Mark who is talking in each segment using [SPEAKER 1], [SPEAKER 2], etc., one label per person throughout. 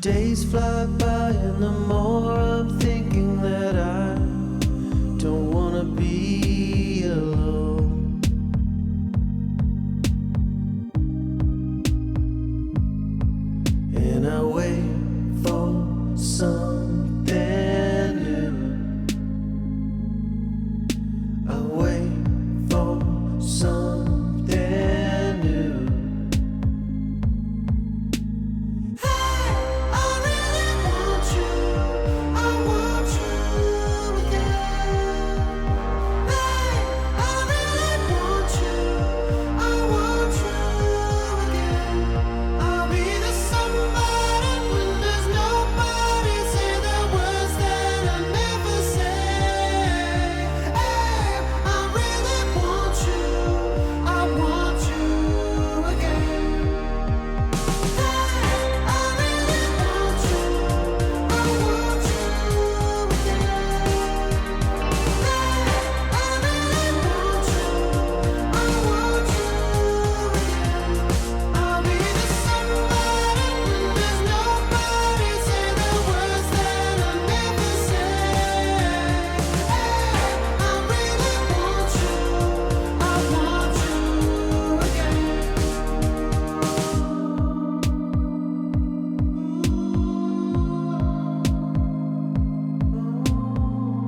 [SPEAKER 1] Days fly by and the more I'm thinking that I don't wanna be alone. And I wait for something new. I wait for something new.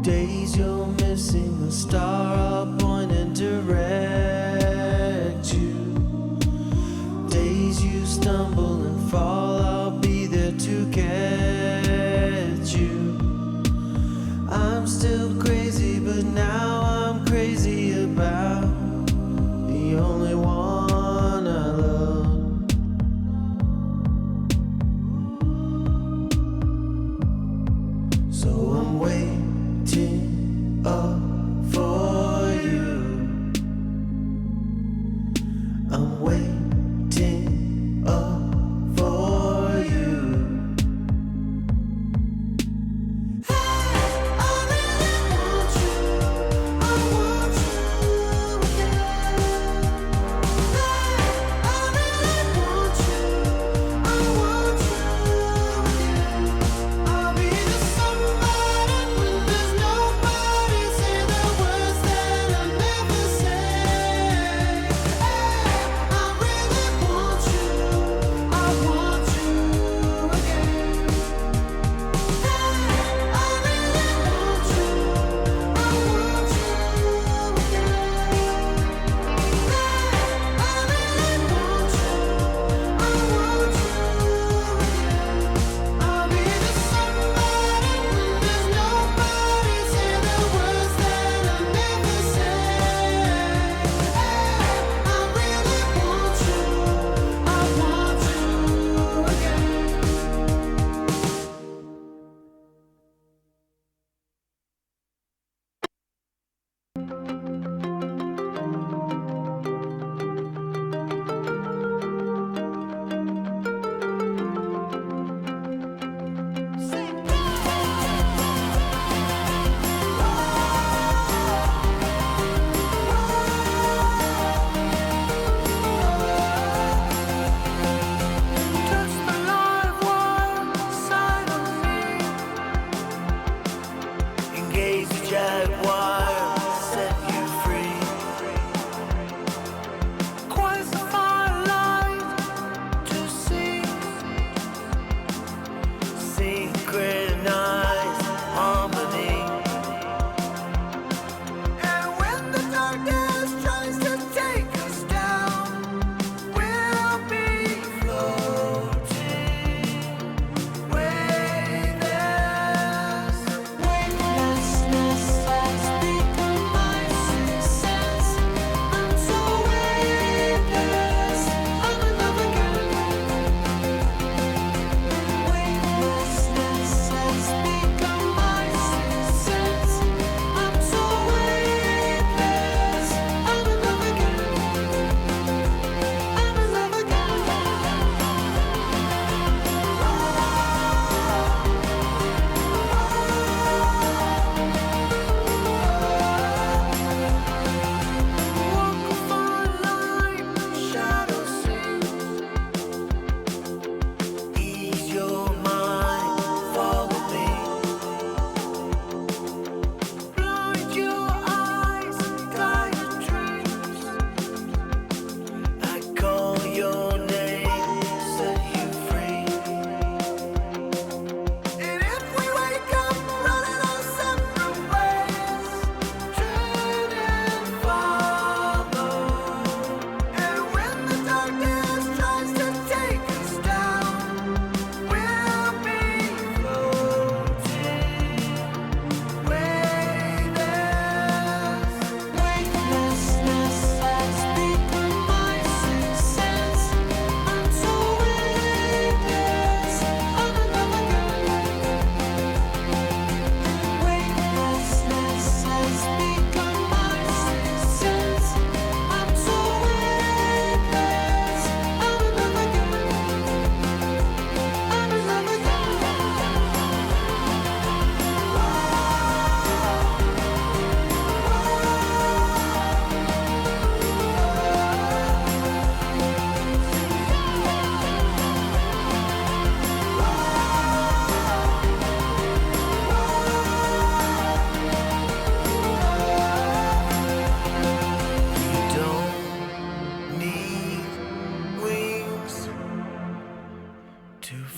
[SPEAKER 1] Days you're missing a star, I'll point and direct you. Days you stumble and fall, I'll be there to catch you. I'm still crazy, but now I'm crazy about the only one I love. So I'm waiting up for you. I'm waiting up for you. Hey, I really want you. I want you again.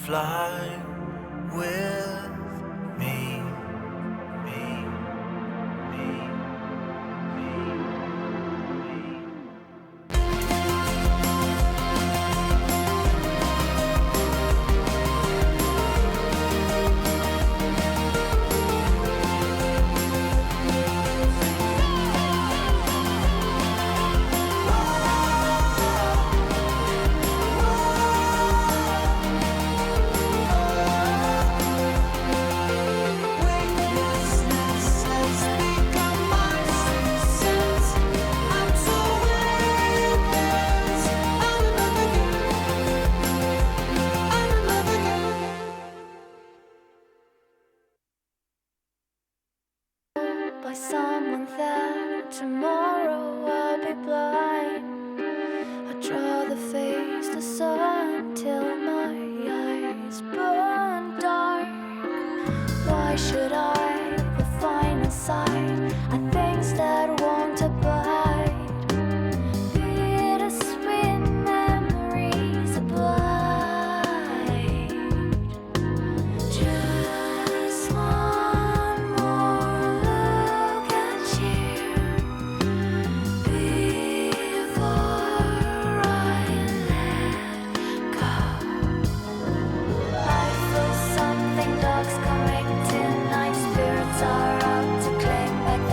[SPEAKER 1] fly with me, me, me, me.
[SPEAKER 2] By someone that tomorrow I'll be blind. I draw the face the sun till my eyes burn dark. Why should I, the final sight, are things that won't abide? Bittersweet memories of blight. Just one more look at you before I let go. I feel something dark's coming tonight. Spirits are out to claim back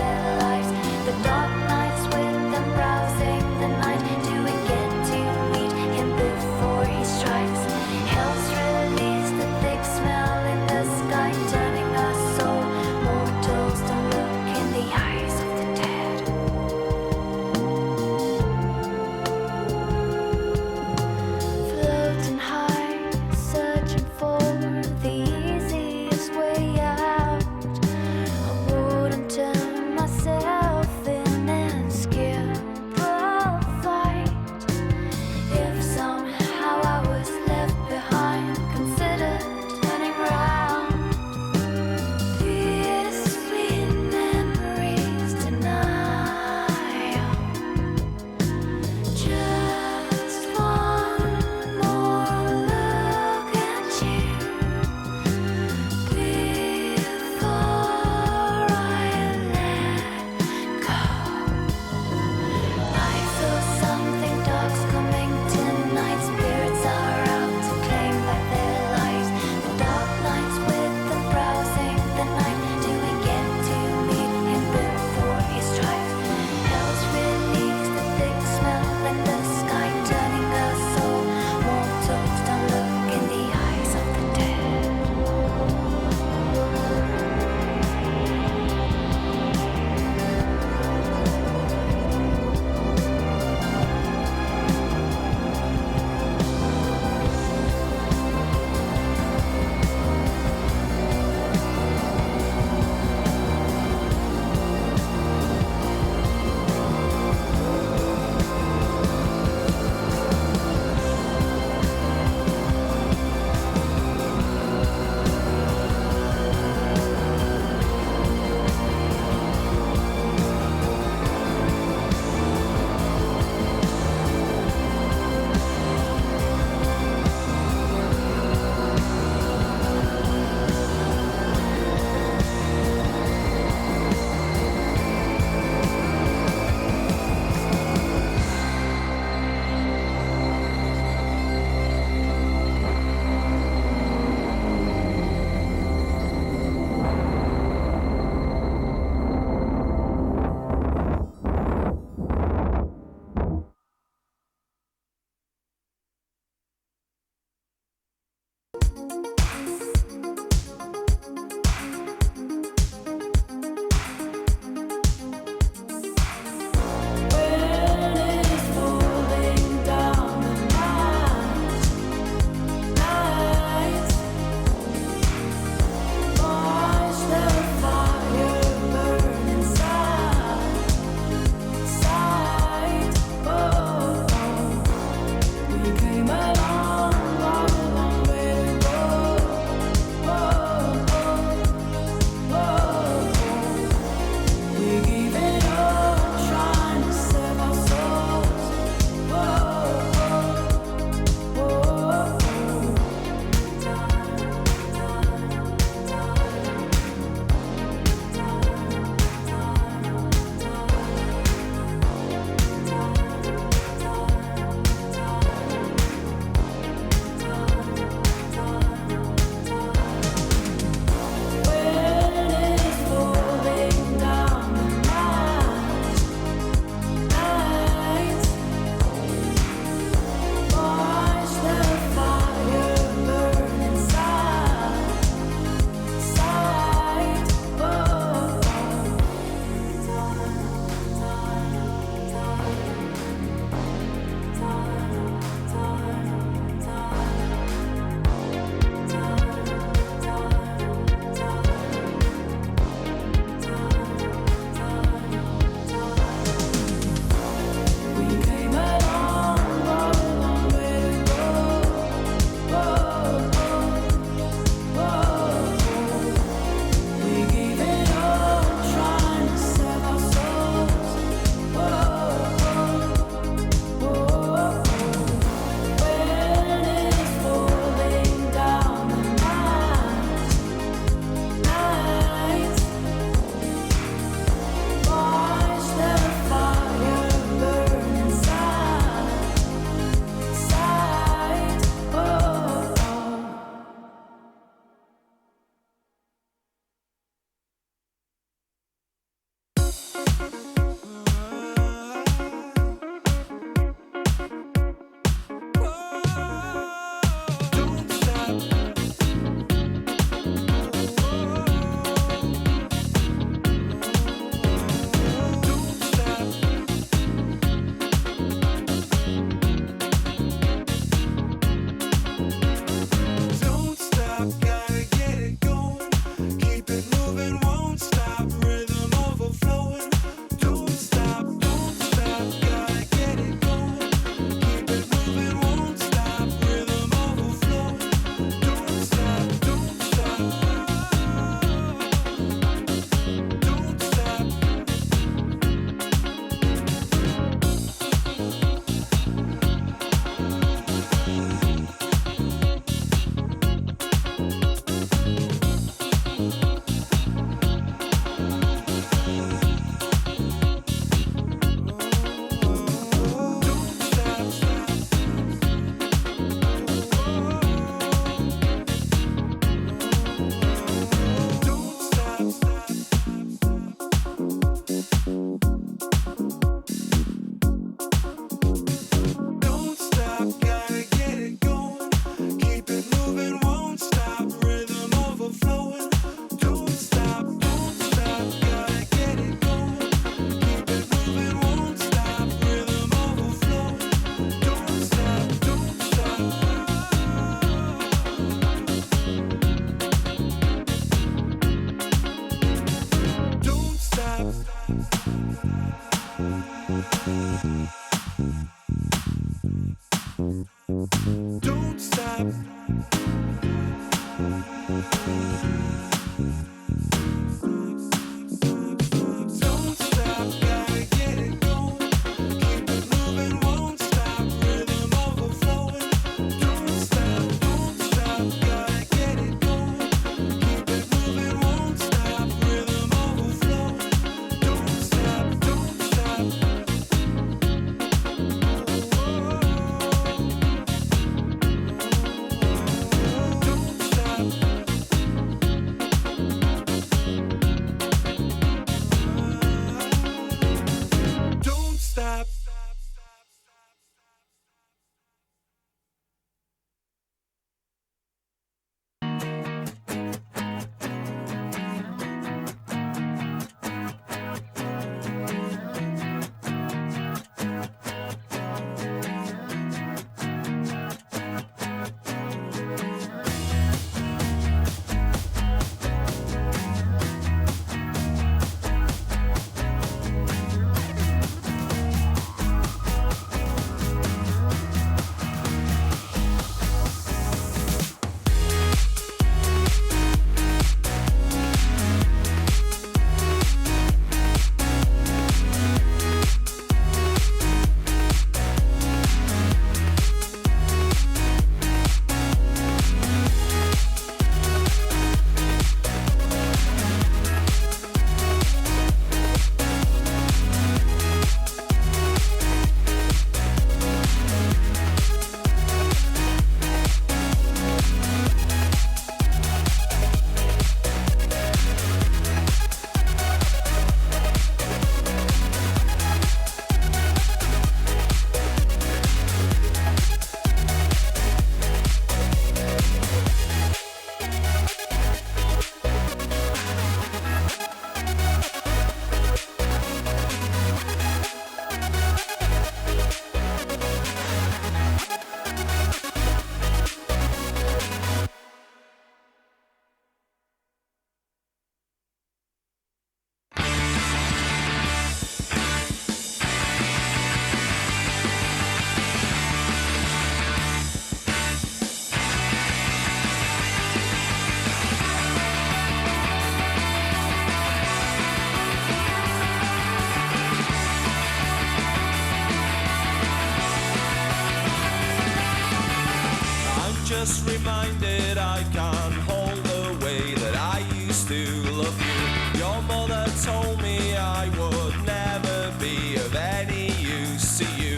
[SPEAKER 3] just reminded I can't hold the way that I used to love you. Your mother told me I would never be of any use to you.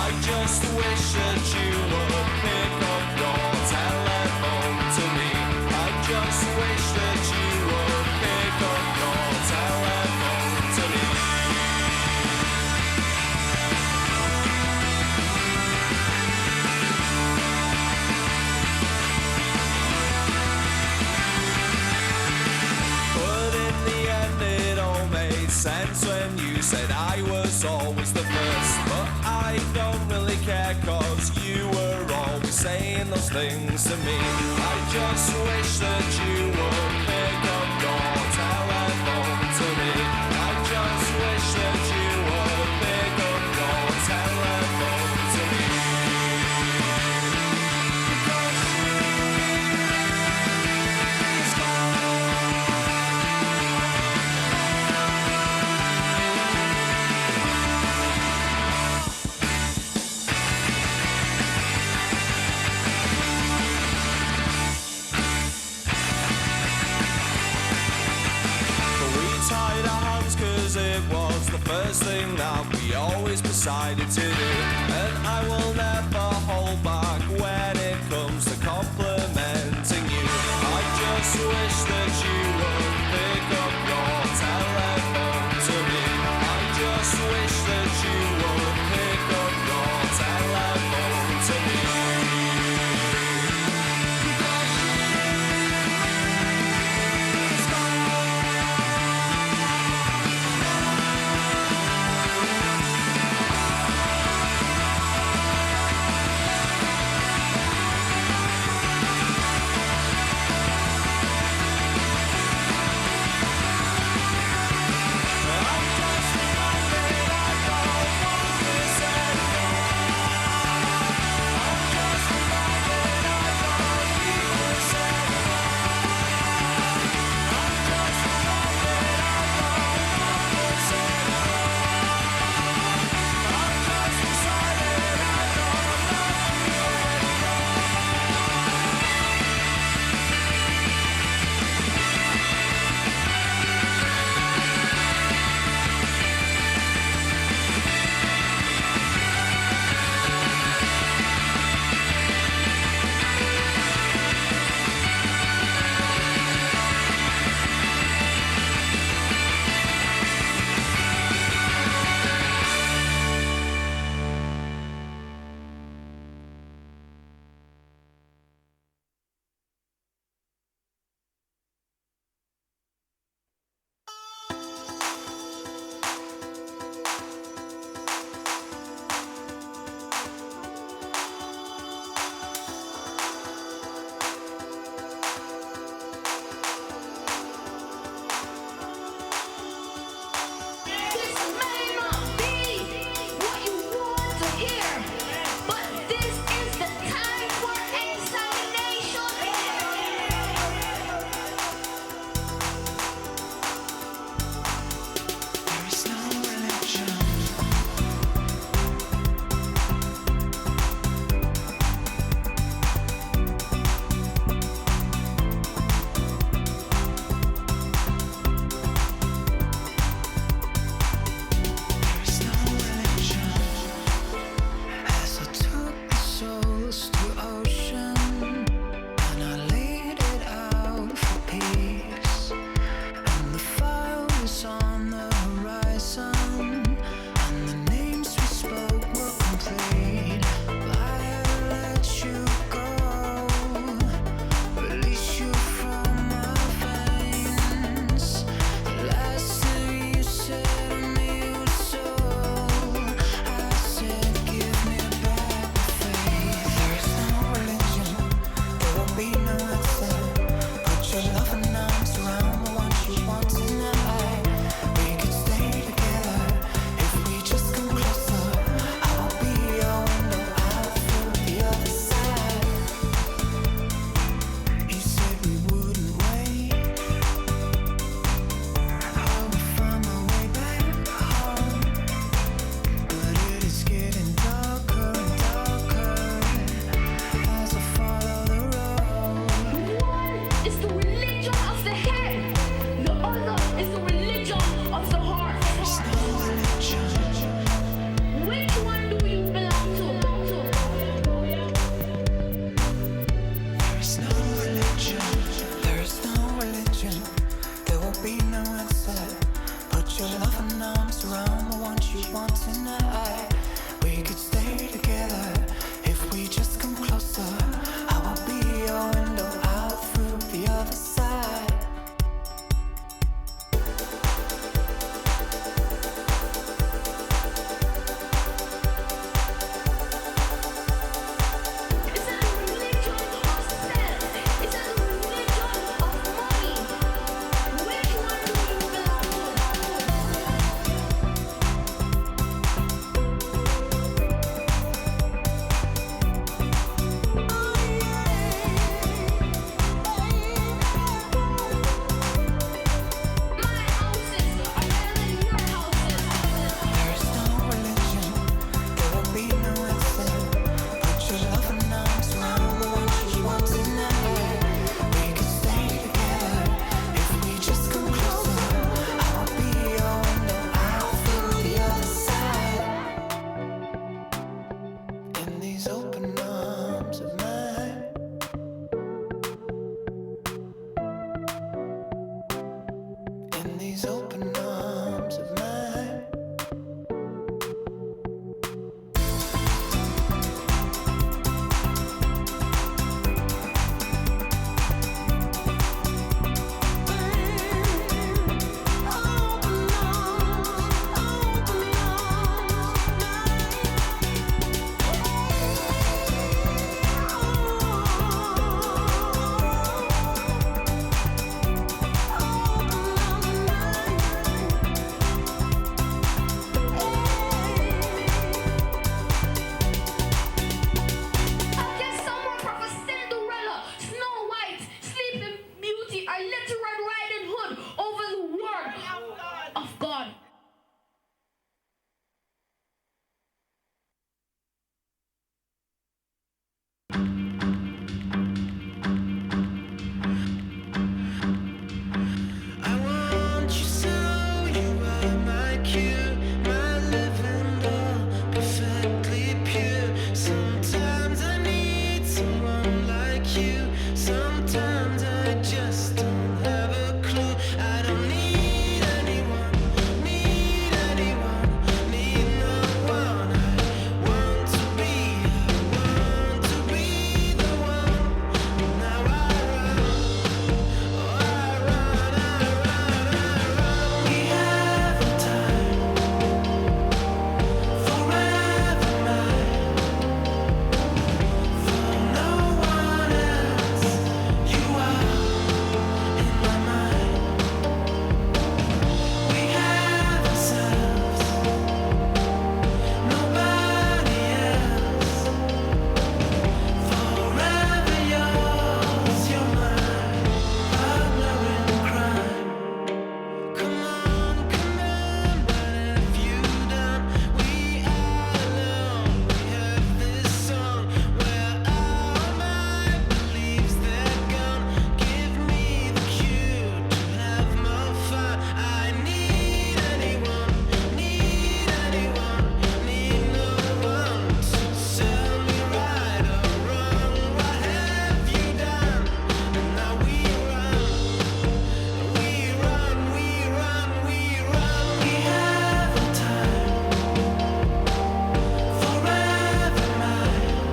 [SPEAKER 3] I just wish that you would pick up your telephone to me. I just wish that you would pick up your telephone to me. Sense when you said I was always the first, but I don't really care cause you were always saying those things to me. I just wish that you would pick up your telephone to me. I just wish that you would pick up your telephone to me. It was the first thing that we always decided to do, and I will never hold back when it comes to complimenting you. I just wish that you would pick up your telephone to me. I just wish that you would pick up your telephone to me.
[SPEAKER 1] is no religion, there is no religion, there will be no answer. Put your loving arms around the one you want tonight. We could stay together if we just come closer. I will be your window out through the other side.
[SPEAKER 2] Is that a religion of sex? Is that a religion of money? Which one do you belong to? My houses are better than your houses.
[SPEAKER 1] There is no religion, there will be no answer. Put your loving arms around the one you want tonight. We could stay together if we just come closer. I will be your window out through the other side. In these open arms of mine. In these open arms of mine.
[SPEAKER 2] I guess someone from Cinderella, Snow White, Sleeping Beauty are Little Red Riding Hood over the word of God.
[SPEAKER 1] I want you so, you are my cue, my living doll, perfectly pure. Sometimes I need someone like you, sometimes I just don't have a clue. I don't need anyone, need no one. I want to be the one. Now I run. We have time forever, mine. For no one else, you are in my mind. We have ourselves, nobody else. Forever yours, you're my partner in crime. Come on, what have you done? We are alone. We have this song where all my beliefs they're gone. Give me the cue to have more fun. I need anyone, need no one to tell me right or wrong. What have you done? And now we run. We run. We have time forever, mine.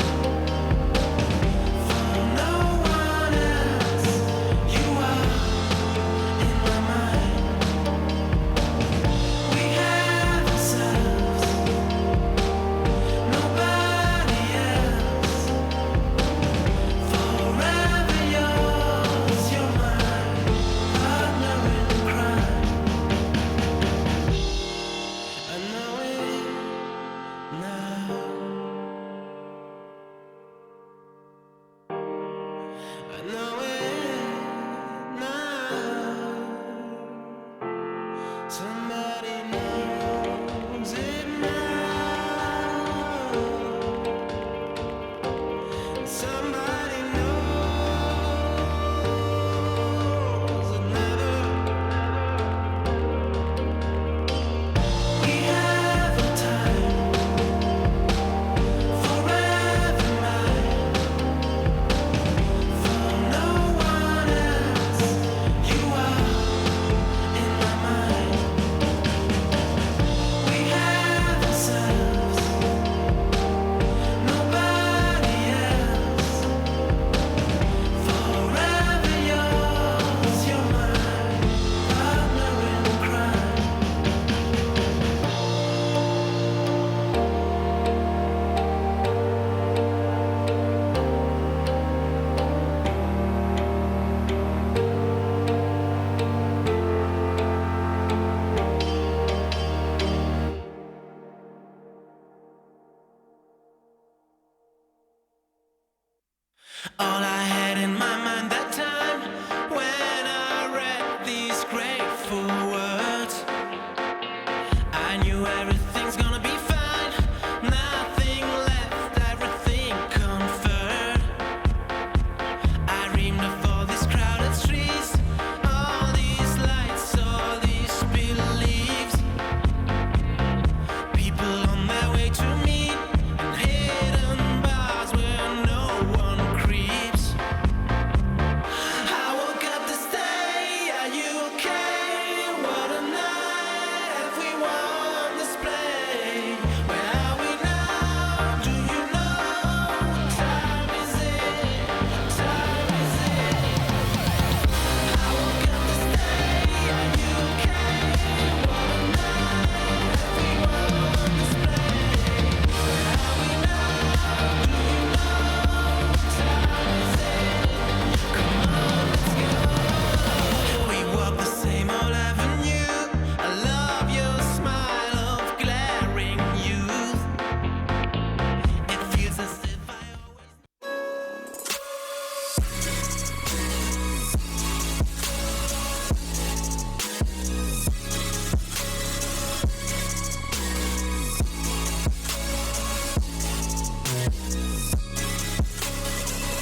[SPEAKER 1] For no one else, you are in my mind. We have ourselves, nobody else. Forever yours, you're my partner in crime. I know it now. I know it now. Somebody knows it now. Somebody knows another. We have time forever, mine. For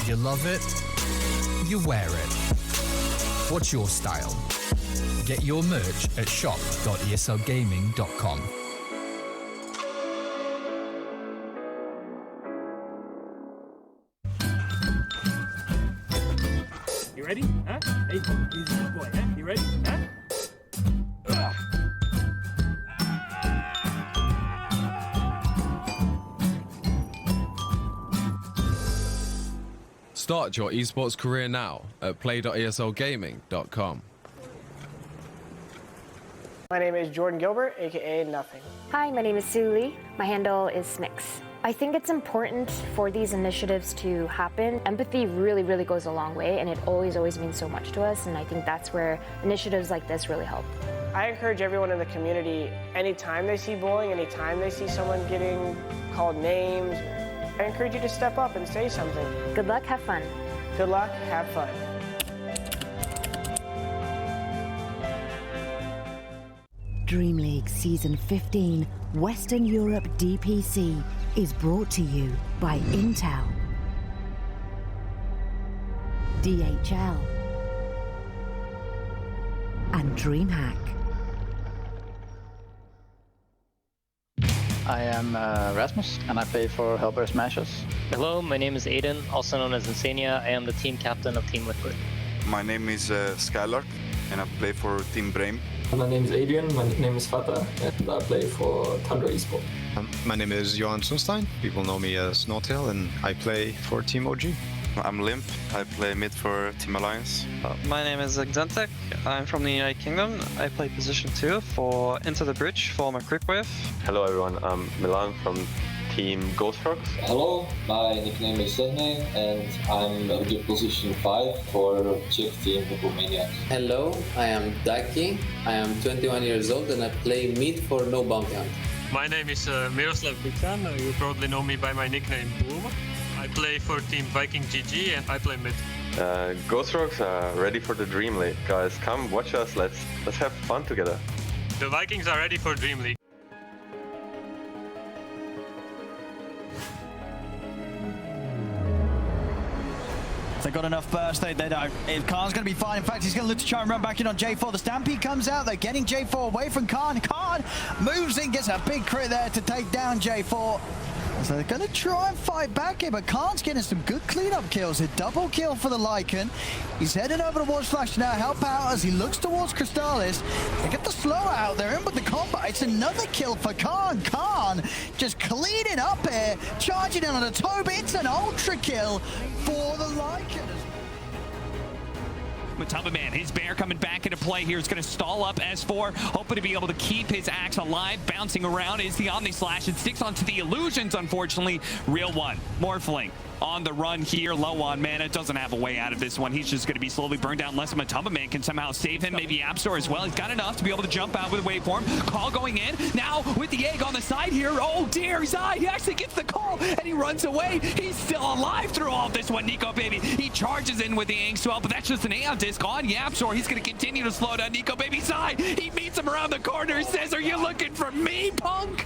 [SPEAKER 4] You love it, you wear it. What's your style? Get your merch at shop.eslgaming.com.
[SPEAKER 5] You ready? Huh? Hey, he's a good boy, huh? You ready? Huh?
[SPEAKER 6] Start your esports career now at play.eslgaming.com.
[SPEAKER 7] My name is Jordan Gilbert, aka Nothing.
[SPEAKER 8] Hi, my name is Sue Lee. My handle is Smix. I think it's important for these initiatives to happen. Empathy really, really goes a long way, and it always means so much to us, and I think that's where initiatives like this really help.
[SPEAKER 7] I encourage everyone in the community, anytime they see bullying, anytime they see someone getting called names, I encourage you to step up and say something.
[SPEAKER 8] Good luck, have fun.
[SPEAKER 7] Good luck, have fun.
[SPEAKER 9] DreamLeague Season 15 Western Europe DPC is brought to you by Intel, DHL, and DreamHack.
[SPEAKER 10] I am Rasmus, and I play for Hellbear Smashers.
[SPEAKER 11] Hello, my name is Aiden, also known as Insania. I am the team captain of Team Liquid.
[SPEAKER 12] My name is Skylark, and I play for Team Brame.
[SPEAKER 13] My name is Adrian, my nickname is Fata, and I play for Tundra Esport.
[SPEAKER 14] My name is Johan Sunstein. People know me as Snowtail, and I play for Team OG.
[SPEAKER 12] I'm Limp. I play mid for Team Alliance.
[SPEAKER 15] My name is Xentek. I'm from the United Kingdom. I play position 2 for Into the Bridge for my quick wave.
[SPEAKER 16] Hello everyone, I'm Milan from Team Ghost Frogs.
[SPEAKER 17] Hello, my nickname is Sedney and I'm in position 5 for Czech Team Romania.
[SPEAKER 18] Hello, I am Daki. I am 21 years old and I play mid for No Bounty Hunt.
[SPEAKER 19] My name is Miroslav Bukhan. You probably know me by my nickname Boom. I play for Team Viking GG and I play mid.
[SPEAKER 16] Ghost Frogs are ready for the DreamLeague. Guys, come watch us. Let's have fun together.
[SPEAKER 19] The Vikings are ready for DreamLeague.
[SPEAKER 20] They've got enough burst, they don't. Khan's going to be fine. In fact, he's going to look to try and run back in on J4. The Stampede comes out. They're getting J4 away from Khan. Khan moves in, gets a big crit there to take down J4. So they're going to try and fight back here, but Khan's getting some good cleanup kills. A double kill for the Lycan. He's heading over towards Flash to now help out as he looks towards Crystallis. They get the slow out. They're in with the combat. It's another kill for Khan. Khan just cleaning up here, charging in on a Toby. It's an ultra kill for the Lycan.
[SPEAKER 21] Matamba Man, his bear coming back into play here. Is going to stall up S4, hoping to be able to keep his axe alive. Bouncing around is the Omni Slash. It sticks onto the illusions, unfortunately. Real one, Morphling on the run here, low on mana, doesn't have a way out of this one. He's just going to be slowly burned down unless Matamba Man can somehow save him. Maybe Appstore as well. He's got enough to be able to jump out with a waveform. Call going in. Now with the egg on the side here. Oh dear, he actually gets the call and he runs away. He's still alive through all of this one, Nico Baby. He charges in with the Aang Swell, but that's just an Aeon Disc on Yapstor. He's going to continue to slow down Nico Baby's side. He meets him around the corner, says, "Are you looking for me, punk?"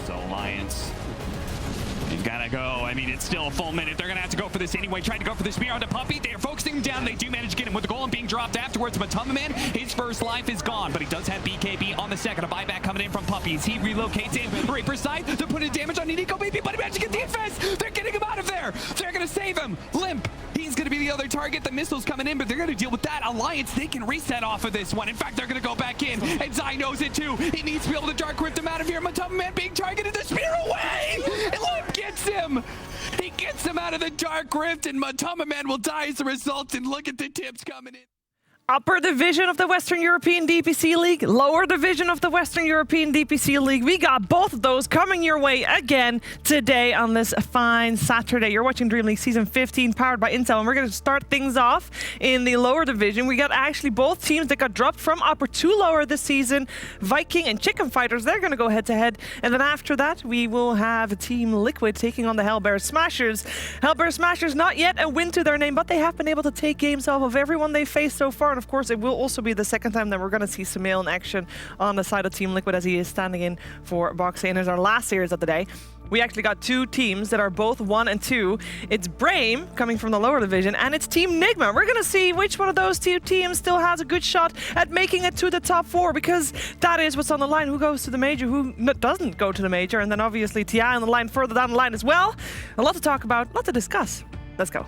[SPEAKER 21] So Alliance, they've got to go. I mean, it's still a full minute. They're going to have to go for this anyway. Trying to go for the spear onto Puppy. They're focusing him down. They do manage to get him with the golem being dropped afterwards. Matamba Man, his first life is gone, but he does have BKB on the second. A buyback coming in from Puppies. He relocates in. Reaper's side. They're putting damage on Nico Baby, but he managed to get the infest. They're getting him out of there. They're going to save him. Limp. He's going to be the other target. The missile's coming in, but they're going to deal with that. Alliance, they can reset off of this one. In fact, they're going to go back in, and Zai knows it too. He needs to be able to Dark Rift him out of here. Matamba Man being targeted. The spear away! And Limp gets him. He gets him out of the Dark Rift, and Matamba Man will die as a result. And look at the tips coming in.
[SPEAKER 22] Upper division of the Western European DPC League, lower division of the Western European DPC League. We got both of those coming your way again today on this fine Saturday. You're watching DreamLeague Season 15 powered by Intel, and we're going to start things off in the lower division. We got actually both teams that got dropped from upper to lower this season. Viking and Chicken Fighters, they're going to go head-to-head. And then after that, we will have Team Liquid taking on the Hellbear Smashers. Hellbear Smashers, not yet a win to their name, but they have been able to take games off of everyone they faced so far. of course, it will also be the second time that we're going to see Samil in action on the side of Team Liquid as he is standing in for Boxy. And it's our last series of the day. We actually got two teams that are both 1 and 2. It's Brame coming from the lower division, and it's Team Nigma. We're gonna see which one of those two teams still has a good shot at making it to the top 4, because that is what's on the line. Who goes to the major, who doesn't go to the major, and then obviously TI on the line further down the line as well. A lot to talk about, a lot to discuss. Let's go.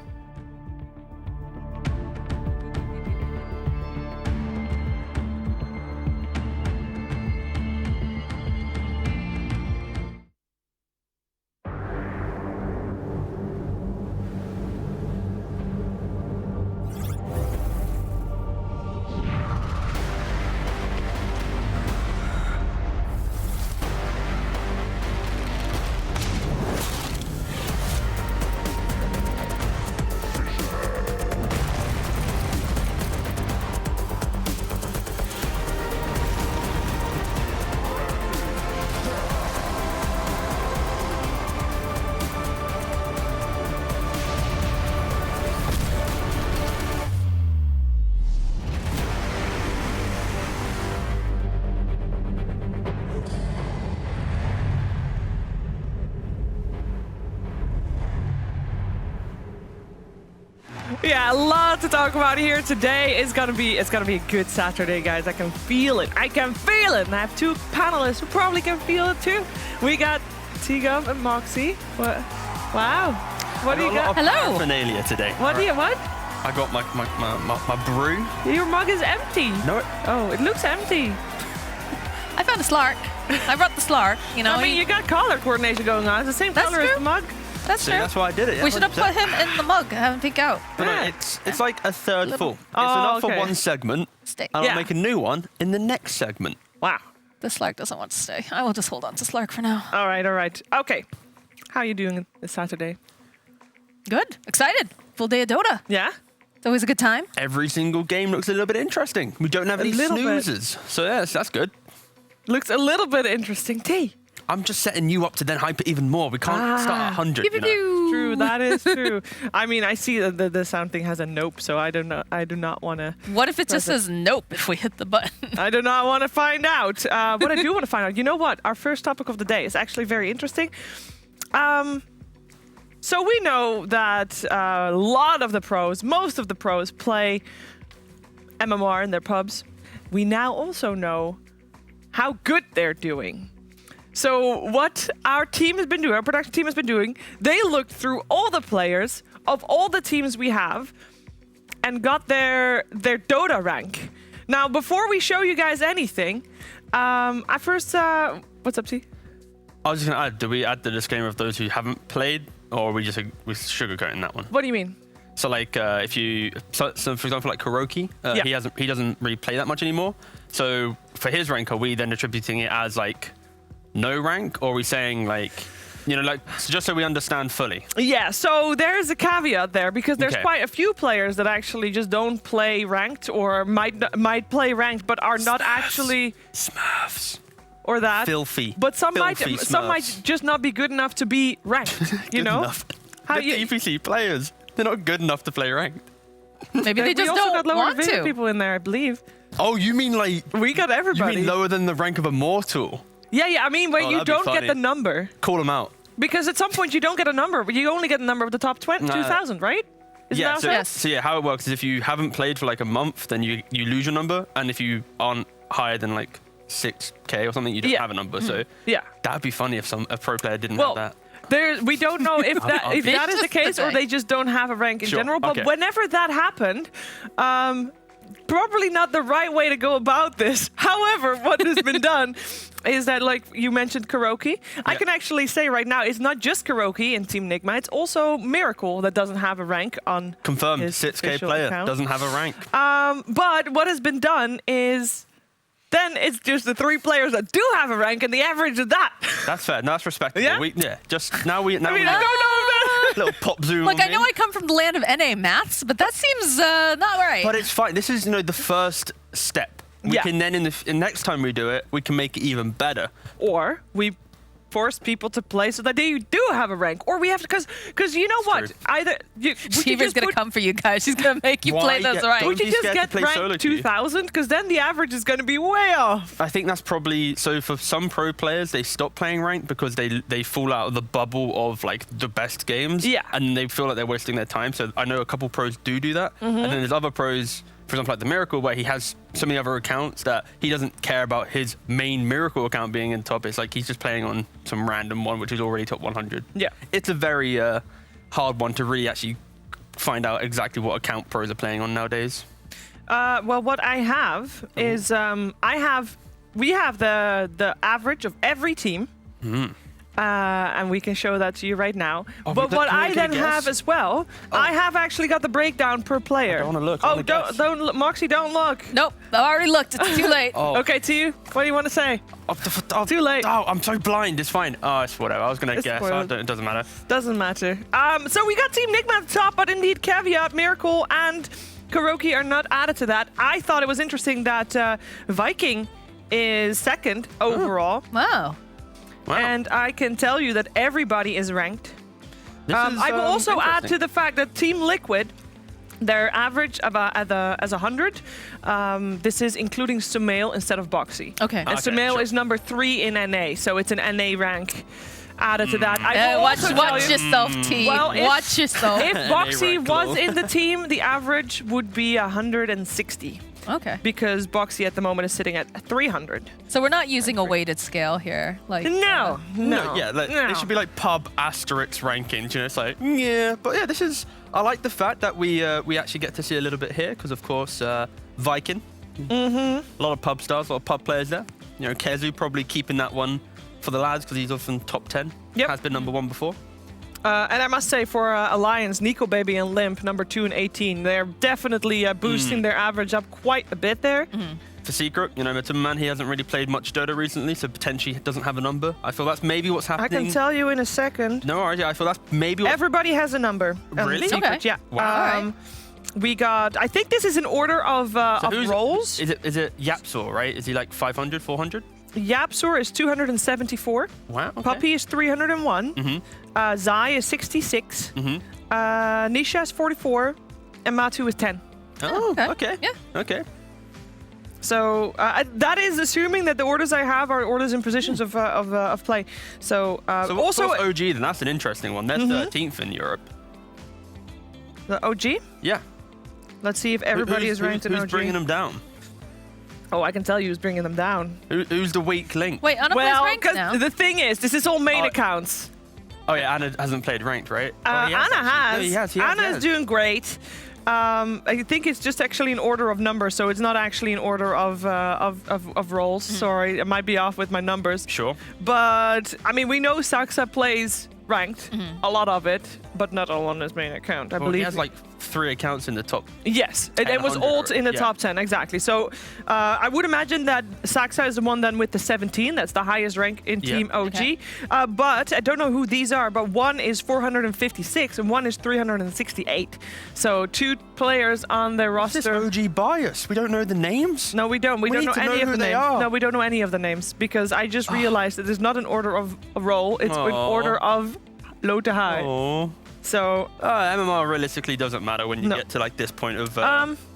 [SPEAKER 22] Yeah, a lot to talk about here today. It's gonna be a good Saturday, guys. I can feel it. I can feel it. And I have two panelists who probably can feel it too. We got T-Gov and Moxie. What? Wow. What do you got?
[SPEAKER 2] Hello. Paraphernalia today.
[SPEAKER 22] What do you what?
[SPEAKER 2] I got my brew.
[SPEAKER 22] Your mug is empty.
[SPEAKER 2] No.
[SPEAKER 22] Oh, it looks empty.
[SPEAKER 3] I found a Slark. I brought the Slark. You know.
[SPEAKER 22] I mean, you got color coordination going on. It's the same color as the mug.
[SPEAKER 3] That's true.
[SPEAKER 2] That's why I did it.
[SPEAKER 3] We should have put him in the mug and have him peek out.
[SPEAKER 2] But no, it's like a third full. It's enough for one segment, and I'll make a new one in the next segment.
[SPEAKER 22] Wow.
[SPEAKER 3] The Slark doesn't want to stay. I will just hold on to Slark for now.
[SPEAKER 22] All right, all right. Okay. How are you doing this Saturday?
[SPEAKER 3] Good. Excited. Full day of Dota.
[SPEAKER 22] Yeah?
[SPEAKER 3] It's always a good time.
[SPEAKER 2] Every single game looks a little bit interesting. We don't have any snoozes. So yes, that's good.
[SPEAKER 22] Looks a little bit interesting. T.
[SPEAKER 2] I'm just setting you up to then hype it even more. We can't start at 100.
[SPEAKER 22] True, that is true. I mean, I see that the sound thing has a nope, so I do not want to.
[SPEAKER 3] What if it just says nope if we hit the button?
[SPEAKER 22] I do not want to find out. What I do want to find out, you know what? Our first topic of the day is actually very interesting. So we know that a lot of the pros, most of the pros, play MMR in their pubs. We now also know how good they're doing. So what our team has been doing, our production team has been doing, they looked through all the players of all the teams we have and got their Dota rank. Now, before we show you guys anything, I first, what's up, T?
[SPEAKER 2] I was just going to add, do we add the disclaimer of those who haven't played, or are we just sugarcoating that one?
[SPEAKER 22] What do you mean?
[SPEAKER 2] So like if you, so for example, like Kuroki, he doesn't really play that much anymore. So for his rank, are we then attributing it as like no rank, or are we saying like, you know, like just so we understand fully?
[SPEAKER 22] Yeah, so there's a caveat there because there's quite a few players that actually just don't play ranked or might play ranked but are not actually
[SPEAKER 2] Smurfs.
[SPEAKER 22] Or that.
[SPEAKER 2] Filthy.
[SPEAKER 22] But some might
[SPEAKER 2] Smurfs.
[SPEAKER 22] just not be good enough to be ranked, you know?
[SPEAKER 2] Enough. How you DPC players, they're not good enough to play ranked.
[SPEAKER 3] Maybe they just
[SPEAKER 22] we also
[SPEAKER 3] don't
[SPEAKER 22] got lower
[SPEAKER 3] want
[SPEAKER 22] division
[SPEAKER 3] to.
[SPEAKER 22] people in there, I believe.
[SPEAKER 2] Oh, you mean like
[SPEAKER 22] we got everybody?
[SPEAKER 2] You mean lower than the rank of a mortal?
[SPEAKER 22] Yeah. I mean, where you don't get the number.
[SPEAKER 2] Call them out.
[SPEAKER 22] Because at some point you don't get a number, but you only get the number of the top 2,000, right?
[SPEAKER 2] Yeah. So yeah, how it works is if you haven't played for like a month, then you lose your number, and if you aren't higher than like 6K or something, you don't have a number. So that'd be funny if a pro player didn't have that.
[SPEAKER 22] We don't know if that is the case or they just don't have a rank in general. But whenever that happened, probably not the right way to go about this. However, what has been done is that, like you mentioned, Kuroki. I can actually say right now, it's not just Kuroki in Team Nigma. It's also Miracle that doesn't have a rank on
[SPEAKER 2] confirmed.
[SPEAKER 22] His
[SPEAKER 2] 6K player
[SPEAKER 22] account.
[SPEAKER 2] doesn't have a rank.
[SPEAKER 22] But what has been done is then it's just the 3 players that do have a rank and the average of that.
[SPEAKER 2] That's fair. No, that's respectable.
[SPEAKER 22] Yeah?
[SPEAKER 2] Just now we.
[SPEAKER 22] I mean, I don't know.
[SPEAKER 2] Little pop zoom.
[SPEAKER 3] Look, I know I come from the land of NA maths, but that seems not right.
[SPEAKER 2] But it's fine. This is, the first step. We can then, in next time we do it, we can make it even better.
[SPEAKER 22] Or we force people to play so that they do have a rank, or we have to, because you know what? Either
[SPEAKER 3] Shiva's gonna come for you guys. She's gonna make you play those ranks.
[SPEAKER 22] We can just get rank 2000, because then the average is gonna be way off.
[SPEAKER 2] I think that's probably so. For some pro players, they stop playing ranked because they fall out of the bubble of like the best games, and they feel like they're wasting their time. So I know a couple pros do that, and then there's other pros, for example, like the Miracle, where he has so many other accounts that he doesn't care about his main Miracle account being in top. It's like he's just playing on some random one, which is already top 100.
[SPEAKER 22] Yeah. It's
[SPEAKER 2] a very hard one to really actually find out exactly what account pros are playing on nowadays.
[SPEAKER 22] Well, what I have is we have the average of every team. And we can show that to you right now. But what I then have as well, I have actually got the breakdown per player.
[SPEAKER 2] I don't want to look.
[SPEAKER 22] Oh, don't look. Moxie, don't look.
[SPEAKER 3] Nope, I already looked. It's too late.
[SPEAKER 22] Okay, to you. What do you want to say? Too late.
[SPEAKER 2] Oh, I'm so blind. It's fine. Oh, it's whatever. I was going to guess. It doesn't matter.
[SPEAKER 22] Doesn't matter. So we got Team Nigma at the top, but indeed Caveat, Miracle, and Kuroki are not added to that. I thought it was interesting that Viking is second overall.
[SPEAKER 3] Wow.
[SPEAKER 22] And I can tell you that everybody is ranked. I will also add to the fact that Team Liquid, their average as 100. This is including Sumail instead of Boxy.
[SPEAKER 3] Okay.
[SPEAKER 22] And Sumail is number 3 in NA, so it's an NA rank added to that.
[SPEAKER 3] Watch yourself, team.
[SPEAKER 22] Well,
[SPEAKER 3] watch yourself.
[SPEAKER 22] If Boxy was in the team, the average would be 160.
[SPEAKER 3] Okay.
[SPEAKER 22] Because Boxy at the moment is sitting at 300.
[SPEAKER 3] So we're not using a weighted scale here. Like
[SPEAKER 22] No.
[SPEAKER 2] Yeah, it should be like pub asterisk rankings. You know, it's like but yeah, this is. I like the fact that we actually get to see a little bit here because of course Viking. A lot of pub stars, a lot of pub players there. You know, Kezu probably keeping that one for the lads because he's often top 10.
[SPEAKER 22] Yep.
[SPEAKER 2] Has been number 1 before.
[SPEAKER 22] And I must say for Alliance, Nico Baby and Limp, number 2 and 18, they're definitely boosting their average up quite a bit there.
[SPEAKER 2] For Secret, you know, Man, he hasn't really played much Dota recently, so potentially doesn't have a number. I feel that's maybe what's happening.
[SPEAKER 22] I can tell you in a second.
[SPEAKER 2] No, alright, I feel that's maybe
[SPEAKER 22] Everybody has a number.
[SPEAKER 2] Really?
[SPEAKER 22] Secret, yeah.
[SPEAKER 2] Wow.
[SPEAKER 22] We got, I think this is in order of roles.
[SPEAKER 2] Is it Yapsor, right? Is he like 500, 400?
[SPEAKER 22] Yapsor is 274.
[SPEAKER 2] Wow. Okay.
[SPEAKER 22] Puppy is 301. Zai is 66. Nisha is 44. And Matu is 10.
[SPEAKER 2] Oh, okay. Yeah. Okay.
[SPEAKER 22] So that is assuming that the orders I have are orders in positions of play. So also
[SPEAKER 2] OG, then that's an interesting one. They're 13th in Europe.
[SPEAKER 22] The OG?
[SPEAKER 2] Yeah.
[SPEAKER 22] Let's see if everybody is ranked in OG.
[SPEAKER 2] Who's bringing them down?
[SPEAKER 22] Oh, I can tell you who's bringing them down.
[SPEAKER 2] Who's the weak link?
[SPEAKER 3] Wait, Anna plays ranked now?
[SPEAKER 22] The thing is, this is all main accounts.
[SPEAKER 2] Oh yeah, Anna hasn't played ranked, right?
[SPEAKER 22] Anna has.
[SPEAKER 2] No, he has.
[SPEAKER 22] Anna is doing great. I think it's just actually in order of numbers, so it's not actually in order of roles. Sorry, I might be off with my numbers.
[SPEAKER 2] Sure.
[SPEAKER 22] But I mean, we know Saxa plays ranked, a lot of it, but not all on his main account. I believe
[SPEAKER 2] he has like 3 accounts in the top.
[SPEAKER 22] Yes, it was all in the top 10, exactly. So I would imagine that Saxa is the one then with the 17. That's the highest rank in Team OG. Okay. But I don't know who these are, but one is 456 and one is 368. So 2 players on their roster.
[SPEAKER 2] This OG bias. We don't know the names?
[SPEAKER 22] No, we don't. We don't know any of the names. No, we don't know any of the names because I just realized that there's not an order of a role. It's an order of low to high.
[SPEAKER 2] Oh.
[SPEAKER 22] So
[SPEAKER 2] MMR realistically doesn't matter when you get to like this point of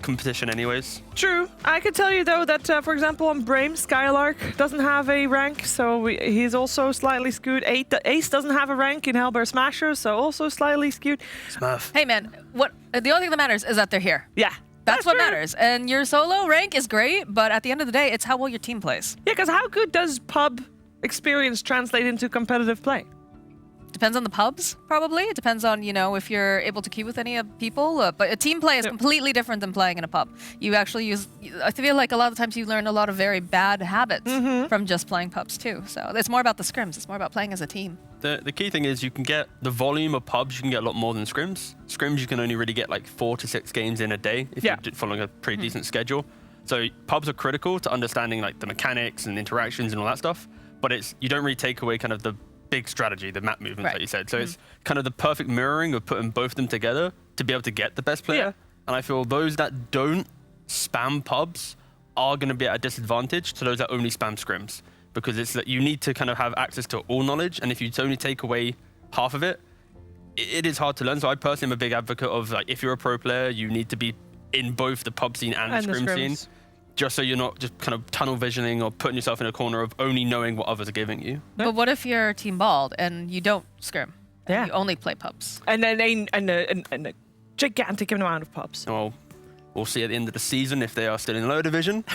[SPEAKER 2] competition anyways.
[SPEAKER 22] True. I could tell you though that for example on Brame, Skylark doesn't have a rank, so he's also slightly skewed. Ace doesn't have a rank in Hellbear Smasher, so also slightly skewed.
[SPEAKER 2] Smurf.
[SPEAKER 3] Hey man, the only thing that matters is that they're here.
[SPEAKER 22] Yeah.
[SPEAKER 3] That's what matters. And your solo rank is great, but at the end of the day, it's how well your team plays.
[SPEAKER 22] Yeah, because how good does pub experience translate into competitive play?
[SPEAKER 3] Depends on the pubs, probably. It depends on, you know, if you're able to queue with any people. But a team play is completely different than playing in a pub. You actually I feel like a lot of the times you learn a lot of very bad habits from just playing pubs too. So it's more about the scrims. It's more about playing as a team.
[SPEAKER 2] The key thing is you can get the volume of pubs, you can get a lot more than scrims. Scrims, you can only really get like 4 to 6 games in a day if you're following a pretty decent schedule. So pubs are critical to understanding like the mechanics and interactions and all that stuff. But you don't really take away kind of the big strategy, the map movements that you said. So it's kind of the perfect mirroring of putting both of them together to be able to get the best player. Yeah. And I feel those that don't spam pubs are going to be at a disadvantage to those that only spam scrims. because it's that you need to kind of have access to all knowledge, and if you only take away half of it, it is hard to learn. So I personally am a big advocate of, like, if you're a pro player, you need to be in both the pub scene and the scrim scene, just so you're not just kind of tunnel visioning or putting yourself in a corner of only knowing what others are giving you.
[SPEAKER 3] But what if you're team bald and you don't scrim?
[SPEAKER 22] Yeah.
[SPEAKER 3] You only play pubs.
[SPEAKER 22] And then a gigantic amount of pubs.
[SPEAKER 2] Well, we'll see at the end of the season if they are still in lower division,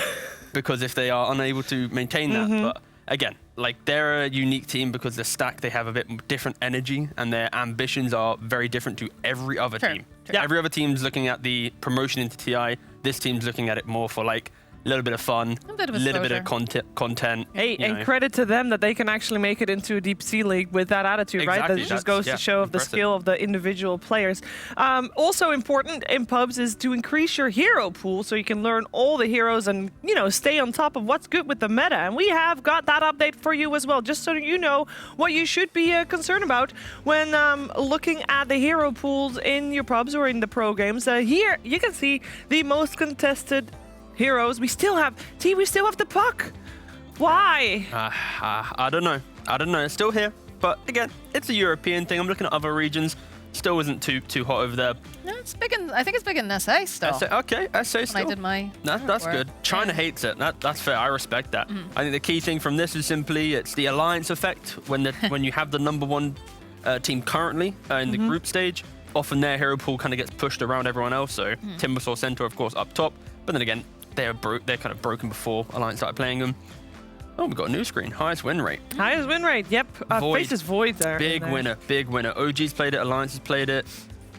[SPEAKER 2] because if they are unable to maintain that. But again, like, they're a unique team because the stack, they have a bit different energy and their ambitions are very different to every other team.
[SPEAKER 22] Yeah.
[SPEAKER 2] Every other team's looking at the promotion into TI. This team's looking at it more for, like, a little bit of fun,
[SPEAKER 3] a
[SPEAKER 2] little bit of content.
[SPEAKER 22] Hey, and credit to them that they can actually make it into a DPC league with that attitude, right? That just goes to show the skill of the individual players. Also important in pubs is to increase your hero pool so you can learn all the heroes and, you know, stay on top of what's good with the meta. And we have got that update for you as well, just so you know what you should be concerned about when looking at the hero pools in your pubs or in the pro games. Here you can see the most contested heroes. We still have the puck. Why?
[SPEAKER 2] I don't know. It's still here, but again, it's a European thing. I'm looking at other regions. Still isn't too hot over there.
[SPEAKER 3] No, it's big in. I think it's big in SA still.
[SPEAKER 2] Okay, SA still.
[SPEAKER 3] When I did my.
[SPEAKER 2] That's good. China hates it. That's fair. I respect that. I think the key thing from this is simply it's the alliance effect. When you have the number 1 team currently in the group stage, often their hero pool kind of gets pushed around everyone else. So Timbersaw Center, of course, up top, but then again, they're kind of broken before Alliance started playing them. Oh, we've got a new screen. Highest win rate.
[SPEAKER 22] Highest win rate, yep. Faces Void there.
[SPEAKER 2] Big winner. OG's played it, Alliance has played it.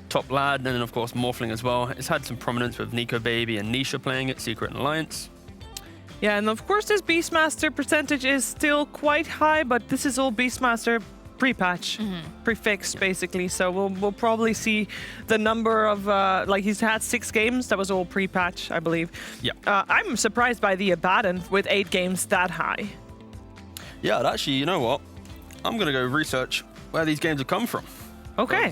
[SPEAKER 2] Top Lad, and then of course Morphling as well. It's had some prominence with Nico Baby and Nisha playing it, Secret and Alliance.
[SPEAKER 22] Yeah, and of course this Beastmaster percentage is still quite high, but this is all Beastmaster pre-patch, prefix basically. So we'll probably see the number of like he's had 6 games. That was all pre-patch, I believe.
[SPEAKER 2] Yeah.
[SPEAKER 22] I'm surprised by the Abaddon with 8 games that high.
[SPEAKER 2] Yeah, actually, you know what? I'm gonna go research where these games have come from.
[SPEAKER 22] Okay.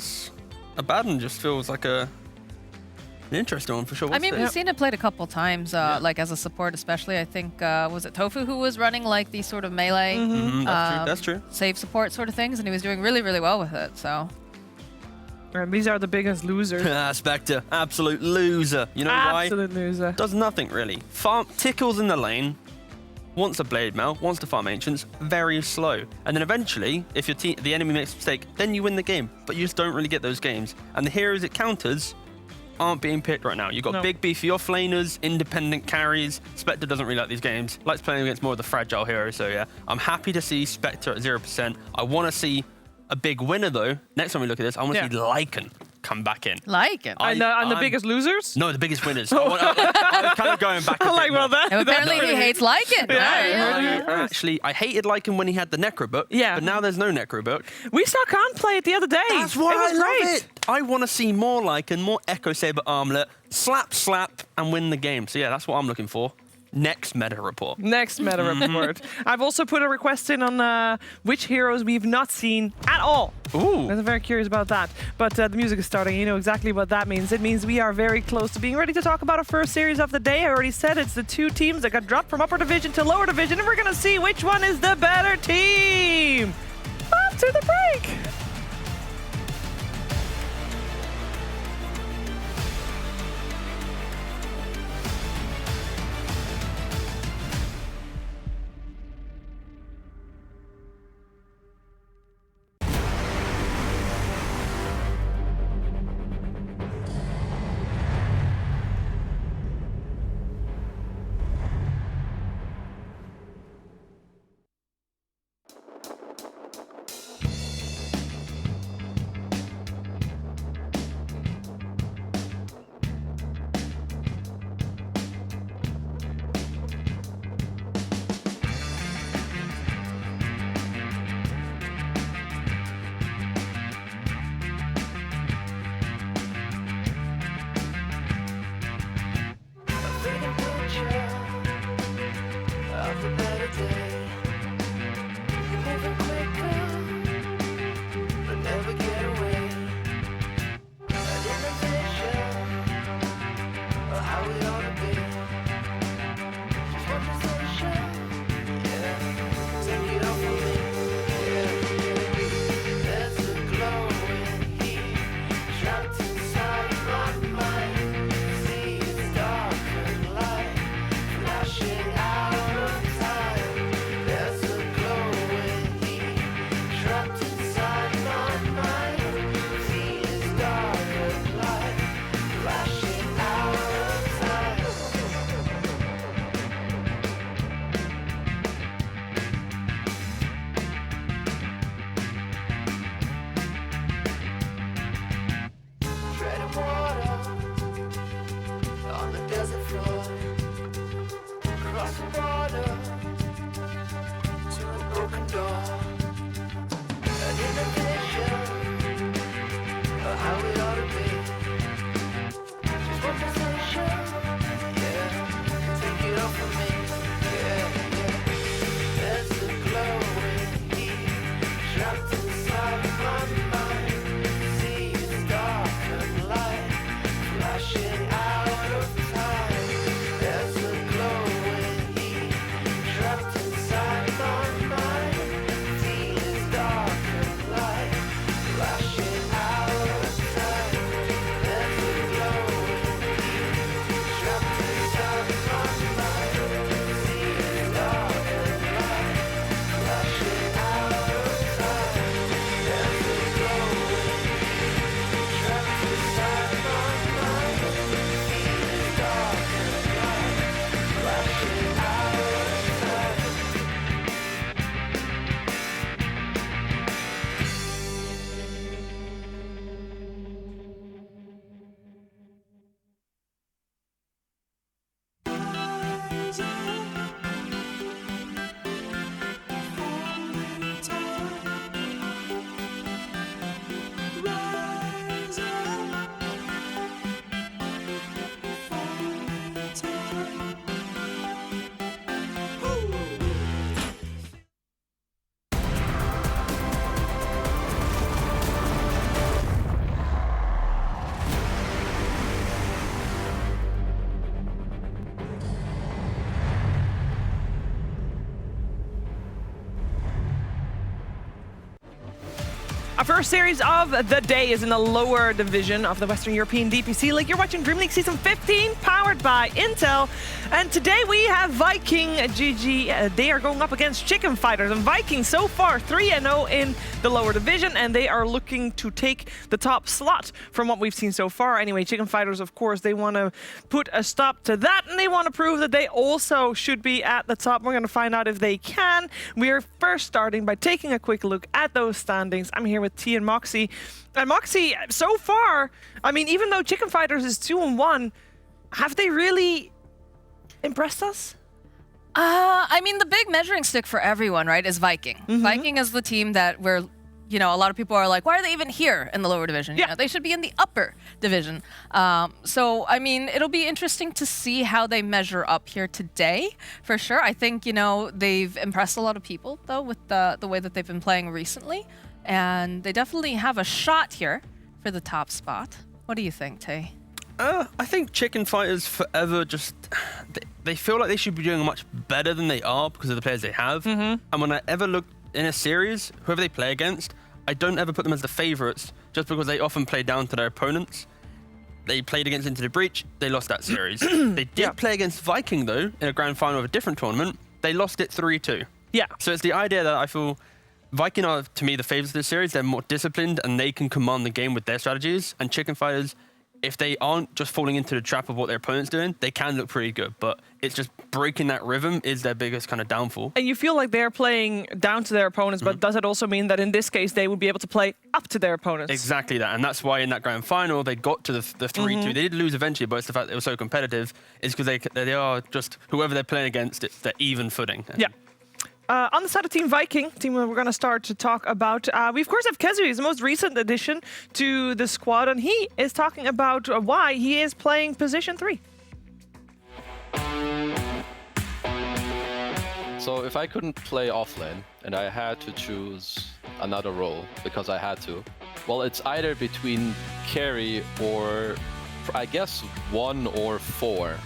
[SPEAKER 2] Abaddon just feels like an interesting one for sure.
[SPEAKER 3] I mean, we've seen it played a couple times, like as a support, especially. I think was it Tofu who was running like these sort of melee,
[SPEAKER 2] that's true.
[SPEAKER 3] save support sort of things, and he was doing really, really well with it. So.
[SPEAKER 22] And these are the biggest losers.
[SPEAKER 2] Spectre, absolute loser. You know why?
[SPEAKER 22] Absolute loser.
[SPEAKER 2] Does nothing really. Tickles in the lane. Wants a blade mail, wants to farm ancients, very slow. And then eventually, if the enemy makes a mistake, then you win the game. But you just don't really get those games. And the heroes it counters aren't being picked right now. You've got big beefy offlaners, independent carries. Spectre doesn't really like these games. Likes playing against more of the fragile heroes. So yeah, I'm happy to see Spectre at 0%. I want to see a big winner though. Next time we look at this, I want to see Lycan come back in.
[SPEAKER 3] Lycan?
[SPEAKER 22] And the biggest losers?
[SPEAKER 2] No, the biggest winners. I'm kind of going back.
[SPEAKER 3] Apparently he hates Lycan.
[SPEAKER 2] Actually, I hated Lycan when he had the Necro book.
[SPEAKER 22] Yeah.
[SPEAKER 2] But now there's no Necro book.
[SPEAKER 22] We saw Khan play it the other day.
[SPEAKER 2] That's why I love it. I want to see more Lycan, more Echo Saber Armlet, slap, and win the game. So yeah, that's what I'm looking for. Next meta report.
[SPEAKER 22] Next meta report. I've also put a request in on which heroes we've not seen at all.
[SPEAKER 2] Ooh.
[SPEAKER 22] I'm very curious about that. But the music is starting. You know exactly what that means. It means we are very close to being ready to talk about our first series of the day. I already said it's the 2 teams that got dropped from upper division to lower division, and we're going to see which one is the better team. After the break.
[SPEAKER 1] across the border to a broken door. And in a vision of how it ought to be. Just one position, yeah, take it off of me, yeah, yeah. There's a glowing heat trapped inside my mind. See it's dark and light, flashing out of time. There's a glowing heat trapped inside my mind. Feel it's dark and light, flashing out of time. There's a glowing heat trapped inside my mind. See it's dark and light, flashing out of time. There's a glowing heat trapped inside my mind. Feel it's dark and light, flashing out of time.
[SPEAKER 22] Our first series of the day is in the lower division of the Western European DPC League. You're watching DreamLeague Season 15, powered by Intel. And today we have Viking GG. They are going up against Chicken Fighters. And Viking so far 3-0 in the lower division, and they are looking to take the top slot from what we've seen so far. Anyway, Chicken Fighters, of course, they want to put a stop to that, and they want to prove that they also should be at the top. We're going to find out if they can. We're first starting by taking a quick look at those standings. I'm here with T and Moxie. And Moxie, so far, I mean, even though Chicken Fighters is 2-1, have they really impressed us?
[SPEAKER 3] I mean, the big measuring stick for everyone, right, is Viking. Viking is the team that we're, you know, a lot of people are like, why are they even here in the lower division? You know, they should be in the upper division. So, I mean, it'll be interesting to see how they measure up here today, for sure. I think, you know, they've impressed a lot of people, though, with the way that they've been playing recently. And they definitely have a shot here for the top spot. What do you think, Tay?
[SPEAKER 2] I think Chicken Fighters forever just... They feel like they should be doing much better than they are because of the players they have. And when I ever look in a series, whoever they play against, I don't ever put them as the favorites just because they often play down to their opponents. They played against Into the Breach, they lost that series. They did play against Viking, though, in a grand final of a different tournament. They lost it 3-2.
[SPEAKER 22] Yeah.
[SPEAKER 2] So it's the idea that I feel Viking are, to me, the favorites of this series. They're more disciplined and they can command the game with their strategies. And Chicken Fighters, if they aren't just falling into the trap of what their opponent's doing, they can look pretty good. But it's just breaking that rhythm is their biggest kind of downfall.
[SPEAKER 22] And you feel like they're playing down to their opponents, but does it also mean that in this case they would be able to play up to their opponents?
[SPEAKER 2] Exactly that. And that's why in that grand final they got to the 3-2. They did lose eventually, but it's the fact that it was so competitive is because they are just, whoever they're playing against, they're even footing.
[SPEAKER 22] Yeah. On the side of Team Viking, team we're going to start to talk about, we of course have Kezui, his most recent addition to the squad, and he is talking about why he is playing position 3.
[SPEAKER 4] So if I couldn't play offlane and I had to choose another role because I had to, well, it's either between carry or I guess 1 or 4.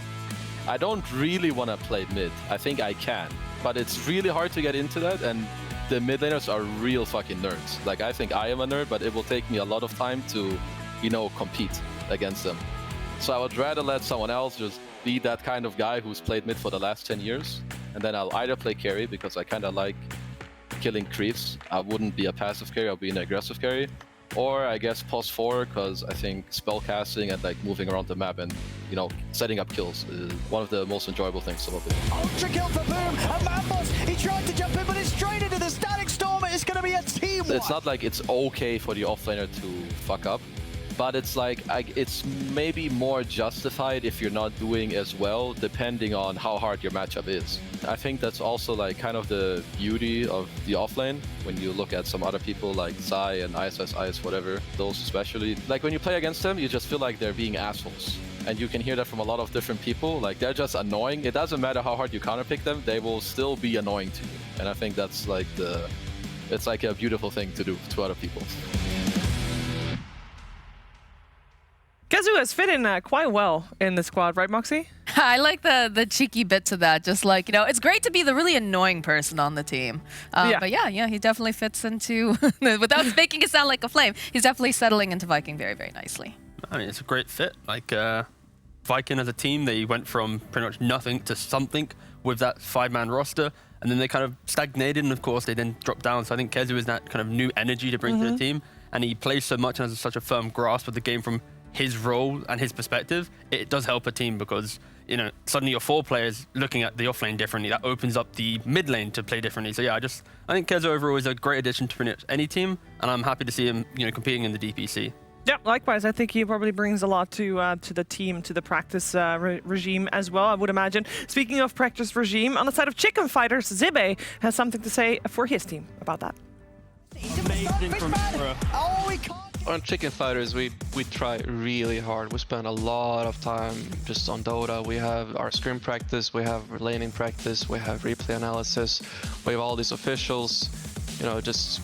[SPEAKER 4] I don't really want to play mid. I think I can. But it's really hard to get into that, and the mid laners are real fucking nerds. Like, I think I am a nerd, but it will take me a lot of time to, you know, compete against them. So I would rather let someone else just be that kind of guy who's played mid for the last 10 years, and then I'll either play carry, because I kind of like killing creeps. I wouldn't be a passive carry, I'll be an aggressive carry. Or I guess pos 4, because I think spellcasting and like moving around the map and, you know, setting up kills is one of the most enjoyable things about it.
[SPEAKER 20] Ultra kill for Boom, and Mambos, he tried to jump in, but it's straight into the static storm. It's going to be a team.
[SPEAKER 4] It's not like it's okay for the offlaner to fuck up. but it's like it's maybe more justified if you're not doing as well, depending on how hard your matchup is. I think that's also like kind of the beauty of the offlane. When you look at some other people like Zai and ISS, whatever, those especially, like when you play against them, you just feel like they're being assholes. And you can hear that from a lot of different people. Like, they're just annoying. It doesn't matter how hard you counterpick them, they will still be annoying to you. And I think that's like it's like a beautiful thing to do to other people.
[SPEAKER 22] Kezu has fit in quite well in the squad, right, Moxie?
[SPEAKER 3] I like the cheeky bit to that. Just like, you know, it's great to be the really annoying person on the team. But yeah, he definitely fits into, without making it sound like a flame, he's definitely settling into Viking very, very nicely.
[SPEAKER 2] I mean, it's a great fit. Like, Viking as a team, they went from pretty much nothing to something with that 5-man roster, and then they kind of stagnated, and of course they then dropped down. So I think Kezu is that kind of new energy to bring to the team, and he plays so much and has such a firm grasp of the game from his role and his perspective. It does help a team because, you know, suddenly your 4 players looking at the offlane differently. That opens up the mid lane to play differently. So yeah, I think Kezu overall is a great addition to pretty much any team, and I'm happy to see him, you know, competing in the DPC.
[SPEAKER 22] Yeah, likewise. I think he probably brings a lot to the team, to the practice regime as well, I would imagine. Speaking of practice regime, on the side of Chicken Fighters, Zibe has something to say for his team about that.
[SPEAKER 15] Amazing from on Chicken Fighters, we try really hard. We spend a lot of time just on Dota. We have our scrim practice, we have laning practice, we have replay analysis, we have all these officials, you know, just...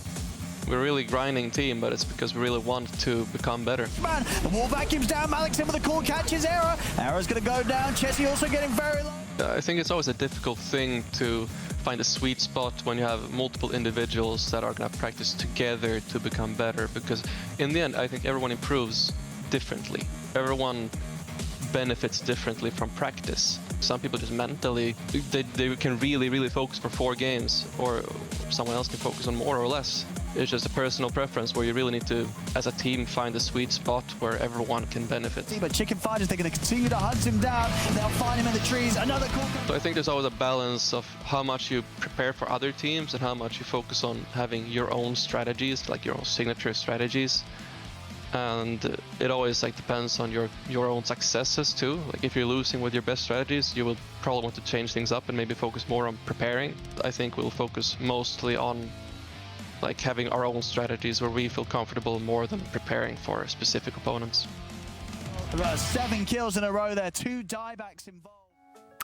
[SPEAKER 15] We're a really grinding team, but it's because we really want to become better.
[SPEAKER 20] Man, the wall vacuums down, Malik's in with a cool catches Era. Era's gonna go down, Chessie also getting very low.
[SPEAKER 15] I think it's always a difficult thing to find a sweet spot when you have multiple individuals that are gonna practice together to become better, because in the end, I think everyone improves differently. Everyone benefits differently from practice. Some people just mentally, they can really focus for 4 games, or someone else can focus on more or less. It's just a personal preference where you really need to, as a team, find a sweet spot where everyone can benefit.
[SPEAKER 20] But Chicken Fighters, they're going to continue to hunt him down. They'll find him in the trees. Another cool...
[SPEAKER 15] So I think there's always a balance of how much you prepare for other teams and how much you focus on having your own strategies, like your own signature strategies. And it always like depends on your own successes too. Like if you're losing with your best strategies, you will probably want to change things up and maybe focus more on preparing. I think we'll focus mostly on like having our own strategies where we feel comfortable more than preparing for specific opponents.
[SPEAKER 20] About 7 kills in a row there, 2 diebacks involved.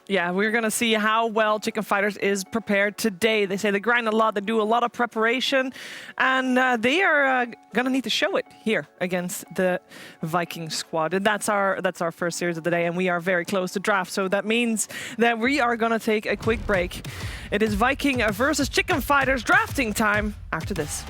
[SPEAKER 22] Yeah, we're going to see how well Chicken Fighters is prepared today. They say they grind a lot, they do a lot of preparation, and they are going to need to show it here against the Viking squad. And that's our first series of the day, and we are very close to draft, so that means that we are going to take a quick break. It is Viking versus Chicken Fighters drafting time after this.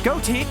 [SPEAKER 20] Go team!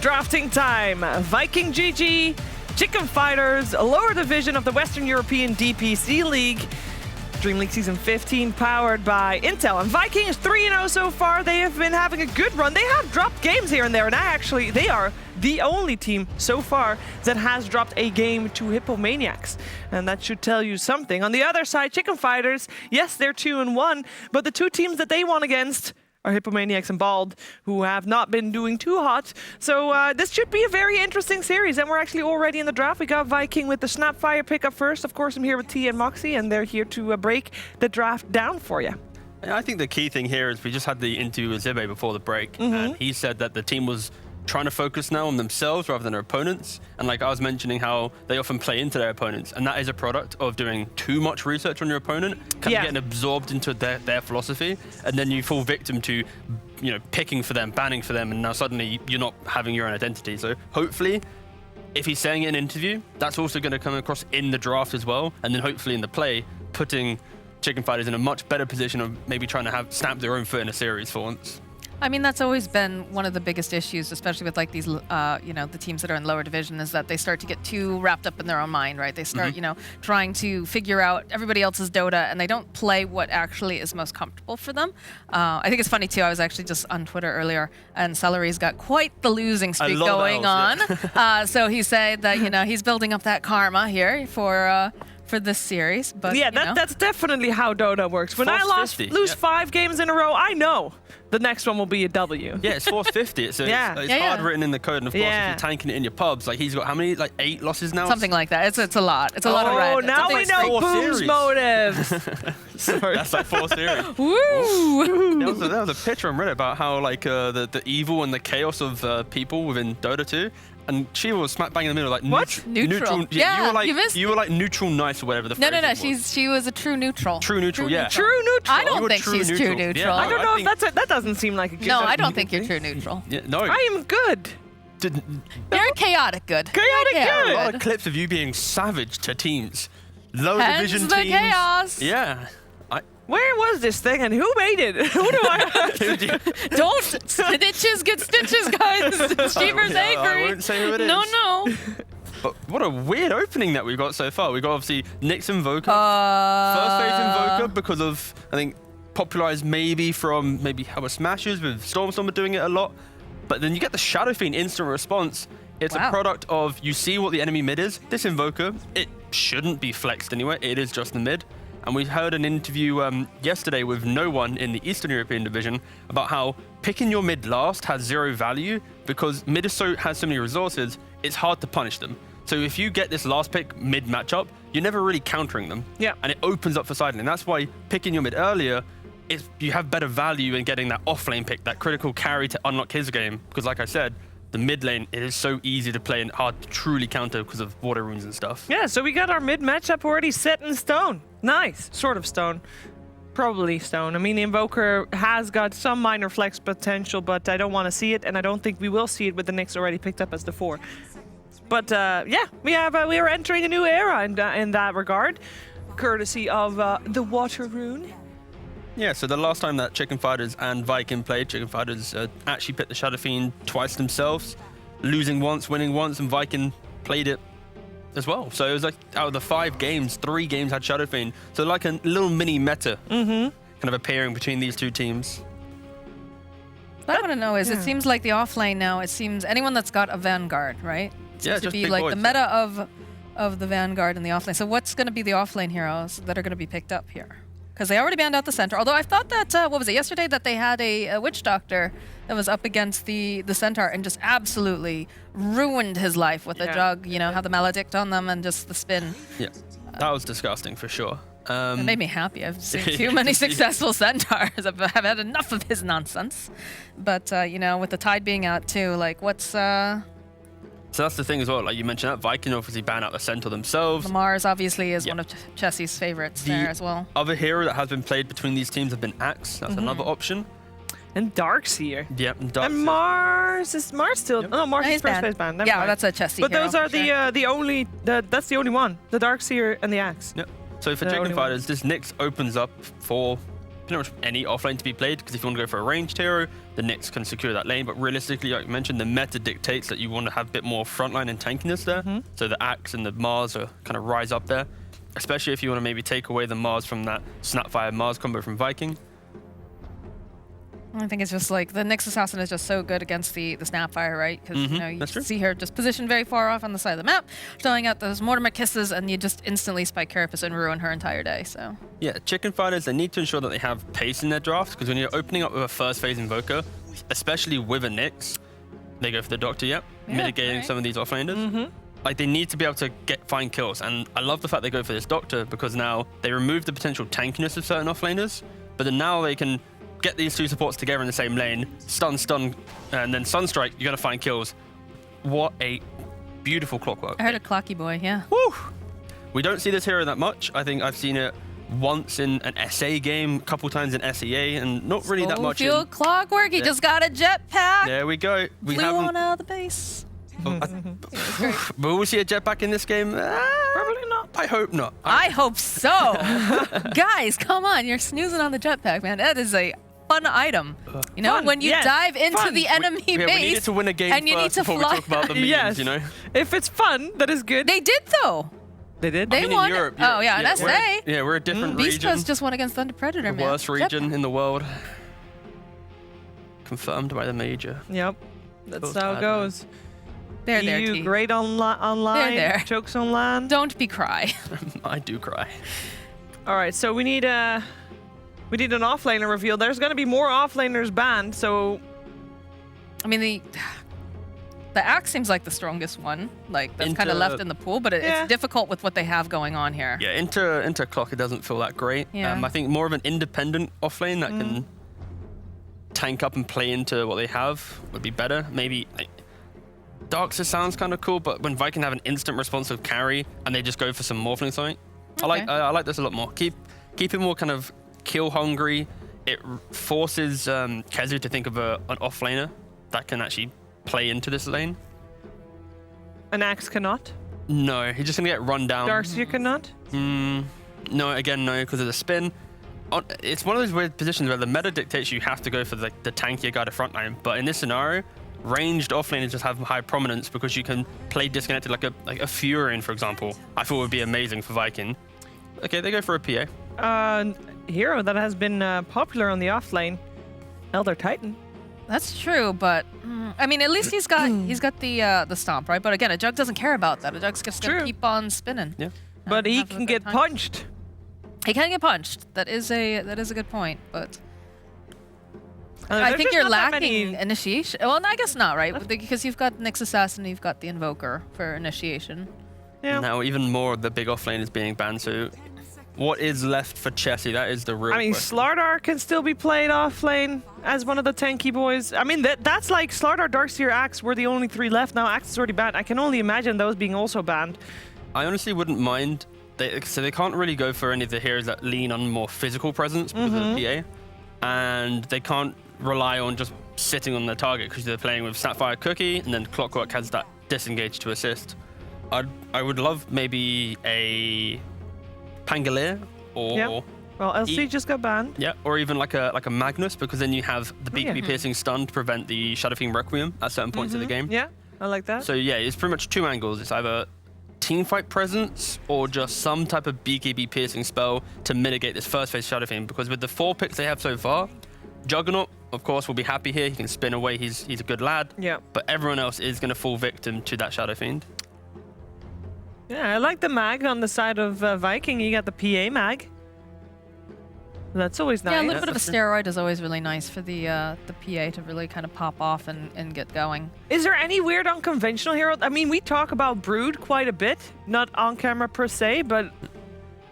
[SPEAKER 22] Drafting time. Viking GG, Chicken Fighters, a lower division of the Western European DPC League. DreamLeague Season 15 powered by Intel. And Viking is 3-0 so far. They have been having a good run. They have dropped games here and there, and actually they are the only team so far that has dropped a game to Hippomaniacs. And that should tell you something. On the other side, Chicken Fighters, yes, they're 2-1, but the two teams that they won against are Hippomaniacs and Bald, who have not been doing too hot. So this should be a very interesting series, and we're actually already in the draft. We got Viking with the Snapfire pick up first. Of course, I'm here with T and Moxie, and they're here to break the draft down for you.
[SPEAKER 2] I think the key thing here is we just had the interview with Zibe before the break, and he said that the team was trying to focus now on themselves rather than their opponents. And like I was mentioning how they often play into their opponents, and that is a product of doing too much research on your opponent, kind of getting absorbed into their philosophy, and then you fall victim to, you know, picking for them, banning for them, and now suddenly you're not having your own identity. So hopefully, if he's saying it in an interview, that's also going to come across in the draft as well, and then hopefully in the play, putting Chicken Fighters in a much better position of maybe trying to stamp their own foot in a series for once.
[SPEAKER 3] I mean, that's always been one of the biggest issues, especially with like these, you know, the teams that are in lower division, is that they start to get too wrapped up in their own mind, right? They start, you know, trying to figure out everybody else's Dota, and they don't play what actually is most comfortable for them. I think it's funny too. I was actually just on Twitter earlier, and Celery's got quite the losing streak going on. Yeah. So he said that, you know, he's building up that karma here for this series. But
[SPEAKER 22] yeah, that's definitely how Dota works. When I lose 5 games in a row, I know the next one will be a W.
[SPEAKER 2] Yeah, it's 450. It's hard written in the code, and of course, if you're tanking it in your pubs, like he's got how many, like 8 losses now?
[SPEAKER 3] Something like that. It's a lot. It's a lot of red.
[SPEAKER 22] Oh, now we know Boom's motives.
[SPEAKER 2] Sorry. That's like 4 series.
[SPEAKER 3] Woo!
[SPEAKER 2] There was a picture on Reddit about how like the evil and the chaos of people within Dota 2. And she was smack bang in the middle, like
[SPEAKER 3] what? Neutral.
[SPEAKER 2] Yeah, you were like neutral nice or whatever the phrase was.
[SPEAKER 3] She was a true neutral.
[SPEAKER 2] True neutral.
[SPEAKER 22] True neutral.
[SPEAKER 3] I don't think she's true neutral.
[SPEAKER 2] Yeah,
[SPEAKER 22] I don't know if that doesn't seem like a good.
[SPEAKER 3] No, I don't think you're true neutral.
[SPEAKER 2] Yeah, no.
[SPEAKER 22] I am good.
[SPEAKER 3] You're chaotic good.
[SPEAKER 22] Chaotic good.
[SPEAKER 2] A lot of clips of you being savage to teams. Low division
[SPEAKER 3] the
[SPEAKER 2] teams.
[SPEAKER 3] Chaos.
[SPEAKER 2] Yeah.
[SPEAKER 22] Where was this thing and who made it? Who do I
[SPEAKER 3] Don't snitches get stitches, guys. Streamer's angry.
[SPEAKER 2] I won't say who it is.
[SPEAKER 3] No.
[SPEAKER 2] But what a weird opening that we've got so far. We've got obviously Nyx Invoker. First phase Invoker because of, I think, popularized maybe from how Smashers with Stormstormer doing it a lot. But then you get the Shadow Fiend instant response. It's a product of, you see what the enemy mid is. This Invoker, it shouldn't be flexed anyway. It is just the mid. And we heard an interview yesterday with no one in the Eastern European division about how picking your mid last has 0 value because mid has so many resources, it's hard to punish them. So if you get this last pick mid matchup, you're never really countering them.
[SPEAKER 22] Yeah.
[SPEAKER 2] And it opens up for siding. And that's why picking your mid earlier, you have better value in getting that offlane pick, that critical carry to unlock his game. Because like I said, the mid lane, it is so easy to play and hard to truly counter because of water runes and stuff.
[SPEAKER 22] Yeah, so we got our mid matchup already set in stone. Nice. Sort of stone. Probably stone. I mean, the Invoker has got some minor flex potential, but I don't want to see it, and I don't think we will see it with the Nyx already picked up as the 4. But yeah, we are entering a new era in that regard, courtesy of the water rune.
[SPEAKER 2] Yeah, so the last time that Chicken Fighters and Viking played, Chicken Fighters actually picked the Shadow Fiend twice themselves, losing once, winning once, and Viking played it as well. So it was like out of the 5 games, 3 games had Shadow Fiend. So like a little mini meta kind of appearing between these two teams.
[SPEAKER 3] What I want to know is, it seems like the offlane now, it seems anyone that's got a Vanguard, right? It seems to be like the meta of the Vanguard and the offlane. So what's going to be the offlane heroes that are going to be picked up here? Because they already banned out the center. Although I thought that, what was it, yesterday, that they had a Witch Doctor that was up against the Centaur and just absolutely ruined his life with a jug, you know, had the Maledict on them and just the spin.
[SPEAKER 2] Yeah, that was disgusting for sure.
[SPEAKER 3] It made me happy. I've seen too many successful centaurs. I've had enough of his nonsense. But, you know, with the tide being out too, like, what's... So
[SPEAKER 2] that's the thing as well. Like you mentioned, that Viking obviously ban out the centaur themselves.
[SPEAKER 3] the Mars obviously is one of Chessie's favorites there as well.
[SPEAKER 2] Other hero that has been played between these teams have been Axe. That's another option.
[SPEAKER 22] And Darkseer.
[SPEAKER 2] Yep, and Darkseer.
[SPEAKER 22] And Mars is still. Oh, Mars is first phase banned. Never
[SPEAKER 3] Yeah,
[SPEAKER 22] mind.
[SPEAKER 3] that's a Chessie
[SPEAKER 22] But
[SPEAKER 3] hero
[SPEAKER 22] those are
[SPEAKER 3] for sure.
[SPEAKER 22] the only. That's the only one. The Darkseer and the Axe.
[SPEAKER 2] Yep. So for
[SPEAKER 22] The
[SPEAKER 2] chicken
[SPEAKER 22] only
[SPEAKER 2] fighters, this Nyx opens up for pretty much any offlane to be played, because if you want to go for a ranged hero, the Nyx can secure that lane. But realistically, like you mentioned, the meta dictates that you want to have a bit more frontline and tankiness there. So the Axe and the Mars are kind of rise up there, especially if you want to maybe take away the Mars from that Snapfire Mars combo from Viking.
[SPEAKER 3] I think it's just like the Nyx Assassin is just so good against the Snapfire, right? Because you know you see her just positioned very far off on the side of the map, showing out those Mortimer kisses, and you just instantly spike Carapace and ruin her entire day. So
[SPEAKER 2] Yeah, chicken fighters, they need to ensure that they have pace in their drafts, because when you're opening up with a first phase Invoker, especially with a Nyx, they go for the Doctor, mitigating some of these offlaners. Like they need to be able to find kills, and I love the fact they go for this Doctor, because now they remove the potential tankiness of certain offlaners, but then now they can get these two supports together in the same lane, stun, and then Sunstrike, you gotta find kills. What a beautiful clockwork.
[SPEAKER 3] I heard a Clocky boy, yeah.
[SPEAKER 2] Woo! We don't see this hero that much. I think I've seen it once in an SA game, a couple times in SEA, and not really that much.
[SPEAKER 3] Fuel Clockwork, he just got a jetpack.
[SPEAKER 2] There we go. We
[SPEAKER 3] Flew
[SPEAKER 2] haven't.
[SPEAKER 3] on out of the base.
[SPEAKER 2] Will we see a jetpack in this game? Probably not. I hope not.
[SPEAKER 3] I hope so. Guys, come on. You're snoozing on the jetpack, man. That is a fun item. You know,
[SPEAKER 22] Fun,
[SPEAKER 3] when you
[SPEAKER 22] yes,
[SPEAKER 3] dive into
[SPEAKER 22] fun.
[SPEAKER 3] the enemy
[SPEAKER 2] We
[SPEAKER 3] base
[SPEAKER 2] needed to win a game
[SPEAKER 3] and you need
[SPEAKER 2] first
[SPEAKER 3] to
[SPEAKER 2] before
[SPEAKER 3] fly.
[SPEAKER 2] we talk about the memes,
[SPEAKER 22] Yes.
[SPEAKER 2] you know?
[SPEAKER 22] If it's fun, that is good.
[SPEAKER 3] They did, though.
[SPEAKER 22] They did?
[SPEAKER 3] They
[SPEAKER 2] I mean,
[SPEAKER 3] won.
[SPEAKER 2] in Europe,
[SPEAKER 3] Oh, yeah, in SA.
[SPEAKER 2] We're a different
[SPEAKER 3] Beast
[SPEAKER 2] region.
[SPEAKER 3] Coast just won against Thunder Predator,
[SPEAKER 2] The
[SPEAKER 3] man.
[SPEAKER 2] worst region in the world. Confirmed by the major.
[SPEAKER 22] Yep. That's
[SPEAKER 2] Feels
[SPEAKER 22] how it
[SPEAKER 2] bad,
[SPEAKER 22] goes.
[SPEAKER 3] There,
[SPEAKER 22] EU
[SPEAKER 3] T.
[SPEAKER 22] great online.
[SPEAKER 3] There.
[SPEAKER 22] Jokes online.
[SPEAKER 3] Don't be cry.
[SPEAKER 2] I do cry.
[SPEAKER 22] All right, so we need an offlaner reveal. There's going to be more offlaners banned, so
[SPEAKER 3] I mean, the Axe seems like the strongest one. Like, that's kind of left in the pool, but it's difficult with what they have going on here.
[SPEAKER 2] Yeah, into clock, it doesn't feel that great.
[SPEAKER 3] Yeah.
[SPEAKER 2] I think more of an independent offlane that can tank up and play into what they have would be better. Maybe Darkseer sounds kind of cool, but when Viking have an instant responsive carry and they just go for some morphling or something, I like this a lot more. Keep it more kind of kill hungry. It forces Kezu to think of an offlaner that can actually play into this lane.
[SPEAKER 22] an Axe cannot.
[SPEAKER 2] No, he's just gonna get run down.
[SPEAKER 22] Darkseer cannot.
[SPEAKER 2] No, again, no, because of the spin. It's one of those weird positions where the meta dictates you have to go for the tankier guy to frontline, but in this scenario, ranged offlaners just have high prominence because you can play disconnected like a Furion, for example. I thought would be amazing for Viking. Okay, they go for a PA.
[SPEAKER 22] Hero that has been popular on the offlane, Elder Titan.
[SPEAKER 3] That's true, but I mean, at least he's got the stomp, right? But again, a Jug doesn't care about that. A Jug's just gonna keep on spinning.
[SPEAKER 2] Yeah,
[SPEAKER 22] but he can get punched.
[SPEAKER 3] He can get punched. That is a good point, but
[SPEAKER 22] I
[SPEAKER 3] think you're lacking initiation. Well, no, I guess not, right? Because you've got Nyx Assassin, you've got the Invoker for initiation.
[SPEAKER 22] Yeah.
[SPEAKER 2] Now even more of the big offlane is being banned, so what is left for Chessie? That is the real question.
[SPEAKER 22] Slardar can still be played offlane as one of the tanky boys. I mean, that's like Slardar, Darkseer, Axe were the only three left. Now Axe is already banned. I can only imagine those being also banned.
[SPEAKER 2] I honestly wouldn't mind. So they can't really go for any of the heroes that lean on more physical presence because of the PA. And they can't rely on just sitting on their target because they're playing with Sapphire Cookie, and then Clockwork has that disengage to assist. I would love maybe a Pangolier or...
[SPEAKER 22] Yeah. Well, LC just got banned.
[SPEAKER 2] Yeah, or even like a Magnus, because then you have the BKB piercing stun to prevent the Shadow Fiend Requiem at certain points of the game.
[SPEAKER 22] Yeah, I like that.
[SPEAKER 2] So yeah, it's pretty much two angles. It's either teamfight presence or just some type of BKB piercing spell to mitigate this first phase Shadow Fiend, because with the 4 picks they have so far, Juggernaut, of course, will be happy here. He can spin away. He's a good lad.
[SPEAKER 22] Yeah.
[SPEAKER 2] But everyone else is going to fall victim to that Shadow Fiend.
[SPEAKER 22] Yeah, I like the mag on the side of Viking. You got the PA mag. That's always nice.
[SPEAKER 3] Yeah, a little bit of a steroid is always really nice for the PA to really kind of pop off and get going.
[SPEAKER 22] Is there any weird unconventional hero? I mean, we talk about Brood quite a bit, not on camera per se, but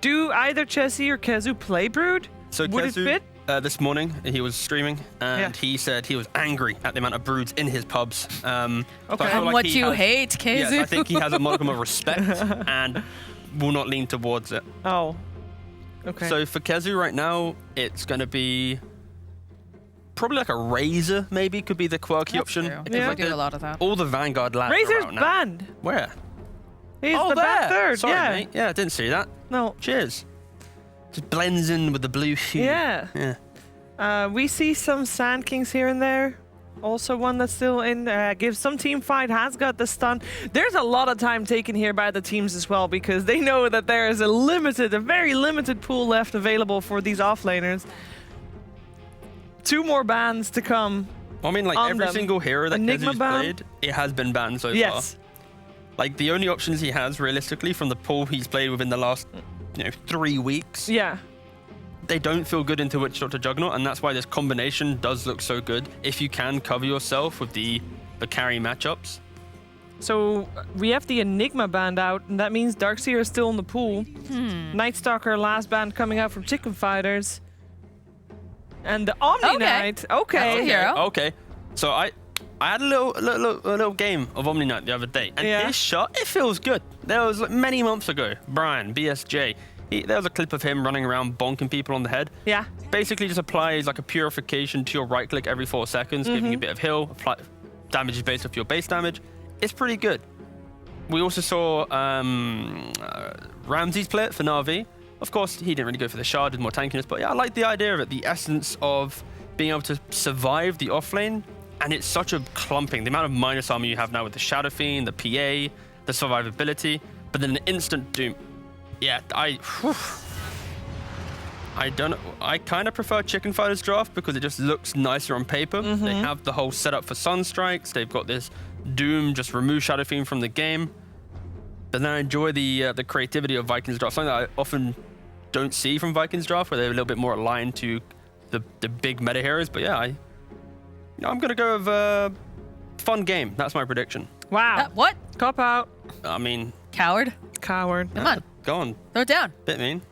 [SPEAKER 22] Do either Chessie or Kezu play Brood?
[SPEAKER 2] So
[SPEAKER 22] Would it
[SPEAKER 2] Kezu,
[SPEAKER 22] fit?
[SPEAKER 2] this morning, he was streaming, and he said he was angry at the amount of broods in his pubs. So I feel like
[SPEAKER 3] What
[SPEAKER 2] he
[SPEAKER 3] you
[SPEAKER 2] has-
[SPEAKER 3] hate, Kezu.
[SPEAKER 2] Yes, I think he has a modicum of respect and will not lean towards it.
[SPEAKER 22] Oh, okay.
[SPEAKER 2] So for Kezu right now, it's going to be probably like a Razor, maybe, could be the quirky
[SPEAKER 3] That's
[SPEAKER 2] option.
[SPEAKER 3] true.
[SPEAKER 2] Because,
[SPEAKER 3] Yeah.
[SPEAKER 2] like,
[SPEAKER 3] We do a lot of that.
[SPEAKER 2] All the Vanguard lads are
[SPEAKER 22] Razor's
[SPEAKER 2] out now.
[SPEAKER 22] banned.
[SPEAKER 2] Where?
[SPEAKER 22] He's
[SPEAKER 2] oh,
[SPEAKER 22] the
[SPEAKER 2] there.
[SPEAKER 22] back third.
[SPEAKER 2] Sorry,
[SPEAKER 22] yeah.
[SPEAKER 2] mate. Yeah, I didn't see that.
[SPEAKER 22] No.
[SPEAKER 2] Cheers. Just blends in with the blue hue.
[SPEAKER 22] Yeah.
[SPEAKER 2] Yeah.
[SPEAKER 22] We see some Sand Kings here and there. Also one that's still in, gives some team fight, has got the stun. There's a lot of time taken here by the teams as well, because they know that there is a very limited pool left available for these offlaners. 2 more bans to come.
[SPEAKER 2] I mean, like, every single hero that
[SPEAKER 22] Enigma
[SPEAKER 2] Kezu's
[SPEAKER 22] ban?
[SPEAKER 2] played, it has been banned so
[SPEAKER 22] Yes.
[SPEAKER 2] far. Like, the only options he has, realistically, from the pool he's played within the last, 3 weeks,
[SPEAKER 22] Yeah.
[SPEAKER 2] they don't feel good into Witch Doctor Juggernaut, and that's why this combination does look so good. If you can cover yourself with the carry matchups.
[SPEAKER 22] So we have the Enigma band out, and that means Darkseer is still in the pool. Night Stalker, last band coming out from Chicken Fighters. And the Omni Knight. Okay.
[SPEAKER 3] That's a hero.
[SPEAKER 2] Okay. So I had a little game of Omni Knight the other day, and his shot, it feels good. There was like, many months ago, Brian, BSJ, there was a clip of him running around bonking people on the head.
[SPEAKER 22] Yeah.
[SPEAKER 2] Basically just applies like a purification to your right click every 4 seconds, giving you a bit of heal, apply damage is based off your base damage. It's pretty good. We also saw Ramses play it for Na'Vi. Of course, he didn't really go for the shard, did more tankiness, but yeah, I like the idea of it, the essence of being able to survive the offlane, and it's such a clumping. The amount of minus armor you have now with the Shadow Fiend, the PA, the survivability, but then an instant doom. Yeah, I don't know. I kind of prefer Chicken Fighters draft because it just looks nicer on paper. They have the whole setup for Sunstrikes. They've got this Doom, just remove Shadow Fiend from the game. But then I enjoy the creativity of Vikings draft, something that I often don't see from Vikings draft, where they're a little bit more aligned to the big meta heroes. But yeah, I'm gonna go with fun game. That's my prediction.
[SPEAKER 22] Wow.
[SPEAKER 3] What?
[SPEAKER 22] Cop out.
[SPEAKER 2] I mean,
[SPEAKER 3] Coward.
[SPEAKER 22] Coward.
[SPEAKER 3] Come on.
[SPEAKER 2] Go on.
[SPEAKER 3] Throw it down.
[SPEAKER 2] Bit mean.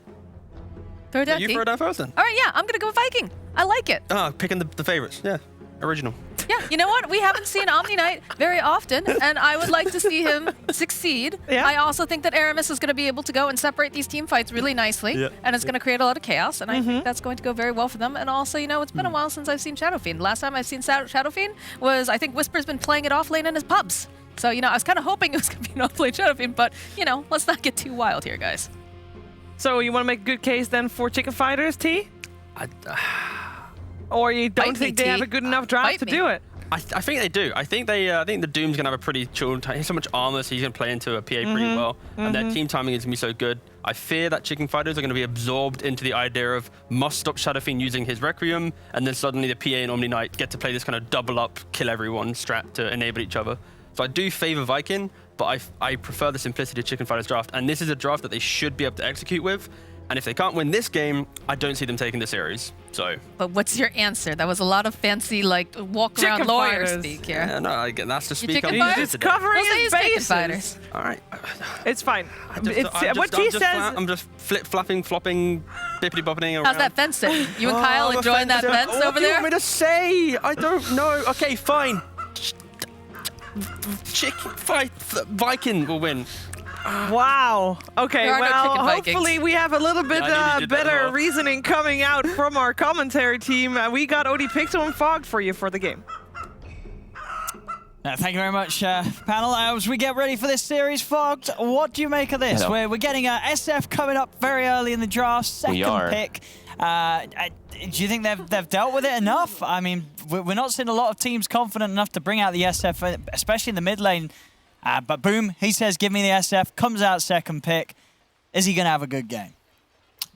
[SPEAKER 3] Throw it down.
[SPEAKER 2] You
[SPEAKER 3] T.
[SPEAKER 2] throw it down first then.
[SPEAKER 3] All right, yeah, I'm going to go with Viking. I like it.
[SPEAKER 2] Picking the favorites. Yeah, original.
[SPEAKER 3] Yeah, you know what? We haven't seen Omni Knight very often, and I would like to see him succeed.
[SPEAKER 22] Yeah.
[SPEAKER 3] I also think that Aramis is going to be able to go and separate these team fights really nicely, and it's going to create a lot of chaos, and I think that's going to go very well for them. And also, it's been a while since I've seen Shadow Fiend. Last time I've seen Shadow Fiend was, I think Whisper's been playing it off lane in his pubs. So, I was kind of hoping it was going to be an off lane Shadow Fiend, but, let's not get too wild here, guys.
[SPEAKER 22] So you want to make a good case then for Chicken Fighters, T? Or you don't
[SPEAKER 3] Fight me,
[SPEAKER 22] think they
[SPEAKER 3] T.
[SPEAKER 22] have a good enough draft
[SPEAKER 3] Fight
[SPEAKER 22] to
[SPEAKER 3] me.
[SPEAKER 22] do it?
[SPEAKER 2] I think they do. I think the Doom's gonna have a pretty chill time. He has so much armor, so he's gonna play into a PA pretty well. And their team timing is gonna be so good. I fear that Chicken Fighters are gonna be absorbed into the idea of must stop Shadow Fiend using his Requiem, and then suddenly the PA and Omni Knight get to play this kind of double up, kill everyone strat to enable each other. So I do favor Viking, but I prefer the simplicity of Chicken Fighters draft. And this is a draft that they should be able to execute with. And if they can't win this game, I don't see them taking the series. So.
[SPEAKER 3] But what's your answer? That was a lot of fancy, walk
[SPEAKER 22] Chicken
[SPEAKER 3] around lawyer
[SPEAKER 22] Fighters.
[SPEAKER 3] speak here.
[SPEAKER 2] Yeah, no, again, that's to speak up.
[SPEAKER 3] Chicken Fighters?
[SPEAKER 22] He's covering
[SPEAKER 3] We'll say
[SPEAKER 22] his
[SPEAKER 3] he's Chicken
[SPEAKER 22] bases.
[SPEAKER 3] Fighters.
[SPEAKER 2] All right.
[SPEAKER 22] It's fine. What T says.
[SPEAKER 2] I'm just flopping, bippity bopping around.
[SPEAKER 3] How's that fence sitting? You and Kyle
[SPEAKER 2] the
[SPEAKER 3] enjoying that fence
[SPEAKER 2] what
[SPEAKER 3] over
[SPEAKER 2] do you
[SPEAKER 3] there?
[SPEAKER 2] want me to say? I don't know. Okay, fine. Viking will win.
[SPEAKER 22] Wow. Okay,
[SPEAKER 3] There are no
[SPEAKER 22] well,
[SPEAKER 3] chicken Vikings.
[SPEAKER 22] hopefully we have a little bit
[SPEAKER 2] Yeah, I knew you did that
[SPEAKER 22] better
[SPEAKER 2] well.
[SPEAKER 22] reasoning coming out from our commentary team. We got OD Pixel and Fogged for you for the game.
[SPEAKER 20] Thank you very much, panel. As we get ready for this series, Fogged, what do you make of this?
[SPEAKER 5] Hello.
[SPEAKER 20] We're getting SF coming up very early in the draft, second pick. Do you think they've dealt with it enough? I mean, we're not seeing a lot of teams confident enough to bring out the SF, especially in the mid lane. But boom, he says, give me the SF, comes out second pick. Is he going to have a good game?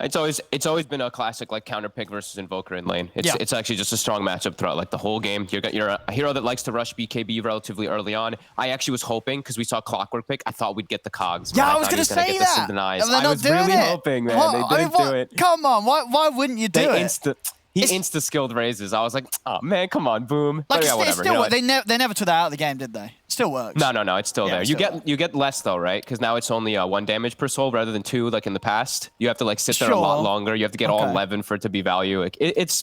[SPEAKER 5] It's always been a classic counter pick versus Invoker in lane. It's actually just a strong matchup throughout the whole game. You're a hero that likes to rush BKB relatively early on. I actually was hoping, because we saw Clockwork pick, I thought we'd get the cogs.
[SPEAKER 20] Yeah, I was going to say that.
[SPEAKER 5] I was really hoping, man. They didn't do it.
[SPEAKER 20] Come on, why wouldn't you do it?
[SPEAKER 5] He insta-skilled raises. I was like, oh man, come on, boom.
[SPEAKER 20] Like,
[SPEAKER 5] yeah, whatever.
[SPEAKER 20] they never took that out of the game, did they? still works.
[SPEAKER 5] No, it's still there.
[SPEAKER 20] It
[SPEAKER 5] You
[SPEAKER 20] still
[SPEAKER 5] get less though, right? Because now it's only 1 damage per soul rather than 2 like in the past. You have to like sit there a lot longer. You have to get all 11 for it to be value. Like, it's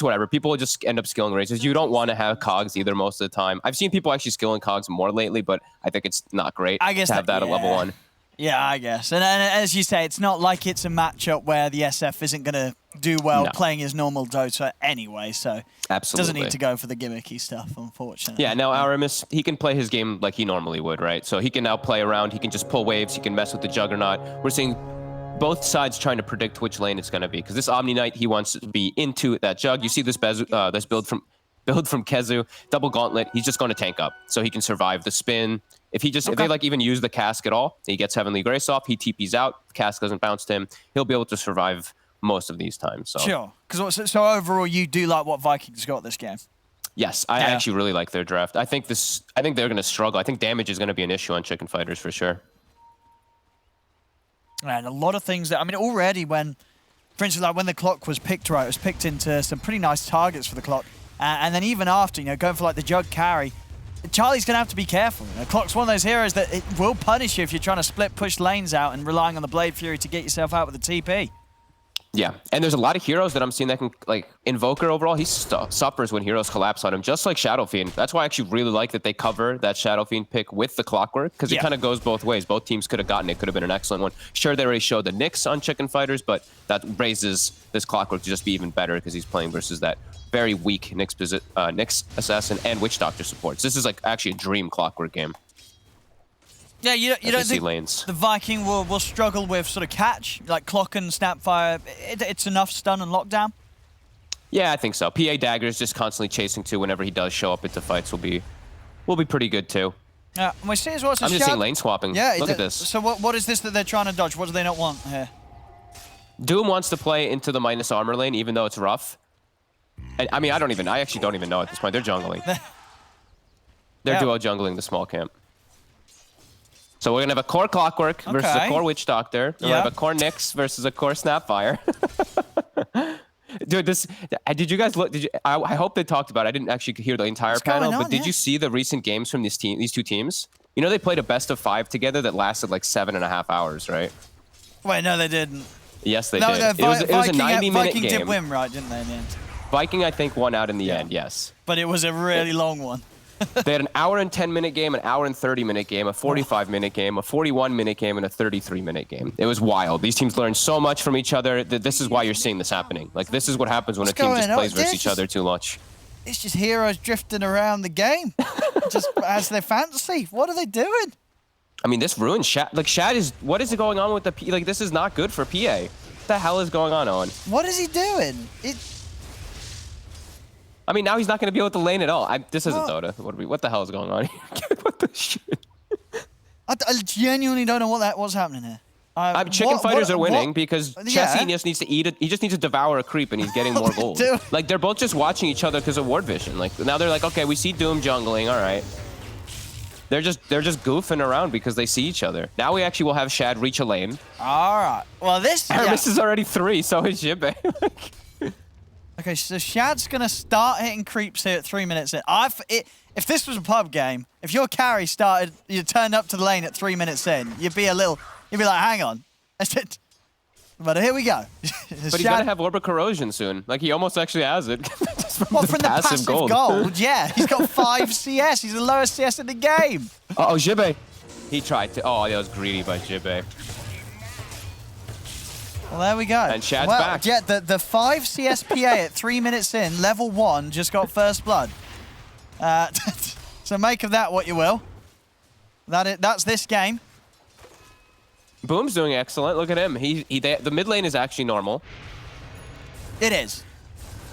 [SPEAKER 5] whatever. People just end up skilling races. You don't want to have cogs either most of the time. I've seen people actually skilling cogs more lately, but I think it's not great to have that at level 1.
[SPEAKER 20] Yeah, I guess. And as you say, it's not like it's a matchup where the SF isn't going to do well playing his normal Dota anyway, so doesn't need to go for the gimmicky stuff, unfortunately.
[SPEAKER 5] Yeah, now Aramis, he can play his game like he normally would, right? So he can now play around, he can just pull waves, he can mess with the Juggernaut. We're seeing both sides trying to predict which lane it's going to be, because this Omni Knight, he wants to be into that Jug. You see this build from Kezu, double gauntlet, he's just going to tank up, so he can survive the spin. If they like even use the cask at all, he gets Heavenly Grace off, he TPs out, the cask doesn't bounce to him, he'll be able to survive most of these times. So.
[SPEAKER 20] Sure. So overall, you do like what Vikings got this game?
[SPEAKER 5] Yes, I actually really like their draft. I think they're going to struggle. I think damage is going to be an issue on Chicken Fighters for sure.
[SPEAKER 20] And a lot of things that, I mean, already when, for instance, like when the clock was picked right, it was picked into some pretty nice targets for the clock. And then even after, going for like the Jug carry, Charlie's going to have to be careful. Clock's one of those heroes that it will punish you if you're trying to split push lanes out and relying on the Blade Fury to get yourself out with a TP.
[SPEAKER 5] Yeah, and there's a lot of heroes that I'm seeing that can, like, Invoker overall, he suffers when heroes collapse on him, just like Shadow Fiend. That's why I actually really like that they cover that Shadow Fiend pick with the Clockwork, because it kind of goes both ways. Both teams could have gotten it, could have been an excellent one. Sure, they already showed the Nyx on Chicken Fighters, but that raises this Clockwork to just be even better, because he's playing versus that very weak Nyx Assassin and Witch Doctor supports. This is like actually a dream Clockwork game.
[SPEAKER 20] Yeah, you don't think
[SPEAKER 5] lanes.
[SPEAKER 20] The Viking will struggle with sort of catch, like Clock and Snapfire? It's enough stun and lockdown?
[SPEAKER 5] Yeah, I think so. PA Daggers just constantly chasing too whenever he does show up into fights will be pretty good too.
[SPEAKER 20] Yeah, and we see as well.
[SPEAKER 5] I'm just seeing lane swapping. Yeah, look at this.
[SPEAKER 20] So what is this that they're trying to dodge? What do they not want here?
[SPEAKER 5] Doom wants to play into the minus armor lane, even though it's rough. And I mean, I actually don't even know at this point. They're jungling. They're duo jungling the small camp. So we're going to have a core Clockwork versus a core Witch Doctor. We're going to have a core Nyx versus a core Snapfire. Dude, did you guys look? I hope they talked about it. I didn't actually hear the entire panel, but did you see the recent games from these two teams? You know, they played a best of 5 together that lasted like 7.5 hours, right?
[SPEAKER 20] Wait, no, they didn't.
[SPEAKER 5] Yes, they did. It was a 90-minute game.
[SPEAKER 20] Viking did win, right, didn't they, in the end?
[SPEAKER 5] Viking, I think, won out in the end, yes.
[SPEAKER 20] But it was a really long one.
[SPEAKER 5] They had an hour and 10-minute game, an hour and 30-minute game, a 45-minute game, a 41-minute game, and a 33-minute game. It was wild. These teams learned so much from each other. This is why you're seeing this happening. Like, this is what happens when a team just plays versus each other too much.
[SPEAKER 20] It's just heroes drifting around the game, just as their fantasy. What are they doing?
[SPEAKER 5] I mean, this ruins Shad. Like, Shad is... What is going on with the... Like, this is not good for PA. What the hell is going on, Owen?
[SPEAKER 20] What is he doing?
[SPEAKER 5] I mean, now he's not going to be able to lane at all. This isn't Dota. What the hell is going on here? What the shit?
[SPEAKER 20] I genuinely don't know what's happening here.
[SPEAKER 5] Chicken Fighters are winning because Chessie just needs to eat it. He just needs to devour a creep, and he's getting more gold. Like, they're both just watching each other because of ward vision. Like, now they're like, okay, we see Doom jungling. All right. They're just goofing around because they see each other. Now we actually will have Shad reach a lane.
[SPEAKER 20] All right. Well, this
[SPEAKER 5] is already 3, so is Jibbe.
[SPEAKER 20] Okay, so Shad's going to start hitting creeps here at 3 minutes in. If this was a pub game, if your carry you turned up to the lane at 3 minutes in, you'd be like, hang on. But here we go.
[SPEAKER 5] But he's got to have Orb of Corrosion soon. Like, he almost actually has it.
[SPEAKER 20] From the passive gold? Yeah, he's got 5 CS. He's the lowest CS in the game.
[SPEAKER 5] Uh-oh, Jibbe. He tried to. Oh, that was greedy by Jibbe.
[SPEAKER 20] Well, there we go.
[SPEAKER 5] And Shad's back.
[SPEAKER 20] Yeah, the 5 CSPA at 3 minutes in, level 1, just got first blood. So make of that what you will. That's this game.
[SPEAKER 5] Boom's doing excellent. Look at him. The mid lane is actually normal.
[SPEAKER 20] It is.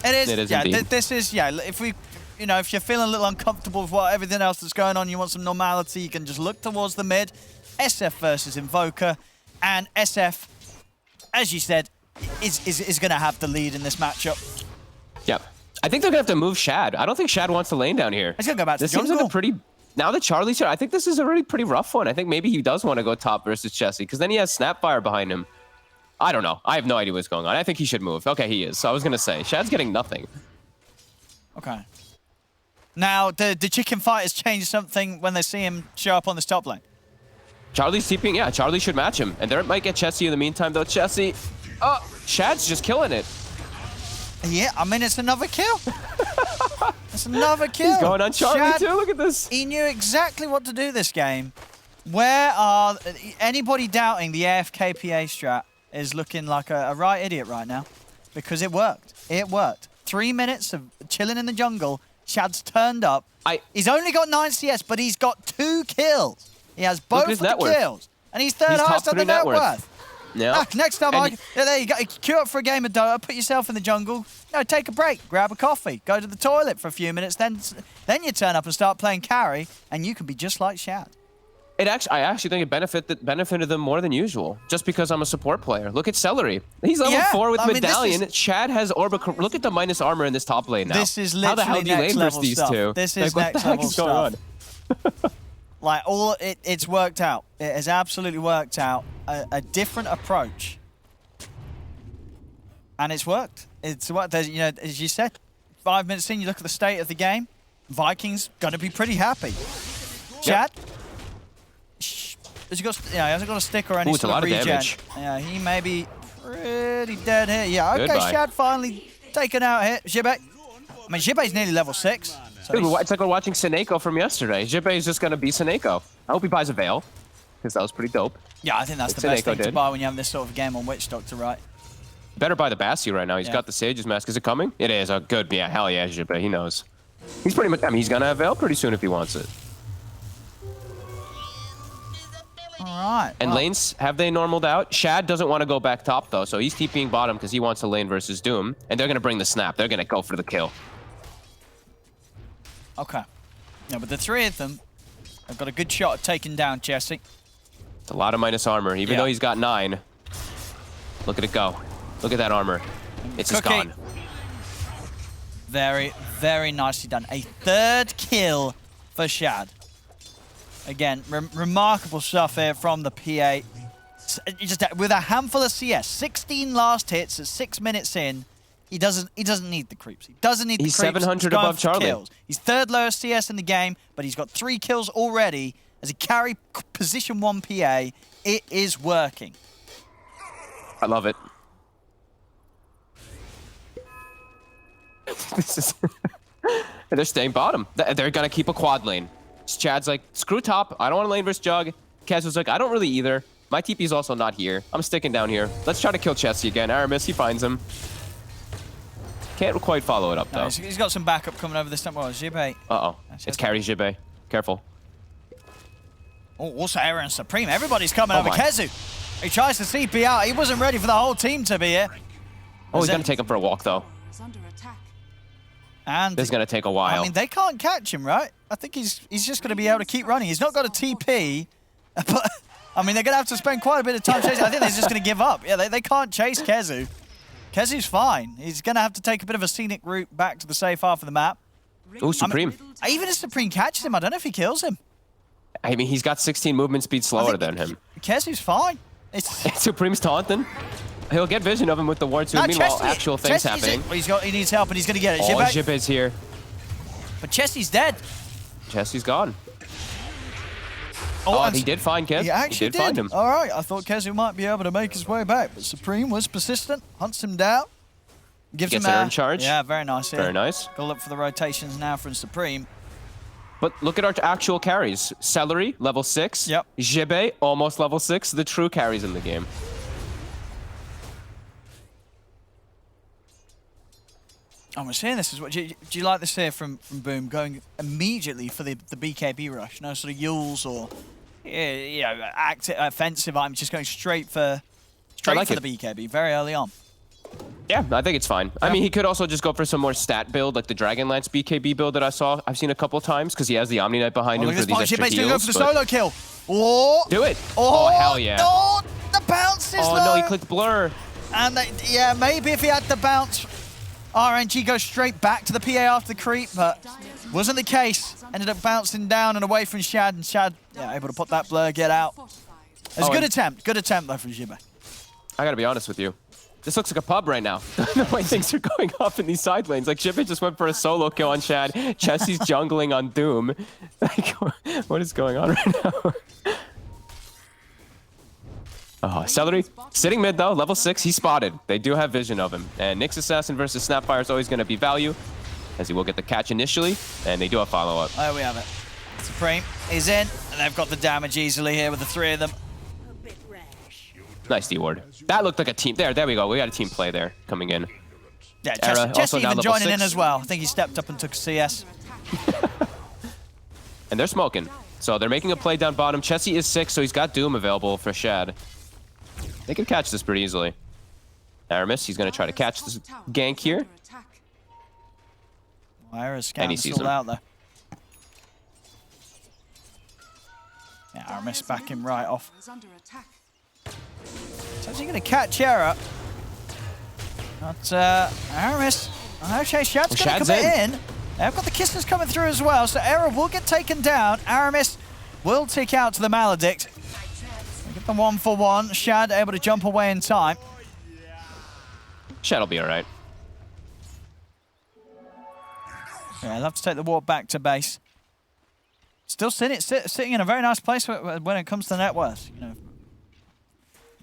[SPEAKER 20] It is. Yeah,
[SPEAKER 5] indeed.
[SPEAKER 20] This is. Yeah. If you're feeling a little uncomfortable with everything else that's going on, you want some normality, you can just look towards the mid. SF versus Invoker, and SF, as you said, is going to have the lead in this matchup.
[SPEAKER 5] Yep. I think they're going to have to move Shad. I don't think Shad wants to lane down here.
[SPEAKER 20] He's going to go back to
[SPEAKER 5] jungle.
[SPEAKER 20] This seems like
[SPEAKER 5] a pretty... Now that Charlie's here, I think this is a really pretty rough one. I think maybe he does want to go top versus Chessie, because then he has Snapfire behind him. I don't know. I have no idea what's going on. I think he should move. Okay, he is. So I was going to say, Shad's getting nothing.
[SPEAKER 20] Okay. Now, the chicken fighters change something when they see him show up on this top lane.
[SPEAKER 5] Charlie's TPing. Yeah, Charlie should match him. And there might get Chessie in the meantime, though. Chessie. Oh, Shad's just killing it.
[SPEAKER 20] Yeah, I mean, it's another kill. It's another kill.
[SPEAKER 5] He's going on Charlie,
[SPEAKER 20] Shad,
[SPEAKER 5] too. Look at this.
[SPEAKER 20] He knew exactly what to do this game. Where are... Anybody doubting the AFK PA strat is looking like a right idiot right now. Because it worked. It worked. 3 minutes of chilling in the jungle. Shad's turned up. He's only got 9 CS, but he's got 2 kills. He has both of the kills. And he's third highest on the net worth.
[SPEAKER 5] Yeah.
[SPEAKER 20] Next time, there you go. Queue up for a game of Dota, put yourself in the jungle, take a break, grab a coffee, go to the toilet for a few minutes, then you turn up and start playing carry, and you can be just like Shad.
[SPEAKER 5] I actually think it benefited them more than usual, just because I'm a support player. Look at Celery. He's level 4 with Medallion. Shad has Orbic. Look at the minus armor in this top lane now.
[SPEAKER 20] This is literally
[SPEAKER 5] how the hell do you lane versus these two?
[SPEAKER 20] This is next level stuff. Like, it's worked out. It has absolutely worked out. A different approach. And it's worked. It's what, you know, as you said, 5 minutes in, you look at the state of the game, Vikings going to be pretty happy. Chad? Has he got, he hasn't got a stick or any sort of regen. Damage. Yeah, he may be pretty dead here. Yeah, okay, Goodbye. Shad finally taken out here. Jibe. I mean, Jibe's nearly level 6. So
[SPEAKER 5] dude, it's like we're watching Seneko from yesterday. Jibe is just going to be Seneko. I hope he buys a Veil, because that was pretty dope.
[SPEAKER 20] Yeah, I think that's the best thing to buy when you have this sort of game on Witch Doctor, right?
[SPEAKER 5] Better buy the Bastion right now. He's got the Sage's Mask. Is it coming? It is. Oh, good. Yeah, hell yeah, Jibe. He knows. He's pretty much, I mean, he's going to have Veil pretty soon if he wants it.
[SPEAKER 20] All right.
[SPEAKER 5] And lanes, have they normaled out? Shad doesn't want to go back top, though, so he's TPing bottom because he wants to lane versus Doom. And they're going to bring the snap. They're going to go for the kill.
[SPEAKER 20] Okay. Yeah, but the 3 of them have got a good shot at taking down Jesse.
[SPEAKER 5] It's a lot of minus armor, even though he's got 9. Look at it go. Look at that armor. It's just gone.
[SPEAKER 20] Very, very nicely done. A 3rd kill for Shad. Again, remarkable stuff here from the PA. Just with a handful of CS, 16 last hits at 6 minutes in. He doesn't need the creeps. He doesn't need the creeps.
[SPEAKER 5] He's 700 above Charlie.
[SPEAKER 20] Kills. He's 3rd lowest CS in the game, but he's got 3 kills already as a carry position 1 PA. It is working.
[SPEAKER 5] I love it. They're staying bottom. They're going to keep a quad lane. Chad's like, screw top. I don't want to lane versus Jug. Kez was like, I don't really either. My TP is also not here. I'm sticking down here. Let's try to kill Chessie again. Aramis, he finds him. Can't quite follow it up, though.
[SPEAKER 20] He's got some backup coming over this time. Well, Jibe.
[SPEAKER 5] Uh-oh. It's carry Jibe. Careful.
[SPEAKER 20] Oh, also Aaron and Supreme. Everybody's coming over. Kezu. He tries to CP out. He wasn't ready for the whole team to be here.
[SPEAKER 5] Oh, he's going to take him for a walk, though.
[SPEAKER 20] And
[SPEAKER 5] this is going to take a while.
[SPEAKER 20] I mean, they can't catch him, right? I think he's just going to be able to keep running. He's not got a TP, but I mean, they're going to have to spend quite a bit of time chasing. I think they're just going to give up. Yeah, they can't chase Kezu. Kezu's fine. He's going to have to take a bit of a scenic route back to the safe half of the map.
[SPEAKER 5] Oh, Supreme.
[SPEAKER 20] I mean, even if Supreme catches him, I don't know if he kills him.
[SPEAKER 5] I mean, he's got 16 movement speed slower than him.
[SPEAKER 20] Kezu's fine.
[SPEAKER 5] Supreme's taunting. He'll get vision of him with the ward soon. Meanwhile, actual things happening.
[SPEAKER 20] He needs help, and he's going to get it.
[SPEAKER 5] Oh, Jibe's here.
[SPEAKER 20] But Chessie's dead.
[SPEAKER 5] Chessie's gone. Oh, he did find Kez.
[SPEAKER 20] He actually
[SPEAKER 5] did find him.
[SPEAKER 20] All right, I thought Kezu might be able to make his way back, but Supreme was persistent, hunts him down, gives him
[SPEAKER 5] an charge.
[SPEAKER 20] Yeah, very nice.
[SPEAKER 5] Very nice.
[SPEAKER 20] Go look for the rotations now from Supreme.
[SPEAKER 5] But look at our actual carries. Celery, level 6.
[SPEAKER 20] Yep.
[SPEAKER 5] Jibe, almost level 6. The true carries in the game.
[SPEAKER 20] I'm saying this is what do you like this here from Boom going immediately for the BKB rush? No sort of Yules or active offensive items, just going straight for the BKB very early on.
[SPEAKER 5] Yeah, I think it's fine. Yeah. I mean, he could also just go for some more stat build, like the Dragonlance BKB build that I've seen a couple times, because he has the Omni Knight behind him for these extra heals.
[SPEAKER 20] Go for the solo kill. Oh,
[SPEAKER 5] do it! Oh, hell yeah!
[SPEAKER 20] Oh, the bounce is low.
[SPEAKER 5] No, he clicked blur.
[SPEAKER 20] And maybe if he had the bounce, RNG goes straight back to the PA after the creep, but wasn't the case. Ended up bouncing down and away from Shad, and Shad able to put that blur, get out. It was a good attempt though from Jibe.
[SPEAKER 5] I gotta be honest with you. This looks like a pub right now. The way things are going off in these side lanes. Like, Jibbit just went for a solo kill on Shad. Chessie's jungling on Doom. Like, what is going on right now? Oh, Celery sitting mid though, level 6. He's spotted. They do have vision of him. And Nyx Assassin versus Snapfire is always going to be value, as he will get the catch initially. And they do have follow-up.
[SPEAKER 20] There we have it. Supreme is in, and they've got the damage easily here with the 3 of them.
[SPEAKER 5] Nice D-ward. That looked like a team. There we go. We got a team play there coming in.
[SPEAKER 20] Yeah,
[SPEAKER 5] Era,
[SPEAKER 20] Jesse
[SPEAKER 5] also
[SPEAKER 20] even
[SPEAKER 5] now
[SPEAKER 20] joining
[SPEAKER 5] level
[SPEAKER 20] in
[SPEAKER 5] 6.
[SPEAKER 20] as well. I think he stepped up and took a CS.
[SPEAKER 5] And they're smoking. So they're making a play down bottom. Chessie is 6, so he's got Doom available for Shad. They can catch this pretty easily. Aramis, he's going to try to catch this gank here.
[SPEAKER 20] Lyra's
[SPEAKER 5] And he
[SPEAKER 20] scouting
[SPEAKER 5] sees
[SPEAKER 20] still
[SPEAKER 5] him.
[SPEAKER 20] out there. Yeah, Aramis back him right off. So is he going to catch Era? Not Aramis. Okay, Shad's going to
[SPEAKER 5] Shad's
[SPEAKER 20] commit in. They've got the kisses coming through as well, so Era will get taken down. Aramis will tick out to the Maledict. Get the 1-for-1. Shad able to jump away in time.
[SPEAKER 5] Shad'll be all right.
[SPEAKER 20] Yeah, I'll have to take the walk back to base. Still sitting in a very nice place when it comes to net worth. You know,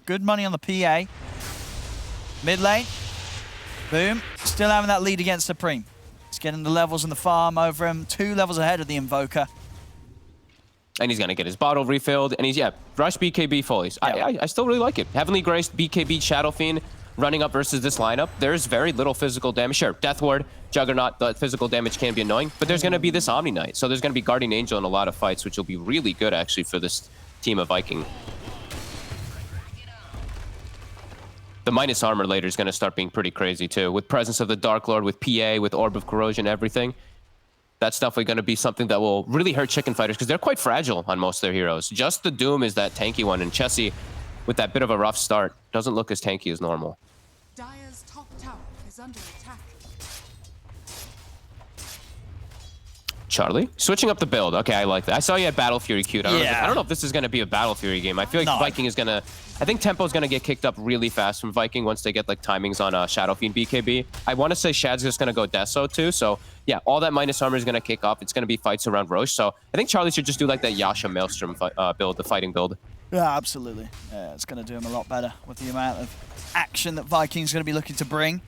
[SPEAKER 20] good money on the PA. Mid lane, boom. Still having that lead against Supreme. He's getting the levels in the farm over him, 2 levels ahead of the Invoker.
[SPEAKER 5] And he's going to get his bottle refilled. And he's, rush BKB fully. I still really like it. Heavenly Grace, BKB, Shadow Fiend running up versus this lineup. There's very little physical damage. Sure, Death Ward, Juggernaut, the physical damage can be annoying. But there's going to be this Omni Knight. So there's going to be Guardian Angel in a lot of fights, which will be really good, actually, for this team of Viking. The minus armor later is going to start being pretty crazy, too. With presence of the Dark Lord, with PA, with Orb of Corrosion, everything. That's definitely going to be something that will really hurt chicken fighters because they're quite fragile on most of their heroes. Just the Doom is that tanky one, and Chessie, with that bit of a rough start, doesn't look as tanky as normal.
[SPEAKER 1] Dire's top tower is under attack.
[SPEAKER 5] Charlie, switching up the build. Okay, I like that. I saw you had Battle Fury queued.
[SPEAKER 20] Yeah.
[SPEAKER 5] I don't know if this is going to be a Battle Fury game. I feel like Viking is going to... I think tempo is going to get kicked up really fast from Viking once they get like timings on Shadow Fiend BKB. I want to say Shad's just going to go Deso too. So yeah, all that minus armor is going to kick off. It's going to be fights around Roche. So I think Charlie should just do like that Yasha Maelstrom build, the fighting build.
[SPEAKER 20] Yeah, absolutely. Yeah, it's going to do him a lot better with the amount of action that Viking's going to be looking to bring.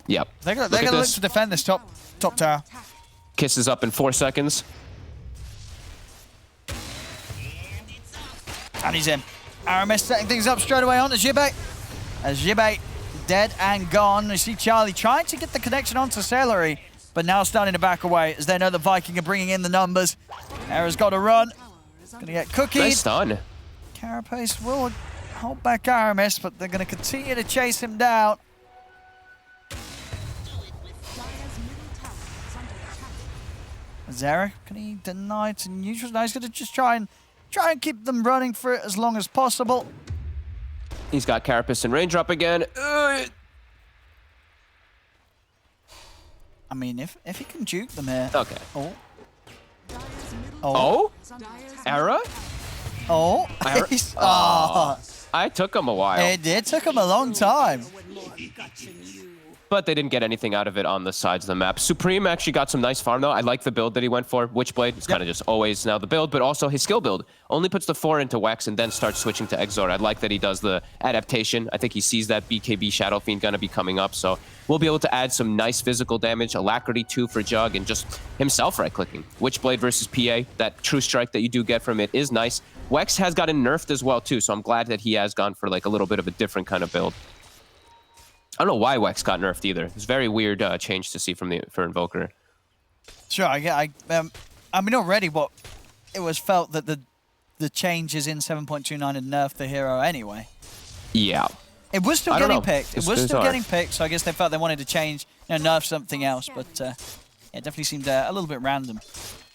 [SPEAKER 5] Yep.
[SPEAKER 20] They're going to look to defend this top tower.
[SPEAKER 5] Kisses up in 4 seconds.
[SPEAKER 20] And he's in. Aramis setting things up straight away on to Jibbe. As Jibbe dead and gone. You see Charlie trying to get the connection onto Celery, but now starting to back away as they know the Viking are bringing in the numbers. Era's got to run. Going to get cookied.
[SPEAKER 5] Nice stun.
[SPEAKER 20] Carapace will hold back Aramis, but they're going to continue to chase him down. Zera, can he deny to neutral? No, he's going to just try and keep them running for it as long as possible.
[SPEAKER 5] He's got Carapace in raindrop again.
[SPEAKER 20] I mean, if he can juke them here.
[SPEAKER 5] Okay.
[SPEAKER 20] Oh.
[SPEAKER 5] Oh? Era?
[SPEAKER 20] Oh.
[SPEAKER 5] Era?
[SPEAKER 20] Oh.
[SPEAKER 5] I took him a while.
[SPEAKER 20] It took him a long time.
[SPEAKER 5] But they didn't get anything out of it on the sides of the map. Supreme actually got some nice farm, though. I like the build that he went for. Witchblade is kind of just always now the build, but also his skill build. Only puts the 4 into Wex and then starts switching to Exort. I like that he does the adaptation. I think he sees that BKB Shadow Fiend going to be coming up, so we'll be able to add some nice physical damage, Alacrity 2 for Jug, and just himself right-clicking. Witchblade versus PA, that true strike that you do get from it is nice. Wex has gotten nerfed as well, too, so I'm glad that he has gone for like a little bit of a different kind of build. I don't know why Wex got nerfed either. It's a very weird change to see for Invoker.
[SPEAKER 20] Sure, I mean already it was felt that the changes in 7.29 had nerfed the hero anyway.
[SPEAKER 5] Yeah.
[SPEAKER 20] It was still getting picked. It was still getting picked, so I guess they felt they wanted to change, nerf something else, but yeah, it definitely seemed a little bit random.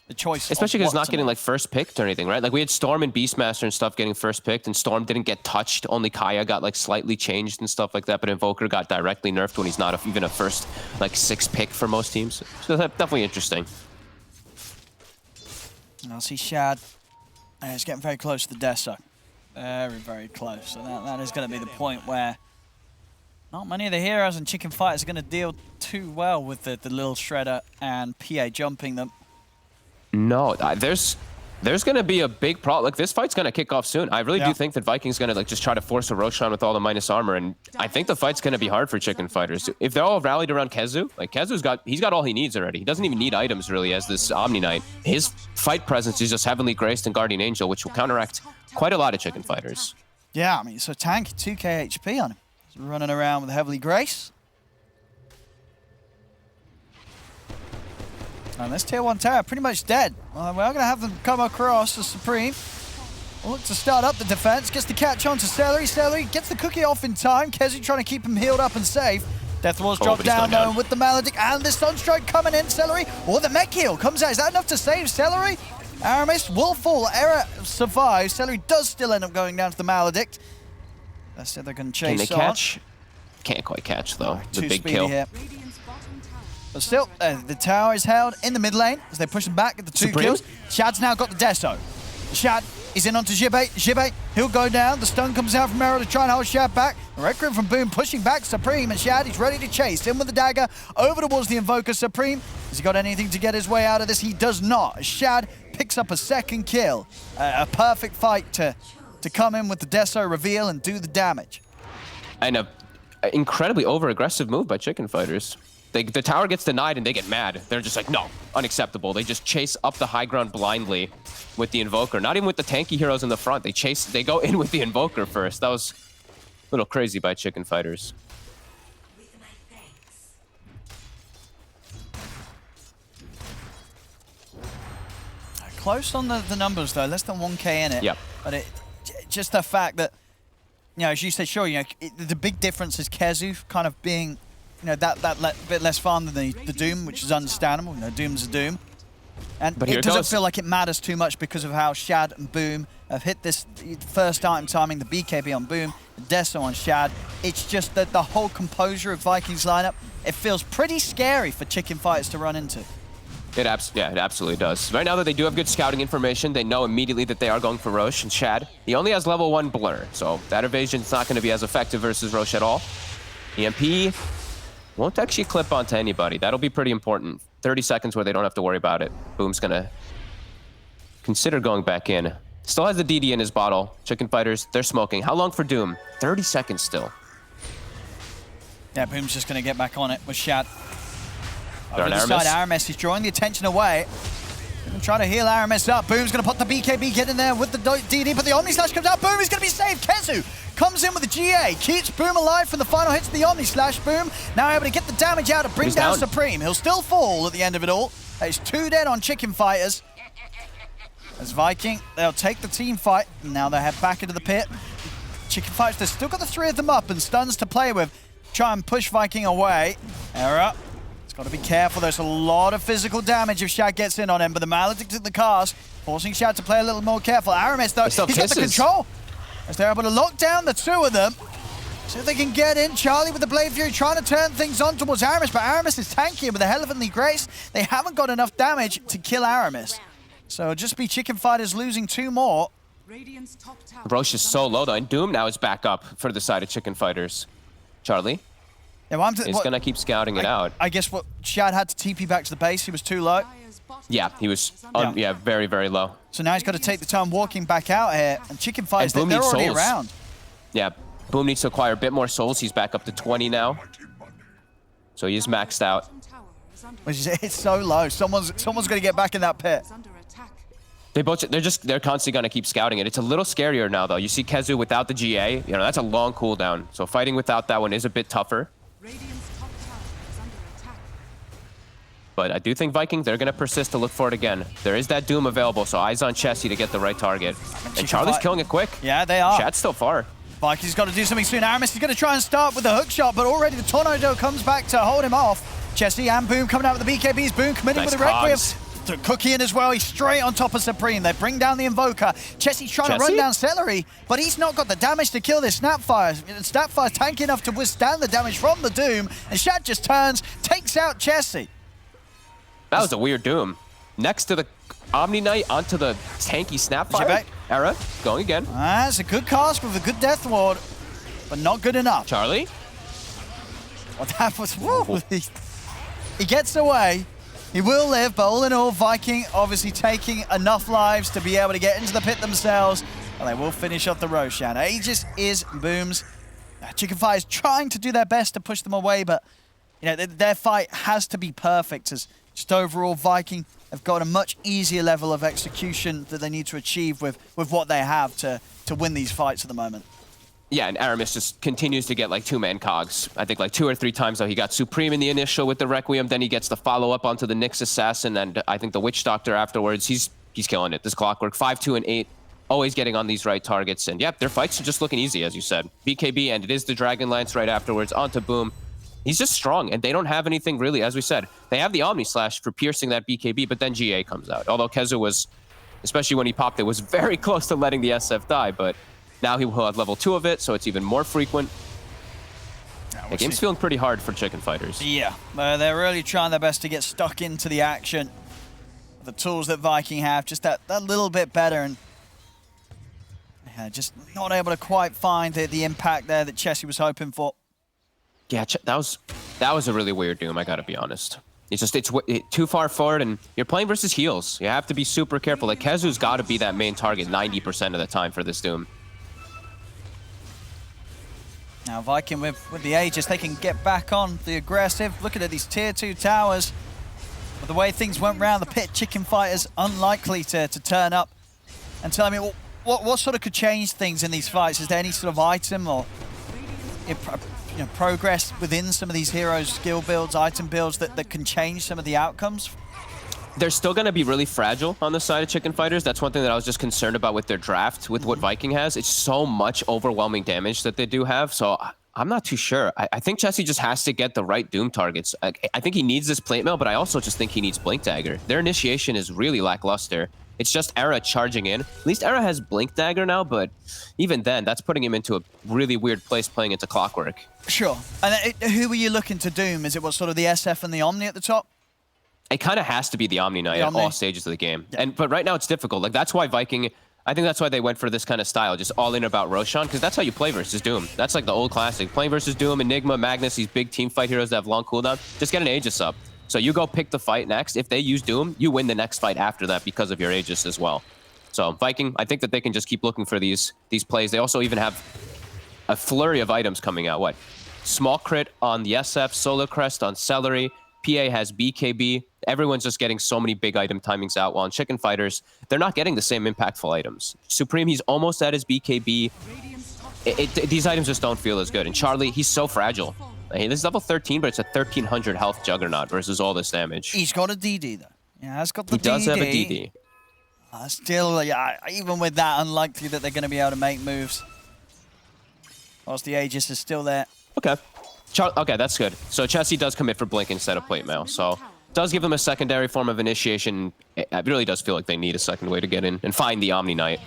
[SPEAKER 20] The choice.
[SPEAKER 5] Especially because it's not getting like first picked or anything, right? Like we had Storm and Beastmaster and stuff getting first picked, and Storm didn't get touched. Only Kaya got like slightly changed and stuff like that. But Invoker got directly nerfed when he's not even a first like 6 pick for most teams. So that's definitely interesting.
[SPEAKER 20] I'll see Shad. It's getting very close to the Deso. Very, very close. So that is going to be the point where Not many of the heroes and Chicken Fighters are going to deal too well with the little Shredder and PA jumping them.
[SPEAKER 5] No, there's going to be a big problem. Like, this fight's going to kick off soon. I really do think that Viking's going to just try to force a Roshan with all the minus armor, and I think the fight's going to be hard for Chicken Fighters. If they're all rallied around Kezu, like Kezu's got all he needs already. He doesn't even need items really as this Omni Knight. His fight presence is just Heavenly Graced and Guardian Angel, which will counteract quite a lot of Chicken Fighters.
[SPEAKER 20] Yeah, I mean, so tank 2k HP on him. He's running around with Heavenly Grace. And this tier 1 tower pretty much dead. We are going to have them come across the Supreme. We'll look to start up the defense. Gets the catch on to Celery. Celery gets the cookie off in time. Kezu trying to keep him healed up and safe. Death Ward's dropped down though with the Maledict and the Sunstrike coming in. Celery or the mech heal comes out. Is that enough to save Celery? Aramis will fall. Era survives. Celery does still end up going down to the Maledict. That's it. They're going to chase on.
[SPEAKER 5] Can they catch? Can't quite catch though. The big kill.
[SPEAKER 20] Here. But still, the tower is held in the mid lane as they push him back at the 2 kills. Shad's now got the Deso. Shad is in onto Jibbe. Jibbe, he'll go down. The stun comes out from Arrow to try and hold Shad back. Requiem from Boom pushing back Supreme, and Shad is ready to chase. In with the dagger, over towards the Invoker. Supreme, has he got anything to get his way out of this? He does not. Shad picks up a second kill. A perfect fight to come in with the Deso reveal and do the damage.
[SPEAKER 5] And an incredibly over-aggressive move by Chicken Fighters. The tower gets denied and they get mad. They're just like, no, unacceptable. They just chase up the high ground blindly with the Invoker. Not even with the tanky heroes in the front. They go in with the Invoker first. That was a little crazy by Chicken Fighters.
[SPEAKER 20] Close on the numbers though, less than 1k in it.
[SPEAKER 5] Yep.
[SPEAKER 20] But just the fact that, you know, as you said, sure, you know, the big difference is Kezu kind of being, you know, that bit less farm than the Doom, which is understandable. You know, Doom's a Doom. And it doesn't feel like it matters too much because of how Shad and Boom have hit this first item timing, the BKB on Boom, the Deso on Shad. It's just that the whole composure of Vikings lineup, it feels pretty scary for Chicken Fighters to run into.
[SPEAKER 5] It absolutely does. Right now that they do have good scouting information, they know immediately that they are going for Roche and Shad. He only has level 1 Blur, so that evasion's not going to be as effective versus Roche at all. EMP won't actually clip onto anybody. That'll be pretty important. 30 seconds where they don't have to worry about it. Boom's going to consider going back in. Still has the DD in his bottle. Chicken Fighters, they're smoking. How long for Doom? 30 seconds still.
[SPEAKER 20] Yeah, Boom's just going to get back on it with Shad.
[SPEAKER 5] They're
[SPEAKER 20] Over
[SPEAKER 5] on
[SPEAKER 20] the side, Aramis, he's drawing the attention away. Trying to heal Aramis up. Boom's going to put the BKB, get in there with the DD, but the Omni Slash comes out. Boom is going to be saved. Kezu comes in with the GA, keeps Boom alive from the final hits of the Omni Slash. Boom now able to get the damage out to bring down Supreme. He'll still fall at the end of it all. It's 2 dead on Chicken Fighters. As Viking, they'll take the team fight. Now they head back into the pit. Chicken Fighters, they've still got the 3 of them up and stuns to play with. Try and push Viking away. Error. Got to be careful. There's a lot of physical damage if Shad gets in on him, but the Maledict at the cast, forcing Shad to play a little more careful. Aramis, though, he's got the control. As they're able to lock down the 2 of them. See if they can get in. Charlie with the Blade Fury trying to turn things on towards Aramis, but Aramis is tanky with a Heavenly Grace. They haven't got enough damage to kill Aramis. So it'll just be Chicken Fighters losing 2 more.
[SPEAKER 5] Roche is so low, though, and Doom now is back up for the side of Chicken Fighters. Charlie?
[SPEAKER 20] Yeah, well,
[SPEAKER 5] he's going to keep scouting it out.
[SPEAKER 20] I guess what Shad had to TP back to the base. He was too low.
[SPEAKER 5] Yeah, he was very, very low.
[SPEAKER 20] So now he's got to take the time walking back out here. And Chicken Fighters, they're already around.
[SPEAKER 5] Yeah, Boom needs to acquire a bit more souls. He's back up to 20 now. So he is maxed out.
[SPEAKER 20] It's so low. Someone's going to get back in that pit.
[SPEAKER 5] They're constantly going to keep scouting it. It's a little scarier now, though. You see Kezu without the GA. You know, that's a long cooldown. So fighting without that one is a bit tougher. But I do think Viking, they're going to persist to look for it again. There is that Doom available, so eyes on Chessie to get the right target. And Charlie's killing it quick.
[SPEAKER 20] Yeah, they are.
[SPEAKER 5] Shad's still far.
[SPEAKER 20] Viking's got to do something soon. Aramis is going to try and start with the hook shot, but already the Tornado comes back to hold him off. Chessie and Boom coming out with the BKBs. Boom committing with the Requiem. The Cookie in as well. He's straight on top of Supreme. They bring down the Invoker. Chessie's trying to run down Celery, but he's not got the damage to kill this Snapfire. Snapfire's tanky enough to withstand the damage from the Doom, and Shad just turns, takes out Chessie.
[SPEAKER 5] That was a weird Doom. Next to the Omni Knight onto the tanky Snapfire. Era going again.
[SPEAKER 20] That's a good cast with a good Death Ward, but not good enough.
[SPEAKER 5] Charlie?
[SPEAKER 20] Well, that was... Woo, he gets away. He will live, but all in all, Viking obviously taking enough lives to be able to get into the pit themselves. And they will finish off the Roshan. Aegis is Boom's. Chicken Fire is trying to do their best to push them away, but you know their fight has to be perfect. As just overall, Viking have got a much easier level of execution that they need to achieve with what they have to win these fights at the moment.
[SPEAKER 5] Yeah, and Aramis just continues to get like two-man cogs. I think like 2 or 3 times, though. He got Supreme in the initial with the Requiem, then he gets the follow-up onto the Nyx Assassin, and I think the Witch Doctor afterwards. He's killing it. This Clockwork, 5, 2, and 8, always getting on these right targets. And yeah, their fights are just looking easy, as you said. BKB, and it is the Dragon Lance right afterwards, onto Boom. He's just strong, and they don't have anything really, as we said. They have the Omni Slash for piercing that BKB, but then GA comes out. Although Kezu was, especially when he popped it, was very close to letting the SF die, but now he will have level 2 of it, so it's even more frequent. The game's feeling pretty hard for Chicken Fighters.
[SPEAKER 20] Yeah, they're really trying their best to get stuck into the action. The tools that Viking have, just that little bit better, and just not able to quite find the impact there that Chessie was hoping for.
[SPEAKER 5] Yeah, that was a really weird Doom, I gotta be honest. It's too far forward, and you're playing versus heals. You have to be super careful. Like, Kezu's gotta be that main target 90% of the time for this Doom.
[SPEAKER 20] Now Viking with the Aegis, they can get back on the aggressive. Looking at these tier 2 towers. But the way things went round the pit, Chicken Fighters unlikely to turn up. And tell me, what sort of could change things in these fights? Is there any sort of item or progress within some of these heroes' skill builds, item builds that can change some of the outcomes?
[SPEAKER 5] They're still going to be really fragile on the side of Chicken Fighters. That's one thing that I was just concerned about with their draft, with what Viking has. It's so much overwhelming damage that they do have, so I'm not too sure. I think Chessie just has to get the right Doom targets. I think he needs this plate mail, but I also just think he needs Blink Dagger. Their initiation is really lackluster. It's just Era charging in. At least Era has Blink Dagger now, but even then, that's putting him into a really weird place playing into Clockwork.
[SPEAKER 20] Sure. And who were you looking to Doom? Is it sort of the SF and the Omni at the top?
[SPEAKER 5] It kind of has to be the Omni Knight at all stages of the game. Yeah. But right now it's difficult. Like, that's why Viking, I think that's why they went for this kind of style, just all in about Roshan, because that's how you play versus Doom. That's like the old classic. Playing versus Doom, Enigma, Magnus, these big team fight heroes that have long cooldown, just get an Aegis up. So you go pick the fight next. If they use Doom, you win the next fight after that because of your Aegis as well. So Viking, I think that they can just keep looking for these plays. They also even have a flurry of items coming out. What? Small crit on the SF, Solar Crest on Celery, PA has BKB. Everyone's just getting so many big item timings out, while in Chicken Fighters, they're not getting the same impactful items. Supreme, he's almost at his BKB. These items just don't feel as good. And Charlie, he's so fragile. Hey, this is level 13, but it's a 1300 health Juggernaut versus all this damage.
[SPEAKER 20] He's got a DD, though. Yeah, he's got the DD.
[SPEAKER 5] He does have a DD.
[SPEAKER 20] Still, yeah, even with that, unlikely that they're going to be able to make moves. Whilst the Aegis is still there.
[SPEAKER 5] Okay. Okay, that's good. So Chessie does commit for Blink instead of Plate Mail. So does give them a secondary form of initiation. It really does feel like they need a second way to get in and find the Omni Knight.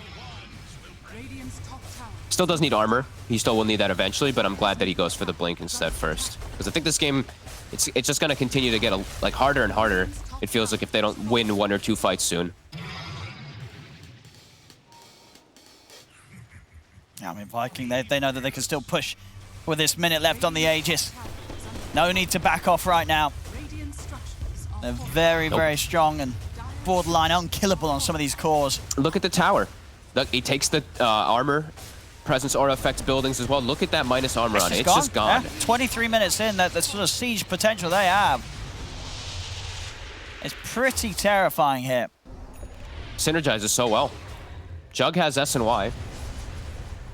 [SPEAKER 5] Still does need armor. He still will need that eventually, but I'm glad that he goes for the Blink instead first. Because I think this game, it's just going to continue to get harder and harder. It feels like if they don't win 1 or 2 fights soon.
[SPEAKER 20] I mean, Viking, they know that they can still push with this minute left on the Aegis. No need to back off right now. They're very, very strong and borderline unkillable on some of these cores.
[SPEAKER 5] Look at the tower. Look, he takes the armor. Presence aura affects buildings as well. Look at that minus armor on it. It's just gone.
[SPEAKER 20] Yeah, 23 minutes in, that sort of siege potential they have. It's pretty terrifying here.
[SPEAKER 5] Synergizes so well. Jug has S and Y.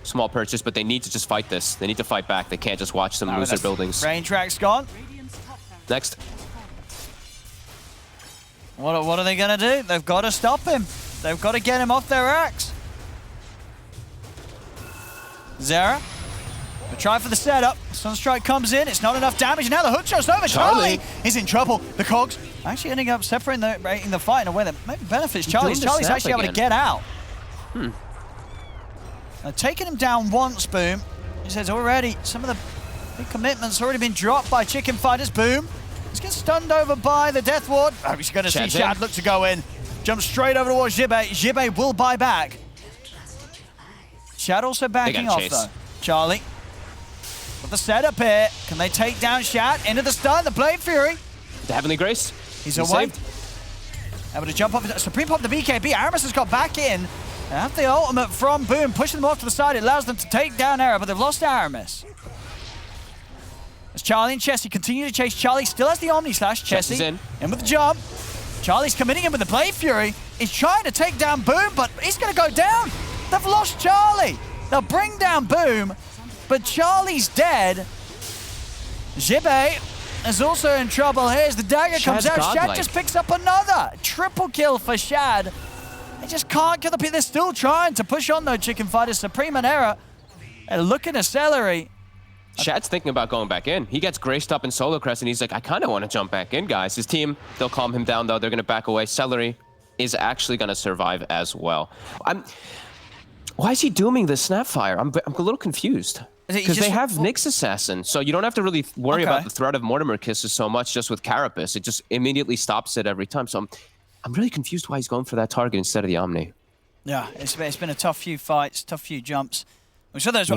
[SPEAKER 5] Small purchase, but they need to just fight this. They need to fight back. They can't just watch them lose their buildings.
[SPEAKER 20] Rain track's gone.
[SPEAKER 5] Next.
[SPEAKER 20] What are they going to do? They've got to stop him. They've got to get him off their axe. Zera, we try for the setup. Sunstrike comes in. It's not enough damage. Now the hook shot's over. Charlie is in trouble. The cogs actually ending up separating the fight in a way that maybe benefits Charlie. Charlie's actually able to get out. Taking him down once, Boom. He says already some of the big commitments already been dropped by Chicken Fighters. Boom. He's getting stunned over by the Death Ward. Oh, he's going to see Shad look to go in. Jumps straight over towards Jibbe. Jibbe will buy back. Shad also backing off, though. Charlie. Got the setup here. Can they take down Shad into the stun? The Blade Fury.
[SPEAKER 5] The Heavenly Grace.
[SPEAKER 20] He's away. Able to jump off. Supreme pop the BKB. Aramis has got back in. They have the ultimate from Boom, pushing them off to the side. It allows them to take down Era, but they've lost Aramis. As Charlie and Chessie continue to chase, Charlie still has the Omni Slash. Chessie in with the jump. Charlie's committing in with the Blade Fury. He's trying to take down Boom, but he's going to go down. They've lost Charlie. They'll bring down Boom, but Charlie's dead. Jibe is also in trouble. Here's the dagger comes out. Shad just picks up another. Triple kill for Shad. They just can't kill the people. They're still trying to push on though, Chicken Fighters. Supreme and Era. They're looking at Celery.
[SPEAKER 5] Shad's thinking about going back in. He gets graced up in Solo Crest, and he's like, I kind of want to jump back in, guys. His team, they'll calm him down, though. They're going to back away. Celery is actually going to survive as well. Why is he dooming the Snapfire? I'm a little confused. Because they have Nyx Assassin, so you don't have to really worry about the threat of Mortimer Kisses so much just with Carapace. It just immediately stops it every time. So I'm really confused why he's going for that target instead of the Omni.
[SPEAKER 20] Yeah, it's been a tough few fights, tough few jumps. I'm sure there's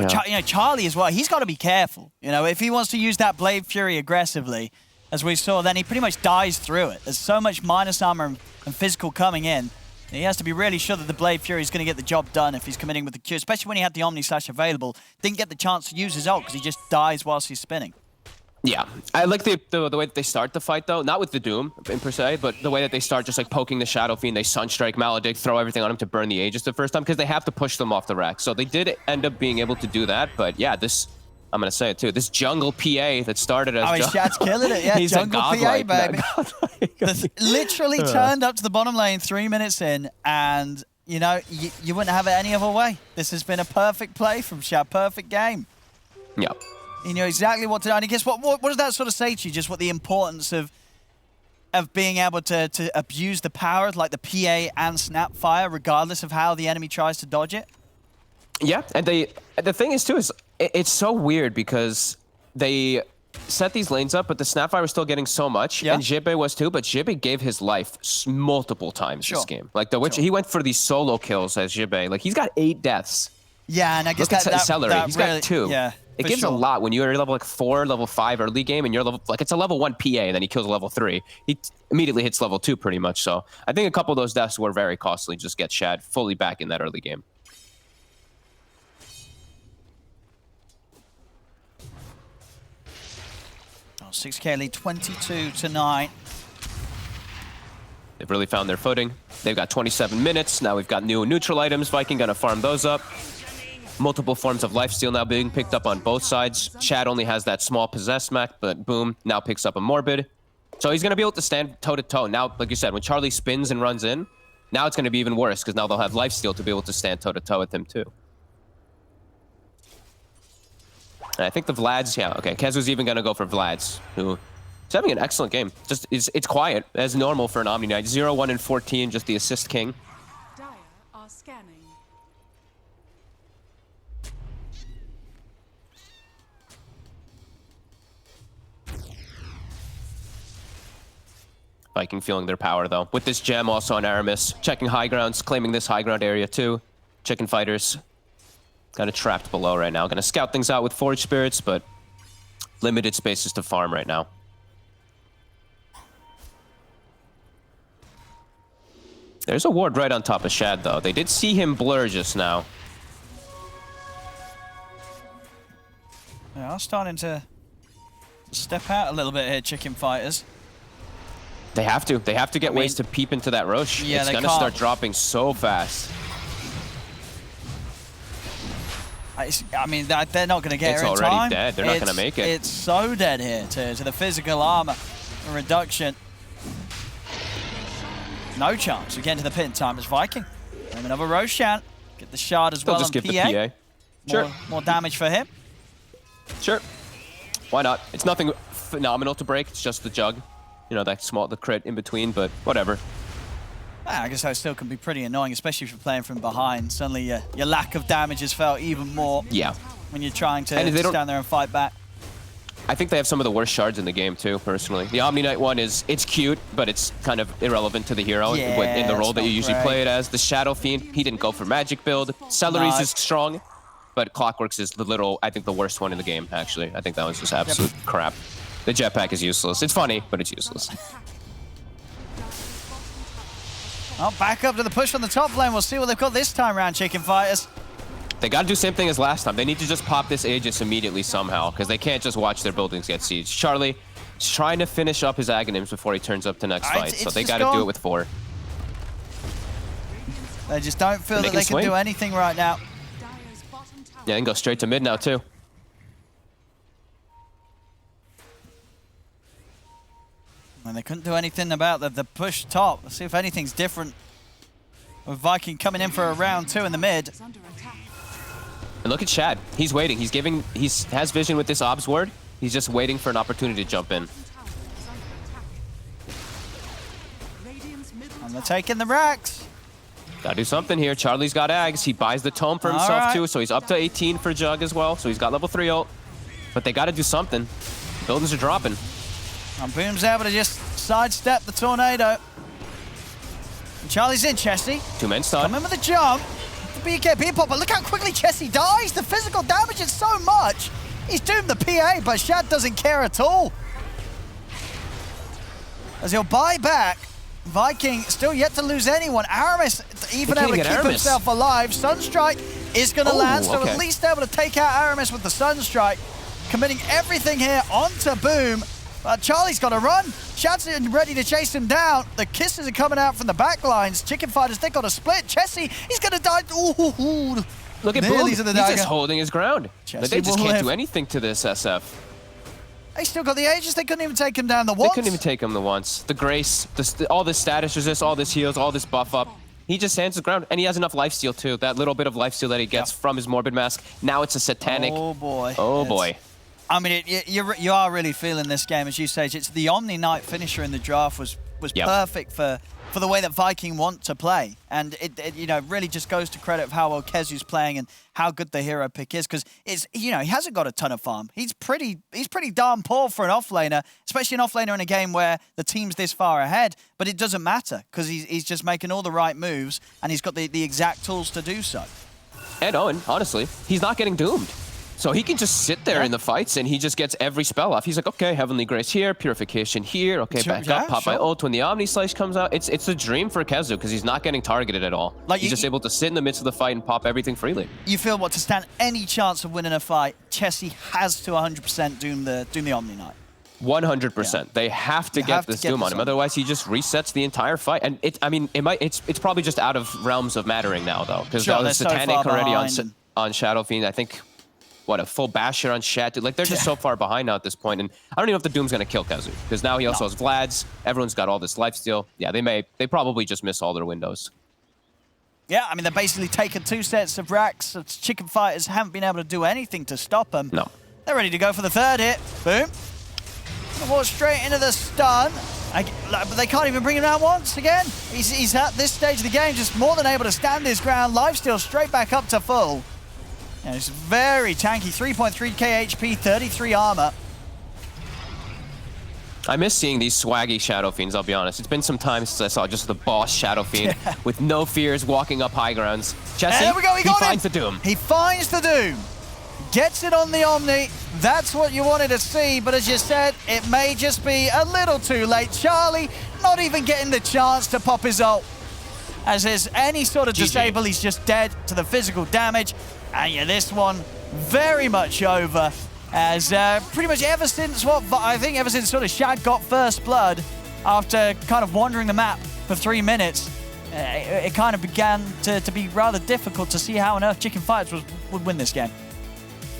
[SPEAKER 20] Charlie as well. He's got to be careful. You know, if he wants to use that Blade Fury aggressively, as we saw, then he pretty much dies through it. There's so much minus armor and physical coming in. He has to be really sure that the Blade Fury is going to get the job done if he's committing with the Q, especially when he had the Omni Slash available. Didn't get the chance to use his ult because he just dies whilst he's spinning.
[SPEAKER 5] Yeah, I like the way that they start the fight, though. Not with the Doom, per se, but the way that they start just like poking the Shadow Fiend. They Sunstrike, Maledict, throw everything on him to burn the Aegis the first time because they have to push them off the rack. So they did end up being able to do that. But yeah, this, I'm going to say it too, this jungle PA that started as
[SPEAKER 20] Shad's killing it, yeah.
[SPEAKER 5] He's
[SPEAKER 20] jungle
[SPEAKER 5] PA,
[SPEAKER 20] baby. Literally turned up to the bottom lane 3 minutes in, and you know, you wouldn't have it any other way. This has been a perfect play from Shad, perfect game.
[SPEAKER 5] Yeah.
[SPEAKER 20] You know exactly what to do. And I guess what does that sort of say to you? Just what the importance of being able to abuse the power of like the PA and Snapfire, regardless of how the enemy tries to dodge it?
[SPEAKER 5] Yeah, and the thing is too is it's so weird because they set these lanes up, but the Snapfire was still getting so much, and Jibe was too, but Jibe gave his life multiple times this game. Like he went for these solo kills as Jibe. Like he's got 8 deaths.
[SPEAKER 20] Yeah, and I guess
[SPEAKER 5] Look at Celery. He's got 2.
[SPEAKER 20] Yeah.
[SPEAKER 5] It gives a lot when you're level like 4, level 5 early game, and you're level it's a level 1 PA, and then he kills a level 3. He immediately hits level 2 pretty much. So I think a couple of those deaths were very costly. Just get Shad fully back in that early game.
[SPEAKER 20] Oh, 6K lead, 22-9.
[SPEAKER 5] They've really found their footing. They've got 27 minutes. Now we've got new neutral items. Viking gonna farm those up. Multiple forms of lifesteal now being picked up on both sides. Shad only has that small possess smack, but Boom now picks up a Morbid. So he's going to be able to stand toe-to-toe. Now, like you said, when Charlie spins and runs in, now it's going to be even worse because now they'll have lifesteal to be able to stand toe-to-toe with him too. And I think the Vlad's, yeah, okay. Kezu's even going to go for Vlad's, who is having an excellent game. Just it's quiet, as normal for an Omni Knight. 0, 1, and 14, just the assist king.
[SPEAKER 6] Dire are scanning.
[SPEAKER 5] Viking feeling their power, though. With this gem also on Aramis. Checking high grounds, claiming this high ground area, too. Chicken Fighters kind of trapped below right now. Gonna scout things out with Forge Spirits, but limited spaces to farm right now. There's a ward right on top of Shad, though. They did see him blur just now.
[SPEAKER 20] They are starting to step out a little bit here, Chicken Fighters.
[SPEAKER 5] They have to. They have to get ways to peep into that Roche.
[SPEAKER 20] Yeah,
[SPEAKER 5] it's going to start dropping so fast.
[SPEAKER 20] I mean, they're not going to get
[SPEAKER 5] it's
[SPEAKER 20] her in
[SPEAKER 5] already
[SPEAKER 20] time.
[SPEAKER 5] Dead. They're not going to make it.
[SPEAKER 20] It's so dead here to the physical armor reduction. No chance of getting to the pit in time as Viking. And another Roshan. Get the shard as well
[SPEAKER 5] just
[SPEAKER 20] on
[SPEAKER 5] give
[SPEAKER 20] PA.
[SPEAKER 5] the PA. Sure.
[SPEAKER 20] More damage for him.
[SPEAKER 5] Sure. Why not? It's nothing phenomenal to break. It's just the jug. You know, that small, the crit in between, but whatever.
[SPEAKER 20] I guess that still can be pretty annoying, especially if you're playing from behind. Suddenly your lack of damage is felt even more when you're trying to stand there and fight back.
[SPEAKER 5] I think they have some of the worst shards in the game too, personally. The Omni Knight one it's cute, but it's kind of irrelevant to the hero in the role that you usually play it as. The Shadow Fiend, he didn't go for magic build. Celery's is strong, but Clockworks is I think the worst one in the game, actually. I think that was just absolute crap. The jetpack is useless. It's funny, but it's useless.
[SPEAKER 20] Oh, back up to the push on the top lane. We'll see what they've got this time around, Chicken Fighters.
[SPEAKER 5] They got to do the same thing as last time. They need to just pop this Aegis immediately somehow, because they can't just watch their buildings get sieged. Charlie is trying to finish up his Aghanims before he turns up to next fight, so they got to do it with 4.
[SPEAKER 20] They just don't feel that they can do anything right now.
[SPEAKER 5] Yeah, they can go straight to mid now, too.
[SPEAKER 20] And they couldn't do anything about the push top. Let's see if anything's different with Viking coming in for a round 2 in the mid.
[SPEAKER 5] And look at Shad. He's waiting. He has vision with this Obs ward. He's just waiting for an opportunity to jump in.
[SPEAKER 20] And they're taking the racks.
[SPEAKER 5] Gotta do something here. Charlie's got Ags. He buys the tome for himself too, so he's up to 18 for Jug as well. So he's got level 3 ult. But they gotta do something. Buildings are dropping.
[SPEAKER 20] And Boom's able to just sidestep the tornado. And Charlie's in, Chessie.
[SPEAKER 5] 2 men stun.
[SPEAKER 20] Come in with a jump. The BKB pop, but look how quickly Chessie dies. The physical damage is so much. He's doomed the PA, but Shad doesn't care at all. As he'll buy back. Viking still yet to lose anyone. Aramis even able to keep himself alive. Sunstrike is going to land, so at least able to take out Aramis with the Sunstrike. Committing everything here onto Boom. Charlie's got to run. Shad's ready to chase him down. The kisses are coming out from the back lines. Chicken Fighters, they got a split. Chessie, he's going to die. Ooh.
[SPEAKER 5] Look at Boom. He's just holding his ground. They just can't do anything to this SF.
[SPEAKER 20] They still got the Aegis. They couldn't even take him down the once.
[SPEAKER 5] They couldn't even take him the once. The Grace, all this status resist, all this heals, all this buff up. He just stands his ground, and he has enough lifesteal too. That little bit of lifesteal that he gets from his Morbid Mask. Now it's a Satanic.
[SPEAKER 20] Oh boy.
[SPEAKER 5] Oh boy.
[SPEAKER 20] I mean, you are really feeling this game, as you say. It's the Omni Knight finisher in the draft was perfect for the way that Viking want to play, and it really just goes to credit of how well Kezu's playing and how good the hero pick is, because it's he hasn't got a ton of farm. He's pretty darn poor for an offlaner, especially an offlaner in a game where the team's this far ahead. But it doesn't matter because he's just making all the right moves and he's got the exact tools to do so.
[SPEAKER 5] And Owen, honestly, he's not getting doomed. So he can just sit there in the fights and he just gets every spell off. He's like, okay, Heavenly Grace here, Purification here, okay, back up, pop my ult when the Omni Slice comes out. It's a dream for Kezu because he's not getting targeted at all. He's just able to sit in the midst of the fight and pop everything freely.
[SPEAKER 20] You feel to stand any chance of winning a fight, Chessie has to 100% doom the Omni Knight.
[SPEAKER 5] 100%. Yeah. They have to get this doom on him. Otherwise, he just resets the entire fight. And it's probably just out of realms of mattering now, though, because that was Satanic already on Shadow Fiend. I think. What, a full basher on Shat? Like, they're just so far behind now at this point, and I don't even know if the Doom's going to kill Kezu, because now he also has Vlad's. Everyone's got all this lifesteal. Yeah, they probably just miss all their windows.
[SPEAKER 20] Yeah, I mean, they're basically taking 2 sets of racks. Chicken Fighters haven't been able to do anything to stop them.
[SPEAKER 5] No.
[SPEAKER 20] They're ready to go for the 3rd hit. Boom. Walk straight into the stun. But they can't even bring him down once again. He's at this stage of the game just more than able to stand his ground. Lifesteal straight back up to full. Yeah, it's very tanky, 3.3k HP, 33 armor.
[SPEAKER 5] I miss seeing these swaggy Shadow Fiends, I'll be honest. It's been some time since I saw just the boss Shadow Fiend with no fears walking up high grounds. Chessie,
[SPEAKER 20] there we go, he
[SPEAKER 5] finds the Doom.
[SPEAKER 20] He finds the Doom. Gets it on the Omni. That's what you wanted to see, but as you said, it may just be a little too late. Charlie not even getting the chance to pop his ult. As there's any sort of disable, he's just dead to the physical damage. And yeah, this one very much over, as pretty much ever since ever since sort of Shad got first blood, after kind of wandering the map for 3 minutes, it kind of began to be rather difficult to see how on earth Chicken Fighters would win this game.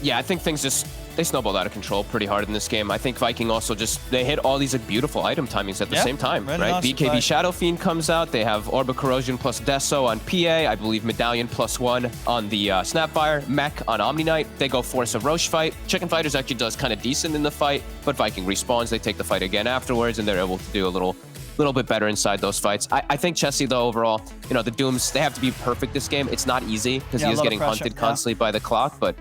[SPEAKER 5] Yeah, I think things they snowballed out of control pretty hard in this game. I think Viking also they hit all these beautiful item timings at the same time,
[SPEAKER 20] really
[SPEAKER 5] right?
[SPEAKER 20] Nice
[SPEAKER 5] BKB Shadow Fiend comes out. They have Orb of Corrosion plus Deso on PA. I believe Medallion +1 on the Snapfire. Mech on Omni Knight. They go Force of Roche fight. Chicken Fighters actually does kind of decent in the fight, but Viking respawns. They take the fight again afterwards, and they're able to do a little bit better inside those fights. I think Chessie, though, overall, the Dooms, they have to be perfect this game. It's not easy because he is getting hunted constantly by the clock, but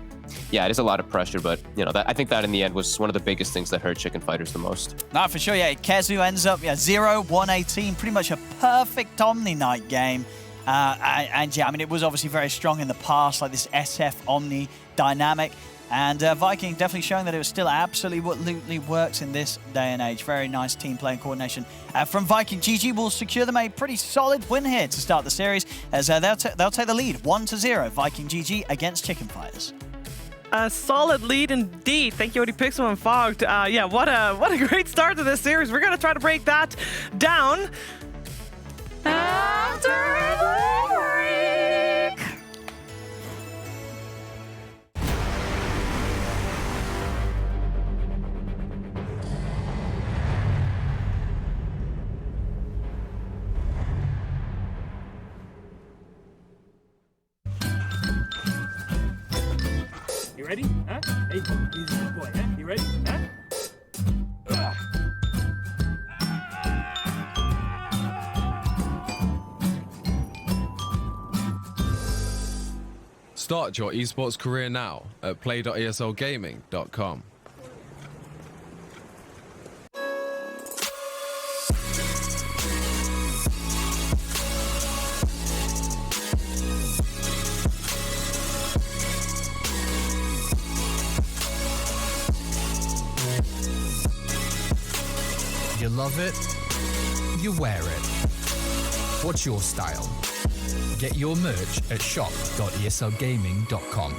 [SPEAKER 5] yeah, it is a lot of pressure, but I think that in the end was one of the biggest things that hurt Chicken Fighters the most.
[SPEAKER 20] No, for sure, yeah. Kezu ends up 0-118, pretty much a perfect Omni Knight game. And yeah, I mean, it was obviously very strong in the past, like this SF Omni dynamic. And Viking definitely showing that it was still absolutely works in this day and age. Very nice team play and coordination from Viking. GG will secure them a pretty solid win here to start the series, as they'll take the lead 1-0. Viking GG against Chicken Fighters.
[SPEAKER 22] A solid lead indeed. Thank you, ODPixel and Fogged. Yeah, what a great start to this series. We're gonna try to break that down after the break.
[SPEAKER 7] You ready? Huh? Hey, he's a good boy, huh? You ready? Huh?
[SPEAKER 8] Start your esports career now at play.eslgaming.com.
[SPEAKER 23] You love it, you wear it. What's your style? Get your merch at shop.eslgaming.com.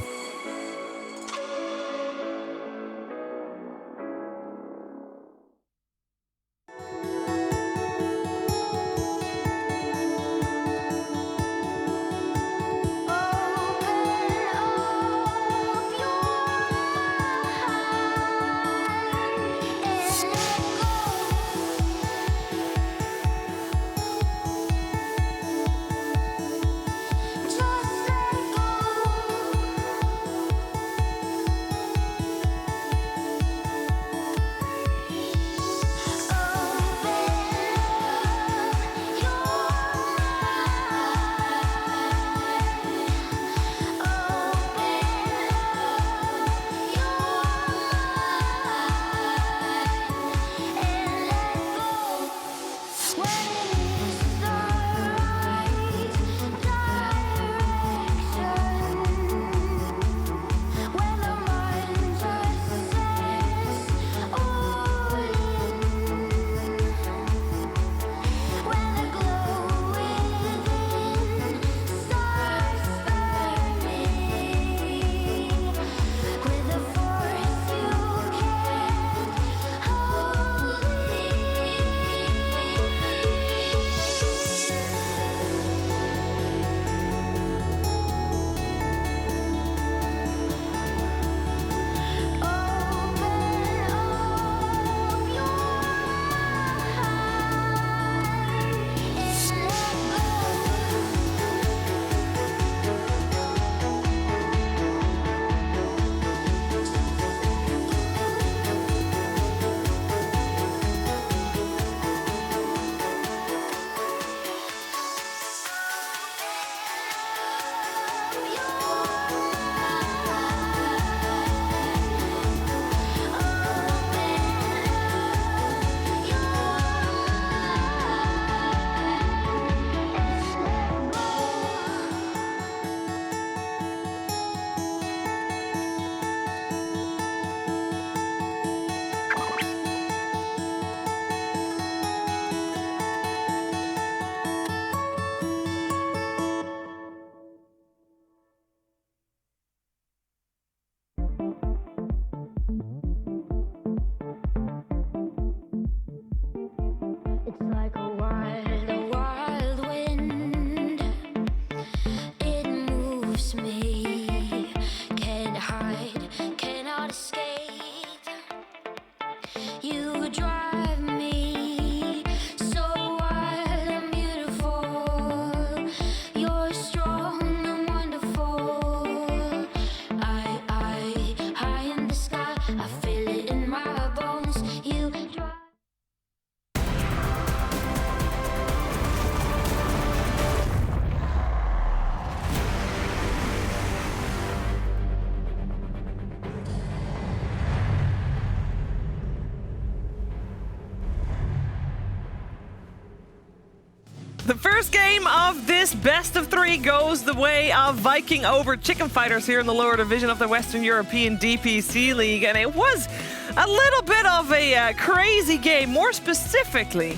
[SPEAKER 22] game of this best of 3 goes the way of Viking over Chicken Fighters here in the lower division of the Western European DPC League. And it was a little bit of a crazy game. More specifically,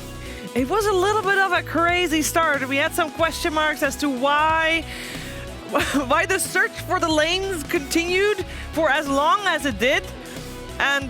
[SPEAKER 22] it was a little bit of a crazy start. We had some question marks as to why the search for the lanes continued for as long as it did. And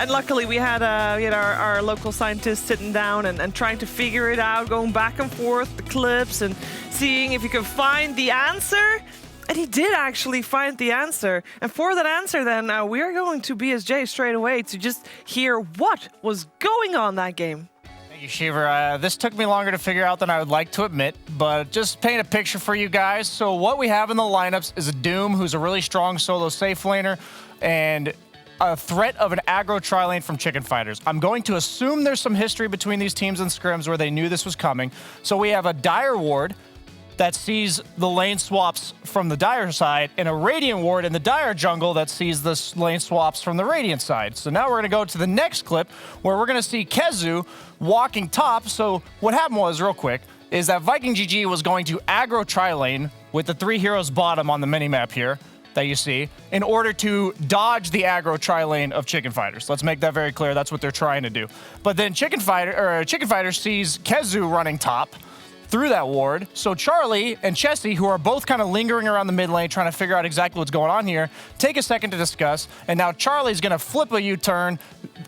[SPEAKER 22] luckily we had our local scientists sitting down and trying to figure it out, going back and forth the clips and seeing if he could find the answer. And he did actually find the answer. And for that answer then, we are going to BSJ straight away to just hear what was going on that game.
[SPEAKER 9] Thank you, Shiver. This took me longer to figure out than I would like to admit, but just paint a picture for you guys. So what we have in the lineups is a Doom, who's a really strong solo safe laner, and a threat of an aggro tri-lane from Chicken Fighters. I'm going to assume there's some history between these teams and scrims where they knew this was coming. So we have a Dire ward that sees the lane swaps from the Dire side, and a Radiant ward in the Dire jungle that sees the lane swaps from the Radiant side. So now we're going to go to the next clip where we're going to see KheZu walking top. So what happened was, real quick, is that Viking GG was going to aggro tri-lane with the 3 heroes bottom on the minimap here that you see, in order to dodge the aggro tri-lane of Chicken Fighters. Let's make that very clear. That's what they're trying to do. But then Chicken Fighter sees KheZu running top through that ward. So Charlie and Chessie, who are both kind of lingering around the mid lane, trying to figure out exactly what's going on here, take a second to discuss. And now Charlie's going to flip a U-turn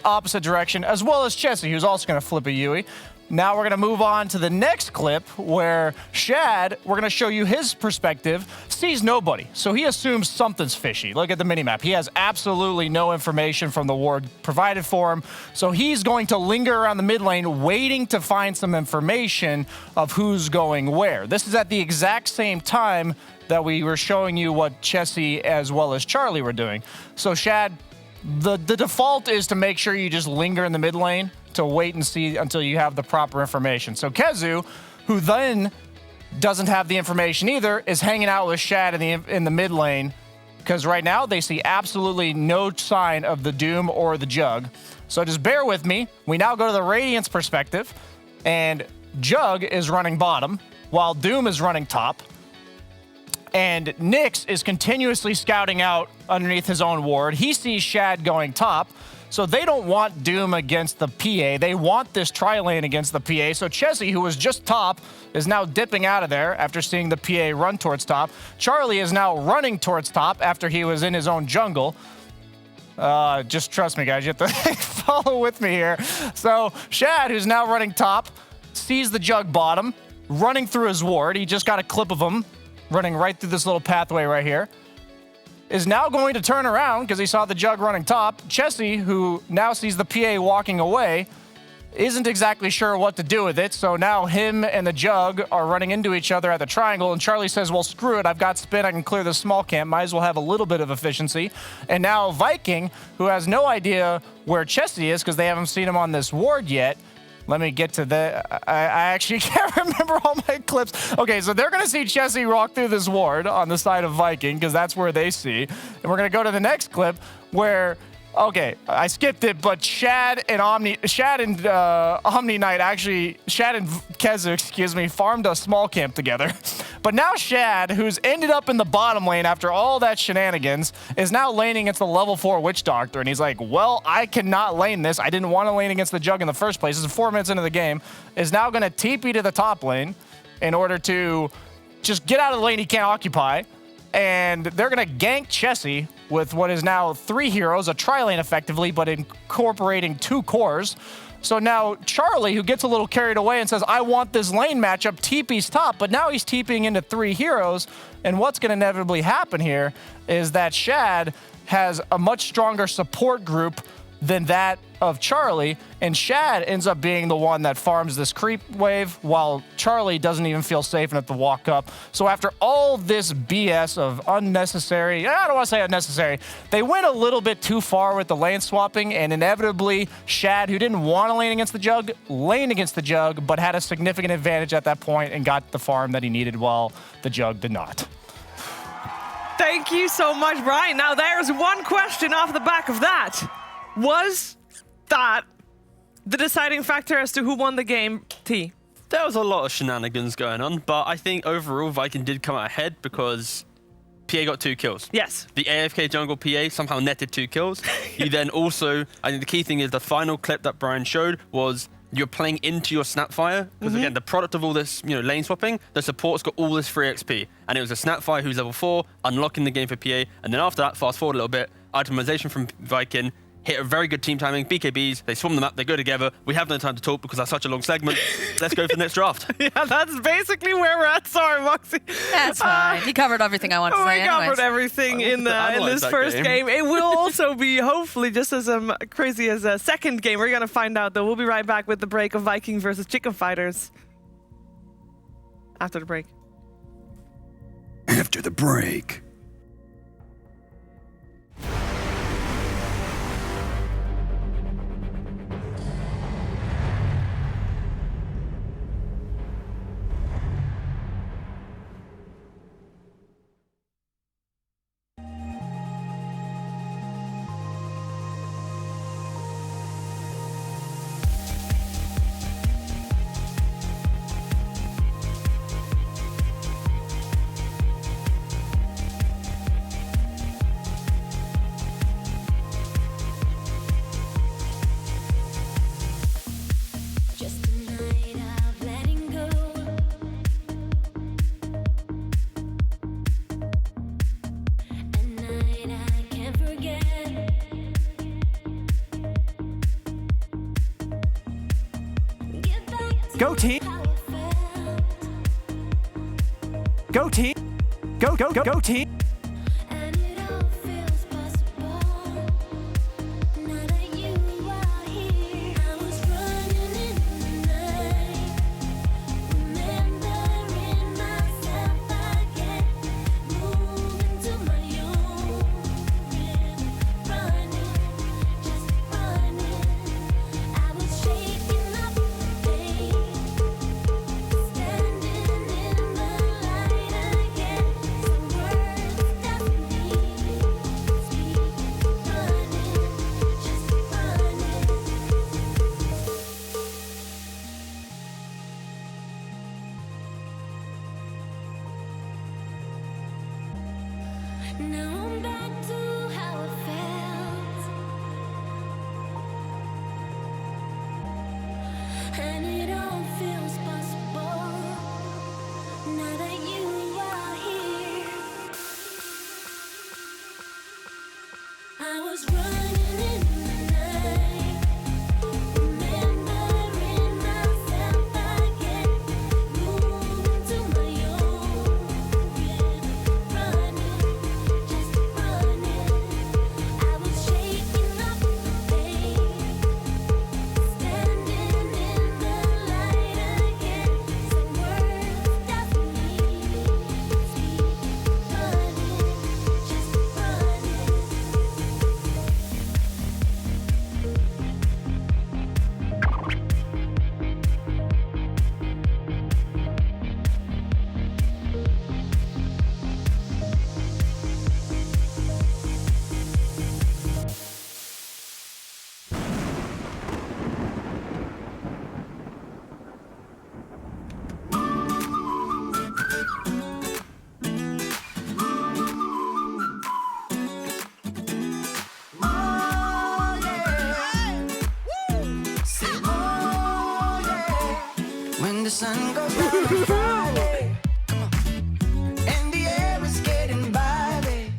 [SPEAKER 9] opposite direction, as well as Chessie, who's also going to flip a Yui. Now we're going to move on to the next clip where Shad, we're going to show you his perspective, sees nobody. So he assumes something's fishy. Look at the minimap. He has absolutely no information from the ward provided for him. So he's going to linger around the mid lane waiting to find some information of who's going where. This is at the exact same time that we were showing you what Chessie as well as Charlie were doing. So Shad, the default is to make sure you just linger in the mid lane to wait and see until you have the proper information. So KheZu, who then doesn't have the information either, is hanging out with Shad in the mid lane, because right now they see absolutely no sign of the Doom or the Jug. So just bear with me. We now go to the Radiant's perspective, and Jug is running bottom while Doom is running top. And Nyx is continuously scouting out underneath his own ward. He sees Shad going top. So they don't want Doom against the PA. They want this tri-lane against the PA. So Chessie, who was just top, is now dipping out of there after seeing the PA run towards top. Charlie is now running towards top after he was in his own jungle. Just trust me, guys. You have to follow with me here. So Shad, who's now running top, sees the Jug bottom, running through his ward. He just got a clip of him running right through this little pathway right here. Is now going to turn around because he saw the Jug running top. Chessie, who now sees the PA walking away, isn't exactly sure what to do with it. So now him and the Jug are running into each other at the triangle. And Charlie says, well, screw it. I've got spin. I can clear this small camp. Might as well have a little bit of efficiency. And now Viking, who has no idea where Chessie is because they haven't seen him on this ward yet. Let me get to the... I actually can't remember all my clips. Okay, so they're going to see Chessie walk through this ward on the side of Viking, because that's where they see. And we're going to go to the next clip where... Okay, I skipped it, but Shad and Omni Knight actually, Shad and KheZu, excuse me, farmed a small camp together. But now Shad, who's ended up in the bottom lane after all that shenanigans, is now laning against the level 4 Witch Doctor. And he's like, well, I cannot lane this. I didn't want to lane against the Jug in the first place. This is 4 minutes into the game. Is now going to TP to the top lane in order to just get out of the lane he can't occupy. And they're going to gank Chessie with what is now 3 heroes, a tri-lane effectively, but incorporating 2 cores. So now Charlie, who gets a little carried away and says, I want this lane matchup, TP's top, but now he's TPing into 3 heroes. And what's going to inevitably happen here is that Shad has a much stronger support group than that of Charlie, and Shad ends up being the one that farms this creep wave, while Charlie doesn't even feel safe enough to walk up. So after all this BS of unnecessary, I don't want to say unnecessary, they went a little bit too far with the lane swapping, and inevitably Shad, who didn't want to lane against the Jug, laned against the Jug, but had a significant advantage at that point and got the farm that he needed while the Jug did not.
[SPEAKER 22] Thank you so much, Brian. Now there's one question off the back of that. Was that the deciding factor as to who won the game, T?
[SPEAKER 2] There was a lot of shenanigans going on, but I think overall Viking did come out ahead because PA got 2 kills.
[SPEAKER 22] Yes.
[SPEAKER 2] The AFK jungle PA somehow netted 2 kills. You then also, I think the key thing is the final clip that Brian showed was you're playing into your Snapfire, because again, the product of all this, lane swapping, the support's got all this free XP, and it was a Snapfire who's level 4, unlocking the game for PA, and then after that, fast forward a little bit, itemization from Viking, hit a very good team timing, BKBs, they swarm the map, they go together. We have no time to talk because that's such a long segment. Let's go for the next draft.
[SPEAKER 22] Yeah, that's basically where we're at. Sorry, Moxie.
[SPEAKER 3] That's fine. You covered everything I wanted to say.
[SPEAKER 22] We covered everything in this first game. It will also be hopefully just as crazy as a second game. We're going to find out, though. We'll be right back with the break of Viking versus Chicken Fighters. After the break.
[SPEAKER 1] After the break.
[SPEAKER 20] Go team! Go team! Go, go, go, go team!
[SPEAKER 1] Now I'm back to how it felt, and it all feels possible now that you are here. I was running in the night, remembering myself again, moving to my own rhythm, running. When the sun goes down on Friday, come on, and the air is getting vibey.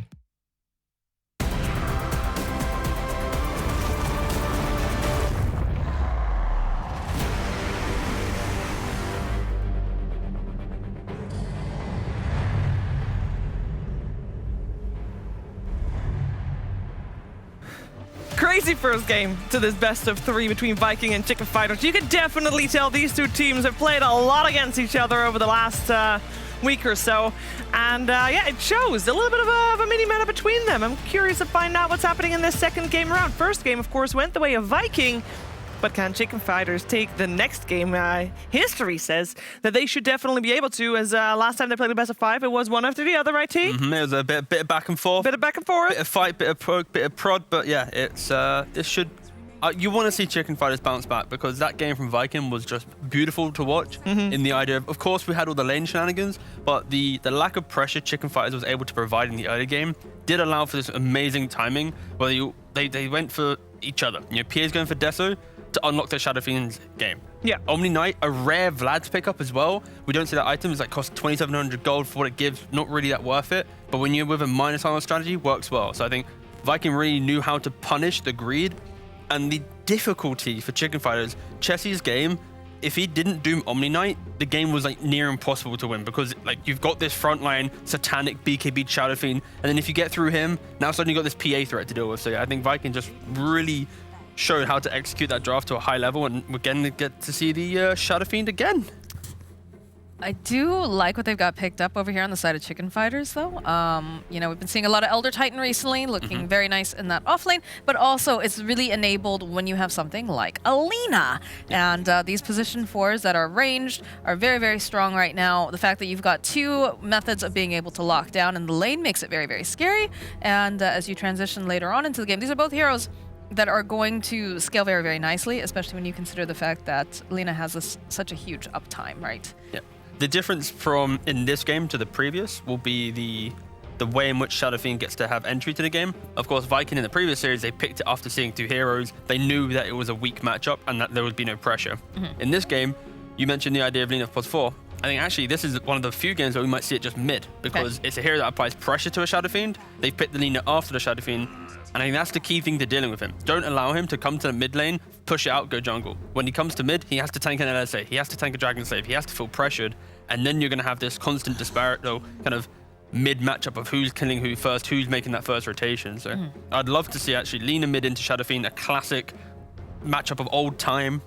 [SPEAKER 22] Crazy first game to this best of 3 between Viking and Chicken Fighters. You can definitely tell these two teams have played a lot against each other over the last week or so. And yeah, it shows a little bit of a mini meta between them. I'm curious to find out what's happening in this second game round. First game, of course, went the way of Viking. But can Chicken Fighters take the next game? History says that they should definitely be able to, as last time they played the best of 5, it was one after the other, right, T?
[SPEAKER 2] It was a bit of back and forth.
[SPEAKER 22] Bit of back and forth.
[SPEAKER 2] Bit of fight, bit of poke, bit of prod, but yeah, it's this should You want to see Chicken Fighters bounce back because that game from Viking was just beautiful to watch. In the idea of course, we had all the lane shenanigans, but the lack of pressure Chicken Fighters was able to provide in the early game did allow for this amazing timing where they went for each other. You know, PA's going for Deso to unlock their Shadow Fiend's game.
[SPEAKER 22] Yeah.
[SPEAKER 2] Omni Knight, a rare Vlad to pick up as well. We don't see that item. It's like cost 2,700 gold for what it gives. Not really that worth it. But when you're with a minus armor strategy, works well. So I think Viking really knew how to punish the greed and the difficulty for Chicken Fighters. Chessie's game, if he didn't doom Omni Knight, the game was like near impossible to win because like you've got this frontline satanic BKB Shadow Fiend, and then if you get through him, now suddenly you've got this PA threat to deal with. So yeah, I think Viking just really showed how to execute that draft to a high level, and we're going to get to see the Shadow Fiend again.
[SPEAKER 3] I do like what they've got picked up over here on the side of Chicken Fighters, though. You know, we've been seeing a lot of Elder Titan recently, looking very nice in that off lane, but also it's really enabled when you have something like Alina. And these position 4s that are ranged are very, very strong right now. The fact that you've got 2 methods of being able to lock down in the lane makes it very, very scary. And as you transition later on into the game, these are both heroes that are going to scale very, very nicely, especially when you consider the fact that Lina has such a huge uptime, right?
[SPEAKER 2] Yeah. The difference from in this game to the previous will be the way in which Shadow Fiend gets to have entry to the game. Of course, Viking in the previous series, they picked it after seeing 2 heroes. They knew that it was a weak matchup and that there would be no pressure. In this game, you mentioned the idea of Lina plus 4. I think actually this is one of the few games where we might see it just mid because it's a hero that applies pressure to a Shadow Fiend. They picked the Lina after the Shadow Fiend, and I think that's the key thing to dealing with him. Don't allow him to come to the mid lane, push it out, go jungle. When he comes to mid, he has to tank an LSA, he has to tank a Dragon Slave, he has to feel pressured, and then you're going to have this constant disparate kind of mid matchup of who's killing who first, who's making that first rotation. So I'd love to see actually Lina mid into Shadow Fiend, a classic matchup of old time.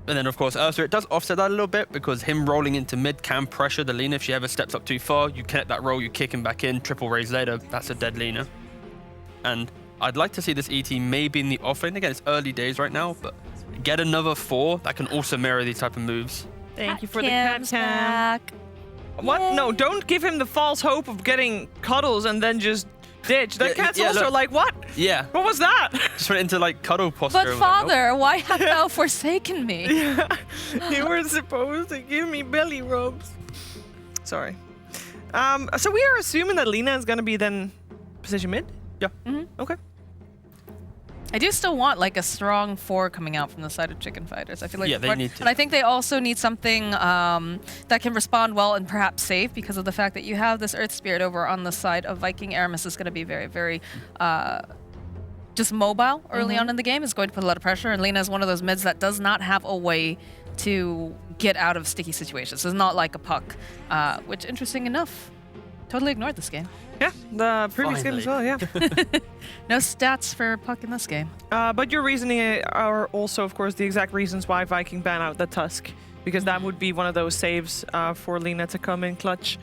[SPEAKER 2] And then, of course, Ursa, it does offset that a little bit because him rolling into mid can pressure the Lina. If she ever steps up too far, you connect that roll, you kick him back in, triple raise later, that's a dead Lina. And I'd like to see this ET maybe in the offlane. Again, it's early days right now, but get another 4 that can also mirror these type of moves.
[SPEAKER 22] Thank you for the cat cam. What? Yay. No, don't give him the false hope of getting cuddles and then just ditch. That cat's also look, like, what?
[SPEAKER 2] Yeah.
[SPEAKER 22] What was that?
[SPEAKER 2] Just went into like cuddle posture.
[SPEAKER 3] But father, why have thou forsaken me?
[SPEAKER 22] Yeah. You were supposed to give me belly rubs. Sorry. So we are assuming that Lina is going to be then position mid?
[SPEAKER 2] Yeah.
[SPEAKER 22] Okay.
[SPEAKER 3] I do still want like a strong 4 coming out from the side of Chicken Fighters. I feel like
[SPEAKER 2] they need to.
[SPEAKER 3] And I think they also need something that can respond well and perhaps save because of the fact that you have this Earth Spirit over on the side of Viking. Aramis is going to be very, very just mobile early on in the game. It's going to put a lot of pressure, and Lina is one of those mids that does not have a way to get out of sticky situations. It's not like a Puck, which, interesting enough, totally ignored this game.
[SPEAKER 22] Yeah, the previous game as well, yeah.
[SPEAKER 3] No stats for Puck in this game.
[SPEAKER 22] But your reasoning are also, of course, the exact reasons why Viking ban out the Tusk, because that would be one of those saves for Lina to come in clutch.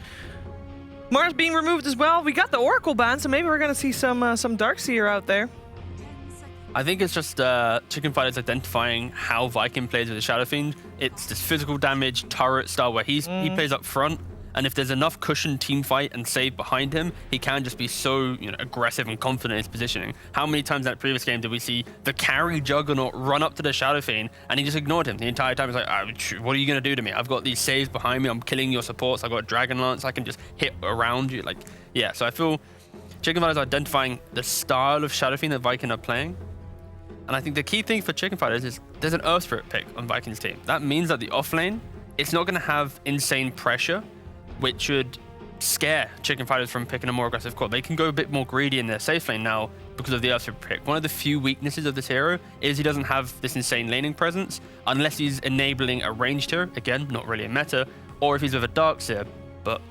[SPEAKER 22] Mars being removed as well. We got the Oracle ban, so maybe we're going to see some Darkseer out there.
[SPEAKER 2] I think it's just Chicken Fighters identifying how Viking plays with the Shadow Fiend. It's this physical damage turret style where he plays up front. And if there's enough cushion team fight and save behind him, he can just be so aggressive and confident in his positioning. How many times in that previous game did we see the carry Juggernaut run up to the Shadow Fiend and he just ignored him the entire time? He's like, what are you going to do to me? I've got these saves behind me. I'm killing your supports. I've got Dragon Lance. I can just hit around you. Like, yeah, so I feel Chicken Fighters are identifying the style of Shadow Fiend that Viking are playing. And I think the key thing for Chicken Fighters is there's an Earth Spirit pick on Viking's team. That means that the offlane, it's not going to have insane pressure, which should scare Chicken Fighters from picking a more aggressive core. They can go a bit more greedy in their safe lane now because of the Earth Spirit pick. One of the few weaknesses of this hero is he doesn't have this insane laning presence unless he's enabling a ranged hero. Again, not really a meta, or if he's with a Darkseer, but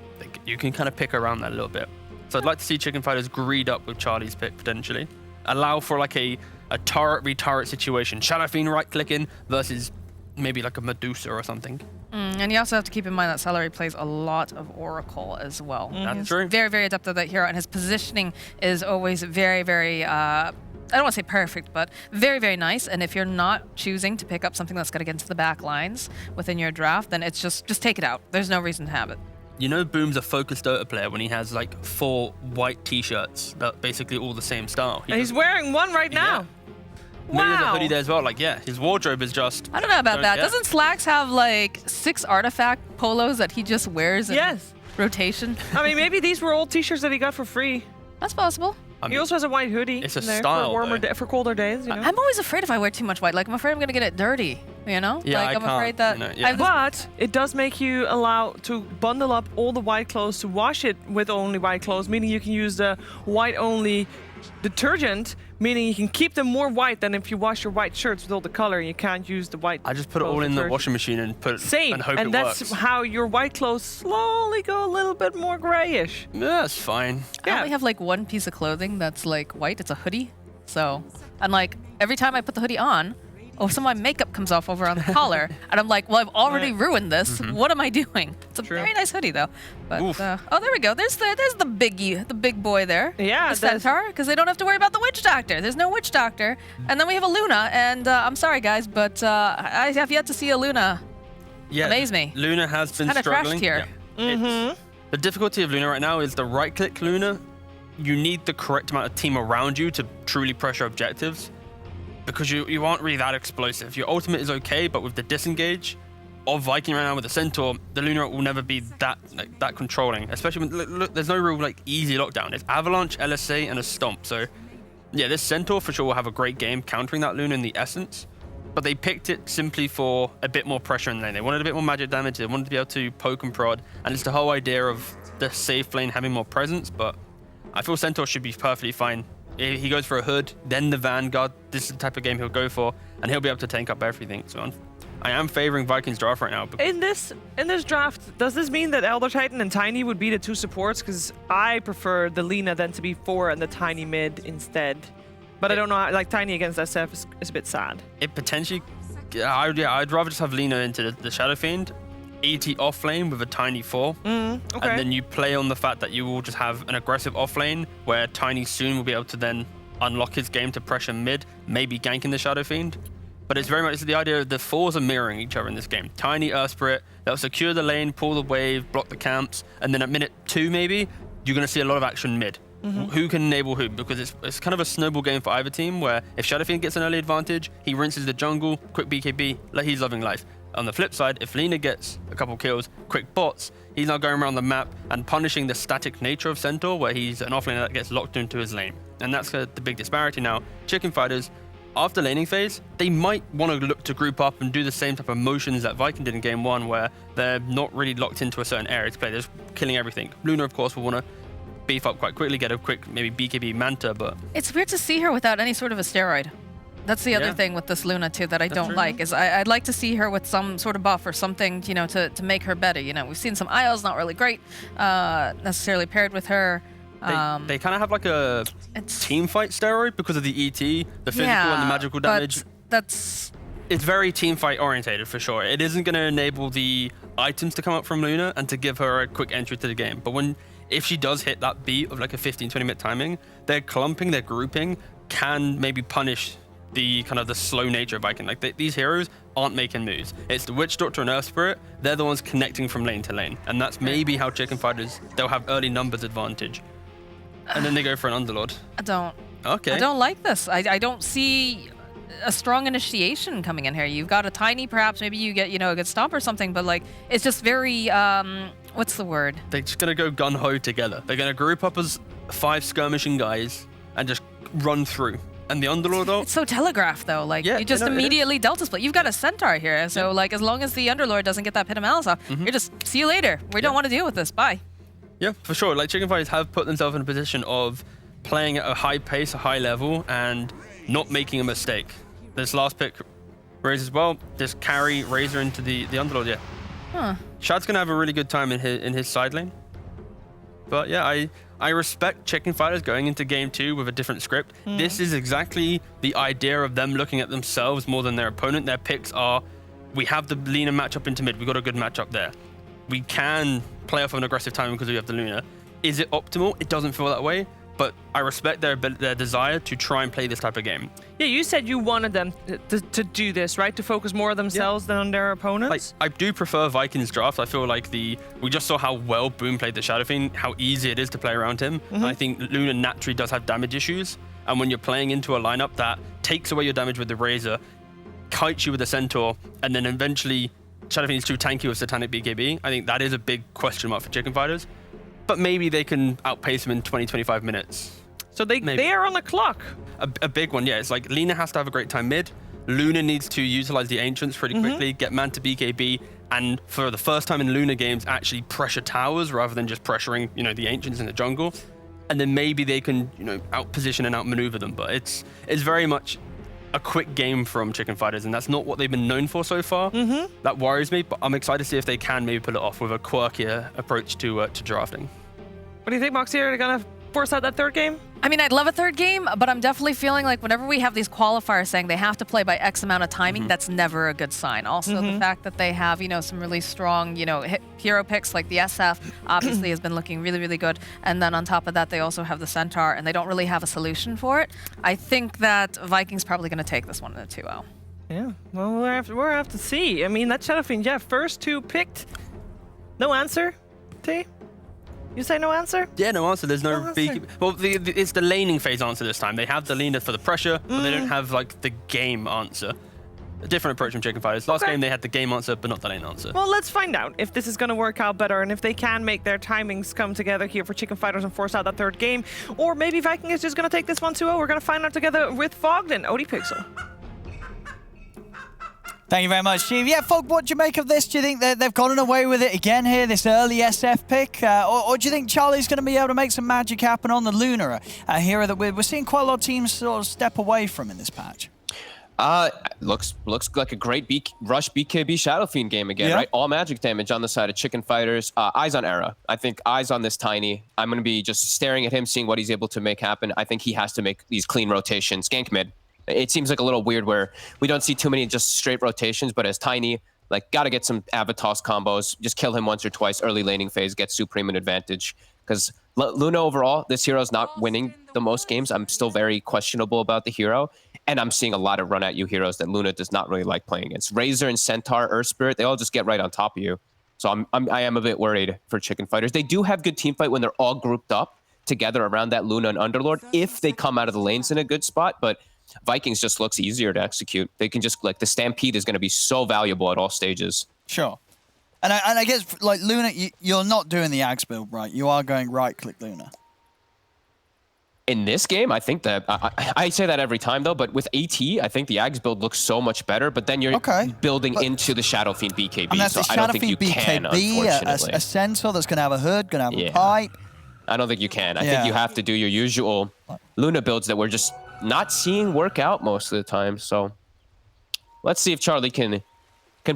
[SPEAKER 2] you can kind of pick around that a little bit. So I'd like to see Chicken Fighters greed up with Charlie's pick potentially. Allow for like a turret v-turret situation. Shadow Fiend right-clicking versus maybe like a Medusa or something.
[SPEAKER 3] And you also have to keep in mind that Salary plays a lot of Oracle as well.
[SPEAKER 2] That's true.
[SPEAKER 3] Very, very adept at that hero, and his positioning is always very, very, I don't want to say perfect, but very, very nice. And if you're not choosing to pick up something that's going to get into the back lines within your draft, then it's just take it out. There's no reason to have it.
[SPEAKER 2] You know Boom's a focused Dota player when he has like 4 white t-shirts that basically all the same style.
[SPEAKER 22] He's wearing one right now.
[SPEAKER 2] Maybe there's a
[SPEAKER 22] Wow.
[SPEAKER 2] hoodie there as well. Like, yeah, his wardrobe is just...
[SPEAKER 3] I don't know about that.
[SPEAKER 2] yeah.
[SPEAKER 3] Doesn't Slacks have like 6 artifact polos that he just wears in
[SPEAKER 22] Yes.
[SPEAKER 3] rotation?
[SPEAKER 22] I mean, maybe these were old T-shirts that he got for free.
[SPEAKER 3] That's possible.
[SPEAKER 2] I mean,
[SPEAKER 22] He also has a white hoodie.
[SPEAKER 2] it's a
[SPEAKER 22] in there
[SPEAKER 2] style,
[SPEAKER 22] for warmer,
[SPEAKER 2] though.
[SPEAKER 22] for colder days. You know?
[SPEAKER 3] I'm always afraid if I wear too much white. Like, I'm afraid I'm gonna get it dirty. You know?
[SPEAKER 2] Yeah,
[SPEAKER 3] like,
[SPEAKER 2] I
[SPEAKER 3] I'm
[SPEAKER 2] can't,
[SPEAKER 3] afraid that.
[SPEAKER 2] you know,
[SPEAKER 3] I
[SPEAKER 2] yeah.
[SPEAKER 3] have this-
[SPEAKER 22] But it does make you allow to bundle up all the white clothes to wash it with only white clothes, meaning you can use the white-only detergent, meaning you can keep them more white than if you wash your white shirts with all the color. You can't use the white.
[SPEAKER 2] I just put it all
[SPEAKER 22] clothes
[SPEAKER 2] in the
[SPEAKER 22] detergent.
[SPEAKER 2] washing machine and
[SPEAKER 22] Same,
[SPEAKER 2] and hope
[SPEAKER 22] and
[SPEAKER 2] it
[SPEAKER 22] that's
[SPEAKER 2] works.
[SPEAKER 22] how your white clothes slowly go a little bit more grayish.
[SPEAKER 2] Yeah, that's fine.
[SPEAKER 3] I only have like one piece of clothing that's like white. It's a hoodie. So, and like every time I put the hoodie on, some of my makeup comes off over on the collar, and I'm like, well, I've already ruined this. What am I doing? It's a very nice hoodie though. But oh, there we go. There's the biggie, the big boy there.
[SPEAKER 22] Yeah,
[SPEAKER 3] the centaur, because they don't have to worry about the witch doctor. There's no witch doctor, and then we have a Luna. And I'm sorry guys, but I have yet to see a Luna
[SPEAKER 2] Yeah,
[SPEAKER 3] amaze me.
[SPEAKER 2] Luna has been
[SPEAKER 3] Kinda
[SPEAKER 2] struggling.
[SPEAKER 3] trashed here.
[SPEAKER 2] Yeah. The difficulty of Luna right now is the right-click Luna. You need the correct amount of team around you to truly pressure objectives, because you aren't really that explosive. Your ultimate is okay, but with the disengage of Viking right now with the Centaur, the Luna will never be that controlling. Especially when look, there's no real like easy lockdown. It's Avalanche, LSA, and a Stomp. So yeah, this Centaur for sure will have a great game countering that Luna in the essence. But they picked it simply for a bit more pressure in lane. They wanted a bit more magic damage. They wanted to be able to poke and prod, and it's the whole idea of the safe lane having more presence. But I feel Centaur should be perfectly fine. He goes for a hood, then the Vanguard. This is the type of game he'll go for, and he'll be able to tank up everything. So I am favoring Vikings draft right now.
[SPEAKER 22] In this draft, does this mean that Elder Titan and Tiny would be the 2 supports? Because I prefer the Lina then to be 4 and the Tiny mid instead. But I don't know, like Tiny against SF is a bit sad.
[SPEAKER 2] It potentially, I'd rather just have Lina into the Shadow Fiend, 80 off lane with a Tiny 4,
[SPEAKER 22] okay.
[SPEAKER 2] and then you play on the fact that you will just have an aggressive off lane where Tiny soon will be able to then unlock his game to pressure mid, maybe ganking the Shadow Fiend. But it's very much the idea of the 4s are mirroring each other in this game. Tiny Spirit, they'll secure the lane, pull the wave, block the camps, and then at minute 2 maybe, you're going to see a lot of action mid. Who can enable who? Because it's kind of a snowball game for either team where if Shadow Fiend gets an early advantage, he rinses the jungle, quick BKB, like he's loving life. On the flip side, if Lina gets a couple kills, quick bots, he's now going around the map and punishing the static nature of Centaur, where he's an offlaner that gets locked into his lane. And that's the big disparity now. Chicken Fighters, after laning phase, they might want to look to group up and do the same type of motions that Viking did in game 1, where they're not really locked into a certain area to play. They're just killing everything. Luna, of course, will want to beef up quite quickly, get a quick maybe BKB Manta, but...
[SPEAKER 3] It's weird to see her without any sort of a steroid. That's the other thing with this Luna too that I don't like, is I'd like to see her with some sort of buff or something, you know, to make her better. You know, we've seen some IOs not really great necessarily paired with her.
[SPEAKER 2] They kind of have like a team fight steroid because of the ET, the physical and the magical damage.
[SPEAKER 3] It's
[SPEAKER 2] very team fight orientated for sure. It isn't going to enable the items to come up from Luna and to give her a quick entry to the game. But if she does hit that beat of like a 15-20 minute timing, their clumping, their grouping can maybe punish the kind of the slow nature of Viking. Like these heroes aren't making moves. It's the Witch Doctor and Earth Spirit. They're the ones connecting from lane to lane, and that's maybe how Chicken Fighters, they'll have early numbers advantage, and then they go for an Underlord.
[SPEAKER 3] I don't.
[SPEAKER 2] Okay.
[SPEAKER 3] I don't like this. I don't see a strong initiation coming in here. You've got a Tiny, perhaps maybe you get, you know, a good stomp or something, but like it's just very what's the word?
[SPEAKER 2] They're just gonna go gun ho together. They're gonna group up as 5 skirmishing guys and just run through. And the Underlord, though?
[SPEAKER 3] It's so telegraphed, though. Like, you just immediately Delta Split. You've got a Centaur here, so like as long as the Underlord doesn't get that Pit of Malice off, you're just, see you later. We don't want to deal with this. Bye.
[SPEAKER 2] Yeah, for sure. Like, Chicken Fighters have put themselves in a position of playing at a high pace, a high level, and not making a mistake. This last pick, Raze as well, just carry Razor into the Underlord, yeah.
[SPEAKER 3] Huh.
[SPEAKER 2] Shad's going to have a really good time in his side lane. But yeah, I respect Chicken Fighters going into game 2 with a different script. This is exactly the idea of them looking at themselves more than their opponent. Their picks are, we have the Lina matchup into mid. We got a good matchup there. We can play off of an aggressive timing because we have the Luna. Is it optimal? It doesn't feel that way, but I respect their desire to try and play this type of game.
[SPEAKER 22] Yeah, you said you wanted them to do this, right? To focus more on themselves than on their opponents?
[SPEAKER 2] Like, I do prefer Vikings draft. I feel like we just saw how well Boom played the Shadow Fiend, how easy it is to play around him. And I think Luna naturally does have damage issues. And when you're playing into a lineup that takes away your damage with the Razor, kites you with the Centaur, and then eventually Shadow Fiend is too tanky with Satanic BKB, I think that is a big question mark for Chicken Fighters. But maybe they can outpace him in 20-25 minutes.
[SPEAKER 22] So they are on the clock.
[SPEAKER 2] A big one, yeah. It's like Lina has to have a great time mid. Luna needs to utilize the Ancients pretty quickly, get Manta BKB, and for the first time in Luna games, actually pressure towers rather than just pressuring, the Ancients in the jungle. And then maybe they can, outposition and outmaneuver them. But it's very much a quick game from Chicken Fighters, and that's not what they've been known for so far. That worries me, but I'm excited to see if they can maybe pull it off with a quirkier approach to drafting.
[SPEAKER 22] What do you think, Moxie? Are they going to force out that third game?
[SPEAKER 3] I mean, I'd love a third game, but I'm definitely feeling like whenever we have these qualifiers saying they have to play by X amount of timing, that's never a good sign. Also, the fact that they have, some really strong, hero picks like the SF obviously has been looking really, really good. And then on top of that, they also have the Centaur, and they don't really have a solution for it. I think that Viking's probably going to take this one in a 2-0.
[SPEAKER 22] Yeah, well, we'll have to see. I mean, that Shadow Fiend, first two picked. No answer, T? You say no answer?
[SPEAKER 2] Yeah, no answer. There's no big... Well, it's the laning phase answer this time. They have the Lina for the pressure, but they don't have, the game answer. A different approach from Chicken Fighters. Last game, they had the game answer, but not the lane answer.
[SPEAKER 22] Well, let's find out if this is going to work out better and if they can make their timings come together here for Chicken Fighters and force out that third game. Or maybe Viking is just going to take this one 2-0. We're going to find out together with Fogden. Odie Pixel.
[SPEAKER 20] Thank you very much, Steve. Yeah, Fog, what do you make of this? Do you think that they've gotten away with it again here, this early SF pick? Or do you think Charlie's going to be able to make some magic happen on the Luna, a hero that we're seeing quite a lot of teams sort of step away from in this patch?
[SPEAKER 5] Looks like a great rush BKB Shadow Fiend game again, right? All magic damage on the side of Chicken Fighters. Eyes on Era. I think eyes on this Tiny. I'm going to be just staring at him, seeing what he's able to make happen. I think he has to make these clean rotations. Gank mid. It seems like a little weird where we don't see too many just straight rotations, but as Tiny, got to get some Avatos combos, just kill him once or twice, early laning phase, get Supreme an advantage. Because Luna overall, this hero's not winning the most games. I'm still very questionable about the hero, and I'm seeing a lot of run-at-you heroes that Luna does not really like playing against. Razor and Centaur, Earth Spirit, they all just get right on top of you. So I am a bit worried for Chicken Fighters. They do have good team fight when they're all grouped up together around that Luna and Underlord, if they come out of the lanes in a good spot, but Vikings just looks easier to execute. They can just, the Stampede is going to be so valuable at all stages.
[SPEAKER 20] Sure. And I guess, Luna, you're not doing the Axe build, right? You are going right-click Luna.
[SPEAKER 5] In this game, I think that... I say that every time, though, but with AT, I think the Axe build looks so much better, but then you're building into the Shadow Fiend BKB,
[SPEAKER 20] and that's
[SPEAKER 5] so
[SPEAKER 20] the
[SPEAKER 5] I don't think you
[SPEAKER 20] BKB,
[SPEAKER 5] can, unfortunately.
[SPEAKER 20] A Centaur that's going to have a hood, going to have a pipe.
[SPEAKER 5] I don't think you can. I think you have to do your usual Luna builds that we're just not seeing work out most of the time. So let's see if Charlie can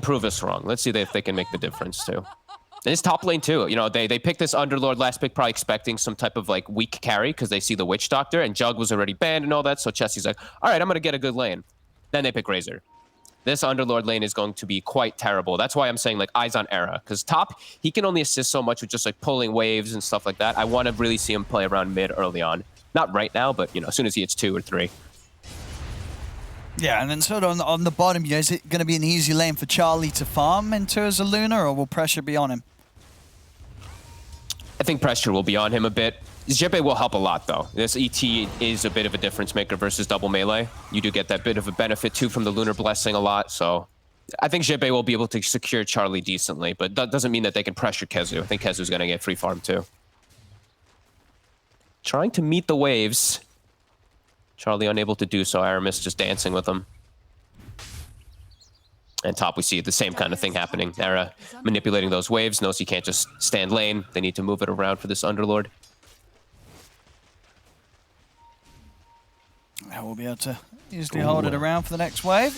[SPEAKER 5] prove us wrong. Let's see if they can make the difference too. And his top lane too. They picked this Underlord last pick, probably expecting some type of weak carry because they see the Witch Doctor and Jug was already banned and all that. So Chessie's like, all right, I'm gonna get a good lane. Then they pick Razor. This Underlord lane is going to be quite terrible. That's why I'm saying eyes on Era, because top, he can only assist so much with just pulling waves and stuff like that. I want to really see him play around mid early on. Not right now, but as soon as he hits 2 or 3.
[SPEAKER 20] Yeah, and then sort of on the bottom, is it going to be an easy lane for Charlie to farm into as a Luna, or will pressure be on him?
[SPEAKER 5] I think pressure will be on him a bit. Jeppe will help a lot, though. This ET is a bit of a difference maker versus double melee. You do get that bit of a benefit, too, from the Lunar Blessing a lot, so I think Jeppe will be able to secure Charlie decently, but that doesn't mean that they can pressure Kezu. I think Kezu's going to get free farm, too. Trying to meet the waves. Charlie unable to do so. Aramis just dancing with him. And top, we see the same kind of thing happening. Era manipulating those waves, knows he can't just stand lane. They need to move it around for this Underlord.
[SPEAKER 20] We'll be able to easily hold it around for the next wave.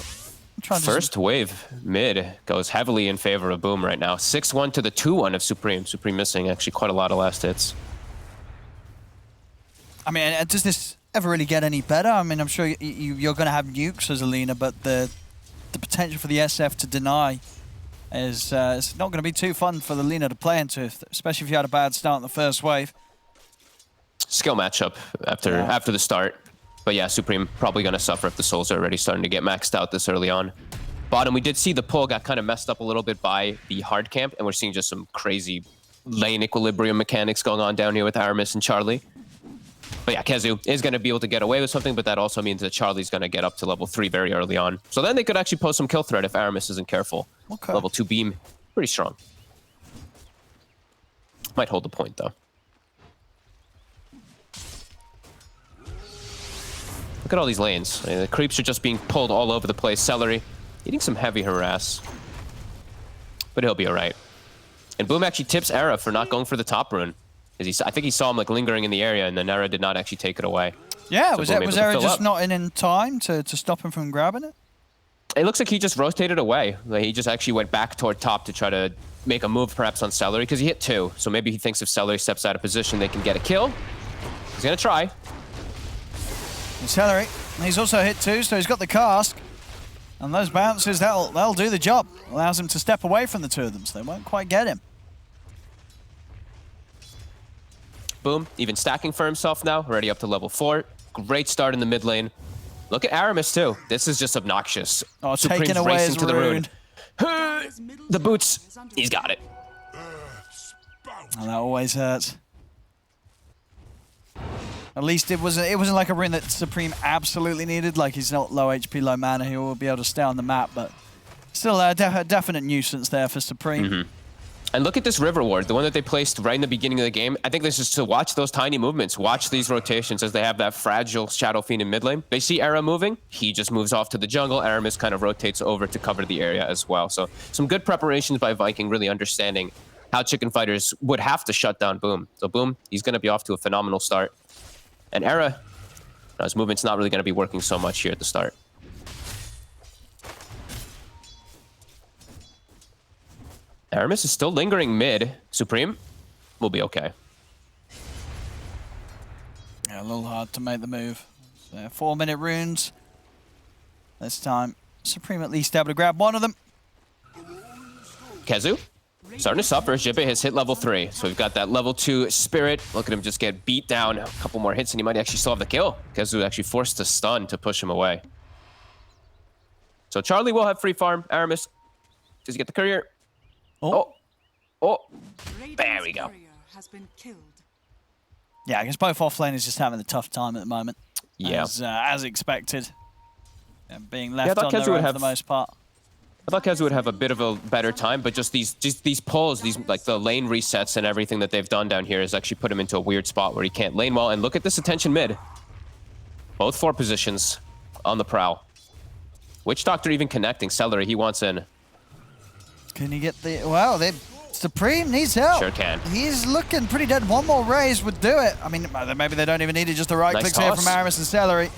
[SPEAKER 5] First wave mid goes heavily in favor of Boom right now. 6-1 to the 2-1 of Supreme. Supreme missing actually quite a lot of last hits.
[SPEAKER 20] I mean, does this ever really get any better? I mean, I'm sure you're going to have nukes as Alina, but the potential for the SF to deny is it's not going to be too fun for the Lina to play into, especially if you had a bad start in the first wave.
[SPEAKER 5] Skill matchup after the start. But yeah, Supreme probably going to suffer if the souls are already starting to get maxed out this early on. Bottom, we did see the pull got kind of messed up a little bit by the hard camp, and we're seeing just some crazy lane equilibrium mechanics going on down here with Aramis and Charlie. But yeah, KheZu is going to be able to get away with something, but that also means that Charlie's going to get up to level 3 very early on. So then they could actually pose some kill threat if Aramis isn't careful.
[SPEAKER 20] Okay.
[SPEAKER 5] Level 2 beam, pretty strong. Might hold the point, though. Look at all these lanes. I mean, the creeps are just being pulled all over the place. Celery eating some heavy harass. But he'll be all right. And Boom actually tips Era for not going for the top rune. I think he saw him like lingering in the area, and then Era did not actually take it away.
[SPEAKER 20] Yeah,
[SPEAKER 5] so
[SPEAKER 20] was Era just not in time to stop him from grabbing it?
[SPEAKER 5] It looks like he just rotated away. Like he just actually went back toward top to try to make a move perhaps on Celery, because he hit 2. So maybe he thinks if Celery steps out of position, they can get a kill. He's going to try.
[SPEAKER 20] And Celery, he's also hit 2, so he's got the cask. And those bounces, that'll do the job. Allows him to step away from the 2 of them, so they won't quite get him.
[SPEAKER 5] Boom, even stacking for himself now, already up to level 4. Great start in the mid lane. Look at Aramis too. This is just obnoxious.
[SPEAKER 20] Oh,
[SPEAKER 5] Supreme's
[SPEAKER 20] taking away his
[SPEAKER 5] racing to the
[SPEAKER 20] rune.
[SPEAKER 5] The boots, he's got it.
[SPEAKER 20] And that always hurts. At least it wasn't like a rune that Supreme absolutely needed. Like he's not low HP, low mana. He will be able to stay on the map, but still a definite nuisance there for Supreme.
[SPEAKER 5] Mm-hmm. And look at this River Ward, the one that they placed right in the beginning of the game. I think this is to watch those tiny movements, watch these rotations as they have that fragile Shadow Fiend in mid lane. They see Era moving, he just moves off to the jungle. Aramis kind of rotates over to cover the area as well. So some good preparations by Viking, really understanding how Chicken Fighters would have to shut down Boom. So Boom, he's going to be off to a phenomenal start. And Era, his movement's not really going to be working so much here at the start. Aramis is still lingering mid. Supreme will be okay.
[SPEAKER 20] Yeah, a little hard to make the move. So 4-minute runes. This time, Supreme at least able to grab one of them.
[SPEAKER 5] KheZu starting to suffer. Jibe has hit level 3. So we've got that level 2 spirit. Look at him just get beat down. A couple more hits and he might actually still have the kill. KheZu actually forced to stun to push him away. So Charlie will have free farm. Aramis, does he get the courier? Oh. There we go.
[SPEAKER 20] Yeah, I guess both offlaners just having a tough time at the moment.
[SPEAKER 5] Yeah.
[SPEAKER 20] As expected. And being left on their own for the most part.
[SPEAKER 5] I thought KheZu would have a bit of a better time, but just these pulls, these like the lane resets and everything that they've done down here has actually put him into a weird spot where he can't lane well. And look at this attention mid. Both 4 positions on the prowl. Witch Doctor even connecting. Celery, he wants in.
[SPEAKER 20] Can he get the... Wow, Supreme needs help.
[SPEAKER 5] Sure can.
[SPEAKER 20] He's looking pretty dead. One more raise would do it. I mean, maybe they don't even need it. Just the right clicks here from Aramis and Celery.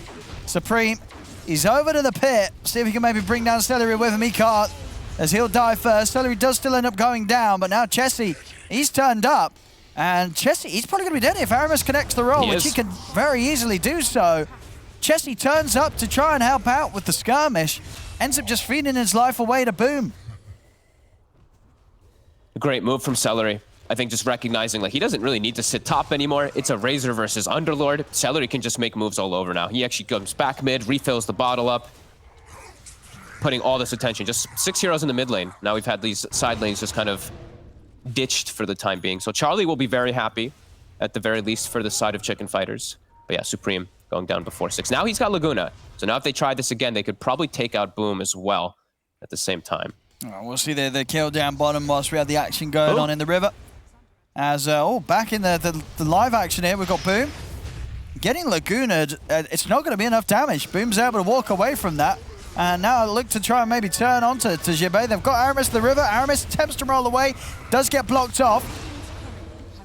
[SPEAKER 20] Supreme, he's over to the pit. See if he can maybe bring down Celery with him. He can't, as he'll die first. Celery does still end up going down, but now Chessie, he's turned up. And Chessie, he's probably going to be dead if Aramis connects the roll, which he can very easily do so. Chessie turns up to try and help out with the skirmish. Ends up just feeding his life away to Boom.
[SPEAKER 5] A great move from Celery. I think just recognizing like he doesn't really need to sit top anymore. It's a Razor versus Underlord. Celery can just make moves all over now. He actually comes back mid, refills the bottle up, putting all this attention. Just 6 heroes in the mid lane. Now we've had these side lanes just kind of ditched for the time being. So Charlie will be very happy, at the very least, for the side of Chicken Fighters. But yeah, Supreme going down before 6. Now he's got Laguna. So now if they try this again, they could probably take out Boom as well at the same time.
[SPEAKER 20] We'll see the kill down bottom whilst we have the action going on in the river. As, back in the live action here, we've got Boom. Getting Laguna, it's not going to be enough damage. Boom's able to walk away from that. And now look to try and maybe turn onto Jibe. They've got Aramis the river. Aramis attempts to roll away, does get blocked off.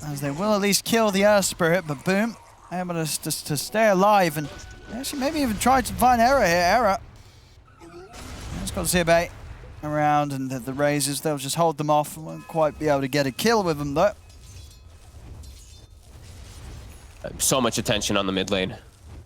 [SPEAKER 20] As they will at least kill the Earth Spirit, but Boom able to stay alive and actually maybe even try to find Era here. Era. It's got Jibe around, and the Razors, they'll just hold them off and won't quite be able to get a kill with them though.
[SPEAKER 5] So much attention on the mid lane.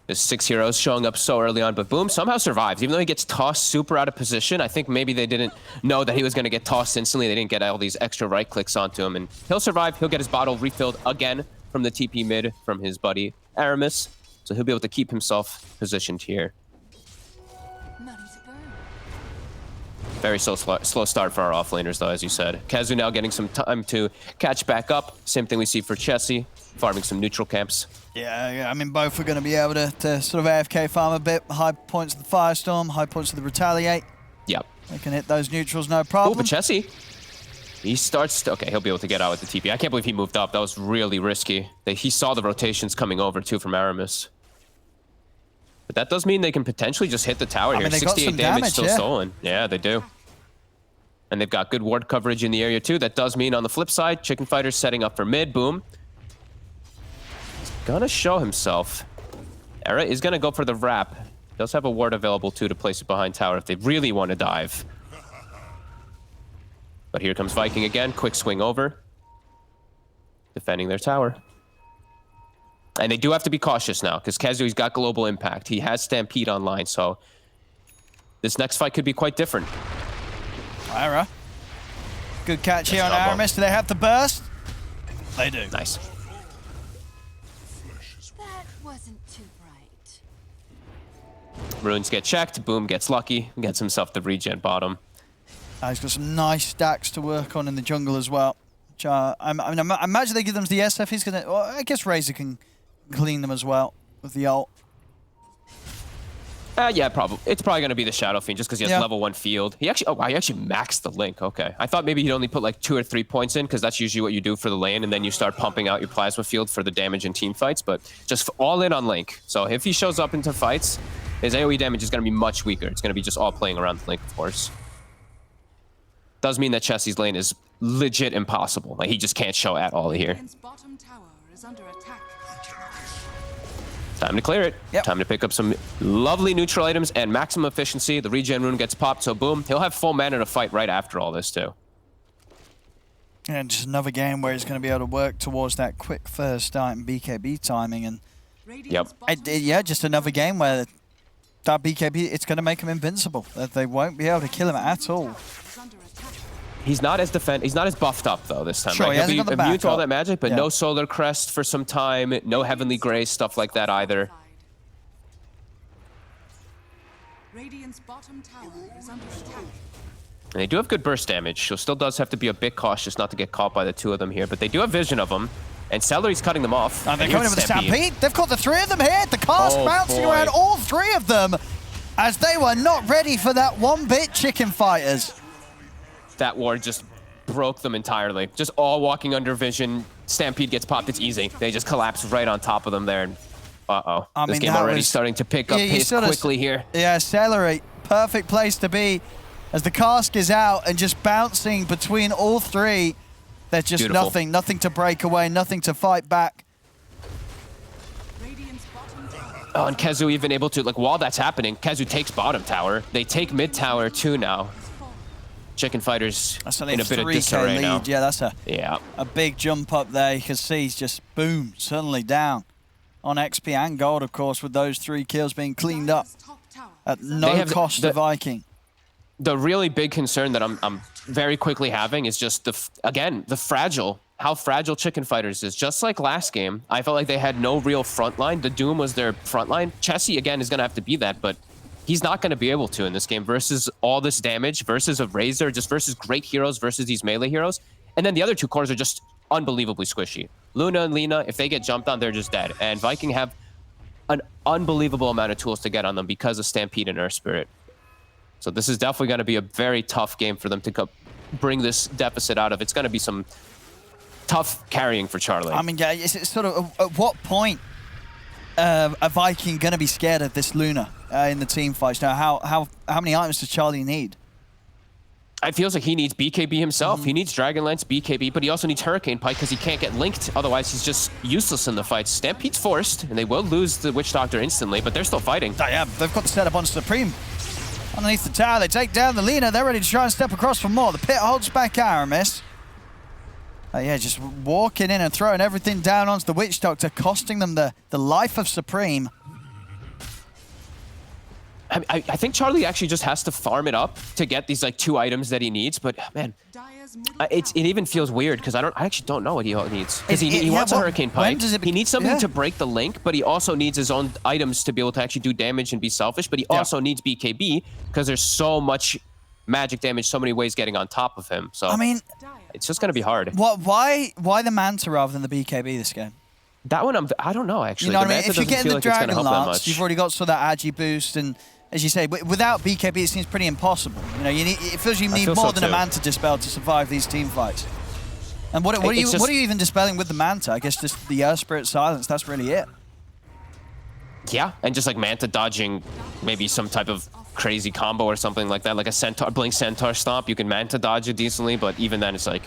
[SPEAKER 5] There's 6 heroes showing up so early on, but Boom somehow survives. Even though he gets tossed super out of position, I think maybe they didn't know that he was going to get tossed instantly. They didn't get all these extra right clicks onto him, and he'll survive. He'll get his bottle refilled again from the TP mid from his buddy Aramis, so he'll be able to keep himself positioned here. Very slow start for our offlaners, though, as you said. KheZu now getting some time to catch back up. Same thing we see for Chessie, farming some neutral camps.
[SPEAKER 20] Yeah, I mean, both are going to be able to sort of AFK farm a bit. High points of the Firestorm, high points of the Retaliate.
[SPEAKER 5] Yep.
[SPEAKER 20] They can hit those neutrals, no problem.
[SPEAKER 5] Oh, but Chessie, he starts to, okay, he'll be able to get out with the TP. I can't believe he moved up. That was really risky. He saw the rotations coming over, too, from Aramis. But that does mean they can potentially just hit the tower here.
[SPEAKER 20] Mean,
[SPEAKER 5] 68 damage still stolen. Yeah, they do. And they've got good ward coverage in the area, too. That does mean on the flip side, Chicken Fighter's setting up for mid. Boom. He's gonna show himself. Era is gonna go for the wrap. Does have a ward available, too, to place it behind tower if they really want to dive. But here comes Viking again. Quick swing over. Defending their tower. And they do have to be cautious now, because KheZu's got global impact. He has Stampede online, so this next fight could be quite different.
[SPEAKER 20] Ira. Good catch here on Aramis. Do they have the burst? They do.
[SPEAKER 5] Nice.
[SPEAKER 6] That wasn't too bright.
[SPEAKER 5] Runes get checked. Boom gets lucky. Gets himself the regen bottom.
[SPEAKER 20] He's got some nice stacks to work on in the jungle as well. Which, I imagine they give them the SF. He's going to... Well, I guess Razor can clean them as well with the ult.
[SPEAKER 5] Yeah, probably. It's probably going to be the Shadow Fiend just because he has level 1 field. He actually, oh wow, he actually maxed the Link. Okay. I thought maybe he'd only put like 2 or 3 points in because that's usually what you do for the lane, and then you start pumping out your plasma field for the damage in team fights, but just all in on Link. So if he shows up into fights, his AoE damage is going to be much weaker. It's going to be just all playing around the Link, of course. Does mean that Chessie's lane is legit impossible. Like, he just can't show at all here.
[SPEAKER 6] Bottom tower is under attack.
[SPEAKER 5] Time to clear it. Yep. Time to pick up some lovely neutral items and maximum efficiency. The regen rune gets popped, so boom. He'll have full mana to fight right after all this, too.
[SPEAKER 20] And just another game where he's going to be able to work towards that quick first start and BKB timing. And
[SPEAKER 5] yep.
[SPEAKER 20] Yeah, just another game where that BKB, it's going to make him invincible. They won't be able to kill him at all.
[SPEAKER 5] He's not as he's not as buffed up though this time.
[SPEAKER 20] Sure,
[SPEAKER 5] like, he'll be immune to all
[SPEAKER 20] up.
[SPEAKER 5] that magic, but no Solar Crest for some time, no Heavenly Grace, stuff like that either.
[SPEAKER 6] Radiant's bottom tower is under attack.
[SPEAKER 5] And they do have good burst damage, so still does have to be a bit cautious not to get caught by the two of them here, but they do have vision of them. And Celery's cutting them off.
[SPEAKER 20] And they're coming in with the Stampede. They've got the 3 of them here. The cast bouncing around all 3 of them as they were not ready for that 1-bit Chicken Fighters.
[SPEAKER 5] That ward just broke them entirely. Just all walking under vision. Stampede gets popped. It's easy. They just collapse right on top of them there. And this game already starting to pick up pace quickly here.
[SPEAKER 20] Yeah, Celery, perfect place to be as the cask is out and just bouncing between all 3. There's just nothing to break away, nothing to fight back.
[SPEAKER 5] Oh, and KheZu even able to, like, while that's happening, KheZu takes bottom tower. They take mid tower too now. Chicken Fighters in a bit of disarray
[SPEAKER 20] lead.
[SPEAKER 5] now.
[SPEAKER 20] Yeah, that's a big jump up there. You can see he's just, boom, suddenly down on XP and gold, of course, with those 3 kills being cleaned up at no cost to Viking.
[SPEAKER 5] The really big concern that I'm very quickly having is just, how fragile Chicken Fighters is. Just like last game, I felt like they had no real front line. The Doom was their front line. Chessie, again, is going to have to be that, but he's not going to be able to in this game versus all this damage, versus a Razor, just versus great heroes, versus these melee heroes. And then the other 2 cores are just unbelievably squishy. Luna and Lina, if they get jumped on, they're just dead. And Viking have an unbelievable amount of tools to get on them because of Stampede and Earth Spirit. So this is definitely going to be a very tough game for them to bring this deficit out of. It's going to be some tough carrying for Charlie.
[SPEAKER 20] I mean, yeah, it's sort of, at what point a Viking going to be scared of this Luna in the team fights? Now, how many items does Charlie need?
[SPEAKER 5] It feels like he needs BKB himself. He needs Dragon Lance, BKB, but he also needs Hurricane Pike because he can't get linked. Otherwise, he's just useless in the fights. Stampede's forced, and they will lose the Witch Doctor instantly, but they're still fighting.
[SPEAKER 20] Yeah, they've got the setup on Supreme. Underneath the tower, they take down the Lina. They're ready to try and step across for more. The pit holds back Aramis. Yeah, just walking in and throwing everything down onto the Witch Doctor, costing them the life of Supreme.
[SPEAKER 5] I think Charlie actually just has to farm it up to get these like 2 items that he needs, but man, it even feels weird because I actually don't know what he needs. Because he wants a Hurricane Pike. He needs something to break the link, but he also needs his own items to be able to actually do damage and be selfish, but he also needs BKB because there's so much magic damage, so many ways getting on top of him. So
[SPEAKER 20] I mean,
[SPEAKER 5] it's just going to be hard.
[SPEAKER 20] Why the Manta rather than the BKB this game?
[SPEAKER 5] That one, I don't know, actually.
[SPEAKER 20] You know what I mean?
[SPEAKER 5] Manta
[SPEAKER 20] If you're
[SPEAKER 5] doesn't
[SPEAKER 20] getting
[SPEAKER 5] feel
[SPEAKER 20] the
[SPEAKER 5] like it's gonna
[SPEAKER 20] Dragon
[SPEAKER 5] help that
[SPEAKER 20] Lance,
[SPEAKER 5] much.
[SPEAKER 20] you've already got sort of that agi boost, and as you say, without BKB, it seems pretty impossible. You know, it feels you need more than a Manta dispel to survive these team fights. And what are you even dispelling with the Manta? I guess just the Earth Spirit Silence. That's really it.
[SPEAKER 5] Yeah, and just like Manta dodging maybe some type of crazy combo or something like that, like a Centaur, Blink Centaur Stomp. You can Manta dodge it decently, but even then, it's like,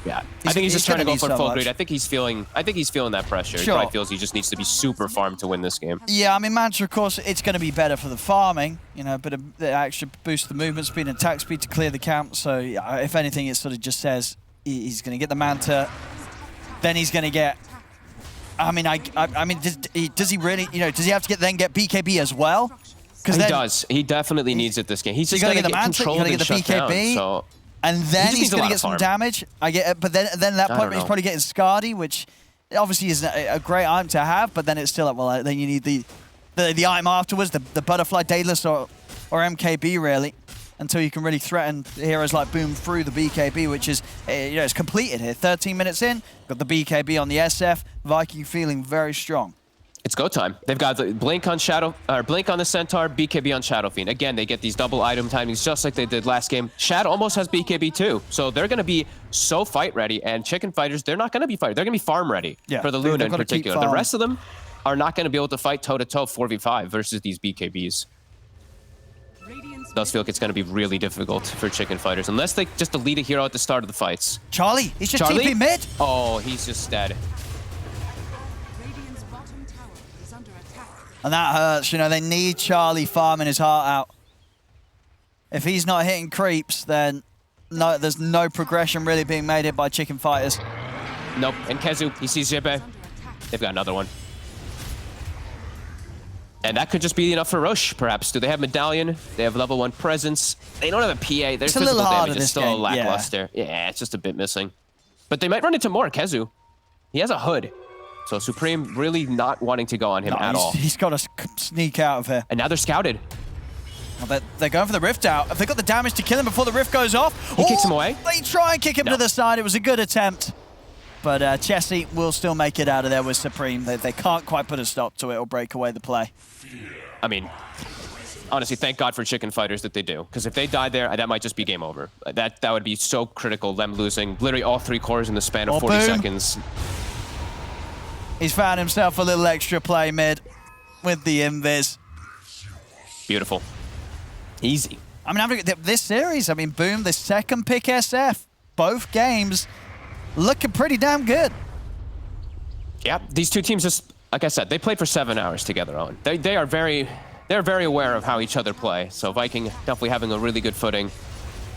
[SPEAKER 5] yeah. I think he's just trying to go for full greed. I think he's feeling that pressure. He probably feels he just needs to be super farmed to win this game.
[SPEAKER 20] Yeah, I mean, Manta, of course, it's going to be better for the farming. You know, but the extra boost the movement speed and attack speed to clear the camp. So, yeah, if anything, it sort of just says he's going to get the Manta. Then he's going to get. I mean, does he really? You know, does he have to get BKB as well?
[SPEAKER 5] He does. He definitely needs it this game. He's just got to get controlled and shut down. So.
[SPEAKER 20] And then he's going to get some damage. I get it, but then at that point he's probably getting Scardy, which obviously isn't a great item to have. But then it's still like, well, then you need the item afterwards, the Butterfly Daedalus or MKB really, until you can really threaten heroes like Boom through the BKB, which is it's completed here. 13 minutes in, got the BKB on the SF. Viking feeling very strong.
[SPEAKER 5] It's go time. They've got the Blink on Blink on the Centaur, BKB on Shadow Fiend. Again, they get these double item timings just like they did last game. Shad almost has BKB too, so they're going to be so fight ready. And Chicken Fighters, they're not going to be fight. They're going to be farm ready for the Luna in particular. The rest of them are not going to be able to fight toe to toe 4v5 versus these BKBs. It does feel like it's going to be really difficult for Chicken Fighters unless they just delete a hero at the start of the fights.
[SPEAKER 20] Charlie, he's just TP mid.
[SPEAKER 5] Oh, he's just dead.
[SPEAKER 20] And that hurts, you know, they need Charlie farming his heart out. If he's not hitting creeps, then no, there's no progression really being made here by Chicken Fighters.
[SPEAKER 5] Nope, and Kezu, he sees Jibe. They've got another one. And that could just be enough for Roche, perhaps. Do they have Medallion? They have level 1 presence. They don't have a PA. Their physical damage is still lackluster. Yeah, it's just a bit missing. But they might run into more. Kezu, he has a hood. So Supreme really not wanting to go on him at all.
[SPEAKER 20] He's got to sneak out of here.
[SPEAKER 5] And now they're scouted.
[SPEAKER 20] Well, they're going for the Rift out. Have they got the damage to kill him before the Rift goes off?
[SPEAKER 5] He kicks him away.
[SPEAKER 20] They try and kick him to the side. It was a good attempt. But Chessie will still make it out of there with Supreme. They can't quite put a stop to it or break away the play.
[SPEAKER 5] I mean, honestly, thank God for Chicken Fighters that they do. Because if they died there, that might just be game over. That would be so critical, them losing literally all 3 cores in the span of 40 seconds.
[SPEAKER 20] He's found himself a little extra play mid with the invis.
[SPEAKER 5] Beautiful. Easy.
[SPEAKER 20] I mean, this series, I mean, Boom, the second pick SF. Both games looking pretty damn good.
[SPEAKER 5] Yeah, these two teams just, like I said, they played for 7 hours together on. They're very aware of how each other play. So Viking definitely having a really good footing,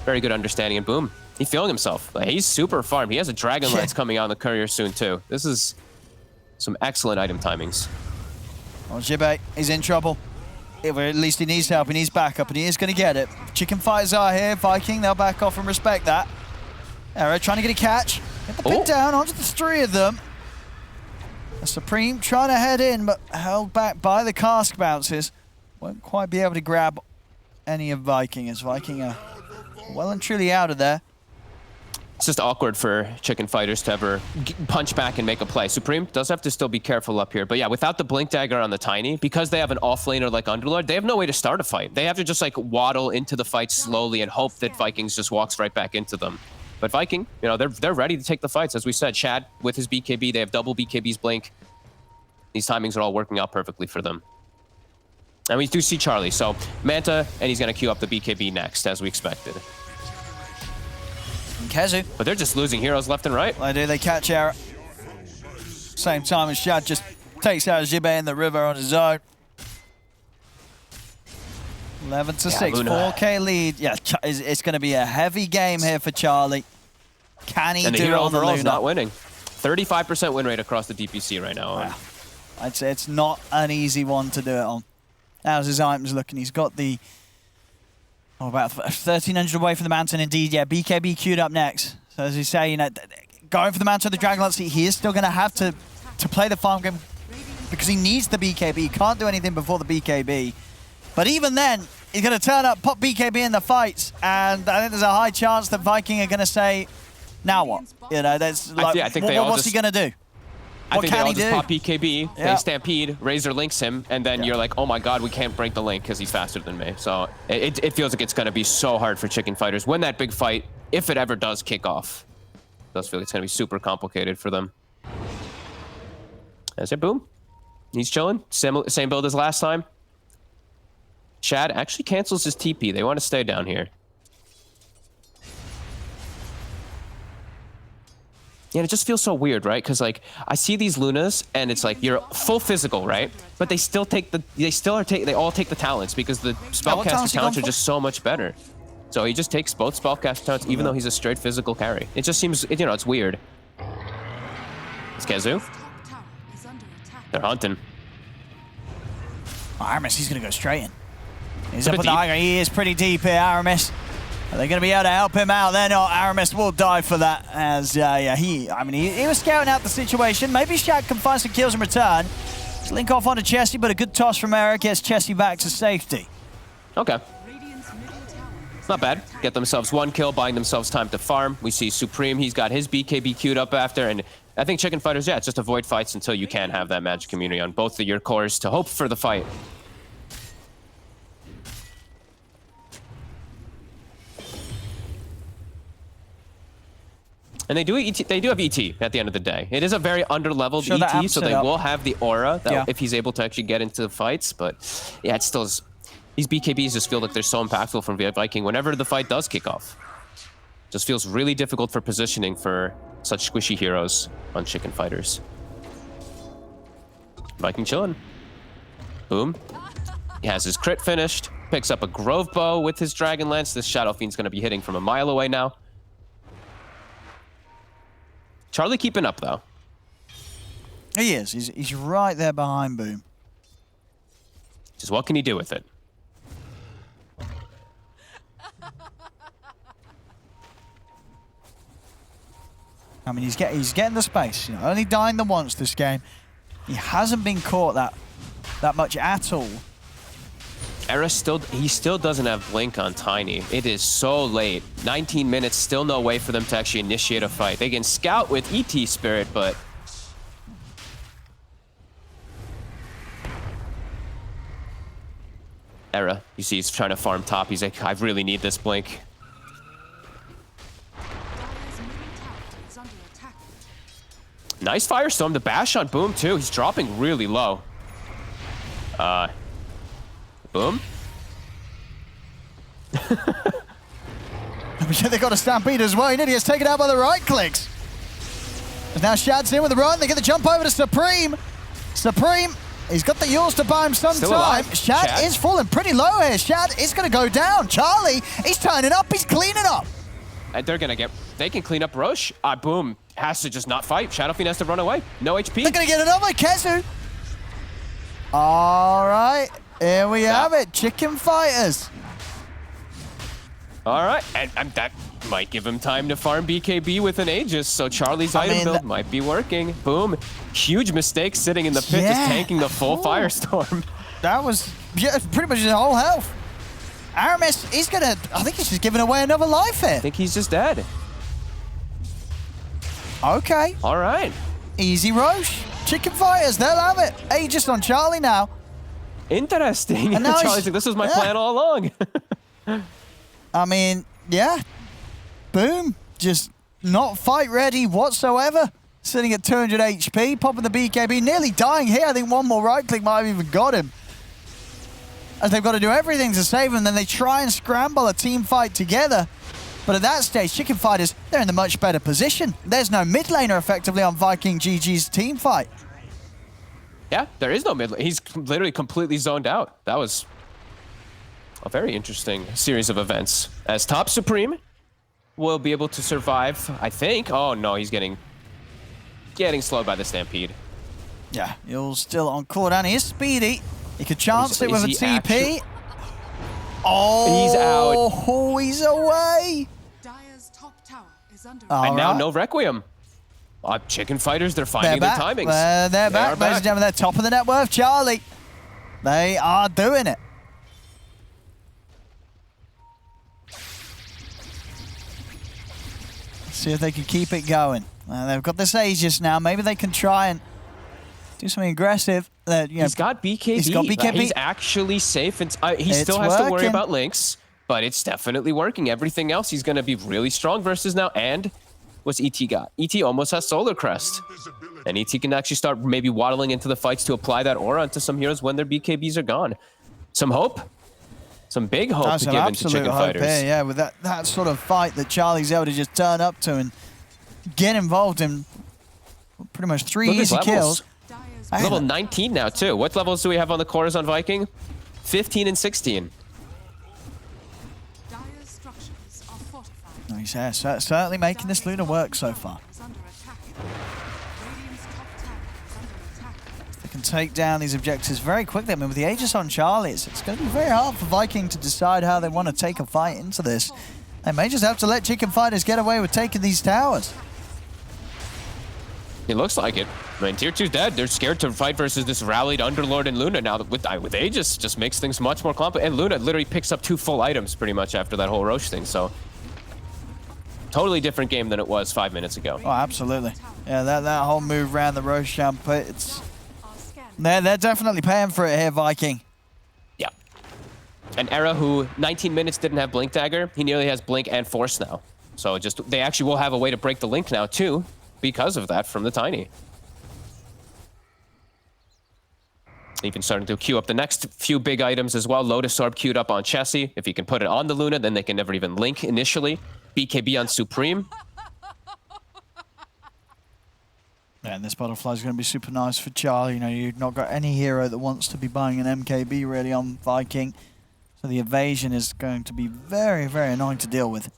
[SPEAKER 5] very good understanding, and Boom, he's feeling himself. Like, he's super farmed. He has a Dragon Lance coming out on the courier soon too. This is some excellent item timings.
[SPEAKER 20] Well, Jibe, he's in trouble. At least he needs help, he needs backup, and he is going to get it. Chicken Fighters are here. Viking, they'll back off and respect that. Arrow trying to get a catch. Get the pick down onto the 3 of them. A Supreme trying to head in, but held back by the cask bounces. Won't quite be able to grab any of Viking, as Viking are well and truly out of there.
[SPEAKER 5] It's just awkward for Chicken Fighters to ever punch back and make a play. Supreme does have to still be careful up here. But yeah, without the Blink Dagger on the Tiny, because they have an offlaner like Underlord, they have no way to start a fight. They have to just like waddle into the fight slowly and hope that Vikings just walks right back into them. But Viking, you know, they're ready to take the fights. As we said, Shad with his BKB, they have double BKB's Blink. These timings are all working out perfectly for them. And we do see Charlie. So Manta, and he's going to queue up the BKB next, as we expected.
[SPEAKER 20] Kezu.
[SPEAKER 5] But they're just losing heroes left and right.
[SPEAKER 20] They do. They catch Era. Same time as Shad just takes out Jibe in the river on his own. 11 to 6,
[SPEAKER 5] Luna.
[SPEAKER 20] 4K lead. Yeah, it's going to be a heavy game here for Charlie. Can he
[SPEAKER 5] and the
[SPEAKER 20] do it
[SPEAKER 5] hero
[SPEAKER 20] on the
[SPEAKER 5] overall
[SPEAKER 20] Luna?
[SPEAKER 5] is not winning. 35% win rate across the DPC right now.
[SPEAKER 20] Wow. I'd say it's not an easy one to do it on. How's his items looking? He's got the about 1,300 away from the Mountain. Indeed, yeah, BKB queued up next. So as you say, you know, going for the Mountain of the Dragon Lance, he is still going to have to play the farm game because he needs the BKB. He can't do anything before the BKB. But even then, He's going to turn up, pop BKB in the fights, and I think there's a high chance that Viking are going to say, now what? You know, that's like,
[SPEAKER 5] I think they all
[SPEAKER 20] what's he going to do?
[SPEAKER 5] I think
[SPEAKER 20] can
[SPEAKER 5] they all
[SPEAKER 20] he
[SPEAKER 5] just
[SPEAKER 20] do?
[SPEAKER 5] pop BKB,
[SPEAKER 20] Yeah.
[SPEAKER 5] they stampede, Razor links him, and then you're like, oh my god, we can't break the link because he's faster than me. So it feels like it's going to be so hard for Chicken Fighters when that big fight, if it ever does kick off. It does feel like it's going to be super complicated for them. That's it, boom. He's chilling. Same build as last time. Chad actually cancels his TP. They want to stay down here. Yeah, it just feels so weird, right? Because like I see these Lunas, and it's like you're full physical, right? But they all take the talents because the spellcaster talents are just so much better. So he just takes both spellcaster talents, even though he's a straight physical carry. It just seems, you know, it's weird. It's Kazu. They're hunting.
[SPEAKER 20] Aramis, he's going to go straight in. He's
[SPEAKER 5] It's a
[SPEAKER 20] up
[SPEAKER 5] bit
[SPEAKER 20] on the high ground. He is pretty deep here, Aramis. Are they going to be able to help him out? They're not. Aramis will die for that. As he was scouting out the situation. Maybe Shaq can find some kills in return. Let's link off onto Chessie, but a good toss from Eric gets Chessie back to safety.
[SPEAKER 5] Okay. Not bad. Get themselves one kill, buying themselves time to farm. We see Supreme. He's got his BKB queued up after, and I think Chicken Fighters, yeah, it's just avoid fights until you can have that magic immunity on both of your cores to hope for the fight. And they do have ET at the end of the day. It is a very under-leveled ET, so they will have the aura that if he's able to actually get into the fights. But yeah, it still is. These BKBs just feel like they're so impactful from Viking whenever the fight does kick off. Just feels really difficult for positioning for such squishy heroes on Chicken Fighters. Viking chilling. Boom. He has his crit finished. Picks up a Grove Bow with his Dragon Lance. This Shadow Fiend's going to be hitting from a mile away now. Charlie keeping up, though.
[SPEAKER 20] He is. He's right there behind Boom.
[SPEAKER 5] Just what can he do with it?
[SPEAKER 20] I mean, he's getting the space. You know, only dying the once this game. He hasn't been caught that much at all.
[SPEAKER 5] Era he still doesn't have Blink on Tiny. It is so late. 19 minutes, still no way for them to actually initiate a fight. They can scout with ET Spirit, but... Era, you see he's trying to farm top. He's like, I really need this Blink. Nice Firestorm. The bash on Boom, too. He's dropping really low. Boom.
[SPEAKER 20] They got a stampede as well. He gets taken out by the right clicks. And now Shad's in with the run. They get the jump over to Supreme. Supreme, he's got the Yules to buy him some
[SPEAKER 5] Still
[SPEAKER 20] time.
[SPEAKER 5] alive.
[SPEAKER 20] Shad is falling pretty low here. Shad is going to go down. Charlie, he's turning up. He's cleaning up.
[SPEAKER 5] And they can clean up Roche. Boom has to just not fight. Shadow Fiend has to run away. No HP.
[SPEAKER 20] They're going to get another Kezu. All right. Here we have it. Chicken Fighters.
[SPEAKER 5] All right. And that might give him time to farm BKB with an Aegis, so Charlie's item build might be working. Boom. Huge mistake sitting in the pit, just tanking the full Firestorm.
[SPEAKER 20] That was pretty much his whole health. Aramis, I think he's just giving away another life here.
[SPEAKER 5] I think he's just dead.
[SPEAKER 20] Okay.
[SPEAKER 5] All right.
[SPEAKER 20] Easy Roche. Chicken Fighters, they'll have it. Aegis on Charlie now.
[SPEAKER 5] Interesting.
[SPEAKER 20] And now
[SPEAKER 5] Charlie's like, this was my plan all along.
[SPEAKER 20] I mean, yeah. Boom. Just not fight ready whatsoever. Sitting at 200 HP, popping the BKB, nearly dying here. I think one more right click might have even got him. As they've got to do everything to save him, then they try and scramble a team fight together. But at that stage, Chicken Fighters, they're in the much better position. There's no mid laner effectively on Viking GG's team fight.
[SPEAKER 5] Yeah, there is no mid lane. He's literally completely zoned out. That was a very interesting series of events. As top Supreme will be able to survive, I think. Oh no, he's getting slowed by the Stampede.
[SPEAKER 20] Yeah, you're still on cooldown. He is speedy. He could chance it with a TP. Oh,
[SPEAKER 5] he's out.
[SPEAKER 20] Oh, he's away.
[SPEAKER 6] Dire's top tower is under
[SPEAKER 5] And now no Requiem. Chicken Fighters, they're finding
[SPEAKER 20] They're
[SPEAKER 5] their
[SPEAKER 20] back.
[SPEAKER 5] timings.
[SPEAKER 20] They're back, ladies and gentlemen. They're top of the net worth, Charlie. They are doing it. See if they can keep it going. They've got this Aegis now. Maybe they can try and do something aggressive.
[SPEAKER 5] He's got BKB.
[SPEAKER 20] He's got BKB.
[SPEAKER 5] He's actually safe. And he still has to worry about Lynx, but it's definitely working. Everything else, he's going to be really strong versus now. And what's ET got? ET almost has Solar Crest. And ET can actually start maybe waddling into the fights to apply that aura onto some heroes when their BKBs are gone. Some hope. Some big hope to give into Chicken Fighters.
[SPEAKER 20] Here, yeah, with that sort of fight that Charlie's able to just turn up to and get involved in pretty much 3 easy kills.
[SPEAKER 5] Level 19 now, too. What levels do we have on the cores on Viking? 15 and 16.
[SPEAKER 20] He's certainly making this Luna work so far. They can take down these objectives very quickly. I mean, with the Aegis on Charlie, it's going to be very hard for Viking to decide how they want to take a fight into this. They may just have to let Chicken Fighters get away with taking these towers.
[SPEAKER 5] It looks like it. I mean, Tier 2's dead. They're scared to fight versus this rallied Underlord and Luna. Now with Aegis, just makes things much more complicated. And Luna literally picks up 2 full items pretty much after that whole Roche thing. So, totally different game than it was 5 minutes ago.
[SPEAKER 20] Oh, absolutely. Yeah, that whole move around the Roche jump, they're definitely paying for it here, Viking.
[SPEAKER 5] Yeah. And Era, who 19 minutes didn't have Blink Dagger, he nearly has Blink and Force now. So they actually will have a way to break the link now, too, because of that from the Tiny. Even starting to queue up the next few big items as well. Lotus Orb queued up on Chessie. If you can put it on the Luna, then they can never even link initially. BKB on Supreme.
[SPEAKER 20] Yeah, and this butterfly is going to be super nice for Charlie. You know, you've not got any hero that wants to be buying an MKB really on Viking. So the evasion is going to be very, very annoying to deal with.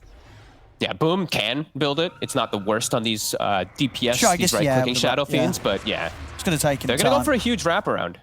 [SPEAKER 5] Yeah, Boom can build it. It's not the worst on these DPS, these right-clicking Shadow Fiends, but yeah.
[SPEAKER 20] It's going to take him
[SPEAKER 5] They're going to go for a huge wraparound.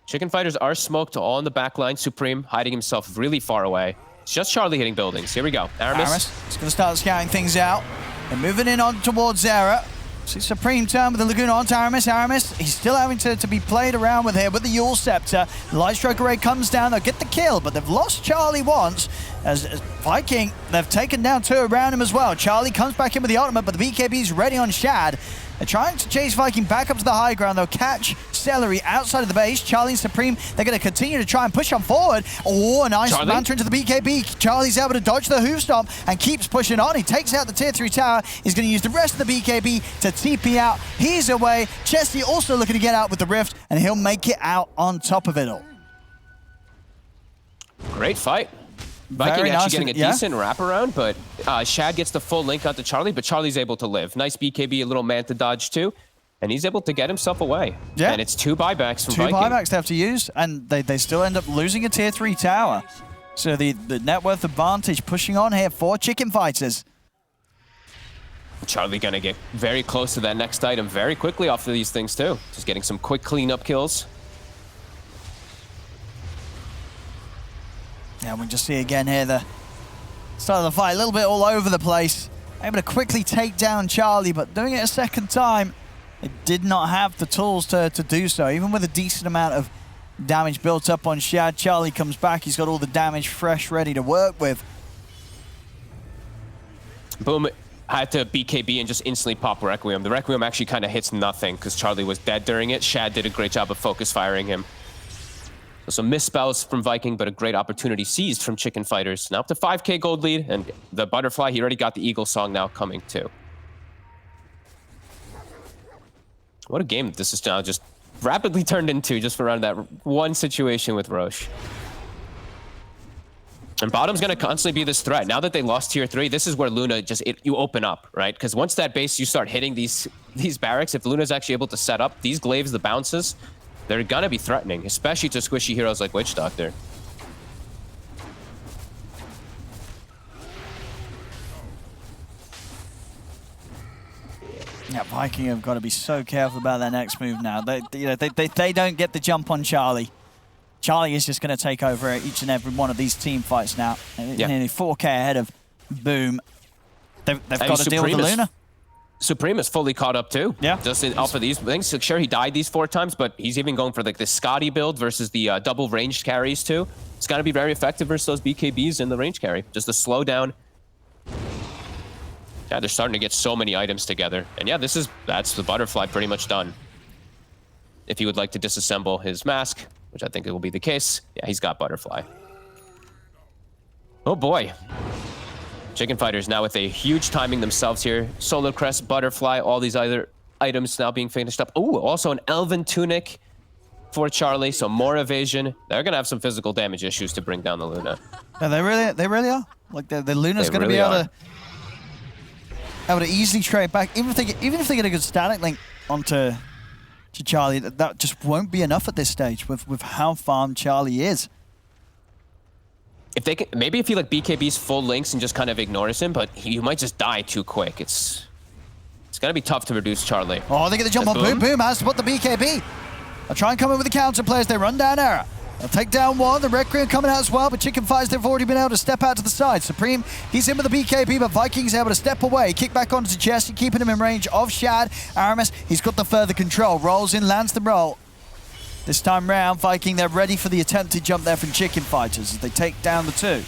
[SPEAKER 5] Chicken Fighters are smoked all in the back line. Supreme hiding himself really far away. It's just Charlie hitting buildings. Here we go. Aramis.
[SPEAKER 20] He's going to start scouting things out. They're moving in on towards Zera. See Supreme turn with the Lagoon on to Aramis. Aramis, he's still having to be played around with here with the Yule Scepter. The Lightstroke Array comes down. They'll get the kill, but they've lost Charlie once. As Viking, they've taken down 2 around him as well. Charlie comes back in with the ultimate, but the BKB's ready on Shad. They're trying to chase Viking back up to the high ground. They'll catch Celery outside of the base. Charlie and Supreme, they're going to continue to try and push on forward. Oh, a nice banter into the BKB. Charlie's able to dodge the hoof stomp and keeps pushing on. He takes out the tier 3 tower. He's going to use the rest of the BKB to TP out. He's away. Chessie also looking to get out with the Rift, and he'll make it out on top of it all.
[SPEAKER 5] Great fight. Viking actually getting a decent wraparound, but Shad gets the full link onto Charlie, but Charlie's able to live. Nice BKB, a little Manta dodge too, and he's able to get himself away. Yeah. And it's 2 buybacks from Viking.
[SPEAKER 20] 2 buybacks they have to use, and they still end up losing a tier 3 tower. So the net worth advantage pushing on here for Chicken Fighters.
[SPEAKER 5] Charlie gonna get very close to that next item very quickly off of these things too. Just getting some quick cleanup kills.
[SPEAKER 20] Yeah, we just see again here the start of the fight, a little bit all over the place. Able to quickly take down Charlie, but doing it a second time, they did not have the tools to do so. Even with a decent amount of damage built up on Shad, Charlie comes back. He's got all the damage fresh, ready to work with.
[SPEAKER 5] Boom had to BKB and just instantly pop Requiem. The Requiem actually kind of hits nothing because Charlie was dead during it. Shad did a great job of focus firing him. So some misspells from Viking, but a great opportunity seized from Chicken Fighters. Now up to 5k gold lead, and the Butterfly, he already got the Eagle Song now coming too. What a game this is now just rapidly turned into just around that one situation with Roche. And bottom's going to constantly be this threat. Now that they lost tier 3, this is where Luna you open up, right? Because once that base, you start hitting these barracks, if Luna's actually able to set up these glaives, the bounces, they're gonna be threatening, especially to squishy heroes like Witch Doctor.
[SPEAKER 20] Yeah, Viking have got to be so careful about their next move now. They don't get the jump on Charlie. Charlie is just going to take over each and every one of these team fights now. Yeah. Nearly 4k ahead of Boom. They've got to deal with the Luna.
[SPEAKER 5] Supreme is fully caught up too.
[SPEAKER 20] Yeah.
[SPEAKER 5] Just off of these things. So sure, he died these 4 times, but he's even going for like the Scotty build versus the double ranged carries too. It's got to be very effective versus those BKBs in the range carry. Just a slow down. Yeah, they're starting to get so many items together. And yeah, that's the butterfly pretty much done. If he would like to disassemble his mask, which I think it will be the case, yeah, he's got butterfly. Oh boy. Chicken Fighters now with a huge timing themselves here. Solar Crest, butterfly, all these other items now being finished up. Ooh, also an Elven Tunic for Charlie, so more evasion. They're gonna have some physical damage issues to bring down the Luna.
[SPEAKER 20] Yeah, they really are. Like the Luna's gonna be able to easily trade back. Even if they get a good static link onto Charlie, that just won't be enough at this stage with how farmed Charlie is.
[SPEAKER 5] If they can, maybe if he like BKB's full links and just kind of ignores him, but you might just die too quick. It's gonna be tough to reduce Charlie.
[SPEAKER 20] Oh, they get the jump on Boom. Boom has to put the BKB. They'll try and come in with the counter players. They run down Era. They'll take down one. The Requiem coming out as well, but Chicken Fighters, they've already been able to step out to the side. Supreme, he's in with the BKB, but Viking's able to step away. Kick back onto Jesse, keeping him in range of Shad. Aramis, he's got the further control. Rolls in, lands the roll. This time round, Viking, they're ready for the attempted jump there from Chicken Fighters as they take down the two.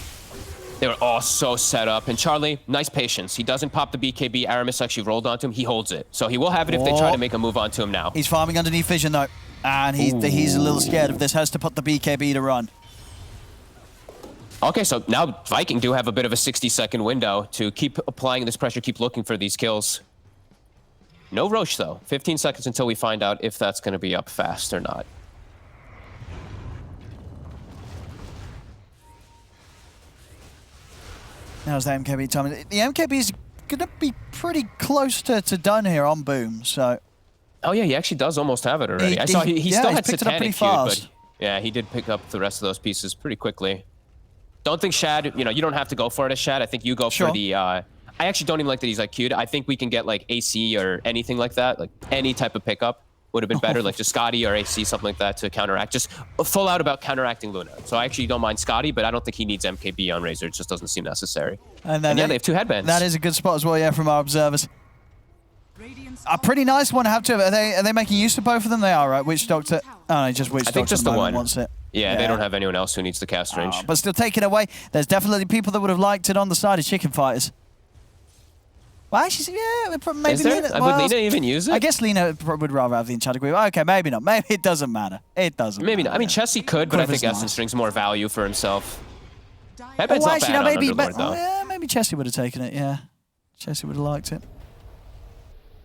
[SPEAKER 5] They were all so set up. And Charlie, nice patience. He doesn't pop the BKB. Aramis actually rolled onto him. He holds it. So he will have it if they try to make a move onto him now.
[SPEAKER 20] He's farming underneath vision, though. And he's a little scared of this. Has to put the BKB to run.
[SPEAKER 5] Okay, so now Viking do have a bit of a 60-second window to keep applying this pressure, keep looking for these kills. No Roche, though. 15 seconds until we find out if that's going to be up fast or not.
[SPEAKER 20] Now's the MKB time. The MKB is going to be pretty close to done here on Boom, so...
[SPEAKER 5] Oh yeah, he actually does almost have it already. I saw he still had Satanic queued, but yeah, he did pick up the rest of those pieces pretty quickly. Don't think Shad, you don't have to go for it as Shad. I think you go for the... I actually don't even like that he's like queued. I think we can get like AC or anything like that. Like any type of pickup would have been better, like just Scotty or AC, something like that to counteract. Just full out about counteracting Luna. So I actually don't mind Scotty, but I don't think he needs MKB on Razor. It just doesn't seem necessary. And yeah, they have two headbands.
[SPEAKER 20] That is a good spot as well, yeah, from our observers. A pretty nice one, have to. Are they making use of both of them? They are, right? Witch Doctor. Oh, no, just Witch Doctor.
[SPEAKER 5] I think just the one
[SPEAKER 20] wants it.
[SPEAKER 5] Yeah, they don't have anyone else who needs the cast range.
[SPEAKER 20] But still taking away. There's definitely people that would have liked it on the side of Chicken Fighters. Well, actually, yeah, maybe Lena.
[SPEAKER 5] Would Lena even use it?
[SPEAKER 20] I guess Lena would rather have the enchanted queen. Okay, maybe not. Maybe it doesn't matter. It doesn't.
[SPEAKER 5] Maybe not. I mean, Chessie could, but I think Essence brings more value for himself. Headband's not bad on Underlord, though.
[SPEAKER 20] Yeah, maybe Chessie would have taken it. Yeah, Chessie would have liked it.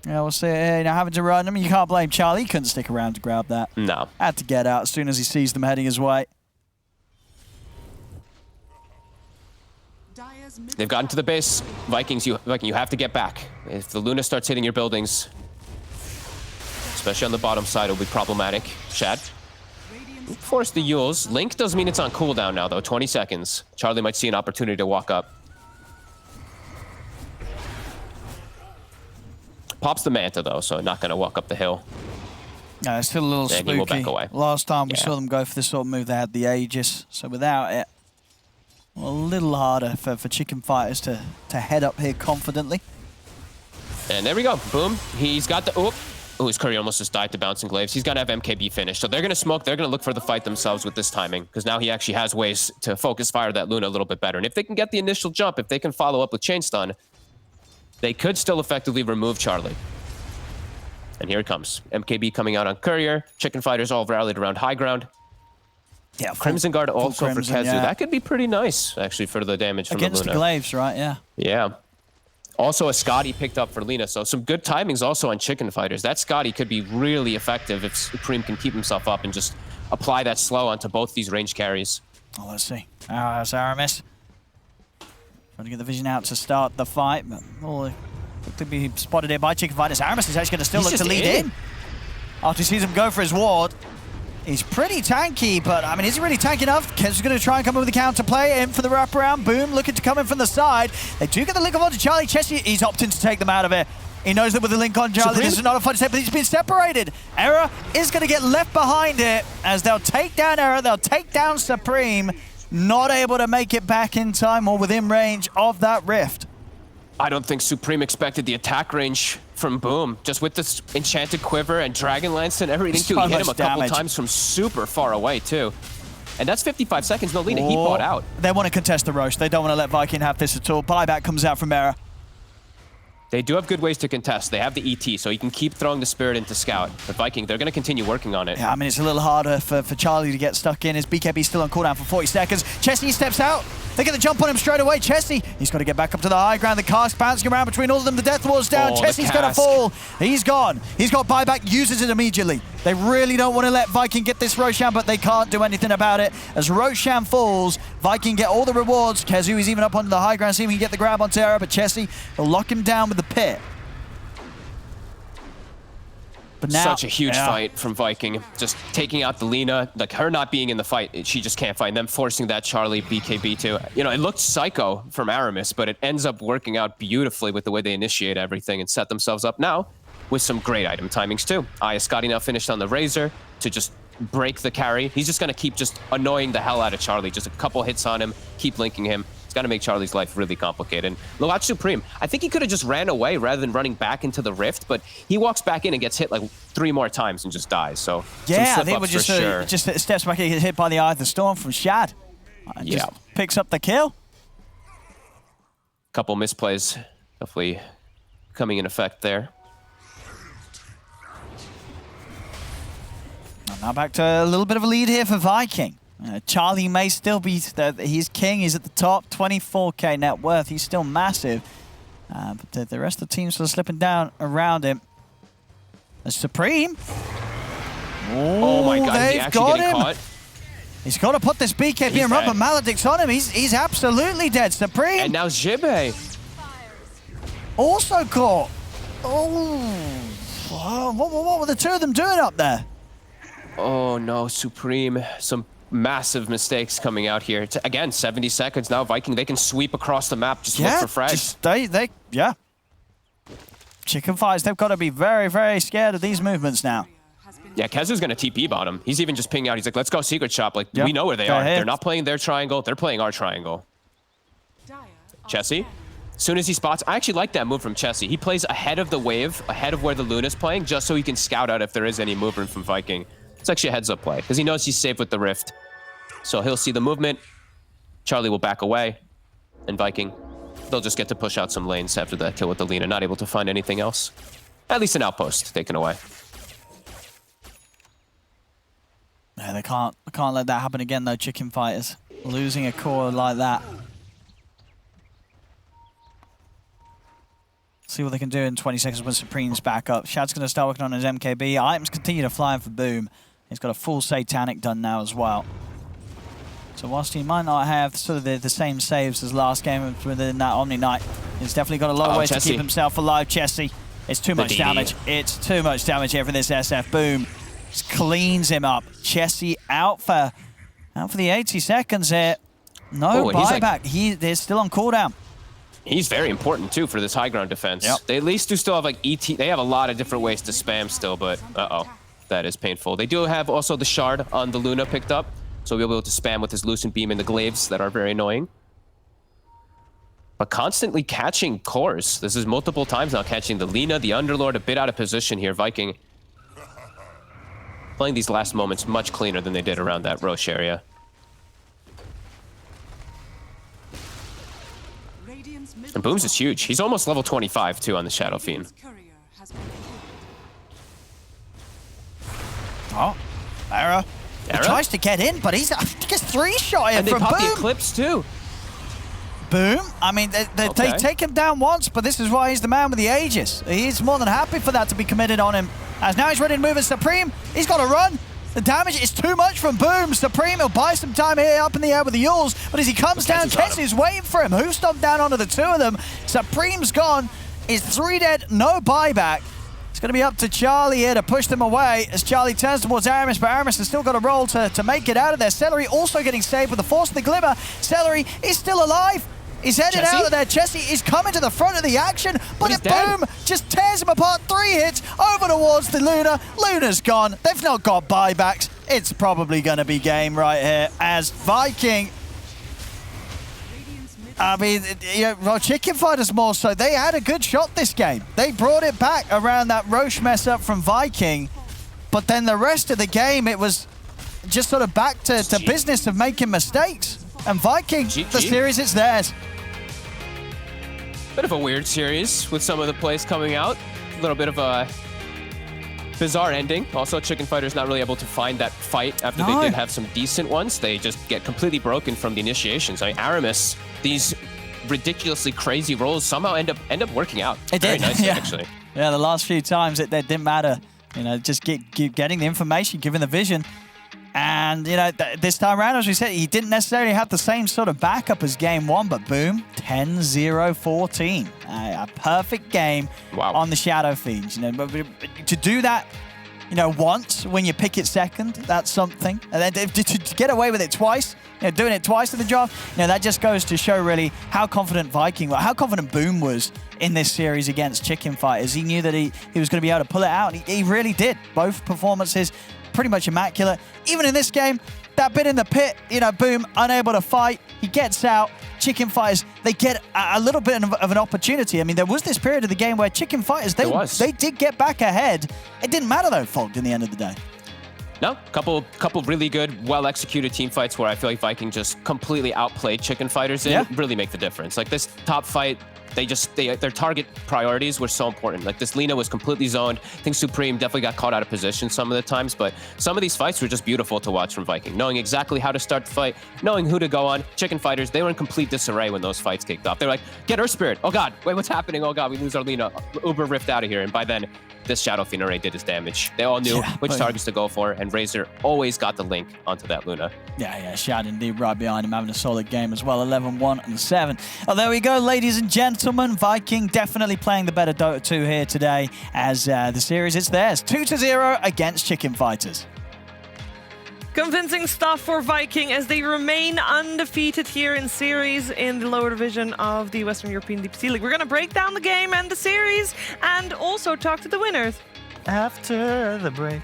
[SPEAKER 20] Yeah, we'll see. Now having to run. I mean, you can't blame Charlie. He couldn't stick around to grab that.
[SPEAKER 5] No.
[SPEAKER 20] Had to get out as soon as he sees them heading his way.
[SPEAKER 5] They've gotten to the base. Viking, you have to get back. If the Luna starts hitting your buildings, especially on the bottom side, it'll be problematic. Shad. Force the Yules. Link does mean it's on cooldown now, though. 20 seconds. Charlie might see an opportunity to walk up. Pops the Manta, though, so not going to walk up the hill.
[SPEAKER 20] No, it's still a little spooky.
[SPEAKER 5] He will back away.
[SPEAKER 20] Last time we saw them go for this sort of move, they had the Aegis. So without it, a little harder for Chicken Fighters to head up here confidently.
[SPEAKER 5] And there we go. Boom. He's got the... Oh, his courier almost just died to bouncing glaives. He's going to have MKB finished. So they're going to smoke. They're going to look for the fight themselves with this timing, because now he actually has ways to focus fire that Luna a little bit better. And if they can get the initial jump, if they can follow up with Chain Stun, they could still effectively remove Charlie. And here it comes. MKB coming out on Courier. Chicken Fighters all rallied around high ground.
[SPEAKER 20] Yeah,
[SPEAKER 5] Crimson Guard also for Kezu. Yeah. That could be pretty nice, actually, for the damage from the Luna.
[SPEAKER 20] Against the glaives, right? Yeah.
[SPEAKER 5] Yeah. Also, a Scotty picked up for Lena, so some good timings also on Chicken Fighters. That Scotty could be really effective if Supreme can keep himself up and just apply that slow onto both these range carries.
[SPEAKER 20] Oh, let's see. That's Aramis. Trying to get the vision out to start the fight, but to be spotted here by Chicken Fighters. Aramis is actually going to still look to lead in. After he sees him go for his ward. He's pretty tanky, but I mean, is he really tanky enough? Kezu's going to try and come in with the counter play, in for the wraparound. Boom, looking to come in from the side. They do get the link onto Charlie. Chessie, he's opting to take them out of it. He knows that with the link on Charlie, this is not a fight to take, but he's been separated. Era is going to get left behind it as they'll take down Era, they'll take down Supreme. Not able to make it back in time or within range of that rift.
[SPEAKER 5] I don't think Supreme expected the attack range from Boom. Just with this Enchanted Quiver and Dragon Lance and everything, too. He hit him a couple times from super far away, too. And that's 55 seconds. No, Lena, he bought out.
[SPEAKER 20] They want to contest the Roche. They don't want to let Viking have this at all. Buyback comes out from Era.
[SPEAKER 5] They do have good ways to contest. They have the ET, so he can keep throwing the Spirit into Scout. But Viking, they're going to continue working on it.
[SPEAKER 20] Yeah, I mean, it's a little harder for Charlie to get stuck in. His BKB still on cooldown for 40 seconds. Chesney steps out. They're going to jump on him straight away. Chesney, he's got to get back up to the high ground. The cask bouncing around between all of them. The Death Ward's down. Chesney's going to fall. He's gone. He's got buyback, uses it immediately. They really don't want to let Viking get this Roshan, but they can't do anything about it. As Roshan falls, Viking get all the rewards. Kezu is even up onto the high ground, see if he can get the grab on Terra, but Chesney will lock him down with the pit. But now,
[SPEAKER 5] such a huge fight from Viking. Just taking out the Lina, like her not being in the fight, she just can't fight. And them forcing that Charlie BKB too. You know, it looked psycho from Aramis, but it ends up working out beautifully with the way they initiate everything and set themselves up now with some great item timings too. Scotty now finished on the Razor to just break the carry. He's just going to keep just annoying the hell out of Charlie. Just a couple hits on him, keep linking him. It's going to make Charlie's life really complicated. Loat Supreme, I think he could have just ran away rather than running back into the rift, but he walks back in and gets hit like 3 more times and just dies. So
[SPEAKER 20] yeah, I think it was just steps back and gets hit by the Eye of the Storm from Shad. Just picks up the kill.
[SPEAKER 5] Couple misplays, definitely coming in effect there.
[SPEAKER 20] Now back to a little bit of a lead here for Viking. Charlie may still be, he's king, he's at the top, 24k net worth, he's still massive. But the rest of the team's sort of slipping down around him. The Supreme.
[SPEAKER 5] Oh my god, he actually getting caught.
[SPEAKER 20] He's got to put this BKB and rubber Maledict's on him. He's absolutely dead. Supreme.
[SPEAKER 5] And now Jibe.
[SPEAKER 20] Also caught. Oh, what were the two of them doing up there?
[SPEAKER 5] Oh no, Supreme. Some massive mistakes coming out here. Again, 70 seconds now. Viking, they can sweep across the map. Just look for frags.
[SPEAKER 20] Yeah. Chicken Fires, they've got to be very, very scared of these movements now.
[SPEAKER 5] Yeah, Kezu's going to TP bottom. He's even just pinging out. He's like, let's go Secret Shop. Like, we know where they are. They're not playing their triangle. They're playing our triangle. Chessie, as soon as he spots, I actually like that move from Chessie. He plays ahead of the wave, ahead of where the Luna's playing, just so he can scout out if there is any movement from Viking. It's actually a heads-up play, because he knows he's safe with the Rift. So he'll see the movement. Charlie will back away. And Viking, they'll just get to push out some lanes after that kill with the Lina, not able to find anything else. At least an outpost taken away.
[SPEAKER 20] Yeah, they can't let that happen again, though, Chicken Fighters. Losing a core like that. See what they can do in 20 seconds when Supreme's back up. Shad's going to start working on his MKB. Items continue to fly in for Boom. He's got a full Satanic done now as well. So whilst he might not have sort of the same saves as last game within that Omni Knight, he's definitely got a lot of ways to keep himself alive. Chessie, it's too much damage. It's too much damage here for this SF. Boom. Just cleans him up. Chessie out for the 80 seconds here. No buyback. They're still on cooldown.
[SPEAKER 5] He's very important, too, for this high ground defense. Yep. They at least do still have, like, ET. They have a lot of different ways to spam still, but that is painful. They do have also the Shard on the Luna picked up, so we'll be able to spam with his Lucent Beam and the Glaives that are very annoying. But constantly catching cores. This is multiple times now catching the Lina, the Underlord, a bit out of position here. Viking playing these last moments much cleaner than they did around that Roche area. And Boom's is huge. He's almost level 25, too, on the Shadow Fiend.
[SPEAKER 20] Oh, Era. He tries to get in, but he's gets 3-shot in from Boom. And they pop the
[SPEAKER 5] Eclipse, too.
[SPEAKER 20] Boom. I mean, they take him down once, but this is why he's the man with the Aegis. He's more than happy for that to be committed on him. As now he's ready to move as Supreme. He's got to run. The damage is too much from Boom. Supreme will buy some time here up in the air with the Yules, but as he comes down, Kessu's waiting for him. Who stomped down onto the two of them? Supreme's gone. Is 3 dead, no buyback. It's going to be up to Charlie here to push them away as Charlie turns towards Aramis, but Aramis has still got a roll to make it out of there. Celery also getting saved with the Force of the Glimmer. Celery is still alive. He's headed out of there. Chessie is coming to the front of the action, but Boom just tears him apart. 3 hits over towards the Luna. Luna's gone. They've not got buybacks. It's probably going to be game right here as Viking. I mean, well, Chicken Fighters more so. They had a good shot this game. They brought it back around that Roche mess up from Viking, but then the rest of the game, it was just sort of back to business of making mistakes. And Viking, the series, it's theirs.
[SPEAKER 5] Bit of a weird series with some of the plays coming out. A little bit of a bizarre ending. Also, Chicken Fighter's not really able to find that fight after they did have some decent ones. They just get completely broken from the initiations. I mean, Aramis, these ridiculously crazy rolls somehow end up working out.
[SPEAKER 20] It
[SPEAKER 5] Very
[SPEAKER 20] did,
[SPEAKER 5] nicely, actually.
[SPEAKER 20] Yeah, the last few times it didn't matter. You know, just keep getting the information, giving the vision. And, you know, this time around, as we said, he didn't necessarily have the same sort of backup as game one, but boom, 10-0-14. A perfect game on the Shadow Fiends. You know, but to do that, you know, once when you pick it second, that's something. And then to get away with it twice, you know, doing it twice in the draft, you know, that just goes to show really how confident how confident Boom was in this series against Chicken Fighters. He knew that he was going to be able to pull it out, and he really did. Both performances pretty much immaculate. Even in this game, that bit in the pit, you know, Boom, unable to fight. He gets out. Chicken Fighters, they get a little bit of an opportunity. I mean, there was this period of the game where Chicken Fighters, they did get back ahead. It didn't matter, though, Fogged, in the end of the day.
[SPEAKER 5] No, couple really good, well-executed team fights where I feel like Viking just completely outplayed Chicken Fighters and really make the difference. Like this top fight, their target priorities were so important. Like this Lina was completely zoned. I think Supreme definitely got caught out of position some of the times, but some of these fights were just beautiful to watch from Viking. Knowing exactly how to start the fight, knowing who to go on. Chicken Fighters, they were in complete disarray when those fights kicked off. They're like, get Earth Spirit. Oh God, wait, what's happening? Oh God, we lose our Lina. Uber Rift out of here. And by then, this Shadow Fiend already did his damage. They all knew which targets to go for, and Razor always got the link onto that Luna.
[SPEAKER 20] Yeah, Shad indeed right behind him, having a solid game as well, 11-1-7. Oh, there we go, ladies and gentlemen. Viking definitely playing the better Dota 2 here today, as the series, it's theirs. 2-0 against Chicken Fighters.
[SPEAKER 22] Convincing stuff for Viking as they remain undefeated here in series in the lower division of the Western European DPC League. We're going to break down the game and the series and also talk to the winners after the break.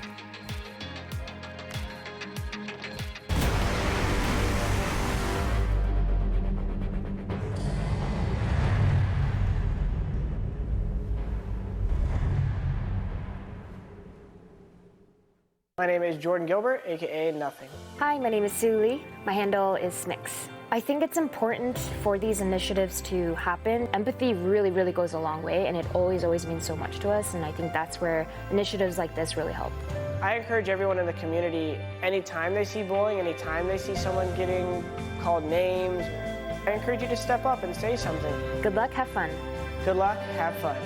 [SPEAKER 10] My name is Jordan Gilbert, aka Nothing.
[SPEAKER 11] Hi, my name is Sue Lee. My handle is Smix. I think it's important for these initiatives to happen. Empathy really, really goes a long way, and it always means so much to us, and I think that's where initiatives like this really help.
[SPEAKER 10] I encourage everyone in the community, anytime they see bullying, anytime they see someone getting called names, I encourage you to step up and say something.
[SPEAKER 11] Good luck, have fun.
[SPEAKER 10] Good luck, have fun.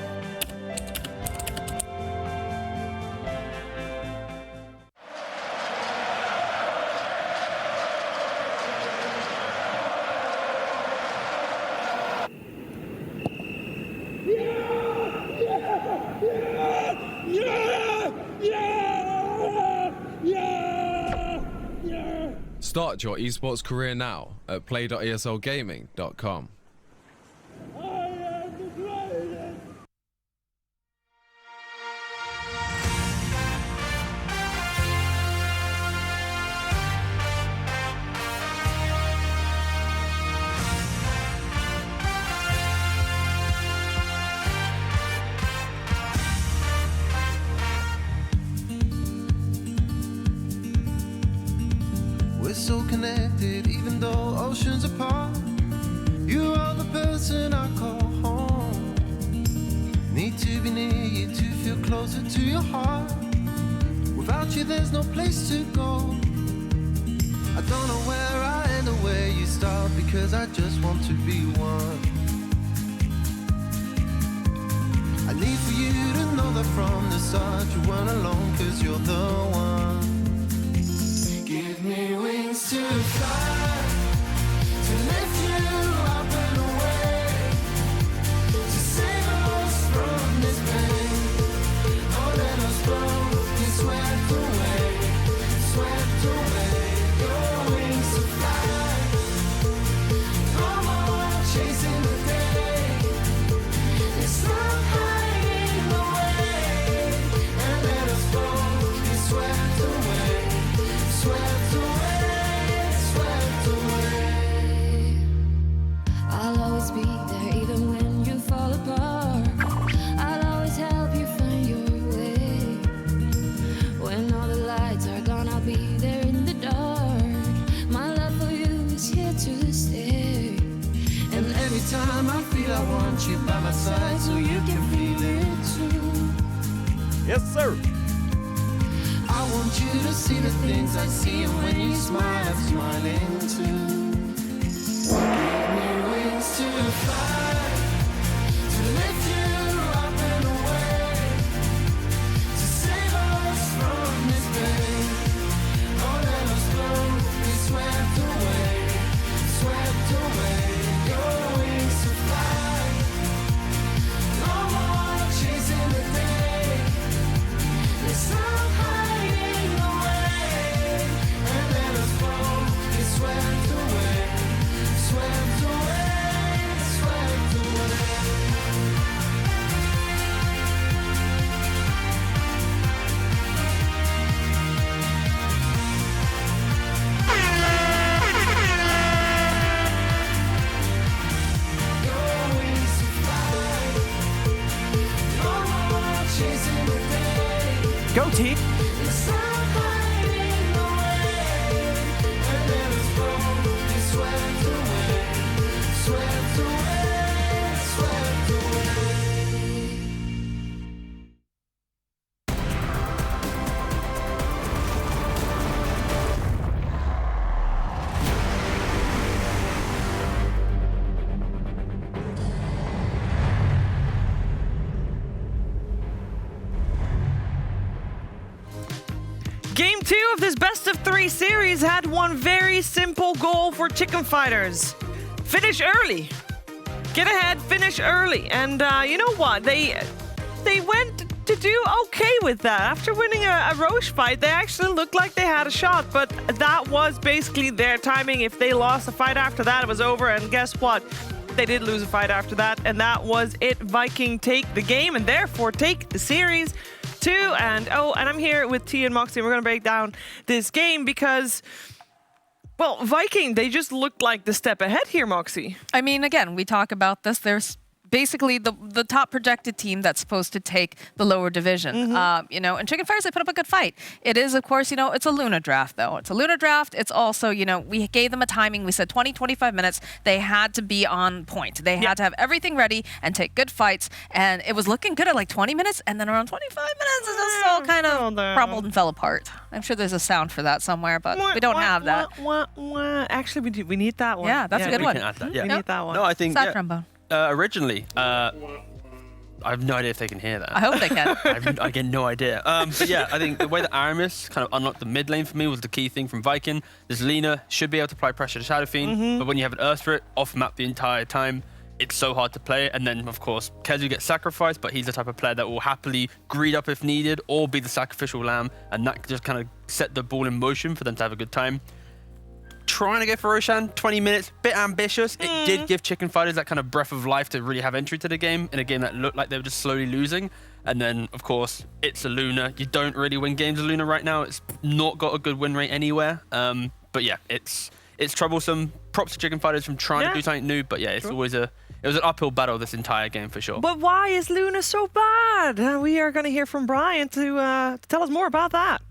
[SPEAKER 8] Start your esports career now at play.eslgaming.com.
[SPEAKER 1] We're so connected, even though oceans apart. You are the person I call home. Need to be near you to feel closer to your heart. Without you, there's no place to go. I don't know where I end or where you start, because I just want to be one. I need for you to know that from the start you weren't alone, cause you're the one. Give me wings to fly, to lift you up and away, to save us from this pain. Don't let us go, get swept away, swept away. Your wings to fly, no more chasing the day. It's not hiding away, and let us go, get feel, I want you by my side so you can feel it too.
[SPEAKER 7] Yes, sir.
[SPEAKER 1] I want you to see the things I see, and when you smile, I'm smiling too. Give me wings to fly, to lift you up and away, to save us from this pain. Oh, let us both be swept away, swept away. Your wings to fly, no more chasing the day. It's not hiding away, and let us both be swept away, swept away, swept away. Your wings to fly, no more chasing the day.
[SPEAKER 20] Go team.
[SPEAKER 1] It's not hiding away, and let us both be swept away, swept away, swept away.
[SPEAKER 22] Game 2 of this best of 3 series had one very simple goal for Chicken Fighters. Finish early. Get ahead, finish early. And you know what? They went to do okay with that. After winning a Roche fight, they actually looked like they had a shot, but that was basically their timing. If they lost a fight after that, it was over. And guess what? They did lose a fight after that, and that was it. Viking take the game and therefore take the series 2. And I'm here with T and Moxie, and we're going to break down this game because, well, Viking, they just looked like the step ahead here, Moxie.
[SPEAKER 3] I mean, again, we talk about this. There's basically the top projected team that's supposed to take the lower division. You know, and Chicken Fighters, they put up a good fight. It is, of course, you know, it's a Luna draft, though. It's a Luna draft. It's also, you know, we gave them a timing. We said 20, 25 minutes. They had to be on point. They had to have everything ready and take good fights. And it was looking good at like 20 minutes. And then around 25 minutes, it just all kind of crumbled and fell apart. I'm sure there's a sound for that somewhere, but we don't have that.
[SPEAKER 22] Actually, we need that one.
[SPEAKER 3] Yeah, that's a good one.
[SPEAKER 2] We can add that, yeah.
[SPEAKER 22] We need that one.
[SPEAKER 2] No, I think
[SPEAKER 3] Sad trombone.
[SPEAKER 2] Originally, I have no idea if they can hear that.
[SPEAKER 3] I hope they can.
[SPEAKER 2] I get no idea. But yeah, I think the way that Aramis kind of unlocked the mid lane for me was the key thing from Viking. This Lina should be able to apply pressure to Shadow Fiend, but when you have an Earth Threat off map the entire time, it's so hard to play. And then, of course, Kezu gets sacrificed, but he's the type of player that will happily greed up if needed or be the sacrificial lamb, and that just kind of set the ball in motion for them to have a good time. Trying to go for Roshan, 20 minutes, bit ambitious. It did give Chicken Fighters that kind of breath of life to really have entry to the game in a game that looked like they were just slowly losing. And then, of course, it's a Luna. You don't really win games with Luna right now. It's not got a good win rate anywhere. But yeah, it's troublesome. Props to Chicken Fighters from trying to do something new. But yeah, it's always it was an uphill battle this entire game for sure.
[SPEAKER 22] But why is Luna so bad? We are going to hear from Brian to tell us more about that.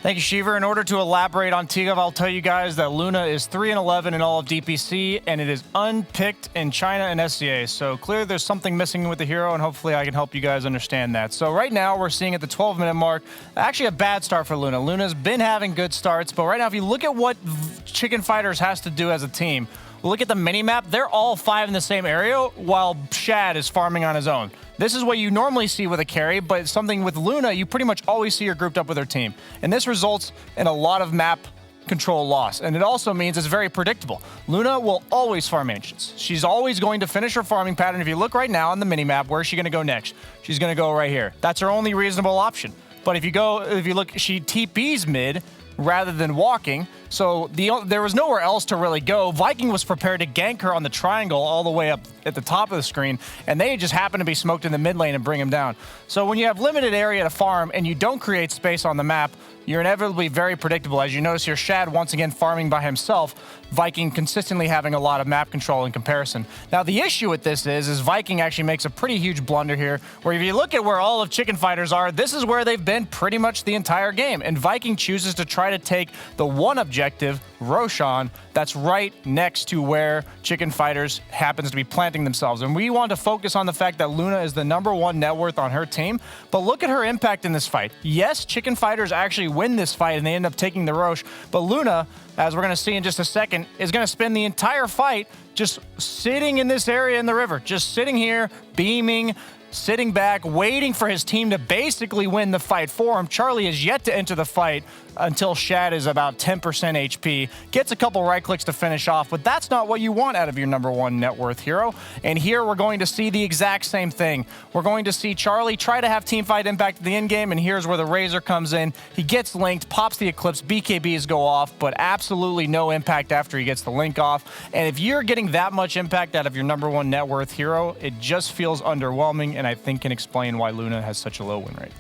[SPEAKER 9] Thank you, Shiver. In order to elaborate on TGov, I'll tell you guys that Luna is 3-11 in all of DPC, and it is unpicked in China and SCA. So clearly there's something missing with the hero, and hopefully I can help you guys understand that. So right now we're seeing at the 12-minute mark, actually a bad start for Luna. Luna's been having good starts, but right now if you look at what Chicken Fighters has to do as a team, look at the mini-map, they're all 5 in the same area, while Shad is farming on his own. This is what you normally see with a carry, but something with Luna, you pretty much always see her grouped up with her team. And this results in a lot of map control loss. And it also means it's very predictable. Luna will always farm ancients. She's always going to finish her farming pattern. If you look right now on the minimap, where is she going to go next? She's going to go right here. That's her only reasonable option. But if you look, she TPs mid rather than walking. So there was nowhere else to really go. Viking was prepared to gank her on the triangle all the way up at the top of the screen, and they just happened to be smoked in the mid lane and bring him down. So when you have limited area to farm and you don't create space on the map, you're inevitably very predictable. As you notice here, Shad once again farming by himself, Viking consistently having a lot of map control in comparison. Now the issue with this is Viking actually makes a pretty huge blunder here, where if you look at where all of Chicken Fighters are, this is where they've been pretty much the entire game, and Viking chooses to try to take the one objective objective, Roshan, that's right next to where Chicken Fighters happens to be planting themselves. And we want to focus on the fact that Luna is the #1 net worth on her team, but look at her impact in this fight. Yes, Chicken Fighters actually win this fight and they end up taking the Roche, but Luna, as we're going to see in just a second, is going to spend the entire fight just sitting in this area in the river, just sitting here, beaming, sitting back, waiting for his team to basically win the fight for him. Charlie is yet to enter the fight until Shad is about 10% HP. Gets a couple right clicks to finish off, but that's not what you want out of your #1 net worth hero. And here we're going to see the exact same thing. We're going to see Charlie try to have teamfight impact at the end game, and here's where the Razor comes in. He gets linked, pops the Eclipse, BKBs go off, but absolutely no impact after he gets the link off. And if you're getting that much impact out of your #1 net worth hero, it just feels underwhelming, and I think can explain why Luna has such a low win rate.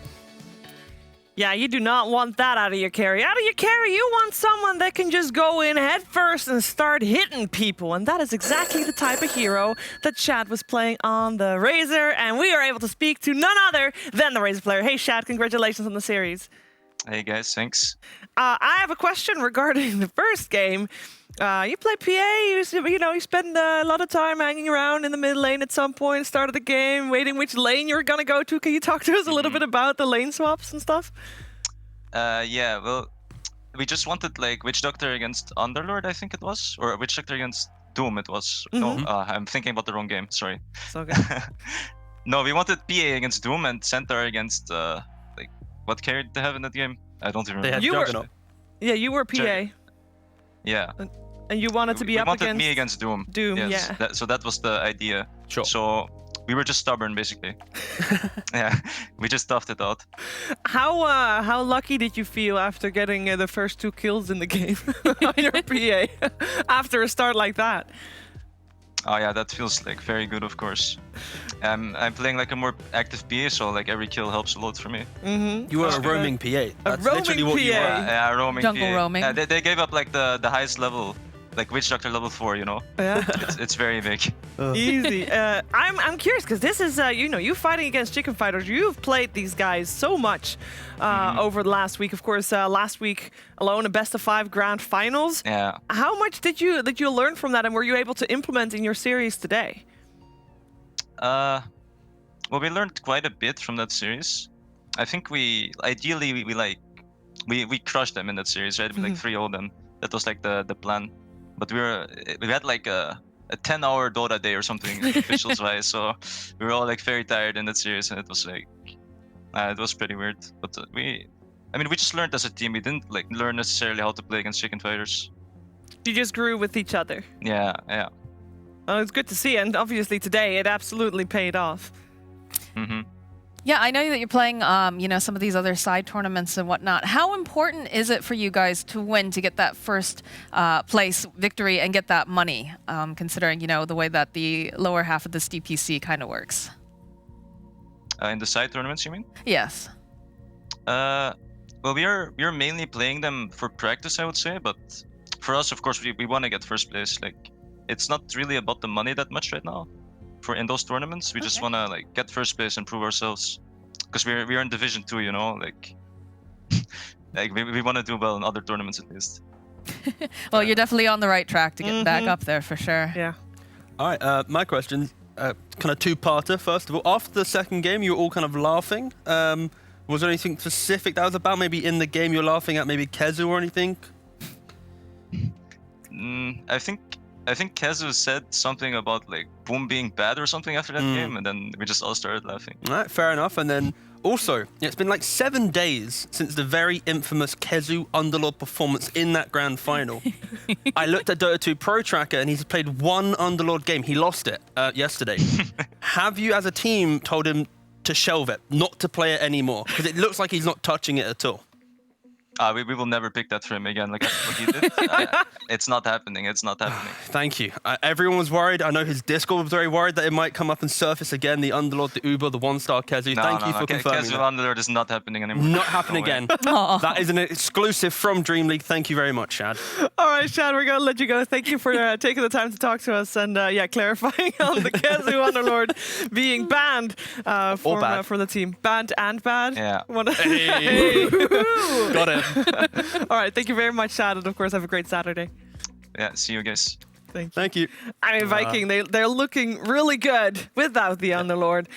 [SPEAKER 22] Yeah, you do not want that out of your carry. Out of your carry, you want someone that can just go in head first and start hitting people. And that is exactly the type of hero that Shad was playing on the Razor. And we are able to speak to none other than the Razor player. Hey, Shad, congratulations on the series.
[SPEAKER 12] Hey, guys, thanks.
[SPEAKER 22] I have a question regarding the first game. You play PA, you spend a lot of time hanging around in the mid lane at some point, start of the game, waiting which lane you're going to go to. Can you talk to us a little bit about the lane swaps and stuff?
[SPEAKER 12] Yeah, well, we just wanted like Witch Doctor against Underlord, I think it was, or Witch Doctor against Doom it was. No, I'm thinking about the wrong game, sorry.
[SPEAKER 22] It's okay.
[SPEAKER 12] No, we wanted PA against Doom and Centaur against, like, what carry did they have in that game? I don't even remember.
[SPEAKER 22] You were PA.
[SPEAKER 12] Yeah.
[SPEAKER 22] And you wanted to be up against...
[SPEAKER 12] We wanted me against Doom. Yes.
[SPEAKER 22] Yeah.
[SPEAKER 12] So that was the idea.
[SPEAKER 2] Sure.
[SPEAKER 12] So we were just stubborn, basically. Yeah, we just toughed it out.
[SPEAKER 22] How lucky did you feel after getting the first 2 kills in the game on your PA after a start like that?
[SPEAKER 12] Oh yeah, that feels like very good, of course. I'm playing like a more active PA, so like every kill helps a lot for me.
[SPEAKER 2] You were a roaming PA. That's literally what you were.
[SPEAKER 12] Yeah, roaming
[SPEAKER 3] Jungle
[SPEAKER 12] PA.
[SPEAKER 3] roaming.
[SPEAKER 12] Yeah, they gave up like the highest level, like Witch Doctor level 4, you know?
[SPEAKER 22] Yeah.
[SPEAKER 12] It's very big.
[SPEAKER 22] Easy. I'm curious because this is you fighting against Chicken Fighters. You've played these guys so much over the last week. Of course, last week alone, a best-of-5 grand finals.
[SPEAKER 12] Yeah.
[SPEAKER 22] How much did you learn from that, and were you able to implement in your series today?
[SPEAKER 12] Well, we learned quite a bit from that series. I think we crushed them in that series, right? We like 3-0 them. That was like the plan. But we had like a 10-hour Dota day or something officials wise, so we were all like very tired in that series, and it was like it was pretty weird. But we just learned as a team. We didn't like learn necessarily how to play against Chicken Fighters.
[SPEAKER 22] You just grew with each other.
[SPEAKER 12] Yeah.
[SPEAKER 22] Oh, it's good to see, and obviously today it absolutely paid off.
[SPEAKER 3] Yeah, I know that you're playing, some of these other side tournaments and whatnot. How important is it for you guys to win to get that first place victory and get that money, considering, the way that the lower half of this DPC kind of works?
[SPEAKER 12] In the side tournaments, you mean?
[SPEAKER 3] Yes.
[SPEAKER 12] Well, we are mainly playing them for practice, I would say, but for us, of course, we want to get first place. Like, it's not really about the money that much right now. In those tournaments, we just want to like get first place and prove ourselves, because we're in Division 2, like we want to do well in other tournaments at least.
[SPEAKER 3] Well, you're definitely on the right track to get back up there for sure.
[SPEAKER 22] Yeah.
[SPEAKER 2] All right, my question, kind of two-parter. First of all, after the second game, you were all kind of laughing. Was there anything specific that was about? Maybe in the game you're laughing at maybe Kezu or anything?
[SPEAKER 12] I think Kezu said something about like Boom being bad or something after that game, and then we just all started laughing.
[SPEAKER 2] All right, fair enough. And then also, it's been like 7 days since the very infamous Kezu Underlord performance in that grand final. I looked at Dota 2 Pro Tracker and he's played 1 Underlord game. He lost it yesterday. Have you as a team told him to shelve it, not to play it anymore? Because it looks like he's not touching it at all.
[SPEAKER 12] We will never pick that for him again, like what he did. It's not happening. It's not happening.
[SPEAKER 2] Thank you. Everyone was worried. I know his Discord was very worried that it might come up and surface again. The Underlord, the Uber, the 1-star Kezu. Thank you for confirming
[SPEAKER 12] Kezu Underlord is not happening anymore.
[SPEAKER 2] Not happening again. That is an exclusive from DreamLeague. Thank you very much, Shad.
[SPEAKER 22] All right, Shad, we're going to let you go. Thank you for taking the time to talk to us and clarifying on the Kezu Underlord being banned for the team. Banned and bad?
[SPEAKER 12] Yeah.
[SPEAKER 2] Hey. Got it.
[SPEAKER 22] All right, thank you very much, Shad, and of course, have a great Saturday.
[SPEAKER 12] Yeah, see you guys.
[SPEAKER 22] Thank you. I mean, Viking, they're looking really good without the Underlord.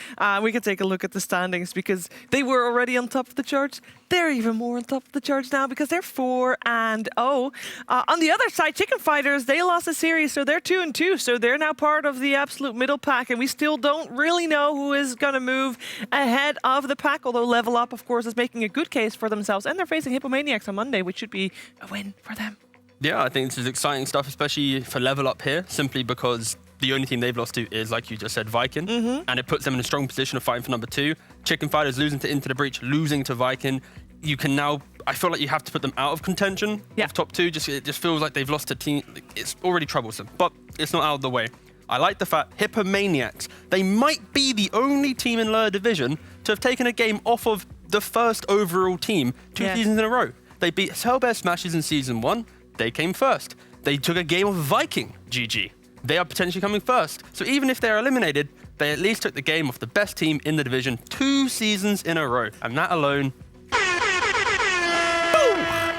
[SPEAKER 22] We can take a look at the standings because they were already on top of the charts. They're even more on top of the charts now because they're 4-0. On the other side, Chicken Fighters, they lost a series, so they're 2-2. So they're now part of the absolute middle pack, and we still don't really know who is going to move ahead of the pack, although Level Up, of course, is making a good case for themselves, and they're facing Hippomaniacs on Monday, which should be a win for them.
[SPEAKER 2] Yeah, I think this is exciting stuff, especially for Level Up here, simply because the only team they've lost to is, like you just said, Viking, and it puts them in a strong position of fighting for number 2. Chicken Fighters losing to Into the Breach, losing to Viking. You can now, I feel like you have to put them out of contention of top 2. It just feels like they've lost a team. It's already troublesome, but it's not out of the way. I like the fact Hippomaniacs, they might be the only team in lower division to have taken a game off of the first overall team 2 seasons in a row. They beat Hellbear Smashes in Season 1. They came first. They took a game of Viking, GG. They are potentially coming first. So even if they're eliminated, they at least took the game off the best team in the division 2 seasons in a row. And that alone...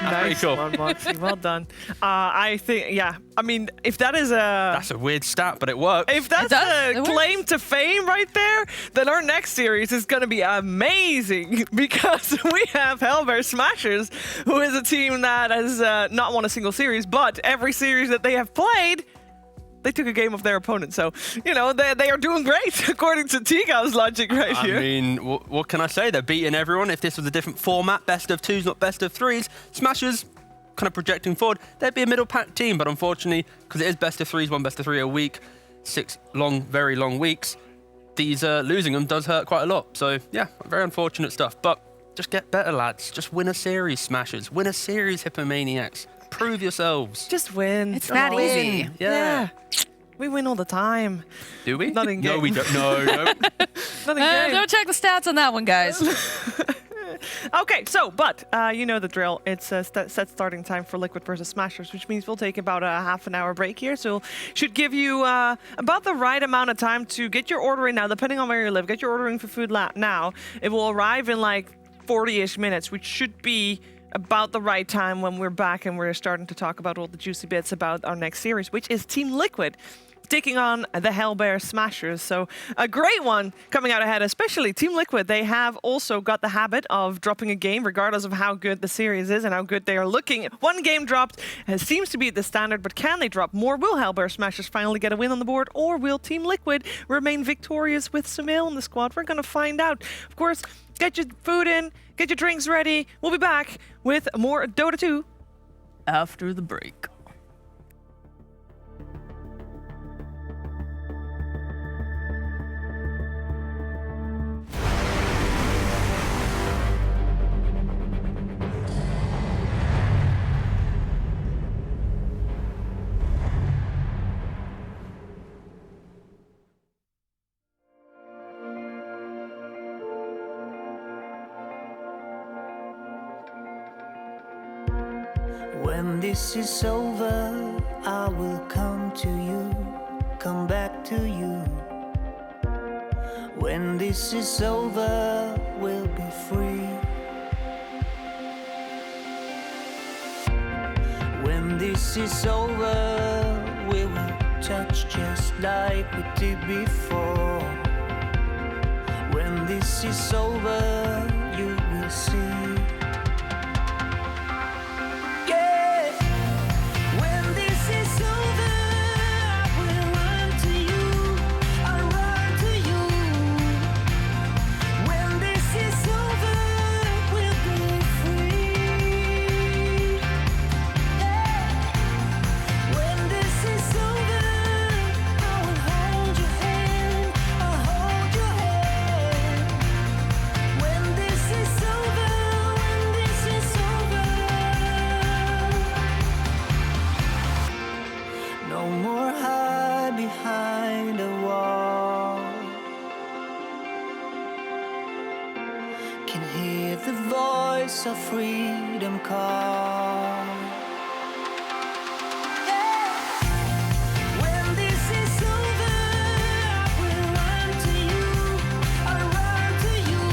[SPEAKER 22] Nice one, Moxie. Well done. I think, I mean, if that is a...
[SPEAKER 2] That's a weird stat, but it works.
[SPEAKER 22] If that's a claim to fame right there, then our next series is going to be amazing because we have Hellbear Smashers, who is a team that has not won a single series, but every series that they have played, they took a game of their opponent. So, you know, they are doing great, according to Tiga's logic right here.
[SPEAKER 2] I mean, what can I say? They're beating everyone. If this was a different format, best of 2s, not best of 3s, Smashers kind of projecting forward, they'd be a middle pack team. But unfortunately, because it is best of 3s, 1 best of 3 a week, 6 long, very long weeks, these losing them does hurt quite a lot. So, yeah, very unfortunate stuff. But just get better, lads. Just win a series, Smashers. Win a series, Hippomaniacs. Prove yourselves.
[SPEAKER 22] Just win.
[SPEAKER 3] It's that easy.
[SPEAKER 22] Yeah. We win all the time.
[SPEAKER 2] Do we?
[SPEAKER 22] Not in game.
[SPEAKER 2] No, we don't. No.
[SPEAKER 22] Not in game.
[SPEAKER 3] Don't check the stats on that one, guys.
[SPEAKER 22] Okay, so, but you know the drill. It's a set starting time for Liquid versus Smashers, which means we'll take about a half an hour break here. So should give you about the right amount of time to get your order in now, depending on where you live. Get your ordering for food now. It will arrive in like 40-ish minutes, which should be about the right time when we're back and we're starting to talk about all the juicy bits about our next series, which is Team Liquid taking on the Hellbear Smashers. So a great one coming out ahead, especially Team Liquid. They have also got the habit of dropping a game regardless of how good the series is and how good they are looking. One game dropped seems to be the standard, but can they drop more? Will Hellbear Smashers finally get a win on the board, or will Team Liquid remain victorious with Sumail in the squad? We're going to find out. Of course, get your food in, get your drinks ready. We'll be back with more Dota 2
[SPEAKER 3] after the break.
[SPEAKER 1] When this is over, I will come to you, come back to you. When this is over, we'll be free. When this is over, we will touch just like we did before. When this is over, you will see. Of freedom call. When this is over, I will run to you, I'll run to you.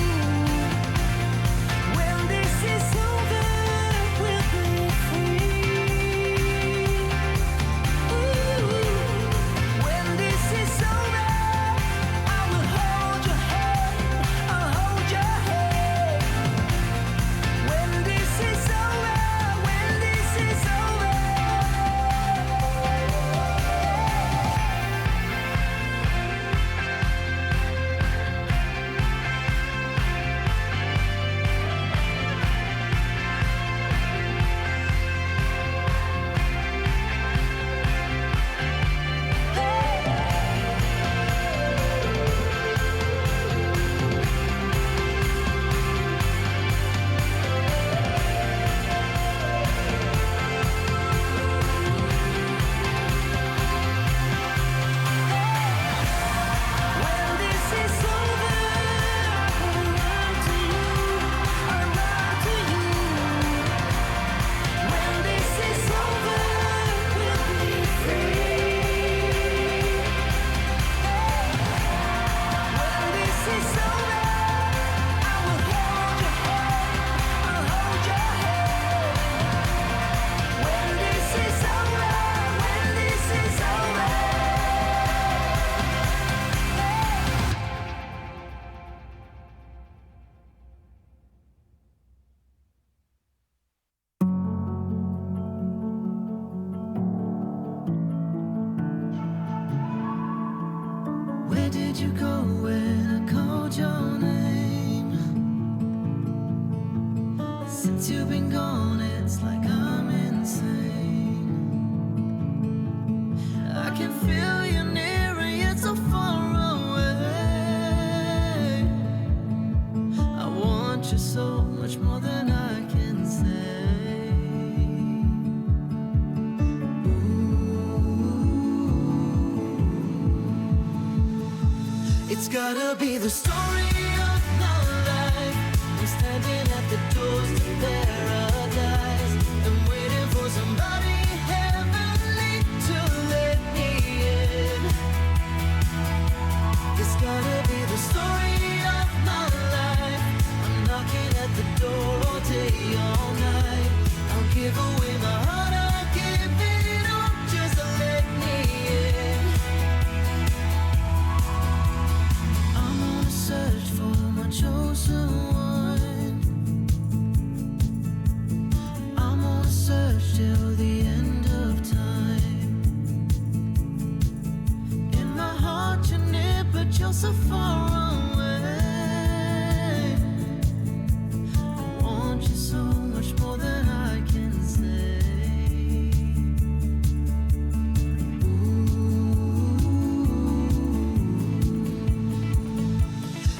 [SPEAKER 1] When this is over, It's gotta be the story of my life. I'm standing at the doors to paradise. I'm waiting for somebody heavenly to let me in. It's gotta be the story of my life. I'm knocking at the door all day, all night. I'll give away my heart, I'll give it all just to let me in. I'm on a search for my chosen one. I'm on a search till the end of time. In my heart you're near, but you're so far away. I want you so much more than I can say.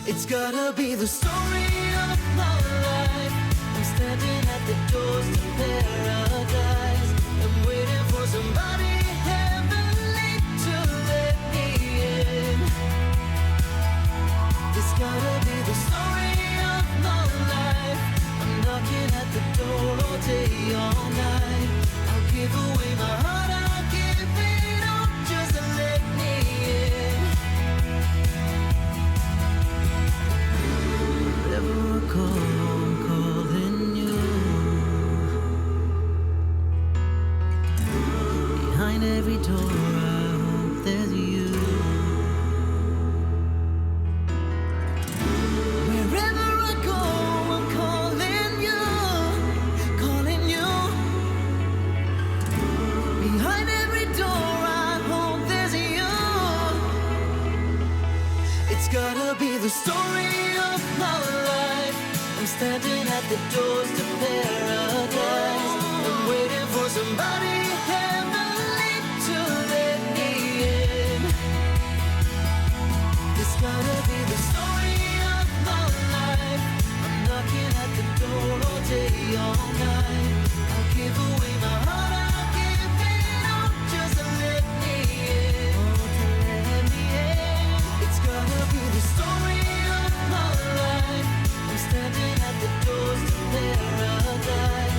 [SPEAKER 1] It's gotta be the story of my life. I'm standing at the doors to paradise. I'm waiting for somebody heavenly to let me in. It's gotta be the story of my life. I'm knocking at the door all day, all night. I'll give away my heart, I'll give it all just to let me in. Wherever I call, I'm calling you. Behind every door, I hope there's you. Wherever I go, I'm calling you, calling you. Behind every door, I hope there's you. It's gotta be the story of my life. I'm standing at the doors to paradise. I'm waiting for somebody heavenly to let me in. It's gotta be the story of my life. I'm knocking at the door all day, all night. I'll give away my heart, I'll give it all just to let me in. Oh, to let me in. It's gotta be the story of my life. I'm standing at the doors to paradise.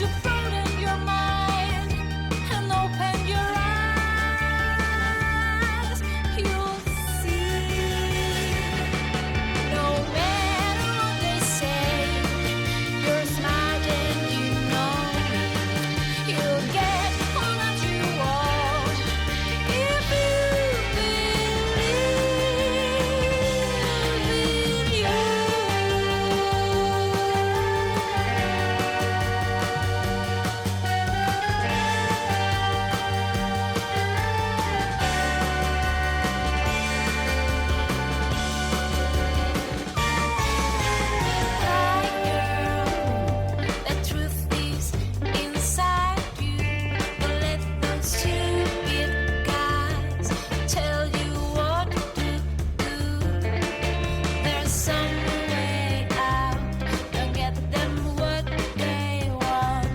[SPEAKER 1] to broaden your mind and open your eyes. You'll see. No matter what they say, you're smart and you know it. You'll get all that you want if you believe in you. The truth is inside you. Don't let those stupid guys tell you what to do. There's some way out. Don't get them what they want.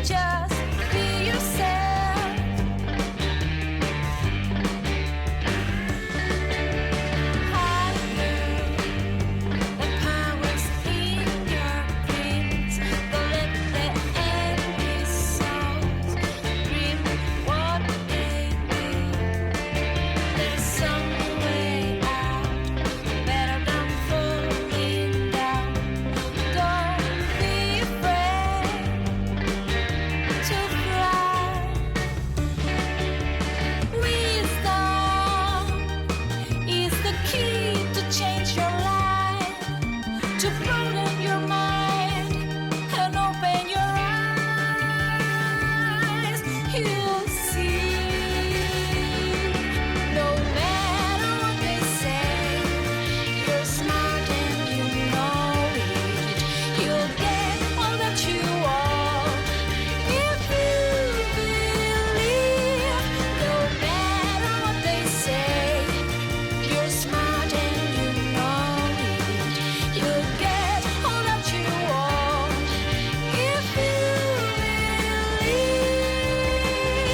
[SPEAKER 1] Just be yourself. The power's in your dreams. Don't let the enemy souls dream what they do. There's some way out, better than falling down. Don't be afraid to fly. Wisdom is the key to change your life, to broaden your mind and open your eyes. You'll see. No matter what they say, you're smart and you know it. You'll get all that you want if you believe. No matter what they say, you're smart and you know it. You'll get all that you want if you believe.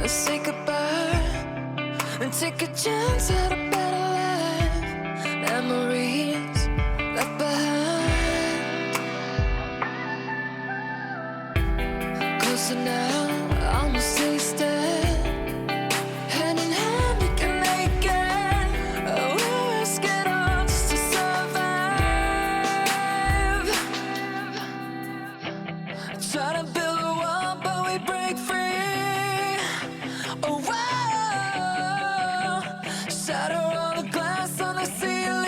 [SPEAKER 1] Let's say goodbye and take a chance at a better life. Memories left behind. Closer now, almost tasted. Hand in hand, we can make it. We'll risk it all just to survive. Try to build a wall, but we break free. Oh, wow. Shatter all the glass on the ceiling.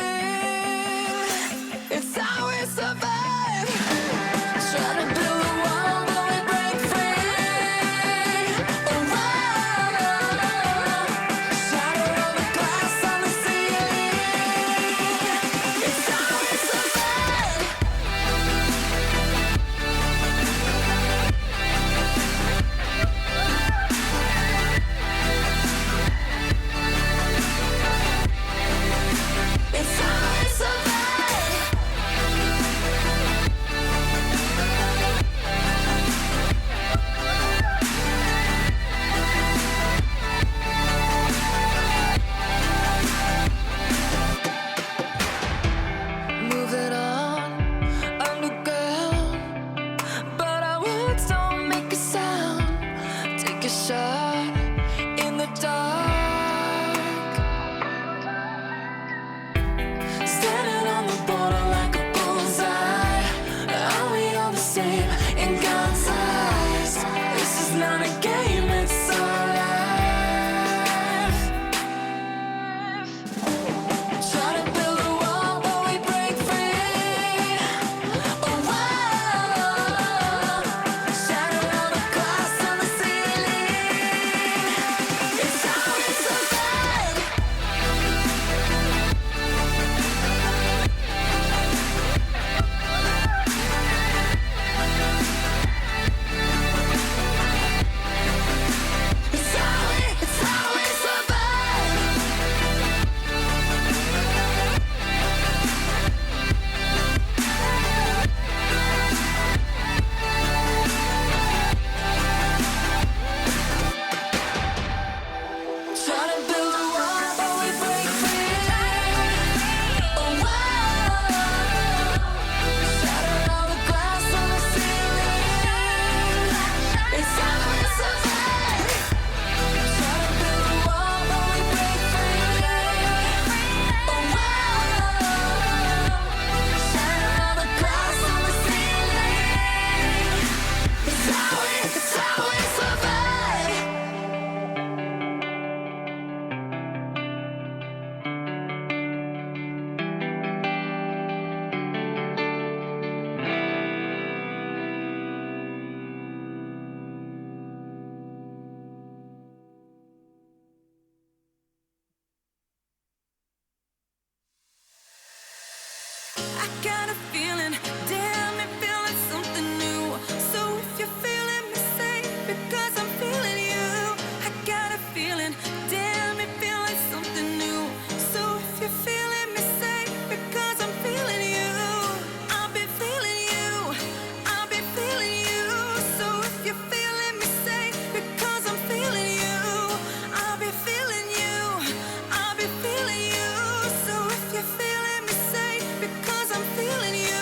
[SPEAKER 1] It's how we survive. Try to build a wall, but we break free. Oh, wow. Shatter all the glass on the ceiling. It's how we survive. It's how we survive. Moving on underground, but our words don't make a sound. Take a shot in the dark. Standing on the border like a bullseye. Are we all the same in God's eyes? This is not a game, it's our life. Try to build a wall, but we break free. Oh, wow. Shatter all the glass on the ceiling. It's how we survive. It's how we survive. Try to build a wall, but we break free. Oh, wow. Shatter all the glass on the ceiling. It's how we survive. Try to build a wall, but we break free. Oh, wow. Shatter all the glass on the ceiling. It's how we survive. I got a feeling, damn, it feel like something new. So if you're feeling me, say, because I'm feeling you. I got a feeling, damn, it feel like something new. So if you're feeling me, say, because I'm feeling you. I'll be feeling you, I'll be feeling you. So if you're feeling me, say, because I'm feeling you. I'll be feeling you, I'll be feeling you. So if you're feeling me, say, because I'm feeling you.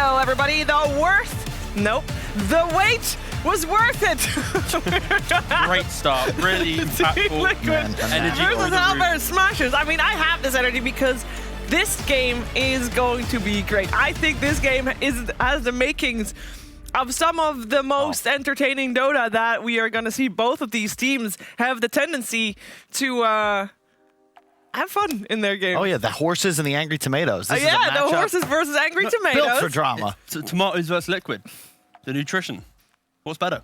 [SPEAKER 22] Well, everybody, the wait was worth it.
[SPEAKER 2] Great start. Really impactful. Energy
[SPEAKER 22] versus Albert Smashers. I mean, I have this energy because this game is going to be great. I think this game has the makings of some of the most entertaining Dota that we are going to see. Both of these teams have the tendency to have fun in their game.
[SPEAKER 13] Oh yeah, the horses and the angry tomatoes. This is a
[SPEAKER 22] the
[SPEAKER 13] matchup
[SPEAKER 22] horses versus angry tomatoes.
[SPEAKER 13] built for drama.
[SPEAKER 2] So tomatoes versus liquid. The nutrition. What's better?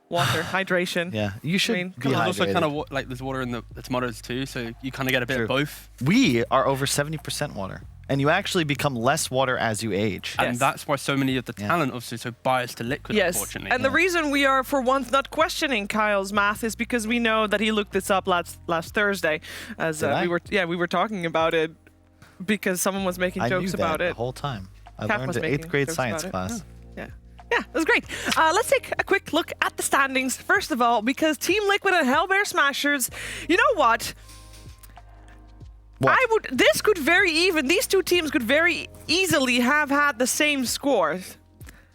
[SPEAKER 22] Water, hydration.
[SPEAKER 13] Yeah, you should be
[SPEAKER 2] There's also
[SPEAKER 13] hydrated.
[SPEAKER 2] kind of like there's water in the tomatoes too, so you kind of get a bit of both.
[SPEAKER 13] We are over 70% water, and you actually become less water as you age.
[SPEAKER 2] And that's why so many of the talent obviously so biased to liquid, unfortunately.
[SPEAKER 22] And the reason we are for once not questioning Kyle's math is because we know that he looked this up last Thursday, as we were talking about it because someone was making jokes about it
[SPEAKER 13] the whole time. I
[SPEAKER 22] Cap
[SPEAKER 13] learned
[SPEAKER 22] was
[SPEAKER 13] in
[SPEAKER 22] making
[SPEAKER 13] 8th grade
[SPEAKER 22] jokes
[SPEAKER 13] science
[SPEAKER 22] about it.
[SPEAKER 13] class.
[SPEAKER 22] Yeah, it was great. Let's take a quick look at the standings, first of all, because Team Liquid and Hellbear Smashers, you know what? These two teams could very easily have had the same scores.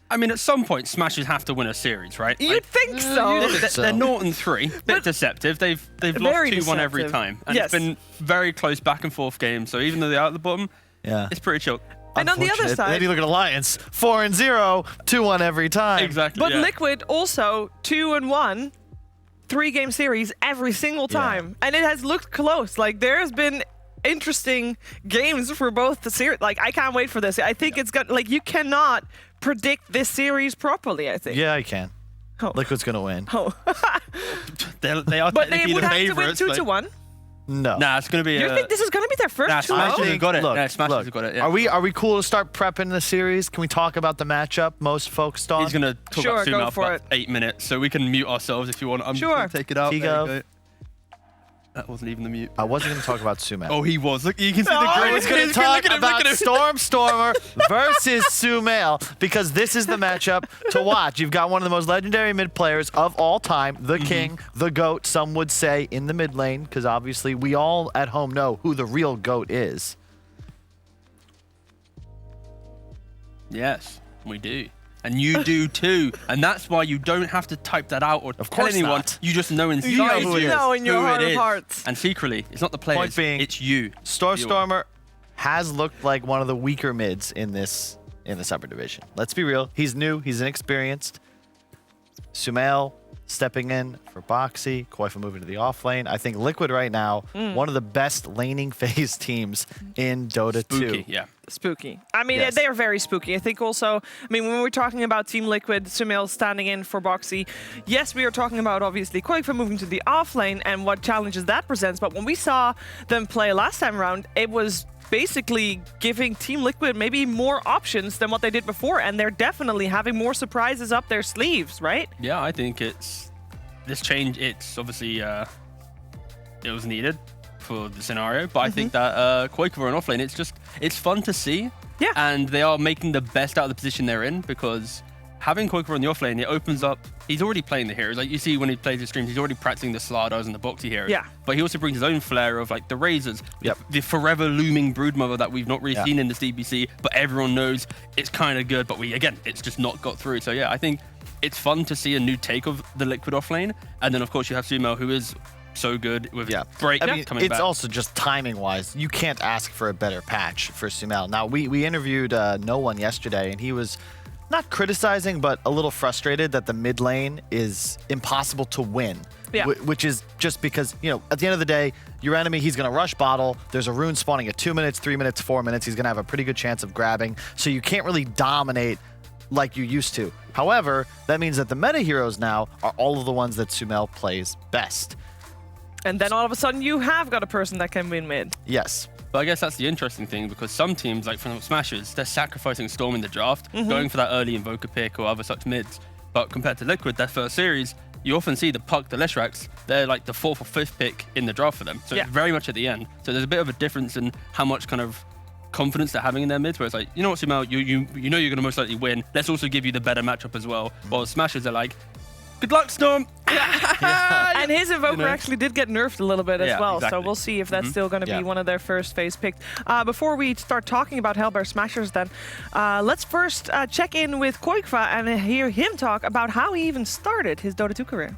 [SPEAKER 2] I mean, at some point, Smashers have to win a series, right?
[SPEAKER 22] You'd think so.
[SPEAKER 2] They're 0-3. Bit deceptive. They've lost 2-1 every time. And it's been very close back and forth games. So even though they're at the bottom, it's pretty chill.
[SPEAKER 22] And on the other side,
[SPEAKER 13] then you look at Alliance, 4-0, 2-1 every time.
[SPEAKER 2] Exactly.
[SPEAKER 22] But Liquid also 2-1, 3-game series every single time, and it has looked close. Like there has been interesting games for both the series. Like I can't wait for this. I think it's got you cannot predict this series properly. I think.
[SPEAKER 13] Yeah, I can. Liquid's gonna win.
[SPEAKER 22] Oh.
[SPEAKER 2] they are.
[SPEAKER 22] But they would have to win 2-1.
[SPEAKER 13] No.
[SPEAKER 2] Nah, it's going to be.
[SPEAKER 22] You think this is going to be their first 2-0?
[SPEAKER 2] Smashers got it.
[SPEAKER 13] Look,
[SPEAKER 2] Smashers have got it. Yeah.
[SPEAKER 13] Are we cool to start prepping the series? Can we talk about the matchup most focused on?
[SPEAKER 2] He's going to talk about Sumo for about 8 minutes, so we can mute ourselves if you want. I'm just going to take it out.
[SPEAKER 13] Tigo.
[SPEAKER 2] There you go. That wasn't even the mute.
[SPEAKER 13] I wasn't going to talk about Sumo.
[SPEAKER 2] Oh, he was. Look, you can see the
[SPEAKER 13] I
[SPEAKER 2] grin.
[SPEAKER 13] was going to talk about Stormer versus Sumail because this is the matchup to watch. You've got one of the most legendary mid players of all time, the king, the GOAT, some would say, in the mid lane, because obviously we all at home know who the real GOAT is.
[SPEAKER 2] Yes, we do. And you do too. And that's why you don't have to type that out or tell anyone.
[SPEAKER 13] Not.
[SPEAKER 2] You just know inside
[SPEAKER 22] you know in your heart of hearts.
[SPEAKER 2] And secretly, it's not the players,
[SPEAKER 13] Point being,
[SPEAKER 2] it's you.
[SPEAKER 13] Stormer has looked like one of the weaker mids in this upper division. Let's be real. He's new. He's inexperienced. Sumail stepping in for Boxy. Koifa moving to the off lane. I think Liquid right now, one of the best laning phase teams in Dota 2.
[SPEAKER 2] Yeah.
[SPEAKER 22] Spooky. I mean, they are very spooky. I think also, I mean, when we're talking about Team Liquid, Sumail standing in for Boxy, yes, we are talking about, obviously, Koifa moving to the off lane and what challenges that presents. But when we saw them play last time around, it was basically giving Team Liquid maybe more options than what they did before, and they're definitely having more surprises up their sleeves, right?
[SPEAKER 2] Yeah, I think this change, it's obviously, it was needed for the scenario, but I think that Koifa on offlane, it's fun to see.
[SPEAKER 22] Yeah.
[SPEAKER 2] And they are making the best out of the position they're in, because having Koifa on the offlane, it opens up, he's already playing the heroes. Like you see when he plays his streams, he's already practicing the Slardars and the Boxy heroes.
[SPEAKER 22] Yeah.
[SPEAKER 2] But he also brings his own flair of like the Razors, the forever looming Broodmother that we've not really seen in this DPC, but everyone knows it's kind of good, but it's just not got through. So yeah, I think it's fun to see a new take of the Liquid offlane. And then of course you have Sumail, who is so good with break coming back.
[SPEAKER 13] It's also just timing-wise. You can't ask for a better patch for Sumail. Now, we interviewed No One yesterday, and he was not criticizing, but a little frustrated that the mid lane is impossible to win.
[SPEAKER 22] Yeah.
[SPEAKER 13] Which is just because, at the end of the day, your enemy, he's going to rush bottle. There's a rune spawning at 2 minutes, 3 minutes, 4 minutes. He's going to have a pretty good chance of grabbing. So you can't really dominate like you used to. However, that means that the meta heroes now are all of the ones that Sumail plays best.
[SPEAKER 22] And then all of a sudden you have got a person that can win mid.
[SPEAKER 13] Yes.
[SPEAKER 2] But I guess that's the interesting thing, because some teams, like for example Smashers, they're sacrificing Storm in the draft, going for that early Invoker pick or other such mids. But compared to Liquid, their first series, you often see the Puck, the Leshraks, they're like the 4th or 5th pick in the draft for them. So it's very much at the end. So there's a bit of a difference in how much kind of confidence they're having in their mids, where it's like, you know what, Sumail, you know you're going to most likely win. Let's also give you the better matchup as well. While Smashers are like, Good luck, Storm.
[SPEAKER 22] And his Invoker actually did get nerfed a little bit as well,
[SPEAKER 2] exactly.
[SPEAKER 22] so we'll see if that's still going to be one of their first phase picked. Before we start talking about Hellbear Smashers then, let's first check in with Koikfa and hear him talk about how he even started his Dota 2 career.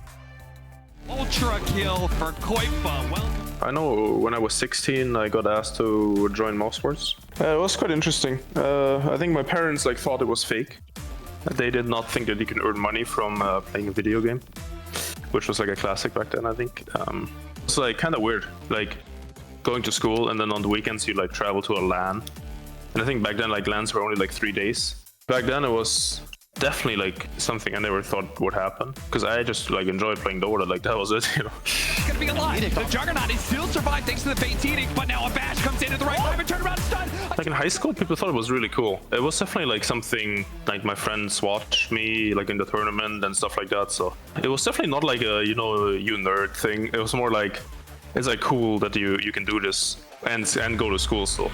[SPEAKER 21] Ultra kill for Koikfa. Welcome.
[SPEAKER 14] I know when I was 16, I got asked to join Mousesports. It was quite interesting. I think my parents thought it was fake. They did not think that you can earn money from playing a video game, which was a classic back then, I think. It's kind of weird, going to school and then on the weekends you travel to a LAN. And I think back then LANs were only 3 days. Back then it was definitely something I never thought would happen, because I just enjoyed playing Dota. That was it, you know.
[SPEAKER 21] It's gonna be alive. The Juggernaut is still survived thanks to the Fate's Edict, but now a bash comes in at the right time and turnaround stun.
[SPEAKER 14] In high school, people thought it was really cool. It was definitely something my friends watched me in the tournament and stuff like that. So it was definitely not a you nerd thing. It was more it's cool that you can do this and go to school still.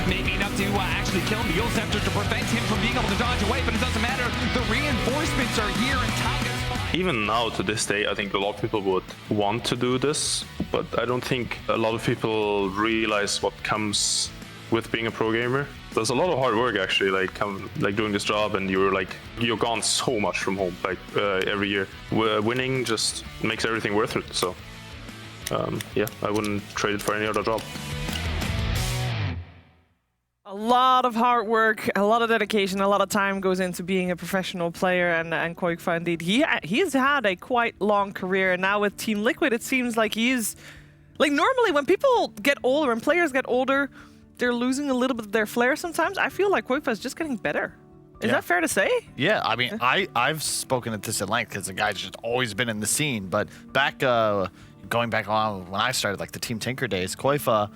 [SPEAKER 21] Maybe enough to actually kill him. The Yule Scepter to prevent him from being able to dodge away, but it doesn't matter. The reinforcements are here and Tiger's.
[SPEAKER 14] Even now, to this day, I think a lot of people would want to do this, but I don't think a lot of people realize what comes with being a pro gamer. There's a lot of hard work actually, doing this job, and you're gone so much from home, every year. Winning just makes everything worth it. So. Yeah, I wouldn't trade it for any other job.
[SPEAKER 22] A lot of hard work, a lot of dedication, a lot of time goes into being a professional player, and Koikfa indeed. He's had a quite long career, and now with Team Liquid, it seems like he's... normally when people get older and players get older, they're losing a little bit of their flair sometimes. I feel like Koikfa is just getting better. Is that fair to say?
[SPEAKER 13] Yeah, I mean, I've spoken at this at length because the guy's just always been in the scene, but back... going back on when I started, the Team Tinker days, Koikfa,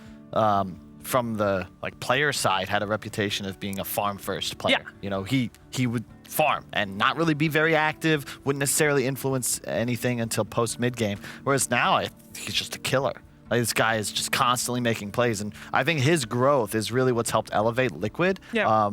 [SPEAKER 13] from the player side, had a reputation of being a farm-first player.
[SPEAKER 22] Yeah.
[SPEAKER 13] He would farm and not really be very active, wouldn't necessarily influence anything until post-mid game. Whereas now, he's just a killer. This guy is just constantly making plays, and I think his growth is really what's helped elevate Liquid.
[SPEAKER 22] Yeah.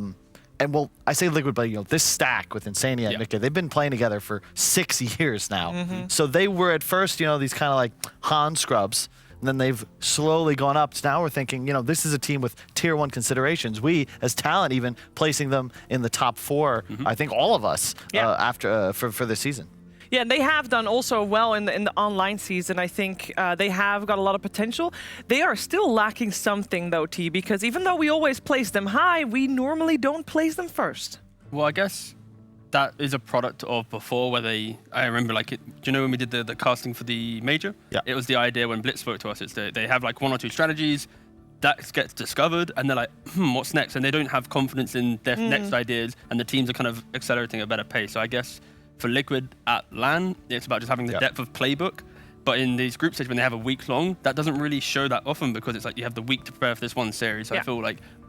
[SPEAKER 13] And I say Liquid, but this stack with Insania and Mika, they've been playing together for 6 years now. So they were at first, these kind of Han scrubs, and then they've slowly gone up. So now we're thinking, this is a team with tier 1 considerations. We, as talent, even placing them in the top 4. I think all of us after for this season.
[SPEAKER 22] Yeah, and they have done also well in the online season. I think they have got a lot of potential. They are still lacking something though, T, because even though we always place them high, we normally don't place them first.
[SPEAKER 2] Well, I guess that is a product of before where I remember do you know when we did the casting for the major?
[SPEAKER 13] Yeah.
[SPEAKER 2] It was the idea when Blitz spoke to us, it's they have 1 or 2 strategies, that gets discovered, and they're like, what's next? And they don't have confidence in their next ideas, and the teams are kind of accelerating at a better pace. So I guess for Liquid at LAN, it's about just having the depth of playbook. But in these group stages, when they have a week long, that doesn't really show that often because it's you have the week to prepare for this one series. So I feel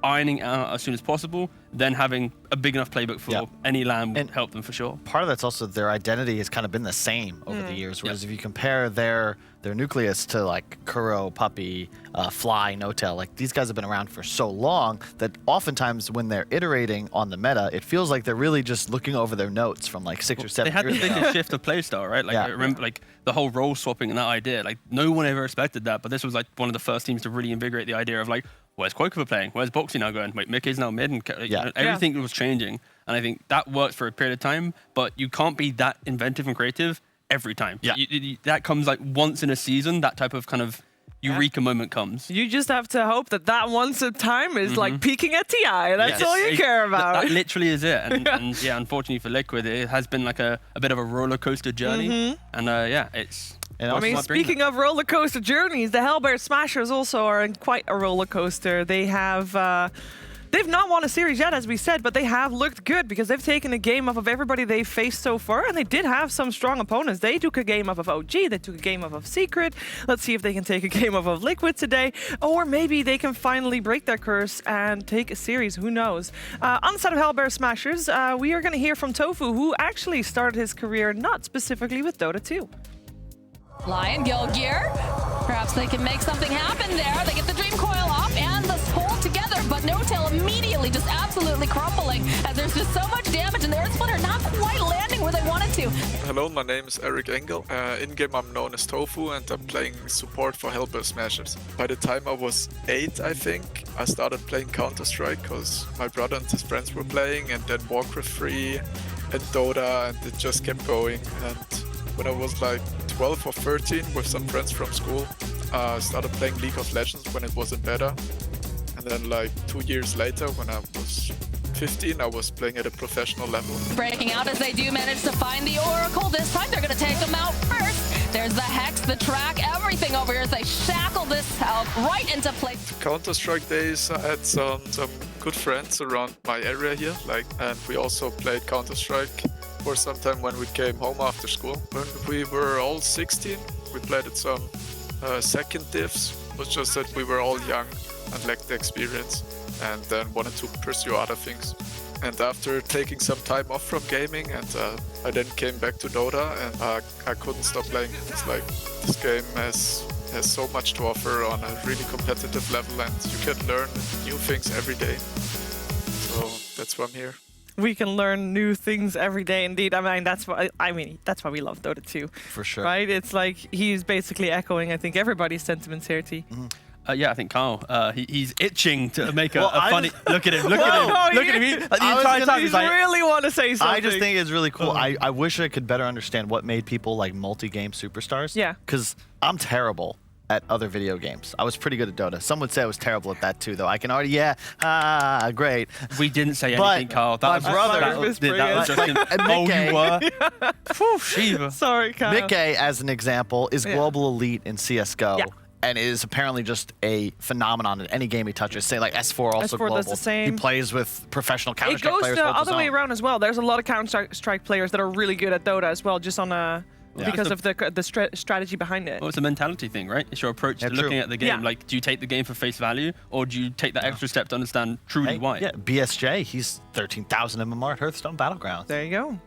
[SPEAKER 2] ironing out as soon as possible, then having a big enough playbook for any LAN would help them for sure.
[SPEAKER 13] Part of that's also their identity has kind of been the same over the years. Whereas if you compare their nucleus to Kuro, Puppy, Fly, Notel, these guys have been around for so long that oftentimes when they're iterating on the meta, it feels like they're really just looking over their notes from 6 or 7 years ago.
[SPEAKER 2] They had the biggest shift of playstyle, right? I remember the whole role swapping and that idea. No one ever expected that, but this was one of the first teams to really invigorate the idea of where's Koikfa playing? Where's Boxy now going? Wait, Mickey's now mid, and everything was changing. And I think that worked for a period of time, but you can't be that inventive and creative every time. Yeah. That comes once in a season, that type of kind of eureka moment comes.
[SPEAKER 22] You just have to hope that once a time is peaking at TI. That's all you care about.
[SPEAKER 2] That literally is it. And yeah, unfortunately for Liquid, it has been a bit of a roller coaster journey. And it's...
[SPEAKER 22] I mean, speaking of roller coaster journeys, the Hellbear Smashers also are in quite a roller coaster. They have, they've not won a series yet, as we said, but they have looked good because they've taken a game off of everybody they've faced so far, and they did have some strong opponents. They took a game off of OG, they took a game off of Secret. Let's see if they can take a game off of Liquid today, or maybe they can finally break their curse and take a series, who knows. On the side of Hellbear Smashers, we are going to hear from Tofu, who actually started his career not specifically with Dota 2.
[SPEAKER 17] Lion, Gilgear, perhaps they can make something happen there. They get the Dream Coil off and the Soul together, but Notail immediately immediately just absolutely crumbling as there's just so much damage and the Earth Splitter not quite landing where they wanted to.
[SPEAKER 16] Hello, my name is Eric Engel. In-game I'm known as Tofu and I'm playing support for Hellburst Smashers. By the time I was 8, I think, I started playing Counter-Strike because my brother and his friends were playing, and then Warcraft 3 and Dota, and it just kept going. And when I was like 12 or 13 with some friends from school, I started playing League of Legends when it wasn't better. And then like 2 years later, when I was 15, I was playing at a professional level.
[SPEAKER 17] Breaking out as they do manage to find the Oracle. This time they're going to take them out first. There's the Hex, the track, everything over here as they shackle this out right into place.
[SPEAKER 16] Counter-Strike days, I had some good friends around my area here, and we also played Counter-Strike for some time when we came home after school. When we were all 16, we played at some second divs. It was just that we were all young and lacked the experience, and then wanted to pursue other things. And after taking some time off from gaming, and I then came back to Dota, and I couldn't stop playing. It's like this game has so much to offer on a really competitive level, and you can learn new things every day. So that's why I'm here.
[SPEAKER 22] We can learn new things every day. Indeed, that's why we love Dota 2.
[SPEAKER 13] For sure.
[SPEAKER 22] Right? It's like he's basically echoing, I think, everybody's sentiments here, T.
[SPEAKER 2] Yeah, I think Carl, he's itching to make a funny... Look at him, look at him, look at him. The entire time
[SPEAKER 22] he's like, really want to say something.
[SPEAKER 13] I just think it's really cool. I wish I could better understand what made people like multi-game superstars.
[SPEAKER 22] Yeah.
[SPEAKER 13] Because I'm terrible at other video games. I was pretty good at Dota. Some would say I was terrible at that too, though. I can already, great.
[SPEAKER 2] We didn't say anything, Carl. That
[SPEAKER 13] my brother,
[SPEAKER 2] was you were. Phew, Shiva.
[SPEAKER 22] Sorry, Carl.
[SPEAKER 13] Mickey, as an example, is global elite in CSGO.
[SPEAKER 22] Yeah.
[SPEAKER 13] And is apparently just a phenomenon in any game he touches. Say like S4 also
[SPEAKER 22] S4
[SPEAKER 13] global.
[SPEAKER 22] does the same.
[SPEAKER 13] He plays with professional
[SPEAKER 22] It
[SPEAKER 13] Counter-Strike
[SPEAKER 22] goes
[SPEAKER 13] players.
[SPEAKER 22] the
[SPEAKER 13] hold his
[SPEAKER 22] other way
[SPEAKER 13] own.
[SPEAKER 22] around as well. There's a lot of Counter-Strike players that are really good at Dota as well, just on because of the strategy behind it.
[SPEAKER 2] Well, it's a mentality thing, right? It's your approach to looking at the game.
[SPEAKER 22] Yeah.
[SPEAKER 2] Like, do you take the game for face value, or do you take that extra step to understand truly why?
[SPEAKER 13] Yeah, BSJ, he's 13,000 MMR at Hearthstone Battlegrounds.
[SPEAKER 22] There you go.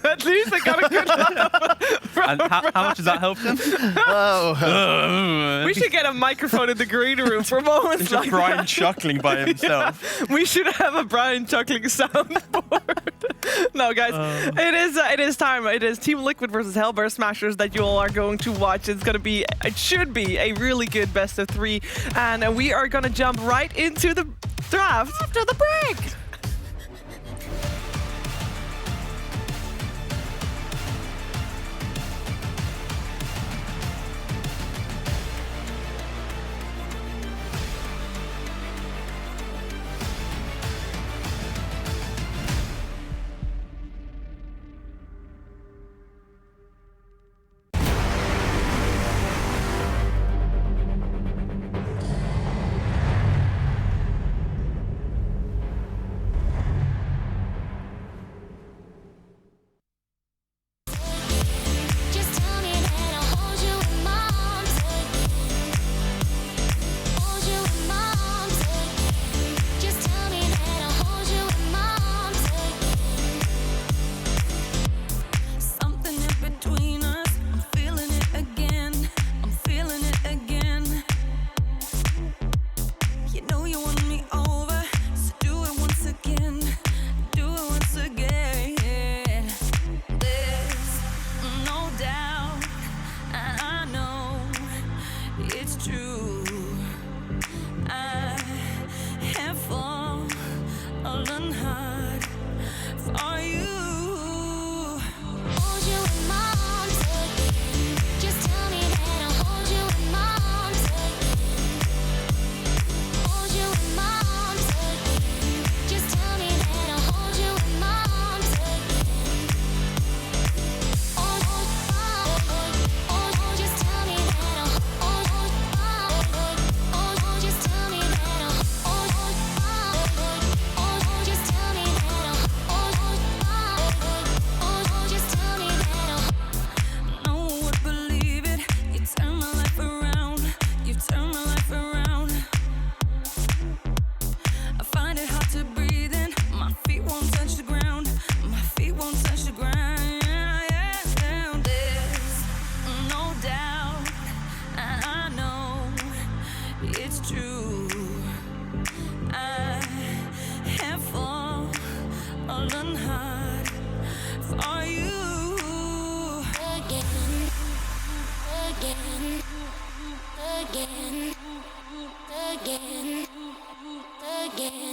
[SPEAKER 22] At least I got a good laugh.
[SPEAKER 2] And how much has that helped him?
[SPEAKER 22] We should get a microphone in the green room for moments
[SPEAKER 2] It's
[SPEAKER 22] like
[SPEAKER 2] just Brian
[SPEAKER 22] that.
[SPEAKER 2] chuckling by himself.
[SPEAKER 22] We should have a Brian chuckling soundboard. No, guys, it is time. It is Team Liquid versus Hellburst Smashers that you all are going to watch. It should be a really good best of 3, and we are gonna jump right into the draft after the break.
[SPEAKER 1] falling hard for you. Again, again, again, again, again.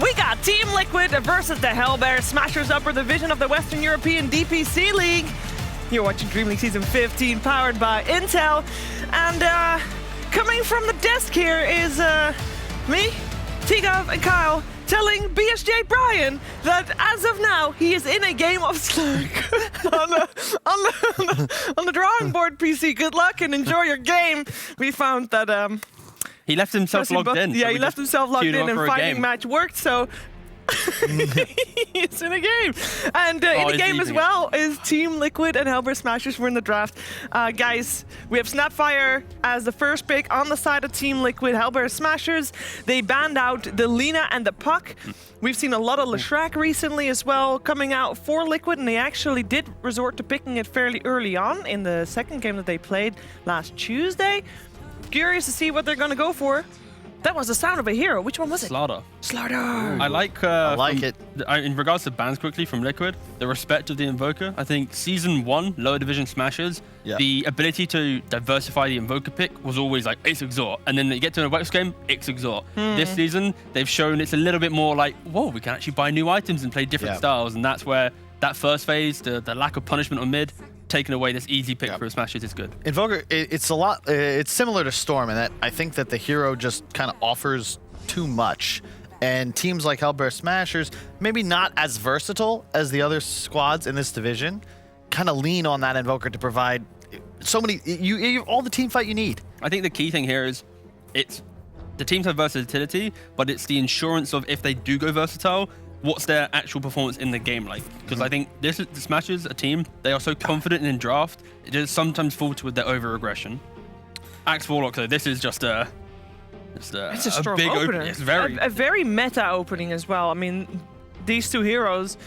[SPEAKER 22] We got Team Liquid versus the Hellbear Smashers, upper division of the Western European DPC League. You're watching DreamLeague Season 15, powered by Intel. And coming from the desk here is me, Tigov, and Kyle, telling BSJ Brian that as of now, he is in a game of Slack on the drawing board PC. Good luck and enjoy your game. We found that...
[SPEAKER 2] he left himself logged in.
[SPEAKER 22] Yeah, he left himself logged in and finding match worked, so he's in a game. And in the game as well is Team Liquid and Hellbear Smashers were in the draft. Guys, we have Snapfire as the first pick on the side of Team Liquid. Hellbear Smashers, they banned out the Lina and the Puck. We've seen a lot of Leshrac recently as well coming out for Liquid, and they actually did resort to picking it fairly early on in the second game that they played last Tuesday. Curious to see what they're going to go for. That was the sound of a hero. Which one was it?
[SPEAKER 2] Slaughter.
[SPEAKER 22] Slaughter.
[SPEAKER 2] I like
[SPEAKER 13] it.
[SPEAKER 2] In regards to bans quickly from Liquid, the respect of the Invoker. I think Season 1, lower division Smashers, the ability to diversify the Invoker pick was always like, it's Exort. And then you get to a Wax game, it's Exort. This season, they've shown it's a little bit more like, whoa, we can actually buy new items and play different styles. And that's where that first phase, the lack of punishment on mid, taking away this easy pick for Smashers is good.
[SPEAKER 13] Invoker, it's a lot. It's similar to Storm in that I think that the hero just kind of offers too much, and teams like Hellbear Smashers, maybe not as versatile as the other squads in this division, kind of lean on that Invoker to provide so many. You all the team fight you need.
[SPEAKER 2] I think the key thing here is the teams have versatility, but it's the insurance of if they do go versatile, what's their actual performance in the game like? Because I think the Smashers, a team, they are so confident in draft, it just sometimes falls with their over-aggression. Axe Warlock, though, this is just a
[SPEAKER 22] strong
[SPEAKER 2] big
[SPEAKER 22] opener.
[SPEAKER 2] It's
[SPEAKER 22] a very meta opening as well. I mean, these two heroes,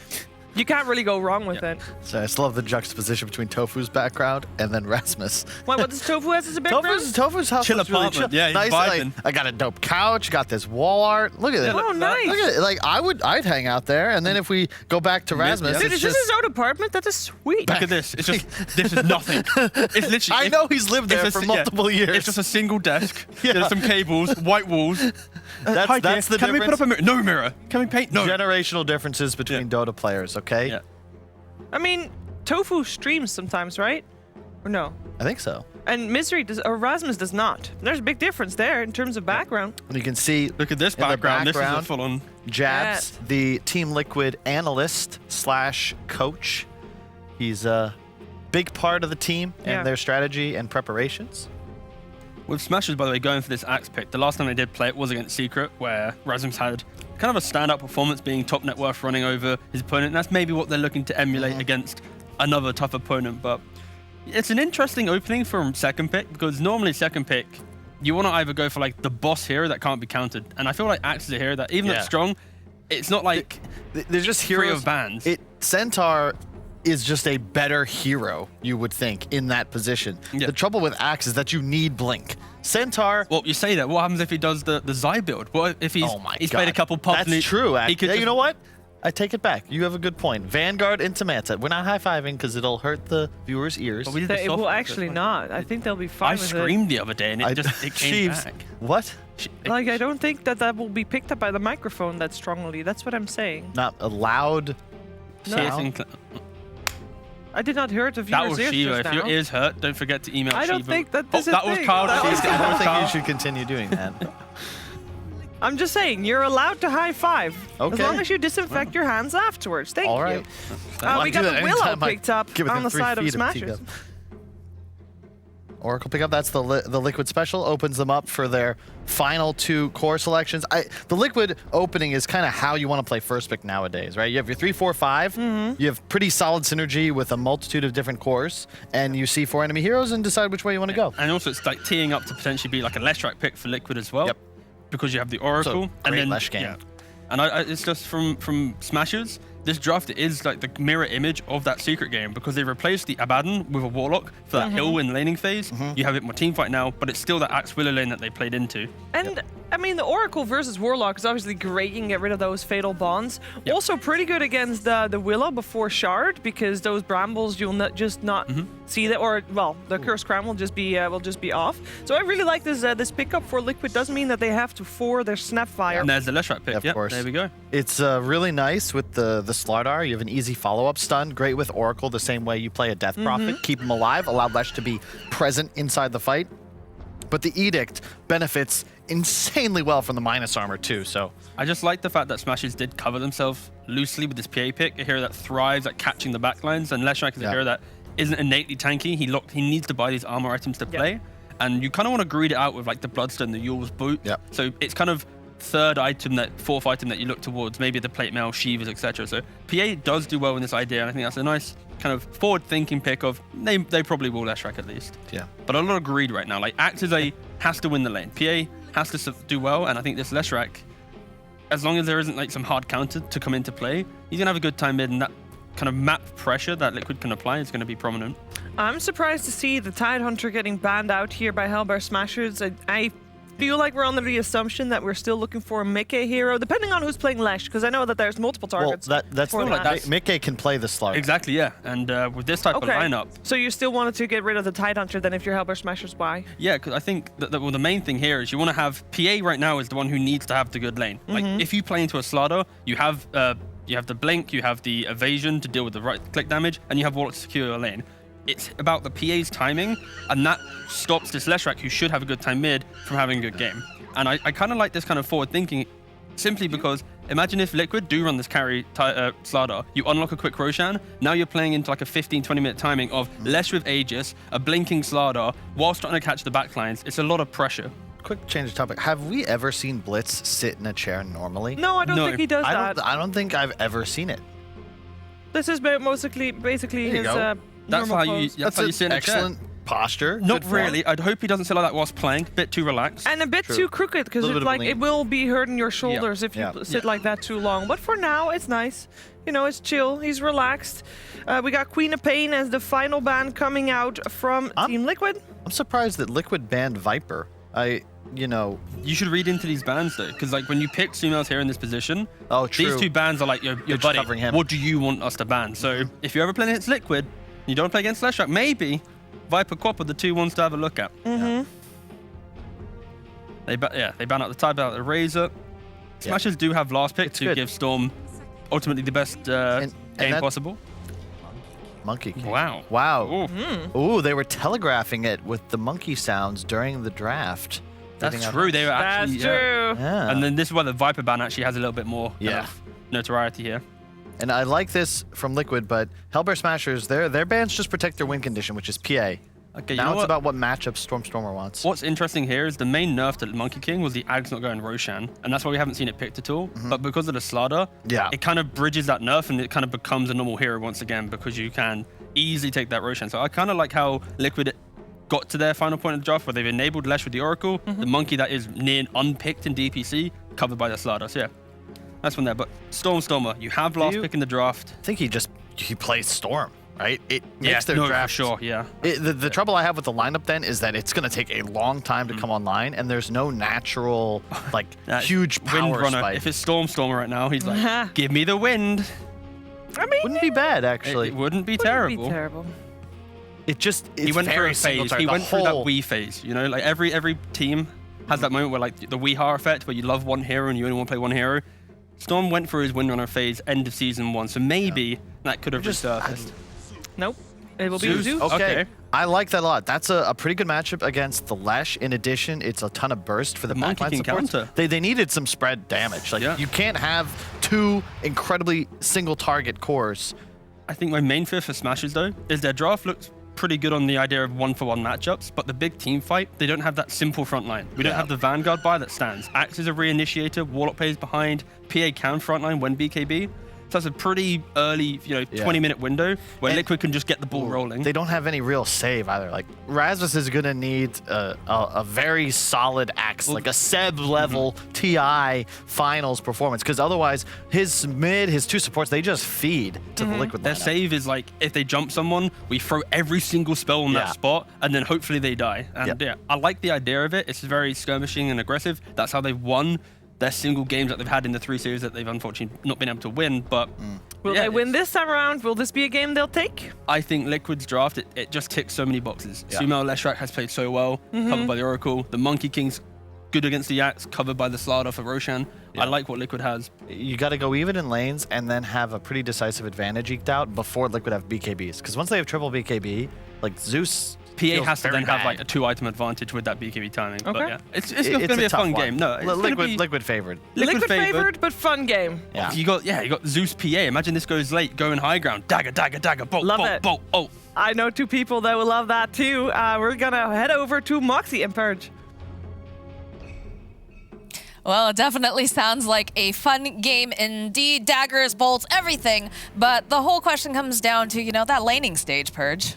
[SPEAKER 22] you can't really go wrong with it.
[SPEAKER 13] So I just love the juxtaposition between Tofu's background and then Rasmus.
[SPEAKER 22] What does Tofu has as a background?
[SPEAKER 13] Tofu's house
[SPEAKER 2] chill
[SPEAKER 13] is really chill.
[SPEAKER 2] apartment. Yeah, he's
[SPEAKER 13] nice.
[SPEAKER 2] vibing.
[SPEAKER 13] I got a dope couch. Got this wall art. Look at it.
[SPEAKER 22] Oh, nice.
[SPEAKER 13] Look at it. Like I'd hang out there. And then if we go back to Rasmus,
[SPEAKER 22] Dude, is this his own apartment? That is sweet.
[SPEAKER 2] Look at this. It's just this is nothing. It's literally.
[SPEAKER 13] I know he's lived there for multiple years.
[SPEAKER 2] It's just a single desk. There's some cables, white walls.
[SPEAKER 13] That's the difference.
[SPEAKER 2] Can we put up a mirror? No mirror. Can we paint? No.
[SPEAKER 13] Generational differences between Dota players. Okay.
[SPEAKER 2] Yeah.
[SPEAKER 22] I mean, Tofu streams sometimes, right? Or no?
[SPEAKER 13] I think so.
[SPEAKER 22] And Misery does, or Rasmus does not. There's a big difference there in terms of background.
[SPEAKER 13] And you can see,
[SPEAKER 2] look at this background. This is a full-on
[SPEAKER 13] Jabs, the Team Liquid analyst / coach. He's a big part of the team and their strategy and preparations.
[SPEAKER 2] With Smashers, by the way, going for this Axe pick, the last time they did play it was against Secret, where Rasmus had kind of a standout performance, being top net worth, running over his opponent. And that's maybe what they're looking to emulate against another tough opponent. But it's an interesting opening from second pick, because normally second pick, you want to either go for like the boss hero that can't be countered. And I feel like Axe is a hero that, even though it's strong, it's not like
[SPEAKER 13] they're just heroes
[SPEAKER 2] free of bans.
[SPEAKER 13] Centaur is just a better hero, you would think, in that position. The trouble with Axe is that you need Blink. Centaur.
[SPEAKER 2] Well, you say that. What happens if he does the Zai build? What if he's played a couple pops?
[SPEAKER 13] That's true.
[SPEAKER 2] He
[SPEAKER 13] You know what? I take it back. You have a good point. Vanguard into Manta. We're not high-fiving because it'll hurt the viewers' ears.
[SPEAKER 22] It will actually not. I think they'll be fine
[SPEAKER 2] I
[SPEAKER 22] with
[SPEAKER 2] screamed the other day and it came back.
[SPEAKER 13] What?
[SPEAKER 22] Like, I don't think that will be picked up by the microphone that strongly. That's what I'm saying.
[SPEAKER 13] Not a loud
[SPEAKER 22] sound? I did not hear the viewers'
[SPEAKER 2] That was
[SPEAKER 22] ears
[SPEAKER 2] Shiva.
[SPEAKER 22] just
[SPEAKER 2] If your
[SPEAKER 22] now.
[SPEAKER 2] ears hurt, don't forget to email Shiva.
[SPEAKER 22] I don't think that this is
[SPEAKER 2] that was
[SPEAKER 22] thing.
[SPEAKER 2] Carl.
[SPEAKER 22] That was
[SPEAKER 13] I don't think
[SPEAKER 2] Carl.
[SPEAKER 13] you should continue doing that.
[SPEAKER 22] I'm just saying, you're allowed to high five.
[SPEAKER 13] Okay.
[SPEAKER 22] As long as you disinfect your hands afterwards. Thank
[SPEAKER 13] All
[SPEAKER 22] you.
[SPEAKER 13] right.
[SPEAKER 22] We got the Willow picked up on the side of Smashers.
[SPEAKER 13] Oracle pickup, that's the Liquid special, opens them up for their final 2 core selections. The Liquid opening is kind of how you want to play first pick nowadays, right? You have your 3, 4, 5. You have pretty solid synergy with a multitude of different cores, and you see 4 enemy heroes and decide which way you want to go.
[SPEAKER 2] And also, it's like teeing up to potentially be like a Leshrac pick for Liquid as well.
[SPEAKER 13] Yep.
[SPEAKER 2] Because you have the Oracle.
[SPEAKER 13] So,
[SPEAKER 2] and
[SPEAKER 13] great
[SPEAKER 2] then
[SPEAKER 13] Lesh game.
[SPEAKER 2] Yeah. And it's just from Smashers, this draft is like the mirror image of that secret game because they replaced the Abaddon with a Warlock for that hill in laning phase. You have it more team fight now, but it's still that Axe Willow lane that they played into.
[SPEAKER 22] And I mean, the Oracle versus Warlock is obviously great. You can get rid of those fatal bonds. Also pretty good against the Willow before Shard because those brambles you'll not see that, or well, the Cursed Crown will just be off. So I really like this pickup for Liquid. Doesn't mean that they have to for their Snapfire.
[SPEAKER 2] And there's the Leshrac pick.
[SPEAKER 13] Of course.
[SPEAKER 2] There we go.
[SPEAKER 13] It's really nice with the Slardar. You have an easy follow-up stun. Great with Oracle, the same way you play a Death Prophet. Keep him alive, allow Lesh to be present inside the fight. But the Edict benefits insanely well from the minus armor too, so.
[SPEAKER 2] I just like the fact that Smashers did cover themselves loosely with this PA pick, a hero that thrives at catching the backlines, and Leshrac is a hero that isn't innately tanky. He needs to buy these armor items to play, and you kind of want to greed it out with like the Bloodstone, the Yule's boot. So it's kind of fourth item that you look towards, maybe the plate mail, Shivas, etc. So PA does do well in this idea, and I think that's a nice kind of forward-thinking pick of they probably will Leshrac at least.
[SPEAKER 13] Yeah.
[SPEAKER 2] But a lot of greed right now. Like Axe has to win the lane. PA has to do well, and I think this Leshrac, as long as there isn't like some hard counter to come into play, he's gonna have a good time mid, and that kind of map pressure that Liquid can apply is going to be prominent.
[SPEAKER 22] I'm surprised to see the Tidehunter getting banned out here by Hellbear Smashers. I feel like we're under the assumption that we're still looking for a Mickey hero, depending on who's playing Lesh, because I know that there's multiple targets.
[SPEAKER 13] Well, that's
[SPEAKER 22] for that.
[SPEAKER 13] Mickey can play the Slardar.
[SPEAKER 2] Exactly, yeah. And with this type of lineup.
[SPEAKER 22] So you still wanted to get rid of the Tidehunter then if you're Hellbear Smashers, why?
[SPEAKER 2] Yeah, because I think that the main thing here is you want to have PA right now is the one who needs to have the good lane. Like if you play into a Slardar, you have the blink, you have the evasion to deal with the right click damage, and you have Warlock to secure your lane. It's about the PA's timing, and that stops this Leshrac, who should have a good time mid, from having a good game. And I kind of like this kind of forward thinking, simply because imagine if Liquid do run this carry Slardar, you unlock a quick Roshan, now you're playing into like a 15-20 minute timing of Lesh with Aegis, a blinking Slardar, whilst trying to catch the backlines. It's a lot of pressure.
[SPEAKER 13] Quick change of topic. Have we ever seen Blitz sit in a chair normally?
[SPEAKER 22] No, I don't think he does that.
[SPEAKER 13] I don't think I've ever seen it.
[SPEAKER 22] This is basically his
[SPEAKER 2] That's how you sit in a chair.
[SPEAKER 13] Excellent posture.
[SPEAKER 2] Not really. I'd hope he doesn't sit like that whilst playing. Bit too relaxed.
[SPEAKER 22] And a bit too crooked, because it's like it will be hurting your shoulders if you sit like that too long. But for now, it's nice. You know, it's chill. He's relaxed. We got Queen of Pain as the final ban coming out from Team Liquid.
[SPEAKER 13] I'm surprised that Liquid banned Viper.
[SPEAKER 2] You should read into these bans though, because like when you pick Sumail's here in this position,
[SPEAKER 13] true.
[SPEAKER 2] These two bans are like your buddy.
[SPEAKER 13] Covering him.
[SPEAKER 2] What do you want us to ban? So if you're ever playing against Liquid, you don't play against Leshrac, maybe Viper Quap are the two ones to have a look at. They ban out the Tide, ban out the Razor. Smashers do have last pick to give Storm ultimately the best game possible.
[SPEAKER 13] Monkey King.
[SPEAKER 2] Wow.
[SPEAKER 13] Ooh, they were telegraphing it with the monkey sounds during the draft.
[SPEAKER 2] That's true. They were actually.
[SPEAKER 22] That's true.
[SPEAKER 13] Yeah.
[SPEAKER 2] And then this is why the Viper ban actually has a little bit more kind of notoriety here.
[SPEAKER 13] And I like this from Liquid, but Hellbear Smashers, their bans just protect their win condition, which is PA.
[SPEAKER 2] Okay,
[SPEAKER 13] now it's about what matchup Stormer wants.
[SPEAKER 2] What's interesting here is the main nerf to Monkey King was the Ag's not going Roshan, and that's why we haven't seen it picked at all. But because of the Slardar, it kind of bridges that nerf, and it kind of becomes a normal hero once again, because you can easily take that Roshan. So I kind of like how Liquid got to their final point of the draft, where they've enabled Lesh with the Oracle, the Monkey that is near unpicked in DPC, covered by the Slardar. So yeah, that's one there. But Stormer, you have last pick in the draft.
[SPEAKER 13] I think he just he plays Storm, right? It makes their draft.
[SPEAKER 2] For sure, yeah.
[SPEAKER 13] The trouble I have with the lineup then is that it's going to take a long time to come online, and there's no natural, like, huge power
[SPEAKER 2] wind runner.
[SPEAKER 13] spike.
[SPEAKER 2] If it's Stormer right now, he's like, give me the wind.
[SPEAKER 22] I mean,
[SPEAKER 13] wouldn't be bad, actually.
[SPEAKER 2] It wouldn't be terrible.
[SPEAKER 22] Be terrible.
[SPEAKER 13] It just, it's
[SPEAKER 2] he went through
[SPEAKER 13] very
[SPEAKER 2] a phase.
[SPEAKER 13] single-target.
[SPEAKER 2] He
[SPEAKER 13] The
[SPEAKER 2] went through that
[SPEAKER 13] whole-
[SPEAKER 2] Wii phase. You know, like every team has that moment where like the Weehar effect, where you love one hero and you only want to play one hero. Storm went through his Windrunner phase end of season 1, so maybe that could have resurfaced.
[SPEAKER 22] Nope. It will be Zeus.
[SPEAKER 13] Okay. I like that a lot. That's a pretty good matchup against the Lesh. In addition, it's a ton of burst for the
[SPEAKER 2] Monkey
[SPEAKER 13] backline
[SPEAKER 2] can
[SPEAKER 13] supports.
[SPEAKER 2] counter.
[SPEAKER 13] They needed some spread damage. Like you can't have 2 incredibly single target cores.
[SPEAKER 2] I think my main fear for Smashers though is their draft looks pretty good on the idea of 1-for-1 matchups, but the big team fight, they don't have that simple front line. We don't have the Vanguard buy that stands. Axe is a reinitiator, Warlock plays behind, PA can frontline when BKB. So that's a pretty early, 20-minute window where Liquid can just get the ball rolling.
[SPEAKER 13] They don't have any real save either. Like Rasmus is going to need a very solid Axe, like a Seb level TI finals performance, because otherwise his mid, his 2 supports, they just feed to the Liquid
[SPEAKER 2] Their
[SPEAKER 13] lineup.
[SPEAKER 2] save is like, if they jump someone, we throw every single spell on that spot, and then hopefully they die. And I like the idea of it. It's very skirmishing and aggressive. That's how they've won their single games that they've had in the 3 series that they've unfortunately not been able to win. But
[SPEAKER 22] Will they win this time around? Will this be a game they'll take?
[SPEAKER 2] I think Liquid's draft, it just ticks so many boxes. Sumail Leshrak has played so well, covered by the Oracle. The Monkey King's good against the Axe, covered by the Slardar for Roshan. I like what Liquid has.
[SPEAKER 13] You got to go even in lanes and then have a pretty decisive advantage eked out before Liquid have BKBs. Because once they have triple BKB, like Zeus
[SPEAKER 2] PA has to then
[SPEAKER 13] bad.
[SPEAKER 2] have like a 2-item advantage with that BKB timing.
[SPEAKER 22] Okay.
[SPEAKER 2] But yeah, it's going to be a fun game. No, it's
[SPEAKER 13] Liquid favored.
[SPEAKER 2] Liquid
[SPEAKER 22] favored, but fun game.
[SPEAKER 13] Yeah.
[SPEAKER 2] You got Zeus PA. Imagine this goes late, going high ground. Dagger, bolt,
[SPEAKER 22] Love
[SPEAKER 2] bolt,
[SPEAKER 22] it.
[SPEAKER 2] bolt. Oh.
[SPEAKER 22] I know 2 people that will love that too. We're gonna head over to Moxie and Purge.
[SPEAKER 3] Well, it definitely sounds like a fun game indeed. Daggers, bolts, everything. But the whole question comes down to, that laning stage, Purge.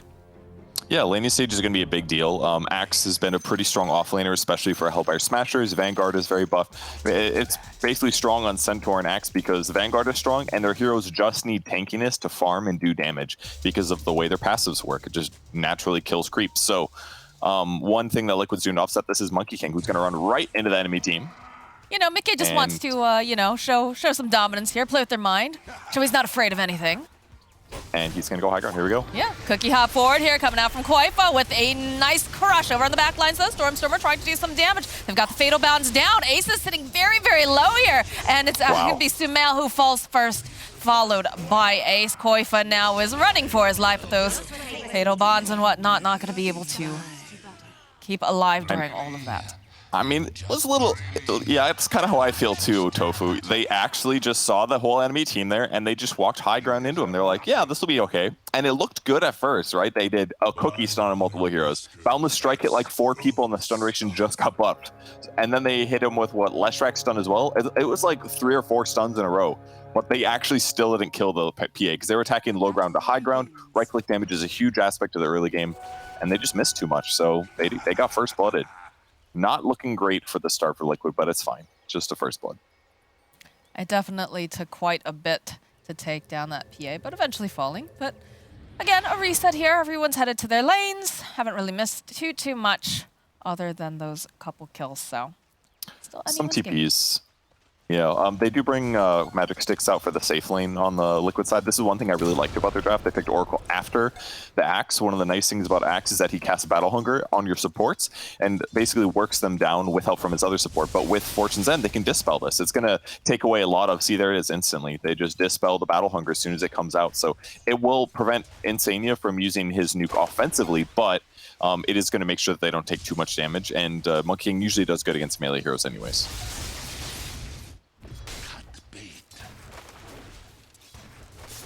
[SPEAKER 4] Yeah, laning stage is going to be a big deal. Axe has been a pretty strong offlaner, especially for Hellfire Smashers. Vanguard is very buff. It's basically strong on Centaur and Axe because Vanguard is strong, and their heroes just need tankiness to farm and do damage because of the way their passives work. It just naturally kills creeps. So one thing that Liquid's doing to offset this is Monkey King, who's going to run right into the enemy team.
[SPEAKER 3] Mickey just wants to, show some dominance here, play with their mind. Show he's not afraid of anything.
[SPEAKER 4] And he's going to go high ground. Here we go.
[SPEAKER 3] Yeah, Cookie hop forward here, coming out from Koifa with a nice crush over on the back lines, though. Stormer trying to do some damage. They've got the Fatal Bounds down. Ace is sitting very, very low here. And it's going to be Sumail who falls first, followed by Ace. Koifa now is running for his life with those Fatal Bonds and whatnot. Not going to be able to keep alive during all of that.
[SPEAKER 4] I mean, it was a little, yeah, it's kind of how I feel too, Tofu. They actually just saw the whole enemy team there and they just walked high ground into him. They're like, yeah, this will be okay. And it looked good at first, right? They did a cookie stun on multiple heroes. Boundless Strike hit like 4 people and the stun duration just got buffed. And then they hit him with what, Leshrak stun as well? It was like 3 or 4 stuns in a row. But they actually still didn't kill the PA because they were attacking low ground to high ground. Right-click damage is a huge aspect of the early game. And they just missed too much, so they got first blooded. Not looking great for the start for Liquid, but it's fine. Just a first blood.
[SPEAKER 3] It definitely took quite a bit to take down that PA, but eventually falling. But again, a reset here. Everyone's headed to their lanes. Haven't really missed too much other than those couple kills, so still
[SPEAKER 4] Some
[SPEAKER 3] anyone's game.
[SPEAKER 4] TPs. Yeah, they do bring magic sticks out for the safe lane on the Liquid side. This is one thing I really liked about their draft. They picked Oracle after the Axe. One of the nice things about Axe is that he casts Battle Hunger on your supports and basically works them down with help from his other support. But with Fortune's End, they can dispel this. It's going to take away a lot of, see, there it is instantly. They just dispel the Battle Hunger as soon as it comes out. So it will prevent Insania from using his nuke offensively, but it is going to make sure that they don't take too much damage. And Monkey King usually does good against melee heroes anyways.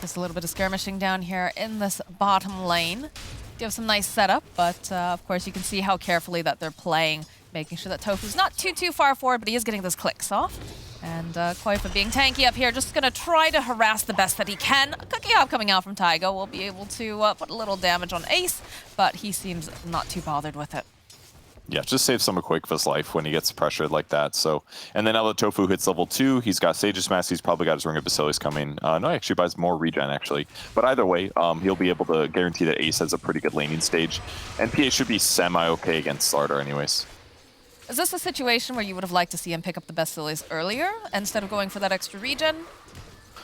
[SPEAKER 3] Just a little bit of skirmishing down here in this bottom lane. Do have some nice setup, but of course you can see how carefully that they're playing, making sure that Tofu's not too far forward, but he is getting those clicks off. And Koifa being tanky up here, just going to try to harass the best that he can. Cookie Hop coming out from Taiga will be able to put a little damage on Ace, but he seems not too bothered with it.
[SPEAKER 4] Yeah, just save some of Quakeva's life when he gets pressured like that. So, and then now that Tofu hits level 2, he's got Sage's Mask, he's probably got his Ring of Basilis coming. No, he actually buys more regen, actually. But either way, he'll be able to guarantee that Ace has a pretty good laning stage. And PA should be semi-okay against Slardar anyways.
[SPEAKER 3] Is this a situation where you would have liked to see him pick up the Basilis earlier instead of going for that extra regen?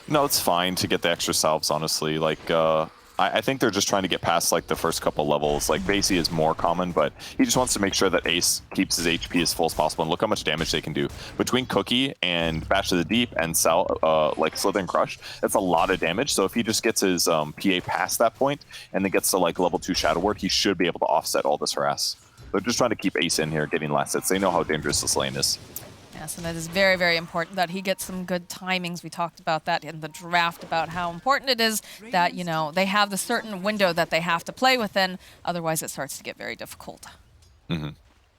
[SPEAKER 4] No, it's fine to get the extra salves, honestly. Like, I think they're just trying to get past like the first couple levels. Like Basie is more common, but he just wants to make sure that Ace keeps his HP as full as possible. And look how much damage they can do between Cookie and Bash to the Deep and like Slither and Crush. That's a lot of damage. So if he just gets his PA past that point and then gets to like level 2 Shadow Ward, he should be able to offset all this harass. They're just trying to keep Ace in here, getting last hits. They know how dangerous this lane is.
[SPEAKER 3] Yes, and it is very, very important that he gets some good timings. We talked about that in the draft, about how important it is that, you know, they have the certain window that they have to play within. Otherwise, it starts to get very difficult.
[SPEAKER 4] Mm-hmm.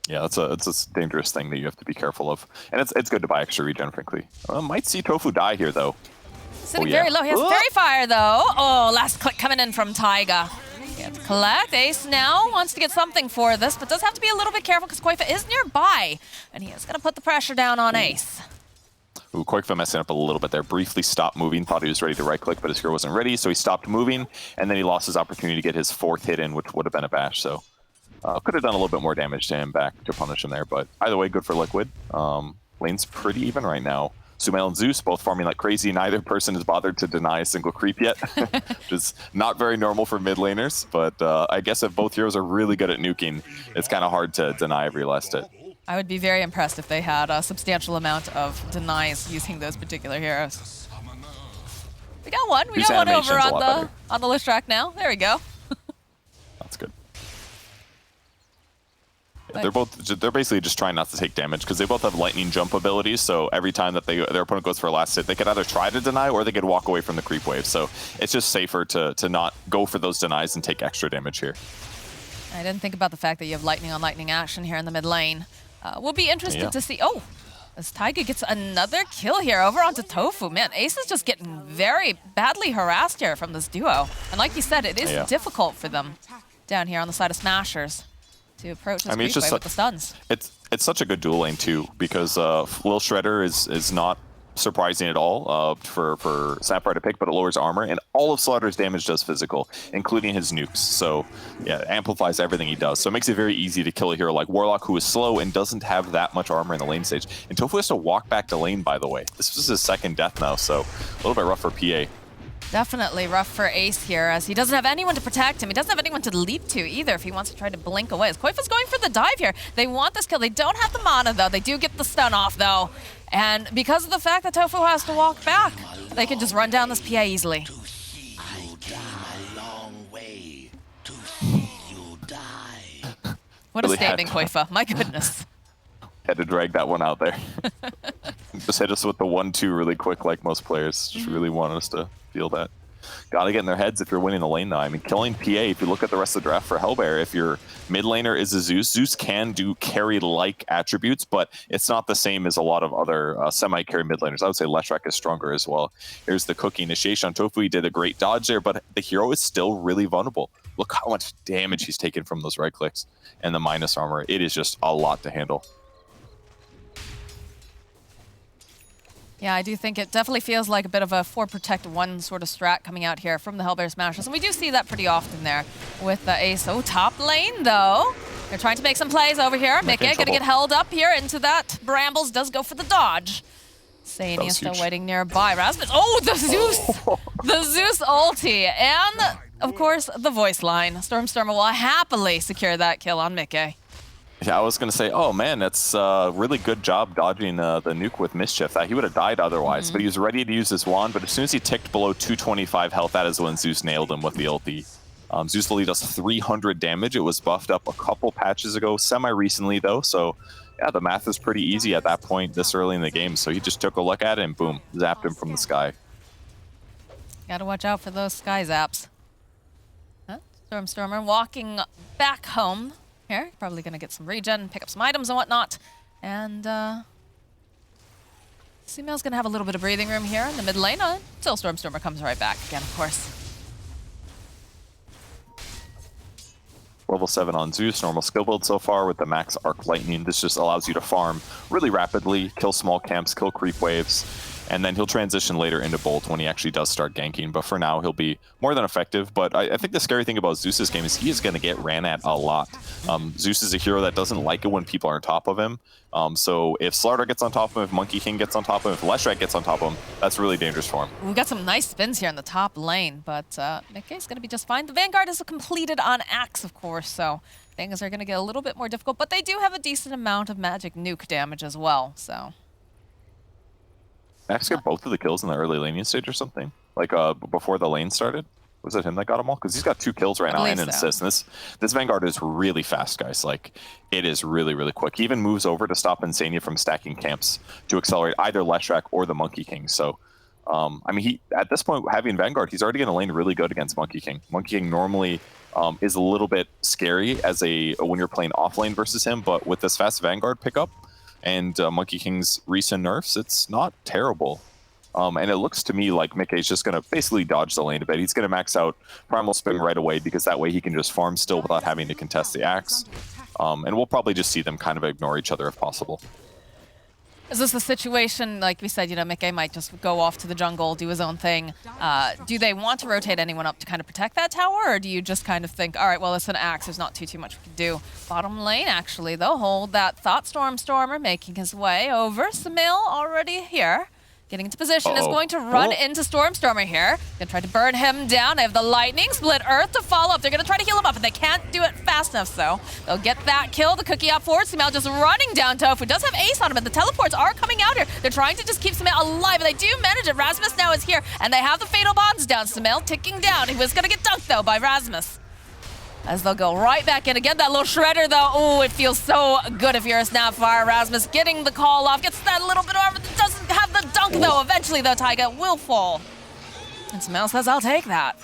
[SPEAKER 4] Yeah, it's a dangerous thing that you have to be careful of. And it's good to buy extra regen, frankly. Might see Tofu die here, though.
[SPEAKER 3] Sitting very low. He has Fairy Fire, though. Oh, last click coming in from Taiga. Gets collect. Ace now wants to get something for this, but does have to be a little bit careful because Koifa is nearby, and he is going to put the pressure down on Ace.
[SPEAKER 4] Ooh, Koifa messing up a little bit there. Briefly stopped moving. Thought he was ready to right-click, but his hero wasn't ready, so he stopped moving, and then he lost his opportunity to get his 4th hit in, which would have been a bash. So could have done a little bit more damage to him back to punish him there, but either way, good for Liquid. Lane's pretty even right now. Sumail and Zeus both farming like crazy. Neither person has bothered to deny a single creep yet, which is not very normal for mid laners. But I guess if both heroes are really good at nuking, it's kind of hard to deny every last hit.
[SPEAKER 3] I would be very impressed if they had a substantial amount of denies using those particular heroes. We got one. We got one over on the list track now. There we go.
[SPEAKER 4] That's good. They're basically just trying not to take damage because they both have lightning jump abilities. So every time that their opponent goes for a last hit, they could either try to deny or they could walk away from the creep wave. So it's just safer to not go for those denies and take extra damage here.
[SPEAKER 3] I didn't think about the fact that you have lightning on lightning action here in the mid lane. We'll be interested to see. Oh, as Taiga gets another kill here over onto Tofu. Man, Ace is just getting very badly harassed here from this duo. And like you said, it is difficult for them down here on the side of Smashers to approach this creep wave with the stuns.
[SPEAKER 4] It's such a good dual lane too, because Lil Shredder is not surprising at all for Sapphire to pick, but it lowers armor, and all of Slaughter's damage does physical, including his nukes. So yeah, it amplifies everything he does. So it makes it very easy to kill a hero like Warlock, who is slow and doesn't have that much armor in the lane stage. And Tofu has to walk back to lane, by the way. This was his 2nd death now, so a little bit rough for PA.
[SPEAKER 3] Definitely rough for Ace here, as he doesn't have anyone to protect him. He doesn't have anyone to leap to either if he wants to try to blink away. As Koifa's going for the dive here. They want this kill. They don't have the mana, though. They do get the stun off, though. And because of the fact that Tofu has to walk back, they can just run down this PA easily. What a statement, Koifa. My goodness.
[SPEAKER 4] Had to drag that one out there. Just hit us with the 1-2 really quick, like most players. Just really want us to feel that. Gotta get in their heads if you're winning the lane now. I mean, killing PA, if you look at the rest of the draft for Hellbear, if your mid laner is a Zeus, Zeus can do carry-like attributes, but it's not the same as a lot of other semi-carry mid laners. I would say Leshrac is stronger as well. Here's the Cookie initiation on Tofu. He did a great dodge there, but the hero is still really vulnerable. Look how much damage he's taken from those right clicks and the minus armor. It is just a lot to handle.
[SPEAKER 3] Yeah, I do think it definitely feels like a bit of a 4 protect 1 sort of strat coming out here from the Hellbear Smashers. And we do see that pretty often there with the Ace. Oh, top lane, though. They're trying to make some plays over here. Mickey gonna get held up here into that. Brambles does go for the dodge. Sania is still waiting nearby. Rasmus, oh, the Zeus! The Zeus ulti. And, of course, the voice line. Stormstormer will happily secure that kill on Mickey.
[SPEAKER 4] Yeah, I was going to say, oh man, that's a really good job dodging the nuke with Mischief. He would have died otherwise, but he was ready to use his wand, but as soon as he ticked below 225 health, that is when Zeus nailed him with the ulti. Zeus literally does 300 damage. It was buffed up a couple patches ago, semi-recently though, so yeah, the math is pretty easy at that point this early in the game, so he just took a look at it and boom, zapped him from the sky.
[SPEAKER 3] Gotta watch out for those sky zaps. Stormstormer walking back home. Here, probably gonna get some regen, pick up some items and whatnot. And Sumail's gonna have a little bit of breathing room here in the mid lane until Stormstormer comes right back again, of course.
[SPEAKER 4] Level 7 on Zeus, normal skill build so far with the max arc lightning. This just allows you to farm really rapidly, kill small camps, kill creep waves, and then he'll transition later into Bolt when he actually does start ganking. But for now, he'll be more than effective. But I think the scary thing about Zeus's game is he is going to get ran at a lot. Zeus is a hero that doesn't like it when people are on top of him. So if Slardar gets on top of him, if Monkey King gets on top of him, if Leshrac gets on top of him, that's really dangerous for him.
[SPEAKER 3] We've got some nice spins here in the top lane, but Mickey's going to be just fine. The Vanguard is completed on Axe, of course, so things are going to get a little bit more difficult. But they do have a decent amount of magic nuke damage as well, so...
[SPEAKER 4] Axe get both of the kills in the early laning stage or something? Like before the lane started? Was it him that got them all? Because he's got 2 kills right now and an assist. And this Vanguard is really fast, guys. Like, it is really, really quick. He even moves over to stop Insania from stacking camps to accelerate either Leshrac or the Monkey King. So, I mean, at this point, having Vanguard, he's already going to lane really good against Monkey King. Monkey King normally is a little bit scary as when you're playing off lane versus him, but with this fast Vanguard pickup, and Monkey King's recent nerfs, it's not terrible. And it looks to me like Mickey's just going to basically dodge the lane a bit. He's going to max out Primal Spin right away because that way he can just farm still without having to contest the Axe. And we'll probably just see them kind of ignore each other if possible.
[SPEAKER 3] Is this the situation, like we said, you know, Mickey might just go off to the jungle, do his own thing. Do they want to rotate anyone up to kind of protect that tower, or do you just kind of think, all right, well, it's an Axe, there's not too much we can do? Bottom lane, actually, they'll hold that Thought Stormer making his way over. Samil already here. Getting into position, is going to run into Stormer here. Gonna try to burn him down. They have the lightning, split earth to follow up. They're gonna try to heal him up, and they can't do it fast enough, so they'll get that kill. The cookie up forward. Sumail just running down Tofu. Does have ace on him, but the teleports are coming out here. They're trying to just keep Sumail alive, but they do manage it. Rasmus now is here, and they have the fatal bonds down. Sumail ticking down. He was gonna get dunked, though, by Rasmus. As they'll go right back in again. That little shredder, though. Oh, it feels so good if you're a Snapfire. Rasmus getting the call off. Gets that little bit of armor. Doesn't have the dunk, though. Eventually, though, Taiga will fall. And Samel says, I'll take that.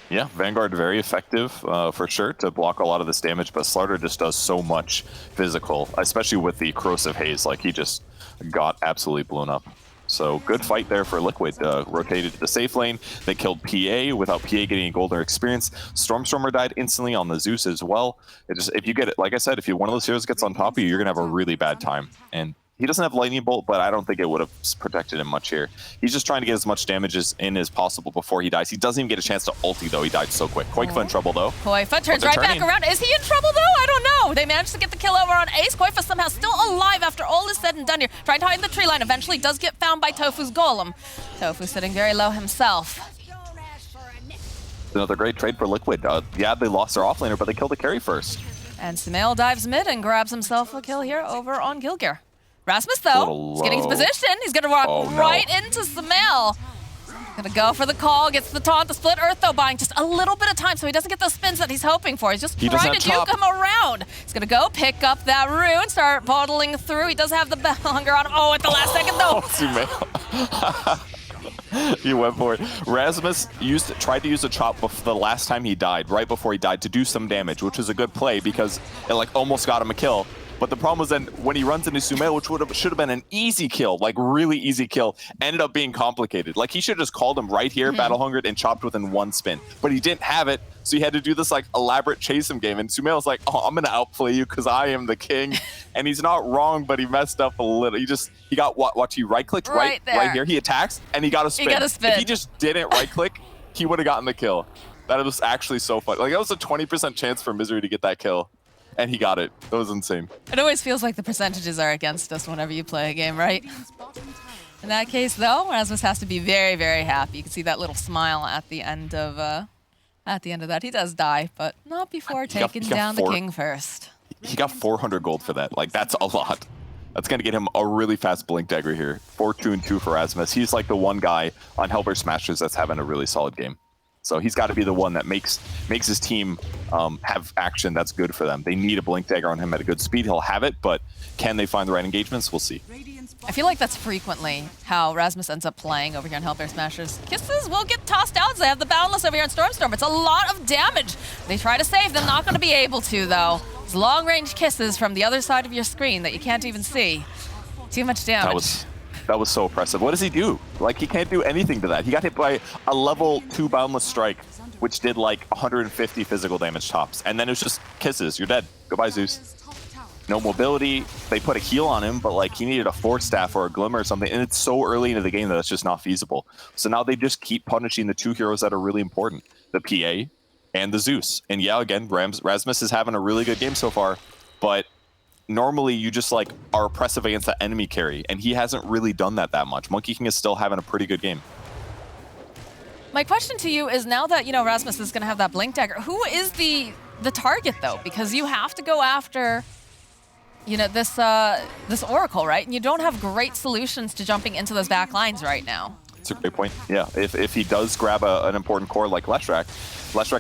[SPEAKER 4] Yeah, Vanguard very effective for sure to block a lot of this damage, but Slardar just does so much physical, especially with the Corrosive Haze. Like, he just got absolutely blown up. So good fight there for Liquid. Rotated to the safe lane. They killed PA without PA getting any golden experience. Stormer died instantly on the Zeus as well. It just, if you get it, like I said, if one of those heroes gets on top of you, you're gonna have a really bad time. And he doesn't have Lightning Bolt, but I don't think it would have protected him much here. He's just trying to get as much damage as possible before he dies. He doesn't even get a chance to ulti, though. He died so quick. Koifa in trouble, though.
[SPEAKER 3] Koifa turns right back around. Is he in trouble, though? I don't know. They managed to get the kill over on Ace. Koifa somehow still alive after all is said and done here. Trying to hide in the tree line. Eventually does get found by Tofu's Golem. Tofu sitting very low himself.
[SPEAKER 4] Another great trade for Liquid. Yeah, they lost their offlaner, but they killed the carry first.
[SPEAKER 3] And Sumail dives mid and grabs himself a kill here over on Gilgir. Rasmus, though, is getting his position. He's going to walk right into Sumail. Gonna go for the call, gets the taunt, the split earth, though, buying just a little bit of time so he doesn't get those spins that he's hoping for. He's just trying to juke him around. He's gonna go pick up that rune, start bottling through. He does have the hunger on him. Oh, at the last second, though.
[SPEAKER 4] Sumail. He went for it. Rasmus tried to use a chop the last time he died, right before he died, to do some damage, which was a good play because it like almost got him a kill. But the problem was then when he runs into Sumail, which should have been an easy kill, like really easy kill, ended up being complicated. Like he should have just called him right here, battle hungered, and chopped within one spin. But he didn't have it, so he had to do this like elaborate chase him game. And Sumail's like, oh, I'm gonna outplay you because I am the king. And he's not wrong, but he messed up a little. He got watch. He right clicked right here. He attacks and he got a spin. If he just didn't right click, he would have gotten the kill. That was actually so fun. Like that was a 20% chance for Misery to get that kill. And he got it. That was insane.
[SPEAKER 3] It always feels like the percentages are against us whenever you play a game, right? In that case, though, Rasmus has to be very, very happy. You can see that little smile at the end of that. He does die, but not before taking down the king first.
[SPEAKER 4] He got 400 gold for that. Like, that's a lot. That's going to get him a really fast blink dagger here. 4-2-2 for Rasmus. He's like the one guy on Hellbear Smashers that's having a really solid game. So he's got to be the one that makes his team have action that's good for them. They need a blink dagger on him at a good speed. He'll have it, but can they find the right engagements? We'll see.
[SPEAKER 3] I feel like that's frequently how Rasmus ends up playing over here on Hellbear Smashers. Kisses will get tossed out as they have the Boundless over here on Storm. It's a lot of damage. They try to save them, not going to be able to, though. It's long-range kisses from the other side of your screen that you can't even see. Too much damage.
[SPEAKER 4] That was so oppressive. What does he do? Like, he can't do anything to that. He got hit by a level 2 Boundless Strike. which did like 150 physical damage tops. And then it was just kisses. You're dead. Goodbye, Zeus. No mobility. They put a heal on him, but like he needed a Force Staff or a Glimmer or something. And it's so early into the game that it's just not feasible. So now they just keep punishing the two heroes that are really important, the PA and the Zeus. And yeah, again, Rasmus is having a really good game so far, but normally you just like are oppressive against the enemy carry, and he hasn't really done that much. Monkey King is still having a pretty good game.
[SPEAKER 3] My question to you is, now that, you know, Rasmus is going to have that Blink Dagger, who is the target, though? Because you have to go after, you know, this Oracle, right? And you don't have great solutions to jumping into those back lines right now.
[SPEAKER 4] It's a great point. Yeah, if he does grab an important core like Leshrac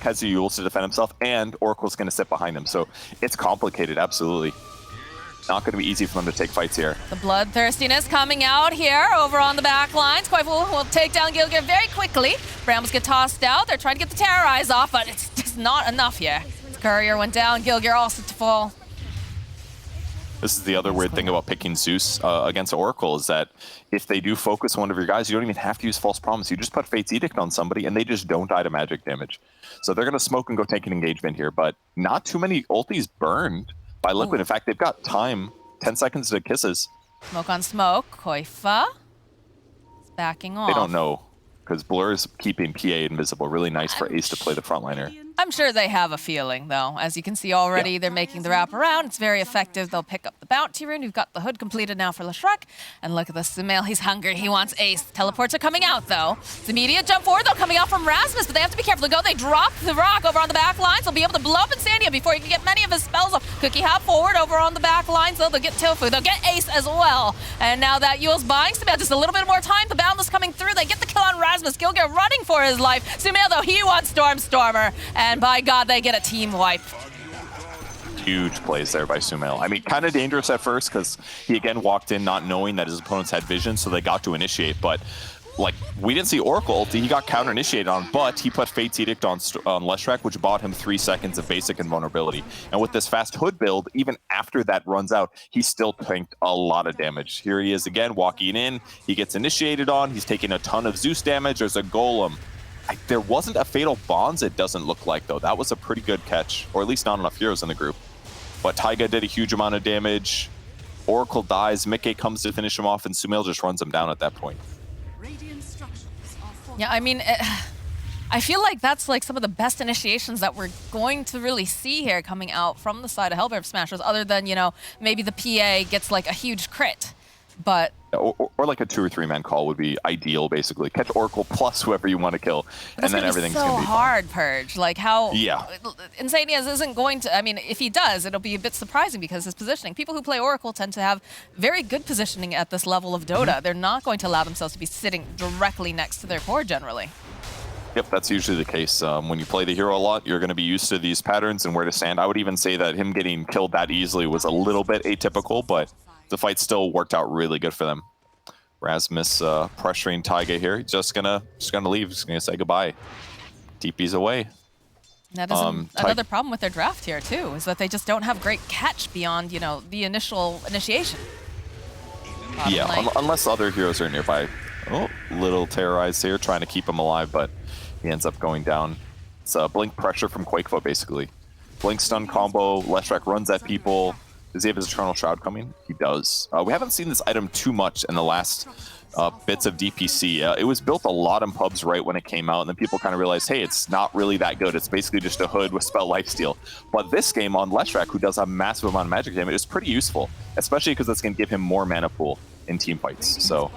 [SPEAKER 4] has the Euls to defend himself, and Oracle's going to sit behind him. So it's complicated, absolutely. Not going to be easy for them to take fights here.
[SPEAKER 3] The bloodthirstiness coming out here over on the back lines. Koifu will take down Gilgir very quickly. Brambles get tossed out. They're trying to get the Terrorize off, but it's just not enough here. Courier went down. Gilgir also to fall.
[SPEAKER 4] This is the other weird thing about picking Zeus against Oracle, is that if they do focus one of your guys, you don't even have to use False Promise. You just put Fate's Edict on somebody, and they just don't die to magic damage. So they're going to smoke and go take an engagement here, but not too many ultis burned by Liquid. In fact, they've got time, 10 seconds to kisses.
[SPEAKER 3] Smoke on smoke. Koifa is backing off.
[SPEAKER 4] They don't know, because Blur is keeping PA invisible. Really nice for Ace to play the frontliner.
[SPEAKER 3] I'm sure they have a feeling, though. As you can see already, they're making the wrap around. It's very effective. They'll pick up the bounty rune. We've got the hood completed now for Leshrac. And look at this Sumail. He's hungry. He wants Ace. Teleports are coming out, though. It's immediate jump forward, though, coming out from Rasmus, but they have to be careful to go. They drop the rock over on the back lines. They'll be able to blow up Insania before he can get many of his spells off. Cookie hop forward over on the back lines, though. They'll get Tofu. They'll get Ace as well. And now that Yule's buying Sumail just a little bit more time. The Boundless coming through. They get the kill on Rasmus. Gilgir running for his life. Sumail, though, he wants Stormer. And by God, they get a team wipe.
[SPEAKER 4] Huge plays there by Sumail. I mean, kind of dangerous at first, because he again walked in not knowing that his opponents had vision, so they got to initiate. But like, we didn't see Oracle ulti. He got counter initiated on, but he put Fate's Edict on Leshrac, which bought him 3 seconds of basic invulnerability. And with this fast hood build, even after that runs out, he still tanked a lot of damage. Here he is again, walking in. He gets initiated on. He's taking a ton of Zeus damage. There's a Golem. There wasn't a Fatal Bonds, it doesn't look like, though. That was a pretty good catch, or at least not enough heroes in the group. But Taiga did a huge amount of damage. Oracle dies, Mickey comes to finish him off, and Sumail just runs him down at that point.
[SPEAKER 3] Yeah, I mean, I feel like that's like some of the best initiations that we're going to really see here coming out from the side of Hellbear Smashers, other than, you know, maybe the PA gets like a huge crit. But
[SPEAKER 4] or like a 2 or 3 man call would be ideal, basically. Catch Oracle plus whoever you want to kill, and then everything's
[SPEAKER 3] so
[SPEAKER 4] gonna be
[SPEAKER 3] hard, Purge. Like how
[SPEAKER 4] Yeah.
[SPEAKER 3] Insanias isn't going to, I mean, if he does, it'll be a bit surprising because his positioning. People who play Oracle tend to have very good positioning at this level of Dota. They're not going to allow themselves to be sitting directly next to their core generally.
[SPEAKER 4] Yep, that's usually the case. When you play the hero a lot, you're going to be used to these patterns and where to stand. I would even say that him getting killed that easily was a little bit atypical, but the fight still worked out really good for them. Rasmus pressuring Taiga here. He's just gonna leave. He's gonna say goodbye. TP's away.
[SPEAKER 3] That is another problem with their draft here too, is that they just don't have great catch beyond, you know, the initial initiation.
[SPEAKER 4] Yeah, unless other heroes are nearby. Oh, little Terrorize here, trying to keep him alive, but he ends up going down. It's blink pressure from Quakefoot, basically. Blink stun combo. Leshrac runs at people. Does he have his Eternal Shroud coming? He does. We haven't seen this item too much in the last bits of DPC. It was built a lot in pubs right when it came out, and then people kind of realized, hey, it's not really that good. It's basically just a hood with spell lifesteal. But this game on Leshrac, who does a massive amount of magic damage, is pretty useful, especially because it's going to give him more mana pool in team fights. So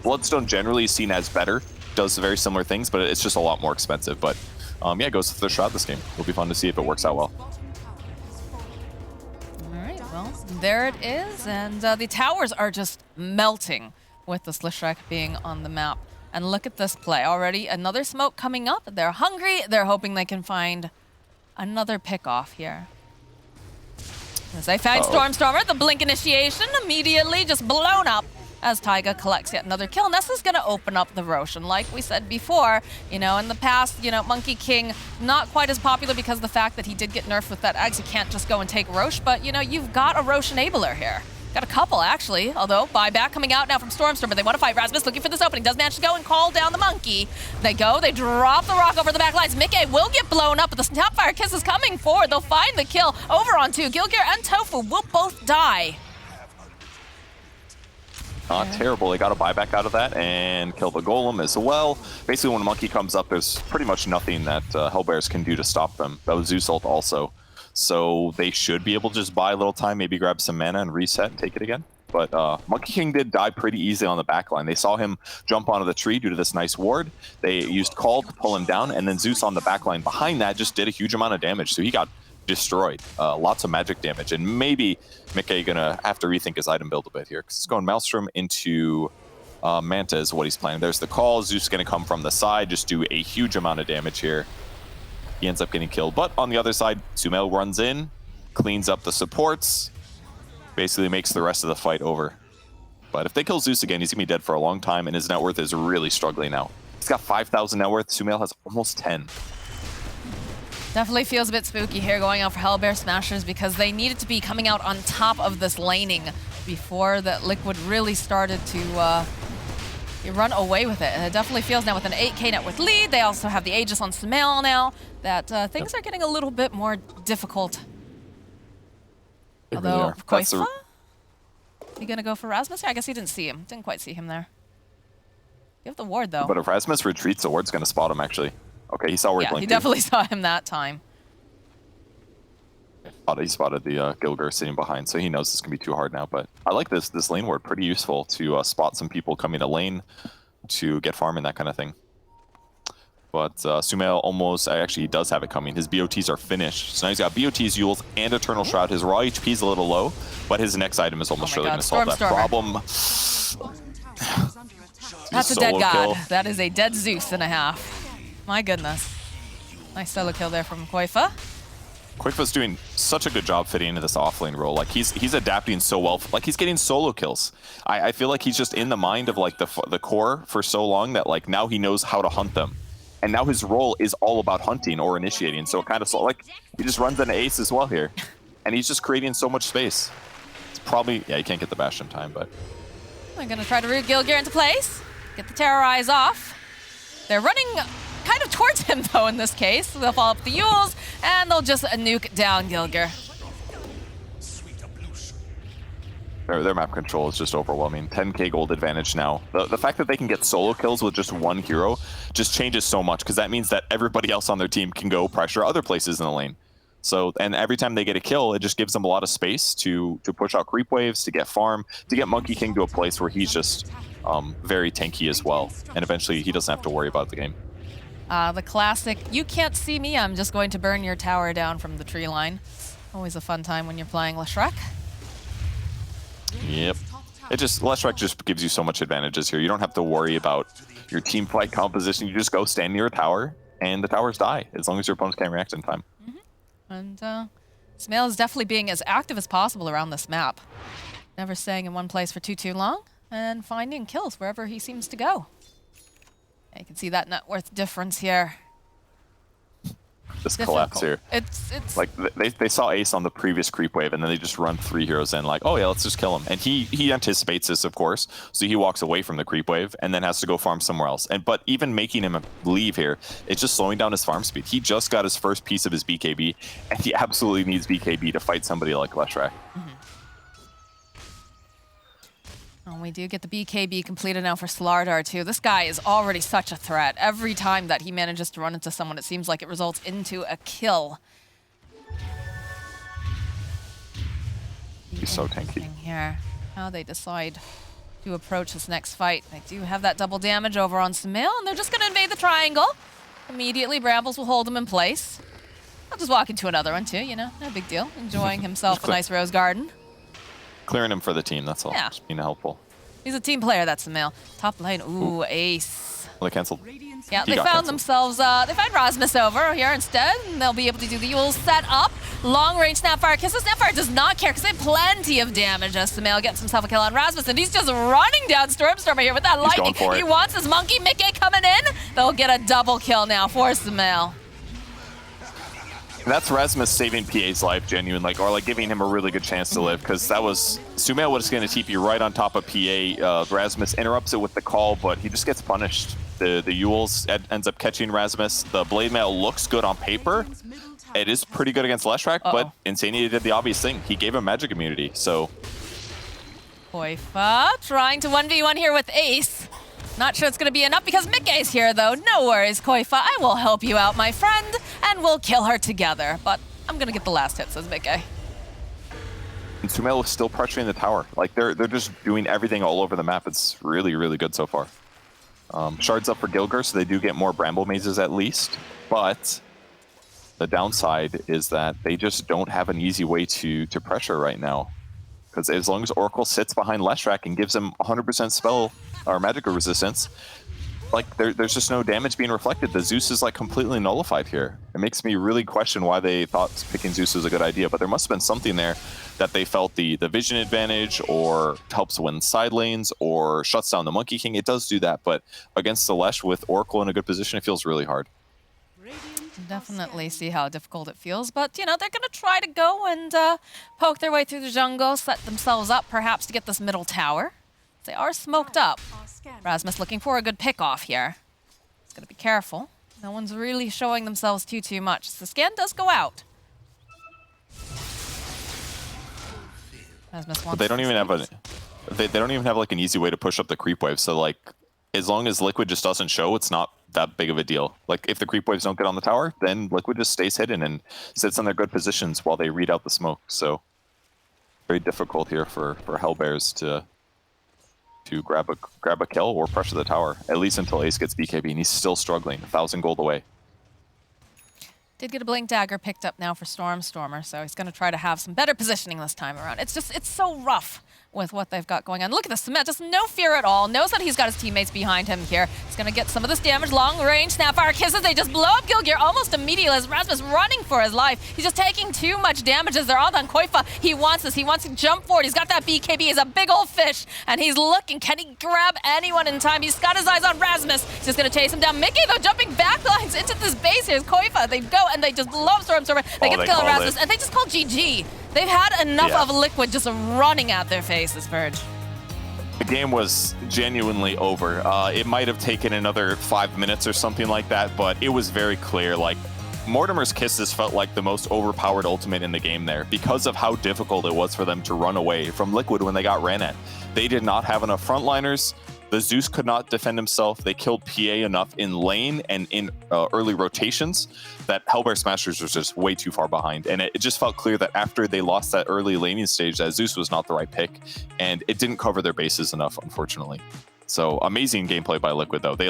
[SPEAKER 4] Bloodstone generally is seen as better, does very similar things, but it's just a lot more expensive. But yeah, it goes for the shot this game. It'll be fun to see if it works out well.
[SPEAKER 3] There it is, and the towers are just melting with this Leshrac being on the map. And look at this play. Already another smoke coming up. They're hungry. They're hoping they can find another pick-off here. As they find Stormer, the blink initiation immediately just blown up as Taiga collects yet another kill. And this is going to open up the Roshan. Like we said before, you know, in the past, you know, Monkey King, not quite as popular because of the fact that he did get nerfed with that Axe. You can't just go and take Rosh, but, you know, you've got a Rosh enabler here. Got a couple, actually. Although, buyback coming out now from Stormstormer. They want to fight. Rasmus looking for this opening. Does manage to go and call down the monkey. They go. They drop the rock over the back lines. Mickey will get blown up, but the Snapfire Kiss is coming forward. They'll find the kill over on 2. Gilgir and Tofu will both die.
[SPEAKER 4] Terrible. They got a buyback out of that and kill the golem as well. Basically, when a monkey comes up, there's pretty much nothing that Hellbears can do to stop them. That was Zeus ult also. So they should be able to just buy a little time, maybe grab some mana and reset and take it again. But Monkey King did die pretty easily on the backline. They saw him jump onto the tree due to this nice ward. They used Call to pull him down, and then Zeus on the backline behind that just did a huge amount of damage. So he got destroyed. Lots of magic damage. And maybe Mickey gonna have to rethink his item build a bit here, because he's going Maelstrom into Manta is what he's planning. There's the Call. Zeus gonna come from the side, just do a huge amount of damage here. He ends up getting killed. But on the other side, Sumail runs in, cleans up the supports, basically makes the rest of the fight over. But if they kill Zeus again, he's gonna be dead for a long time, and his net worth is really struggling now. He's got 5,000 net worth. Sumail has almost 10.
[SPEAKER 3] Definitely feels a bit spooky here going out for Hellbear Smashers, because they needed to be coming out on top of this laning before that Liquid really started to run away with it. And it definitely feels now with an 8k net worth lead. They also have the Aegis on Sumail now, that things are getting a little bit more difficult. Although, Koifa? He gonna go for Rasmus? Yeah, I guess he didn't see him. Didn't quite see him there. You have the ward, though.
[SPEAKER 4] But if Rasmus retreats, the ward's gonna spot him, actually. Okay, he saw where he blinked.
[SPEAKER 3] He definitely saw him that time.
[SPEAKER 4] He spotted the Gilgir sitting behind, so he knows this can be too hard now. But I like this lane ward. Pretty useful to spot some people coming to lane to get farm and that kind of thing. But Sumail almost, actually he does have it coming. His BOTs are finished. So now he's got BOTs, Yules, and Eternal Shroud. His raw HP is a little low, but his next item is almost surely going to solve that problem.
[SPEAKER 3] That's a dead god. Kill. That is a dead Zeus and a half. My goodness. Nice solo kill there from Koifa.
[SPEAKER 4] Koifa's doing such a good job fitting into this offlane role. Like he's adapting so well. Like he's getting solo kills. I feel like he's just in the mind of like the core for so long that like now he knows how to hunt them. And now his role is all about hunting or initiating. So it kind of like he just runs an ace as well here. And he's just creating so much space. It's probably, yeah, you can't get the bash in time, but.
[SPEAKER 3] I'm going to try to root Gilgir into place. Get the Terrorize off. They're running kind of towards him, though, in this case. They'll follow up the Yules, and they'll just nuke down Gilgir.
[SPEAKER 4] Their map control is just overwhelming. 10k gold advantage now. The fact that they can get solo kills with just one hero just changes so much, because that means that everybody else on their team can go pressure other places in the lane. So, and every time they get a kill, it just gives them a lot of space to push out creep waves, to get farm, to get Monkey King to a place where he's just very tanky as well. And eventually he doesn't have to worry about the game.
[SPEAKER 3] The classic, you can't see me, I'm just going to burn your tower down from the tree line. Always a fun time when you're playing Leshrac.
[SPEAKER 4] Yep. Leshrac just gives you so much advantages here. You don't have to worry about your team fight composition. You just go stand near a tower, and the towers die, as long as your opponents can't react in time.
[SPEAKER 3] And Sumail is definitely being as active as possible around this map. Never staying in one place for too long, and finding kills wherever he seems to go. Yeah, you can see that net worth difference here.
[SPEAKER 4] This collapse here.
[SPEAKER 3] It's
[SPEAKER 4] like they saw Ace on the previous creep wave, and then they just run 3 heroes in, like, oh yeah, let's just kill him. And he anticipates this, of course, so he walks away from the creep wave and then has to go farm somewhere else. But even making him leave here, it's just slowing down his farm speed. He just got his first piece of his BKB, and he absolutely needs BKB to fight somebody like Leshrac.
[SPEAKER 3] And we do get the BKB completed now for Slardar too. This guy is already such a threat. Every time that he manages to run into someone, it seems like it results into a kill.
[SPEAKER 4] He's so tanky.
[SPEAKER 3] Here, how they decide to approach this next fight. They do have that double damage over on Sumail, and they're just going to invade the triangle. Immediately, Brambles will hold them in place. I'll just walk into another one too, you know, no big deal. Enjoying himself a nice rose garden.
[SPEAKER 4] Clearing him for the team, that's all.
[SPEAKER 3] Yeah.
[SPEAKER 4] Just being helpful.
[SPEAKER 3] He's a team player, that's Sumail. Top lane, ooh, Ace.
[SPEAKER 4] Well, they canceled.
[SPEAKER 3] Yeah, they found themselves, they find Rasmus over here instead, and they'll be able to do the Yules set up. Long range Snapfire Kisses. Snapfire does not care, because they have plenty of damage as Sumail gets himself a kill on Rasmus, and he's just running down Stormstormer here with that lightning. He wants his monkey Mickey coming in. They'll get a double kill now for Sumail.
[SPEAKER 4] That's Rasmus saving PA's life, genuine, like, or like giving him a really good chance to live, because that was Sumail was going to TP right on top of PA. Rasmus interrupts it with the call, but he just gets punished. The Yules ends up catching Rasmus. The Blade Mail looks good on paper. It is pretty good against Leshrac, but Insania did the obvious thing. He gave him magic immunity, so.
[SPEAKER 3] Koifa trying to 1v1 here with Ace. Not sure it's going to be enough because Mickey's here, though. No worries, Koifa. I will help you out, my friend, and we'll kill her together. But I'm going to get the last hit, says Mickey.
[SPEAKER 4] And Sumail is still pressuring the tower. Like, they're just doing everything all over the map. It's really, really good so far. Shards up for Gilger, so they do get more Bramble Mazes at least. But the downside is that they just don't have an easy way to pressure right now. Because as long as Oracle sits behind Leshrac and gives him 100% spell or magical resistance, like there's just no damage being reflected. The Zeus is like completely nullified here. It makes me really question why they thought picking Zeus was a good idea, but there must have been something there that they felt the vision advantage or helps win side lanes or shuts down the Monkey King. It does do that, but against the Lesh with Oracle in a good position, it feels really hard.
[SPEAKER 3] Definitely see how difficult it feels, but you know, they're going to try to go and poke their way through the jungle, set themselves up perhaps to get this middle tower. They are smoked up. Rasmus looking for a good pick off here. He's got to be careful. No one's really showing themselves too much. The scan does go out. Rasmus wants
[SPEAKER 4] but they don't even have they don't even have like an easy way to push up the creep wave. So like, as long as Liquid just doesn't show, it's not that big of a deal. Like if the creep waves don't get on the tower, then Liquid just stays hidden and sits in their good positions while they read out the smoke. So very difficult here for Hellbears to grab a kill or pressure the tower, at least until Ace gets BKB, and he's still struggling, 1,000 gold away.
[SPEAKER 3] Did get a Blink Dagger picked up now for Stormer, so he's going to try to have some better positioning this time around. It's so rough with what they've got going on. Look at this, Cement, just no fear at all. Knows that he's got his teammates behind him here. He's going to get some of this damage, long range, Snapfire Kisses. They just blow up Gilgear almost immediately as Rasmus running for his life. He's just taking too much damage as they're all on Koifa. He wants this. He wants to jump forward. He's got that BKB. He's a big old fish, and he's looking. Can he grab anyone in time? He's got his eyes on Rasmus. He's just going to chase him down. Mickey, though, jumping backlines into this base here. Koifa, they go, and they just blow up Stormer. They get the kill on Rasmus, and they just call GG. They've had enough of Liquid just running at their faces, Verge.
[SPEAKER 4] The game was genuinely over. It might have taken another 5 minutes or something like that, but it was very clear. Like, Mortimer's Kisses felt like the most overpowered ultimate in the game there because of how difficult it was for them to run away from Liquid when they got ran at. They did not have enough frontliners. The Zeus could not defend himself. They killed PA enough in lane and in early rotations that Hellbear Smashers was just way too far behind. And it just felt clear that after they lost that early laning stage, that Zeus was not the right pick. And it didn't cover their bases enough, unfortunately. So amazing gameplay by Liquid, though. They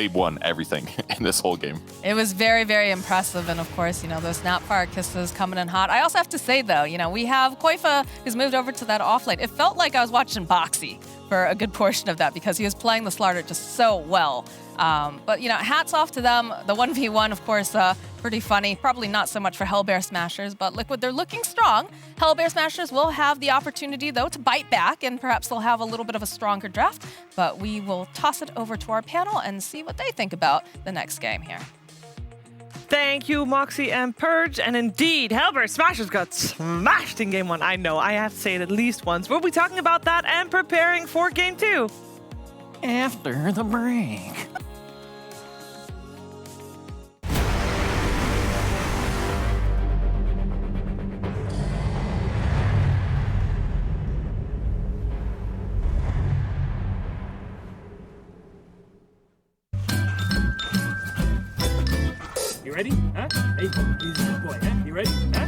[SPEAKER 4] won everything in this whole game.
[SPEAKER 3] It was very, very impressive. And of course, you know, those Snapfire Kisses coming in hot. I also have to say, though, you know, we have Koifa who's moved over to that off lane. It felt like I was watching Boxy for a good portion of that because he was playing the Slardar just so well. But, you know, hats off to them. The 1v1, of course, pretty funny. Probably not so much for Hellbear Smashers, but Liquid, they're looking strong. Hellbear Smashers will have the opportunity, though, to bite back, and perhaps they'll have a little bit of a stronger draft. But we will toss it over to our panel and see what they think about the next game here.
[SPEAKER 22] Thank you, Moxie and Purge. And indeed, Hellbear Smashers got smashed in Game 1. I know, I have to say it at least once. We'll be talking about that and preparing for Game 2 after the break.
[SPEAKER 7] You ready? Huh? Hey, he's a good boy, huh? You ready? Huh?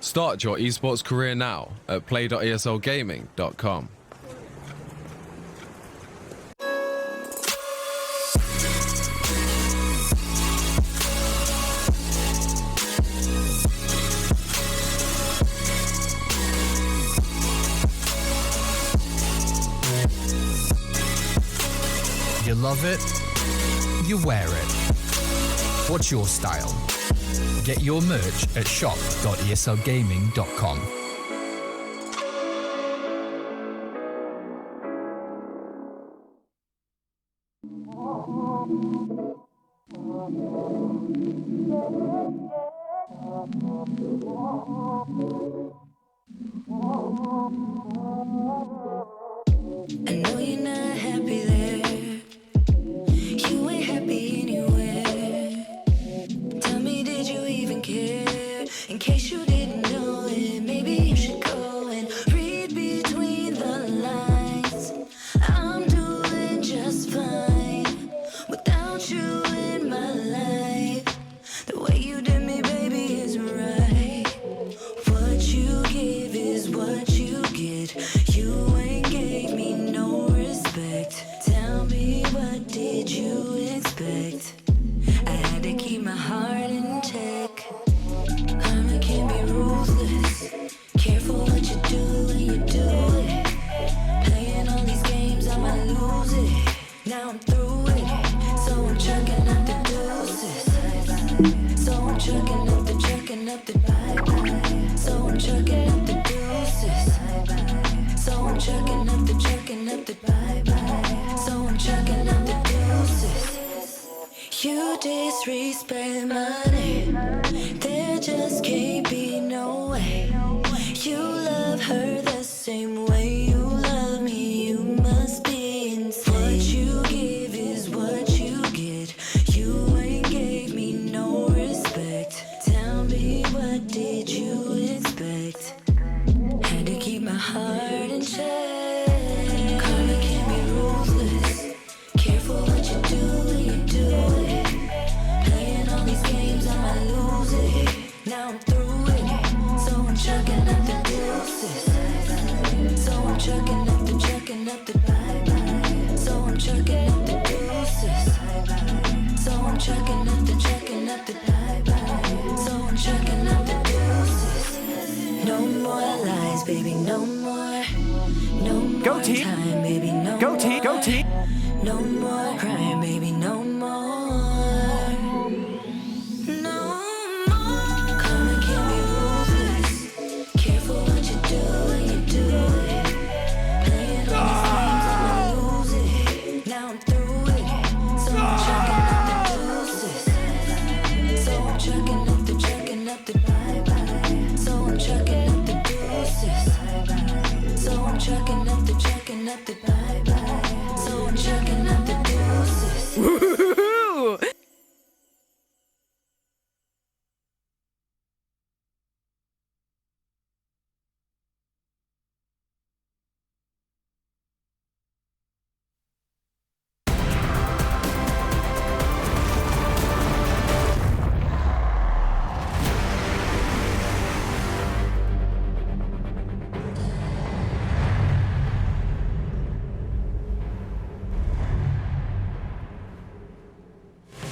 [SPEAKER 8] Start your esports career now at play.eslgaming.com.
[SPEAKER 23] You love it, you wear it. What's your style? Get your merch at shop.eslgaming.com.
[SPEAKER 1] I know you're not happy there. You ain't happy anywhere. Tell me, did you even care? In case you didn't know it, maybe you should go and read between the lines. I'm doing just fine without you in my life. The way you did me, baby, is right. What you give is what you get. You ain't gave me no respect. Tell me, what did you expect? I had to keep my heart in check. Karma can be ruthless. Careful what you do when you do it. Playing all these games, I might lose it. Now I'm through it, so I'm chucking up the deuces. So I'm chucking up the bye-bye. So I'm chucking up the deuces. So I'm chucking up the bye-bye. So I'm chucking up the deuces. You disrespect money. There just can't be no way. You love her the same way you love me. You must be insane. What you give is what you get. You ain't gave me no respect. Tell me, what did you expect? Had to keep my heart in check. Karma can be ruthless. Careful what you do when you do it. Playing all these games, I might lose it. Now I'm through it, so I'm chucking up the deuces. So I'm chucking up the bye-bye. So I'm chucking up the deuces. So I'm chucking up the bye-bye. So I'm chucking up the deuces. No more lies, baby, no more. No more
[SPEAKER 9] Go team.
[SPEAKER 1] time, baby, no
[SPEAKER 9] Go
[SPEAKER 1] more.
[SPEAKER 9] team. Go team.
[SPEAKER 1] No more crying, baby, no more. No more. Karma can be ruthless. Careful what you do when you do it. Playing all these games, I might lose it. Now I'm through it, so I'm chucking up the deuces. So I'm chucking up the bye-bye. So I'm chucking up the deuces. So I'm chucking up the bye-bye. So I'm chucking up the deuces.
[SPEAKER 22] Woohoo!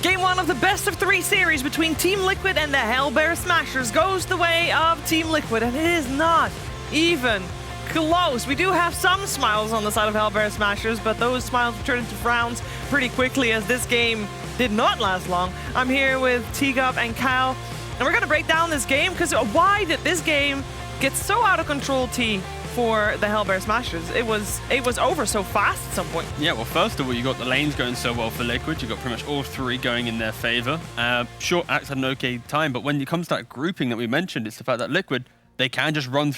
[SPEAKER 22] Game 1 of the best of 3 series between Team Liquid and the Hellbear Smashers goes the way of Team Liquid, and it is not even close. We do have some smiles on the side of Hellbear Smashers, but those smiles turn into frowns pretty quickly as this game did not last long. I'm here with T-Gov and Kyle, and we're going to break down this game, because why did this game get so out of control, T, for the Hellbear Smashers? It was over so fast at some point.
[SPEAKER 2] Yeah, well, first of all, you got the lanes going so well for Liquid. You got pretty much all 3 going in their favor. Sure, Axe had an okay time, but when it comes to that grouping that we mentioned, it's the fact that Liquid, they can just run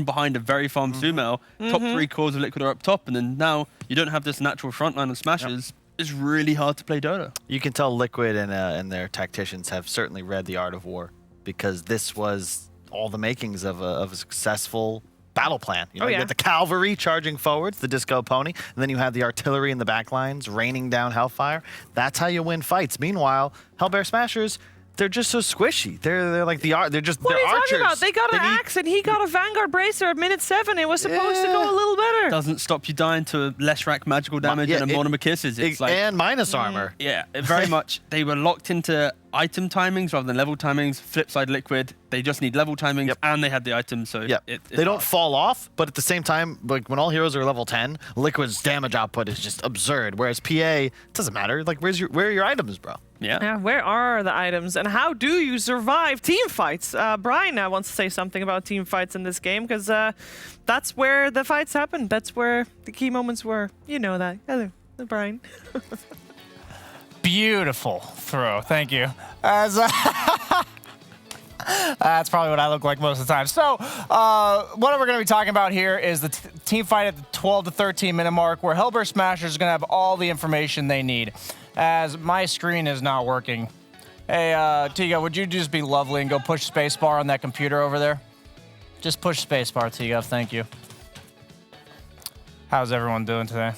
[SPEAKER 2] behind a very farmed Sumail. Top 3 cores of Liquid are up top, and then now you don't have this natural frontline of Smashers. Yep. It's really hard to play Dota.
[SPEAKER 13] You can tell Liquid and their tacticians have certainly read the art of war, because this was all the makings of a successful battle plan. You know, you get the cavalry charging forwards, the disco pony, and then you have the artillery in the back lines raining down hellfire. That's how you win fights. Meanwhile, Hellbear Smashers, they're just so squishy. They're like they're just
[SPEAKER 22] what
[SPEAKER 13] they're
[SPEAKER 22] are you
[SPEAKER 13] archers.
[SPEAKER 22] talking about? They got an axe and he got a Vanguard Bracer at minute 7. It was supposed to go a little better.
[SPEAKER 2] Doesn't stop you dying to less rack magical damage and a Mortimer Kisses. It's like,
[SPEAKER 13] and minus armor.
[SPEAKER 2] Yeah, very much. They were locked into item timings rather than level timings. Flip side Liquid, they just need level timings and they had the items, so
[SPEAKER 13] they don't fall off, but at the same time, like when all heroes are level 10, Liquid's damage output is just absurd. Whereas PA, it doesn't matter. Like where are your items, bro?
[SPEAKER 22] Yeah, where are the items and how do you survive team fights? Brian wants to say something about team fights in this game, because that's where the fights happen. That's where the key moments were. You know that. Hello, Brian.
[SPEAKER 9] Beautiful throw. Thank you. As that's probably what I look like most of the time. So what we're going to be talking about here is the team fight at the 12 to 13 minute mark, where Hellbear Smashers is going to have all the information they need. As my screen is not working. Hey, Tiga, would you just be lovely and go push spacebar on that computer over there? Just push spacebar, Tiga. Thank you. How's everyone doing today?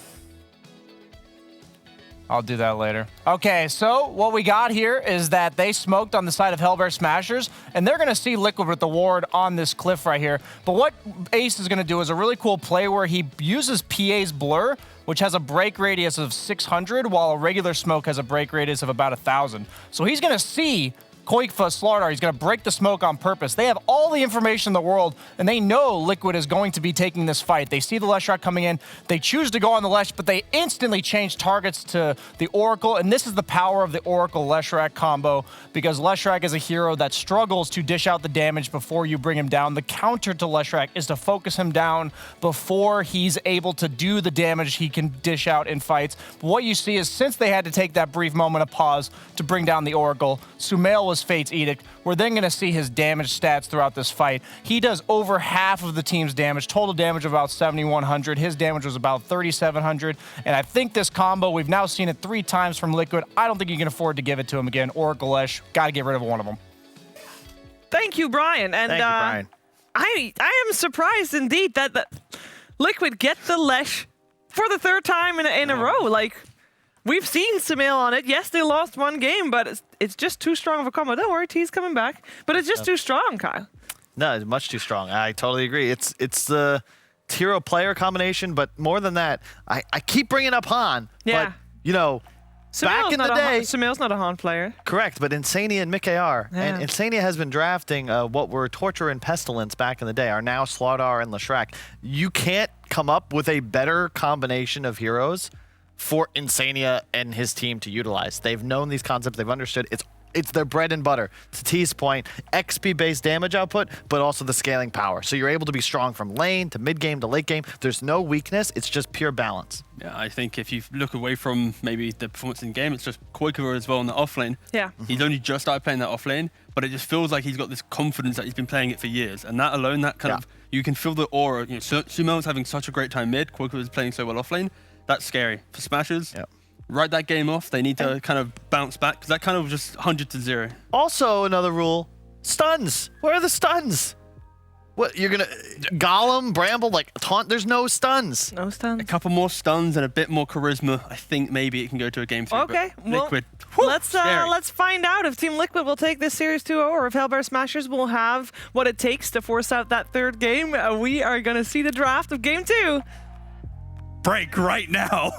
[SPEAKER 9] I'll do that later. Okay, so what we got here is that they smoked on the side of Hellbear Smashers, and they're going to see Liquid with the ward on this cliff right here. But what Ace is going to do is a really cool play where he uses PA's Blur, which has a break radius of 600, while a regular smoke has a break radius of about 1,000. So he's going to see Koikfa Slardar. He's going to break the smoke on purpose. They have all the information in the world, and they know Liquid is going to be taking this fight. They see the Leshrac coming in. They choose to go on the Lesh, but they instantly change targets to the Oracle, and this is the power of the Oracle-Leshrac combo, because Leshrac is a hero that struggles to dish out the damage before you bring him down. The counter to Leshrac is to focus him down before he's able to do the damage he can dish out in fights. But what you see is, since they had to take that brief moment of pause to bring down the Oracle, Sumail was Fate's Edict. We're then going to see his damage stats throughout this fight. He does over half of the team's damage, total damage of about 7,100. His damage was about 3,700. And I think this combo, we've now seen it 3 times from Liquid. I don't think you can afford to give it to him again. Oracle Lesh, got to get rid of one of them.
[SPEAKER 22] Thank you, Brian. And
[SPEAKER 13] Thank you, Brian.
[SPEAKER 22] I am surprised indeed that Liquid get the Lesh for the 3rd time in a row. Like, we've seen Sumail on it. Yes, they lost 1 game, but it's just too strong of a combo. Don't worry, T's coming back. But it's just too strong, Kyle.
[SPEAKER 13] No, it's much too strong. I totally agree. It's the hero player combination, but more than that, I keep bringing up Han.
[SPEAKER 22] Yeah.
[SPEAKER 13] But, you know, back in the day,
[SPEAKER 22] Sumail's not a Han player.
[SPEAKER 13] Correct, but Insania and Mickey are.
[SPEAKER 22] Yeah.
[SPEAKER 13] And Insania has been drafting what were Torture and Pestilence back in the day, are now Slardar and Leshrac. You can't come up with a better combination of heroes for Insania and his team to utilize. They've known these concepts, they've understood. It's their bread and butter. To T's point, XP-based damage output, but also the scaling power. So you're able to be strong from lane to mid-game to late game. There's no weakness, it's just pure balance.
[SPEAKER 2] Yeah, I think if you look away from maybe the performance in game, it's just Koikva as well in the offlane.
[SPEAKER 22] Yeah.
[SPEAKER 2] He's only just started playing that offlane, but it just feels like he's got this confidence that he's been playing it for years. And that alone, that kind of, you can feel the aura. You know, Sumail's having such a great time mid, Koikva is playing so well offlane. That's scary. For Smashers, write that game off. They need to kind of bounce back, because that kind of just 100-0.
[SPEAKER 13] Also, another rule, stuns. Where are the stuns? What, you're going to Golem, Bramble, like taunt? There's no stuns.
[SPEAKER 22] No stuns.
[SPEAKER 2] A couple more stuns and a bit more charisma. I think maybe it can go to a game 3.
[SPEAKER 22] Okay, well,
[SPEAKER 2] Liquid.
[SPEAKER 22] let's find out if Team Liquid will take this series 2-0 or if Hellbear Smashers will have what it takes to force out that 3rd game. We are going to see the draft of game 2.
[SPEAKER 2] Break right now.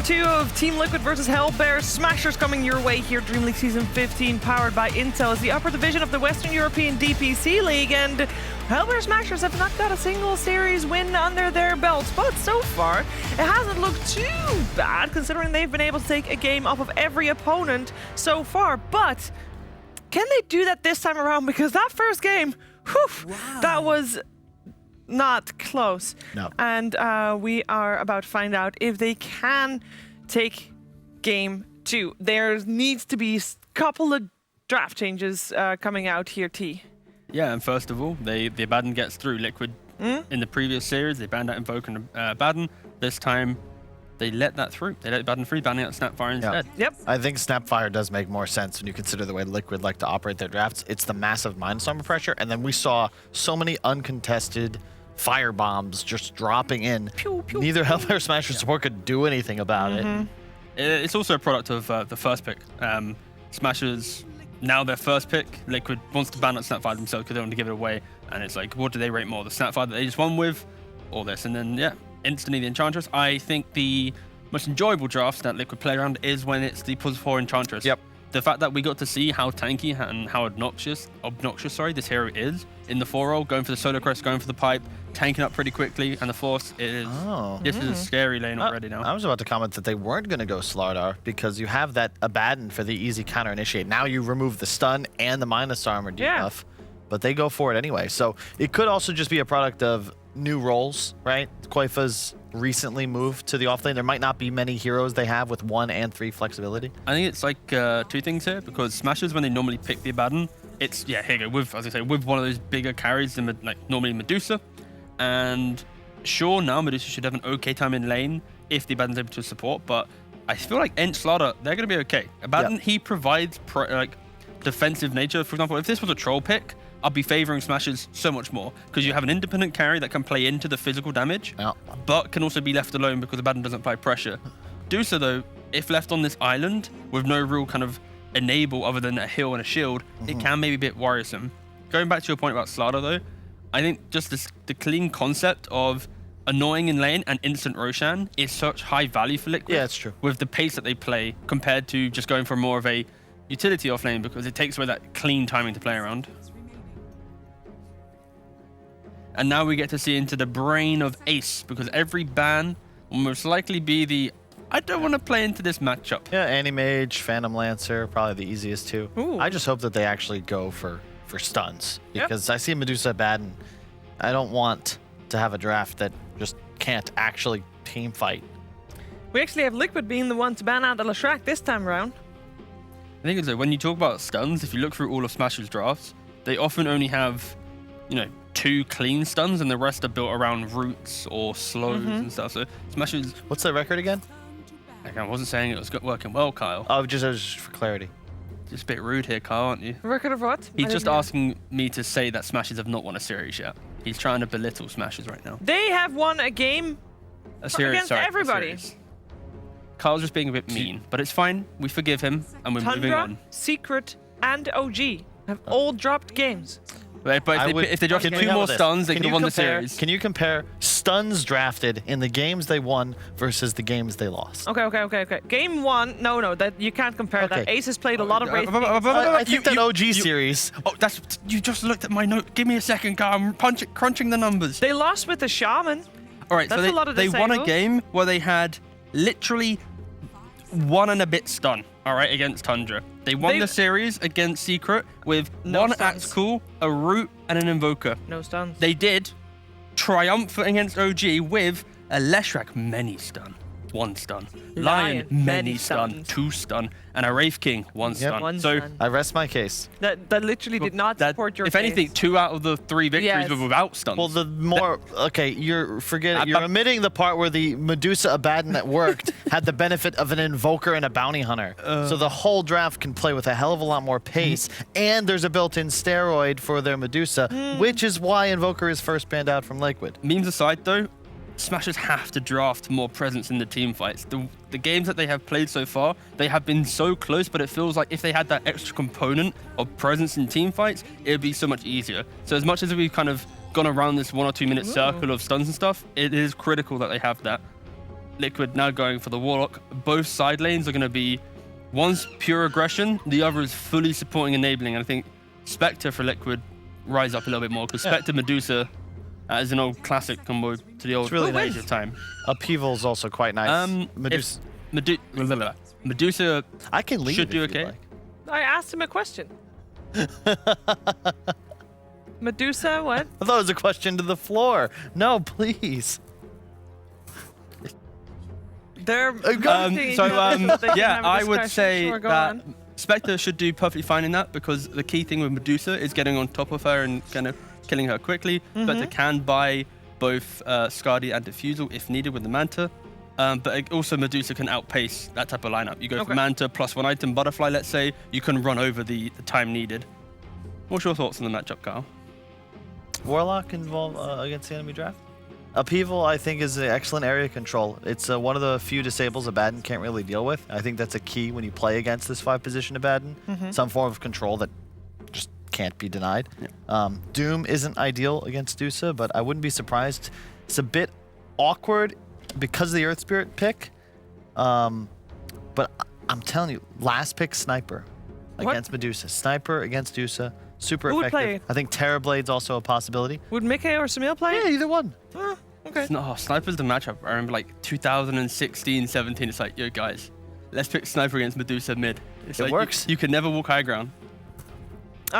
[SPEAKER 22] 2 of Team Liquid versus Hellbear. Smashers coming your way here. DreamLeague Season 15, powered by Intel, is the upper division of the Western European DPC League, and Hellbear Smashers have not got a single series win under their belts, but so far it hasn't looked too bad considering they've been able to take a game off of every opponent so far. But can they do that this time around? Because that first game, whew, that was not close.
[SPEAKER 13] No.
[SPEAKER 22] And we are about to find out if they can take game 2. There needs to be a couple of draft changes coming out here, T.
[SPEAKER 2] Yeah, and first of all, the Abaddon gets through. Liquid in the previous series, they banned out Invoker and Abaddon. This time, they let that through. They let Abaddon free, banning out Snapfire instead.
[SPEAKER 22] Yep.
[SPEAKER 13] I think Snapfire does make more sense when you consider the way Liquid like to operate their drafts. It's the massive Mindstormer pressure, and then we saw so many uncontested fire bombs just dropping in.
[SPEAKER 22] Pew, pew,
[SPEAKER 13] Neither
[SPEAKER 22] pew.
[SPEAKER 13] Hellfire Smasher support could do anything about it.
[SPEAKER 2] It's also a product of the first pick. Smashers, now their first pick, Liquid wants to ban out Snapfire themselves because they want to give it away. And it's like, what do they rate more? The Snapfire that they just won with, or this? And then, yeah, instantly the Enchantress. I think the most enjoyable drafts that Liquid play around is when it's the +4 Enchantress.
[SPEAKER 13] Yep.
[SPEAKER 2] The fact that we got to see how tanky and how obnoxious this hero is in the 4-roll, going for the solo crest, going for the pipe, tanking up pretty quickly, and the force is this is a scary lane already now.
[SPEAKER 13] I was about to comment that they weren't going to go Slardar because you have that Abaddon for the easy counter initiate. Now you remove the stun and the minus armor debuff, but they go for it anyway. So it could also just be a product of new roles, right? Koifa's recently moved to the offlane. There might not be many heroes they have with 1 and 3 flexibility.
[SPEAKER 2] I think it's like 2 things here, because Smashers, when they normally pick the Abaddon, it's, here you go, with, as I say, with one of those bigger carries than like normally Medusa. And sure, now Medusa should have an okay time in lane if the Abaddon's able to support, but I feel like Enchilada, they're going to be okay. Abaddon, he provides defensive nature. For example, if this was a troll pick, I'd be favoring Smashers so much more, because you have an independent carry that can play into the physical damage, but can also be left alone because Abaddon doesn't apply pressure. Dusa, though, if left on this island with no real kind of enable other than a heal and a shield, it can maybe be a bit worrisome. Going back to your point about Slardar, though, I think just the clean concept of annoying in lane and instant Roshan is such high value for Liquid.
[SPEAKER 13] Yeah, it's true.
[SPEAKER 2] With the pace that they play compared to just going for more of a utility off lane, because it takes away that clean timing to play around. And now we get to see into the brain of Ace, because every ban will most likely be the, I don't want to play into this matchup.
[SPEAKER 13] Yeah, Anti-Mage, Phantom Lancer, probably the easiest two.
[SPEAKER 22] Ooh.
[SPEAKER 13] I just hope that they actually go for stuns, because I see Medusa bad, and I don't want to have a draft that just can't actually team fight.
[SPEAKER 22] We actually have Liquid being the one to ban out the Leshrac this time around.
[SPEAKER 2] I think it's like when you talk about stuns, if you look through all of Smash's drafts, they often only have, 2 clean stuns, and the rest are built around roots or slows and stuff. So Smash's...
[SPEAKER 13] What's their record again?
[SPEAKER 2] I wasn't saying it was working well, Kyle.
[SPEAKER 13] Oh, just for clarity.
[SPEAKER 2] Just a bit rude here, Kyle, aren't you?
[SPEAKER 22] Record of what?
[SPEAKER 2] He's just asking me to say that Smashers have not won a series yet. He's trying to belittle Smashers right now.
[SPEAKER 22] They have won a game against everybody.
[SPEAKER 2] Kyle's just being a bit mean, but it's fine. We forgive him, and we're moving on.
[SPEAKER 22] Secret, and OG have all dropped games.
[SPEAKER 2] But if they drop 2 more stuns, they could have won the series.
[SPEAKER 13] Can you compare stuns drafted in the games they won versus the games they lost?
[SPEAKER 22] Okay. Game 1, no, that you can't compare that. Ace has played a lot of Wraith games.
[SPEAKER 13] I think that OG series.
[SPEAKER 2] You just looked at my note. Give me a second, Kyle. I'm crunching the numbers.
[SPEAKER 22] They lost with the Shaman.
[SPEAKER 2] All right,
[SPEAKER 22] that's
[SPEAKER 2] so
[SPEAKER 22] a lot of
[SPEAKER 2] they won a
[SPEAKER 22] disables.
[SPEAKER 2] game where they had literally 1 and a bit stun, all right, against Tundra. They won the series against Secret with 1 Axe Cool, a Root, and an Invoker.
[SPEAKER 22] No stuns.
[SPEAKER 2] They did triumphant against OG with a Leshrac many stun, 1 stun. Lion many stun, 2 stun. And a Wraith King, 1 stun.
[SPEAKER 22] 1
[SPEAKER 2] so
[SPEAKER 22] stun.
[SPEAKER 13] I rest my case.
[SPEAKER 22] That literally did not support your
[SPEAKER 2] If anything, 2 out of the 3 victories were without stuns.
[SPEAKER 13] Well, the more you're forgetting, you're omitting the part where the Medusa Abaddon that worked had the benefit of an Invoker and a Bounty Hunter. So the whole draft can play with a hell of a lot more pace, and there's a built-in steroid for their Medusa, which is why Invoker is first banned out from Liquid.
[SPEAKER 2] Memes aside, though, Smashers have to draft more presence in the team fights. The games that they have played so far, they have been so close, but it feels like if they had that extra component of presence in team fights, it would be so much easier. So as much as we've kind of gone around this 1 or 2 minute circle of stuns and stuff, it is critical that they have that. Liquid now going for the Warlock. Both side lanes are going to be, one's pure aggression, the other is fully supporting enabling. And I think Spectre for Liquid rise up a little bit more because Spectre Medusa is an old classic combo to the old
[SPEAKER 13] really
[SPEAKER 2] days
[SPEAKER 13] nice.
[SPEAKER 2] of time.
[SPEAKER 13] Upheaval is also quite nice. Medusa.
[SPEAKER 2] Medusa
[SPEAKER 13] I can leave
[SPEAKER 2] should do
[SPEAKER 13] if you'd
[SPEAKER 2] okay.
[SPEAKER 13] like.
[SPEAKER 22] I asked him a question. Medusa, what?
[SPEAKER 13] I thought it was a question to the floor. No, please.
[SPEAKER 22] They're
[SPEAKER 2] yeah, I would say that Spectre should do perfectly fine in that because the key thing with Medusa is getting on top of her and kind of killing her quickly. Spectre can buy both Skadi and Diffusal if needed with the Manta. But also Medusa can outpace that type of lineup. You go for Manta plus 1 item Butterfly, let's say, you can run over the time needed. What's your thoughts on the matchup, Kyle?
[SPEAKER 13] Warlock involved against the enemy draft? Upheaval, I think, is an excellent area control. It's one of the few disables Abaddon can't really deal with. I think that's a key when you play against this 5 position Abaddon. Some form of control that just can't be denied. Doom isn't ideal against Dusa, but I wouldn't be surprised. It's a bit awkward because of the Earth Spirit pick. But I'm telling you, last pick Sniper against Medusa. Sniper against Dusa. Super
[SPEAKER 22] Who would
[SPEAKER 13] effective.
[SPEAKER 22] play it?
[SPEAKER 13] I think Terrorblade's also a possibility.
[SPEAKER 22] Would Mickey or Samil play?
[SPEAKER 13] Yeah, either one.
[SPEAKER 22] Okay.
[SPEAKER 2] No, Sniper's the matchup. I remember like 2016, 17. It's like, yo guys, let's pick Sniper against Medusa mid. It's
[SPEAKER 13] It
[SPEAKER 2] like
[SPEAKER 13] works.
[SPEAKER 2] You can never walk high ground.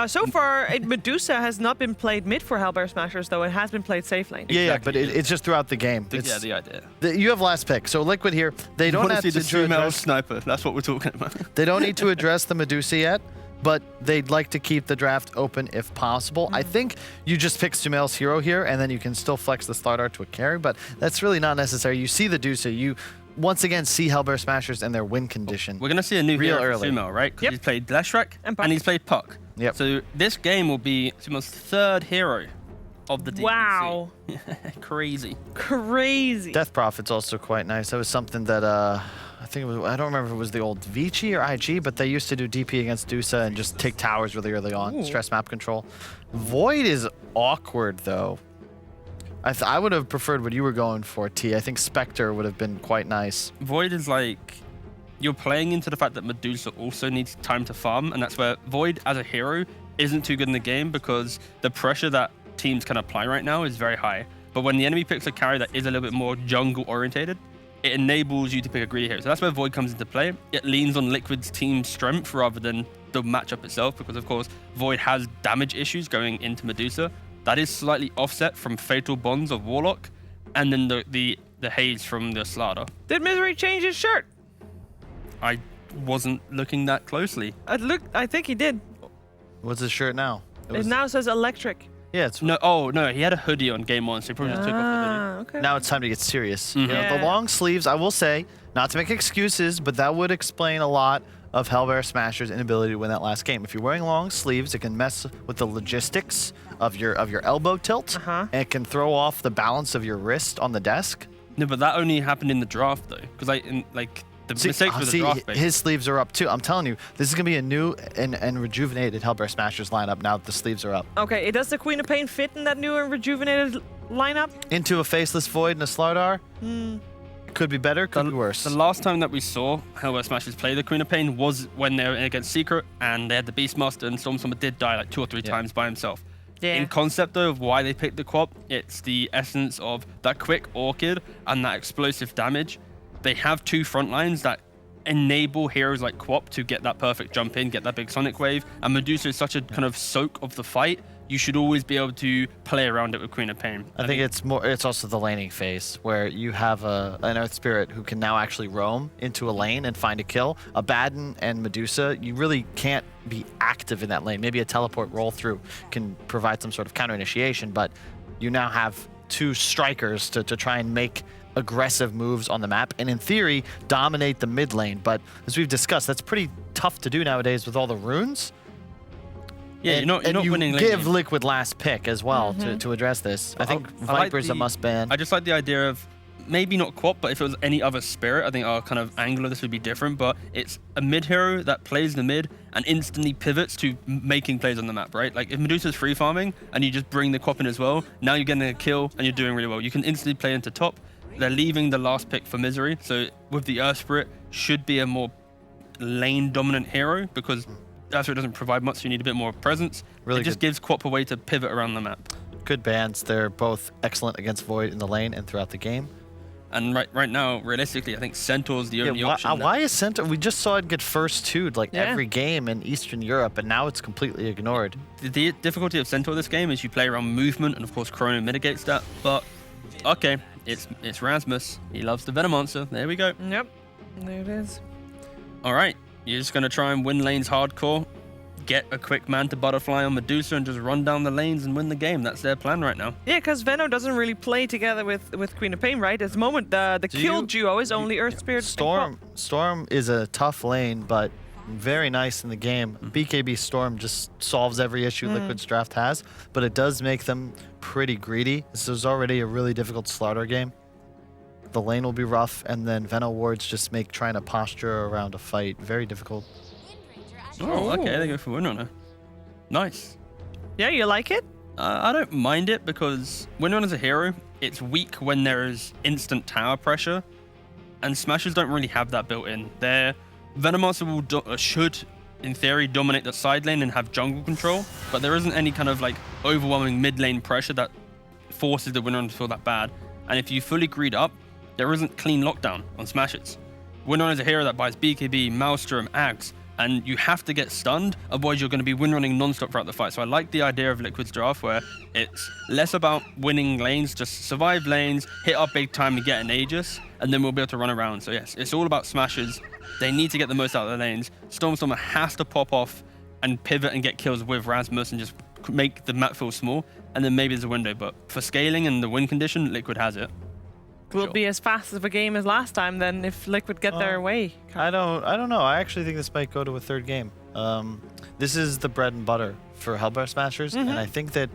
[SPEAKER 22] So far, Medusa has not been played mid for Hellbear Smashers, though it has been played safe lane.
[SPEAKER 13] Yeah, but it's just throughout the game.
[SPEAKER 2] Yeah, the idea.
[SPEAKER 13] You have last pick. So Liquid here, they don't
[SPEAKER 2] want
[SPEAKER 13] have
[SPEAKER 2] to see
[SPEAKER 13] to
[SPEAKER 2] the female
[SPEAKER 13] address,
[SPEAKER 2] Sniper. That's what we're talking about.
[SPEAKER 13] they don't need to address the Medusa yet, but they'd like to keep the draft open if possible. I think you just pick Sumail's hero here, and then you can still flex the Slardar to a carry, but that's really not necessary. You see the Dusa, you once again see Hellbear Smashers and their win condition.
[SPEAKER 2] We're going to see a new
[SPEAKER 13] real
[SPEAKER 2] hero
[SPEAKER 13] early.
[SPEAKER 2] for Sumail, right? Because he's played Leshrac and he's played Puck.
[SPEAKER 13] Yep.
[SPEAKER 2] So this game will be Sumail's 3rd hero of the DPC.
[SPEAKER 22] Wow.
[SPEAKER 2] Crazy.
[SPEAKER 22] Crazy.
[SPEAKER 13] Death Prophet's also quite nice. That was something that I think it was, I don't remember if it was the old Vici or IG, but they used to do DP against Dusa and just take towers really early on.
[SPEAKER 22] Ooh.
[SPEAKER 13] Stress map control. Void is awkward though. I would have preferred what you were going for, T. I think Spectre would have been quite nice.
[SPEAKER 2] Void is like, you're playing into the fact that Medusa also needs time to farm, and that's where Void as a hero isn't too good in the game because the pressure that teams can apply right now is very high. But when the enemy picks a carry that is a little bit more jungle orientated, it enables you to pick a greedy hero. So that's where Void comes into play. It leans on Liquid's team strength rather than the matchup itself because, of course, Void has damage issues going into Medusa. That is slightly offset from Fatal Bonds of Warlock and then the haze from the Slardar.
[SPEAKER 22] Did Misery change his shirt?
[SPEAKER 2] I wasn't looking that closely.
[SPEAKER 22] I think he did.
[SPEAKER 13] What's his shirt now?
[SPEAKER 22] It now says electric.
[SPEAKER 13] Yeah, it's
[SPEAKER 2] no. Oh no, he had a hoodie on game 1, so he probably just took off the hoodie.
[SPEAKER 22] Okay.
[SPEAKER 13] Now it's time to get serious.
[SPEAKER 2] Mhm.
[SPEAKER 13] You know,
[SPEAKER 22] Yeah.
[SPEAKER 13] the long sleeves, I will say, not to make excuses, but that would explain a lot of Hellbear Smasher's inability to win that last game. If you're wearing long sleeves, it can mess with the logistics of your elbow tilt, and it can throw off the balance of your wrist on the desk.
[SPEAKER 2] No, but that only happened in the draft though, because the mistakes with the draft base.
[SPEAKER 13] His sleeves are up too. I'm telling you, this is gonna be a new and rejuvenated Hellbear Smashers lineup now that the sleeves are up.
[SPEAKER 22] Okay, does the Queen of Pain fit in that new and rejuvenated lineup?
[SPEAKER 13] Into a Faceless Void and a Slardar. Could be better, could be worse.
[SPEAKER 2] The last time that we saw Hellbear Smashers play the Queen of Pain was when they were against Secret, and they had the Beastmaster, and Stormstormer did die like 2 or 3 times by himself.
[SPEAKER 22] Yeah.
[SPEAKER 2] In concept though of why they picked the Quap, it's the essence of that quick Orchid and that explosive damage. They have 2 front lines that enable heroes like Quap to get that perfect jump in, get that big Sonic Wave, and Medusa is such a kind of soak of the fight. You should always be able to play around it with Queen of Pain.
[SPEAKER 13] I think it's also the laning phase where you have an Earth Spirit who can now actually roam into a lane and find a kill. Abaddon and Medusa, you really can't be active in that lane. Maybe a teleport roll through can provide some sort of counter initiation, but you now have 2 strikers to try and make aggressive moves on the map and in theory dominate the mid lane. But as we've discussed, that's pretty tough to do nowadays with all the runes.
[SPEAKER 2] Yeah,
[SPEAKER 13] and,
[SPEAKER 2] you're not
[SPEAKER 13] you
[SPEAKER 2] winning lane
[SPEAKER 13] give
[SPEAKER 2] games.
[SPEAKER 13] Liquid last pick as well to address this. I think
[SPEAKER 2] I like
[SPEAKER 13] Viper's a must ban.
[SPEAKER 2] I just like the idea of maybe not Quap, but if it was any other spirit, I think our kind of angle of this would be different. But it's a mid hero that plays the mid and instantly pivots to making plays on the map, right? Like if Medusa's free farming and you just bring the Quap in as well, now you're getting a kill and you're doing really well. You can instantly play into top. they're leaving the last pick for Misery. So with the Earth Spirit, should be a more lane dominant hero because Earth Spirit doesn't provide much. So you need a bit more presence.
[SPEAKER 13] Really
[SPEAKER 2] it just gives Quap a way to pivot around the map.
[SPEAKER 13] Good bans. They're both excellent against Void in the lane and throughout the game.
[SPEAKER 2] And right now, realistically, I think Centaur's the only option.
[SPEAKER 13] Why is Centaur? We just saw it get first two'd every game in Eastern Europe, and now it's completely ignored.
[SPEAKER 2] The difficulty of Centaur this game is you play around movement, and of course Chrono mitigates that. But okay, it's Rasmus. He loves the Venom Monster. There we go.
[SPEAKER 22] Yep, there it is.
[SPEAKER 2] All right, you're just gonna try and win lanes hardcore. Get a quick man to butterfly on Medusa and just run down the lanes and win the game. That's their plan right now.
[SPEAKER 22] Yeah, because Venom doesn't really play together with Queen of Pain, right? At the moment, the kill duo is only Earth Spirit.
[SPEAKER 13] Storm is a tough lane, but very nice in the game. BKB Storm just solves every issue Liquid's draft has, but it does make them pretty greedy. This is already a really difficult slaughter game. The lane will be rough, and then Venom wards just make trying to posture around a fight very difficult.
[SPEAKER 2] Oh, okay, they go for Windrunner. Nice.
[SPEAKER 22] Yeah, you like it?
[SPEAKER 2] I don't mind it because Windrunner's a hero. It's weak when there is instant tower pressure, and Smashers don't really have that built in. Their Venomonster should, in theory, dominate the side lane and have jungle control, but there isn't any kind of overwhelming mid lane pressure that forces the Windrunner to feel that bad. And if you fully greed up, there isn't clean lockdown on Smashers. Windrunner's a hero that buys BKB, Maelstrom, Axe, and you have to get stunned, otherwise you're going to be windrunning non-stop throughout the fight. So I like the idea of Liquid's draft where it's less about winning lanes, just survive lanes, hit up big time and get an Aegis, and then we'll be able to run around. So yes, it's all about Smashers. They need to get the most out of their lanes. Stormstormer has to pop off and pivot and get kills with Rasmus and just make the map feel small, and then maybe there's a window. But for scaling and the win condition, Liquid has it.
[SPEAKER 22] Will be as fast of a game as last time then if Liquid get their way.
[SPEAKER 13] I don't know. I actually think this might go to a third game. This is the bread and butter for Hellbear Smashers, and I think that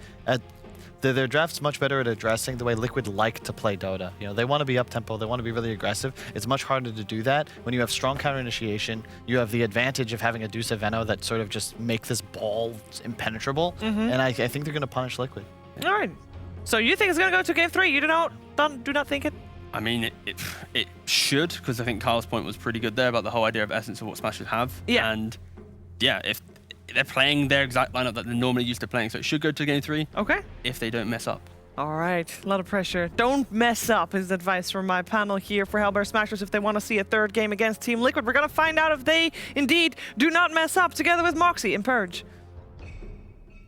[SPEAKER 13] their draft's much better at addressing the way Liquid like to play Dota. You know, they want to be up tempo, they want to be really aggressive. It's much harder to do that when you have strong counter initiation. You have the advantage of having a Deuce Veno that sort of just make this ball impenetrable, and I think they're going to punish Liquid.
[SPEAKER 22] All right. So you think it's going to go to game 3? You do not think it?
[SPEAKER 2] I mean, it should, because I think Carl's point was pretty good there about the whole idea of essence of what Smashers have.
[SPEAKER 22] Yeah.
[SPEAKER 2] And yeah, if they're playing their exact lineup that they're normally used to playing, so it should go to game 3.
[SPEAKER 22] Okay.
[SPEAKER 2] If they don't mess up.
[SPEAKER 22] All right, a lot of pressure. Don't mess up is advice from my panel here for Hellbear Smashers if they want to see a third game against Team Liquid. We're going to find out if they indeed do not mess up together with Moxie and Purge.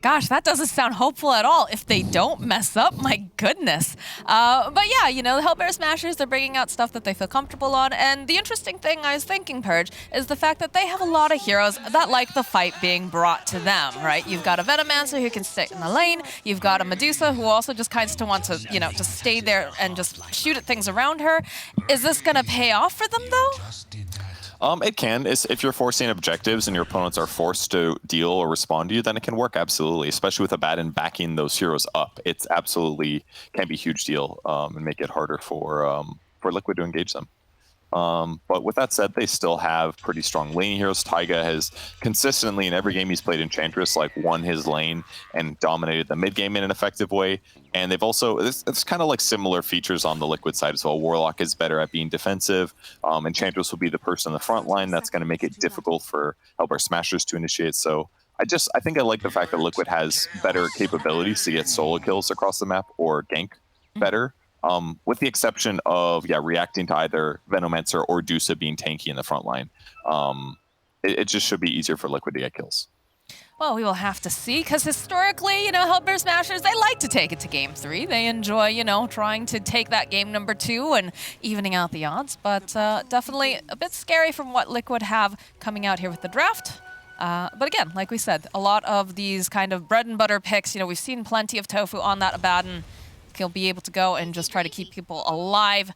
[SPEAKER 3] Gosh, that doesn't sound hopeful at all. If they don't mess up, my goodness. But yeah, you know, the Hellbear Smashers, they're bringing out stuff that they feel comfortable on. And the interesting thing I was thinking, Purge, is the fact that they have a lot of heroes that like the fight being brought to them, right? You've got a Venomancer who can sit in the lane. You've got a Medusa who also just kind of wants to, you know, just stay there and just shoot at things around her. Is this going to pay off for them, though?
[SPEAKER 4] It can. If you're forcing objectives and your opponents are forced to deal or respond to you, then it can work absolutely, especially with Abaddon backing those heroes up. It's absolutely can be a huge deal and make it harder for Liquid to engage them. But with that said, they still have pretty strong lane heroes. Taiga has consistently in every game he's played Enchantress won his lane and dominated the mid game in an effective way. And they've also it's kind of like similar features on the Liquid side as well. Warlock is better at being defensive. Enchantress will be the person in the front line that's going to make it difficult for Hellbear Smashers to initiate. So I think I like the fact that Liquid has better capabilities to get solo kills across the map or gank better. With the exception of, reacting to either Venomancer or Dusa being tanky in the front line. It just should be easier for Liquid to get kills.
[SPEAKER 3] Well, we will have to see, because historically, you know, Hellbear Smashers, they like to take it to game 3. They enjoy, you know, trying to take that game number 2 and evening out the odds. But definitely a bit scary from what Liquid have coming out here with the draft. But again, like we said, a lot of these kind of bread and butter picks, you know, we've seen plenty of Tofu on that Abaddon. He'll be able to go and just try to keep people alive,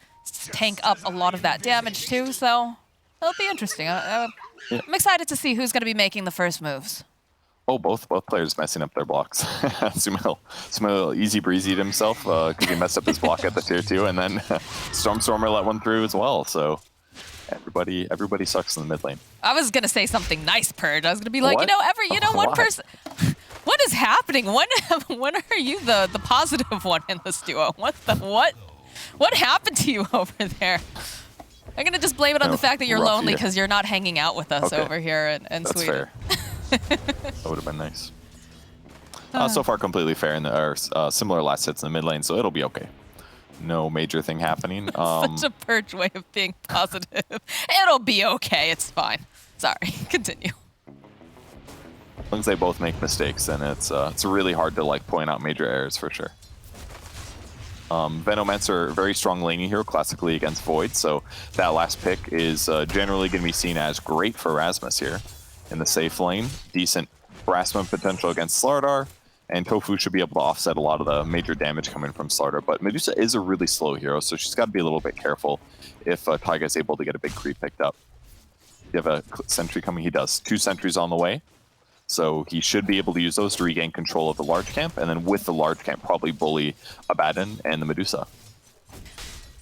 [SPEAKER 3] tank up a lot of that damage too, so it'll be interesting. I'm excited to see who's going to be making the first moves.
[SPEAKER 4] Oh, both players messing up their blocks. Sumail easy breezyed himself because he messed up his block at the tier 2, and then Stormstormer let one through as well, so everybody sucks in the mid lane.
[SPEAKER 3] I was going to say something nice, Purge. I was going to be like,
[SPEAKER 4] What?
[SPEAKER 3] one person... What is happening? When are you the positive one in this duo? What? What happened to you over there? I'm gonna just blame it on the fact that you're
[SPEAKER 4] rough
[SPEAKER 3] lonely
[SPEAKER 4] year.
[SPEAKER 3] because you're not hanging out with us
[SPEAKER 4] Okay.
[SPEAKER 3] over here in
[SPEAKER 4] That's
[SPEAKER 3] Sweden.
[SPEAKER 4] fair. That would have been nice. So far, completely fair in the similar last hits in the mid lane, so it'll be okay. No major thing happening.
[SPEAKER 3] Such a purge way of being positive. It'll be okay. It's fine. Sorry. Continue.
[SPEAKER 4] As long as they both make mistakes, then it's really hard to like point out major errors for sure. Venomancer, very strong laning hero, classically against Void, so that last pick is generally going to be seen as great for Rasmus here in the safe lane. Decent harassment potential against Slardar, and Tofu should be able to offset a lot of the major damage coming from Slardar, but Medusa is a really slow hero, so she's got to be a little bit careful if Taiga is able to get a big creep picked up. You have a sentry coming? He does. 2 sentries on the way. So he should be able to use those to regain control of the large camp, and then with the large camp, probably bully Abaddon and the Medusa.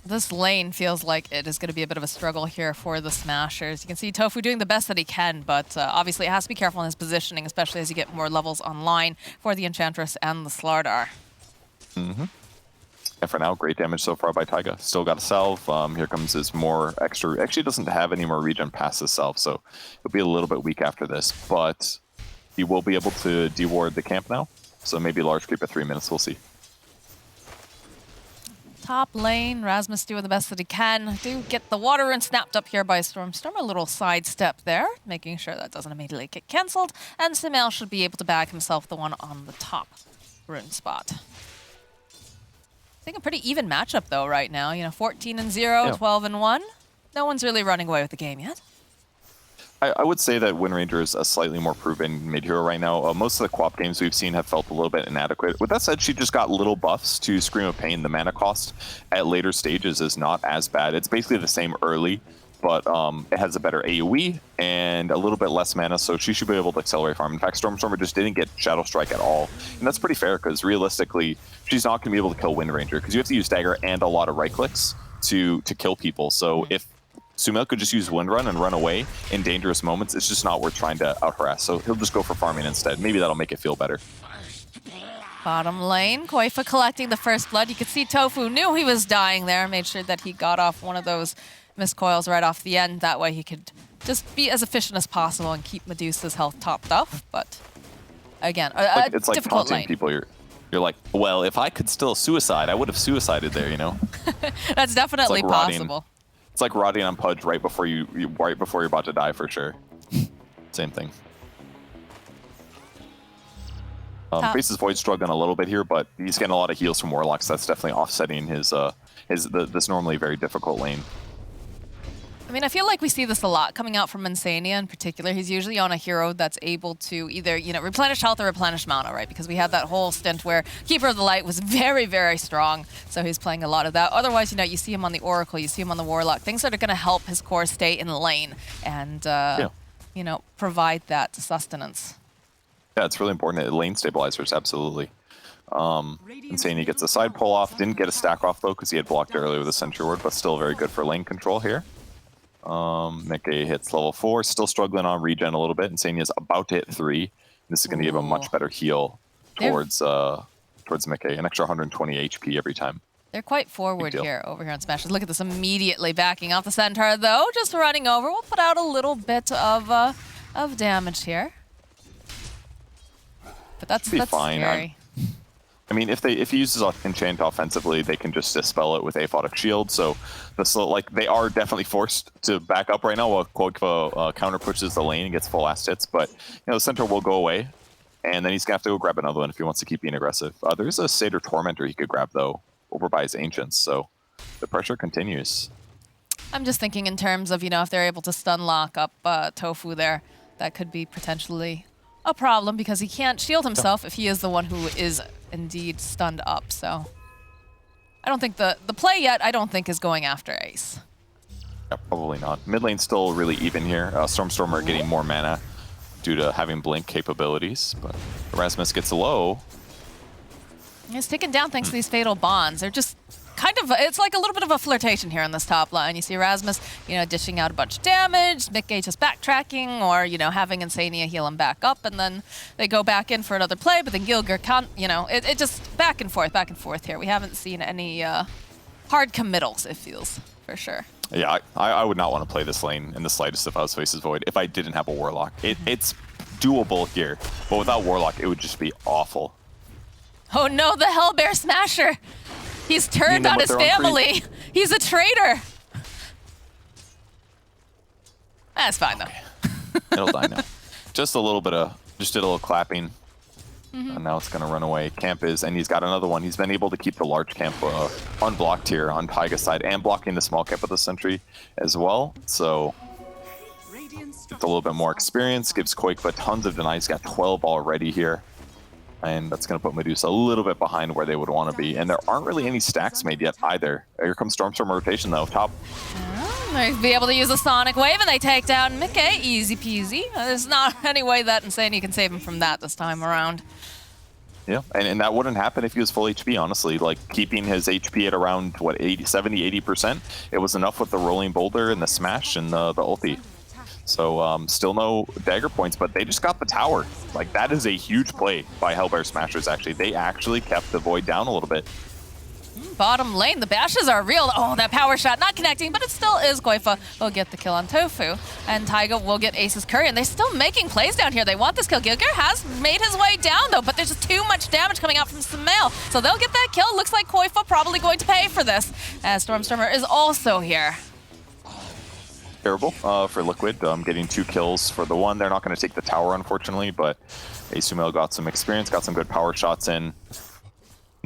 [SPEAKER 3] This lane feels like it is going to be a bit of a struggle here for the Smashers. You can see Tofu doing the best that he can, but obviously it has to be careful in his positioning, especially as you get more levels online for the Enchantress and the Slardar.
[SPEAKER 4] Mm-hmm. And for now, great damage so far by Taiga. Still got a salve. Here comes his more extra. Actually, doesn't have any more regen past his salve, so it'll be a little bit weak after this, but he will be able to deward the camp now. So maybe large creep at 3 minutes. We'll see.
[SPEAKER 3] Top lane, Rasmus doing the best that he can. Do get the water rune snapped up here by Storm. Storm a little sidestep there, making sure that doesn't immediately get cancelled. And Sumail should be able to bag himself the one on the top rune spot. I think a pretty even matchup though right now. You know, 14-0, 12-1. No one's really running away with the game yet.
[SPEAKER 4] I would say that Wind Ranger is a slightly more proven mid-hero right now. Most of the co-op games we've seen have felt a little bit inadequate. With that said, she just got little buffs to Scream of Pain. The mana cost at later stages is not as bad. It's basically the same early, but it has a better AoE and a little bit less mana, so she should be able to accelerate farm. In fact, Stormstormer just didn't get Shadow Strike at all. And that's pretty fair, because realistically, she's not going to be able to kill Wind Ranger, because you have to use Dagger and a lot of right-clicks to kill people. So if Sumail could just use Wind Run and run away in dangerous moments, it's just not worth trying to out-harass. So he'll just go for farming instead. Maybe that'll make it feel better.
[SPEAKER 3] Bottom lane, Koifa collecting the first blood. You could see Tofu knew he was dying there, made sure that he got off one of those missed coils right off the end. That way he could just be as efficient as possible and keep Medusa's health topped up. But again,
[SPEAKER 4] It's like
[SPEAKER 3] difficult
[SPEAKER 4] taunting
[SPEAKER 3] lane.
[SPEAKER 4] people. You're like, well, if I could still suicide, I would have suicided there, you know?
[SPEAKER 3] That's definitely
[SPEAKER 4] It's like rotting.
[SPEAKER 3] possible.
[SPEAKER 4] It's like rotting on Pudge right before you're about to die for sure. Same thing. Faces Void struggling a little bit here, but he's getting a lot of heals from Warlocks. That's definitely offsetting this normally very difficult lane.
[SPEAKER 3] I mean, I feel like we see this a lot coming out from Insania in particular. He's usually on a hero that's able to either, you know, replenish health or replenish mana, right? Because we had that whole stint where Keeper of the Light was very, very strong. So he's playing a lot of that. Otherwise, you know, you see him on the Oracle, you see him on the Warlock, things that are going to help his core stay in lane and, you know, provide that sustenance.
[SPEAKER 4] Yeah, it's really important. Lane stabilizers, absolutely. Insania gets a side pull off. Didn't get a stack off, though, because he had blocked earlier with a Sentry Ward, but still very good for lane control here. Mickey hits level 4, still struggling on regen a little bit. Insania's about to hit 3. This is going to give a much better heal towards Mickey, an extra 120 HP every time.
[SPEAKER 3] They're quite forward here, over here on Smashes. Look at this, immediately backing off the Centaur, though, just running over. We'll put out a little bit of damage here. But that's
[SPEAKER 4] fine.
[SPEAKER 3] scary.
[SPEAKER 4] I mean, if he uses Enchant offensively, they can just dispel it with Aphotic Shield. So, they are definitely forced to back up right now while Koifa counter pushes the lane and gets full last hits. But the Centaur will go away, and then he's gonna have to go grab another one if he wants to keep being aggressive. There's a Satyr Tormentor he could grab though, over by his Ancients. So the pressure continues.
[SPEAKER 3] I'm just thinking in terms of, you know, if they're able to stun lock up Tofu there, that could be potentially a problem because he can't shield himself if he is the one who is indeed stunned up. So I don't think the play yet, I don't think, is going after Ace.
[SPEAKER 4] Yeah, probably not. Mid lane's still really even here. Stormstormer getting more mana due to having blink capabilities, but Erasmus gets low.
[SPEAKER 3] He's taken down thanks to these fatal bonds. They're just kind of, it's like a little bit of a flirtation here on this top line. You see Erasmus, you know, dishing out a bunch of damage, Mickey just backtracking, or, you know, having Insania heal him back up, and then they go back in for another play, but then Gilger can't, you know, it just back and forth here. We haven't seen any hard committals, it feels, for sure.
[SPEAKER 4] Yeah, I would not want to play this lane in the slightest if I was Faces Void if I didn't have a Warlock. It's doable here, but without Warlock, it would just be awful.
[SPEAKER 3] Oh no, the Hellbear Smasher! He's turned on his family! He's a traitor! That's fine, though.
[SPEAKER 4] It'll die now. Just a little bit of, just did a little clapping. And now it's going to run away. Camp is, and he's got another one. He's been able to keep the large camp unblocked here on Taiga's side and blocking the small camp with the sentry as well. So gets a little bit more experience, gives Quake tons of denies. He's got 12 already here. And that's going to put Medusa a little bit behind where they would want to be. And there aren't really any stacks made yet either. Here comes Stormstorm rotation though, top.
[SPEAKER 3] They'll be able to use a Sonic Wave and they take down Mickey, easy peasy. There's not any way that Insane can save him from that this time around.
[SPEAKER 4] Yeah, and that wouldn't happen if he was full HP, honestly. Like, keeping his HP at around, what, 70-80%? It was enough with the Rolling Boulder and the Smash and the ulti. So, still no dagger points, but they just got the tower. Like, that is a huge play by Hellbear Smashers, actually. They actually kept the Void down a little bit.
[SPEAKER 3] Bottom lane, the bashes are real. Oh, that power shot not connecting, but it still is. Koifa will get the kill on Tofu, and Taiga will get Ace's Curry, and they're still making plays down here. They want this kill. Gilgir has made his way down, though, but there's just too much damage coming out from Sumail, so they'll get that kill. Looks like Koifa probably going to pay for this, as Stormstormer is also here.
[SPEAKER 4] Terrible for Liquid, getting 2 kills for the one. They're not going to take the tower, unfortunately, but Sumail got some experience, got some good power shots in.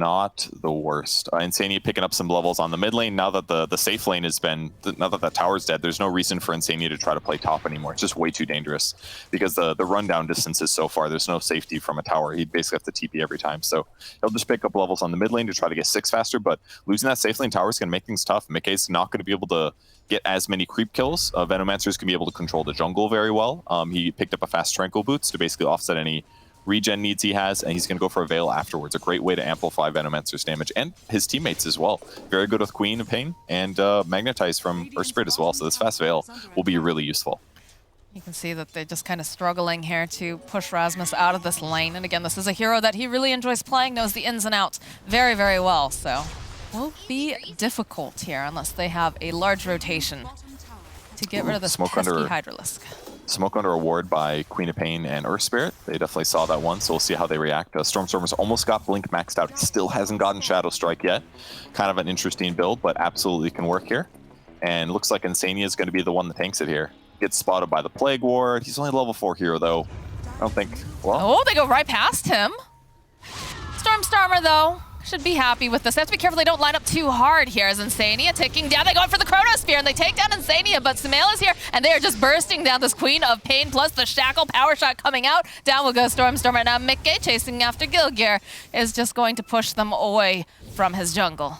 [SPEAKER 4] Not the worst. Insania picking up some levels on the mid lane. Now that the safe lane has been, now that tower's dead, there's no reason for Insania to try to play top anymore. It's just way too dangerous because the rundown distance is so far. There's no safety from a tower. He'd basically have to TP every time. So he'll just pick up levels on the mid lane to try to get 6 faster, but losing that safe lane tower is going to make things tough. Mickey's not going to be able to get as many creep kills. Venomancer's going to be able to control the jungle very well. He picked up a fast Tranquil Boots to basically offset any regen needs he has, and he's going to go for a Veil afterwards. A great way to amplify Venomancer's damage and his teammates as well. Very good with Queen of Pain and Magnetize from Earth Spirit as well, so this fast Veil will be really useful.
[SPEAKER 3] You can see that they're just kind of struggling here to push Rasmus out of this lane, and again, this is a hero that he really enjoys playing, knows the ins and outs very, very well, so will be difficult here unless they have a large rotation to get rid of this pesky Hydralisk.
[SPEAKER 4] Smoke under a ward by Queen of Pain and Earth Spirit. They definitely saw that one, so we'll see how they react. Stormstormer's almost got Blink maxed out. He still hasn't gotten Shadow Strike yet. Kind of an interesting build, but absolutely can work here. And looks like Insania is going to be the one that tanks it here. Gets spotted by the Plague Ward. He's only a level 4 hero, though. I don't think, well...
[SPEAKER 3] Oh, they go right past him. Stormstormer, though, should be happy with this. They have to be careful they don't line up too hard here as Insania ticking down. They go for the Chronosphere and they take down Insania, but Sumail is here and they are just bursting down this Queen of Pain plus the Shackle power shot coming out. Down will go Stormstormer. Now Mickey chasing after Gilgir is just going to push them away from his jungle.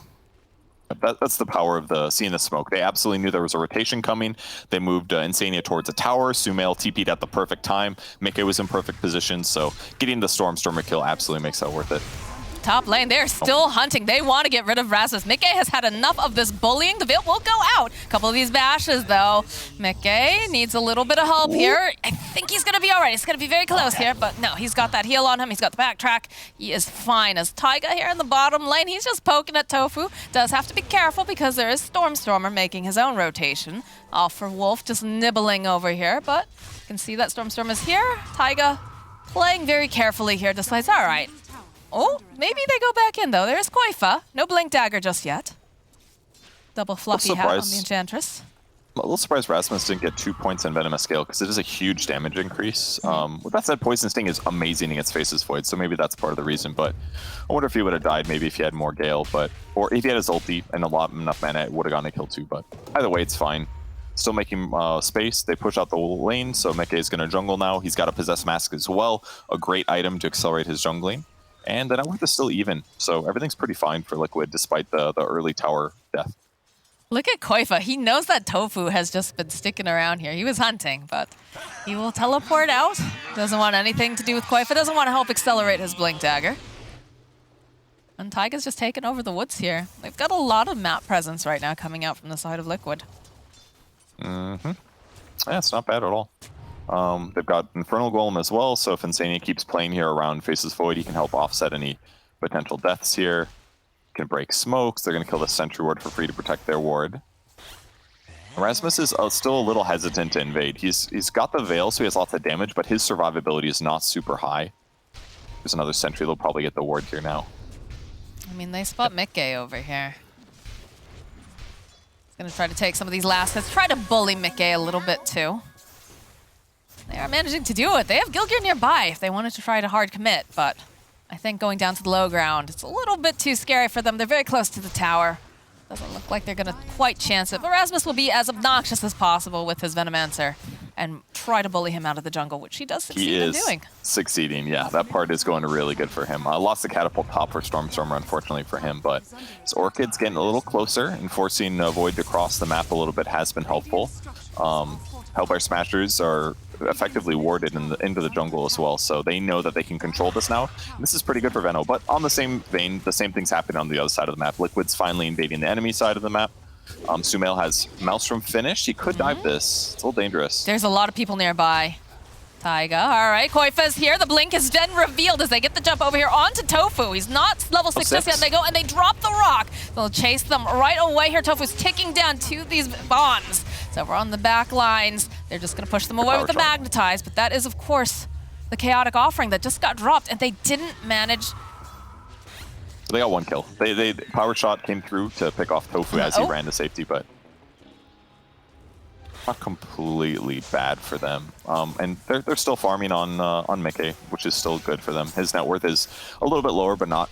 [SPEAKER 4] That's the power of seeing the smoke. They absolutely knew there was a rotation coming. They moved Insania towards a tower. Sumail TP'd at the perfect time. Mickey was in perfect position, so getting the Stormstormer kill absolutely makes that worth it.
[SPEAKER 3] Top lane, they're still hunting. They want to get rid of Rasmus. Mickey has had enough of this bullying. The Veil will go out. A couple of these bashes, though. Mickey needs a little bit of help here. I think he's going to be all right. It's going to be very close here, but no, he's got that heal on him. He's got the backtrack. He is fine. As Taiga here in the bottom lane, he's just poking at Tofu. Does have to be careful because there is Stormstormer making his own rotation. Off for Wolf, just nibbling over here, but you can see that Stormstorm is here. Taiga playing very carefully here, decides, all right. Oh, maybe they go back in, though. There's Koifa. No Blink Dagger just yet. Double fluffy hat on the Enchantress.
[SPEAKER 4] I'm a little surprised Rasmus didn't get 2 points in Venomous Scale, because it is a huge damage increase. With that said, Poison Sting is amazing against Faces Void, so maybe that's part of the reason, but I wonder if he would have died maybe if he had more Gale, or if he had his ulti and enough mana, it would have gotten a kill too, but either way, it's fine. Still making space. They push out the lane, so Mickey is going to jungle now. He's got a Possess Mask as well, a great item to accelerate his jungling. And the net worth is still even, so everything's pretty fine for Liquid despite the early tower death.
[SPEAKER 3] Look at Koifa. He knows that Tofu has just been sticking around here. He was hunting, but he will teleport out. Doesn't want anything to do with Koifa. Doesn't want to help accelerate his Blink Dagger. And Taiga's just taking over the woods here. They've got a lot of map presence right now coming out from the side of Liquid.
[SPEAKER 4] Yeah, it's not bad at all. They've got Infernal Golem as well, so if Insania keeps playing here around Faces Void, he can help offset any potential deaths here. Can break smokes. They're going to kill the sentry ward for free to protect their ward. Erasmus is still a little hesitant to invade. He's got the Veil, so he has lots of damage, but his survivability is not super high. There's another sentry. They'll probably get the ward here now.
[SPEAKER 3] I mean, they spot Mickey over here. He's going to try to take some of these last hits. Try to bully Mickey a little bit, too. They are managing to do it. They have Gilgir nearby if they wanted to try to hard commit, but I think going down to the low ground, it's a little bit too scary for them. They're very close to the tower. Doesn't look like they're going to quite chance it. But Erasmus will be as obnoxious as possible with his Venomancer and try to bully him out of the jungle, which he does succeed in doing.
[SPEAKER 4] Succeeding, yeah. That part is going really good for him. Lost the catapult top for Stormstormer, unfortunately for him, but his Orchid's getting a little closer, and forcing Void to cross the map a little bit has been helpful. Hellfire Smashers are effectively warded into the jungle as well, so they know that they can control this now. And this is pretty good for Veno, but on the same vein, the same thing's happening on the other side of the map. Liquid's finally invading the enemy side of the map. Sumail has Maelstrom finished. He could dive this. It's a little dangerous.
[SPEAKER 3] There's a lot of people nearby. Taiga, all right, Koifa's here. The blink is then revealed as they get the jump over here onto Tofu. He's not level 6 just yet. They go and they drop the rock. They'll chase them right away here. Tofu's ticking down to these bombs. So we're on the back lines. They're just going to push them away with the Magnetize, but that is, of course, the Chaotic Offering that just got dropped, and they didn't manage.
[SPEAKER 4] So they got one kill. They Power Shot came through to pick off Tofu as he ran to safety, but not completely bad for them. And they're still farming on Mickey, which is still good for them. His net worth is a little bit lower, but not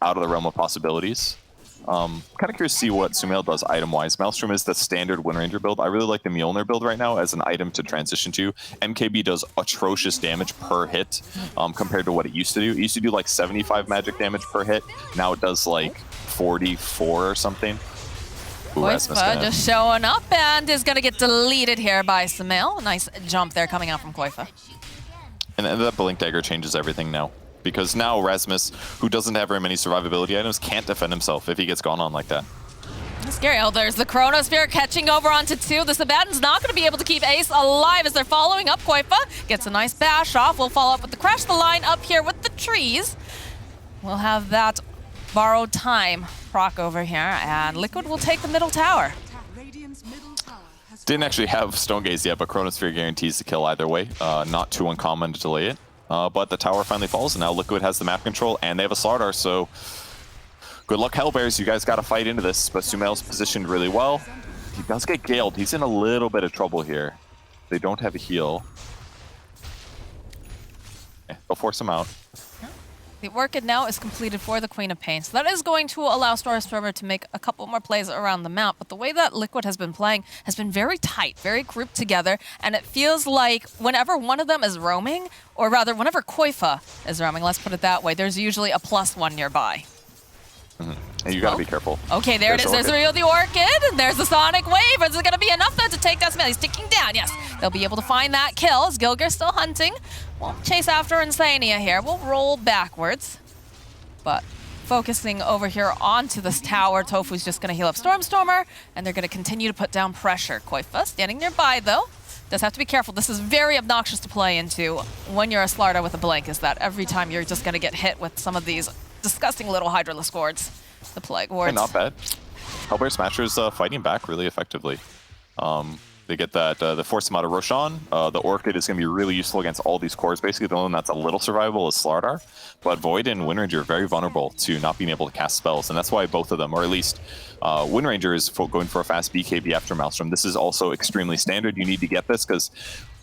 [SPEAKER 4] out of the realm of possibilities. Kind of curious to see what Sumail does item-wise. Maelstrom is the standard Wind Ranger build. I really like the Mjolnir build right now as an item to transition to. MKB does atrocious damage per hit compared to what it used to do. It used to do like 75 magic damage per hit. Now it does like 44 or something.
[SPEAKER 3] Koifa just showing up and is going to get deleted here by Sumail. Nice jump there coming out from Koifa.
[SPEAKER 4] And that Blink Dagger changes everything now. Because now Rasmus, who doesn't have very many survivability items, can't defend himself if he gets gone on like that.
[SPEAKER 3] Scary. Oh, there's the Chronosphere catching over onto 2. The Sabaton's not going to be able to keep Ace alive as they're following up. Koifa gets a nice bash off. We'll follow up with the Crash the Line up here with the trees. We'll have that borrowed time proc over here, and Liquid will take the middle tower.
[SPEAKER 4] Didn't actually have Stone Gaze yet, but Chronosphere guarantees the kill either way. Not too uncommon to delay it. But the tower finally falls, and now Liquid has the map control, and they have a Slardar, so good luck, Hellbears. You guys got to fight into this, but Sumail's positioned really well. He does get Galed. He's in a little bit of trouble here. They don't have a heal. Okay, they'll force him out.
[SPEAKER 3] The Orchid now is completed for the Queen of Pain, so that is going to allow Stormstormer to make a couple more plays around the map, but the way that Liquid has been playing has been very tight, very grouped together, and it feels like whenever one of them is roaming, or rather whenever Koifa is roaming, let's put it that way, there's usually a +1 nearby.
[SPEAKER 4] And you gotta be careful.
[SPEAKER 3] Okay, there it is. There's the Orchid, and there's the Sonic Wave. Is it gonna be enough though to take down Sumail? He's ticking down, yes. They'll be able to find that kill as Gilgir's still hunting. Won't chase after Insania here. We'll roll backwards. But focusing over here onto this tower, Tofu's just gonna heal up Stormstormer, and they're gonna continue to put down pressure. Koifa standing nearby though. Does have to be careful. This is very obnoxious to play into when you're a Slardar with a Blink, is that every time you're just gonna get hit with some of these disgusting little Hydralisk wards. The Plague wards.
[SPEAKER 4] Not bad. Hellbear Smashers fighting back really effectively. They get that, they force him out of Roshan. The Orchid is going to be really useful against all these cores. Basically, the only one that's a little survivable is Slardar. But Void and Wind Ranger are very vulnerable to not being able to cast spells. And that's why both of them, or at least Wind Ranger is going for a fast BKB after Maelstrom. This is also extremely standard. You need to get this because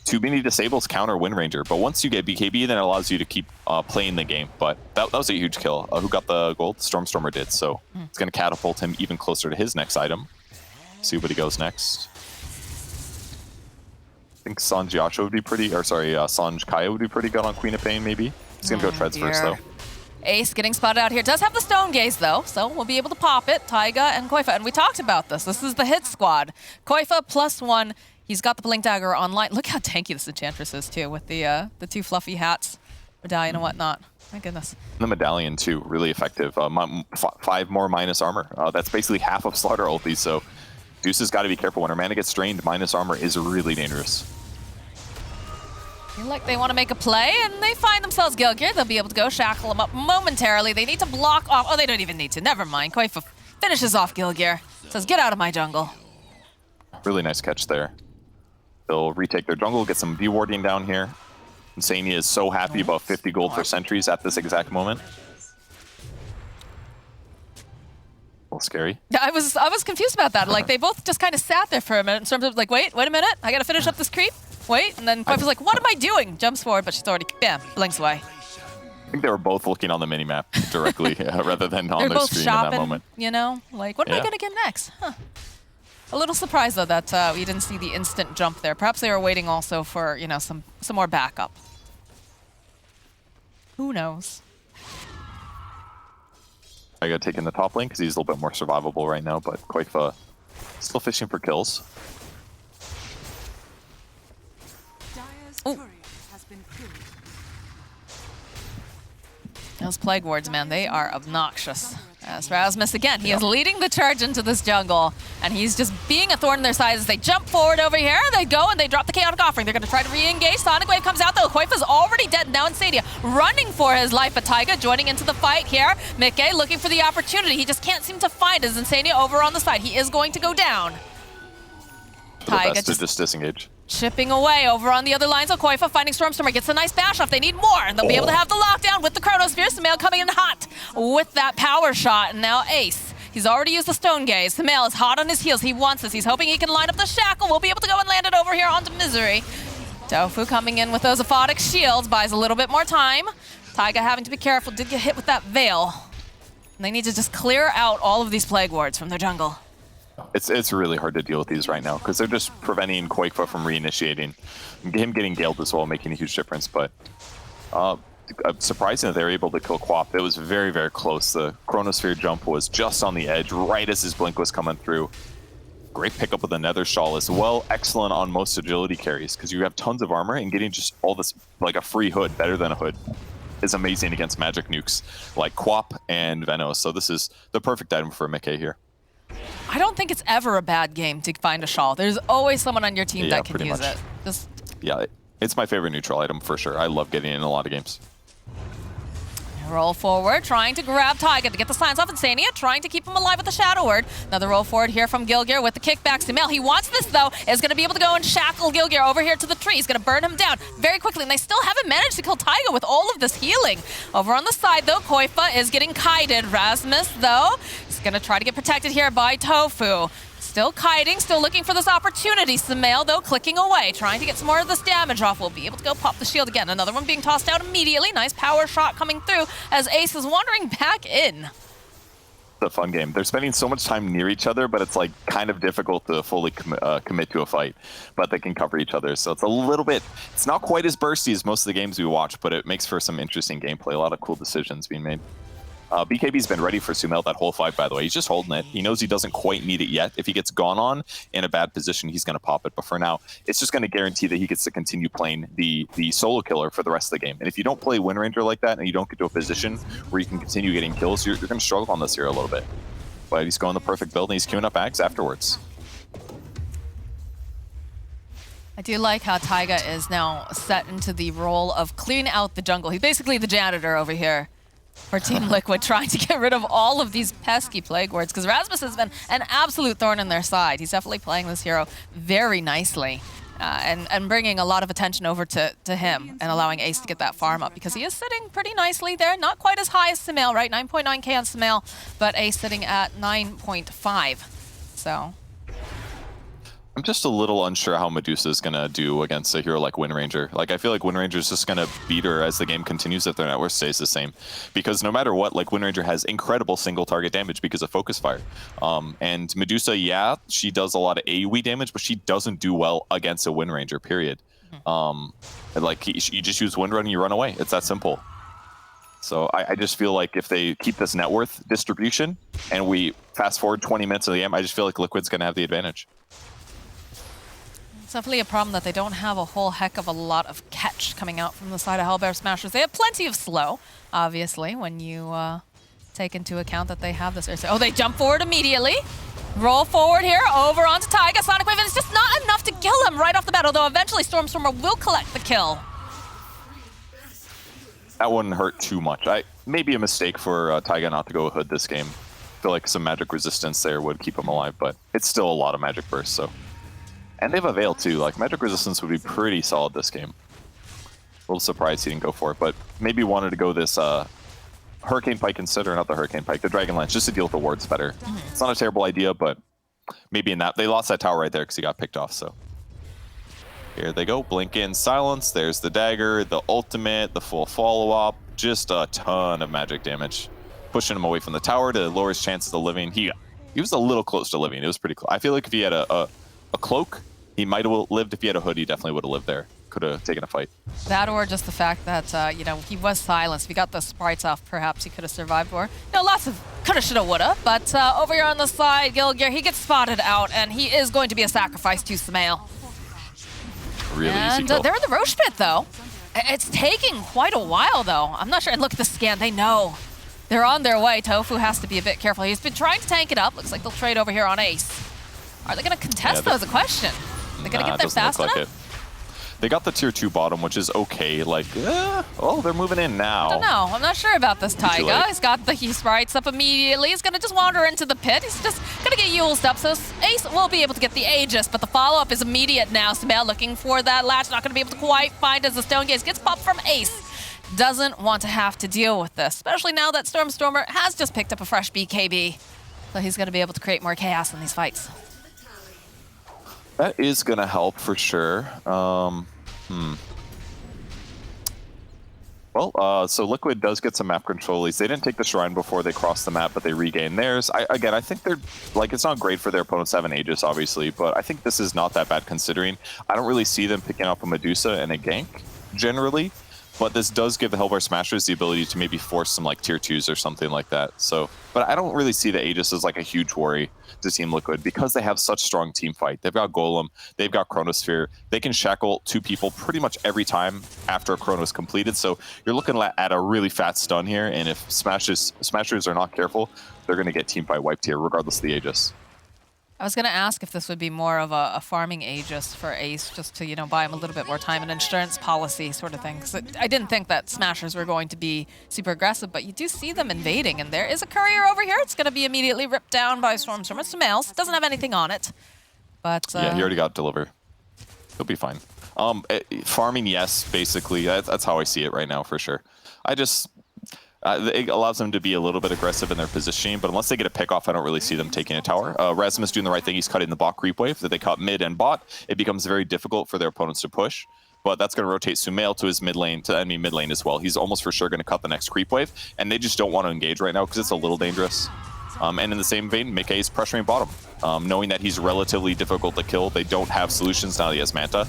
[SPEAKER 4] too many disables counter Wind Ranger. But once you get BKB, then it allows you to keep playing the game. But that was a huge kill. Who got the gold? Stormstormer did. So it's going to catapult him even closer to his next item. See what he goes next. I think Sanj Yacho would be pretty, or sorry, Sanj Kaya would be pretty good on Queen of Pain, maybe. He's gonna go Treads first, though.
[SPEAKER 3] Ace getting spotted out here. Does have the Stone Gaze, though, so we'll be able to pop it. Taiga and Koifa, and we talked about this. This is the hit squad. Koifa +1. He's got the Blink Dagger online. Look how tanky this Enchantress is, too, with the two fluffy hats, medallion and whatnot. My goodness.
[SPEAKER 4] The medallion, too, really effective. 5 more minus armor. That's basically half of Slardar ulti, so Deuce has got to be careful. When her mana gets strained, minus armor is really dangerous.
[SPEAKER 3] Feel like they want to make a play, and they find themselves Gilgear. They'll be able to go shackle him up momentarily. They need to block off. Oh, they don't even need to. Never mind. Koifa finishes off Gilgear. Says, get out of my jungle.
[SPEAKER 4] Really nice catch there. They'll retake their jungle, get some V-warding down here. Insania is so happy about 50 gold for sentries at this exact moment. A little scary.
[SPEAKER 3] Yeah, I was confused about that. Like, they both just kind of sat there for a minute in terms of like, wait a minute. I got to finish up this creep. Wait, and then Koifa's like, what am I doing? Jumps forward, but she's already, bam, blinks away.
[SPEAKER 4] I think they were both looking on the minimap directly rather than on
[SPEAKER 3] They're
[SPEAKER 4] their
[SPEAKER 3] both
[SPEAKER 4] screen
[SPEAKER 3] shopping,
[SPEAKER 4] in that moment.
[SPEAKER 3] you know? Like, what am I going to get next? Huh. A little surprised, though, that we didn't see the instant jump there. Perhaps they were waiting also for, you know, some more backup. Who knows?
[SPEAKER 4] I got taken the top lane because he's a little bit more survivable right now, but Koifa still fishing for kills.
[SPEAKER 3] Those Plague Wards, man, they are obnoxious. As Rasmus, again, he is leading the charge into this jungle, and he's just being a thorn in their side as they jump forward over here. They go and they drop the Chaotic Offering. They're going to try to re-engage. Sonic Wave comes out, though. Koifa's already dead. Now Insania running for his life, but Taiga joining into the fight here. Mickey looking for the opportunity. He just can't seem to find his Insania over on the side. He is going to go down.
[SPEAKER 4] Taiga just disengage.
[SPEAKER 3] Chipping away over on the other line, so Koifa finding Stormstormer, gets a nice bash off. They need more, and they'll be able to have the lockdown with the Chronosphere. Sumail coming in hot with that power shot, and now Ace. He's already used the Stone Gaze. Sumail is hot on his heels. He wants this. He's hoping he can line up the Shackle. We'll be able to go and land it over here onto Misery. Tofu coming in with those Aphotic Shields, buys a little bit more time. Taiga having to be careful, did get hit with that Veil. And they need to just clear out all of these Plague Wards from their jungle.
[SPEAKER 4] It's really hard to deal with these right now because they're just preventing Koifa from reinitiating. Him getting Galed as well, making a huge difference. But surprising that they were able to kill Quap. It was very, very close. The Chronosphere jump was just on the edge right as his blink was coming through. Great pickup with the Nether Shawl as well. Excellent on most agility carries because you have tons of armor, and getting just all this, like a free hood, better than a hood, is amazing against magic nukes like Quap and Venos. So this is the perfect item for Mickey here.
[SPEAKER 3] I don't think it's ever a bad game to find a shawl. There's always someone on your team that can use it.
[SPEAKER 4] Yeah, it's my favorite neutral item for sure. I love getting it in a lot of games.
[SPEAKER 3] Roll forward, trying to grab Taiga to get the silence off Insania, trying to keep him alive with the Shadow Word. Another roll forward here from Gilgear with the kickback. Sumail, he wants this though, is going to be able to go and shackle Gilgear over here to the tree. He's going to burn him down very quickly, and they still haven't managed to kill Taiga with all of this healing. Over on the side though, Koifa is getting kited. Rasmus though, is going to try to get protected here by Tofu. Still kiting, still looking for this opportunity. Sumail, though, clicking away, trying to get some more of this damage off. We'll be able to go pop the shield again. Another one being tossed out immediately. Nice power shot coming through as Ace is wandering back in.
[SPEAKER 4] It's a fun game. They're spending so much time near each other, but it's like kind of difficult to fully commit to a fight. But they can cover each other, so it's a little bit. It's not quite as bursty as most of the games we watch, but it makes for some interesting gameplay. A lot of cool decisions being made. BKB's been ready for Sumail that whole fight, by the way. He's just holding it. He knows he doesn't quite need it yet. If he gets gone on in a bad position, he's going to pop it. But for now, it's just going to guarantee that he gets to continue playing the solo killer for the rest of the game. And if you don't play Wind Ranger like that and you don't get to a position where you can continue getting kills, you're going to struggle on this here a little bit. But he's going the perfect build, and he's queuing up Ags afterwards.
[SPEAKER 3] I do like how Taiga is now set into the role of cleaning out the jungle. He's basically the janitor over here for Team Liquid, trying to get rid of all of these pesky Plague Wards, because Rasmus has been an absolute thorn in their side. He's definitely playing this hero very nicely and bringing a lot of attention over to him and allowing Ace to get that farm up, because he is sitting pretty nicely there. Not quite as high as Sumail, right? 9.9k on Sumail, but Ace sitting at 9.5. So
[SPEAKER 4] I'm just a little unsure how Medusa is going to do against a hero like Wind Ranger. Like, I feel like Wind Ranger is just going to beat her as the game continues if their network stays the same. Because no matter what, like, Wind Ranger has incredible single target damage because of Focus Fire. And Medusa, yeah, she does a lot of AoE damage, but she doesn't do well against a Wind Ranger, period. Like, you just use Wind Run and you run away. It's that simple. So I just feel like if they keep this net worth distribution and we fast forward 20 minutes of the game, I just feel like Liquid's going to have the advantage.
[SPEAKER 3] It's definitely a problem that they don't have a whole heck of a lot of catch coming out from the side of Hellbear Smashers. They have plenty of slow, obviously, when you take into account that they have this. Oh, they jump forward immediately. Roll forward here, over onto Taiga. Sonic Wave, and it's just not enough to kill him right off the bat, although eventually Stormstormer will collect the kill.
[SPEAKER 4] That wouldn't hurt too much. Maybe a mistake for Taiga not to go Hood this game. I feel like some magic resistance there would keep him alive, but it's still a lot of magic burst, so. And they have a Veil too. Like, magic resistance would be pretty solid this game. A little surprised he didn't go for it, but maybe wanted to go this Hurricane Pike instead, or not the Hurricane Pike, the Dragon Lance, just to deal with the wards better. It's not a terrible idea, but maybe in that. They lost that tower right there because he got picked off, so. Here they go, blink in, silence, there's the dagger, the ultimate, the full follow-up, just a ton of magic damage. Pushing him away from the tower to lower his chances of living. He was a little close to living, it was pretty close. I feel like if he had a cloak, he might have lived. If he had a hood, he definitely would have lived there. Could have taken a fight.
[SPEAKER 3] That or just the fact that, you know, he was silenced. If he got the sprites off, perhaps he could have survived more. You know, lots of coulda, shoulda, woulda. But over here on the side, Gilgear, he gets spotted out, and he is going to be a sacrifice to Sumail.
[SPEAKER 4] Really
[SPEAKER 3] and
[SPEAKER 4] easy kill.
[SPEAKER 3] they're in the Roche pit, though. It's taking quite a while, though. I'm not sure. And look at the scan. They know. They're on their way. Tofu has to be a bit careful. He's been trying to tank it up. Looks like they'll trade over here on Ace. Are they going to contest, though, is a question. They're going to get there fast enough?
[SPEAKER 4] They got the tier 2 bottom, which is okay. Like, oh, they're moving in now.
[SPEAKER 3] I don't know. I'm not sure about this Taiga.
[SPEAKER 4] late.
[SPEAKER 3] He's got the sprites up immediately. He's going to just wander into the pit. He's just going to get Yuled up. So Ace will be able to get the Aegis, but the follow-up is immediate now. Sumail looking for that latch. Not going to be able to quite find as the Stone Gaze gets popped from Ace. Doesn't want to have to deal with this, especially now that Stormer has just picked up a fresh BKB. So he's going to be able to create more chaos in these fights.
[SPEAKER 4] That is going to help for sure. Well, so Liquid does get some map controlies. They didn't take the Shrine before they crossed the map, but they regained theirs. I think they're, like, it's not great for their opponents to have an Aegis, obviously, but I think this is not that bad considering. I don't really see them picking up a Medusa and a gank, generally, but this does give the Hellbar Smashers the ability to maybe force some, like, tier 2s or something like that. So, but I don't really see the Aegis as, like, a huge worry to Team Liquid because they have such strong team fight. They've got Golem, they've got Chronosphere. They can shackle 2 people pretty much every time after a Chrono is completed. So you're looking at a really fat stun here, and if Smashers are not careful, they're going to get team fight wiped here, regardless of the Aegis.
[SPEAKER 3] I was going to ask if this would be more of a farming Aegis for Ace, just to, you know, buy him a little bit more time, an insurance policy sort of thing. Because I didn't think that Smashers were going to be super aggressive, but you do see them invading, and there is a courier over here. It's going to be immediately ripped down by Stormer. Sumail doesn't have anything on it, but
[SPEAKER 4] yeah, he already got Deliver. He'll be fine. Farming, yes, basically. That's how I see it right now, for sure. It allows them to be a little bit aggressive in their positioning, but unless they get a pick off, I don't really see them taking a tower. Rasmus doing the right thing. He's cutting the bot creep wave that they caught mid and bot. It becomes very difficult for their opponents to push, but that's going to rotate Sumail to his mid lane, to enemy mid lane as well. He's almost for sure going to cut the next creep wave, and they just don't want to engage right now because it's a little dangerous. And in the same vein, Mickey is pressuring bottom, knowing that he's relatively difficult to kill. They don't have solutions now that he has Manta.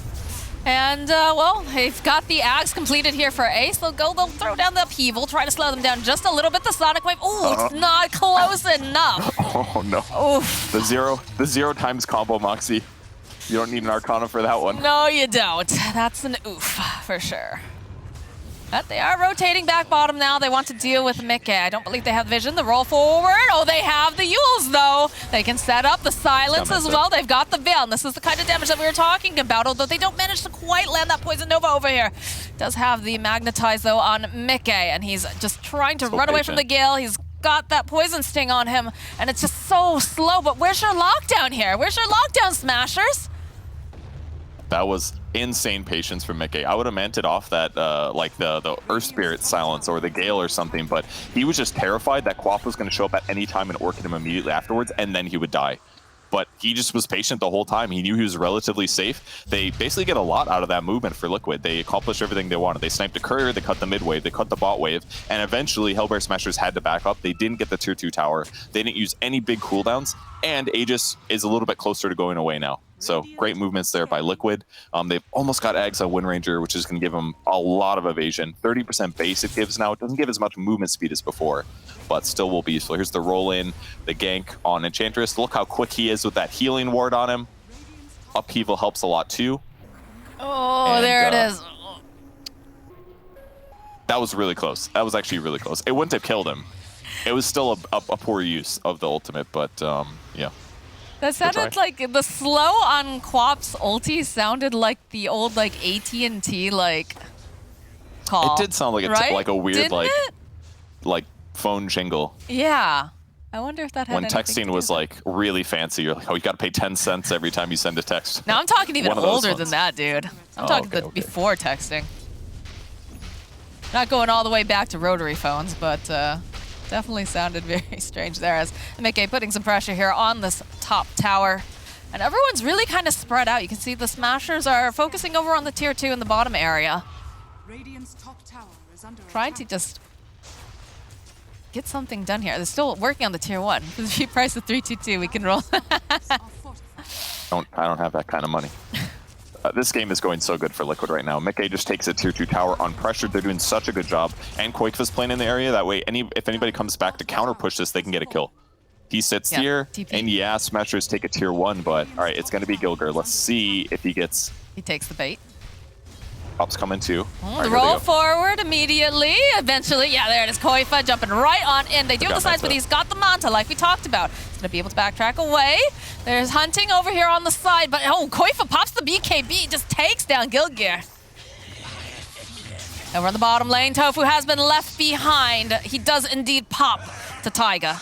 [SPEAKER 3] And, well, they've got the Axe completed here for Ace. They'll throw down the Upheaval, try to slow them down just a little bit. The Sonic Wave, ooh, it's not close enough.
[SPEAKER 4] Oh, no.
[SPEAKER 3] Oof.
[SPEAKER 4] The zero times combo, Moxie. You don't need an Arcana for that one.
[SPEAKER 3] No, you don't. That's an oof, for sure. But they are rotating back bottom now. They want to deal with Mickey. I don't believe they have vision. The roll forward. Oh, they have the Yules, though. They can set up the silence as well. They've got the Veil. And this is the kind of damage that we were talking about, although they don't manage to quite land that Poison Nova over here. Does have the Magnetize, though, on Mickey, and he's just trying to run away from the Gale. He's got that Poison Sting on him, and it's just so slow. But where's your lockdown here? Where's your lockdown, Smashers?
[SPEAKER 4] That was insane patience from Mickey. I would have meant it off that, like the Earth Spirit silence or the Gale or something, but he was just terrified that Quaff was going to show up at any time and orchid him immediately afterwards, and then he would die. But he just was patient the whole time. He knew he was relatively safe. They basically get a lot out of that movement for Liquid. They accomplished everything they wanted. They sniped the courier, they cut the mid wave, they cut the bot wave, and eventually Hellbear Smashers had to back up. They didn't get the tier 2 tower. They didn't use any big cooldowns, and Aegis is a little bit closer to going away now. So great movements there by Liquid. They've almost got Ags on Wind Ranger, which is going to give them a lot of evasion. 30% base it gives now. It doesn't give as much movement speed as before, but still will be useful. Here's the roll in, the gank on Enchantress. Look how quick he is with that healing ward on him. Upheaval helps a lot too.
[SPEAKER 3] Oh, and there it is.
[SPEAKER 4] That was really close. That was actually really close. It wouldn't have killed him. It was still a poor use of the ultimate, but yeah.
[SPEAKER 3] That sounded like the slow on Quap's ulti sounded like the old like AT&T like call.
[SPEAKER 4] It did sound like
[SPEAKER 3] right?
[SPEAKER 4] a weird
[SPEAKER 3] Didn't
[SPEAKER 4] like phone jingle.
[SPEAKER 3] Yeah. I wonder if that had
[SPEAKER 4] When
[SPEAKER 3] anything
[SPEAKER 4] texting
[SPEAKER 3] to do
[SPEAKER 4] was
[SPEAKER 3] with
[SPEAKER 4] like really fancy, you're like, oh, you got to pay 10 cents every time you send a text.
[SPEAKER 3] it. No, I'm talking even
[SPEAKER 4] One of those
[SPEAKER 3] older
[SPEAKER 4] ones.
[SPEAKER 3] than that, dude. I'm
[SPEAKER 4] Oh,
[SPEAKER 3] talking
[SPEAKER 4] okay, okay.
[SPEAKER 3] before texting. Not going all the way back to rotary phones, but definitely sounded very strange there as Mickey putting some pressure here on this top tower. And everyone's really kind of spread out. You can see the Smashers are focusing over on the tier 2 in the bottom area.
[SPEAKER 6] Radiant's top tower is under
[SPEAKER 3] Trying to just get something done here. They're still working on the tier 1. If you price the 322, we can roll.
[SPEAKER 4] I don't have that kind of money. This game is going so good for Liquid right now. Mickey just takes a tier 2 tower on pressure. They're doing such a good job. And Quakefa's playing in the area. That way, if anybody comes back to counter push this, they can get a kill. He sits here, and yeah, Smashers take a tier 1, but all right, it's going to be Gilger. Let's see if he gets...
[SPEAKER 3] He takes the bait.
[SPEAKER 4] Pop's coming too. All right,
[SPEAKER 3] Roll forward immediately. Eventually, yeah, there it is. Koifa jumping right on in. They do have the sides, but he's got the Manta, like we talked about. He's going to be able to backtrack away. There's hunting over here on the side, but oh, Koifa pops the BKB, just takes down Gilgir. Over on the bottom lane, Tofu has been left behind. He does indeed pop to Taiga.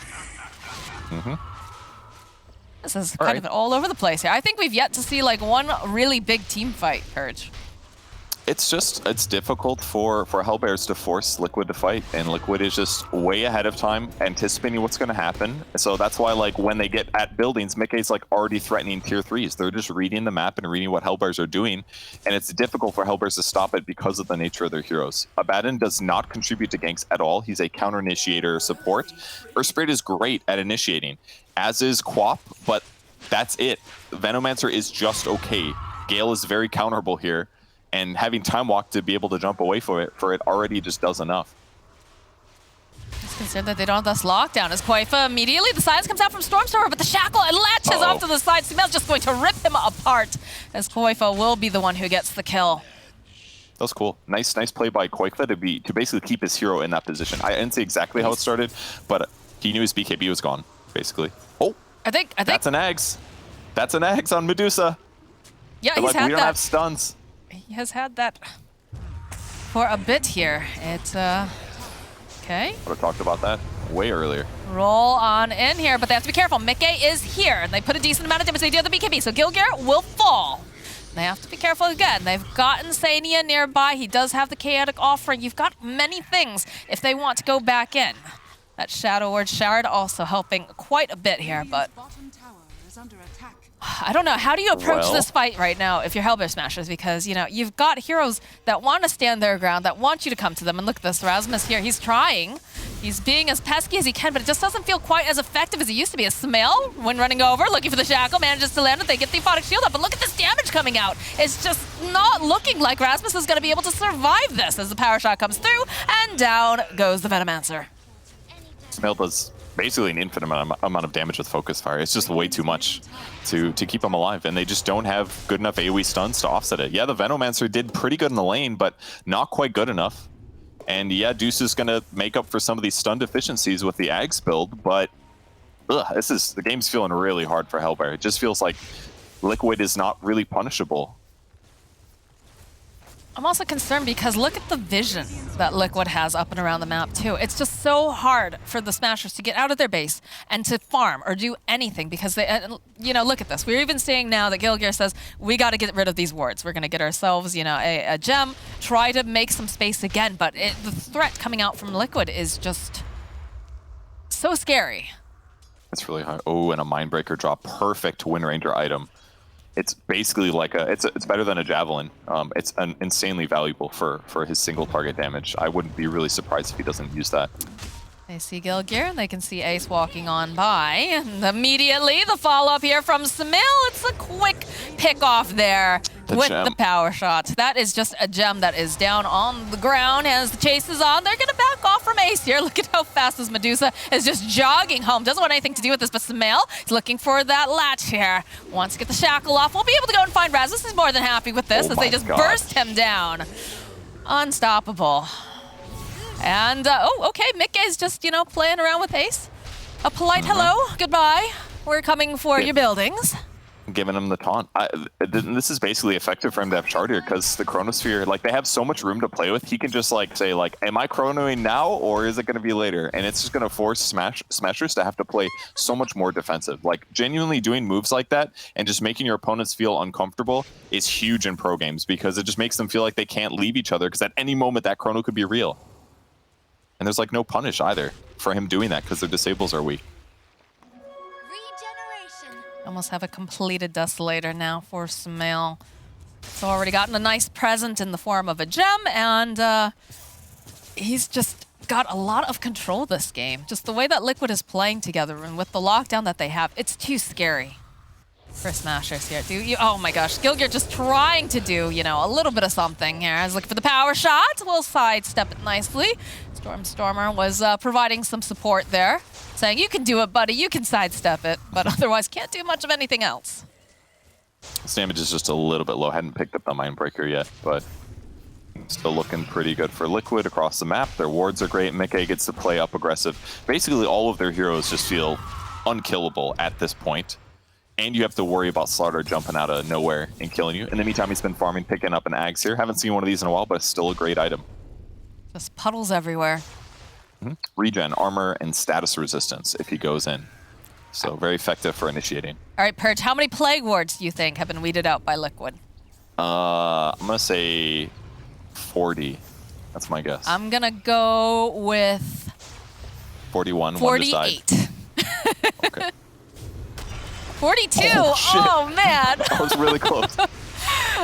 [SPEAKER 3] This is kind of all over the place here. I think we've yet to see like one really big team fight, Purge.
[SPEAKER 4] It's difficult for Hellbears to force Liquid to fight, and Liquid is just way ahead of time, anticipating what's going to happen. So that's why, like, when they get at buildings, Mickey's like already threatening tier 3s. They're just reading the map and reading what Hellbears are doing, and it's difficult for Hellbears to stop it because of the nature of their heroes. Abaddon does not contribute to ganks at all. He's a counter initiator support. Earthspirit is great at initiating, as is Quap, but that's it. Venomancer is just okay. Gale is very counterable here. And having Time Walk to be able to jump away for it already just does enough.
[SPEAKER 3] He's concerned that they don't have this lockdown as Koifa immediately, the silence comes out from Stormstormer, but the shackle and latches off to the side. Sumail's just going to rip him apart as Koifa will be the one who gets the kill.
[SPEAKER 4] That was cool. Nice play by Koifa to basically keep his hero in that position. I didn't see exactly how it started, but he knew his BKB was gone, basically. Oh,
[SPEAKER 3] I think
[SPEAKER 4] that's an Eggs. That's an Eggs on Medusa.
[SPEAKER 3] Yeah,
[SPEAKER 4] They're
[SPEAKER 3] he's
[SPEAKER 4] like,
[SPEAKER 3] had
[SPEAKER 4] we don't
[SPEAKER 3] that.
[SPEAKER 4] have stuns.
[SPEAKER 3] He has had that for a bit here. It's okay.
[SPEAKER 4] Would have talked about that way earlier.
[SPEAKER 3] Roll on in here, but they have to be careful. Mickey is here, and they put a decent amount of damage. They do have the BKB, so Gilgir will fall. They have to be careful again. They've got Insania nearby. He does have the Chaotic Offering. You've got many things if they want to go back in. That Shadow Word Shard also helping quite a bit here, but I don't know. How do you approach this fight right now if you're Hellbear Smashers? Because, you know, you've got heroes that want to stand their ground, that want you to come to them. And look at this, Rasmus here. He's trying. He's being as pesky as he can, but it just doesn't feel quite as effective as he used to be. As Sumail, when running over, looking for the shackle, manages to land it. They get the Aphotic Shield up, but look at this damage coming out. It's just not looking like Rasmus is going to be able to survive this as the power shot comes through, and down goes the Venomancer.
[SPEAKER 4] Sumail does basically an infinite amount of damage with Focus Fire. It's just way too much to keep him alive, and they just don't have good enough AoE stuns to offset it. Yeah, the Venomancer did pretty good in the lane, but not quite good enough. And yeah, Deuce is going to make up for some of these stun deficiencies with the Ags build, but the game's feeling really hard for Hellbear. It just feels like Liquid is not really punishable.
[SPEAKER 3] I'm also concerned because look at the vision that Liquid has up and around the map too. It's just so hard for the Smashers to get out of their base and to farm or do anything because they, you know, look at this. We're even seeing now that Gilgir says, we got to get rid of these wards. We're going to get ourselves, you know, a gem, try to make some space again. But the threat coming out from Liquid is just so scary.
[SPEAKER 4] It's really hard. Oh, and a Mindbreaker drop. Perfect Wind Ranger item. It's basically like it's better than a Javelin. It's insanely valuable for his single target damage. I wouldn't be really surprised if he doesn't use that.
[SPEAKER 3] They see Gilgir, and they can see Ace walking on by. And immediately, the follow-up here from Sumail. It's a quick pick-off there with the power shot. That is just a gem that is down on the ground as the chase is on. They're going to back off from Ace here. Look at how fast this Medusa is just jogging home. Doesn't want anything to do with this, but Sumail is looking for that latch here. Wants to get the shackle off. We'll be able to go and find Rasmus. He's more than happy with this as they just burst him down. Unstoppable. And, okay, Mickey's just, you know, playing around with Ace. A polite hello, goodbye. We're coming for your buildings.
[SPEAKER 4] giving him the taunt. This is basically effective for him to have Shard here because the Chronosphere, like they have so much room to play with. He can just like say like, am I chronoing now or is it going to be later? And it's just going to force Smashers to have to play so much more defensive. Like genuinely doing moves like that and just making your opponents feel uncomfortable is huge in pro games because it just makes them feel like they can't leave each other because at any moment that chrono could be real. And there's like no punish either for him doing that because their disables are weak.
[SPEAKER 3] Almost have a completed Desolator now for Sumail. He's already gotten a nice present in the form of a gem, and he's just got a lot of control this game. Just the way that Liquid is playing together and with the lockdown that they have, it's too scary for Smashers here. Oh my gosh, Gilgir just trying to do, you know, a little bit of something here. I was looking for the power shot. We'll sidestep it nicely. Stormer was providing some support there, saying, you can do it, buddy, you can sidestep it, but otherwise can't do much of anything else.
[SPEAKER 4] This damage is just a little bit low. Hadn't picked up the Mindbreaker yet, but still looking pretty good for Liquid across the map. Their wards are great. Mickey gets to play up aggressive. Basically, all of their heroes just feel unkillable at this point. And you have to worry about Slaughter jumping out of nowhere and killing you. In the meantime, he's been farming, picking up an Ags here. Haven't seen one of these in a while, but it's still a great item.
[SPEAKER 3] Just puddles everywhere.
[SPEAKER 4] Regen, armor, and status resistance if he goes in. So very effective for initiating.
[SPEAKER 3] All right, Purge, how many Plague Wards do you think have been weeded out by Liquid?
[SPEAKER 4] I'm going to say 40. That's my guess.
[SPEAKER 3] I'm going to go with
[SPEAKER 4] 41.
[SPEAKER 3] 48.
[SPEAKER 4] Okay.
[SPEAKER 3] 42?
[SPEAKER 4] Oh,
[SPEAKER 3] man.
[SPEAKER 4] That was really close.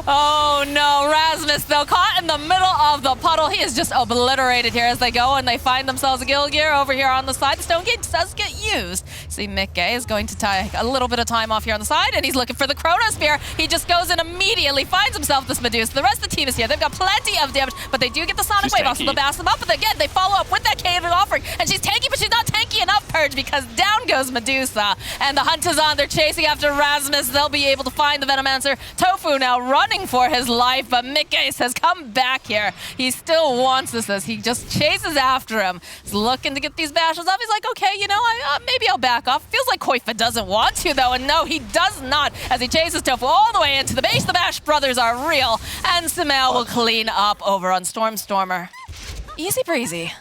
[SPEAKER 3] Oh no, Rasmus though, caught in the middle of the puddle. He is just obliterated here as they go and they find themselves a Gilgir over here on the side. The Stone Gate does get used. See, Mickey is going to take a little bit of time off here on the side and he's looking for the Chronospear. He just goes in immediately, finds himself this Medusa. The rest of the team is here. They've got plenty of damage, but they do get the Sonic Wave off, so they'll bash them up. But again, they follow up with that Cave offering and she's tanky, but she's not tanky enough, Purge, because down goes Medusa. And the hunt is on. They're chasing after Rasmus. They'll be able to find the Venomancer. Tofu now running for his life, but Mickey has come back here. He still wants this as he just chases after him. He's looking to get these bashes off. He's like, okay, you know, maybe I'll back off. Feels like Koifa doesn't want to, though, and no, he does not, as he chases Tofu all the way into the base. The Bash brothers are real, and Sumail will clean up over on Stormer. Easy breezy.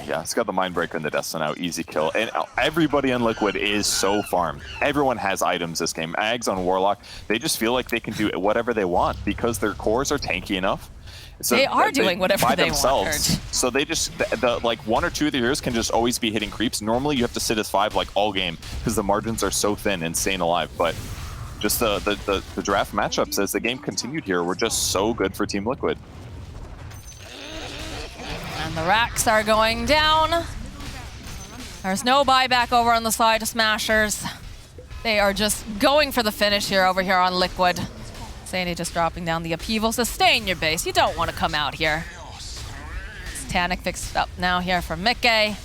[SPEAKER 4] Yeah, it's got the Mindbreaker and the Destiny now. Easy kill. And everybody in Liquid is so farmed. Everyone has items this game. Ags on Warlock, they just feel like they can do whatever they want because their cores are tanky enough. So
[SPEAKER 3] they are doing whatever
[SPEAKER 4] by
[SPEAKER 3] they
[SPEAKER 4] themselves.
[SPEAKER 3] want.
[SPEAKER 4] So they just, like one or two of the heroes can just always be hitting creeps. Normally you have to sit as 5 like all game because the margins are so thin and staying alive. But just the draft matchups as the game continued here were just so good for Team Liquid.
[SPEAKER 3] And the racks are going down. There's no buyback over on the side of Smashers. They are just going for the finish here over here on Liquid. Sandy just dropping down the upheaval. So stay in your base. You don't want to come out here. Titanic fixed up now here for Mickey.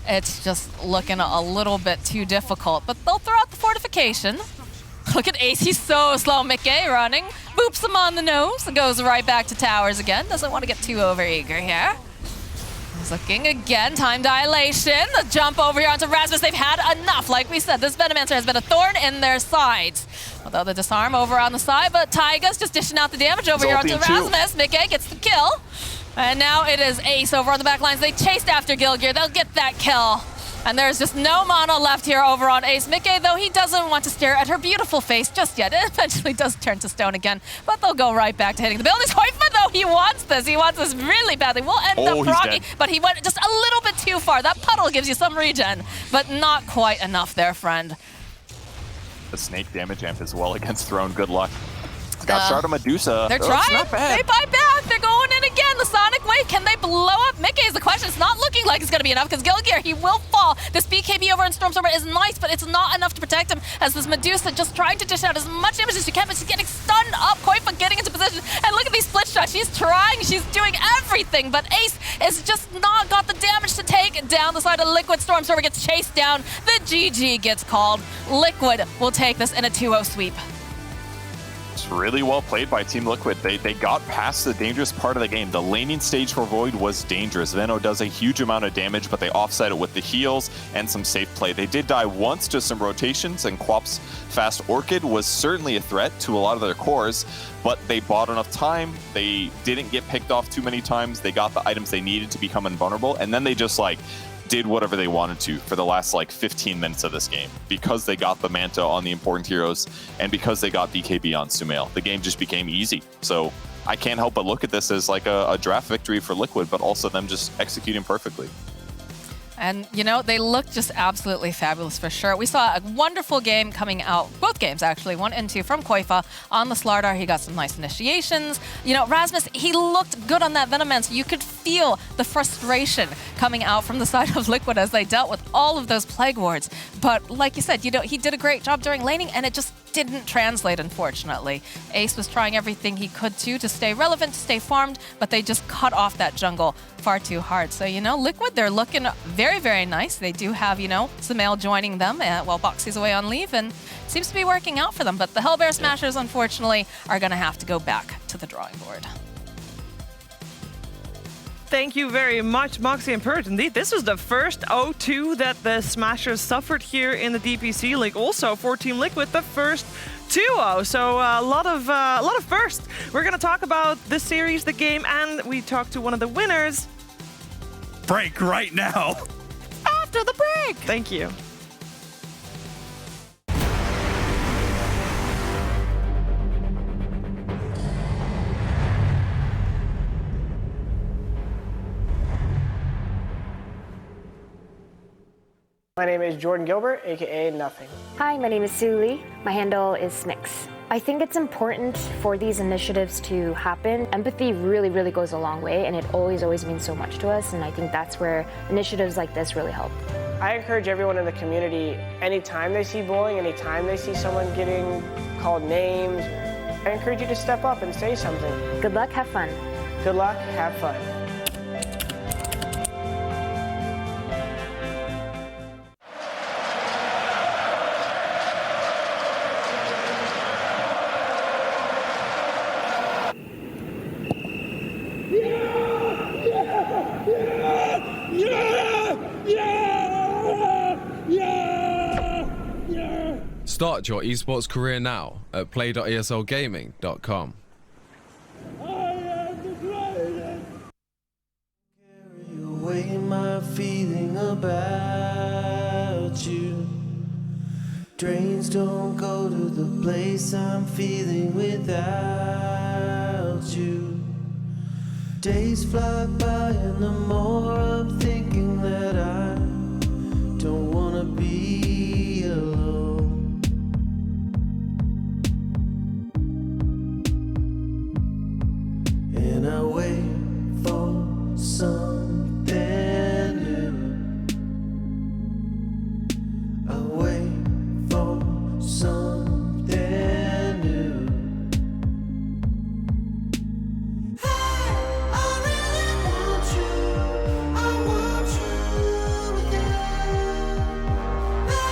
[SPEAKER 3] It's just looking a little bit too difficult, but they'll throw out the fortification. Look at Ace, he's so slow. Mickey running, boops him on the nose, and goes right back to towers again. Doesn't want to get too overeager here. He's looking again, time dilation. The jump over here onto Rasmus. They've had enough. Like we said, this Venomancer has been a thorn in their sides. Although the disarm over on the side, but Taiga's just dishing out the damage over here onto Rasmus. Mickey gets the kill. And now it is Ace over on the back lines. They chased after Gilgir. They'll get that kill. And there's just no mana left here over on Ace. Mickey, though, he doesn't want to stare at her beautiful face just yet. It eventually does turn to stone again, but they'll go right back to hitting the buildings. Koifa, though, he wants this. He wants this really badly. We'll end up progging, but he went just a little bit too far. That puddle gives you some regen, but not quite enough there, friend.
[SPEAKER 4] The snake damage amp as well against Throne. Good luck. Got Shard of Medusa.
[SPEAKER 3] They're trying. They buy back. They're going in again. The Sonic Wave. Can they blow up Mickey is the question. It's not looking like it's going to be enough because Gilgir, he will fall. This BKB over in Stormstormer is nice, but it's not enough to protect him as this Medusa just trying to dish out as much damage as she can, but she's getting stunned up. Koifa getting into position. And look at these split shots. She's trying. She's doing everything, but Ace is just not got the damage to take down the side of Liquid. Stormstormer gets chased down. The GG gets called. Liquid will take this in a 2-0 sweep.
[SPEAKER 4] It's really well played by Team Liquid. They got past the dangerous part of the game. The laning stage for Void was dangerous. Veno does a huge amount of damage, but they offset it with the heals and some safe play. They did die once to some rotations, and Quap's fast Orchid was certainly a threat to a lot of their cores, but they bought enough time. They didn't get picked off too many times. They got the items they needed to become invulnerable, and then they just like did whatever they wanted to for the last like 15 minutes of this game because they got the Manta on the important heroes and because they got BKB on Sumail. The game just became easy. So I can't help but look at this as like a draft victory for Liquid, but also them just executing perfectly.
[SPEAKER 3] And, you know, they look just absolutely fabulous for sure. We saw a wonderful game coming out, both games actually, 1 and 2 from Koifa on the Slardar. He got some nice initiations. You know, Rasmus, he looked good on that Venomancer. You could feel the frustration coming out from the side of Liquid as they dealt with all of those Plague Wards. But like you said, you know, he did a great job during laning, and it just didn't translate, unfortunately. Ace was trying everything he could to stay relevant, to stay farmed, but they just cut off that jungle far too hard. So, you know, Liquid, they're looking very, very nice. They do have, you know, Sumail joining them while Boxy's away on leave, and seems to be working out for them. But the Hellbear Smashers, unfortunately, are going to have to go back to the drawing board.
[SPEAKER 22] Thank you very much, Moxie and Pert. Indeed, this was the first 0-2 that the Smashers suffered here in the DPC League. Also, for Team Liquid, the first 2-0. So a lot of firsts. We're going to talk about this series, the game, and we talked to one of the winners.
[SPEAKER 15] Break right now.
[SPEAKER 22] After the break. Thank you.
[SPEAKER 10] My name is Jordan Gilbert, aka Nothing.
[SPEAKER 11] Hi, my name is Sue Lee. My handle is Smix. I think it's important for these initiatives to happen. Empathy really, really goes a long way, and it always means so much to us, and I think that's where initiatives like this really help.
[SPEAKER 10] I encourage everyone in the community, anytime they see bullying, anytime they see someone getting called names, I encourage you to step up and say something.
[SPEAKER 11] Good luck, have fun.
[SPEAKER 10] Good luck, have fun.
[SPEAKER 8] Start your esports career now at play.eslgaming.com.
[SPEAKER 1] Away my feeling about you. Trains don't go to the place I'm feeling without you. Days fly by and the more I'm thinking that I don't wanna be alone. And I wait for something new. I wait for something new. Hey, I really want you. I want you again. Hey,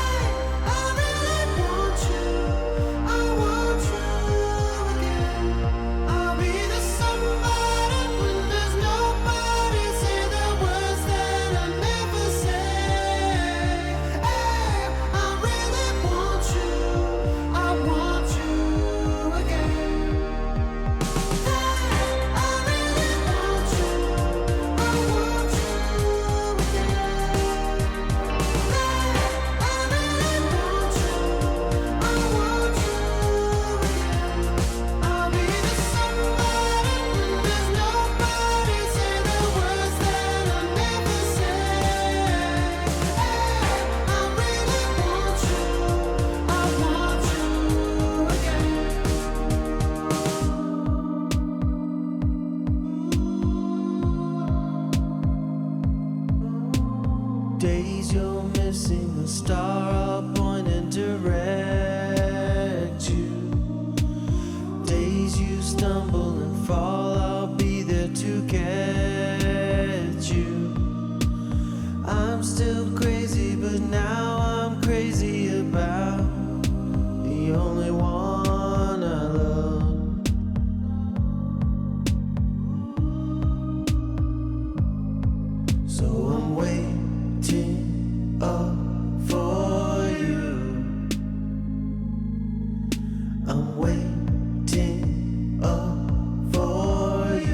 [SPEAKER 1] I'm waiting up for you.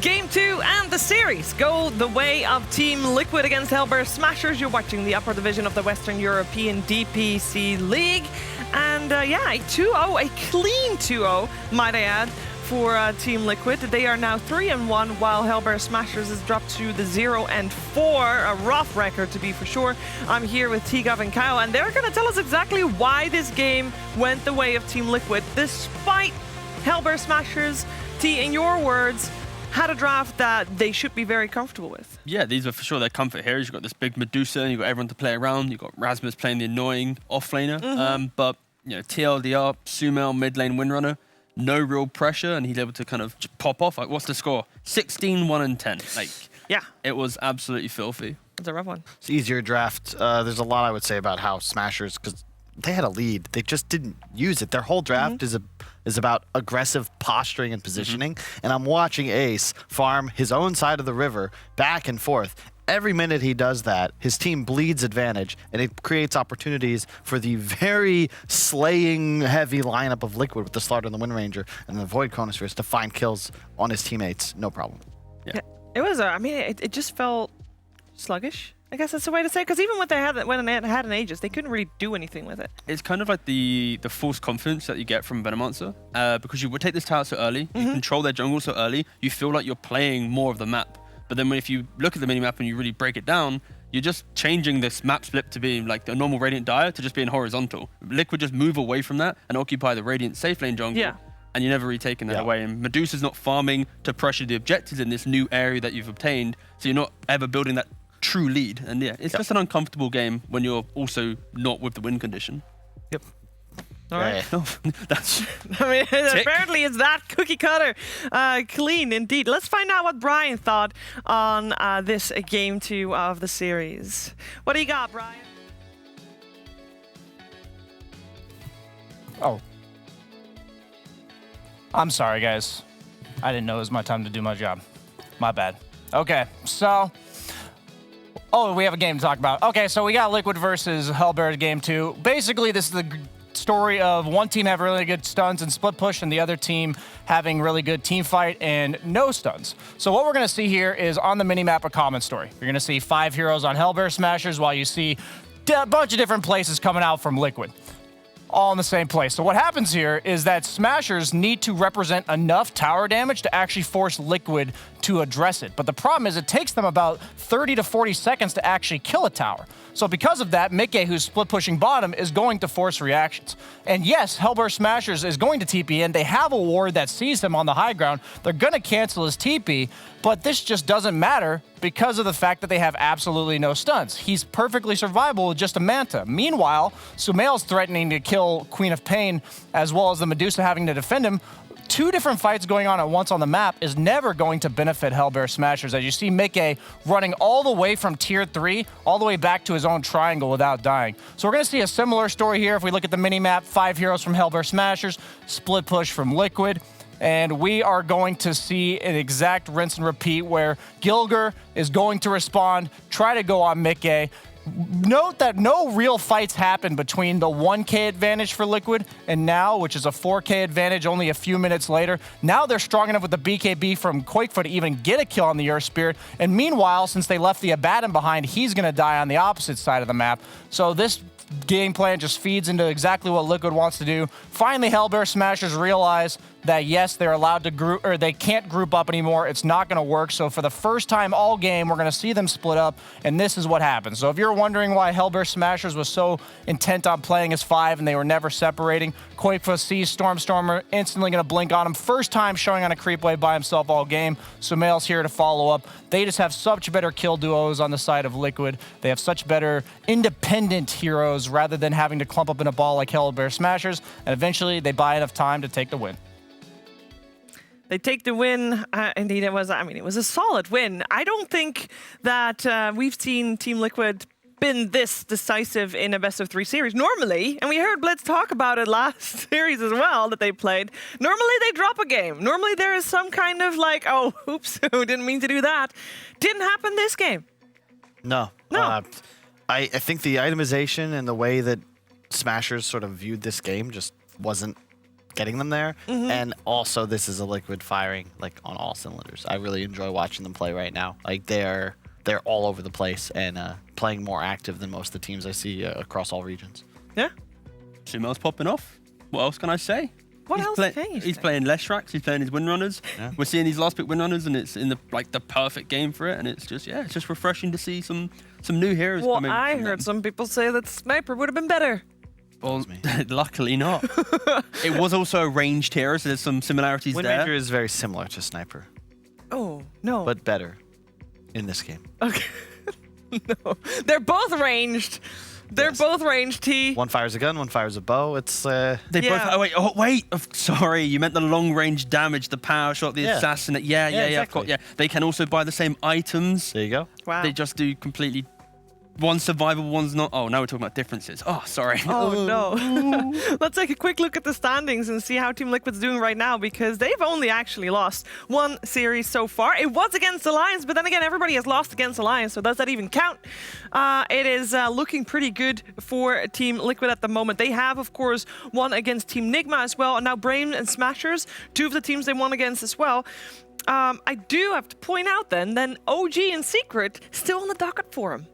[SPEAKER 22] Game 2 and the series go the way of Team Liquid against Hellburst Smashers. You're watching the upper division of the Western European DPC League. And yeah, a 2-0, a clean 2-0, might I add, for Team Liquid. They are now 3-1, while Hellburst Smashers has dropped to the 0-4, a rough record to be for sure. I'm here with T-Gov and Kyle, and they're going to tell us exactly why this game went the way of Team Liquid, despite Hellburst Smashers, T, in your words, had a draft that they should be very comfortable with.
[SPEAKER 2] Yeah, these are for sure their comfort heroes. You've got this big Medusa, and you've got everyone to play around. You've got Rasmus playing the annoying off-laner. But, you know, TLDR, Sumail, mid-lane windrunner, no real pressure, and he's able to kind of just pop off. Like, what's the score? 16, 1, and 10. Like,
[SPEAKER 22] yeah,
[SPEAKER 2] it was absolutely filthy.
[SPEAKER 22] It's a rough one.
[SPEAKER 13] It's easier draft. There's a lot I would say about how Smashers, because they had a lead, they just didn't use it. Their whole draft is about aggressive posturing and positioning. And I'm watching Ace farm his own side of the river back and forth. Every minute he does that, his team bleeds advantage, and it creates opportunities for the very slaying-heavy lineup of Liquid with the Slaughter and the Wind Ranger and the Void Chronospheres to find kills on his teammates, no problem.
[SPEAKER 22] Yeah. It was, I mean, it just felt sluggish. I guess that's the way to say it, because even when they had an Aegis, they couldn't really do anything with it.
[SPEAKER 2] It's kind of like the false confidence that you get from Venomancer, because you would take this tower so early, you control their jungle so early, you feel like you're playing more of the map. But then if you look at the minimap and you really break it down, you're just changing this map split to being like the normal Radiant Dire to just being horizontal. Liquid just move away from that and occupy the Radiant safe lane jungle.
[SPEAKER 22] Yeah.
[SPEAKER 2] And you're never really taking that away. And Medusa's not farming to pressure the objectives in this new area that you've obtained, so you're not ever building that true lead. And yeah, it's just an uncomfortable game when you're also not with the win condition.
[SPEAKER 13] Yep.
[SPEAKER 22] All right.
[SPEAKER 2] That's
[SPEAKER 22] I mean, apparently it's that cookie cutter clean indeed. Let's find out what Brian thought on this game 2 of the series. What do you got, Brian?
[SPEAKER 9] Oh. I'm sorry, guys. I didn't know it was my time to do my job. My bad. Okay, so... Oh, we have a game to talk about. Okay, so we got Liquid versus Hellburst game 2. Basically, this is the story of one team having really good stuns and split push, and the other team having really good team fight and no stuns. So what we're going to see here is on the minimap a common story. You're going to see 5 heroes on Hellburst Smashers while you see a bunch of different places coming out from Liquid. All in the same place. So what happens here is that Smashers need to represent enough tower damage to actually force Liquid to address it. But the problem is it takes them about 30 to 40 seconds to actually kill a tower. So because of that, Mickey, who's split pushing bottom, is going to force reactions. And yes, Hellburst Smashers is going to TP in. They have a ward that sees him on the high ground. They're going to cancel his TP, but this just doesn't matter because of the fact that they have absolutely no stuns. He's perfectly survivable with just a Manta. Meanwhile, Sumail's threatening to kill Queen of Pain, as well as the Medusa having to defend him. 2 different fights going on at once on the map is never going to benefit Hellburst Smashers, as you see Mickey running all the way from tier 3 all the way back to his own triangle without dying. So we're going to see a similar story here if we look at the minimap. 5 heroes from Hellburst Smashers, split push from Liquid. And we are going to see an exact rinse and repeat where Gilger is going to respond, try to go on Mickey. Note that no real fights happen between the 1k advantage for Liquid and now, which is a 4k advantage only a few minutes later. Now they're strong enough with the BKB from Quakefoot to even get a kill on the Earth Spirit. And meanwhile, since they left the Abaddon behind, he's going to die on the opposite side of the map. So this game plan just feeds into exactly what Liquid wants to do. Finally, Hellburst Smashers realize that yes, they're allowed to group, or they can't group up anymore. It's not going to work. So for the first time all game, we're going to see them split up, and this is what happens. So if you're wondering why Hellbear Smashers was so intent on playing as 5 and they were never separating, Quakefoot sees Stormstormer, instantly going to blink on him. First time showing on a creep wave by himself all game. Sumail's here to follow up. They just have such better kill duos on the side of Liquid. They have such better independent heroes rather than having to clump up in a ball like Hellbear Smashers, and eventually they buy enough time to take the win.
[SPEAKER 22] They take the win. Indeed, it was. I mean, it was a solid win. I don't think that we've seen Team Liquid been this decisive in a best-of-3 series. Normally, and we heard Blitz talk about it last series as well that they played, normally they drop a game. Normally there is some kind of like, oh, oops, didn't mean to do that. Didn't happen this game.
[SPEAKER 13] No. I think the itemization and the way that Smashers sort of viewed this game just wasn't getting them there. And also, this is a Liquid firing like on all cylinders. I really enjoy watching them play right now. Like they're all over the place and playing more active than most of the teams I see across all regions.
[SPEAKER 22] Yeah.
[SPEAKER 2] Sumail's popping off. What else can I say?
[SPEAKER 22] What else changed?
[SPEAKER 2] He's playing less tracks. He's playing his windrunners.
[SPEAKER 13] Yeah.
[SPEAKER 2] We're seeing these last pick windrunners, and it's in the perfect game for it. And it's just it's just refreshing to see some new heroes coming.
[SPEAKER 22] Well, I heard some people say that Sniper would have been better.
[SPEAKER 2] Well, luckily not. It was also a ranged hero, so there's some similarities
[SPEAKER 13] Wind
[SPEAKER 2] there.
[SPEAKER 13] Ranger is very similar to Sniper.
[SPEAKER 22] Oh, no.
[SPEAKER 13] But better in this game.
[SPEAKER 22] Okay. No. They're both ranged. They're both ranged, T.
[SPEAKER 13] One fires a gun, one fires a bow. It's
[SPEAKER 2] They both. Oh wait. Sorry, you meant the long range damage, the power shot, the assassinate. Yeah.
[SPEAKER 13] Exactly.
[SPEAKER 2] They can also buy the same items.
[SPEAKER 13] There you go.
[SPEAKER 22] Wow.
[SPEAKER 2] They just do completely. One's survivable, one's not. Oh, now we're talking about differences. Oh, sorry.
[SPEAKER 22] Oh, no. Let's take a quick look at the standings and see how Team Liquid's doing right now, because they've only actually lost one series so far. It was against Alliance, but then again, everybody has lost against Alliance, so does that even count? It is looking pretty good for Team Liquid at the moment. They have, of course, won against Team Nigma as well, and now Brain and Smashers, 2 of the teams they won against as well. I do have to point out then OG and Secret still on the docket for him.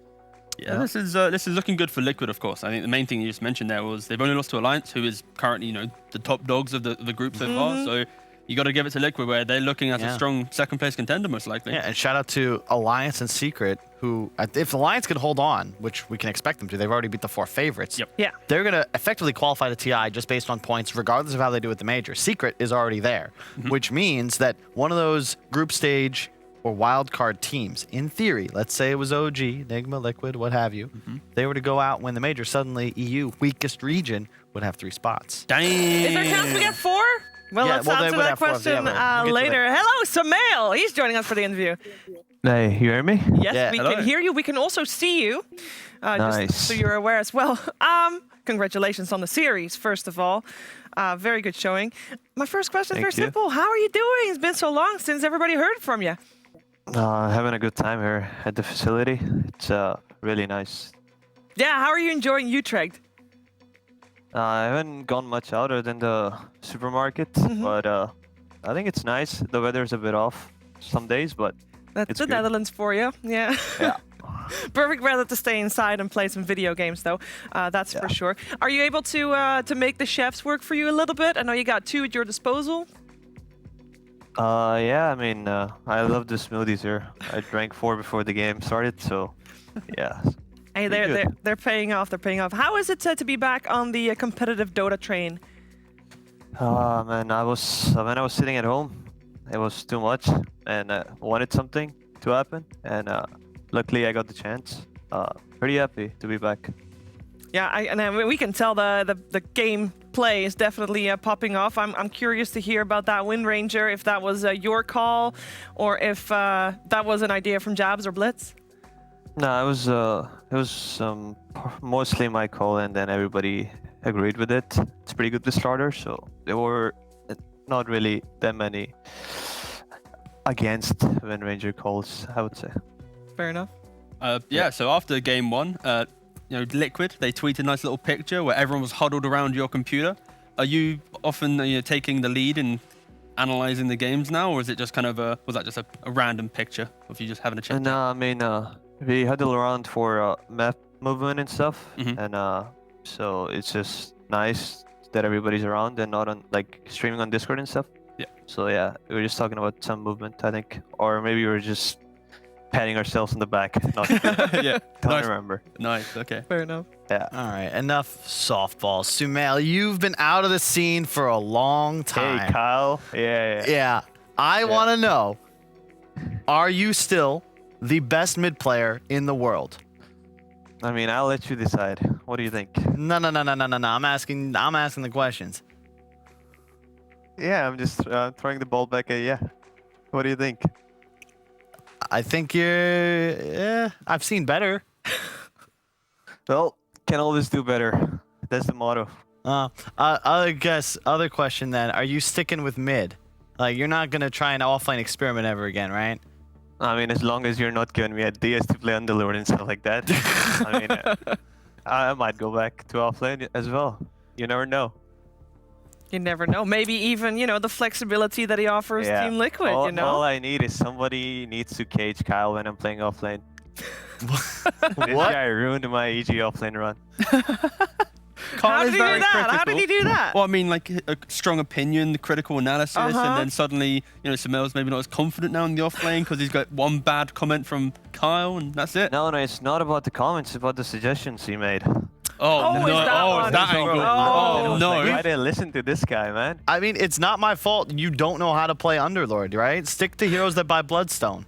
[SPEAKER 2] Yeah, this is looking good for Liquid, of course. I think the main thing you just mentioned there was they've only lost to Alliance, who is currently, the top dogs of the group so far. So you got to give it to Liquid, where they're looking as a strong second place contender, most likely.
[SPEAKER 13] Yeah, and shout out to Alliance and Secret, who, if Alliance can hold on, which we can expect them to, they've already beat the 4 favorites.
[SPEAKER 2] Yep.
[SPEAKER 22] Yeah.
[SPEAKER 13] They're going to effectively qualify to TI just based on points, regardless of how they do at the major. Secret is already there, which means that one of those group stage or wildcard teams, in theory, let's say it was OG, Nigma, Liquid, what have you, they were to go out and win the major, suddenly EU, weakest region, would have 3 spots.
[SPEAKER 2] Dang.
[SPEAKER 22] Is there a chance we get 4? Well, let's answer that question later. Hello, Sumail. He's joining us for the interview.
[SPEAKER 5] Hey, you hear me?
[SPEAKER 22] Yes, we can hear you. We can also see you.
[SPEAKER 5] Nice.
[SPEAKER 22] Just so you're aware as well. Congratulations on the series, first of all. Very good showing. My first question is very simple. How are you doing? It's been so long since everybody heard from you.
[SPEAKER 5] Having a good time here at the facility. It's really nice.
[SPEAKER 22] Yeah, how are you enjoying Utrecht?
[SPEAKER 5] I haven't gone much out other than the supermarket, but I think it's nice. The weather's a bit off some days, but
[SPEAKER 22] that's
[SPEAKER 5] it's
[SPEAKER 22] the
[SPEAKER 5] good.
[SPEAKER 22] Netherlands for you. Yeah. Perfect weather to stay inside and play some video games, though. That's for sure. Are you able to make the chefs work for you a little bit? I know you got 2 at your disposal.
[SPEAKER 5] Yeah, I mean, I love the smoothies here. I drank 4 before the game started, so yeah.
[SPEAKER 22] Hey, they're paying off. They're paying off. How is it to be back on the competitive Dota train?
[SPEAKER 5] Man, when I was sitting at home, it was too much, and I wanted something to happen, and luckily I got the chance. Pretty happy to be back.
[SPEAKER 22] Yeah, and we can tell the game play is definitely popping off. I'm curious to hear about that Wind Ranger, if that was your call, or if that was an idea from Jabs or Blitz.
[SPEAKER 5] No, it was mostly my call, and then everybody agreed with it. It's pretty good with starter, so there were not really that many against Wind Ranger calls, I would say.
[SPEAKER 22] Fair enough.
[SPEAKER 2] Yeah, so after game 1, Liquid, they tweeted a nice little picture where everyone was huddled around your computer. Are you often taking the lead in analyzing the games now, or is it just kind of was that just a random picture of you just having a chat?
[SPEAKER 5] No, I mean, we huddle around for map movement and stuff, and so it's just nice that everybody's around and not on streaming on Discord and stuff.
[SPEAKER 2] Yeah.
[SPEAKER 5] So yeah, we were just talking about some movement, I think, or maybe we were just patting ourselves on the back. Not
[SPEAKER 2] Yeah.
[SPEAKER 5] don't
[SPEAKER 2] Nice.
[SPEAKER 5] remember.
[SPEAKER 2] Nice. Okay.
[SPEAKER 22] Fair enough.
[SPEAKER 5] Yeah.
[SPEAKER 13] All right, enough softball. Sumail, you've been out of the scene for a long time.
[SPEAKER 5] Hey, Kyle. Yeah.
[SPEAKER 13] Yeah. I want to know, are you still the best mid player in the world?
[SPEAKER 5] I mean, I'll let you decide. What do you think?
[SPEAKER 13] No. I'm asking the questions.
[SPEAKER 5] Yeah, I'm just throwing the ball back at you. What do you think?
[SPEAKER 13] I think you're. I've seen better.
[SPEAKER 5] Well, can always do better. That's the motto.
[SPEAKER 13] Other question then. Are you sticking with mid? Like, you're not gonna try an offlane experiment ever again, right?
[SPEAKER 5] I mean, as long as you're not giving me ideas to play Underlord and stuff like that. I mean, I might go back to offlane as well. You never know.
[SPEAKER 22] You never know. Maybe even, the flexibility that he offers Team Liquid,
[SPEAKER 5] All I need is somebody needs to cage Kyle when I'm playing offlane. This guy ruined my EG offlane run.
[SPEAKER 22] How did he do that? How did he do that?
[SPEAKER 2] Well, I mean, like a strong opinion, the critical analysis, and then suddenly, Sumail's maybe not as confident now in the offlane because he's got one bad comment from Kyle, and that's it.
[SPEAKER 5] No, it's not about the comments, it's about the suggestions he made.
[SPEAKER 2] Oh, no.
[SPEAKER 22] Is that
[SPEAKER 2] angle.
[SPEAKER 5] Oh,
[SPEAKER 2] no.
[SPEAKER 5] Like, I didn't listen to this guy, man.
[SPEAKER 13] I mean, it's not my fault you don't know how to play Underlord, right? Stick to heroes that buy Bloodstone.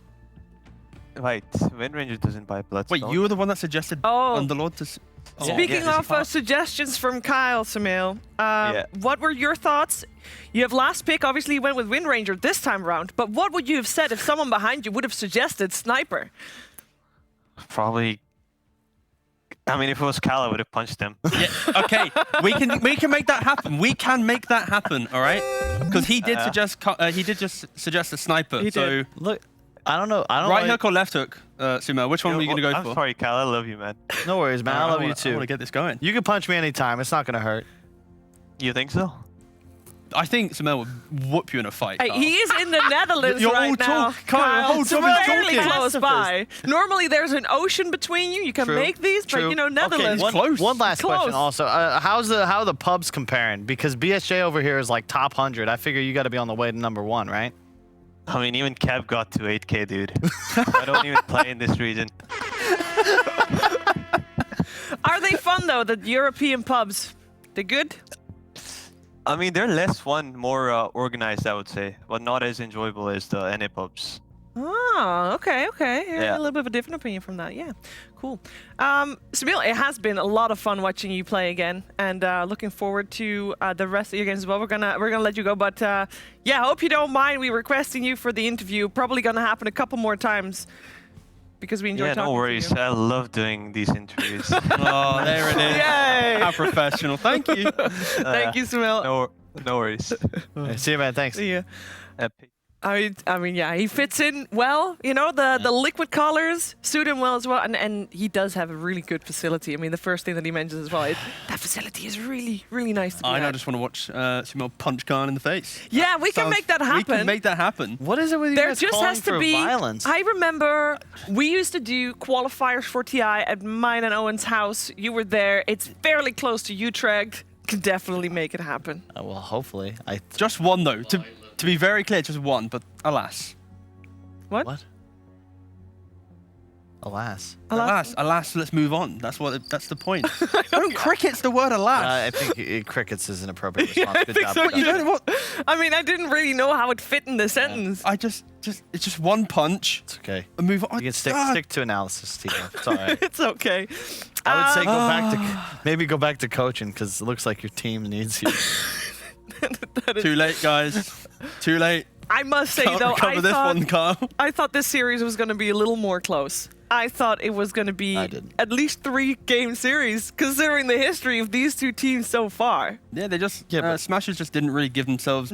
[SPEAKER 5] Wait, Windranger doesn't buy Bloodstone.
[SPEAKER 2] Wait, you were the one that suggested Underlord to...
[SPEAKER 22] Speaking of suggestions from Kyle, Sumail, what were your thoughts? You have last pick, obviously you went with Windranger this time around, but what would you have said if someone behind you would have suggested Sniper?
[SPEAKER 5] Probably... I mean, if it was Kyle, I would have punched him.
[SPEAKER 2] Yeah, okay, we can make that happen. We can make that happen, all right? Because he did just suggest a Sniper.
[SPEAKER 22] He
[SPEAKER 2] so
[SPEAKER 22] did.
[SPEAKER 13] Look, I don't know.
[SPEAKER 2] Right hook or left hook, Sumail? Which one were you going to go for?
[SPEAKER 5] I'm sorry, Kyle. I love you, man.
[SPEAKER 13] No worries, man. I love you too.
[SPEAKER 2] I want to get this going.
[SPEAKER 13] You can punch me anytime. It's not gonna hurt.
[SPEAKER 5] You think so?
[SPEAKER 2] I think Sumail would whoop you in a fight.
[SPEAKER 22] Hey, he is in the Netherlands
[SPEAKER 2] You're
[SPEAKER 22] right
[SPEAKER 2] all
[SPEAKER 22] now.
[SPEAKER 2] Kyle,
[SPEAKER 22] It's
[SPEAKER 2] whole job is
[SPEAKER 22] fairly
[SPEAKER 2] talking.
[SPEAKER 22] close by. Normally, there's an ocean between you. You can make these, but Netherlands.
[SPEAKER 13] Okay, one last
[SPEAKER 22] Close.
[SPEAKER 13] question also. How are the pubs comparing? Because BSJ over here is like top 100. I figure you got to be on the way to #1, right?
[SPEAKER 5] I mean, even Kev got to 8K, dude. I don't even play in this region.
[SPEAKER 22] Are they fun though? The European pubs, they good?
[SPEAKER 5] I mean, they're less fun, more organized, I would say, but not as enjoyable as the NA pubs.
[SPEAKER 22] Oh, okay.
[SPEAKER 5] Yeah.
[SPEAKER 22] A little bit of a different opinion from that. Yeah, cool. Sumail, it has been a lot of fun watching you play again, and looking forward to the rest of your games as well. We're gonna let you go, but yeah, hope you don't mind we requesting you for the interview. Probably gonna happen a couple more times because we enjoy talking
[SPEAKER 5] no worries.
[SPEAKER 22] to you.
[SPEAKER 5] I love doing these interviews.
[SPEAKER 2] Oh, there it is.
[SPEAKER 22] Yay!
[SPEAKER 2] How professional. Thank you.
[SPEAKER 22] Thank you, Sumail.
[SPEAKER 5] No worries.
[SPEAKER 13] See you, man. Thanks.
[SPEAKER 22] See ya. I mean, yeah, he fits in well. The liquid colors suit him well as well, and he does have a really good facility. I mean, the first thing that he mentions as well, that facility is really, really nice to be
[SPEAKER 2] I
[SPEAKER 22] at.
[SPEAKER 2] just want to watch Sumail punch Khan in the face.
[SPEAKER 22] Yeah, we can make that happen.
[SPEAKER 2] We can make that happen.
[SPEAKER 13] What is it with you
[SPEAKER 22] There
[SPEAKER 13] guys
[SPEAKER 22] just
[SPEAKER 13] calling
[SPEAKER 22] has to
[SPEAKER 13] for
[SPEAKER 22] be
[SPEAKER 13] violence?
[SPEAKER 22] I remember we used to do qualifiers for TI at mine and Owen's house. You were there. It's fairly close to Utrecht. Can definitely make it happen.
[SPEAKER 13] Well, hopefully.
[SPEAKER 2] Just one though. To be very clear, just one. But alas.
[SPEAKER 22] What?
[SPEAKER 13] Alas.
[SPEAKER 2] Let's move on. That's the point. Cricket's the word alas.
[SPEAKER 13] I think crickets is an appropriate response.
[SPEAKER 22] Yeah, I
[SPEAKER 13] Good
[SPEAKER 22] think
[SPEAKER 13] job.
[SPEAKER 22] so.
[SPEAKER 13] Good job.
[SPEAKER 22] I mean, I didn't really know how it fit in the sentence.
[SPEAKER 2] It's just one punch.
[SPEAKER 13] It's okay.
[SPEAKER 2] And move on.
[SPEAKER 13] You can stick to analysis, Tito. It's all right.
[SPEAKER 22] It's okay.
[SPEAKER 13] I would say go back to coaching because it looks like your team needs you.
[SPEAKER 2] Too late, guys. Too late.
[SPEAKER 22] I must say,
[SPEAKER 2] Can't
[SPEAKER 22] though,
[SPEAKER 2] I
[SPEAKER 22] thought this series was going to be a little more close. I thought it was going to be at least 3-game series, considering the history of these two teams so far.
[SPEAKER 2] Yeah, they just Smashers just didn't really give themselves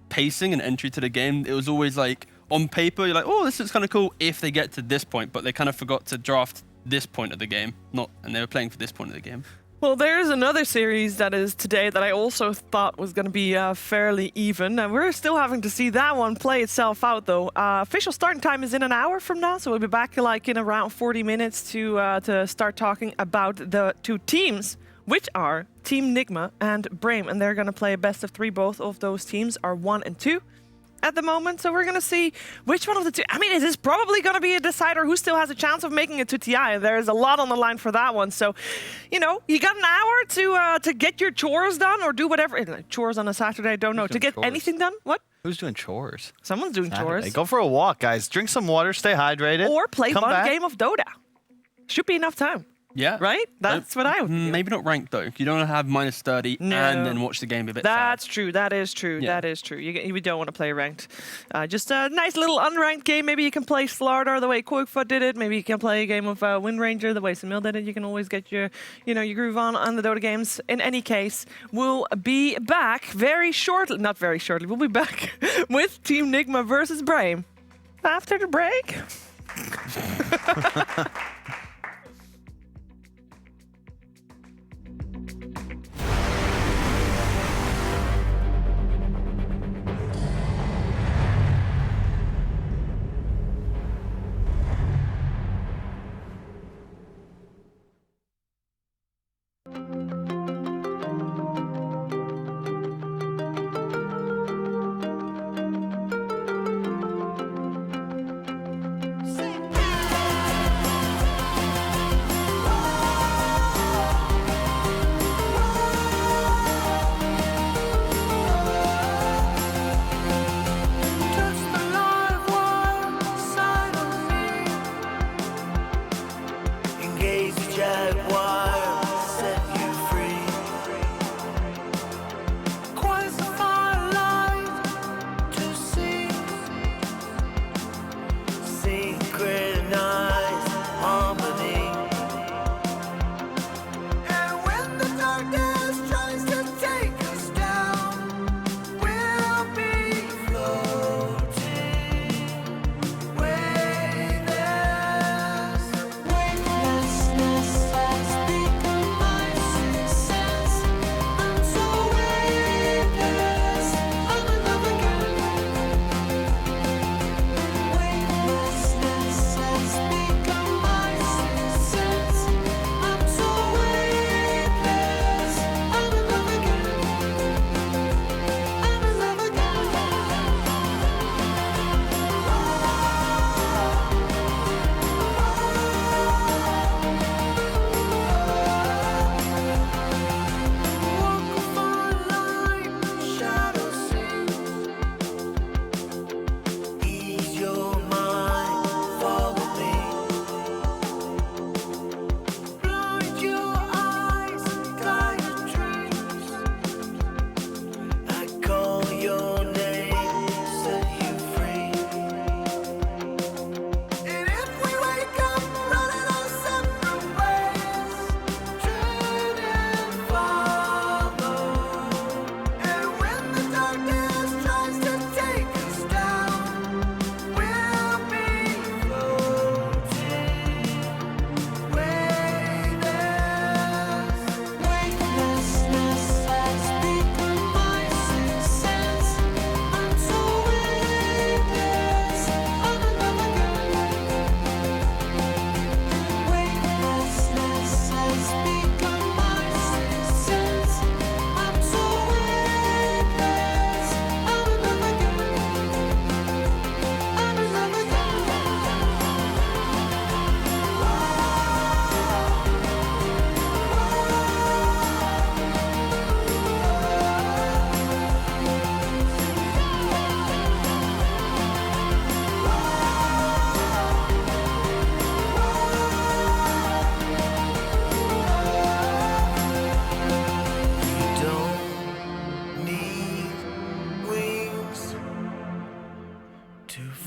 [SPEAKER 2] pacing and entry to the game. It was always like on paper, you're like, oh, this is kind of cool if they get to this point, but they kind of forgot to draft this point of the game, and they were playing for this point of the game.
[SPEAKER 22] Well, there's another series that is today that I also thought was going to be fairly even. And we're still having to see that one play itself out, though. Official starting time is in an hour from now, so we'll be back in around 40 minutes to start talking about the two teams, which are Team Nigma and Brame. And they're going to play a best of 3. Both of those teams are 1 and 2. at the moment. So we're going to see which one of the two. I mean, it is probably going to be a decider who still has a chance of making it to TI. There is a lot on the line for that one. So, you know, you got an hour to get your chores done or do whatever. Chores on a Saturday, I don't know. To get anything done? What?
[SPEAKER 13] Who's doing chores?
[SPEAKER 22] Someone's doing chores.
[SPEAKER 13] Go for a walk, guys. Drink some water, stay hydrated.
[SPEAKER 22] Or play one game of Dota. Should be enough time.
[SPEAKER 2] Yeah.
[SPEAKER 22] Right? That's what I would do.
[SPEAKER 2] Maybe not ranked, though. You don't want to have minus 30 and then watch the game a bit
[SPEAKER 22] That's
[SPEAKER 2] sad.
[SPEAKER 22] true. That is true.
[SPEAKER 2] Yeah.
[SPEAKER 22] That is true. We don't want to play ranked. Just a nice little unranked game. Maybe you can play Slardar the way Quirkfoot did it. Maybe you can play a game of Wind Ranger the way Samil did it. You can always get your groove on the Dota games. In any case, we'll be back very shortly. Not very shortly. We'll be back with Team Nigma versus Brame after the break.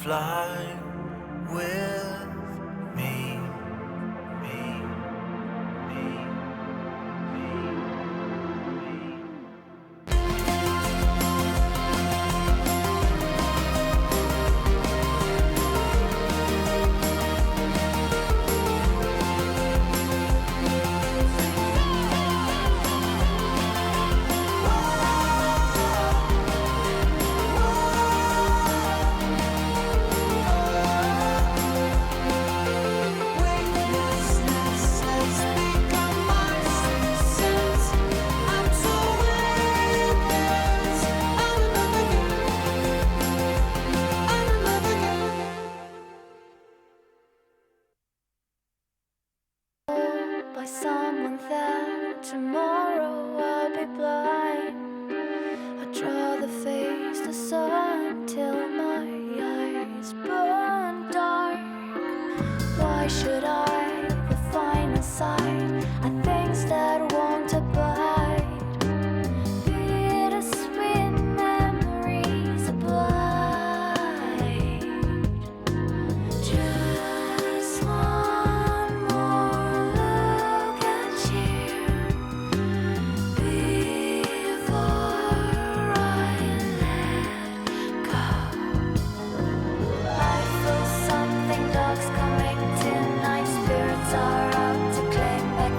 [SPEAKER 1] fly with me. face the sun till my eyes burn dark. Why should I define a sign of things that won't abide? Bittersweet memories abide. Just one more look at you before I let go. I feel something dark's coming tonight. Spirits are out to claim back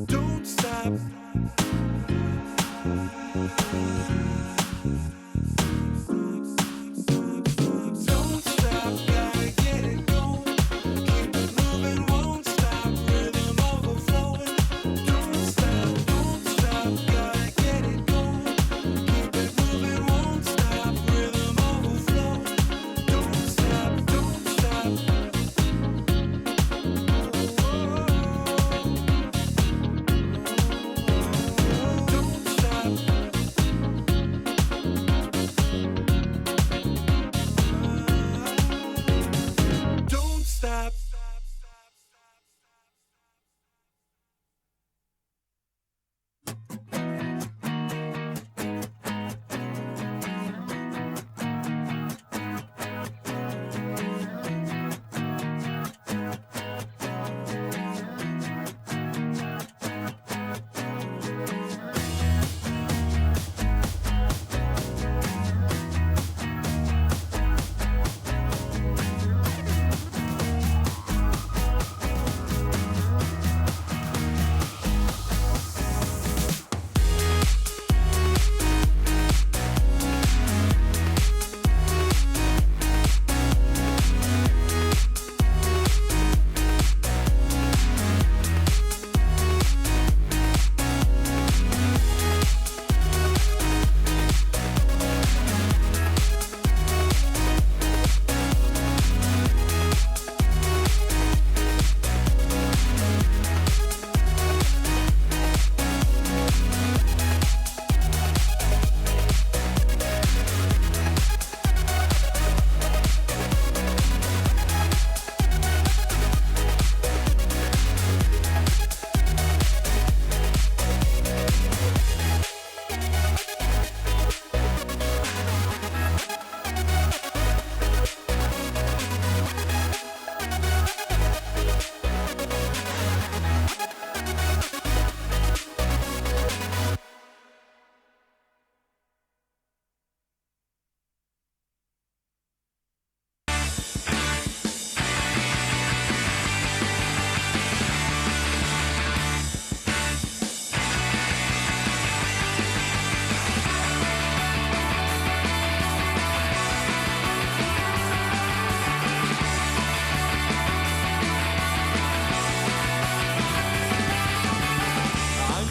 [SPEAKER 1] Don't stop. Don't stop, gotta get it going. Keep it moving, won't stop. Rhythm overflowing. Don't stop, gotta get it going. Keep it moving, won't stop. Rhythm overflowing. Don't stop, don't stop. Don't stop.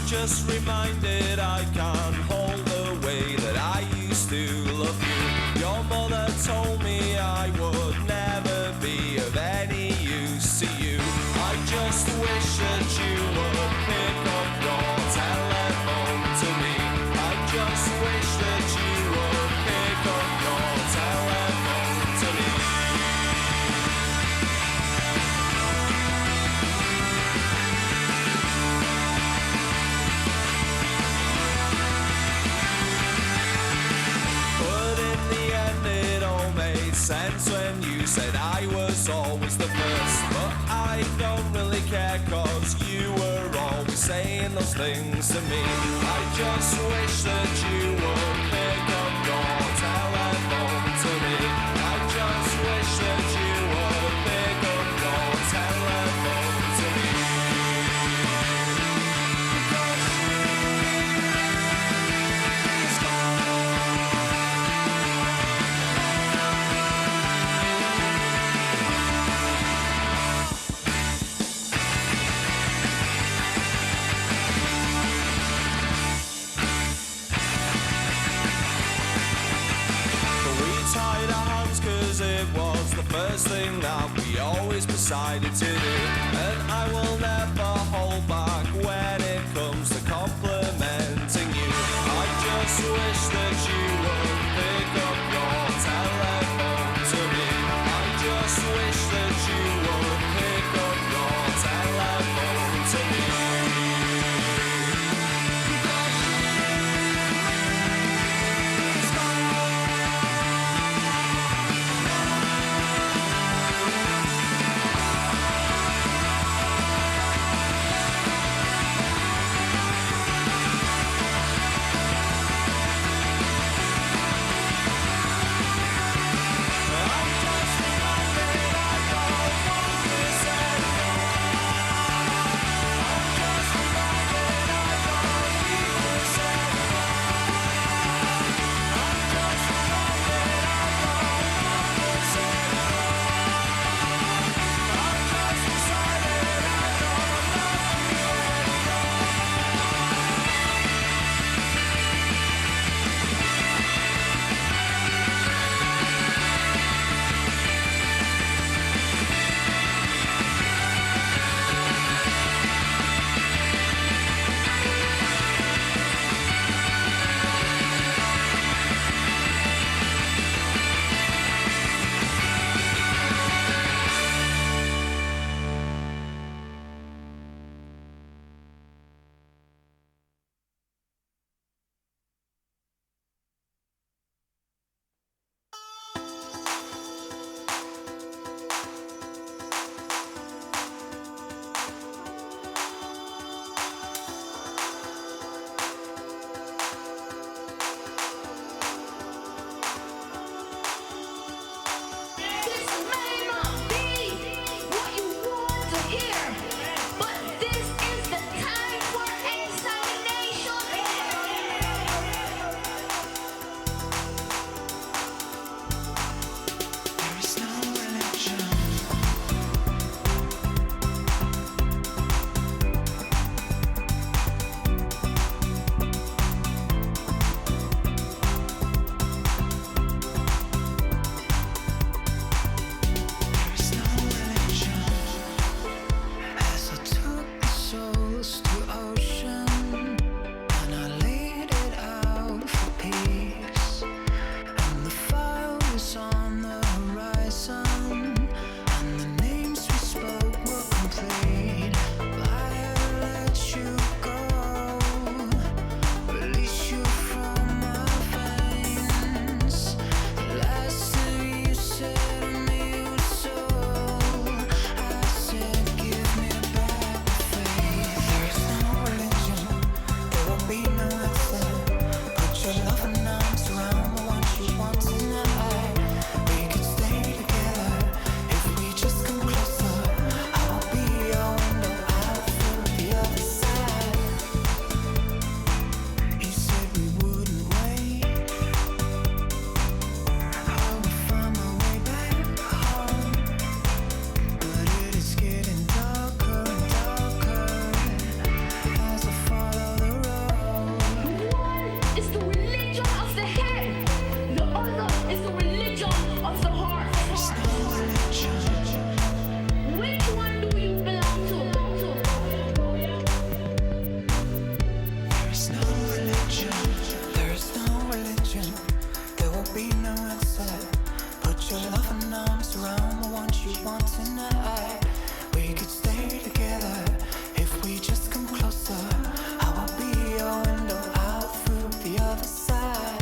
[SPEAKER 18] Just reminded I can't hold the way that I used to love you. Your mother told me I would never be of any use to you. I just wish that you would pick up your telephone to me. I just wish that you would pick up your telephone to me. Sense when you said I was always the first, but I don't really care cause you were always saying those things to me. I just wish that you would pick up your telephone to me. I just wish that you would pick up your telephone to me. It was the first thing that we always decided to do, and I will never hold back when it comes to complimenting you. I just wish that you would pick up your telephone to me. I just wish that you would pick up your telephone to me.
[SPEAKER 1] tonight. We could stay together if we just come closer. I will be your window out through the other side.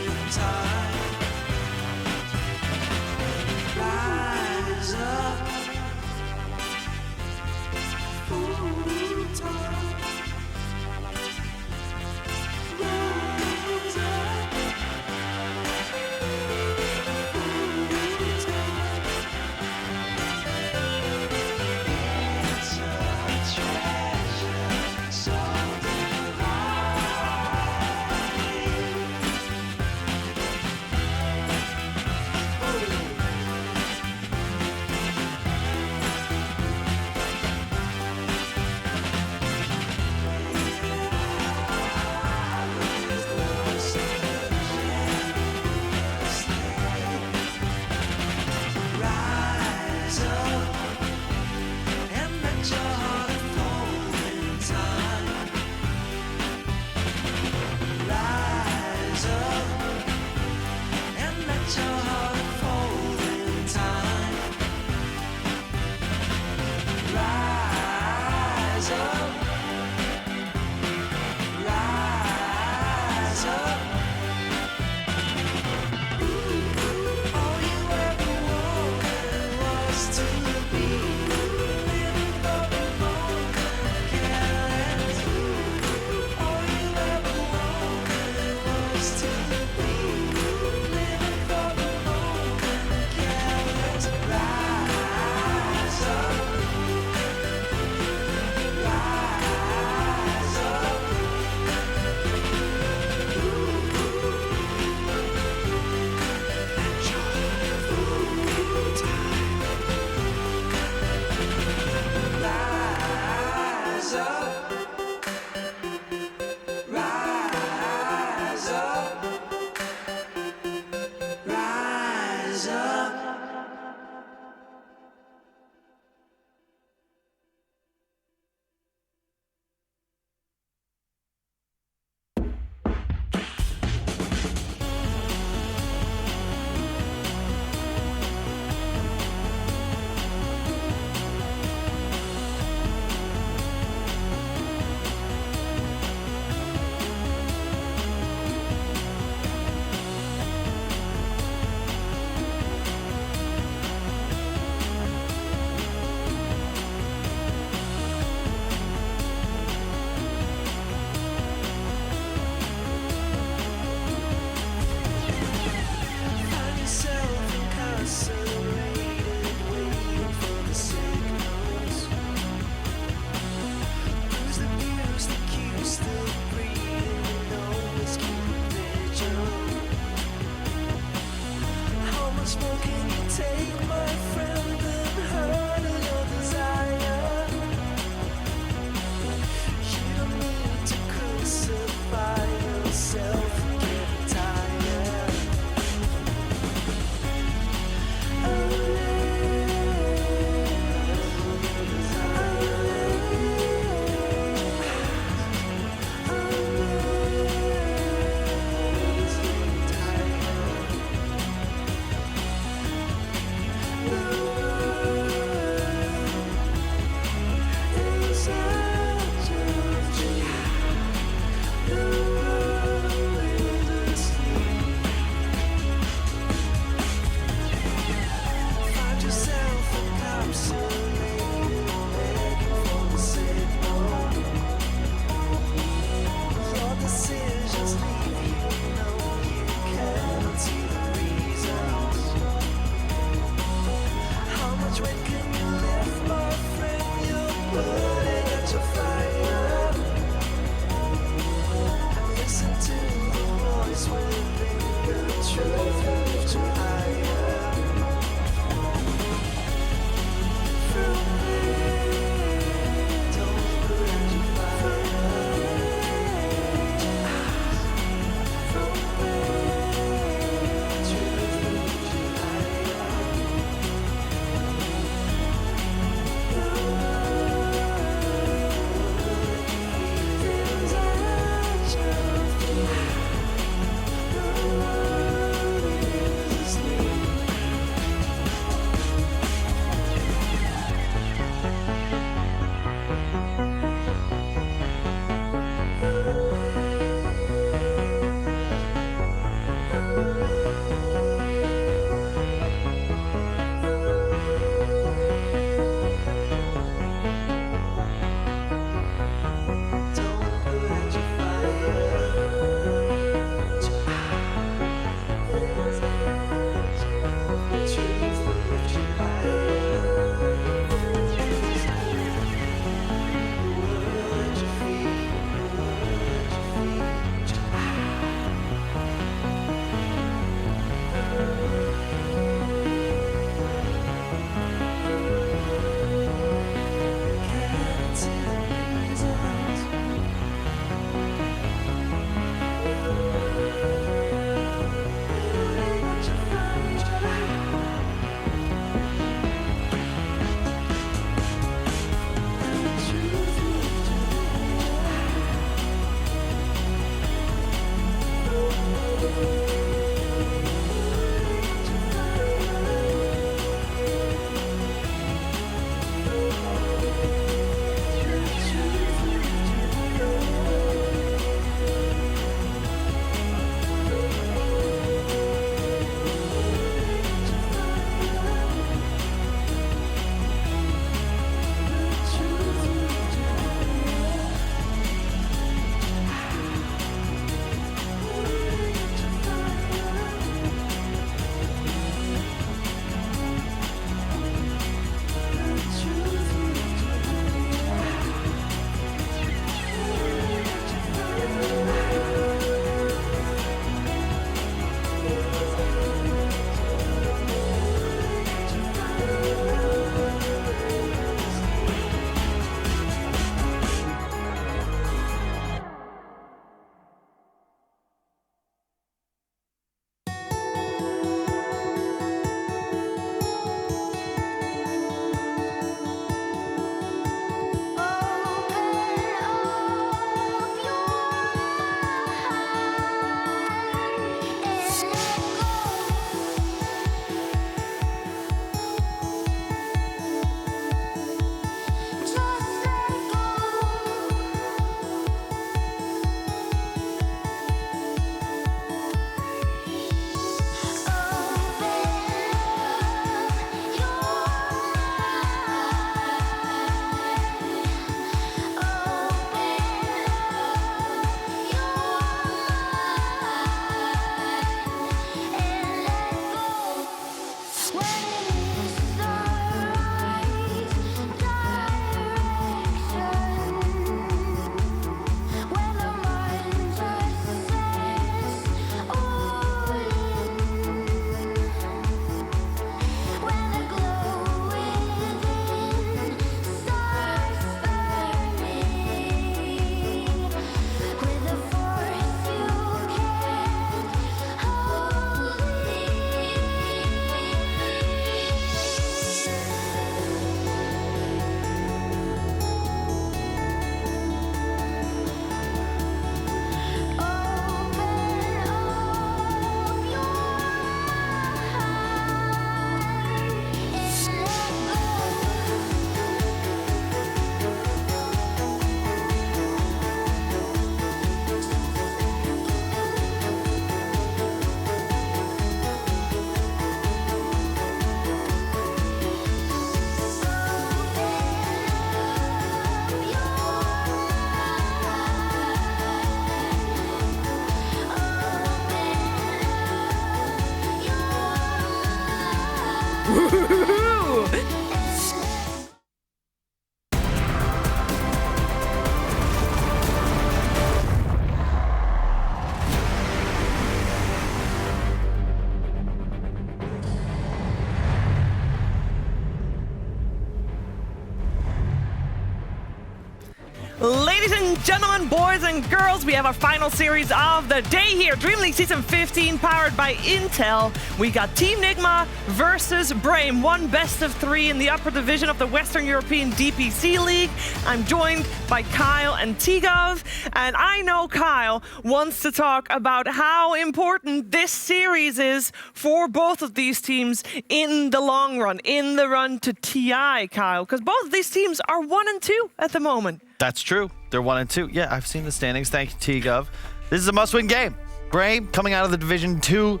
[SPEAKER 22] Ladies and gentlemen, boys and girls, we have our final series of the day here. DreamLeague Season 15 powered by Intel. We got Team Nigma versus Brame. One best of 3 in the upper division of the Western European DPC League. I'm joined by Kyle and Tigov. And I know Kyle wants to talk about how important this series is for both of these teams in the long run, in the run to TI, Kyle. Because both of these teams are 1 and 2 at the moment.
[SPEAKER 13] That's true. They're 1 and 2. Yeah, I've seen the standings. Thank you, T-Gov. This is a must-win game. Brame coming out of the Division 2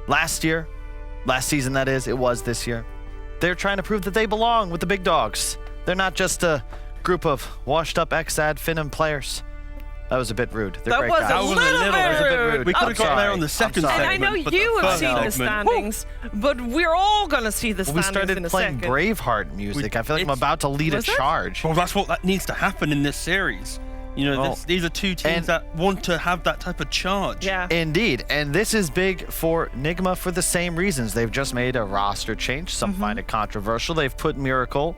[SPEAKER 13] last season that is. It was this year. They're trying to prove that they belong with the big dogs. They're not just a group of washed-up ex-ad Finland players. That was a bit rude. They're great guys.
[SPEAKER 22] That was a little bit rude.
[SPEAKER 2] We could have got there on the second segment.
[SPEAKER 22] And I know you have seen the standings, but we're all going to see the standings in a second.
[SPEAKER 13] We started playing Braveheart music. I feel like I'm about to lead a charge.
[SPEAKER 2] Well, that's what needs to happen in this series. You know, these are two teams that want to have that type of charge.
[SPEAKER 22] Yeah.
[SPEAKER 13] Indeed. And this is big for Nigma for the same reasons. They've just made a roster change. Some find it controversial. They've put Miracle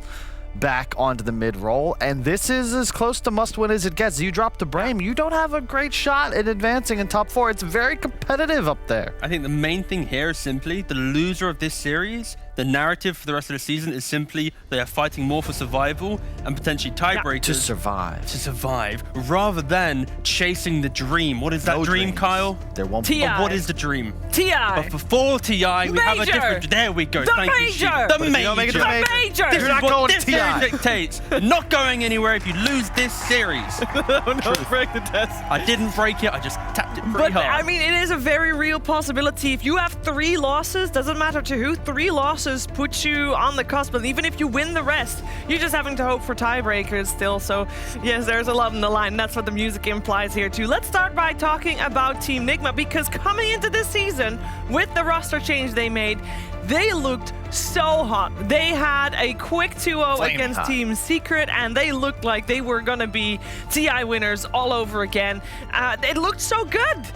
[SPEAKER 13] back onto the mid role, and this is as close to must win as it gets. You drop to Brame, you don't have a great shot at advancing in top 4. It's very competitive up there.
[SPEAKER 2] I think the main thing here is simply the loser of this series. The narrative for the rest of the season is simply they are fighting more for survival and potentially tiebreakers.
[SPEAKER 13] To survive.
[SPEAKER 2] To survive, rather than chasing the dream. What is that dream, Kyle?
[SPEAKER 13] There won't
[SPEAKER 22] be.
[SPEAKER 2] But what is the dream?
[SPEAKER 22] TI.
[SPEAKER 2] But before TI, we have a different. There we go.
[SPEAKER 22] The
[SPEAKER 2] Thank you,
[SPEAKER 22] major.
[SPEAKER 2] Sheep. The major.
[SPEAKER 22] The major.
[SPEAKER 2] This
[SPEAKER 13] You're
[SPEAKER 2] is
[SPEAKER 13] not
[SPEAKER 2] what
[SPEAKER 13] going
[SPEAKER 2] this
[SPEAKER 13] TI.
[SPEAKER 2] series dictates. Not going anywhere if you lose this series.
[SPEAKER 22] Don't break the test.
[SPEAKER 2] I didn't break it. I just tapped it pretty
[SPEAKER 22] But
[SPEAKER 2] hard.
[SPEAKER 22] I mean, it is a very real possibility. If you have 3 losses, doesn't matter to who, 3 losses puts you on the cusp. And even if you win the rest, you're just having to hope for tiebreakers still. So yes, there's a lot in the line. And that's what the music implies here too. Let's start by talking about Team Nigma, because coming into this season with the roster change they made, they looked so hot. They had a quick 2-0 against Team Secret, and they looked like they were going to be TI winners all over again. It looked so good.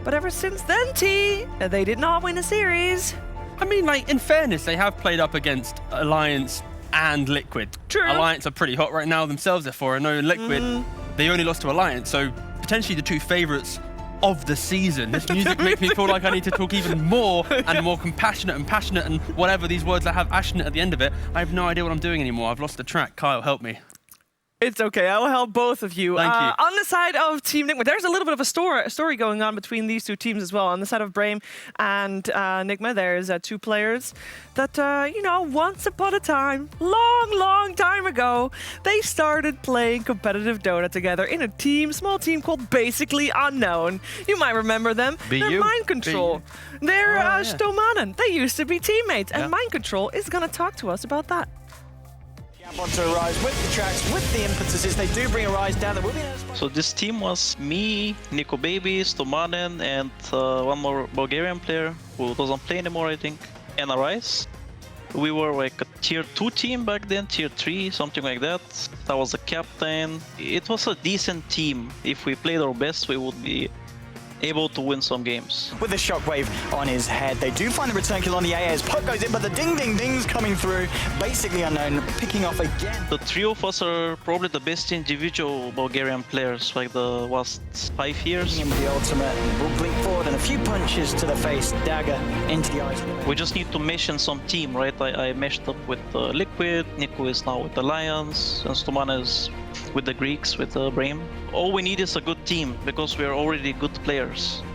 [SPEAKER 22] But ever since then, they did not win a series.
[SPEAKER 2] I mean, like, in fairness, they have played up against Alliance and Liquid.
[SPEAKER 22] True.
[SPEAKER 2] Alliance are pretty hot right now themselves. They're 4-0 in Liquid. They only lost to Alliance, so potentially the 2 favorites of the season. This music makes me feel like I need to talk even more and more compassionate and passionate and whatever these words that have passionate at the end of it. I have no idea what I'm doing anymore. I've lost the track. Kyle, help me.
[SPEAKER 22] It's okay. I will help both of you.
[SPEAKER 2] Thank you.
[SPEAKER 22] On the side of Team Nigma, there's a little bit of a story going on between these 2 teams as well. On the side of Brame and Nigma, there's 2 players that, once upon a time, long time ago, they started playing competitive Dota together in a small team called Basically Unknown. You might remember them. They're Mind Control. They're Stomanen. They used to be teammates, and Mind Control is going to talk to us about that.
[SPEAKER 12] Want to rise with the tracks, with the impetuses. They do bring a rise down. There will be
[SPEAKER 19] So this team was me, Nico Baby, Stomanen, and one more Bulgarian player who doesn't play anymore, I think, and Arise. We were like a tier 2 team back then, tier 3, something like that. I was the captain. It was a decent team. If we played our best, we would be able to win some games.
[SPEAKER 12] With the shockwave on his head, they do find the return kill on the AA as Puck goes in, but the ding-ding-ding's coming through. Basically Unknown, picking off again.
[SPEAKER 19] The 3 of us are probably the best individual Bulgarian players, like the last 5 years.
[SPEAKER 12] With the ultimate, will blink forward and a few punches to the face, dagger into the eyes.
[SPEAKER 19] We just need to mesh in some team, right? I meshed up with Liquid, Nico is now with Alliance, and Stomanen is with the Greeks, with Brame. All we need is a good team, because we are already good players.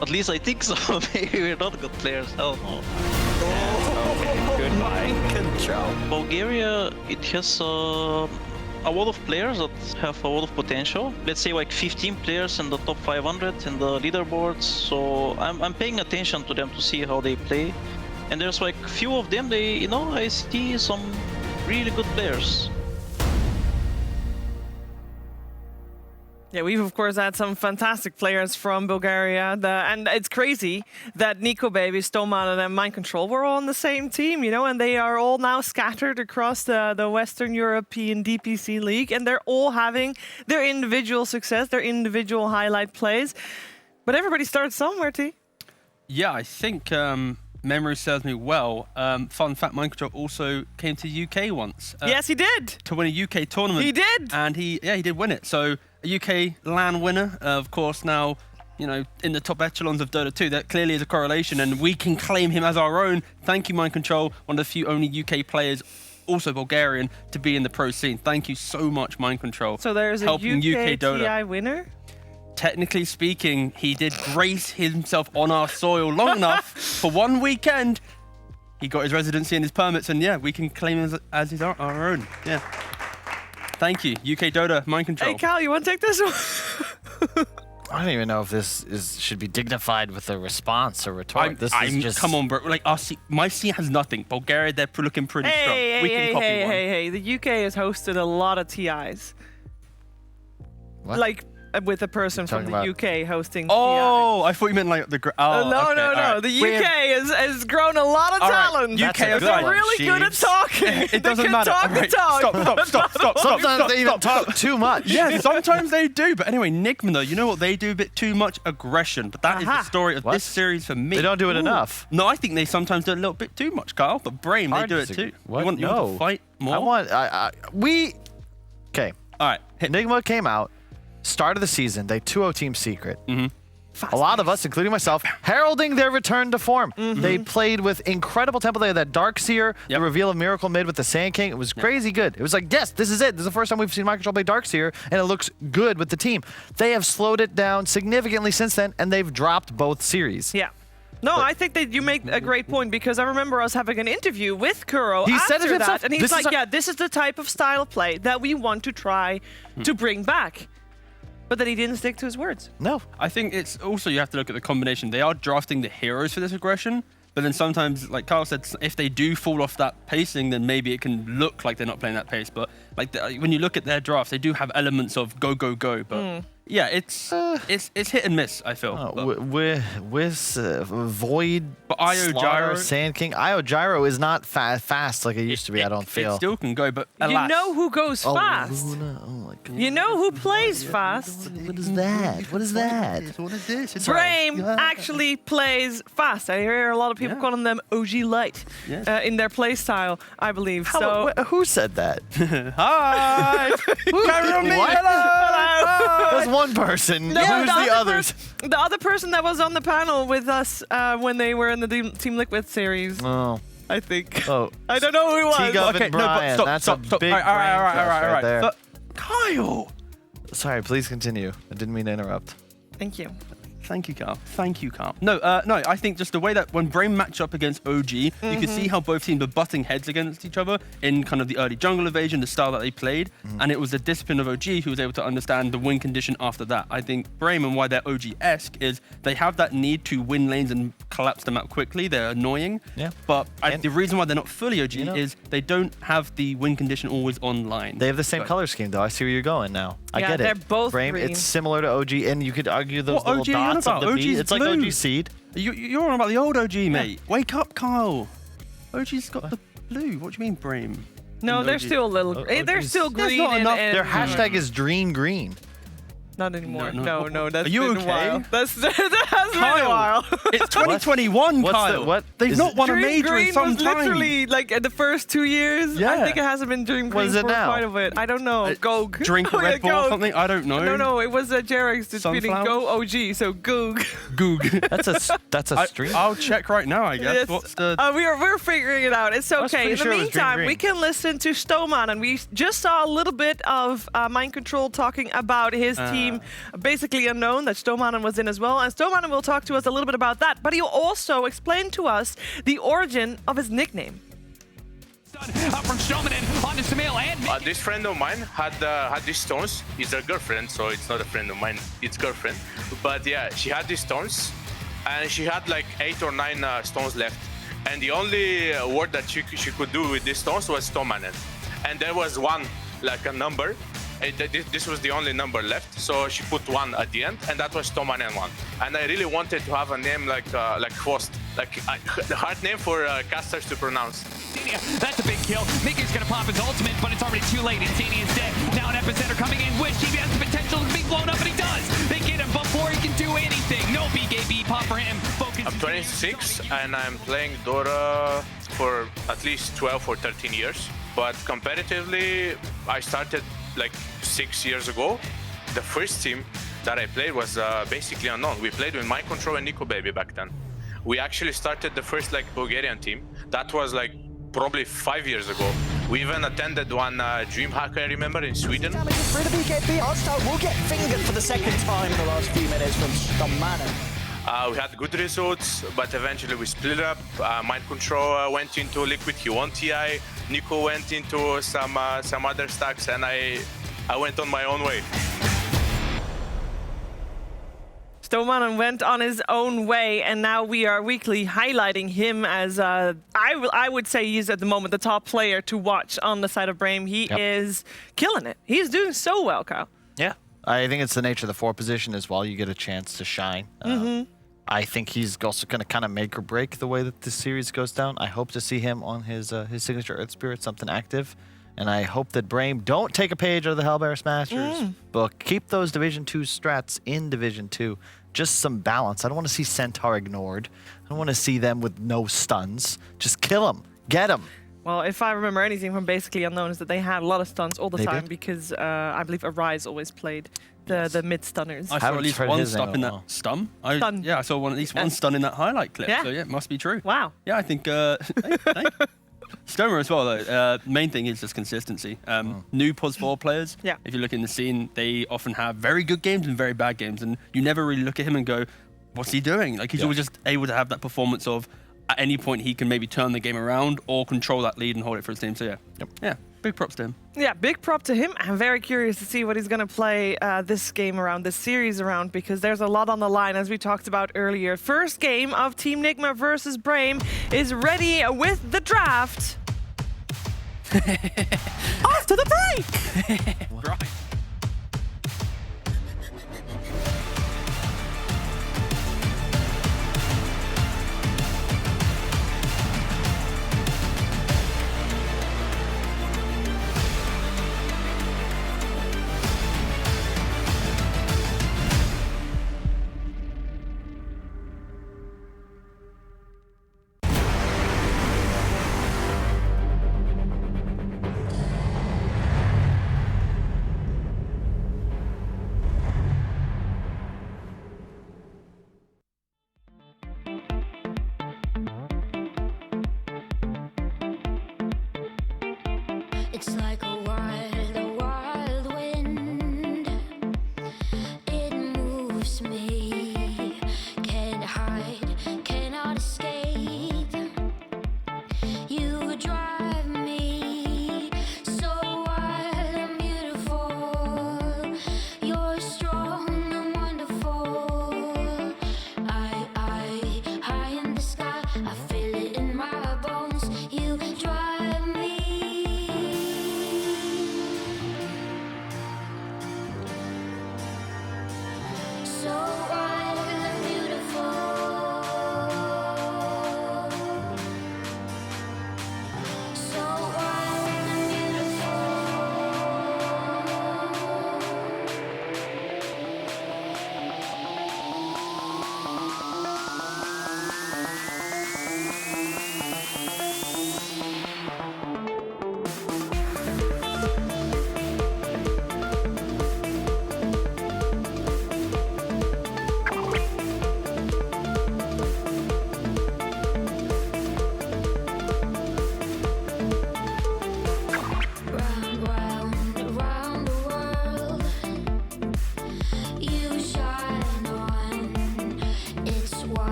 [SPEAKER 19] At least I think so. Maybe we're not good players, hell no.
[SPEAKER 12] Good mind control.
[SPEAKER 19] Bulgaria, it has a lot of players that have a lot of potential. Let's say like 15 players in the top 500 in the leaderboards. So I'm paying attention to them to see how they play. And there's like few of them, I see some really good players.
[SPEAKER 22] Yeah, we've of course had some fantastic players from Bulgaria, and it's crazy that Nico Baby, Stomanen, and Mind Control were all on the same team, and they are all now scattered across the Western European DPC League, and they're all having their individual success, their individual highlight plays. But everybody starts somewhere, T.
[SPEAKER 2] Yeah, I think memory serves me well, fun fact, Mind Control also came to UK once.
[SPEAKER 22] Yes, he did.
[SPEAKER 2] To win a UK tournament.
[SPEAKER 22] He did.
[SPEAKER 2] And he did win it. So a UK LAN winner, of course, now, you know, in the top echelons of Dota 2. That clearly is a correlation, and we can claim him as our own. Thank you, Mind Control, one of the few only UK players, also Bulgarian, to be in the pro scene. Thank you so much, Mind Control.
[SPEAKER 22] So there's a UK TI winner?
[SPEAKER 2] Technically speaking, he did grace himself on our soil long enough for one weekend. He got his residency and his permits, and yeah, we can claim him as his, our own. Yeah. Thank you, UK Dota, Mind Control.
[SPEAKER 22] Hey, Cal, you want to take this one?
[SPEAKER 13] I don't even know if this should be dignified with a response or retort. This is just...
[SPEAKER 2] Come on, bro. Like, my scene has nothing. Bulgaria, they're looking pretty strong. We can copy one.
[SPEAKER 22] Hey. The UK has hosted a lot of TIs.
[SPEAKER 13] What?
[SPEAKER 22] Like, with a person from the UK hosting
[SPEAKER 2] Oh, I thought you meant like the...
[SPEAKER 22] no.
[SPEAKER 2] Right.
[SPEAKER 22] The UK has grown a lot of talent.
[SPEAKER 2] UK
[SPEAKER 22] They're really good at talking.
[SPEAKER 2] It doesn't matter. Stop.
[SPEAKER 13] Sometimes they even talk too much.
[SPEAKER 2] Yeah, sometimes they do. But anyway, Nigma, though, you know what they do a bit too much? Aggression. But that is the story of this series for me.
[SPEAKER 13] They don't do it enough.
[SPEAKER 2] No, I think they sometimes do a little bit too much, Kyle. But Brain, they do it too.
[SPEAKER 13] What?
[SPEAKER 2] You want to fight more?
[SPEAKER 13] Okay.
[SPEAKER 2] All right.
[SPEAKER 13] Enigma came out. Start of the season, they 2-0 Team Secret. A lot of us, including myself, heralding their return to form. They played with incredible tempo. They had that Darkseer, the reveal of Miracle Mid with the Sand King. It was crazy good. It was like, yes, this is it. This is the first time we've seen Mind Control play Darkseer, and it looks good with the team. They have slowed it down significantly since then, and they've dropped both series.
[SPEAKER 22] Yeah. No, I think that you make a great point, because I remember us having an interview with Kuro after that, and he's like, yeah, this is the type of style of play that we want to try to bring back. But then he didn't stick to his words.
[SPEAKER 13] No.
[SPEAKER 2] I think it's also, you have to look at the combination. They are drafting the heroes for this aggression, but then sometimes, like Kyle said, if they do fall off that pacing, then maybe it can look like they're not playing that pace. But like when you look at their drafts, they do have elements of go. But yeah, it's hit and miss, I feel.
[SPEAKER 13] With Void,
[SPEAKER 2] but Io Gyro,
[SPEAKER 13] Sand King. Io Gyro is not fast like it used to be, I don't feel.
[SPEAKER 2] It still can go, but
[SPEAKER 22] alas. You know who goes fast?
[SPEAKER 13] Luna. Oh my God.
[SPEAKER 22] You know who plays fast?
[SPEAKER 13] What is that? What is that?
[SPEAKER 2] What is this?
[SPEAKER 22] Brame actually plays fast. I hear a lot of people calling them OG Light in their play style, I believe.
[SPEAKER 13] Who said that?
[SPEAKER 2] Hi! Carry on me! Hello!
[SPEAKER 13] There's one person. Who's the others?
[SPEAKER 22] The other person that was on the panel with us when they were in the Team Liquid series.
[SPEAKER 13] Oh.
[SPEAKER 22] I think.
[SPEAKER 13] Oh.
[SPEAKER 22] I don't know who it was.
[SPEAKER 13] T-Gov and Brian. That's a big brain trust right there.
[SPEAKER 2] But Kyle!
[SPEAKER 13] Sorry, please continue. I didn't mean to interrupt.
[SPEAKER 22] Thank you.
[SPEAKER 2] Thank you, Carl. Thank you, Carl. No, I think just the way that when Brame matched up against OG, you could see how both teams were butting heads against each other in kind of the early jungle evasion, the style that they played, and it was the discipline of OG who was able to understand the win condition after that. I think Brame and why they're OG-esque is they have that need to win lanes and collapse them out quickly. They're annoying.
[SPEAKER 13] Yeah.
[SPEAKER 2] But the reason why they're not fully OG is they don't have the win condition always online.
[SPEAKER 13] They have the same color scheme, though. I see where you're going now. I get it.
[SPEAKER 22] They're both
[SPEAKER 13] Brame,
[SPEAKER 22] green.
[SPEAKER 13] it's similar to OG, and you could argue those little dots of the beat. It's like OG Seed.
[SPEAKER 2] You're on about the old OG, mate. Wake up, Kyle. OG's got the blue. What do you mean, Brame?
[SPEAKER 22] No, they're still a little. They're still green.
[SPEAKER 13] Their hashtag is Dream Green.
[SPEAKER 22] Not anymore. No, that's
[SPEAKER 2] Are you
[SPEAKER 22] been
[SPEAKER 2] okay?
[SPEAKER 22] a while. That has been a while.
[SPEAKER 2] It's 2021, Kyle. They've not won a major in some time.
[SPEAKER 22] Literally like in the first 2 years.
[SPEAKER 2] Yeah.
[SPEAKER 22] I think it hasn't been Dream Green
[SPEAKER 13] What is it
[SPEAKER 22] for
[SPEAKER 13] now?
[SPEAKER 22] quite a bit. I don't know. Goog.
[SPEAKER 2] Drink Red Bull or something? I don't know.
[SPEAKER 22] No, it was Jarek's tweeting Go OG, so Goog.
[SPEAKER 2] Goog.
[SPEAKER 13] That's a stream.
[SPEAKER 2] I'll check right now, I guess.
[SPEAKER 22] Yes.
[SPEAKER 2] What's the...
[SPEAKER 22] We're figuring it out. It's okay. In the meantime, we can listen to Stoman, and we just saw a little bit of Mind Control talking about his team, basically unknown, that Stomanen was in as well, and Stomanen will talk to us a little bit about that, but he'll also explain to us the origin of his nickname.
[SPEAKER 14] From Stomanen on to Samil and this friend of mine had these stones. He's a girlfriend, so it's not a friend of mine, it's girlfriend. But yeah, she had these stones, and she had like 8 or 9 stones left. And the only word that she could do with these stones was Stomanen. And there was one, like a number. This was the only number left, so she put 1 at the end, and that was Stomanen 1. And I really wanted to have a name like Fost, like the hard name for casters to pronounce. That's a big kill. Mickey's gonna pop his ultimate, but it's already too late. Insania is dead. Now an epicenter coming in. Wish he has the potential to be blown up, and he does. They get him before he can do anything. No BKB pop for him. Focus. 26 and I'm playing Dota for at least 12 or 13 years. But competitively, I started like 6 years ago. The first team that I played was basically unknown. We played with My Control and Nico Baby back then. We actually started the first like Bulgarian team. That was like probably 5 years ago. We even attended one DreamHack, I remember, in Sweden.
[SPEAKER 12] Damage is through the BKB. Hostile will get fingered for the second time in the last few minutes from Stomanen.
[SPEAKER 14] We had good results, but eventually we split up. Mind Control went into Liquid, he won TI. Nico went into some other stacks, and I went on my own way.
[SPEAKER 22] Stomanen went on his own way, and now we are weekly highlighting him as I would say he's at the moment the top player to watch on the side of Brame. He is killing it. He's doing so well, Kyle.
[SPEAKER 13] Yeah, I think it's the nature of the 4 position as well. You get a chance to shine. I think he's also going to kind of make or break the way that this series goes down. I hope to see him on his signature Earth Spirit, something active. And I hope that Brame don't take a page out of the Hellbear Smashers book. Keep those Division 2 strats in Division 2. Just some balance. I don't want to see Centaur ignored. I don't want to see them with no stuns. Just kill them. Get them.
[SPEAKER 22] Well, if I remember anything from Basically Unknown is that they had a lot of stuns all the time because I believe Arise always played the mid stunners.
[SPEAKER 2] I saw at least one stun in that stun. Yeah, I saw at least one stun in that highlight clip.
[SPEAKER 22] Yeah.
[SPEAKER 2] So yeah, it must be true.
[SPEAKER 22] Wow.
[SPEAKER 2] Yeah, I think Stoner as well, though. Main thing is just consistency. New Pos 4 players, if you look in the scene, they often have very good games and very bad games, and you never really look at him and go, what's he doing? Like, he's always just able to have that performance of, at any point, he can maybe turn the game around or control that lead and hold it for his team. So, yeah, big props to him.
[SPEAKER 22] Yeah, big prop to him. I'm very curious to see what he's going to play this game around, this series around, because there's a lot on the line, as we talked about earlier. First game of Team Nigma versus Brame is ready with the draft. After the break!
[SPEAKER 2] Right.
[SPEAKER 1] It's like a wild wind. It moves me. Can't hide, cannot escape. You drive me so wild and beautiful. You're strong and wonderful. High in the sky, I feel it in my bones. You drive me. So wild and beautiful. So wild and beautiful.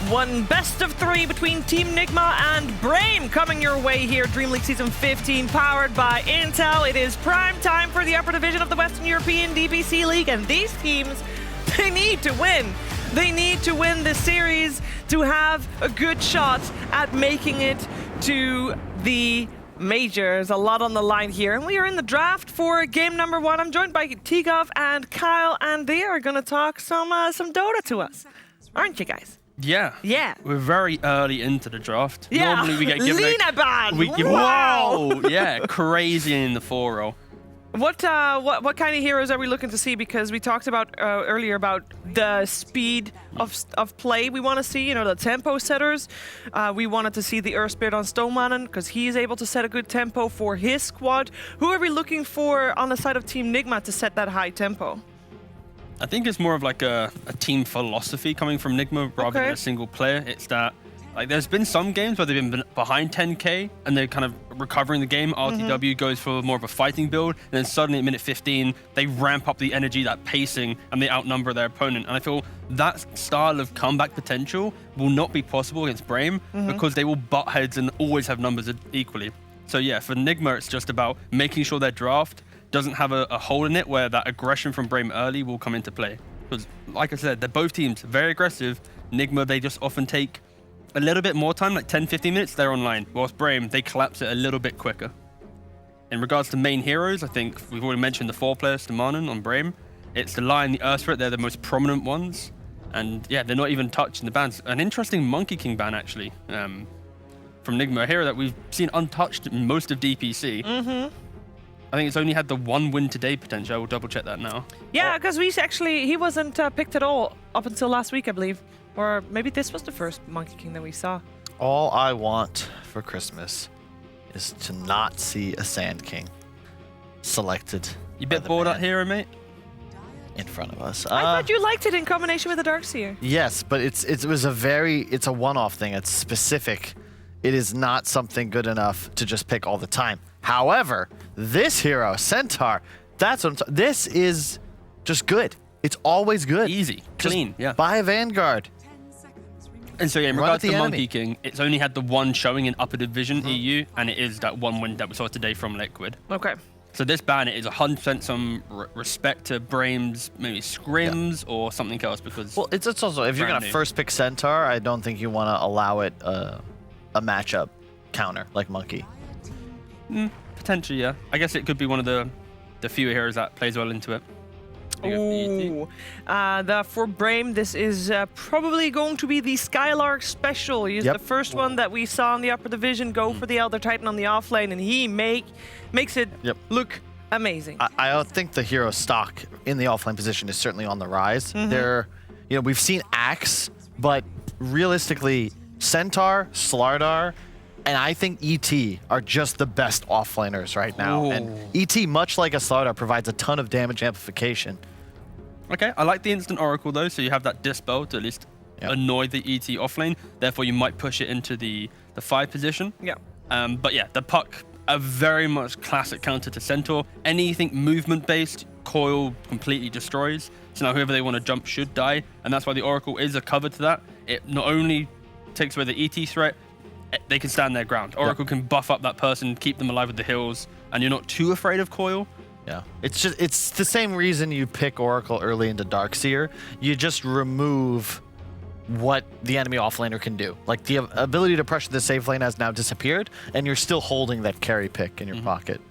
[SPEAKER 22] one best of 3 between Team Nigma and Brame coming your way here. Dream League Season 15 powered by Intel. It is prime time for the upper division of the Western European DPC League, and these teams, they need to win. They need to win this series to have a good shot at making it to the majors. A lot on the line here, and we are in the draft for game number 1. I'm joined by Tigov and Kyle, and they are going to talk some Dota to us, aren't you guys?
[SPEAKER 2] Yeah.
[SPEAKER 22] Yeah.
[SPEAKER 2] We're very early into the draft.
[SPEAKER 22] Yeah.
[SPEAKER 2] Normally we get given
[SPEAKER 22] Lina ban.
[SPEAKER 2] Wow. Yeah, crazy in the 4 roll.
[SPEAKER 22] What kind of heroes are we looking to see? Because we talked about earlier about the speed of play we want to see, the tempo setters. We wanted to see the Earth Spirit on Stoneman because he is able to set a good tempo for his squad. Who are we looking for on the side of Team Nigma to set that high tempo?
[SPEAKER 2] I think it's more of like a team philosophy coming from Nigma rather than a single player. It's that there's been some games where they've been behind 10k and they're kind of recovering the game. RTW goes for more of a fighting build, and then suddenly at minute 15 they ramp up the energy, that pacing, and they outnumber their opponent. And I feel that style of comeback potential will not be possible against Brame because they will butt heads and always have numbers equally. So yeah, for Nigma it's just about making sure their draft doesn't have a hole in it where that aggression from Brame early will come into play. Because like I said, they're both teams very aggressive. Nigma, they just often take a little bit more time, like 10-15 minutes, they're online. Whilst Brame, they collapse it a little bit quicker. In regards to main heroes, I think we've already mentioned the 4 players, Stamanen on Brame. It's the Lion, the Earth Spirit, they're the most prominent ones. And yeah, they're not even touched in the bans. An interesting Monkey King ban, actually, from Nigma, a hero that we've seen untouched in most of DPC. I think it's only had the 1 win today potential. I will double check that now.
[SPEAKER 22] Yeah, because he wasn't picked at all up until last week, I believe. Or maybe this was the first Monkey King that we saw.
[SPEAKER 13] All I want for Christmas is to not see a Sand King selected.
[SPEAKER 2] You bit bored out here, mate?
[SPEAKER 13] In front of us.
[SPEAKER 22] I thought you liked it in combination with the Darkseer.
[SPEAKER 13] Yes, but it's a one-off thing. It's specific. It is not something good enough to just pick all the time. However, this hero, Centaur, this is just good. It's always good.
[SPEAKER 2] Easy, clean, yeah.
[SPEAKER 13] Buy a Vanguard.
[SPEAKER 2] And so yeah, in regards to Monkey King, it's only had the 1 showing in Upper Division EU, and it is that 1 win that we saw today from Liquid.
[SPEAKER 22] Okay.
[SPEAKER 2] So this ban, it is 100% some respect to Brame's maybe scrims or something else, because
[SPEAKER 13] well, it's also if you're gonna first pick Centaur, I don't think you want to allow it a matchup counter like Monkey.
[SPEAKER 2] Potentially, yeah. I guess it could be one of the fewer heroes that plays well into it.
[SPEAKER 22] Ooh. For Brame, this is probably going to be the Skylark special. He's the first one that we saw in the Upper Division go for the Elder Titan on the offlane, and he makes it look amazing.
[SPEAKER 13] I think the hero stock in the offlane position is certainly on the rise. We've seen Axe, but realistically, Centaur, Slardar, and I think ET are just the best offlaners right now.
[SPEAKER 2] Ooh.
[SPEAKER 13] And ET, much like a Slardar, provides a ton of damage amplification.
[SPEAKER 2] Okay, I like the Instant Oracle though, so you have that Dispel to at least annoy the ET offlane. Therefore, you might push it into the 5 position.
[SPEAKER 22] Yeah.
[SPEAKER 2] But yeah, the Puck, a very much classic counter to Centaur. Anything movement-based, Coil completely destroys. So now whoever they want to jump should die, and that's why the Oracle is a cover to that. It not only takes away the ET threat, they can stand their ground. Oracle can buff up that person, keep them alive with the heals, and you're not too afraid of Coil.
[SPEAKER 13] Yeah, it's the same reason you pick Oracle early into Darkseer. You just remove what the enemy offlaner can do. Like the ability to pressure the safe lane has now disappeared, and you're still holding that carry pick in your pocket.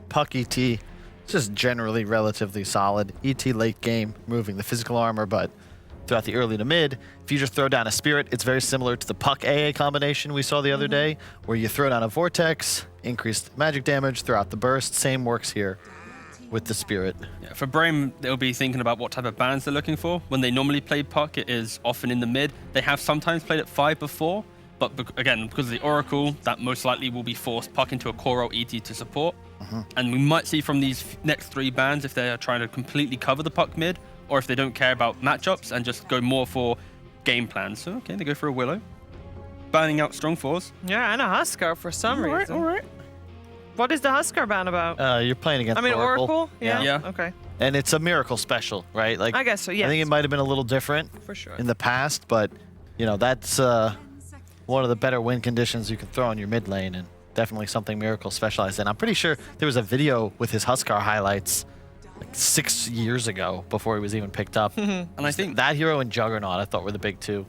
[SPEAKER 13] Puck ET. Just generally relatively solid. ET late game, moving the physical armor, but throughout the early to mid, if you just throw down a Spirit, it's very similar to the Puck AA combination we saw the other day, where you throw down a Vortex, increased magic damage throughout the burst. Same works here with the Spirit.
[SPEAKER 2] Yeah, for Brame, they'll be thinking about what type of bans they're looking for. When they normally play Puck, it is often in the mid. They have sometimes played at 5 before, but again, because of the Oracle, that most likely will be forced Puck into a core role ET to support. And we might see from these next 3 bans if they are trying to completely cover the Puck mid, or if they don't care about matchups and just go more for game plans. So, okay, they go for a Willow. Banning out strong 4s.
[SPEAKER 22] Yeah, and a Huskar for some reason.
[SPEAKER 2] All right.
[SPEAKER 22] What is the Huskar ban about?
[SPEAKER 13] You're playing against
[SPEAKER 22] Oracle?
[SPEAKER 2] Yeah.
[SPEAKER 22] Okay.
[SPEAKER 13] And it's a miracle special, right? Like
[SPEAKER 22] I guess so, yes.
[SPEAKER 13] I think it might have been a little different
[SPEAKER 22] For sure.
[SPEAKER 13] in the past, but that's one of the better win conditions you can throw in your mid lane, and definitely something Miracle specialized in. I'm pretty sure there was a video with his Huskar highlights like 6 years ago before he was even picked up.
[SPEAKER 2] And I think
[SPEAKER 13] that hero and Juggernaut I thought were the big two.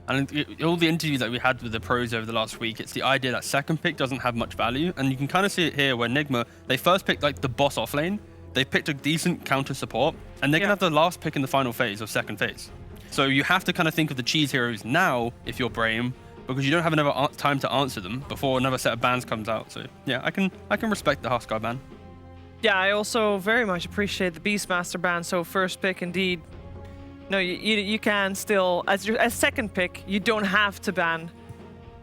[SPEAKER 2] And all the interviews that we had with the pros over the last week, it's the idea that second pick doesn't have much value. And you can kind of see it here where Nigma, they first picked like the boss off lane. They picked a decent counter support, and they're going to have the last pick in the final phase or second phase. So you have to kind of think of the cheese heroes now if you're Brame, because you don't have enough time to answer them before another set of bans comes out. So yeah, I can respect the Huskar ban.
[SPEAKER 22] Yeah, I also very much appreciate the Beastmaster ban. So first pick, indeed. No, you can still, as second pick, you don't have to ban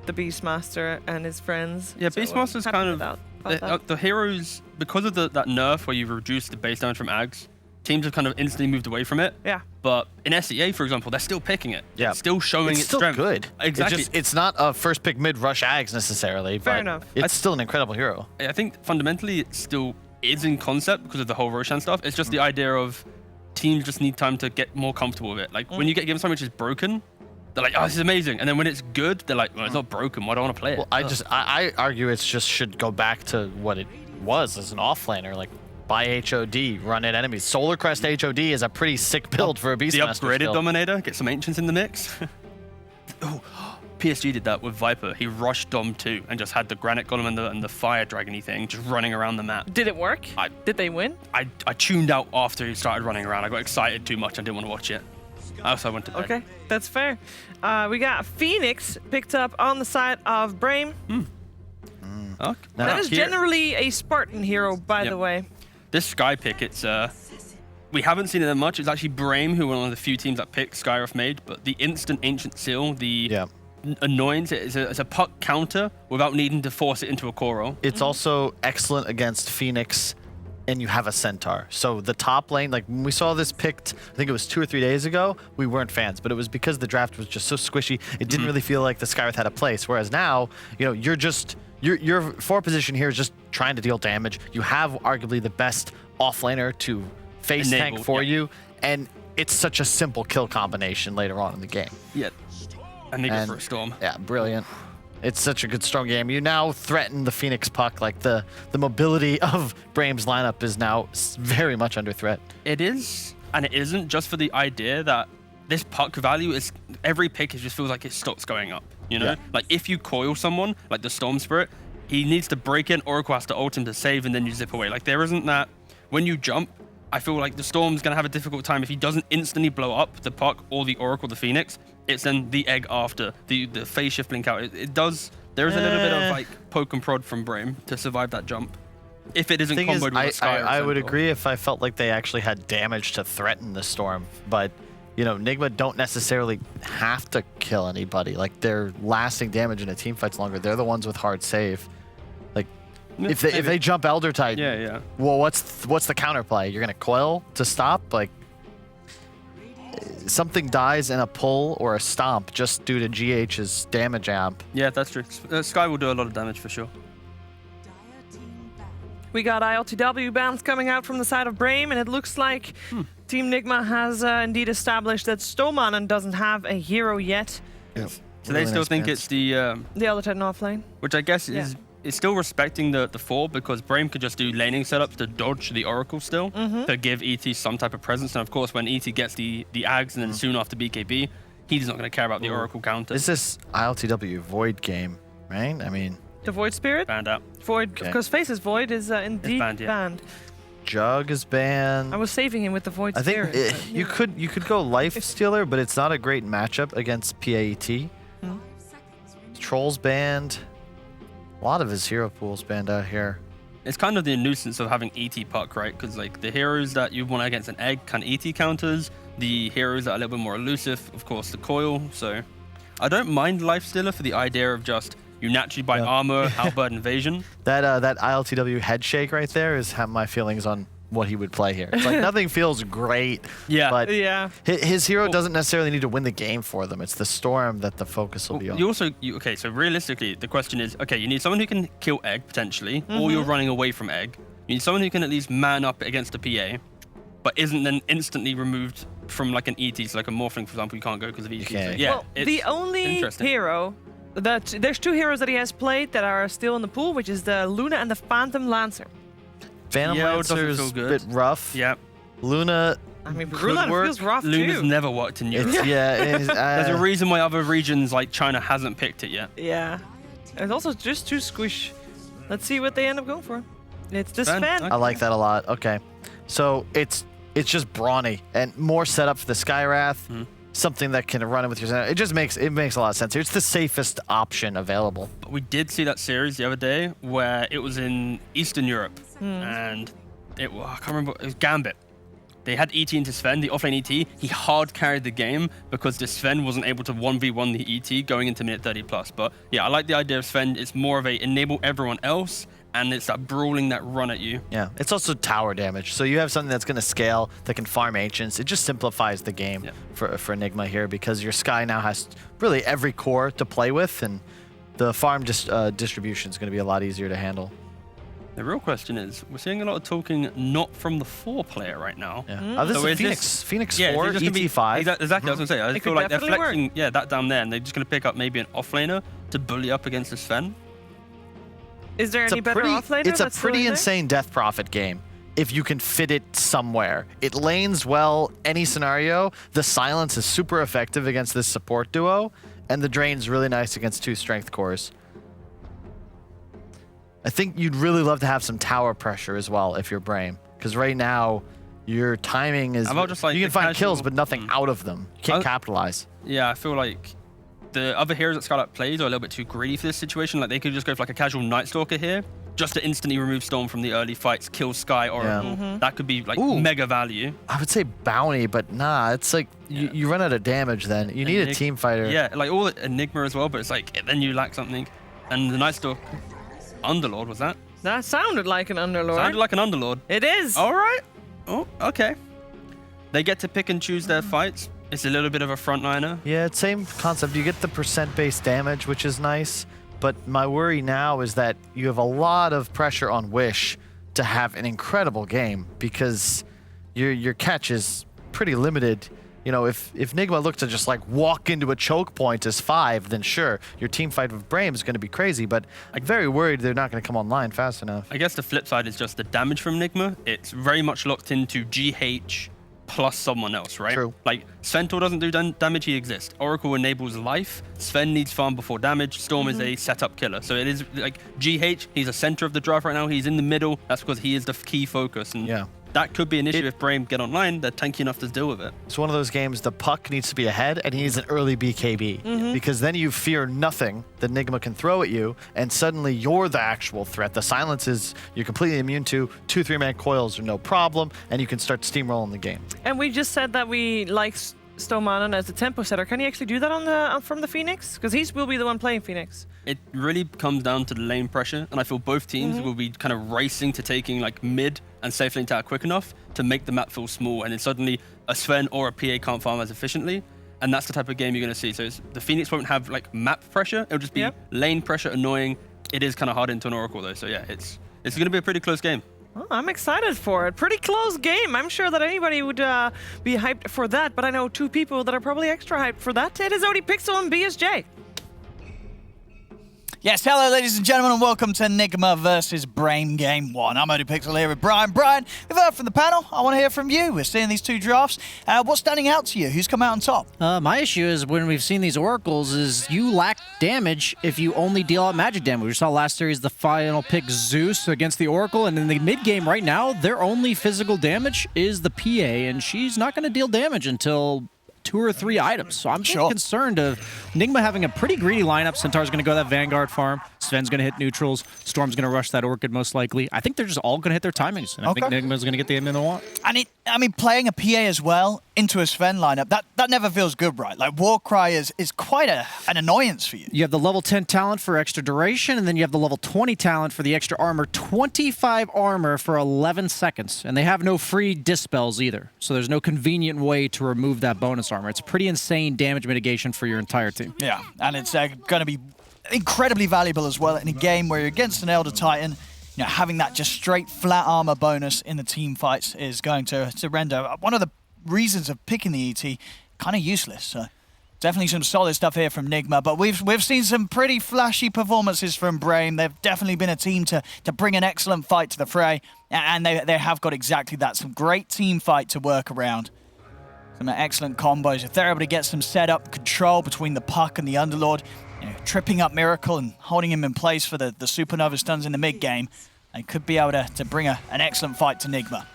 [SPEAKER 22] the Beastmaster and his friends.
[SPEAKER 2] Yeah,
[SPEAKER 22] so
[SPEAKER 2] Beastmaster's kind of the heroes, because of that nerf where you've reduced the base damage from Ags, teams have kind of instantly moved away from it.
[SPEAKER 22] Yeah.
[SPEAKER 2] But in SEA, for example, they're still picking it.
[SPEAKER 13] Yeah.
[SPEAKER 2] It's still showing its
[SPEAKER 13] still
[SPEAKER 2] strength.
[SPEAKER 13] good.
[SPEAKER 2] Exactly.
[SPEAKER 13] It's not a first pick mid rush Ags necessarily,
[SPEAKER 22] Fair
[SPEAKER 13] but
[SPEAKER 22] enough.
[SPEAKER 13] it's still an incredible hero.
[SPEAKER 2] I think fundamentally it still is in concept because of the whole Roshan stuff. It's just the idea of teams just need time to get more comfortable with it. Like when you get given something which is broken, they're like, oh, this is amazing. And then when it's good, they're like, well, it's not broken. Why do I want to play it?
[SPEAKER 13] Well, I argue it's just should go back to what it was as an offlaner, like buy HOD, run at enemies. Solar Crest HOD is a pretty sick build for a Beastmaster.
[SPEAKER 2] The upgraded
[SPEAKER 13] still.
[SPEAKER 2] Dominator, get some Ancients in the mix. Oh, PSG did that with Viper. He rushed Dom 2 and just had the Granite Golem and the Fire Dragony thing just running around the map.
[SPEAKER 22] Did it work? Did they win?
[SPEAKER 2] I tuned out after he started running around. I got excited too much. I didn't want to watch it. I also went to bed.
[SPEAKER 22] Okay, that's fair. We got Phoenix picked up on the side of Brame.
[SPEAKER 2] Okay.
[SPEAKER 22] That is generally a Spartan hero, by the way.
[SPEAKER 2] This Sky pick, it's we haven't seen it that much. It's actually Brame who were one of the few teams that picked Sky off made, but the instant Ancient Seal, the annoyance, it's a puck counter without needing to force it into a core roll.
[SPEAKER 13] It's also excellent against Phoenix, and you have a Centaur. So the top lane, like when we saw this picked, I think it was 2 or 3 days ago, we weren't fans, but it was because the draft was just so squishy. It didn't really feel like the Skywrath had a place. Whereas now, you're just, your forward position here is just trying to deal damage. You have arguably the best offlaner to face tank for you, and it's such a simple kill combination later on in the game.
[SPEAKER 2] Yeah. And they go for a Storm.
[SPEAKER 13] Yeah, brilliant. It's such a good, strong game. You now threaten the Phoenix puck. Like the mobility of Brame's lineup is now very much under threat.
[SPEAKER 2] It is, and it isn't, just for the idea that this puck value is, every pick, it just feels like it stops going up.
[SPEAKER 13] Yeah.
[SPEAKER 2] Like if you coil someone, like the Storm Spirit, he needs to break in, Oracle has to ult him to save, and then you zip away. Like there isn't that, when you jump, I feel like the Storm's going to have a difficult time if he doesn't instantly blow up the puck or the Oracle, the Phoenix. It's then the egg after, the phase shift blink out. It does, there's a little bit of like poke and prod from Brame to survive that jump. If it isn't comboed with a Sky.
[SPEAKER 13] I would agree if I felt like they actually had damage to threaten the Storm, but Nigma don't necessarily have to kill anybody. Like they're lasting damage in a team fight's longer. They're the ones with hard save. Like if they jump Elder Titan, well, what's the counterplay? You're gonna coil to stop? Like something dies in a pull or a stomp just due to GH's damage amp.
[SPEAKER 2] Yeah, that's true. Sky will do a lot of damage for sure.
[SPEAKER 22] We got ILTW bans coming out from the side of Brame, and it looks like Team Nigma has indeed established that Stomanen doesn't have a hero yet.
[SPEAKER 13] Yep.
[SPEAKER 2] So they still think it's the
[SPEAKER 22] Elder Titan offlane,
[SPEAKER 2] which I guess is still respecting the 4, because Brame could just do laning setups to dodge the Oracle still, to give ET some type of presence. And of course, when ET gets the Ags and then soon after BKB, he's not going to care about the Oracle counter.
[SPEAKER 13] Is this ILTW Void game, right? I mean,
[SPEAKER 22] the Void Spirit?
[SPEAKER 2] Banned out.
[SPEAKER 22] Void, because Face's Void is indeed banned.
[SPEAKER 13] Jug is banned.
[SPEAKER 22] I was saving him with the Void Spirit.
[SPEAKER 13] I think you could go Life Stealer, but it's not a great matchup against PAET. Troll's banned. A lot of his hero pool's banned out here.
[SPEAKER 2] It's kind of the nuisance of having ET puck, right? Because like the heroes that you want against an egg can ET counters. The heroes that are a little bit more elusive, of course, the coil. So I don't mind Life Stealer for the idea of just you naturally buy armor, halberd, invasion.
[SPEAKER 13] That ILTW head shake right there is my feelings on what he would play here. It's like nothing feels great. But his hero doesn't necessarily need to win the game for them. It's the Storm that the focus will be on.
[SPEAKER 2] Okay, so realistically, the question is, okay, you need someone who can kill egg potentially, or you're running away from egg. You need someone who can at least man up against a PA. but isn't then instantly removed from like an ET. So like a Morphling, for example, you can't go because of ET. So, yeah,
[SPEAKER 22] well, the only hero that there's 2 heroes that he has played that are still in the pool, which is the Luna and the Phantom Lancer.
[SPEAKER 13] Phantom Lancer is a bit rough.
[SPEAKER 2] Yeah.
[SPEAKER 13] Luna.
[SPEAKER 22] I mean,
[SPEAKER 13] could
[SPEAKER 22] Luna
[SPEAKER 13] work.
[SPEAKER 22] feels rough
[SPEAKER 2] Luna's
[SPEAKER 22] too.
[SPEAKER 2] never worked in Europe.
[SPEAKER 13] There's
[SPEAKER 2] a reason why other regions like China hasn't picked it yet.
[SPEAKER 22] Yeah. And also just too squish. Let's see what they end up going for. It's the Sven.
[SPEAKER 13] I like that a lot. Okay. So it's just brawny and more set up for the Skywrath. Something that can run it with your... It just makes a lot of sense here. It's the safest option available.
[SPEAKER 2] But we did see that series the other day where it was in Eastern Europe. And I can't remember. It was Gambit. They had ET into Sven, the offlane ET. He hard carried the game because the Sven wasn't able to 1v1 the ET going into minute 30 plus. But yeah, I like the idea of Sven. It's more of a enable everyone else, and it's that brawling that run at you.
[SPEAKER 13] Yeah, it's also tower damage. So you have something that's going to scale, that can farm Ancients. It just simplifies the game for Enigma here because your Sky now has really every core to play with, and the farm distribution is going to be a lot easier to handle.
[SPEAKER 2] The real question is, we're seeing a lot of talking not from the 4-player right now.
[SPEAKER 13] Yeah. This is Phoenix. Phoenix 4, ET5.
[SPEAKER 2] Exactly, I was going to say. I
[SPEAKER 22] It
[SPEAKER 2] feel
[SPEAKER 22] could
[SPEAKER 2] like they're
[SPEAKER 22] definitely
[SPEAKER 2] flexing that down there, and they're just going to pick up maybe an offlaner to bully up against the Sven.
[SPEAKER 22] Is there any better offlaner?
[SPEAKER 13] It's a pretty insane Death Prophet game if you can fit it somewhere. It lanes well any scenario. The silence is super effective against this support duo, and the drain's really nice against 2 strength cores. I think you'd really love to have some tower pressure as well if you're Brame, because right now your timing is...
[SPEAKER 2] Just like
[SPEAKER 13] you can find kills, but nothing out of them. You can't capitalize.
[SPEAKER 2] Yeah, I feel like the other heroes that Skylark plays are a little bit too greedy for this situation. Like they could just go for like a casual Night Stalker here, just to instantly remove Storm from the early fights, kill Sky Oracle. That could be like mega value.
[SPEAKER 13] I would say Bounty, but nah, it's like you run out of damage then. You need a team fighter.
[SPEAKER 2] Yeah, like all Enigma as well, but it's like then you lack something. And the Night Stalker... Underlord, was that?
[SPEAKER 22] That sounded like an Underlord.
[SPEAKER 2] Sounded like an Underlord.
[SPEAKER 22] It is.
[SPEAKER 2] All right. Oh, okay. They get to pick and choose their fights. It's a little bit of a frontliner.
[SPEAKER 13] Yeah, it's same concept. You get the percent-based damage, which is nice. But my worry now is that you have a lot of pressure on Wish to have an incredible game because your catch is pretty limited. You know, if Nigma looks to just like walk into a choke point as 5, then sure, your team fight with Brame is going to be crazy, but I'm very worried they're not going to come online fast enough.
[SPEAKER 2] I guess the flip side is just the damage from Nigma. It's very much locked into GH plus someone else, right?
[SPEAKER 13] True.
[SPEAKER 2] Like, Sventor doesn't do damage, he exists. Oracle enables life. Sven needs farm before damage. Storm is a setup killer. So it is like GH, he's a center of the draft right now. He's in the middle. That's because he is the key focus. And that could be an issue if Brame get online. They're tanky enough to deal with it.
[SPEAKER 13] It's one of those games, the puck needs to be ahead, and he needs an early BKB. Because then you fear nothing that Nigma can throw at you, and suddenly you're the actual threat. The silences you're completely immune to. 2 3-man coils are no problem, and you can start steamrolling the game.
[SPEAKER 22] And we just said that we like Stomanen as the tempo setter. Can he actually do that from the Phoenix? Because he will be the one playing Phoenix.
[SPEAKER 2] It really comes down to the lane pressure, and I feel both teams will be kind of racing to taking like mid and safe lane tower quick enough to make the map feel small, and then suddenly a Sven or a PA can't farm as efficiently, and that's the type of game you're going to see. So the Phoenix won't have like map pressure, it'll just be lane pressure annoying. It is kind of hard into an Oracle though, so yeah, it's going to be a pretty close game.
[SPEAKER 22] Oh, I'm excited for it. Pretty close game. I'm sure that anybody would be hyped for that, but I know 2 people that are probably extra hyped for that. It is ODPixel and BSJ.
[SPEAKER 17] Yes, hello ladies and gentlemen, and welcome to Enigma versus Brame Game 1. I'm ODPixel here with Brian. Brian, we've heard from the panel. I want to hear from you. We're seeing these 2 drafts. What's standing out to you? Who's come out on top?
[SPEAKER 20] My issue is when we've seen these Oracles is you lack damage if you only deal out magic damage. We saw last series the final pick Zeus against the Oracle, and in the mid game right now, their only physical damage is the PA, and she's not going to deal damage until 2 or 3 items. So I'm just concerned of Nigma having a pretty greedy lineup. Centaur's going to go that Vanguard farm. Sven's going to hit neutrals. Storm's going to rush that Orchid most likely. I think they're just all going to hit their timings. And I think Nigma's going to get the aim they want.
[SPEAKER 17] And I mean, playing a PA as well into a Sven lineup, that never feels good, right? Like, Warcry is quite an annoyance for you.
[SPEAKER 20] You have the level 10 talent for extra duration, and then you have the level 20 talent for the extra armor. 25 armor for 11 seconds. And they have no free dispels either. So there's no convenient way to remove that bonus armor. It's a pretty insane damage mitigation for your entire team.
[SPEAKER 17] Yeah, and it's going to be incredibly valuable as well in a game where you're against an Elder Titan. having that just straight flat armor bonus in the team fights is going to render one of the reasons of picking the ET kind of useless. So definitely some solid stuff here from Nigma, but we've seen some pretty flashy performances from Brame. They've definitely been a team to bring an excellent fight to the fray, and they have got exactly that, some great team fight to work around. Some excellent combos. If they're able to get some setup control between the Puck and the Underlord, tripping up Miracle and holding him in place for the Supernova stuns in the mid-game, they could be able to bring an excellent fight to Nigma.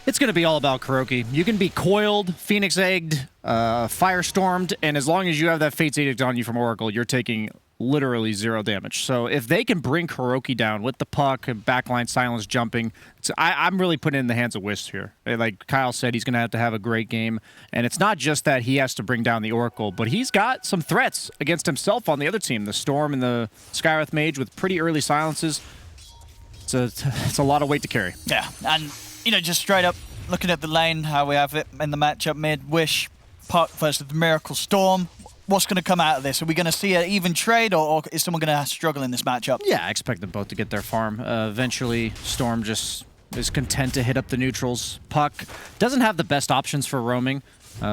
[SPEAKER 20] It's going to be all about Kuroki. You can be coiled, Phoenix Egged, Firestormed, and as long as you have that Fate's Edict on you from Oracle, you're taking literally 0 damage. So if they can bring Kuroki down with the Puck and backline silence jumping, I'm really putting it in the hands of Wisp here. Like Kyle said, he's going to have a great game. And it's not just that he has to bring down the Oracle, but he's got some threats against himself on the other team. The Storm and the Skywrath Mage with pretty early silences. It's a lot of weight to carry.
[SPEAKER 17] Yeah, and just straight up looking at the lane, how we have it in the matchup mid, Wish, Puck versus the Miracle Storm. What's going to come out of this? Are we going to see an even trade, or is someone going to struggle in this matchup?
[SPEAKER 20] Yeah, I expect them both to get their farm. Eventually, Storm just is content to hit up the neutrals. Puck doesn't have the best options for roaming.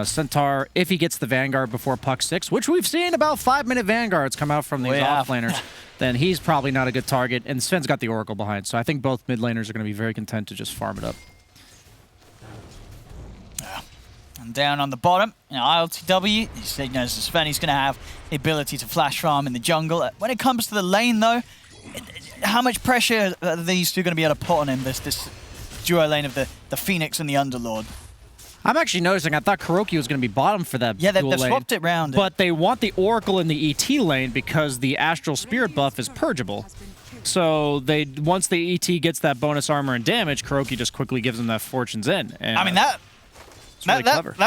[SPEAKER 20] Centaur, if he gets the Vanguard before Puck 6, which we've seen about 5-minute Vanguards come out from these offlaners, then he's probably not a good target. And Sven's got the Oracle behind, so I think both mid laners are going to be very content to just farm it up.
[SPEAKER 17] And down on the bottom, ILTW, Sven, he's going to have the ability to flash farm in the jungle. When it comes to the lane, though, how much pressure are these two going to be able to put on him, this duo lane of the Phoenix and the Underlord?
[SPEAKER 20] I'm actually noticing, I thought Kuroki was going to be bottom for that
[SPEAKER 17] they've
[SPEAKER 20] lane,
[SPEAKER 17] swapped it round.
[SPEAKER 20] But they want the Oracle in the ET lane because the Astral Spirit buff is purgeable. So once the ET gets that bonus armor and damage, Kuroki just quickly gives them that Fortune's End. And,
[SPEAKER 17] I mean, that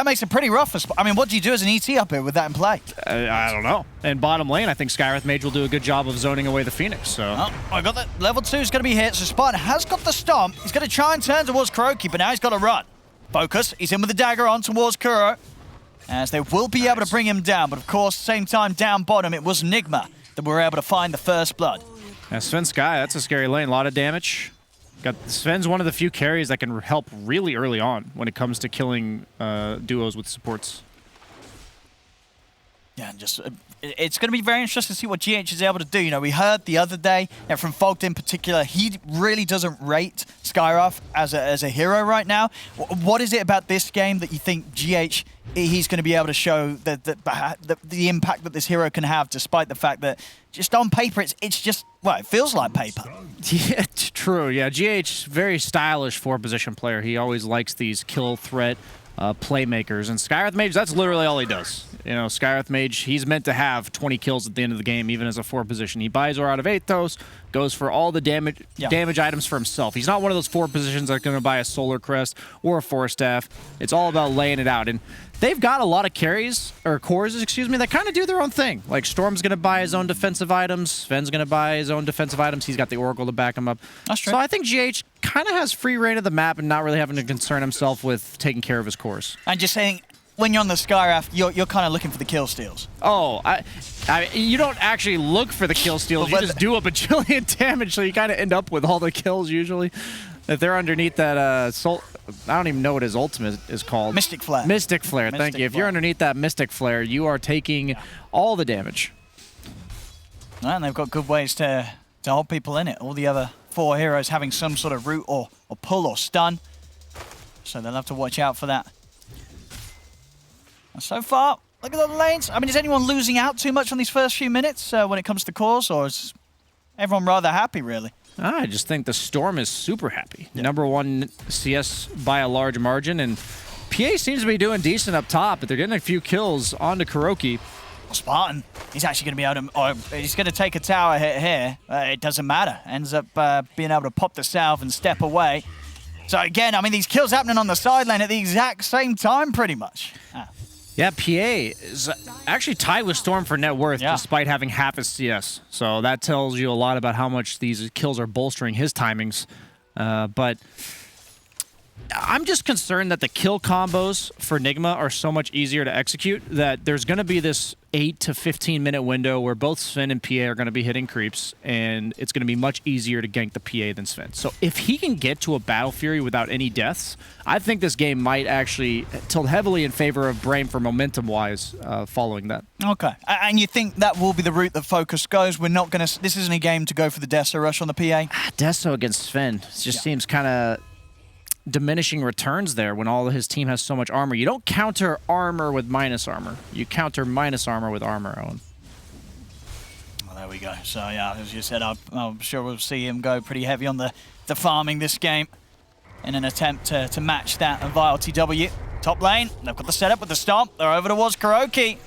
[SPEAKER 17] makes it pretty rough. I mean, what do you do as an ET up here with that in play?
[SPEAKER 20] I don't know. And bottom lane, I think Skywrath Mage will do a good job of zoning away the Phoenix. So
[SPEAKER 17] I got that. Level 2 is going to be hit. So Spartan has got the stomp. He's going to try and turn towards Kuroki, but now he's got to run. Focus. He's in with the dagger on towards Kuro, as they will be able to bring him down. But of course, same time down bottom, it was Nigma that were able to find the first blood.
[SPEAKER 20] Yeah, Sven Sky, that's a scary lane. A lot of damage. Sven's one of the few carries that can help really early on when it comes to killing duos with supports.
[SPEAKER 17] Yeah, and just it's going to be very interesting to see what GH is able to do. We heard the other day from Fogged in particular, he really doesn't rate Skywrath as a hero right now. What is it about this game that you think GH, he's going to be able to show the impact that this hero can have, despite the fact that just on paper, it's just, well, it feels like paper.
[SPEAKER 20] Yeah, true. Yeah, GH, very stylish 4-position player. He always likes these kill threat playmakers. And Skywrath Mage, that's literally all he does. Skywrath Mage, he's meant to have 20 kills at the end of the game, even as a 4-position. He buys her out of Athos, goes for all the damage items for himself. He's not one of those 4-positions that are going to buy a Solar Crest or a Force Staff. It's all about laying it out. And they've got a lot of cores, that kind of do their own thing. Like Storm's going to buy his own defensive items. Sven's going to buy his own defensive items. He's got the Oracle to back him up.
[SPEAKER 17] That's true.
[SPEAKER 20] So I think GH kind of has free reign of the map and not really having to concern himself with taking care of his cores.
[SPEAKER 17] And just saying, when you're on the Skywrath, you're kind of looking for the kill steals.
[SPEAKER 20] Oh, you don't actually look for the kill steals. You just do a bajillion damage, so you kind of end up with all the kills usually. If they're underneath that I don't even know what his ultimate is called.
[SPEAKER 17] Mystic Flare.
[SPEAKER 20] Mystic Flare, thank you. If you're underneath that Mystic Flare, you are taking all the damage.
[SPEAKER 17] And they've got good ways to hold people in it. All the other 4 heroes having some sort of root or pull or stun. So they'll have to watch out for that. And so far, look at the lanes. I mean, is anyone losing out too much on these first few minutes when it comes to cores, or is everyone rather happy, really?
[SPEAKER 20] I just think the Storm is super happy. Yeah. #1 CS by a large margin, and PA seems to be doing decent up top, but they're getting a few kills onto Kuroki.
[SPEAKER 17] Spartan, he's actually going to be able to, he's going to take a tower hit here. It doesn't matter. Ends up being able to pop the salve and step away. So again, I mean, these kills happening on the side lane at the exact same time, pretty much.
[SPEAKER 20] Yeah, PA is actually tied with Storm for net worth, despite having half his CS. So that tells you a lot about how much these kills are bolstering his timings. But I'm just concerned that the kill combos for Nigma are so much easier to execute that there's going to be this 8 to 15 minute window where both Sven and PA are going to be hitting creeps, and it's going to be much easier to gank the PA than Sven. So if he can get to a Battle Fury without any deaths, I think this game might actually tilt heavily in favor of Brain for momentum-wise following that.
[SPEAKER 17] Okay. And you think that will be the route that Focus goes? We're not going to... This isn't a game to go for the Deso rush on the PA?
[SPEAKER 20] Deso against Sven just seems kind of diminishing returns there when all of his team has so much armor. You don't counter armor with minus armor. You counter minus armor with armor, Owen.
[SPEAKER 17] Well, there we go. So, yeah, as you said, I'm sure we'll see him go pretty heavy on the farming this game in an attempt to match that via TW. Top lane, they've got the setup with the stomp. They're over towards Kuroki.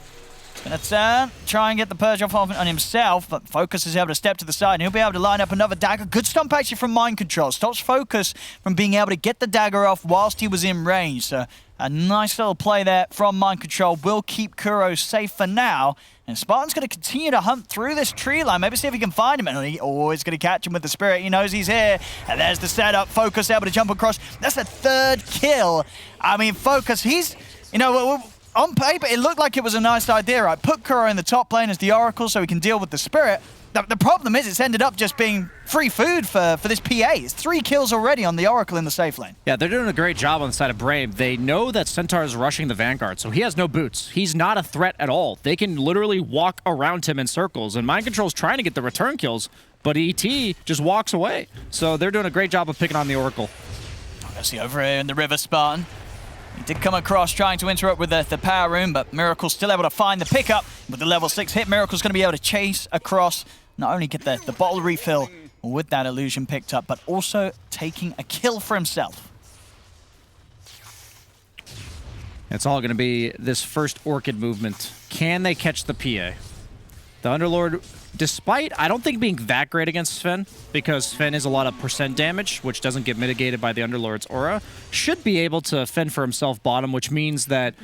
[SPEAKER 17] Gonna turn, try and get the purge off on himself, but Focus is able to step to the side and he'll be able to line up another dagger. Good stomp actually from Mind Control. Stops Focus from being able to get the dagger off whilst he was in range. So a nice little play there from Mind Control will keep Kuro safe for now. And Spartan's going to continue to hunt through this tree line. Maybe see if he can find him. And he's always going to catch him with the Spirit. He knows he's here. And there's the setup. Focus able to jump across. That's the 3rd kill. I mean, Focus, he's, you know, on paper, it looked like it was a nice idea, right? Put Kuro in the top lane as the Oracle so he can deal with the Spirit. The problem is it's ended up just being free food for this PA. It's 3 kills already on the Oracle in the safe lane.
[SPEAKER 20] Yeah, they're doing a great job on the side of Brave. They know that Centaur is rushing the Vanguard, so he has no boots. He's not a threat at all. They can literally walk around him in circles, and Mind Control's trying to get the return kills, but ET just walks away. So they're doing a great job of picking on the Oracle.
[SPEAKER 17] I see over here in the river, Spartan. He did come across trying to interrupt with the power room, but Miracle's still able to find the pickup. With the level 6 hit, Miracle's going to be able to chase across, not only get the bottle refill with that illusion picked up, but also taking a kill for himself.
[SPEAKER 20] It's all going to be this first Orchid movement. Can they catch the PA? The Underlord, despite, I don't think being that great against Sven, because Sven is a lot of percent damage, which doesn't get mitigated by the Underlord's aura, should be able to fend for himself bottom, which means that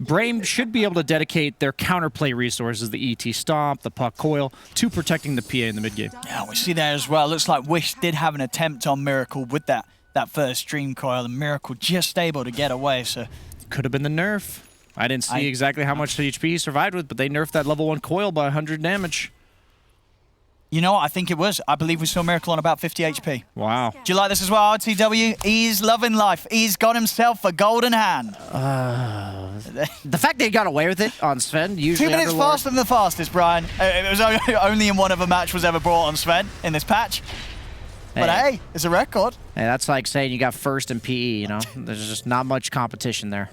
[SPEAKER 20] Brame should be able to dedicate their counterplay resources, the ET Stomp, the Puck Coil, to protecting the PA in the mid-game.
[SPEAKER 17] Yeah, we see that as well. Looks like Wish did have an attempt on Miracle with that first Dream Coil, and Miracle just able to get away, so...
[SPEAKER 20] Could have been the nerf. I didn't see exactly how much HP he survived with, but they nerfed that level 1 coil by 100 damage.
[SPEAKER 17] You know what? I think it was. I believe we saw Miracle on about 50 HP.
[SPEAKER 20] Wow.
[SPEAKER 17] Do you like this as well, RTW? He's loving life. He's got himself a golden hand.
[SPEAKER 20] The fact that he got away with it on Sven, usually
[SPEAKER 17] 2 minutes
[SPEAKER 20] Underlord.
[SPEAKER 17] faster than the fastest, Brian. It was only in one other match was ever brought on Sven in this patch. But hey, it's a record.
[SPEAKER 20] Hey, that's like saying you got first in PE, you know? There's just not much competition there.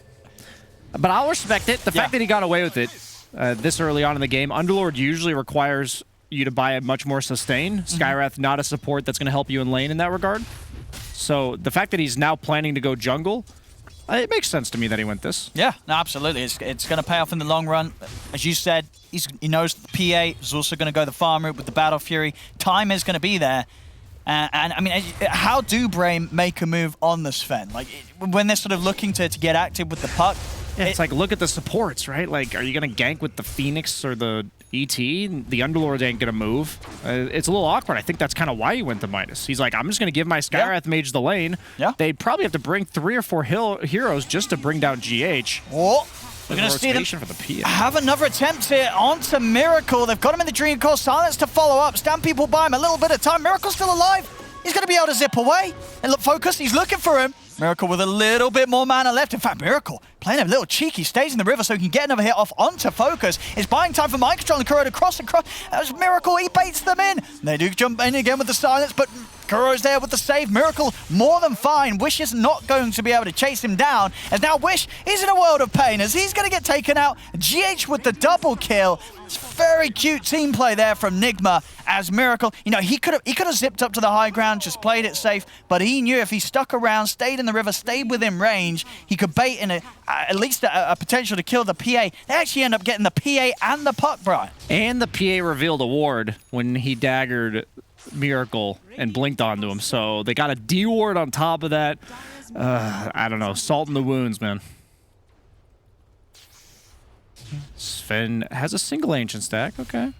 [SPEAKER 20] But I'll respect it. The fact that he got away with it this early on in the game, Underlord usually requires you to buy a much more sustain. Skywrath, not a support that's going to help you in lane in that regard. So the fact that he's now planning to go jungle, it makes sense to me that he went this.
[SPEAKER 17] Yeah, no, absolutely. It's going to pay off in the long run. As you said, he knows the PA is also going to go the farm route with the Battle Fury. Time is going to be there. And I mean, how do Brame make a move on the Sven? Like, when they're sort of looking to get active with the puck?
[SPEAKER 20] Yeah, it's like, look at the supports, right? Like, are you going to gank with the Phoenix or the ET? The Underlord ain't going to move. It's a little awkward. I think that's kind of why he went to Midas. He's like, I'm just going to give my Skywrath mage the lane. Yeah. They'd probably have to bring 3 or 4 heroes just to bring down GH.
[SPEAKER 17] Oh, we're going to see them
[SPEAKER 20] for the PA.
[SPEAKER 17] Have another attempt here onto Miracle. They've got him in the Dream Core. Silence to follow up. Stand people by him a little bit of time. Miracle's still alive. He's going to be able to zip away. And look, Focus, he's looking for him. Miracle with a little bit more mana left. In fact, Miracle playing a little cheeky, stays in the river so he can get another hit off onto Focus. It's buying time for Mind Control and Kuro to cross and cross. As Miracle, he baits them in. They do jump in again with the silence, but Kuro's there with the save. Miracle more than fine. Wish is not going to be able to chase him down, as now Wish is in a world of pain as he's going to get taken out. GH with the double kill. It's very cute team play there from Nigma as Miracle. You know, he could have zipped up to the high ground, just played it safe, but he knew if he stuck around, stayed in the river, stayed within range, he could bait in at least a potential to kill the PA. They actually end up getting the PA and the puck, Brian.
[SPEAKER 20] And the PA revealed a ward when he daggered Miracle and blinked onto him. So they got a D ward on top of that. I don't know. Salt in the wounds, man. Sven has a single ancient stack. Okay.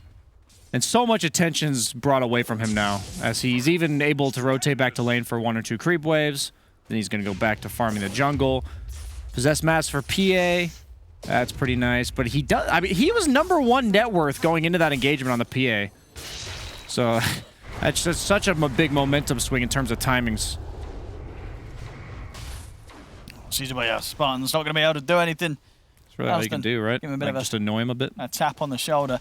[SPEAKER 20] And so much attention's brought away from him now, as he's even able to rotate back to lane for 1 or 2 creep waves. Then he's going to go back to farming the jungle. Possessed Mass for PA. That's pretty nice. But he does. I mean, he was #1 net worth going into that engagement on the PA. So that's just such a big momentum swing in terms of timings.
[SPEAKER 17] Sees away, Spartan's not going to be able to do anything.
[SPEAKER 20] That's really all you can do, right?
[SPEAKER 17] Give him a bit
[SPEAKER 20] like
[SPEAKER 17] of
[SPEAKER 20] just annoy him a bit.
[SPEAKER 17] A tap on the shoulder.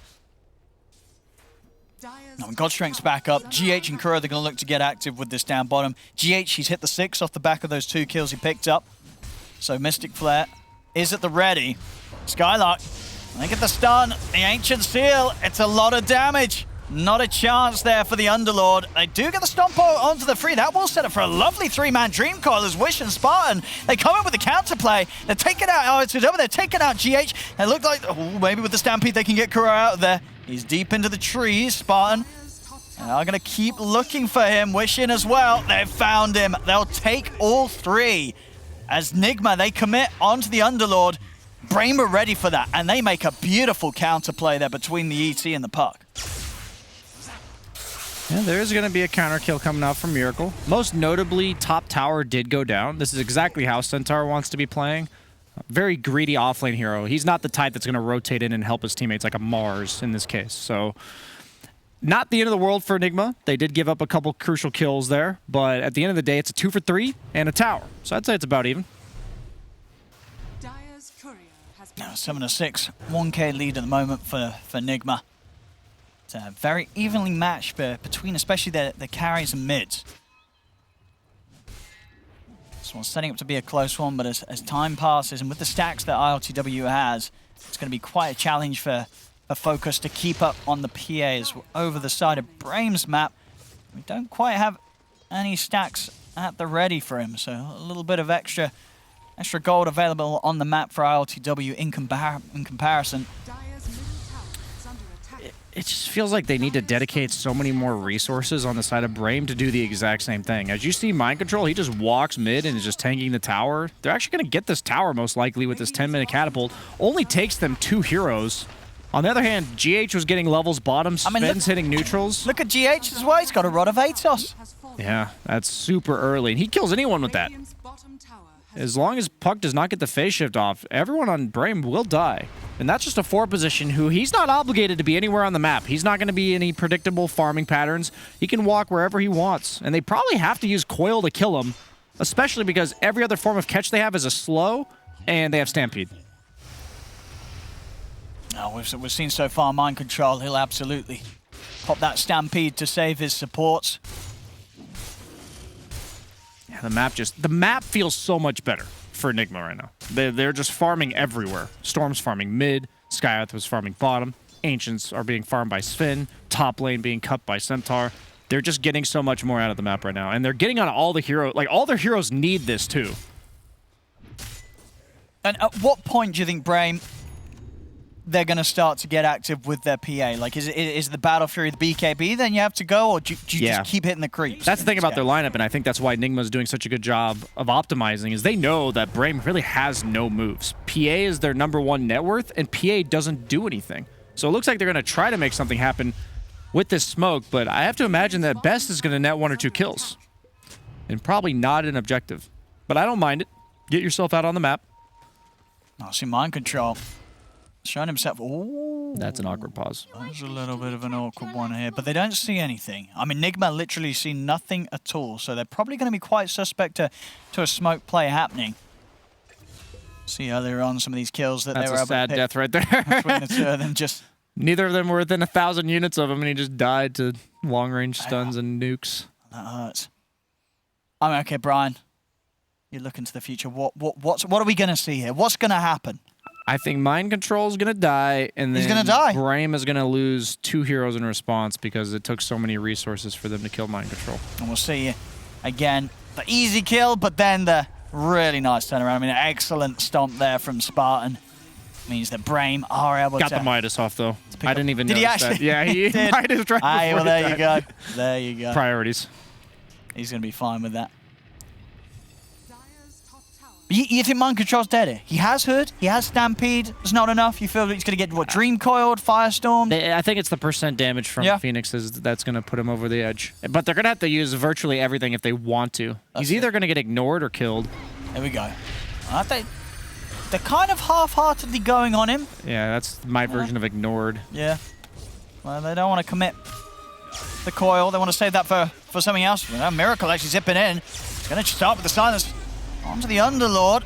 [SPEAKER 17] No, Godstrength's back up. GH and Kuro, they're going to look to get active with this down bottom. GH, he's hit the 6 off the back of those 2 kills he picked up. So Mystic Flare is at the ready. Skylark, they get the stun. The Ancient Seal, it's a lot of damage. Not a chance there for the Underlord. They do get the Stomp onto the free. That will set up for a lovely 3-man Dream Coil as Wish and Spartan. They come in with the counterplay. They're taking out, it's over. They're taking out GH. It looked like, maybe with the Stampede they can get Kuro out of there. He's deep into the trees, Spartan. They are going to keep looking for him. Wishing as well. They've found him. They'll take all 3. As Nigma, they commit onto the Underlord. Brain are ready for that, and they make a beautiful counterplay there between the ET and the puck.
[SPEAKER 20] Yeah, there is going to be a counter kill coming out from Miracle. Most notably, top tower did go down. This is exactly how Centaur wants to be playing. Very greedy offlane hero. He's not the type that's going to rotate in and help his teammates like a Mars in this case. So, not the end of the world for Enigma. They did give up a couple crucial kills there, but at the end of the day, it's a 2 for 3 and a tower. So I'd say it's about even.
[SPEAKER 17] Now 7-6, 1K lead at the moment for Nigma. It's very evenly matched between especially the carries and mids. This one's setting up to be a close one, but as time passes and with the stacks that ILTW has, it's going to be quite a challenge for Focus to keep up on the PAs. Over the side of Braim's map, we don't quite have any stacks at the ready for him, so a little bit of extra gold available on the map for ILTW in comparison.
[SPEAKER 20] It just feels like they need to dedicate so many more resources on the side of Braim to do the exact same thing. As you see Mind Control, he just walks mid and is just tanking the tower. They're actually going to get this tower most likely with this 10-minute catapult. Only takes them 2 heroes. On the other hand, GH was getting levels bottom, Sven's hitting neutrals.
[SPEAKER 17] Look at GH as well, he's got a Rod of Atos.
[SPEAKER 20] Yeah, that's super early. And he kills anyone with that. As long as Puck does not get the phase shift off, everyone on Braim will die. And that's just a 4 position who he's not obligated to be anywhere on the map. He's not going to be any predictable farming patterns. He can walk wherever he wants. And they probably have to use Coil to kill him, especially because every other form of catch they have is a slow, and they have Stampede.
[SPEAKER 17] No, we've seen so far Mind Control. He'll absolutely pop that Stampede to save his supports.
[SPEAKER 20] Yeah, the map feels so much better for Enigma right now. They're just farming everywhere. Storm's farming mid, Skyearth was farming bottom, Ancients are being farmed by Sven, top lane being cut by Centaur. They're just getting so much more out of the map right now, and they're getting on all the heroes. Like, all their heroes need this too.
[SPEAKER 17] And at what point do you think Braim they're going to start to get active with their PA? Like, is the Battle Fury the BKB then you have to go, or do you just keep hitting the creeps?
[SPEAKER 20] That's the thing about their lineup, and I think that's why Enigma's doing such a good job of optimizing, is they know that Braim really has no moves. PA is their #1 net worth, and PA doesn't do anything. So it looks like they're going to try to make something happen with this smoke, but I have to imagine that Best is going to net 1 or 2 kills. And probably not an objective. But I don't mind it. Get yourself out on the map.
[SPEAKER 17] I see Mind Control. Showing himself. Ooh.
[SPEAKER 20] That's an awkward pause.
[SPEAKER 17] There's a little bit of an awkward one here, but they don't see anything. I mean, Nigma literally see nothing at all, so they're probably going to be quite suspect to a smoke play happening. See earlier on some of these kills that they were able to
[SPEAKER 20] That's a sad
[SPEAKER 17] pick
[SPEAKER 20] death right there.
[SPEAKER 17] between the 2 of them. Just
[SPEAKER 20] neither of them were within 1,000 units of him, and he just died to long-range stuns and nukes.
[SPEAKER 17] That hurts. I mean, okay, Brian, you look into the future. What are we going to see here? What's going to happen?
[SPEAKER 20] I think Mind Control is going to die, and then
[SPEAKER 17] he's going to die.
[SPEAKER 20] Braim is going to lose 2 heroes in response because it took so many resources for them to kill Mind Control.
[SPEAKER 17] And we'll see again the easy kill, but then the really nice turnaround. I mean, an excellent stomp there from Spartan. Means that Braim are able to...
[SPEAKER 20] Got the Midas off, though. I didn't even
[SPEAKER 17] notice
[SPEAKER 20] that. Yeah, he
[SPEAKER 17] did.
[SPEAKER 20] Midas right
[SPEAKER 17] Aye, well, there
[SPEAKER 20] before
[SPEAKER 17] you go. There you go.
[SPEAKER 20] Priorities.
[SPEAKER 17] He's going to be fine with that. You think Mind Control's dead here? He has Hood, he has Stampede. It's not enough. You feel that he's going to get, what, Dream Coiled, Firestorm?
[SPEAKER 20] I think it's the % damage from Phoenixes that's going to put him over the edge. But they're going to have to use virtually everything if they want to. He's either going to get ignored or killed.
[SPEAKER 17] There we go. they're kind of half-heartedly going on him.
[SPEAKER 20] Yeah, that's my version of ignored.
[SPEAKER 17] Yeah. Well, they don't want to commit the coil. They want to save that for something else. Miracle actually zipping in. It's going to start with the silence. Onto the Underlord.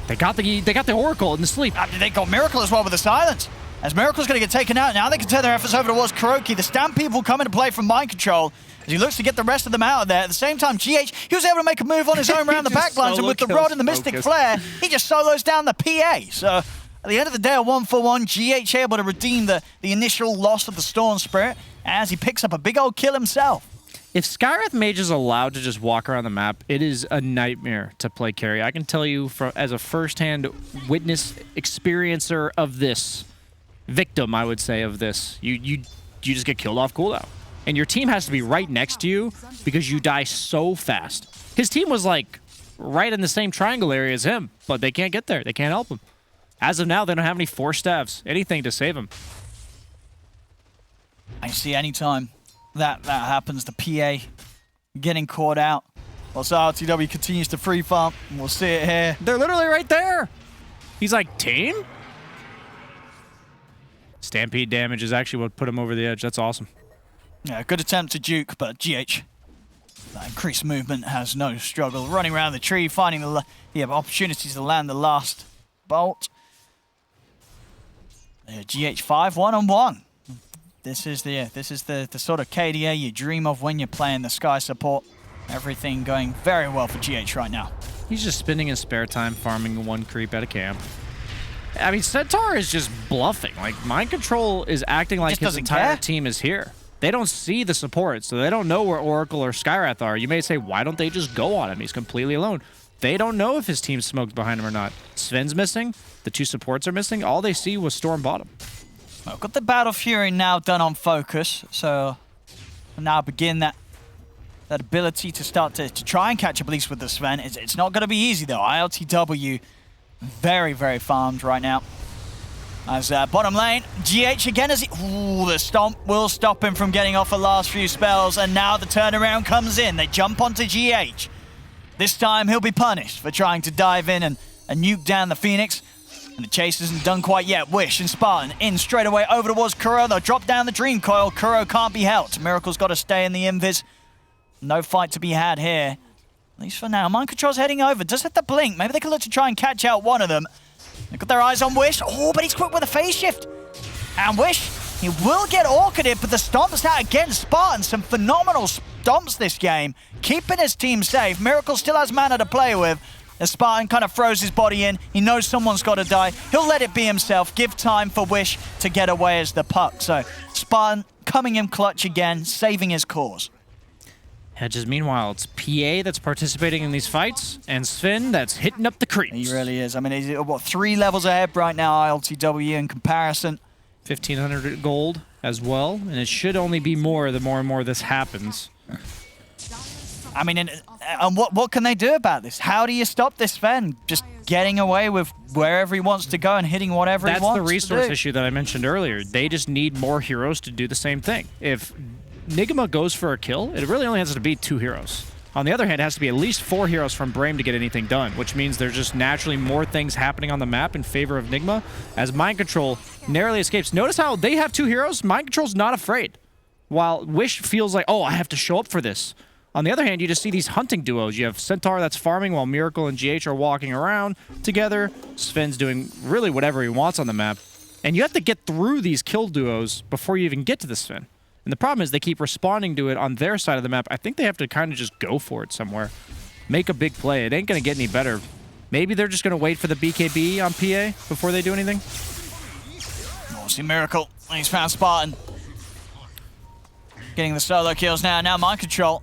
[SPEAKER 20] They got the Oracle in the sleep.
[SPEAKER 17] They got Miracle as well with the silence. As Miracle's going to get taken out, now they can turn their efforts over towards Kuroki. The Stampede will come into play from Mind Control as he looks to get the rest of them out of there. At the same time, GH, he was able to make a move on his own around the backlines, and with the Rod and the Mystic Flare, he just solos down the PA. So at the end of the day, a 1-for-1, GH able to redeem the initial loss of the Storm Spirit as he picks up a big old kill himself.
[SPEAKER 20] If Skywrath Mage is allowed to just walk around the map, it is a nightmare to play carry. I can tell you as a first-hand witness experiencer of this, victim, I would say, of this, you just get killed off cooldown. And your team has to be right next to you because you die so fast. His team was like right in the same triangle area as him, but they can't get there. They can't help him. As of now, they don't have any force staffs, anything to save him.
[SPEAKER 17] I see any time that happens, the PA getting caught out. Whilst RTW continues to free farm, and we'll see it here.
[SPEAKER 20] They're literally right there. He's like, team? Stampede damage is actually what put him over the edge. That's awesome.
[SPEAKER 17] Yeah, good attempt to juke, but GH, that increased movement has no struggle. Running around the tree, finding the opportunities to land the last bolt. GH 5 1-on-1. This is the sort of KDA you dream of when you're playing the Sky support. Everything going very well for GH right now.
[SPEAKER 20] He's just spending his spare time farming one creep at a camp. I mean, Centaur is just bluffing. Like, Mind Control is acting like his entire team is here. They don't see the support, so they don't know where Oracle or Skywrath are. You may say, why don't they just go on him? He's completely alone. They don't know if his team's smoked behind him or not. Sven's missing. The two supports are missing. All they see was Storm bottom.
[SPEAKER 17] Well, got the Battle Fury now done on focus, so now begin that ability to start to try and catch up at least with the Sven. It's not going to be easy, though. ILTW very, very farmed right now. As bottom lane, GH again as the stomp will stop him from getting off the last few spells, and now the turnaround comes in. They jump onto GH. This time he'll be punished for trying to dive in and nuke down the Phoenix. And the chase isn't done quite yet. Wish and Spartan in straight away over towards Kuro. They'll drop down the Dream Coil. Kuro can't be helped. Miracle's got to stay in the invis. No fight to be had here. At least for now. Mind Control's heading over. Does hit the blink. Maybe they can look to try and catch out one of them. They've got their eyes on Wish. Oh, but he's quick with a phase shift. And Wish, he will get orchided, but the stomps out again. Spartan, some phenomenal stomps this game. Keeping his team safe. Miracle still has mana to play with. As Spartan kind of throws his body in. He knows someone's got to die. He'll let it be himself. Give time for Wish to get away as the puck. So Spartan coming in clutch again, saving his cause.
[SPEAKER 20] Hedges, meanwhile, it's PA that's participating in these fights, and Sven that's hitting up the creeps.
[SPEAKER 17] He really is. I mean, he's, what, 3 levels ahead right now, ILTW in comparison.
[SPEAKER 20] 1,500 gold as well, and it should only be more the more and more this happens.
[SPEAKER 17] I mean, and what can they do about this? How do you stop this Sven just getting away with wherever he wants to go and hitting whatever he wants to do?
[SPEAKER 20] That's the resource issue that I mentioned earlier. They just need more heroes to do the same thing. If Nigma goes for a kill, it really only has to be 2 heroes. On the other hand, it has to be at least 4 heroes from Brame to get anything done, which means there's just naturally more things happening on the map in favor of Nigma, as Mind Control narrowly escapes. Notice how they have 2 heroes, Mind Control's not afraid, while Wish feels like, oh, I have to show up for this. On the other hand, you just see these hunting duos. You have Centaur that's farming while Miracle and GH are walking around together. Sven's doing really whatever he wants on the map. And you have to get through these kill duos before you even get to the Sven. And the problem is they keep responding to it on their side of the map. I think they have to kind of just go for it somewhere. Make a big play. It ain't going to get any better. Maybe they're just going to wait for the BKB on PA before they do anything.
[SPEAKER 17] Oh, see Miracle. He's found Spartan. Getting the solo kills now. Now Mind Control.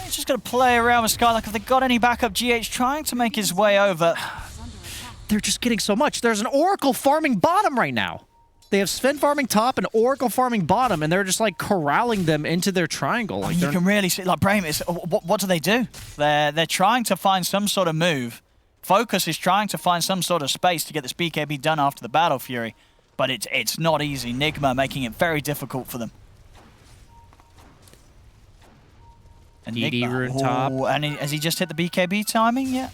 [SPEAKER 17] He's just going to play around with Sky. Like, if they got any backup, GH trying to make his way over.
[SPEAKER 20] They're just getting so much. There's an Oracle farming bottom right now. They have Sven farming top and Oracle farming bottom, and they're just like corralling them into their triangle. Like,
[SPEAKER 17] you can really see, like, Brame, what do they do? They're trying to find some sort of move. Focus is trying to find some sort of space to get this BKB done after the Battle Fury, but it's not easy. Nigma making it very difficult for them. And
[SPEAKER 20] DD rune top.
[SPEAKER 17] And has he just hit the BKB timing yet?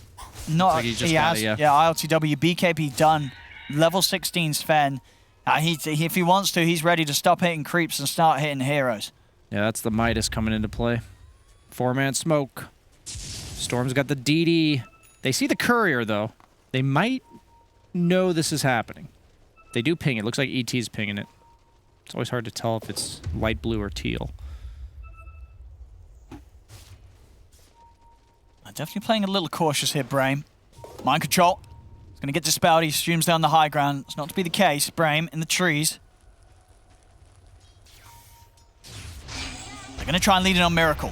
[SPEAKER 17] No,
[SPEAKER 20] Looks like he just got it, yeah.
[SPEAKER 17] ILTW, BKB done. Level 16 Sven. If he wants to, he's ready to stop hitting creeps and start hitting heroes.
[SPEAKER 20] Yeah, that's the Midas coming into play. 4-man smoke. Storm's got the DD. They see the courier, though. They might know this is happening. They do ping it. Looks like ET's pinging it. It's always hard to tell if it's light blue or teal.
[SPEAKER 17] Definitely playing a little cautious here, Brame. Mind control. He's going to get dispelled. He streams down the high ground. It's not to be the case. Brame in the trees. They're going to try and lead in on Miracle.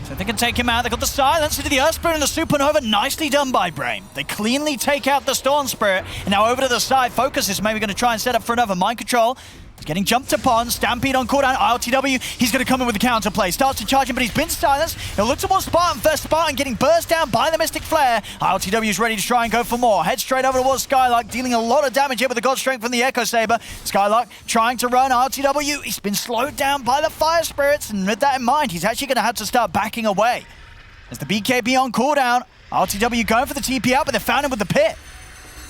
[SPEAKER 17] So they can take him out. They got the silence into the Earth Spirit and the Supernova. Nicely done by Brame. They cleanly take out the Storm Spirit. And now over to the side. Focus is maybe going to try and set up for another mind control. He's getting jumped upon. Stampede on cooldown. ILTW, he's going to come in with the counterplay. Starts to charge him, but he's been silenced. He'll look towards Spartan first. Spartan getting burst down by the Mystic Flare. ILTW is ready to try and go for more. Head straight over towards Skylark, dealing a lot of damage here with the God Strength from the Echo Saber. Skylark trying to run. ILTW, he's been slowed down by the Fire Spirits, and with that in mind, he's actually going to have to start backing away. As the BKB on cooldown, ILTW going for the TP out, but they found him with the pit.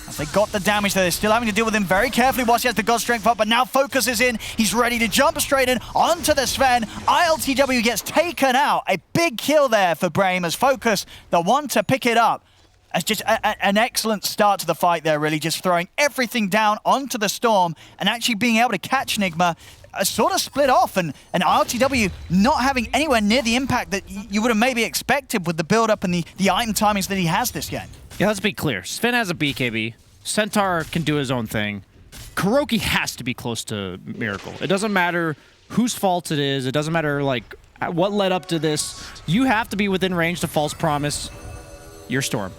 [SPEAKER 17] As they got the damage there, they're still having to deal with him very carefully whilst he has the God Strength up, but now Focus is in. He's ready to jump straight in onto the Sven. ILTW gets taken out. A big kill there for Brame as Focus, the one to pick it up. As just an excellent start to the fight there, really. Just throwing everything down onto the Storm and actually being able to catch Nigma. Sort of split off, and ILTW not having anywhere near the impact that you would have maybe expected with the build-up and the item timings that he has this game.
[SPEAKER 20] Yeah, let's be clear. Sven has a BKB. Centaur can do his own thing. Kuroki has to be close to Miracle. It doesn't matter whose fault it is. It doesn't matter, like, what led up to this. You have to be within range to False Promise your Storm.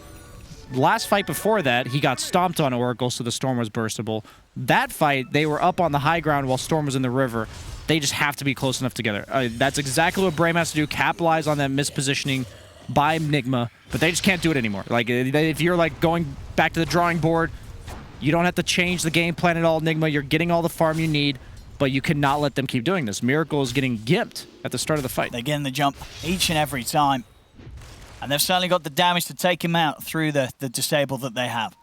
[SPEAKER 20] Last fight before that, he got stomped on Oracle, so the Storm was burstable. That fight, they were up on the high ground while Storm was in the river. They just have to be close enough together. That's exactly what Brame has to do, capitalize on that mispositioning by Nigma, but they just can't do it anymore. Like, if you're like going back to the drawing board, you don't have to change the game plan at all, Nigma. You're getting all the farm you need, but you cannot let them keep doing this. Miracle is getting gimped at the start of the fight.
[SPEAKER 17] They're getting the jump each and every time. And they've certainly got the damage to take him out through the disable that they have.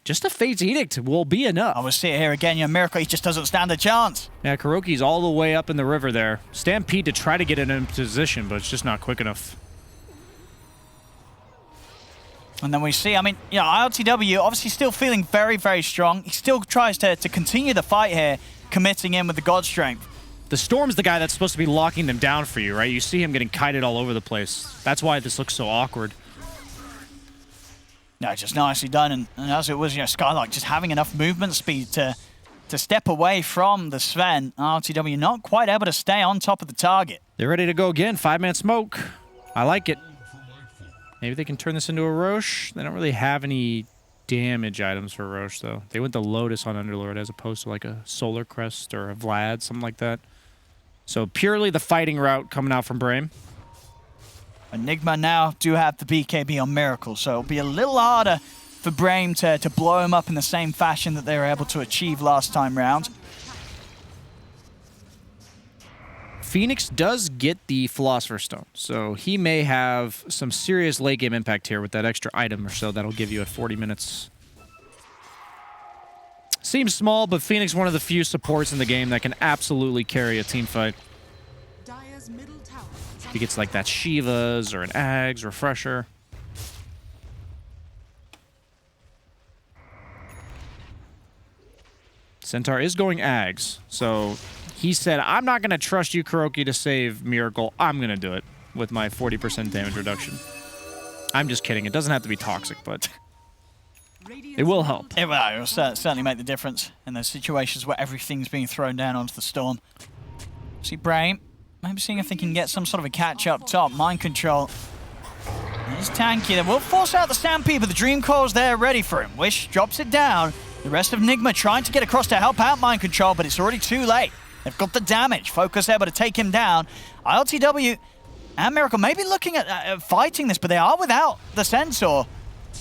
[SPEAKER 20] Just a Fate's Edict will be enough.
[SPEAKER 17] I will see it here again. Yeah, Miracle, he just doesn't stand a chance.
[SPEAKER 20] Yeah, Kuroki's all the way up in the river there. Stampede to try to get it in position, but it's just not quick enough.
[SPEAKER 17] And then we see, I mean, you know, ILTW obviously still feeling very, very strong. He still tries to continue the fight here, committing in with the God Strength.
[SPEAKER 20] The Storm's the guy that's supposed to be locking them down for you, right? You see him getting kited all over the place. That's why this looks so awkward.
[SPEAKER 17] No, just nicely done. And as it was, you know, Skylark just having enough movement speed to step away from the Sven. ILTW not quite able to stay on top of the target.
[SPEAKER 20] They're ready to go again. 5-man smoke. I like it. Maybe they can turn this into a Roche. They don't really have any damage items for Roche, though. They went the Lotus on Underlord as opposed to like a Solar Crest or a Vlad, something like that. So purely the fighting route coming out from Brame.
[SPEAKER 17] Enigma now do have the BKB on Miracle, so it'll be a little harder for Brame to blow him up in the same fashion that they were able to achieve last time round.
[SPEAKER 20] Phoenix does get the Philosopher's Stone, so he may have some serious late game impact here with that extra item or so that'll give you at 40 minutes. Seems small, but Phoenix one of the few supports in the game that can absolutely carry a team fight. He gets like that Shiva's or an Ags refresher. Centaur is going Ags, so he said, I'm not going to trust you, Kuroki, to save Miracle. I'm going to do it with my 40% damage reduction. I'm just kidding. It doesn't have to be toxic, but it will help.
[SPEAKER 17] It will certainly make the difference in those situations where everything's being thrown down onto the Storm. See Brame, maybe seeing if they can get some sort of a catch up top. Mind control. He's tanky. They will force out the Stampede, but the Dream Core's there ready for him. Wish drops it down. The rest of Nigma trying to get across to help out Mind Control, but it's already too late. They've got the damage. Focus able to take him down. ILTW and Miracle maybe looking at fighting this, but they are without the Centaur.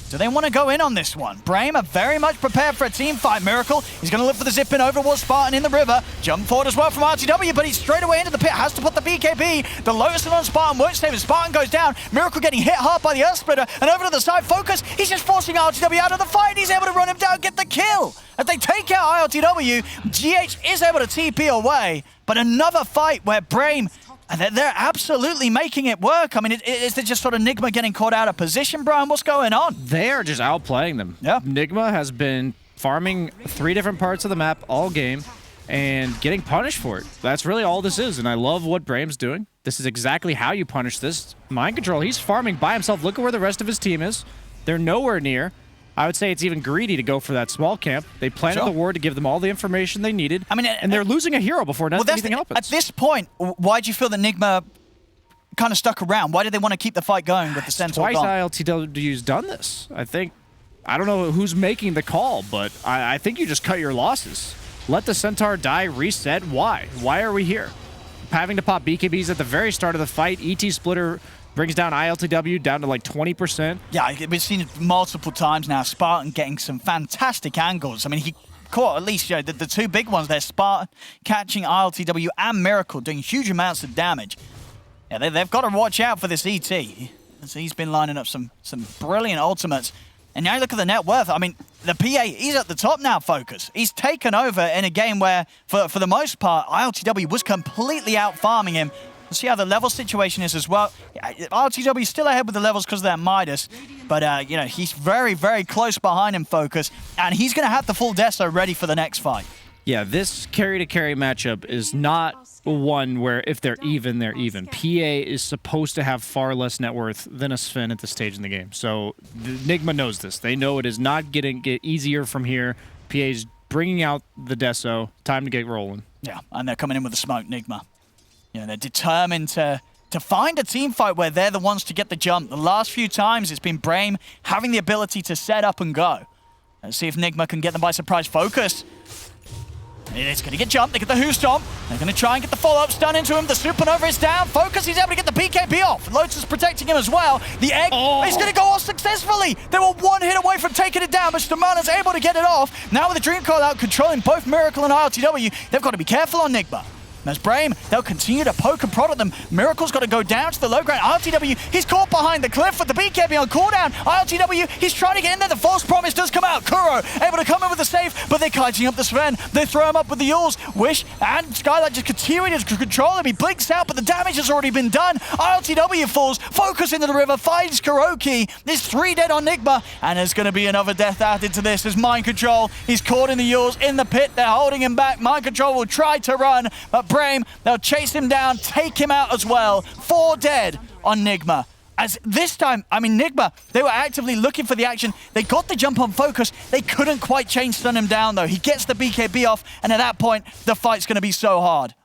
[SPEAKER 17] Do they want to go in on this one? Brame are very much prepared for a team fight. Miracle, he's going to look for the zip in over towards Spartan in the river. Jump forward as well from RTW, but he's straight away into the pit. Has to put the BKB. The Lotus on Spartan won't save him. Spartan goes down. Miracle getting hit hard by the Earth Splitter. And over to the side, Focus, he's just forcing RTW out of the fight. And he's able to run him down, get the kill. As they take out RTW, GH is able to TP away. But another fight where Brame, and they're absolutely making it work. I mean, is it just sort of Nigma getting caught out of position, Brian? What's going on?
[SPEAKER 20] They are just outplaying them.
[SPEAKER 17] Yeah.
[SPEAKER 20] Nigma has been farming 3 different parts of the map all game and getting punished for it. That's really all this is, and I love what Brame's doing. This is exactly how you punish this. Mind control, he's farming by himself. Look at where the rest of his team is. They're nowhere near. I would say it's even greedy to go for that small camp. They planted the ward to give them all the information they needed. I mean, and they're losing a hero before anything happens.
[SPEAKER 17] At this point, why do you feel that Nigma kind of stuck around? Why did they want to keep the fight going with the Centaur gone?
[SPEAKER 20] Twice ILTW's done this. I don't know who's making the call, but I think you just cut your losses. Let the Centaur die, reset. Why? Why are we here? Having to pop BKBs at the very start of the fight. ET Splitter brings down ILTW down to like 20%.
[SPEAKER 17] Yeah, we've seen it multiple times now. Spartan getting some fantastic angles. I mean, he caught at least the 2 big ones there. Spartan catching ILTW and Miracle doing huge amounts of damage. Yeah, they've got to watch out for this ET. So he's been lining up some brilliant ultimates. And now you look at the net worth. I mean, the PA, he's at the top now, Focus. He's taken over in a game where, for the most part, ILTW was completely out-farming him. We'll see how the level situation is as well. RTW is still ahead with the levels because of that Midas. But, you know, he's very, very close behind him, Focus. And he's going to have the full Deso ready for the next fight.
[SPEAKER 20] Yeah, this carry-to-carry matchup is not one where if they're even, they're even. PA is supposed to have far less net worth than a Sven at this stage in the game. So Nigma knows this. They know it is not getting easier from here. PA's bringing out the Deso. Time to get rolling.
[SPEAKER 17] Yeah, and they're coming in with the smoke, Nigma. You know, they're determined to find a team fight where they're the ones to get the jump. The last few times, it's been Brame having the ability to set up and go. Let's see if Nigma can get them by surprise. Focus. It's going to get jumped. They get the Who Stomp. They're going to try and get the follow-up stun into him. The Supernova is down. Focus, he's able to get the BKB off. Lotus protecting him as well. The egg is going to go off successfully. They were 1 hit away from taking it down, but Stamana's able to get it off. Now with the Dream Call out, controlling both Miracle and ILTW, they've got to be careful on Nigma. As Brame, they'll continue to poke and prod at them. Miracle's got to go down to the low ground. ILTW, he's caught behind the cliff with the BKB on cooldown. ILTW, he's trying to get in there. The false promise does come out. Kuro able to come in with the save, but they're kiting up the Sven. They throw him up with the Yules. Wish and Skylight just continuing to control him. He blinks out, but the damage has already been done. ILTW falls. Focus into the river. Finds Kuroki. There's 3 dead on Nigma, and there's going to be another death added to this as Mind Control. He's caught in the Yules in the pit. They're holding him back. Mind Control will try to run, but Brame, they'll chase him down, take him out as well. 4 dead on Nigma. As this time, I mean, Nigma, they were actively looking for the action. They got the jump on Focus. They couldn't quite stun him down, though. He gets the BKB off, and at that point, the fight's going to be so hard.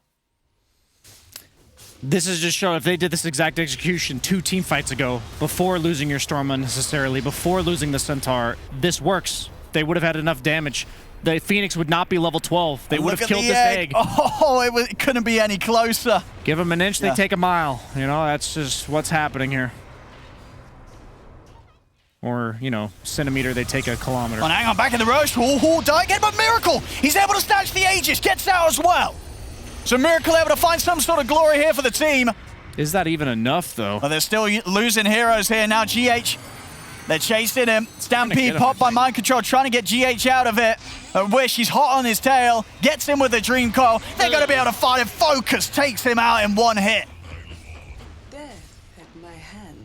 [SPEAKER 20] This is just showing if they did this exact execution 2 team fights ago, before losing your Storm unnecessarily, before losing the Centaur, this works. They would have had enough damage. The Phoenix would not be level 12. They would have killed this egg.
[SPEAKER 17] Oh, it couldn't be any closer.
[SPEAKER 20] Give them an inch, they take a mile. You know, that's just what's happening here. Or, you know, centimeter, they take a kilometer.
[SPEAKER 17] Oh, hang on, back in the rush. Die again, but Miracle! He's able to snatch the Aegis, gets out as well. So Miracle able to find some sort of glory here for the team.
[SPEAKER 20] Is that even enough, though?
[SPEAKER 17] Well, they're still losing heroes here. Now GH, they're chasing him. Stampede popped by Mind Control, trying to get GH out of it. Wish, he's hot on his tail. Gets him with a Dream Coil. They're going to be able to fight him. Focus takes him out in 1 hit.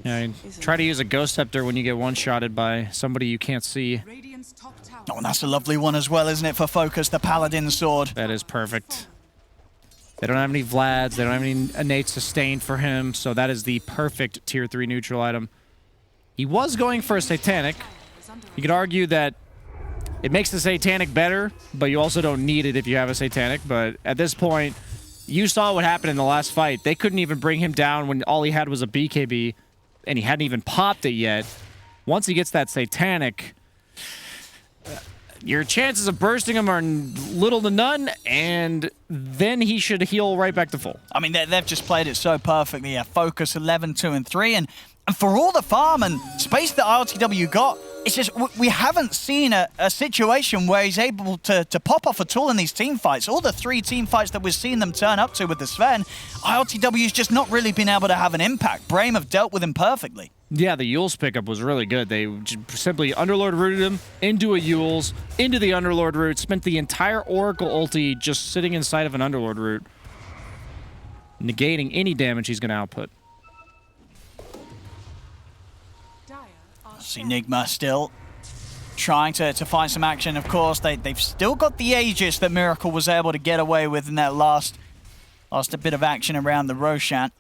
[SPEAKER 20] Yeah, try to use a Ghost Scepter when you get one-shotted by somebody you can't see.
[SPEAKER 17] Oh, and that's a lovely one as well, isn't it, for Focus, the Paladin Sword.
[SPEAKER 20] That is perfect. They don't have any Vlads. They don't have any innate sustain for him, so that is the perfect Tier 3 neutral item. He was going for a Satanic. You could argue that it makes the Satanic better, but you also don't need it if you have a Satanic. But at this point, you saw what happened in the last fight. They couldn't even bring him down when all he had was a BKB, and he hadn't even popped it yet. Once he gets that Satanic, your chances of bursting him are little to none, and then he should heal right back to full.
[SPEAKER 17] I mean, they've just played it so perfectly. Yeah, Focus 11, 2, and 3, and for all the farm and space that ILTW got, it's just we haven't seen a situation where he's able to pop off at all in these team fights. All the 3 team fights that we've seen them turn up to with the Sven, ILTW's just not really been able to have an impact. Brame have dealt with him perfectly.
[SPEAKER 20] Yeah, the Yules pickup was really good. They simply Underlord rooted him into a Yules, into the Underlord root, spent the entire Oracle ulti just sitting inside of an Underlord root, negating any damage he's going to output.
[SPEAKER 17] See Nigma still trying to find some action. Of course, they've still got the Aegis that Miracle was able to get away with in that last a bit of action around the Roshan.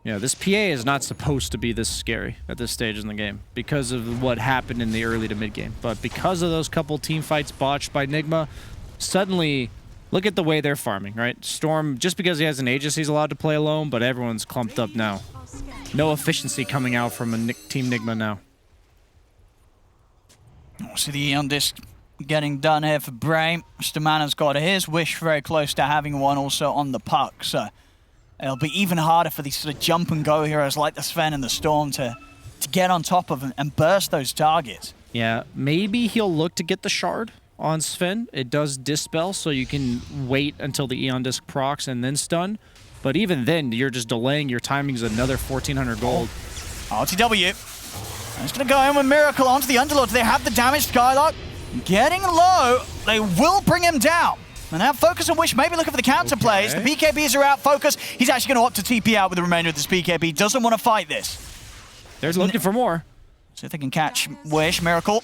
[SPEAKER 20] Yeah, this PA is not supposed to be this scary at this stage in the game because of what happened in the early to mid game. But because of those couple team fights botched by Nigma, suddenly look at the way they're farming, right? Storm, just because he has an Aegis, he's allowed to play alone, but everyone's clumped up now. No efficiency coming out from a Team Nigma now.
[SPEAKER 17] See the Eon Disc getting done here for Brame. Stamana's got his wish very close to having one also on the puck, so it'll be even harder for these sort of jump and go heroes like the Sven and the Storm to get on top of him and burst those targets.
[SPEAKER 20] Yeah, maybe he'll look to get the shard on Sven. It does dispel, so you can wait until the Eon Disc procs and then stun. But even then, you're just delaying your timings another 1,400 gold.
[SPEAKER 17] RTW. It's going to go in with Miracle onto the Underlord. They have the damage. Skylark getting low. They will bring him down. And now Focus and Wish maybe looking for the counter plays. The BKBs are out. Focus, he's actually going to opt to TP out with the remainder of this BKB. Doesn't want to fight this.
[SPEAKER 20] They're looking for more.
[SPEAKER 17] See if they can catch Wish. Miracle.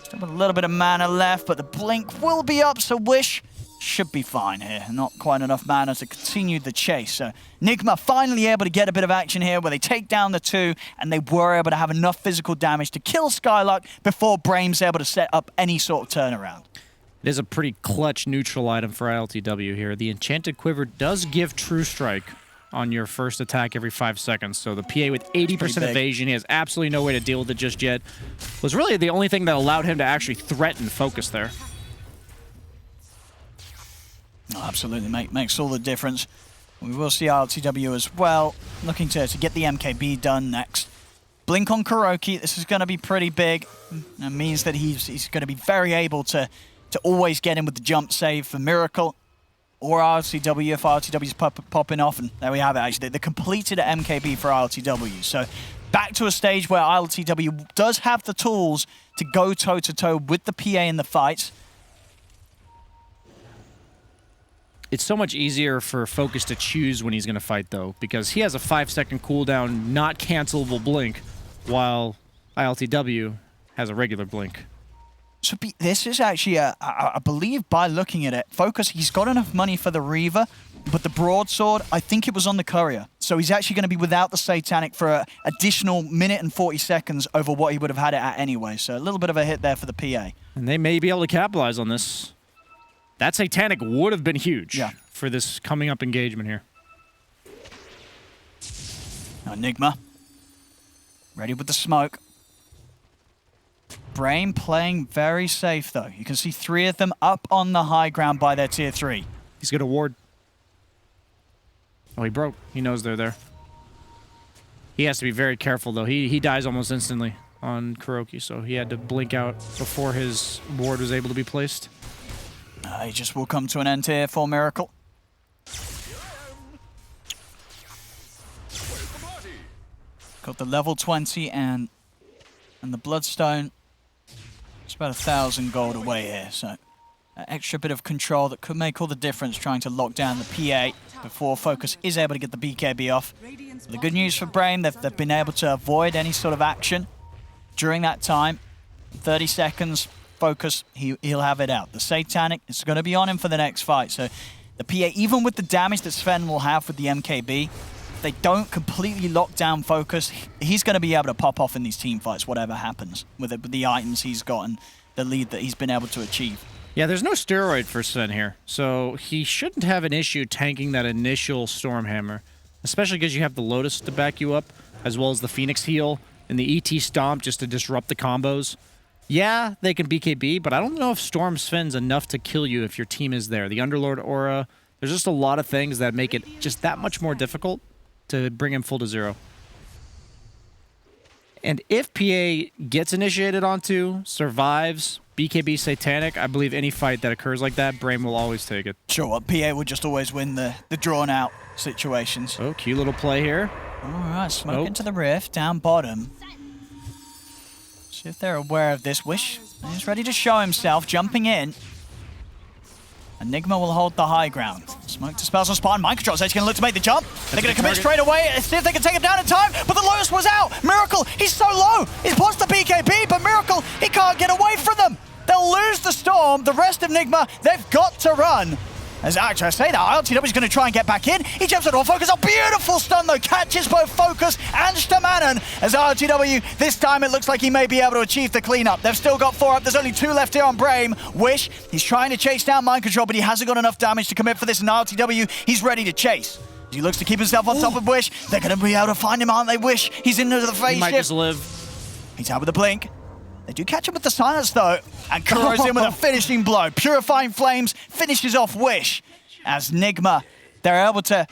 [SPEAKER 17] Still with a little bit of mana left, but the blink will be up, so Wish should be fine here. Not quite enough mana to continue the chase. So Nigma finally able to get a bit of action here where they take down the 2 and they were able to have enough physical damage to kill Skylark before Brame's able to set up any sort of turnaround.
[SPEAKER 20] It is a pretty clutch neutral item for ILTW here. The Enchanted Quiver does give True Strike on your first attack every 5 seconds. So the PA with 80% evasion, he has absolutely no way to deal with it just yet. Was really the only thing that allowed him to actually threaten Focus there.
[SPEAKER 17] Oh, absolutely, makes all the difference. We will see RLTW as well, looking to get the MKB done next. Blink on Kuroki, this is going to be pretty big. That means that he's going to be very able to always get in with the jump save for Miracle or RLTW if RLTW's popping off. And there we have it, actually. They completed an MKB for RLTW. So back to a stage where RLTW does have the tools to go toe-to-toe with the PA in the fights.
[SPEAKER 20] It's so much easier for Focus to choose when he's going to fight, though, because he has a 5-second cooldown, not cancelable blink, while ILTW has a regular blink.
[SPEAKER 17] So this is actually, I believe by looking at it, Focus, he's got enough money for the Reaver, but the Broadsword, I think it was on the Courier. So he's actually going to be without the Satanic for an additional minute and 40 seconds over what he would have had it at anyway. So a little bit of a hit there for the PA.
[SPEAKER 20] And they may be able to capitalize on this. That Satanic would have been huge for this coming up engagement here.
[SPEAKER 17] Enigma. Ready with the smoke. Brame playing very safe, though. You can see 3 of them up on the high ground by their tier 3.
[SPEAKER 20] He's going to ward. Oh, he broke. He knows they're there. He has to be very careful, though. He dies almost instantly on Kuroki, so he had to blink out before his ward was able to be placed.
[SPEAKER 17] He just will come to an end here for Miracle. Got the level 20 and the Bloodstone. It's about 1,000 gold away here, so an extra bit of control that could make all the difference trying to lock down the PA before Focus is able to get the BKB off. But the good news for Brame, they've been able to avoid any sort of action during that time. 30 seconds. Focus, he'll have it out. The Satanic is going to be on him for the next fight. So the PA, even with the damage that Sven will have with the MKB, if they don't completely lock down Focus, he's going to be able to pop off in these team fights, whatever happens, with the items he's got and the lead that he's been able to achieve.
[SPEAKER 20] Yeah, there's no steroid for Sven here, so he shouldn't have an issue tanking that initial Stormhammer, especially because you have the Lotus to back you up, as well as the Phoenix heal and the ET Stomp just to disrupt the combos. Yeah, they can BKB, but I don't know if Storm Sven's enough to kill you if your team is there. The Underlord aura, there's just a lot of things that make it just that much more difficult to bring him full to 0. And if PA gets initiated onto, survives, BKB Satanic, I believe any fight that occurs like that, Brain will always take it.
[SPEAKER 17] Sure, PA will just always win the drawn-out situations.
[SPEAKER 20] Oh, cute little play here.
[SPEAKER 17] All right, smoke into the rift, down bottom. See if they're aware of this. Wish is ready to show himself, jumping in. Enigma will hold the high ground. Smoke dispels on Spawn. Mind Control's actually going to look to make the jump. They're going to commit straight away, see if they can take him down in time. But the Lotus was out. Miracle, he's so low. He's plus the BKB, but Miracle, he can't get away from them. They'll lose the Storm. The rest of Enigma, they've got to run. As actually I say that, ILTW is going to try and get back in. He jumps on Focus. A beautiful stun though. Catches both Focus and Stamanen. As ILTW, this time it looks like he may be able to achieve the cleanup. They've still got 4 up. There's only 2 left here on Brame. Wish, he's trying to chase down Mind Control, but he hasn't got enough damage to commit for this. And ILTW, he's ready to chase. He looks to keep himself on top of Wish. They're going to be able to find him, aren't they, Wish? He's into the phase
[SPEAKER 20] He might
[SPEAKER 17] shift.
[SPEAKER 20] just live.
[SPEAKER 17] He's out with the blink. They do catch him with the silence though. And Kuro's in with a finishing blow. Purifying Flames finishes off Wish. As Nigma, they're able to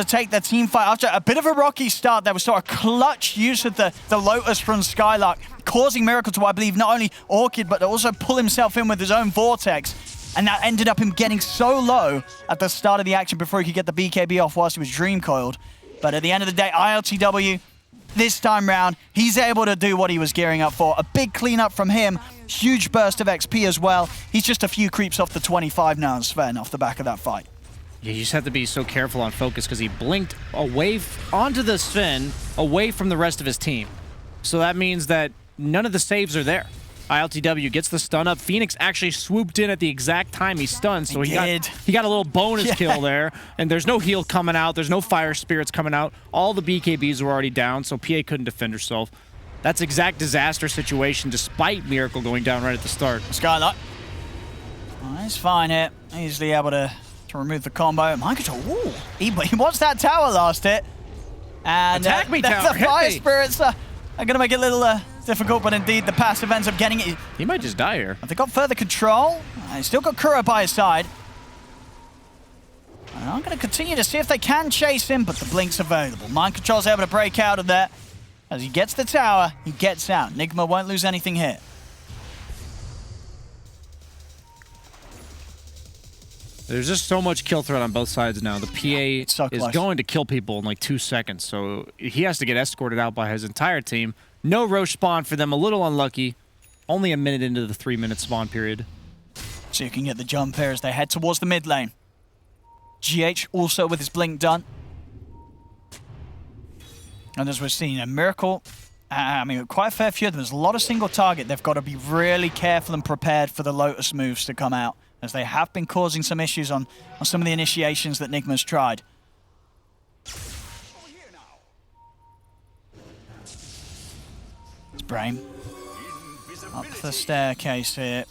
[SPEAKER 17] take their team fight after a bit of a rocky start. There was sort of clutch use of the Lotus from Skylark, causing Miracle to, I believe, not only Orchid, but also pull himself in with his own Vortex. And that ended up him getting so low at the start of the action before he could get the BKB off whilst he was Dream Coiled. But at the end of the day, ILTW, this time round, he's able to do what he was gearing up for. A big cleanup from him. Huge burst of XP as well. He's just a few creeps off the 25 now, Sven, off the back of that fight.
[SPEAKER 20] Yeah, you just have to be so careful on Focus because he blinked away onto the Sven, away from the rest of his team. So that means that none of the saves are there. ILTW gets the stun up. Phoenix actually swooped in at the exact time he stunned, so he got a little bonus kill there. And there's no heal coming out. There's no fire spirits coming out. All the BKBs were already down, so PA couldn't defend herself. That's exact disaster situation despite Miracle going down right at the start.
[SPEAKER 17] Skylark. Oh, he's fine here. Easily able to remove the combo. Mind Control, ooh, he wants that tower last hit. And
[SPEAKER 20] Attack me, tower.
[SPEAKER 17] the fire spirits are going to make it a little difficult, but indeed the passive ends up getting it.
[SPEAKER 20] He might just die here.
[SPEAKER 17] Have they got further control? He's still got Kuro by his side. And I'm going to continue to see if they can chase him, but the blink's available. Mind Control's able to break out of there. As he gets the tower, he gets out. Nigma won't lose anything here.
[SPEAKER 20] There's just so much kill threat on both sides now. The PA is going to kill people in like 2 seconds, so he has to get escorted out by his entire team. No Roche spawn for them, a little unlucky. Only a minute into the 3-minute spawn period.
[SPEAKER 17] So you can get the jump here as they head towards the mid lane. GH also with his blink done. And as we're seeing, a Miracle, I mean, quite a fair few of them. There's a lot of single target. They've got to be really careful and prepared for the Lotus moves to come out, as they have been causing some issues on some of the initiations that Nigma's tried. It's Brame. Up the staircase here.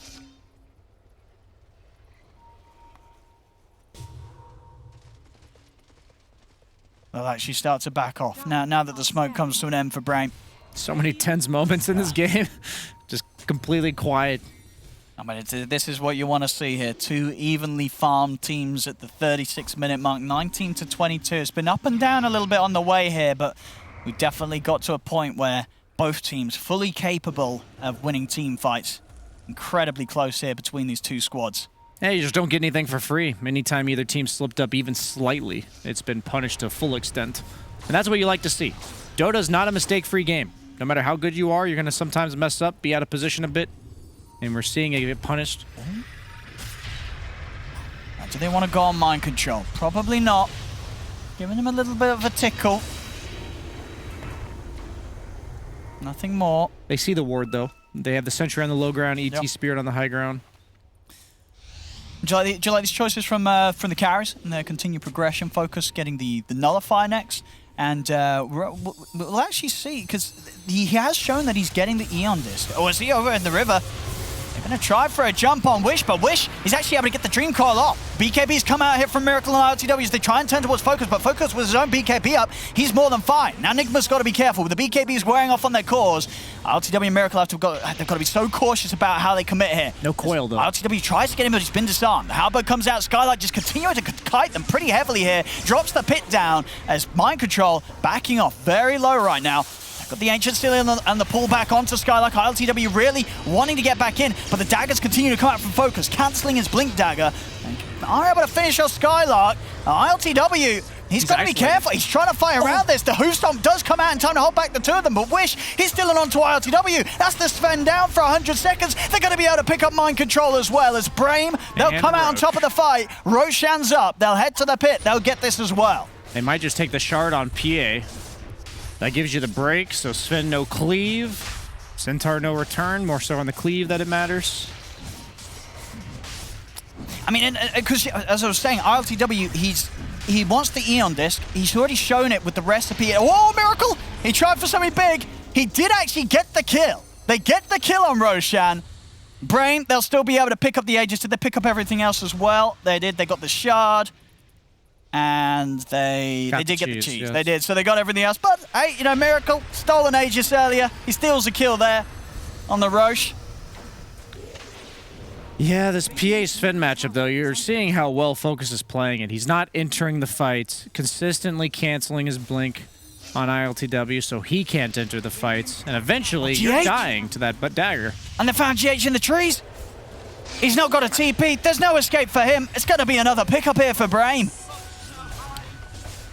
[SPEAKER 17] They'll actually start to back off now that the smoke comes to an end for Brame.
[SPEAKER 20] So many tense moments in this game. Just completely quiet.
[SPEAKER 17] I mean, this is what you want to see here. 2 evenly farmed teams at the 36-minute mark, 19 to 22. It's been up and down a little bit on the way here, but we definitely got to a point where both teams fully capable of winning team fights. Incredibly close here between these 2 squads.
[SPEAKER 20] Yeah, you just don't get anything for free. Anytime either team slipped up even slightly, it's been punished to full extent. And that's what you like to see. Dota's not a mistake-free game. No matter how good you are, you're going to sometimes mess up, be out of position a bit. And we're seeing it get punished.
[SPEAKER 17] Do they want to go on Mind Control? Probably not. Giving him a little bit of a tickle. Nothing more.
[SPEAKER 20] They see the ward, though. They have the Sentry on the low ground, ET Spirit on the high ground.
[SPEAKER 17] Do you like these choices from the carries and their continued progression focus, getting the Nullifier next? And we'll actually see, because he has shown that he's getting the Eon Disc. Oh, is he over in the river? They're going to try for a jump on Wish, but Wish is actually able to get the Dream Coil off. BKB's come out here from Miracle and ILTW as they try and turn towards Focus, but Focus with his own BKB up, he's more than fine. Now Nigma's got to be careful. With the BKBs wearing off on their cores, ILTW and Miracle they've got to be so cautious about how they commit here.
[SPEAKER 20] No coil, though.
[SPEAKER 17] ILTW tries to get him, but he's been disarmed. The Halberd comes out, Skylark just continuing to kite them pretty heavily here, drops the pit down as Mind Control backing off very low right now. Got the Ancient still in and the pull back onto Skylark. ILTW really wanting to get back in, but the daggers continue to come out from focus, cancelling his Blink dagger. And are able to finish off Skylark. ILTW, he's got to be careful. He's trying to fight around this. The Hoostomp does come out in time to hold back the two of them, but Wish, he's still on to ILTW. That's the Sven down for 100 seconds. They're going to be able to pick up Mind Control as well as Brame. They'll come out on top of the fight. Roshan's up. They'll head to the pit. They'll get this as well.
[SPEAKER 20] They might just take the shard on PA. That gives you the break, so Sven no cleave. Centaur no return, more so on the cleave that it matters.
[SPEAKER 17] I mean, because as I was saying, ILTW, he wants the Eon disc. He's already shown it with the recipe. Oh, Miracle! He tried for something big. He did actually get the kill. They get the kill on Roshan. Brain, they'll still be able to pick up the Aegis. Did they pick up everything else as well? They did. They got the shard. And they did get the cheese. Yes. They did. So they got everything else. But, hey, you know, Miracle stole an Aegis earlier. He steals a kill there on the Roche.
[SPEAKER 20] Yeah, this PA Sven matchup, though, you're seeing how well Focus is playing it. He's not entering the fight, consistently canceling his blink on ILTW, so he can't enter the fights. And eventually, you're dying to that dagger.
[SPEAKER 17] And they found GH in the trees. He's not got a TP. There's no escape for him. It's going to be another pickup here for Brame.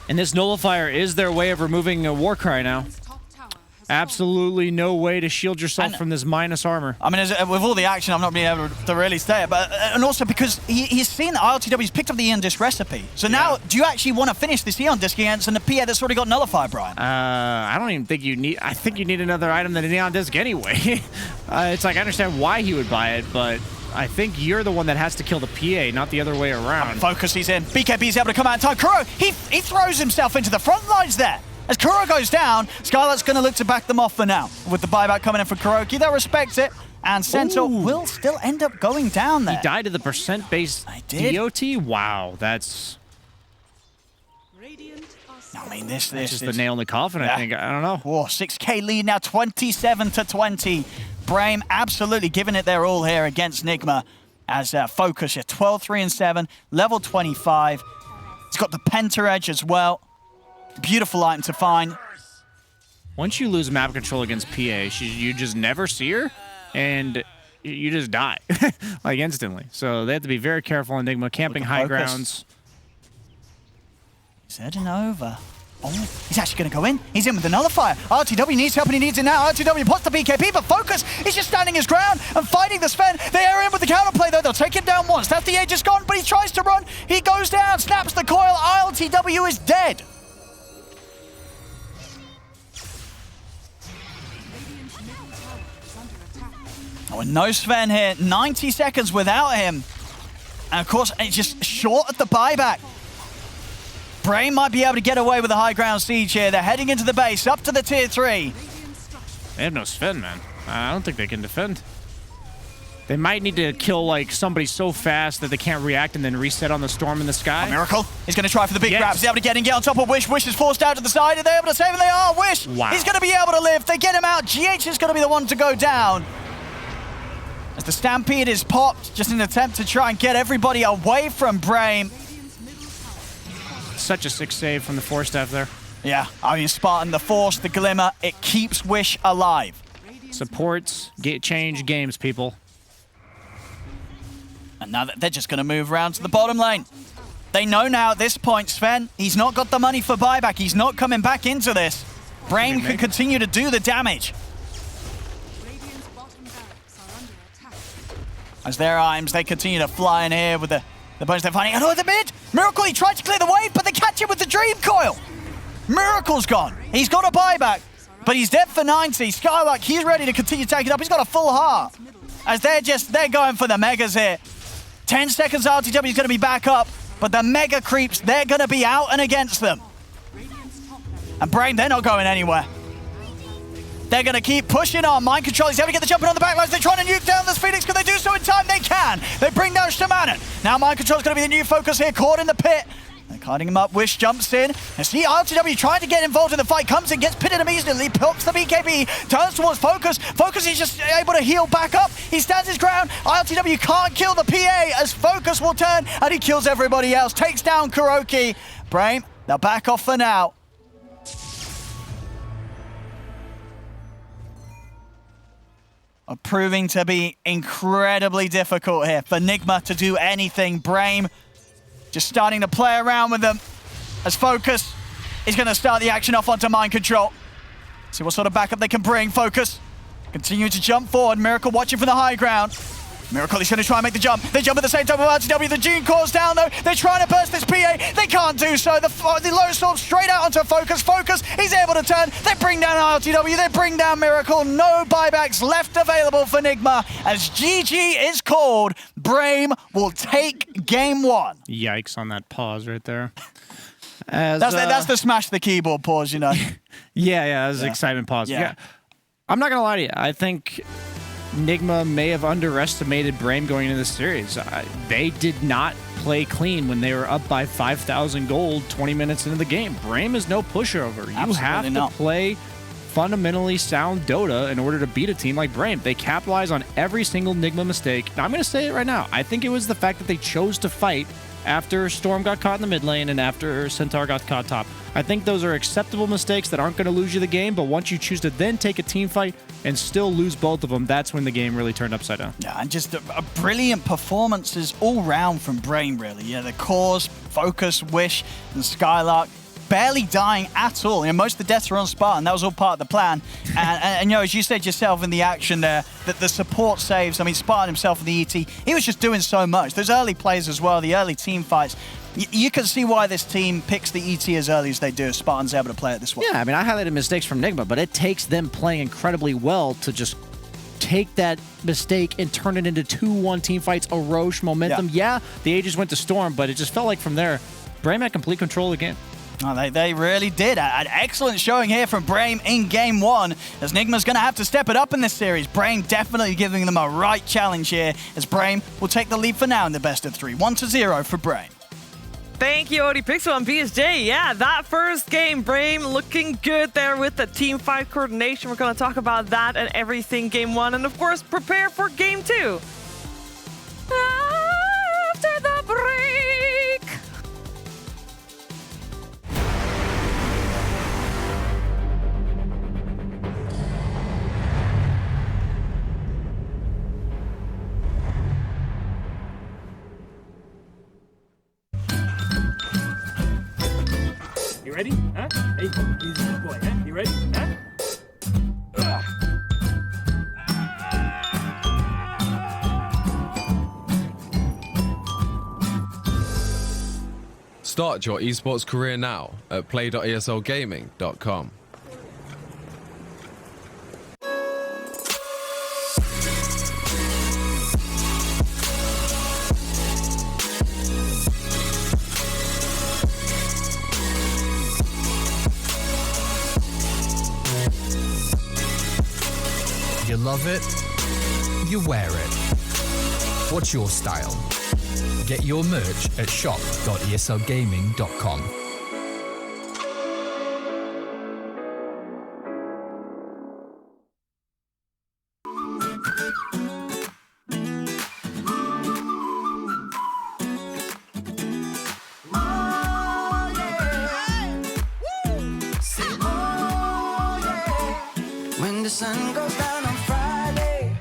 [SPEAKER 20] And this Nullifier is their way of removing a Warcry now. Absolutely no way to shield yourself from this minus armor.
[SPEAKER 17] I mean, with all the action, I'm not being able to really say it. But and also because he's seen that ILTW's picked up the Eon Disc recipe. So now, do you actually want to finish this Eon Disc against an PA that's already got Nullify, Brian?
[SPEAKER 20] I don't even think you need... I think you need another item than an Eon Disc anyway. It's like, I understand why he would buy it, but... I think you're the one that has to kill the PA, not the other way around.
[SPEAKER 17] Focus, he's in. BKB's able to come out in time. Kuro, he throws himself into the front lines there. As Kuro goes down, Skylark's going to look to back them off for now. With the buyback coming in for Kuroki, they'll respect it. And Centaur will still end up going down there.
[SPEAKER 20] He died to the percent-based DOT? Wow, that's...
[SPEAKER 17] I mean, this
[SPEAKER 20] is the nail in the coffin, I think. I don't know.
[SPEAKER 17] Whoa, 6K lead now, 27-20. Brame absolutely giving it their all here against Nigma as Focus. 12-3-7, level 25. It's got the Penta Edge as well. Beautiful item to find.
[SPEAKER 20] Once you lose map control against PA, you just never see her, and you just die, like instantly. So they have to be very careful on Nigma, camping high grounds.
[SPEAKER 17] He's heading over. Oh, he's actually going to go in. He's in with the Nullifier. RTW needs help and he needs it now. RTW puts the BKB, but Focus is just standing his ground and fighting the Sven. They are in with the counterplay, though. They'll take him down once. That's the Aegis gone, but he tries to run. He goes down, snaps the coil. RTW is dead. Oh, and no Sven here. 90 seconds without him. And, of course, it's just short of the buyback. Brain might be able to get away with a high ground siege here. They're heading into the base, up to the tier 3.
[SPEAKER 20] They have no Sven, man. I don't think they can defend. They might need to kill like somebody so fast that they can't react and then reset on the storm in the sky.
[SPEAKER 17] Miracle. He's going to try for the big grab. He's able to get on top of Wish. Wish is forced out to the side. Are they able to save him? They are. Wish.
[SPEAKER 20] Wow.
[SPEAKER 17] He's going to be able to live. They get him out. GH is going to be the one to go down. As the Stampede is popped, just in an attempt to try and get everybody away from Brame.
[SPEAKER 20] Such a sick save from the Force staff there.
[SPEAKER 17] Yeah, I mean, Spartan, the Force, the Glimmer, it keeps Wish alive.
[SPEAKER 20] Supports, change games, people.
[SPEAKER 17] And now they're just going to move around to the bottom lane. They know now at this point, Sven, he's not got the money for buyback. He's not coming back into this. Brame can continue to do the damage. As their items, they continue to fly in here with the bunch they're finding. And oh, the mid! Miracle, he tried to clear the wave, but they catch him with the Dream Coil. Miracle's gone. He's got a buyback, but he's dead for 90. Skylark, he's ready to continue taking it up. He's got a full heart. As they're going for the megas here. 10 seconds, RTW is going to be back up, but the mega creeps, they're going to be out and against them. And Brain, they're not going anywhere. They're going to keep pushing on. Mind Control, he's able to get the jumping on the backlines. They're trying to nuke down this Phoenix. Can they do so in time? They can. They bring down Shamanin. Now Mind Control is going to be the new focus here. Caught in the pit. They're kiting him up. Wish jumps in. And see RTW trying to get involved in the fight. Comes in, gets pitted immediately. Pops the BKB. Turns towards Focus. Focus is just able to heal back up. He stands his ground. RTW can't kill the PA as Focus will turn. And he kills everybody else. Takes down Kuroki. Brame, they'll back off for now. are proving to be incredibly difficult here for Nigma to do anything. Brame just starting to play around with them as Focus is going to start the action off onto Mind Control. See what sort of backup they can bring. Focus continuing to jump forward. Miracle watching for the high ground. Miracle is going to try and make the jump. They jump at the same time with RTW. The Gene Core's down though. They're trying to burst this PA. They can't do so. The low storm straight out onto Focus. Focus, he's able to turn. They bring down RTW. They bring down Miracle. No buybacks left available for Nigma as GG is called. Brame will take game 1.
[SPEAKER 20] Yikes on that pause right there.
[SPEAKER 17] That's the smash the keyboard pause, you know.
[SPEAKER 20] yeah, that was excitement pause. Yeah. I'm not going to lie to you. I think Nigma may have underestimated Brame going into this series. They did not play clean when they were up by 5,000 gold 20 minutes into the game. Brame is no pushover. You have to play fundamentally sound Dota in order to beat a team like Brame. They capitalize on every single Nigma mistake. Now, I'm going to say it right now. I think it was the fact that they chose to fight after Storm got caught in the mid lane and after Centaur got caught top. I think those are acceptable mistakes that aren't going to lose you the game, but once you choose to then take a team fight and still lose both of them, that's when the game really turned upside down.
[SPEAKER 17] Yeah, and just a brilliant performances all round from Brame, really. Yeah, the cores, Focus, Wish, and Skylark barely dying at all. You know, most of the deaths were on Spartan. That was all part of the plan. And you know, as you said yourself in the action there, that the support saves. I mean, Spartan himself in the ET, he was just doing so much. Those early plays as well, the early team fights. You can see why this team picks the ET as early as they do. Spartan's able to play it this way.
[SPEAKER 20] Yeah, I mean, I highlighted mistakes from Nigma, but it takes them playing incredibly well to just take that mistake and turn it into 2-1 team fights, a Roche momentum. Yeah, the Aegis went to Storm, but it just felt like from there, Brame had complete control of the game.
[SPEAKER 17] Oh, they really did. An excellent showing here from Brame in game 1, as Nigma's going to have to step it up in this series. Brame definitely giving them a right challenge here, as Brame will take the lead for now in the best of 3. 1-0 for Brame.
[SPEAKER 22] Thank you, Odie Pixel and BSJ. Yeah, that first game, Brame looking good there with the team fight coordination. We're going to talk about that and everything game 1. And of course, prepare for game 2. After the break.
[SPEAKER 7] You ready? Huh? Hey, easy boy, huh? You ready? Huh?
[SPEAKER 8] Start your esports career now at play.eslgaming.com.
[SPEAKER 23] You love it, you wear it. What's your style? Get your merch at shop.eslgaming.com.
[SPEAKER 1] When the sun goes down on Friday,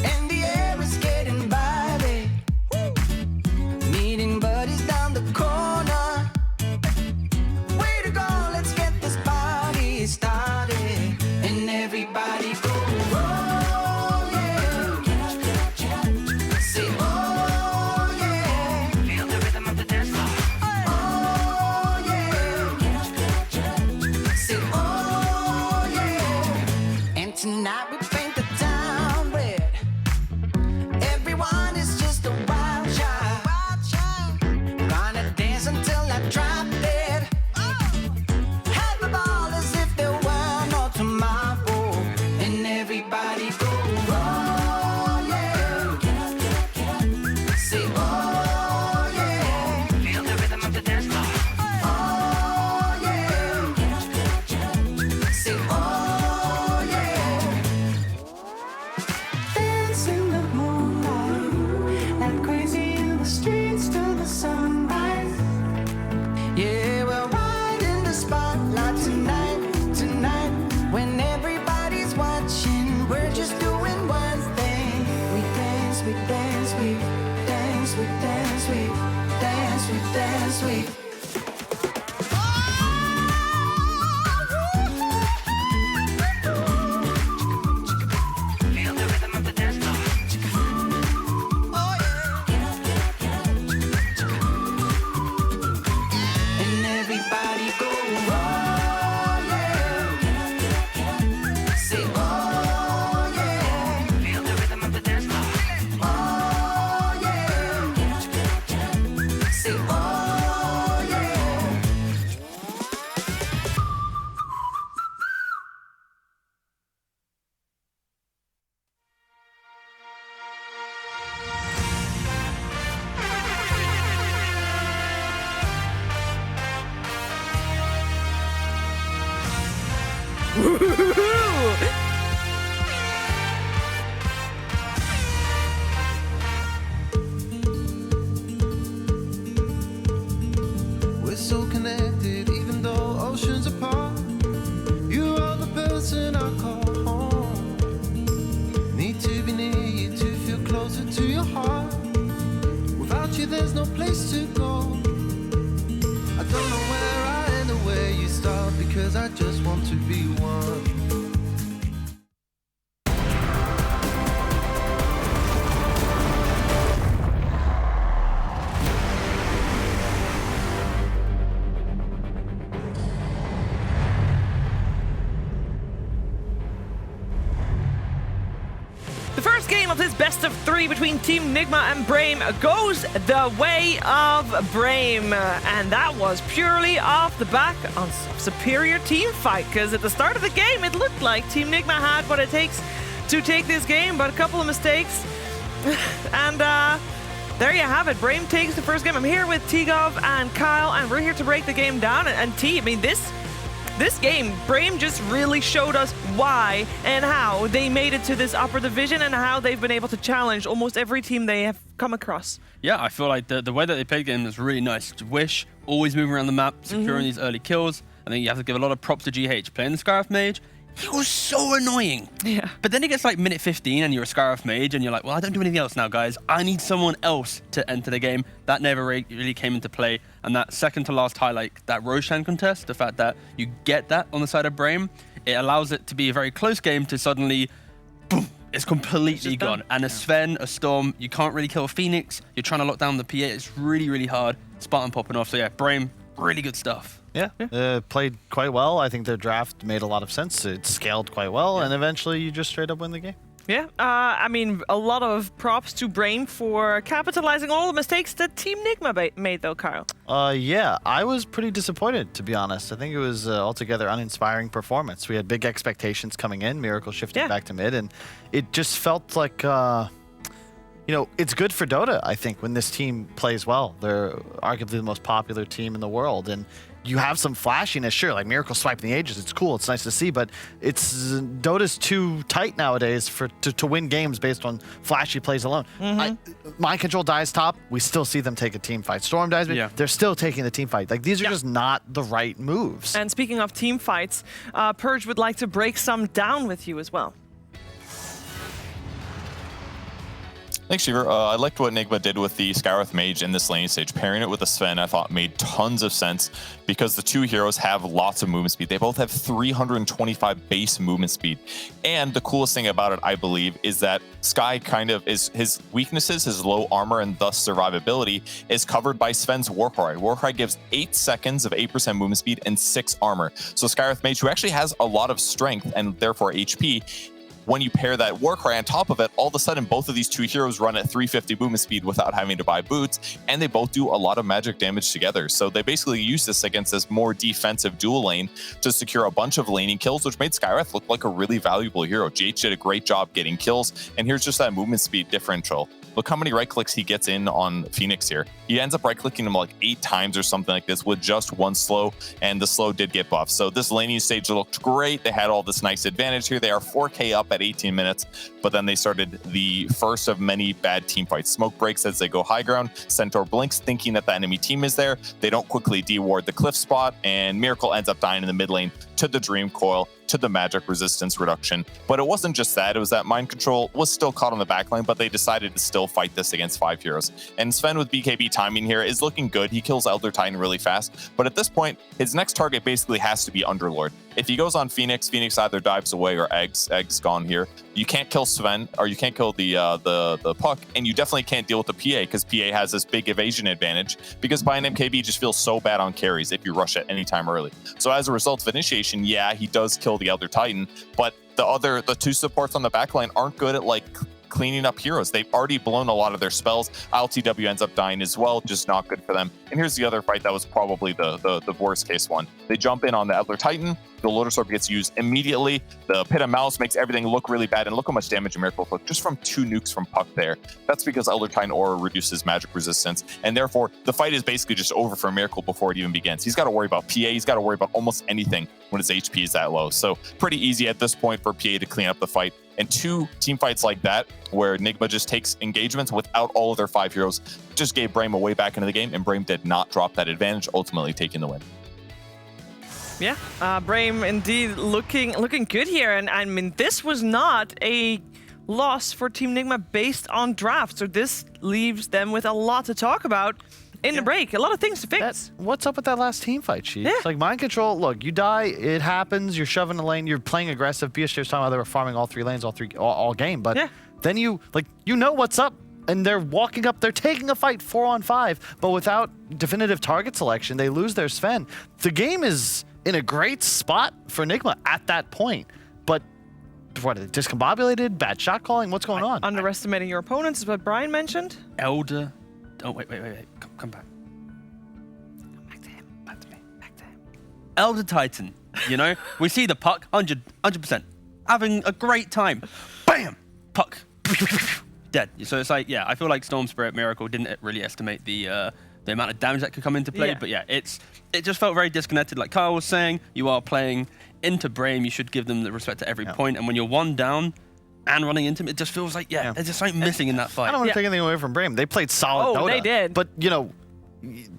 [SPEAKER 1] and the air is getting vibey, meeting buddies down the corner. Way to go, let's get this party started, and everybody go, oh yeah. Say oh yeah. Feel the rhythm of the dance floor. Oh yeah. Say oh.
[SPEAKER 18] We're so connected, even though oceans apart. You are the person I call home. Need to be near you to feel closer to your heart. Without you, there's no place to go. I don't know where I end or where you start, because I just want to be one.
[SPEAKER 22] The first game of this best of 3 between Team Nigma and Brame goes the way of Brame. And that was purely off the back on superior team fight, because at the start of the game, it looked like Team Nigma had what it takes to take this game, but a couple of mistakes. And there you have it. Brame takes the first game. I'm here with T-Gov and Kyle, and we're here to break the game down. And T, I mean, this game, Brame just really showed us why and how they made it to this upper division and how they've been able to challenge almost every team they have come across.
[SPEAKER 2] Yeah, I feel like the way that they played the game was really nice. Wish, always moving around the map, securing these early kills. I think you have to give a lot of props to GH. Playing the Scarif Mage, he was so annoying.
[SPEAKER 22] Yeah.
[SPEAKER 2] But then it gets like minute 15 and you're a Scarif Mage and you're like, well, I don't do anything else now, guys. I need someone else to enter the game. That never really came into play. And that second to last highlight, that Roshan contest, the fact that you get that on the side of Brame, it allows it to be a very close game to suddenly, boom, it's completely gone. And a Sven, a Storm, you can't really kill a Phoenix. You're trying to lock down the PA. It's really, really hard. Spartan popping off. So yeah, Brame, really good stuff.
[SPEAKER 13] Yeah, played quite well. I think their draft made a lot of sense. It scaled quite well, and eventually you just straight up win the game.
[SPEAKER 22] Yeah, I mean, a lot of props to Brame for capitalizing all the mistakes that Team Nigma made, though, Kyle.
[SPEAKER 13] Yeah, I was pretty disappointed, to be honest. I think it was altogether uninspiring performance. We had big expectations coming in, Miracle shifting back to mid, and it just felt like, you know, it's good for Dota, I think, when this team plays well. They're arguably the most popular team in the world, and you have some flashiness, sure, like Miracle swiping the ages. It's cool. It's nice to see, but Dota's too tight nowadays to win games based on flashy plays alone. Mind Control dies top. We still see them take a team fight. Storm dies. They're still taking the team fight. Like, these are just not the right moves.
[SPEAKER 22] And speaking of team fights, Purge would like to break some down with you as well.
[SPEAKER 4] Thanks, Shiver. I liked what Nigma did with the Scarif Mage in this laning stage. Pairing it with the Sven, I thought made tons of sense because the two heroes have lots of movement speed. They both have 325 base movement speed. And the coolest thing about it, I believe, is that Sky kind of is his weaknesses, his low armor and thus survivability is covered by Sven's Warcry. Warcry gives 8 seconds of 8% movement speed and 6 armor. So Scarif Mage, who actually has a lot of strength and therefore HP, when you pair that Warcry on top of it, all of a sudden both of these two heroes run at 350 movement speed without having to buy boots, and they both do a lot of magic damage together. So they basically use this against this more defensive dual lane to secure a bunch of laning kills, which made Skywrath look like a really valuable hero. GH did a great job getting kills, and here's just that movement speed differential. Look how many right clicks he gets in on Phoenix here. He ends up right clicking him like 8 times or something like this with just one slow, and the slow did get buffed. So this laning stage looked great. They had all this nice advantage here. They are 4K up at 18 minutes, but then they started the first of many bad team fights. Smoke breaks as they go high ground. Centaur blinks thinking that the enemy team is there. They don't quickly deward the cliff spot, and Miracle ends up dying in the mid lane to the Dream Coil, to the magic resistance reduction. But it wasn't just that, it was that Mind Control was still caught on the backline, but they decided to still fight this against 5 heroes. And Sven with BKB timing here is looking good. He kills Elder Titan really fast, but at this point, his next target basically has to be Underlord. If he goes on Phoenix, Phoenix either dives away or Egg's gone here. You can't kill Sven, or you can't kill the Puck, and you definitely can't deal with the PA, because PA has this big evasion advantage, because buying MKB just feels so bad on carries if you rush it anytime early. So as a result of initiation, yeah, he does kill the Elder Titan, but the two supports on the backline aren't good at like cleaning up heroes. They've already blown a lot of their spells. LTW ends up dying as well, just not good for them. And here's the other fight that was probably the worst case one. They jump in on the Elder Titan, the Lotus Orb gets used immediately, the Pit of Malice makes everything look really bad, and look how much damage Miracle took just from 2 nukes from Puck there. That's because Elder Titan Aura reduces magic resistance, and therefore the fight is basically just over for Miracle before it even begins. He's got to worry about PA, he's got to worry about almost anything when his HP is that low. So pretty easy at this point for PA to clean up the fight. And 2 team fights like that, where Nigma just takes engagements without all of their 5 heroes, just gave Brame a way back into the game, and Brame did not drop that advantage, ultimately taking the win.
[SPEAKER 22] Yeah, Brame indeed looking good here, and I mean this was not a loss for Team Nigma based on draft, so this leaves them with a lot to talk about in the break. A lot of things to fix.
[SPEAKER 13] What's up with that last team fight, Chief?
[SPEAKER 22] Yeah.
[SPEAKER 13] Like mind control. Look, you die, it happens. You're shoving the lane. You're playing aggressive. BSJ was talking about they were farming all 3 lanes, all game. But then you know what's up, and they're walking up. They're taking a fight 4-on-5, but without definitive target selection, they lose their Sven. The game is in a great spot for Nigma at that point, but what, discombobulated, bad shot calling, what's going on?
[SPEAKER 22] Underestimating your opponents is what Brian mentioned.
[SPEAKER 2] Elder, oh wait, come back. Back to me. Elder Titan, you know, we see the Puck, 100%, having a great time. Bam, Puck, dead. So it's like, yeah, I feel like Storm Spirit Miracle didn't really estimate the amount of damage that could come into play. But yeah, it just felt very disconnected. Like Kyle was saying, you are playing into Brame, you should give them the respect at every point. And when you're 1 down and running into him, it just feels like, there's just something missing in that fight.
[SPEAKER 13] I don't want to take anything away from Brame. They played solid Dota.
[SPEAKER 22] They did.
[SPEAKER 13] But, you know,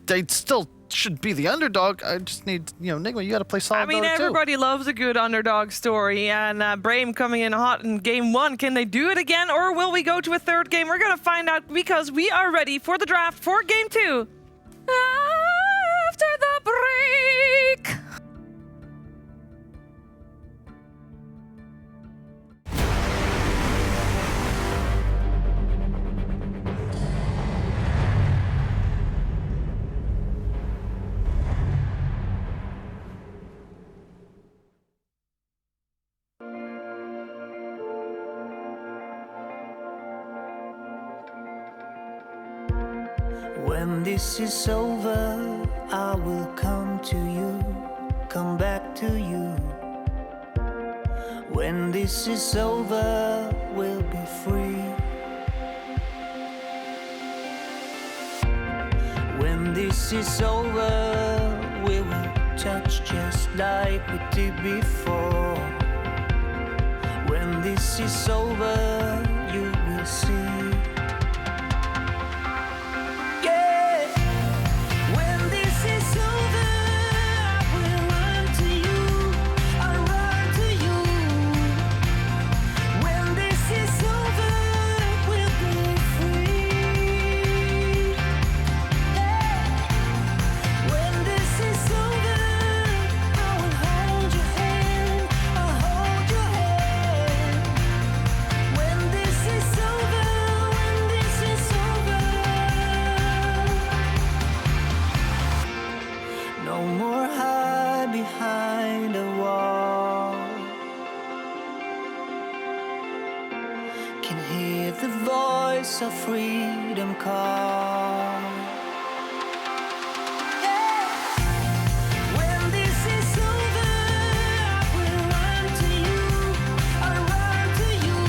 [SPEAKER 13] they still should be the underdog. I just need, you know, Nigma, you got to play solid Dota
[SPEAKER 22] I mean, everybody loves a good underdog story, and Brame coming in hot in game 1. Can they do it again, or will we go to a 3rd game? We're going to find out, because we are ready for the draft for game 2. After the break.
[SPEAKER 1] When this is over, I will come to you, come back to you. When this is over, we'll be free. When this is over, we will touch just like we did before. When this is over, you will see. Of freedom call. When this is over, I will run to you, I'll run to you.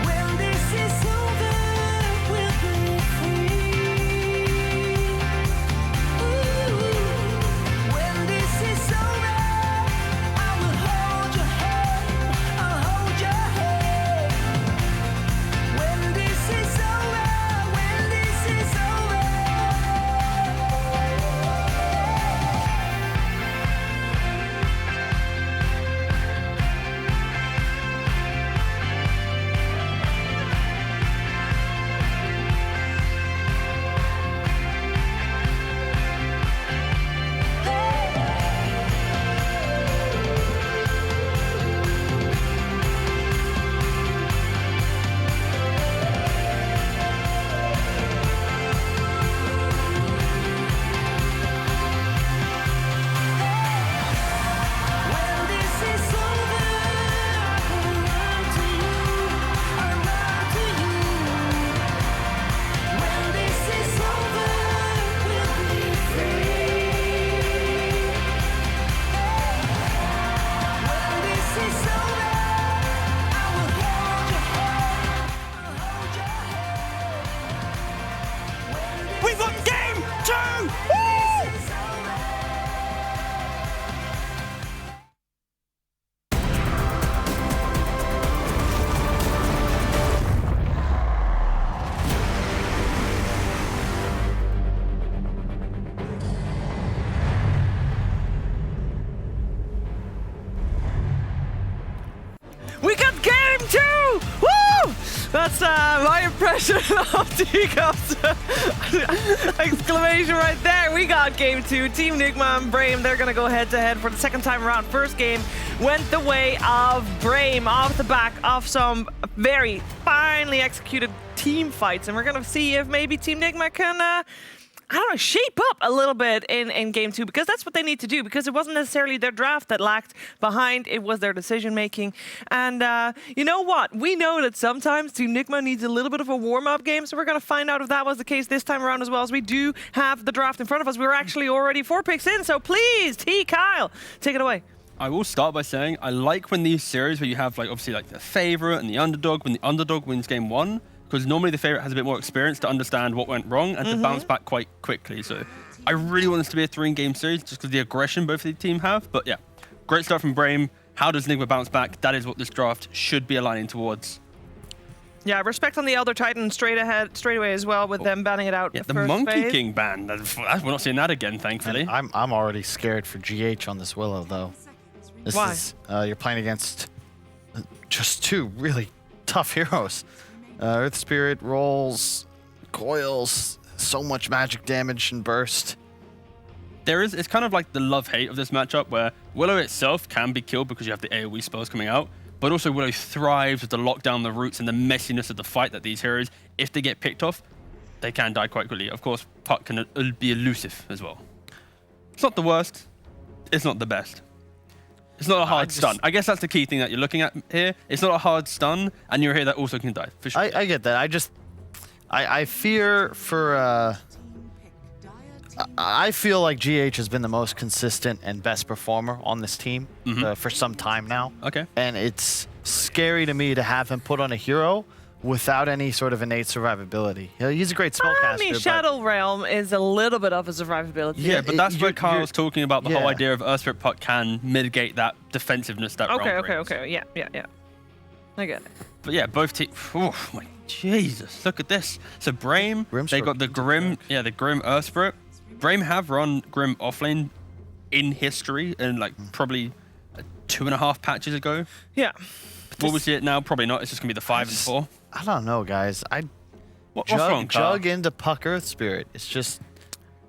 [SPEAKER 1] When this is over, we'll be free. Ooh. When this is over, I will hold your hand, I'll hold your hand. When this is over, when
[SPEAKER 22] 2! Woo! That's my impression of Teacup's exclamation right there. We got game 2. Team Nigma and Brame, they're going to go head-to-head for the second time around. First game went the way of Brame off the back of some very finely executed team fights. And we're going to see if maybe Team Nigma can... I don't know, shape up a little bit in game 2, because that's what they need to do, because it wasn't necessarily their draft that lacked behind, it was their decision making. And you know what? We know that sometimes Team Nigma needs a little bit of a warm-up game, so we're going to find out if that was the case this time around as well, as we do have the draft in front of us. We're actually already 4 picks in, so please, T. Kyle, take it away.
[SPEAKER 2] I will start by saying I like when these series where you have like obviously like the favorite and the underdog, when the underdog wins game 1, because normally the favorite has a bit more experience to understand what went wrong and to bounce back quite quickly. So I really want this to be a 3-game series just because the aggression both of the team have. But yeah, great start from Brame. How does Nigma bounce back? That is what this draft should be aligning towards.
[SPEAKER 22] Yeah, respect on the Elder Titan straight away as well, with them banning it out.
[SPEAKER 2] Yeah, the Monkey King ban. We're not seeing that again, thankfully.
[SPEAKER 13] And I'm already scared for GH on this Willow, though.
[SPEAKER 22] Why?
[SPEAKER 13] You're playing against just 2 really tough heroes. Earth Spirit rolls, coils, so much magic damage and burst.
[SPEAKER 2] It's kind of like the love-hate of this matchup, where Willow itself can be killed because you have the AoE spells coming out, but also Willow thrives with the lockdown, the roots, and the messiness of the fight that these heroes, if they get picked off, they can die quite quickly. Of course, Puck can be elusive as well. It's not the worst. It's not the best. It's not a hard stun. I guess that's the key thing that you're looking at here. It's not a hard stun, and you're a hero that also can die, for sure.
[SPEAKER 13] I get that. I fear for... I feel like GH has been the most consistent and best performer on this team for some time now.
[SPEAKER 2] Okay.
[SPEAKER 13] And it's scary to me to have him put on a hero without any sort of innate survivability. He's a great spellcaster.
[SPEAKER 22] I mean, Shadow Realm is a little bit of a survivability.
[SPEAKER 2] Yeah, but that's where Kyle's talking about the whole idea of Earth Spirit Puck can mitigate that defensiveness that Realm brings.
[SPEAKER 22] Okay. Yeah. I get it.
[SPEAKER 2] But yeah, both teams. Oh my Jesus! Look at this. So Brame, they got the Grim. Yeah, the Grim Earth Spirit. Brame have run Grim offlane in history, and like probably 2.5 patches ago.
[SPEAKER 22] Yeah.
[SPEAKER 2] What was it now? Probably not. It's just gonna be the 5 and 4.
[SPEAKER 13] I don't know, guys.
[SPEAKER 2] What's wrong, Carl?
[SPEAKER 13] Jug into Puck Earth Spirit. It's just...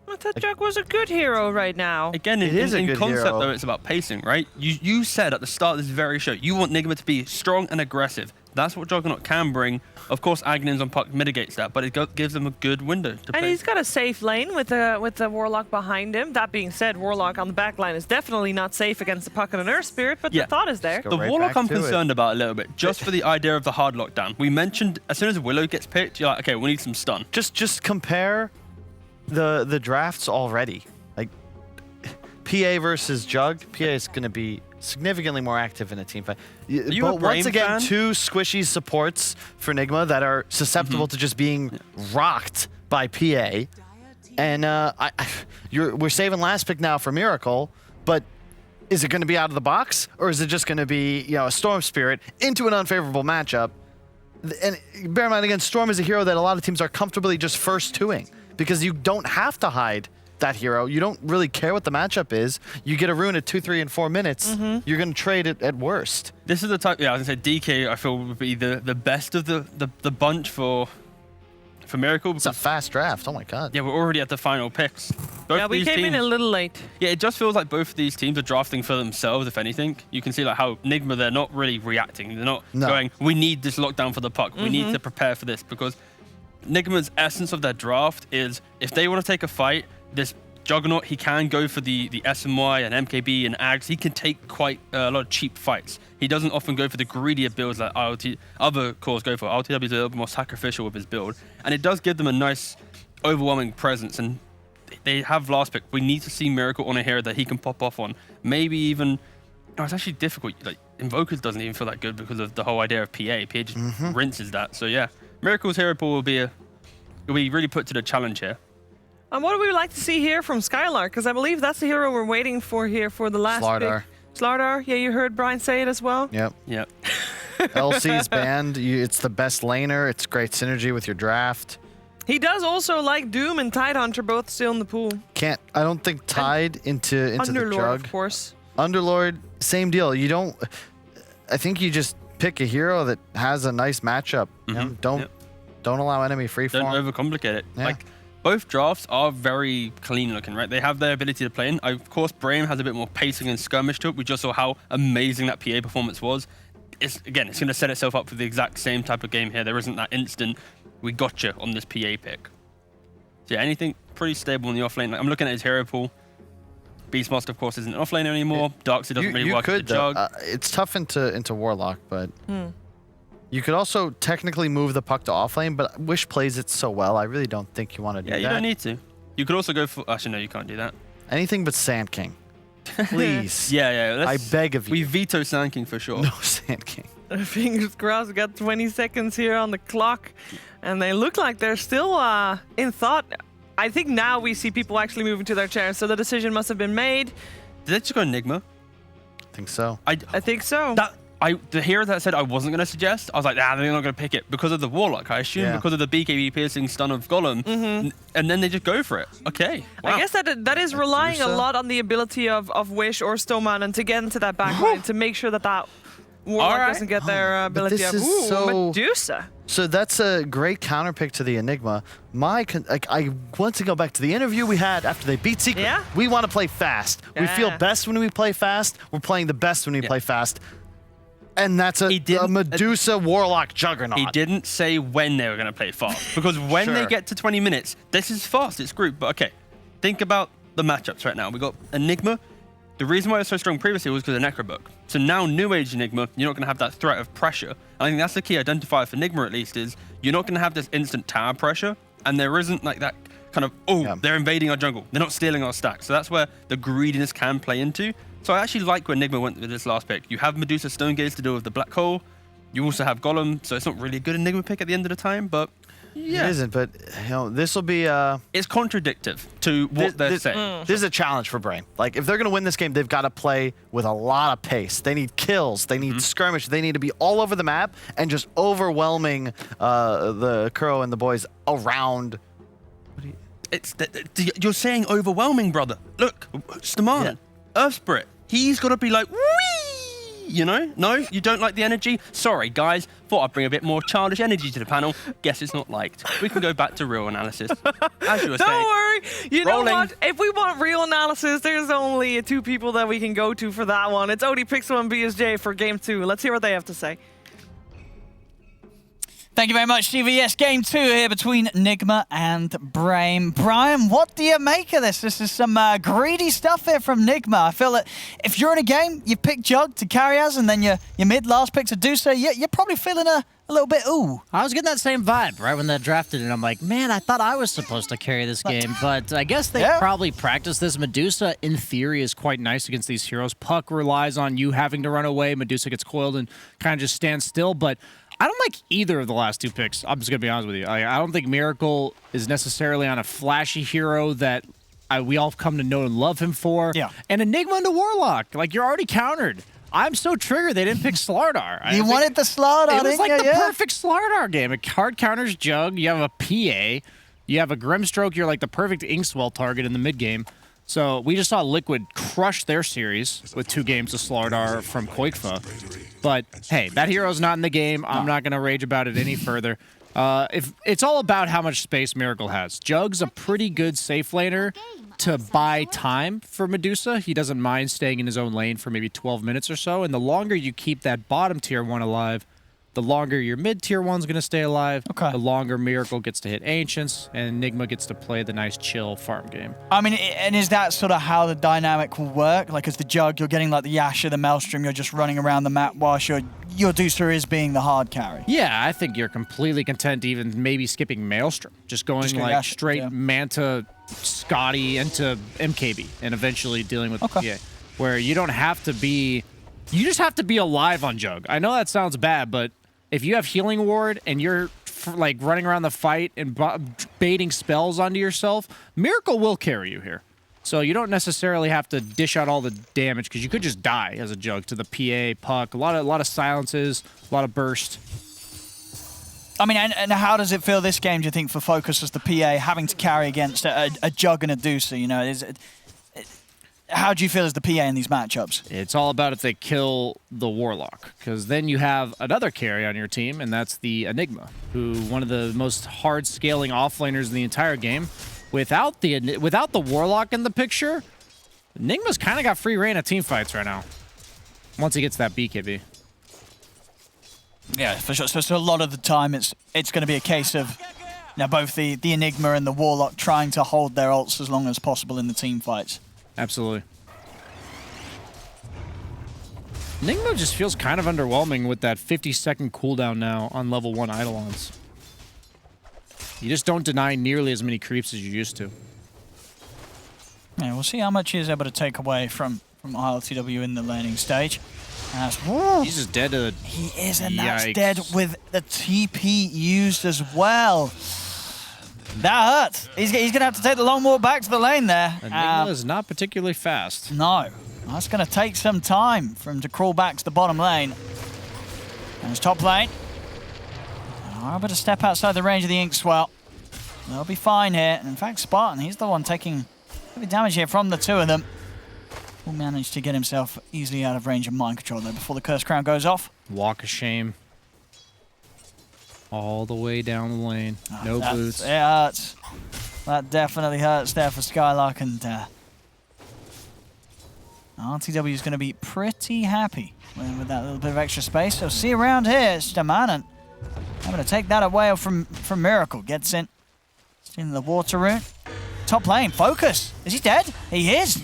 [SPEAKER 22] I thought Jug was a good hero right now.
[SPEAKER 2] Again, in concept, though, it's about pacing, right? You said at the start of this very show, you want Nigma to be strong and aggressive. That's what Juggernaut can bring. Of course, Aghanim's on Puck mitigates that, but it gives them a good window to play.
[SPEAKER 22] And he's got a safe lane with the Warlock behind him. That being said, Warlock on the back line is definitely not safe against the Puck and an Earth Spirit, but the thought is there.
[SPEAKER 2] The Warlock I'm concerned about a little bit, just for the idea of the hard lockdown. We mentioned as soon as Willow gets picked, you're like, okay, we need some stun.
[SPEAKER 13] Just compare the drafts already. Like PA versus Jug. PA is going to be significantly more active in a team fight. But once again, 2 squishy supports for Nigma that are susceptible to just being rocked by PA. And we're saving last pick now for Miracle, but is it going to be out of the box, or is it just going to be a Storm Spirit into an unfavorable matchup? And bear in mind, again, Storm is a hero that a lot of teams are comfortably just first 2ing because you don't have to hide that hero. You don't really care what the matchup is. You get a rune at 2, 3, and 4 minutes. You're going to trade it at worst.
[SPEAKER 2] This is the type. Yeah, I was going to say DK. I feel would be the best of the bunch for Miracle.
[SPEAKER 13] It's a fast draft. Oh my god.
[SPEAKER 2] Yeah, we're already at the final picks.
[SPEAKER 22] We came in a little late.
[SPEAKER 2] Yeah, it just feels like both of these teams are drafting for themselves. If anything, you can see like how Nigma, they're not really reacting. They're not going, we need this lockdown for the Puck. We need to prepare for this, because Nigma's essence of their draft is if they want to take a fight, this Juggernaut, he can go for the SMY and MKB and Ags. He can take quite a lot of cheap fights. He doesn't often go for the greedier builds that other cores go for. RTW is a little bit more sacrificial with his build, and it does give them a nice, overwhelming presence. And they have last pick. We need to see Miracle on a hero that he can pop off on. Maybe even... No, it's actually difficult. Like Invokers doesn't even feel that good because of the whole idea of PA. PA just rinses that. So yeah, Miracle's hero pool will be really put to the challenge here.
[SPEAKER 22] And what do we like to see here from Skylark? Because I believe that's the hero we're waiting for here for the last
[SPEAKER 13] Slardar.
[SPEAKER 22] Slardar. Yeah, you heard Brian say it as well.
[SPEAKER 13] Yep. LC's banned. It's the best laner. It's great synergy with your draft.
[SPEAKER 22] He does also like Doom and Tidehunter, both still in the pool.
[SPEAKER 13] I don't think Tide into
[SPEAKER 22] Underlord,
[SPEAKER 13] the Jug.
[SPEAKER 22] of course.
[SPEAKER 13] Underlord, same deal. I think you just pick a hero that has a nice matchup. You know, don't allow enemy free
[SPEAKER 2] Don't
[SPEAKER 13] form.
[SPEAKER 2] overcomplicate it.
[SPEAKER 13] Yeah.
[SPEAKER 2] Like, both drafts are very clean looking, right? They have their ability to play in. Of course, Brame has a bit more pacing and skirmish to it. We just saw how amazing that PA performance was. It's going to set itself up for the exact same type of game here. There isn't that instant, we got you on this PA pick. So yeah, anything pretty stable in the offlane. Like, I'm looking at his hero pool. Beastmaster, of course, isn't an offlane anymore. Darkseid doesn't really work with the Jug.
[SPEAKER 13] It's tough into Warlock, but you could also technically move the puck to offlane, but Wish plays it so well, I really don't think you want to do that.
[SPEAKER 2] Yeah, you don't need to. You could also go for... Actually, no, you can't do that.
[SPEAKER 13] Anything but Sand King. Please.
[SPEAKER 2] Yeah.
[SPEAKER 13] I beg of you.
[SPEAKER 2] We veto Sand King for sure.
[SPEAKER 13] No Sand King.
[SPEAKER 22] Fingers crossed. We got 20 seconds here on the clock, and they look like they're still in thought. I think now we see people actually moving to their chairs, so the decision must have been made.
[SPEAKER 2] Did they just go Enigma?
[SPEAKER 13] I think so.
[SPEAKER 22] I think so.
[SPEAKER 2] The hero that said I wasn't going to suggest, I was like, they're not going to pick it because of the Warlock, I assume, because of the BKB piercing stun of Golem, and then they just go for it. Okay. Wow.
[SPEAKER 22] I guess that is relying a lot on the ability of Wish or Stoneman to get into that backline to make sure that Warlock doesn't get their ability up. Ooh, Medusa.
[SPEAKER 13] So that's a great counter pick to the Enigma. I want to go back to the interview we had after they beat Secret.
[SPEAKER 22] Yeah?
[SPEAKER 13] We want to play fast. We feel best when we play fast. We're playing the best when we play fast. And that's a Medusa Warlock Juggernaut.
[SPEAKER 2] He didn't say when they were going to play fast. Because when they get to 20 minutes, this is fast, it's group. But okay, think about the matchups right now. We got Enigma. The reason why it was so strong previously was because of Necrobook. So now New Age Enigma, you're not going to have that threat of pressure. I think that's the key identifier for Enigma at least, is you're not going to have this instant tower pressure, and there isn't like that kind of, they're invading our jungle. They're not stealing our stack. So that's where the greediness can play into. So I actually like where Enigma went with this last pick. You have Medusa Stonegaze to deal with the black hole. You also have Golem, so it's not really a good Enigma pick at the end of the time, but yeah.
[SPEAKER 13] It isn't, but this will be
[SPEAKER 2] it's contradictive to what they're saying.
[SPEAKER 13] This is a challenge for Brain. Like, if they're going to win this game, they've got to play with a lot of pace. They need kills. They need skirmish. They need to be all over the map and just overwhelming the Kuro and the boys around.
[SPEAKER 2] You're saying overwhelming, brother. Look, Staman, Earth Spirit. He's got to be like, whee! You know? No? You don't like the energy? Sorry, guys. Thought I'd bring a bit more childish energy to the panel. Guess it's not liked. We can go back to real analysis. As you were saying.
[SPEAKER 22] Don't worry. You know what? If we want real analysis, there's only 2 people that we can go to for that one. It's ODPixel and BSJ for Game 2. Let's hear what they have to say.
[SPEAKER 17] Thank you very much, Stevie. Yes, game 2 here between Nigma and Brame. Brian, what do you make of this? This is some greedy stuff here from Nigma. I feel that if you're in a game, you pick Jug to carry as, and then your mid-last pick to do so, you're probably feeling a little bit ooh.
[SPEAKER 20] I was getting that same vibe right when they drafted it. I'm like, man, I thought I was supposed to carry this game, but I guess they probably practiced this. Medusa, in theory, is quite nice against these heroes. Puck relies on you having to run away. Medusa gets coiled and kind of just stands still, but I don't like either of the last 2 picks. I'm just going to be honest with you. I don't think Miracle is necessarily on a flashy hero that we all come to know and love him for.
[SPEAKER 17] Yeah.
[SPEAKER 20] And Enigma into Warlock. Like, you're already countered. I'm so triggered they didn't pick Slardar.
[SPEAKER 17] You wanted the Slardar,
[SPEAKER 20] It was
[SPEAKER 17] didn't
[SPEAKER 20] like
[SPEAKER 17] you?
[SPEAKER 20] the perfect Slardar game. It hard counters Jug. You have a PA. You have a Grimstroke. You're like the perfect Inkswell target in the mid game. So we just saw Liquid crush their series with 2 games of Slardar from Koikfa. But hey, that hero's not in the game. I'm not going to rage about it any further. If it's all about how much space Miracle has. Jug's a pretty good safe laner to buy time for Medusa. He doesn't mind staying in his own lane for maybe 12 minutes or so. And the longer you keep that bottom tier 1 alive, the longer your mid-tier 1's going to stay alive, the longer Miracle gets to hit Ancients, and Enigma gets to play the nice, chill farm game.
[SPEAKER 17] I mean, and is that sort of how the dynamic will work? Like, as the Jug, you're getting like the Yasha, the Maelstrom, you're just running around the map whilst your Deucer is being the hard carry.
[SPEAKER 20] Yeah, I think you're completely content even maybe skipping Maelstrom. Just going like Yasha, straight Manta, Scotty into MKB, and eventually dealing with PA. Where you don't have to be... You just have to be alive on Jug. I know that sounds bad, but if you have Healing Ward and you're like running around the fight and baiting spells onto yourself, Miracle will carry you here. So you don't necessarily have to dish out all the damage because you could just die as a Jug to the PA, Puck, a lot of silences, a lot of burst.
[SPEAKER 17] I mean, and how does it feel this game, do you think, for Focus as the PA having to carry against a Jug and a Deucer? You know, how do you feel as the PA in these matchups?
[SPEAKER 20] It's all about if they kill the Warlock, because then you have another carry on your team, and that's the Enigma, who one of the most hard scaling offlaners in the entire game. Without the Warlock in the picture, Enigma's kind of got free reign of team fights right now. Once he gets that BKB.
[SPEAKER 17] Yeah, for sure. So a lot of the time, it's going to be a case of both the Enigma and the Warlock trying to hold their ults as long as possible in the team fights.
[SPEAKER 20] Absolutely. Enigma just feels kind of underwhelming with that 50-second cooldown now on level 1 Eidolons. You just don't deny nearly as many creeps as you used to.
[SPEAKER 17] Yeah, we'll see how much he is able to take away from ILTW in the laning stage.
[SPEAKER 20] He's just dead to...
[SPEAKER 17] He is, and that's dead with the TP used as well. That hurts. He's going to have to take the long walk back to the lane there.
[SPEAKER 20] Enigma is not particularly fast.
[SPEAKER 17] No. That's going to take some time for him to crawl back to the bottom lane. And his top lane. Able to step outside the range of the Inkswell. They'll be fine here. And in fact, Spartan, he's the one taking heavy damage here from the two of them. Will manage to get himself easily out of range of mind control there before the Curse Crown goes off.
[SPEAKER 20] Walk of shame. All the way down the lane. No boots.
[SPEAKER 17] It hurts. That definitely hurts there for Skylark, and RTW is going to be pretty happy with that little bit of extra space. So see around here, Stamanen I'm going to take that away from Miracle. Gets in. Stealing the water rune. Top lane, focus. Is he dead? He is.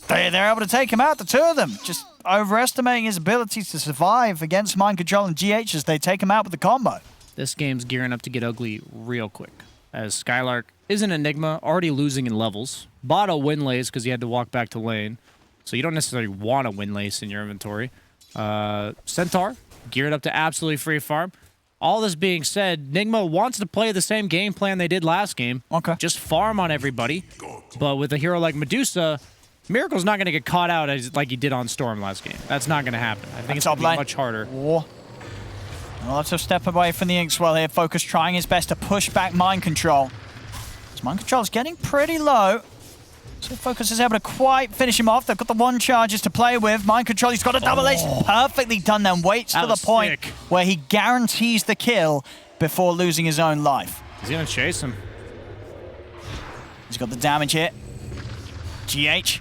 [SPEAKER 17] They're able to take him out, the two of them. Just overestimating his abilities to survive against Mind Control and GH as they take him out with the combo.
[SPEAKER 20] This game's gearing up to get ugly real quick, as Skylark is an Enigma, already losing in levels. Bought a Windlace because he had to walk back to lane, so you don't necessarily want a Windlace in your inventory. Centaur, geared up to absolutely free farm. All this being said, Enigma wants to play the same game plan they did last game.
[SPEAKER 17] Okay.
[SPEAKER 20] Just farm on everybody. But with a hero like Medusa, Miracle's not going to get caught out like he did on Storm last game. That's not going to happen. I think it's going to be much harder.
[SPEAKER 17] Lots of step away from the Inkswell here. Focus trying his best to push back Mind Control. Mind Control's getting pretty low. So Focus is able to quite finish him off. They've got the one charges to play with. Mind Control, he's got a double ace. Perfectly done then. Waits to the point where he guarantees the kill before losing his own life.
[SPEAKER 20] He's going to chase him.
[SPEAKER 17] He's got the damage here. GH.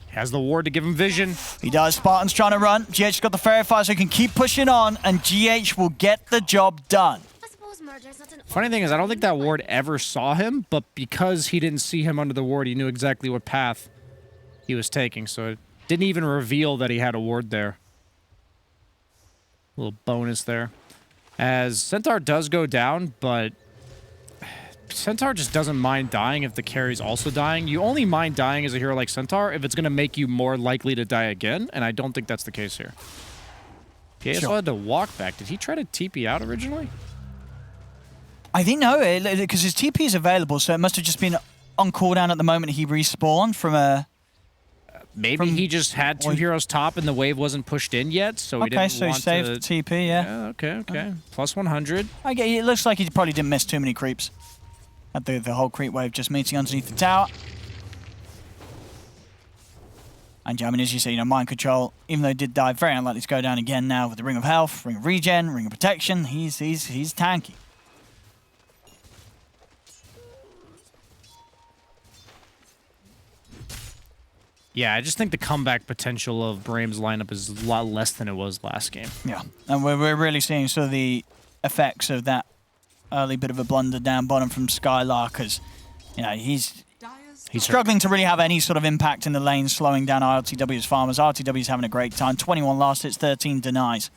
[SPEAKER 20] Has the ward to give him vision.
[SPEAKER 17] He does. Spartan's trying to run. GH's got the Fairy Fire so he can keep pushing on, and GH will get the job done.
[SPEAKER 20] Funny thing is, I don't think that ward ever saw him, but because he didn't see him under the ward, he knew exactly what path he was taking, so it didn't even reveal that he had a ward there. Little bonus there. As Centaur does go down, but Centaur just doesn't mind dying if the carry's also dying. You only mind dying as a hero like Centaur if it's going to make you more likely to die again, and I don't think that's the case here. PSL had to walk back. Did he try to TP out originally?
[SPEAKER 17] I think no, because his TP is available, so it must have just been on cooldown at the moment he respawned from a...
[SPEAKER 20] Maybe he just had two heroes top and the wave wasn't pushed in yet, so he didn't want to...
[SPEAKER 17] Okay, so he saved the TP, yeah.
[SPEAKER 20] Okay. Plus 100.
[SPEAKER 17] It looks like he probably didn't miss too many creeps. Had the whole creep wave just meeting underneath the tower. And I mean, as you say, Mind Control, even though he did die, very unlikely to go down again now with the Ring of Health, Ring of Regen, Ring of Protection. He's tanky.
[SPEAKER 20] Yeah, I just think the comeback potential of Braim's lineup is a lot less than it was last game.
[SPEAKER 17] Yeah, and we're really seeing sort of the effects of that early bit of a blunder down bottom from Skylark, as he's struggling to really have any sort of impact in the lane, slowing down RTW's farmers. RTW's having a great time. 21 last hits, 13 denies.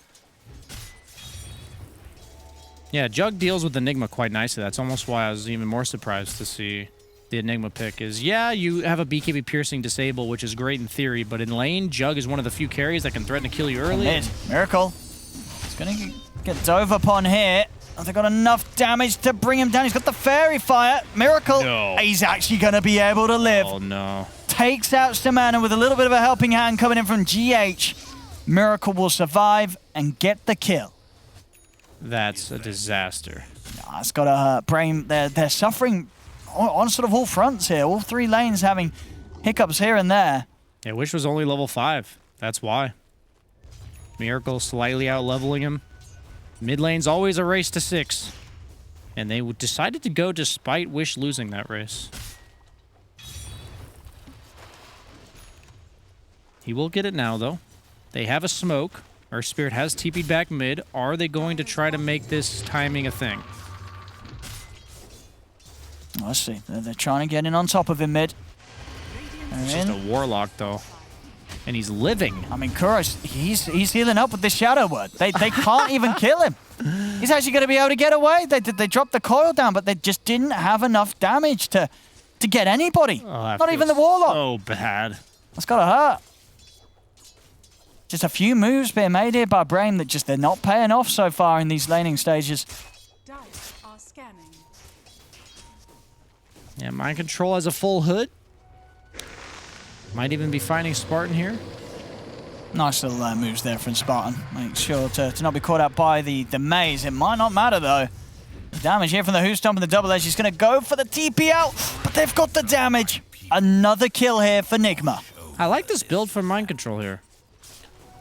[SPEAKER 20] Yeah, Jug deals with Enigma quite nicely. That's almost why I was even more surprised to see the Enigma pick. Is, yeah, you have a BKB piercing disable, which is great in theory, but in lane, Jug is one of the few carries that can threaten to kill you early.
[SPEAKER 17] Miracle. He's going to get dove upon here. They've got enough damage to bring him down. He's got the Fairy Fire. Miracle.
[SPEAKER 20] No.
[SPEAKER 17] He's actually going to be able to live.
[SPEAKER 20] Oh, no.
[SPEAKER 17] Takes out Stamana with a little bit of a helping hand coming in from GH. Miracle will survive and get the kill.
[SPEAKER 20] That's a disaster.
[SPEAKER 17] It's got to hurt. Braim, they're suffering on sort of all fronts here. All three lanes having hiccups here and there.
[SPEAKER 20] Yeah, Wish was only level 5. That's why. Miracle slightly out-leveling him. Mid lane's always a race to 6. And they decided to go despite Wish losing that race. He will get it now, though. They have a smoke. Our Spirit has TP'd back mid. Are they going to try to make this timing a thing?
[SPEAKER 17] Let's see. They're trying to get in on top of him mid.
[SPEAKER 20] It's just a Warlock, though. And he's living.
[SPEAKER 17] I mean, Kuros, he's healing up with this Shadow Word. They can't even kill him. He's actually going to be able to get away. They dropped the coil down, but they just didn't have enough damage to get anybody.
[SPEAKER 20] Oh,
[SPEAKER 17] Not even the Warlock.
[SPEAKER 20] So bad.
[SPEAKER 17] That's got to hurt. Just a few moves being made here by Brain that just they're not paying off so far in these laning stages.
[SPEAKER 20] Yeah, Mind Control has a full hood. Might even be finding Spartan here.
[SPEAKER 17] Nice little moves there from Spartan. Make sure to not be caught out by the maze. It might not matter, though. The damage here from the Who Stomp and the Double Edge. He's going to go for the TP out, but they've got the damage. Another kill here for Nigma.
[SPEAKER 20] I like this build from Mind Control here.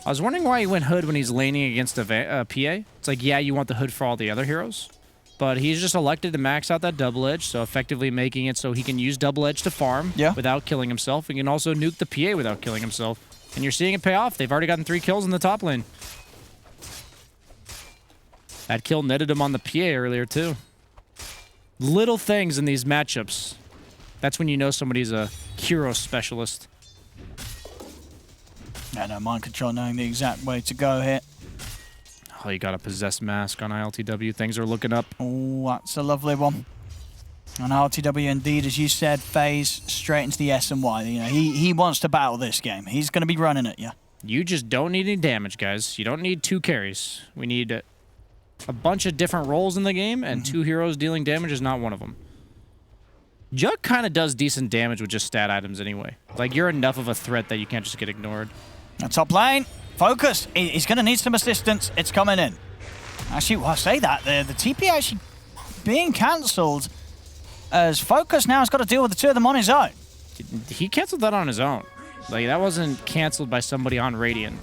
[SPEAKER 20] I was wondering why he went hood when he's laning against a PA. It's like, yeah, you want the hood for all the other heroes. But he's just elected to max out that double edge, so effectively making it so he can use double edge to farm without killing himself. He can also nuke the PA without killing himself. And you're seeing it pay off. They've already gotten 3 kills in the top lane. That kill netted him on the PA earlier, too. Little things in these matchups. That's when you know somebody's a hero specialist.
[SPEAKER 17] Yeah, no, Mind Control knowing the exact way to go here.
[SPEAKER 20] Oh, you got a Possessed Mask on ILTW. Things are looking up.
[SPEAKER 17] Oh, that's a lovely one. On ILTW, indeed, as you said, phase straight into the S and Y. You know, he wants to battle this game. He's going to be running at you.
[SPEAKER 20] You just don't need any damage, guys. You don't need 2 carries. We need a bunch of different roles in the game, and 2 heroes dealing damage is not one of them. Jug kind of does decent damage with just stat items anyway. Like, you're enough of a threat that you can't just get ignored.
[SPEAKER 17] Top lane, focus. He's going to need some assistance. It's coming in. Actually, well, I say that. The TP actually being cancelled as Focus now has got to deal with the 2 of them on his own.
[SPEAKER 20] He canceled that on his own. Like, that wasn't canceled by somebody on Radiant.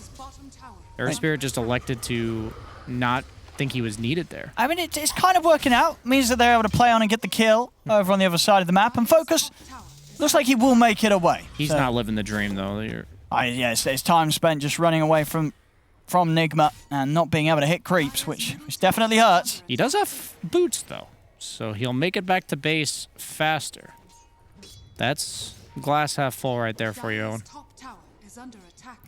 [SPEAKER 20] Air Spirit just elected to not think he was needed there.
[SPEAKER 17] I mean, it's kind of working out. Means that they're able to play on and get the kill over on the other side of the map. And Focus looks like he will make it away.
[SPEAKER 20] He's not living the dream, though.
[SPEAKER 17] Yeah, it's time spent just running away from Nigma and not being able to hit creeps, which definitely hurts.
[SPEAKER 20] He does have boots, though, so he'll make it back to base faster. That's glass half full right there for you, Owen.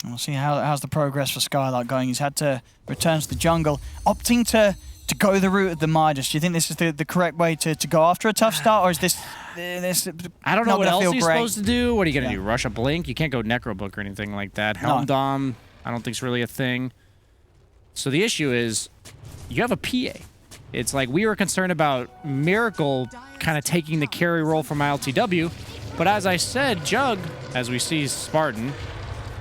[SPEAKER 17] We'll see how's the progress for Skylark going. He's had to return to the jungle, opting to go the route of the Midas. Do you think this is the correct way to go after a tough start, or is this
[SPEAKER 20] I don't know what else he's
[SPEAKER 17] great?
[SPEAKER 20] supposed to do. What are you going to do? Rush a Blink? You can't go Necrobook or anything like that. Helm Dom, I don't think is really a thing. So the issue is, you have a PA. It's like we were concerned about Miracle kind of taking the carry role from ILTW, but as I said, Jug, as we see Spartan,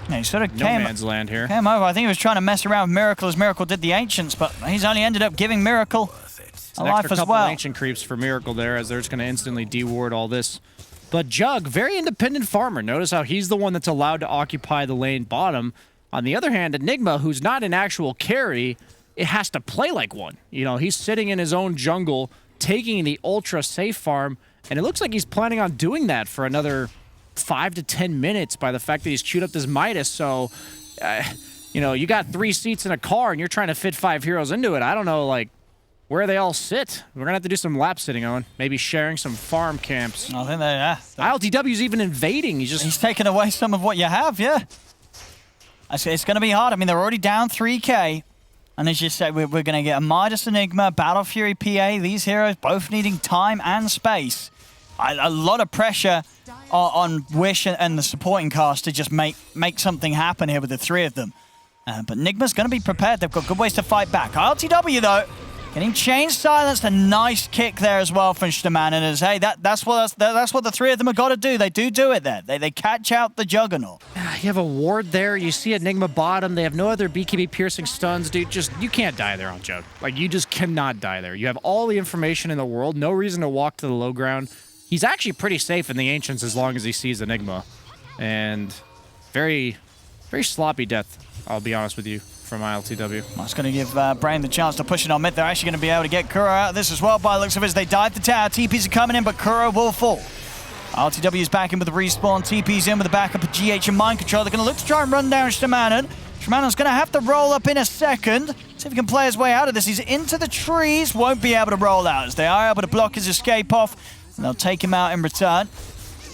[SPEAKER 17] he sort of
[SPEAKER 20] no man's land here.
[SPEAKER 17] Came over. I think he was trying to mess around with Miracle as Miracle did the Ancients, but he's only ended up giving Miracle a life as
[SPEAKER 20] couple
[SPEAKER 17] well.
[SPEAKER 20] Ancient creeps for Miracle there, as they're just going to instantly deward all this. But Jug, very independent farmer. Notice how he's the one that's allowed to occupy the lane bottom. On the other hand, Enigma, who's not an actual carry, it has to play like one. You know, he's sitting in his own jungle, taking the ultra safe farm, and it looks like he's planning on doing that for another 5 to 10 minutes by the fact that he's queued up this Midas. So, you know, you got 3 seats in a car and you're trying to fit 5 heroes into it. I don't know, like, where they all sit. We're going to have to do some lap sitting, Owen. Maybe sharing some farm camps.
[SPEAKER 17] I think they
[SPEAKER 20] ILTW's even invading.
[SPEAKER 17] He's taking away some of what you have, yeah. It's going to be hard. I mean, they're already down 3k. And as you said, we're going to get a Midas Enigma, Battle Fury PA. These heroes both needing time and space. A lot of pressure on Wish and the supporting cast to just make something happen here with the 3 of them. But Enigma's going to be prepared. They've got good ways to fight back. ILTW, though, getting chain silenced. A nice kick there as well from Shtaman. And as, hey, that's what the 3 of them have got to do. They do it there. They catch out the Juggernaut.
[SPEAKER 20] You have a ward there. You see Enigma bottom. They have no other BKB piercing stuns, dude. You can't die there on Jug. Like, you just cannot die there. You have all the information in the world. No reason to walk to the low ground. He's actually pretty safe in the Ancients as long as he sees Enigma. And Very, very sloppy death, I'll be honest with you, from ILTW.
[SPEAKER 17] That's going to give Brain the chance to push it on mid. They're actually going to be able to get Kuro out of this as well by the looks of it as they dive the tower. TPs are coming in, but Kuro will fall. ILTW is back in with the respawn. TP's in with the backup of GH and Mind Control. They're going to look to try and run down Shamanan. Shamanan's going to have to roll up in a second. See if he can play his way out of this. He's into the trees. Won't be able to roll out as they are able to block his escape off. And they'll take him out in return.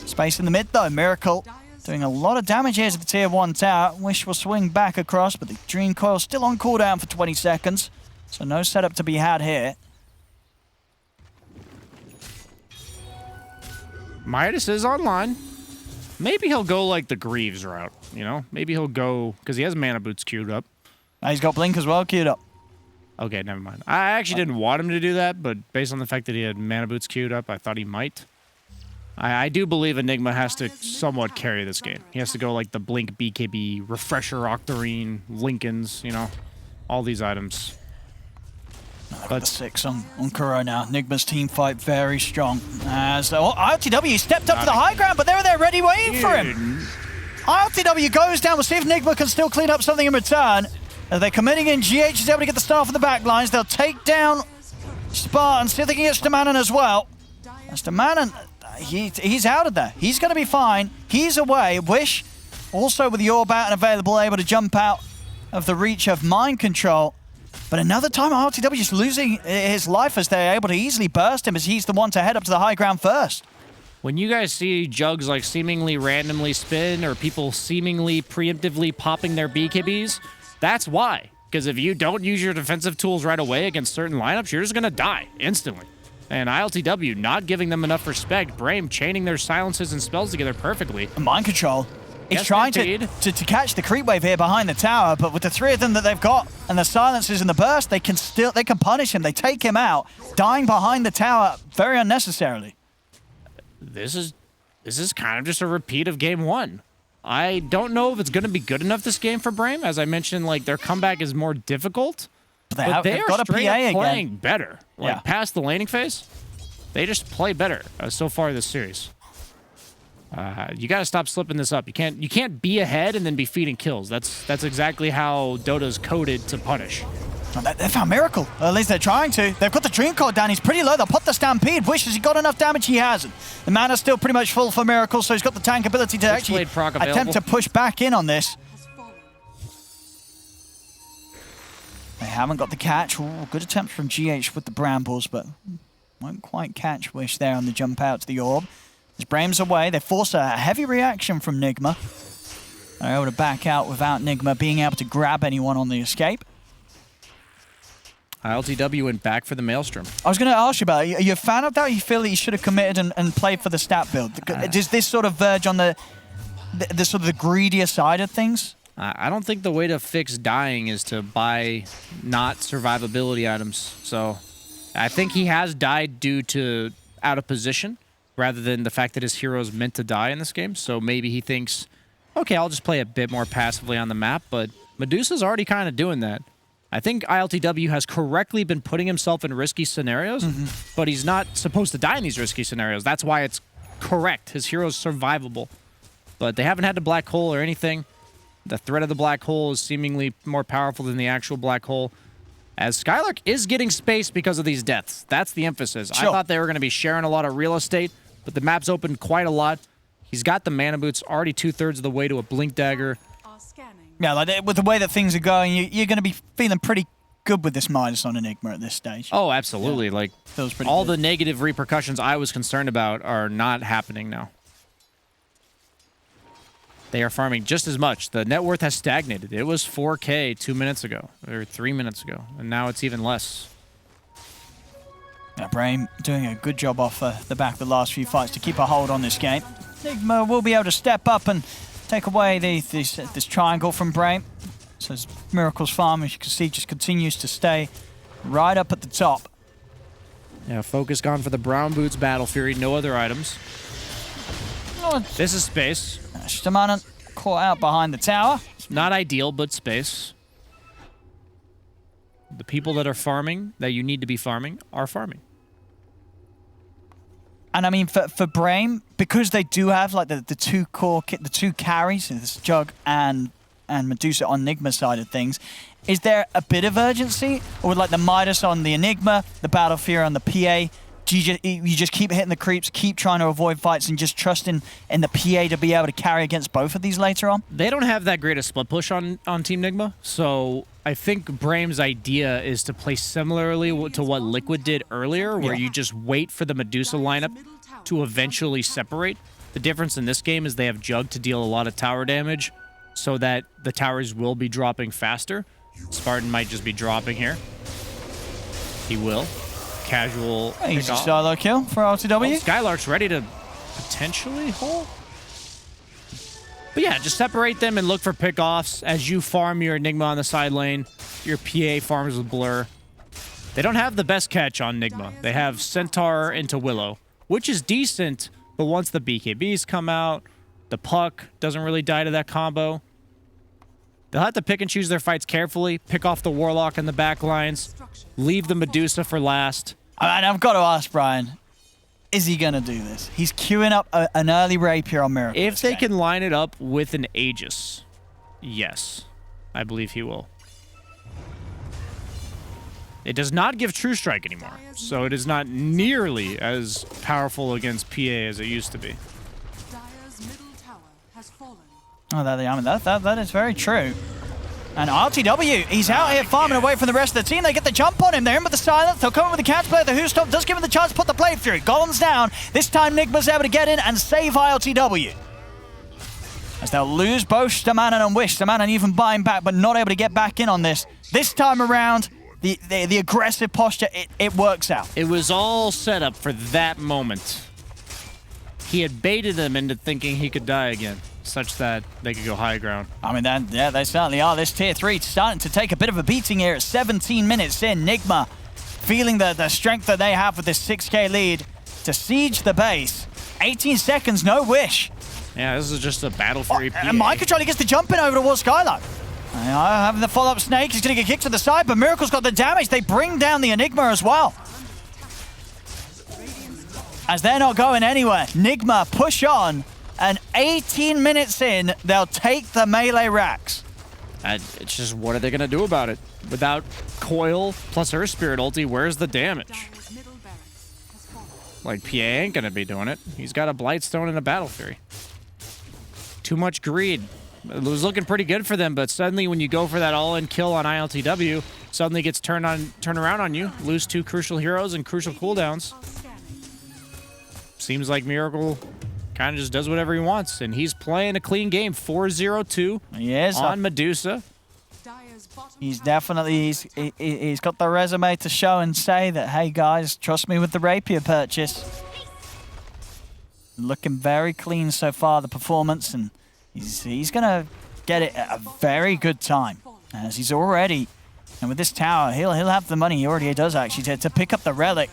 [SPEAKER 17] Space in the mid though. Miracle doing a lot of damage here to the tier 1 tower. Wish will swing back across, but the Dream Coil still on cooldown for 20 seconds. So no setup to be had here.
[SPEAKER 20] Midas is online. Maybe he'll go like the Greaves route, you know? Maybe he'll go, because he has Mana Boots queued up.
[SPEAKER 17] He's got Blink as well queued up.
[SPEAKER 20] Okay, never mind. I actually didn't want him to do that, but based on the fact that he had Mana Boots queued up, I thought he might. I do believe Enigma has to somewhat carry this game. He has to go like the Blink, BKB, Refresher, Octarine, Lincolns, you know, all these items.
[SPEAKER 17] But the 6 on Kuro now. Enigma's team fight very strong. As ILTW stepped up to the high ground, but they're there ready waiting for him. ILTW goes down. We'll see if Enigma can still clean up something in return. As they're committing in, GH is able to get the start from the back lines. They'll take down Spartan, see if they can get Stamanen as well. Stamanen, he's out of there. He's going to be fine. He's away. Wish, also with the Orb out and available, able to jump out of the reach of Mind Control. But another time, ILTW is losing his life as they're able to easily burst him as he's the one to head up to the high ground first.
[SPEAKER 20] When you guys see jugs like seemingly randomly spin or people seemingly preemptively popping their BKBs, that's why. Because if you don't use your defensive tools right away against certain lineups, you're just going to die instantly. And ILTW not giving them enough respect. Brame chaining their silences and spells together perfectly.
[SPEAKER 17] Mind Control. He's trying to catch the creep wave here behind the tower, but with the 3 of them that they've got and the silences and the burst, they can punish him. They take him out, dying behind the tower very unnecessarily.
[SPEAKER 20] This is kind of just a repeat of game 1. I don't know if it's going to be good enough this game for Brame. As I mentioned, like their comeback is more difficult, but they are
[SPEAKER 17] got
[SPEAKER 20] straight
[SPEAKER 17] a PA
[SPEAKER 20] up playing
[SPEAKER 17] again.
[SPEAKER 20] better. Like past the laning phase, they just play better so far this series. You got to stop slipping this up. You can't be ahead and then be feeding kills. That's exactly how Dota's coded to punish.
[SPEAKER 17] They found Miracle. At least they're trying to. They've got the Dream Coil down. He's pretty low. They'll pop the Stampede. Wish, has he got enough damage? He hasn't. The mana's still pretty much full for Miracle, so he's got the tank ability to actually attempt to push back in on this. They haven't got the catch. Ooh, good attempt from GH with the Brambles, but won't quite catch Wish there on the jump out to the Orb. As Brame's away, they force a heavy reaction from Nigma. They're able to back out without Nigma being able to grab anyone on the escape.
[SPEAKER 20] ILTW went back for the Maelstrom.
[SPEAKER 17] I was going to ask you about it. Are you a fan of that, or you feel that you should have committed and played for the stat build? Does this sort of verge on the sort of the greedier side of things?
[SPEAKER 20] I don't think the way to fix dying is to buy not survivability items. So I think he has died due to out of position rather than the fact that his hero is meant to die in this game. So maybe he thinks, okay, I'll just play a bit more passively on the map. But Medusa's already kind of doing that. I think ILTW has correctly been putting himself in risky scenarios, but he's not supposed to die in these risky scenarios. That's why it's correct. His hero's survivable. But they haven't had the black hole or anything. The threat of the black hole is seemingly more powerful than the actual black hole. As Skylark is getting space because of these deaths. That's the emphasis. Sure. I thought they were going to be sharing a lot of real estate, but the map's opened quite a lot. He's got the mana boots already 2/3 of the way to a Blink Dagger.
[SPEAKER 17] Yeah, like with the way that things are going, you're going to be feeling pretty good with this Midas on Enigma at this stage.
[SPEAKER 20] Oh, absolutely.
[SPEAKER 17] Yeah.
[SPEAKER 20] Like,
[SPEAKER 17] feels pretty
[SPEAKER 20] all
[SPEAKER 17] good.
[SPEAKER 20] the negative repercussions I was concerned about are not happening now. They are farming just as much. The net worth has stagnated. It was 4K 2 minutes ago, or 3 minutes ago, and now it's even less.
[SPEAKER 17] Yeah, Brame doing a good job off the back of the last few fights to keep a hold on this game. Enigma will be able to step up and take away this triangle from Brame. So Miracle's farm, as you can see, just continues to stay right up at the top.
[SPEAKER 20] Yeah, focus gone for the Brown Boots Battle Fury, no other items. This is space.
[SPEAKER 17] Stamanen caught out behind the tower.
[SPEAKER 20] Not ideal, but space. The people that are farming, that you need to be farming, are farming.
[SPEAKER 17] And I mean, for Brame, because they do have like the two core, the two carries, this Jug and Medusa on Enigma side of things, is there a bit of urgency? Or with like the Midas on the Enigma, the Battle Fear on the PA, do you just keep hitting the creeps, keep trying to avoid fights, and just trusting in the PA to be able to carry against both of these later on?
[SPEAKER 20] They don't have that great a split push on Team Nigma, so I think Brame's idea is to play similarly to what Liquid did earlier, where you just wait for the Medusa lineup to eventually separate. The difference in this game is they have Jug to deal a lot of tower damage, so that the towers will be dropping faster. Spartan might just be dropping here. He will. Casual.
[SPEAKER 17] Easy solo kill for RTW.
[SPEAKER 20] Oh, Skylark's ready to potentially hold. But yeah, just separate them and look for pickoffs as you farm your Enigma on the side lane. Your PA farms with Blur. They don't have the best catch on Enigma. They have Centaur into Willow, which is decent, but once the BKBs come out, the Puck doesn't really die to that combo. They'll have to pick and choose their fights carefully, pick off the Warlock in the back lines, leave the Medusa for last.
[SPEAKER 17] And I've got to ask, Brian, is he going to do this? He's queuing up an early Rapier on Miracle.
[SPEAKER 20] If they can line it up with an Aegis, yes, I believe he will. It does not give True Strike anymore, so it is not nearly as powerful against PA as it used to be.
[SPEAKER 17] Oh, that is very true. And RTW, he's out here farming away from the rest of the team. They get the jump on him. They're in with the silence. They'll come in with the catch play. The Who Stop does give him the chance to put the play through. Golem's down. This time, Nigma's able to get in and save RTW. As they'll lose both Stamanen and Wish. Stamanen even buying back, but not able to get back in on this. This time around, the aggressive posture, it works out.
[SPEAKER 20] It was all set up for that moment. He had baited them into thinking he could die again, such that they could go high ground.
[SPEAKER 17] I mean, yeah, they certainly are. This tier 3 starting to take a bit of a beating here at 17 minutes in. Nigma feeling the strength that they have with this 6k lead to siege the base. 18 seconds, no Wish.
[SPEAKER 20] Yeah, this is just a battle for EP.
[SPEAKER 17] And Mind Control, he gets the jump in over towards Skylark. Having the follow-up Snake, he's going to get kicked to the side, but Miracle's got the damage. They bring down the Enigma as well. As they're not going anywhere, Nigma push on, and 18 minutes in, they'll take the melee racks.
[SPEAKER 20] And it's just, what are they going to do about it? Without Coil plus her Spirit ulti, where's the damage? Like, PA ain't going to be doing it. He's got a Blightstone and a Battle Fury. Too much greed. It was looking pretty good for them, but suddenly when you go for that all-in kill on ILTW, suddenly gets turned around on you. Lose 2 crucial heroes and crucial cooldowns. Seems like Miracle kind of just does whatever he wants, and he's playing a clean game. 4-0-2 on Medusa.
[SPEAKER 17] He's definitely, he's got the resume to show and say that, hey guys, trust me with the Rapier purchase. Looking very clean so far, the performance, and he's going to get it at a very good time, as he's already, and with this tower, he'll have the money, he already does actually, to pick up the relic.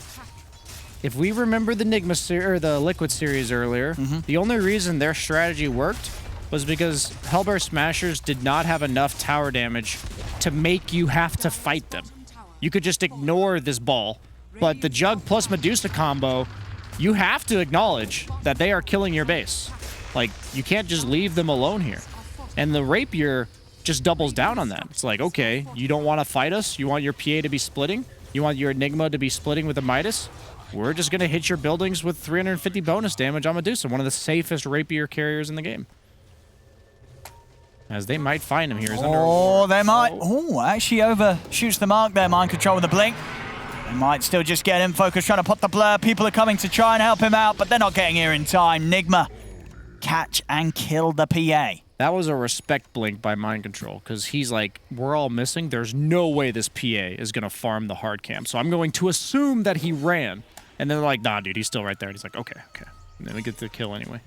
[SPEAKER 20] If we remember the the Liquid series earlier, the only reason their strategy worked was because Hellbear Smashers did not have enough tower damage to make you have to fight them. You could just ignore this ball, but the Jug plus Medusa combo, you have to acknowledge that they are killing your base. Like, you can't just leave them alone here. And the Rapier just doubles down on that. It's like, okay, you don't want to fight us? You want your PA to be splitting? You want your Enigma to be splitting with a Midas? We're just going to hit your buildings with 350 bonus damage on Medusa, one of the safest Rapier carriers in the game. As they might find him here.
[SPEAKER 17] Oh, they might. Oh, actually overshoots the mark there. Mind Control with the blink. They might still just get him focused, trying to put the blur. People are coming to try and help him out, but they're not getting here in time. Nigma catch and kill the PA.
[SPEAKER 20] That was a respect blink by Mind Control, because he's like, we're all missing. There's no way this PA is going to farm the hard camp, so I'm going to assume that he ran. And then they're like, nah, dude, he's still right there. And he's like, okay. And then we get the kill anyway.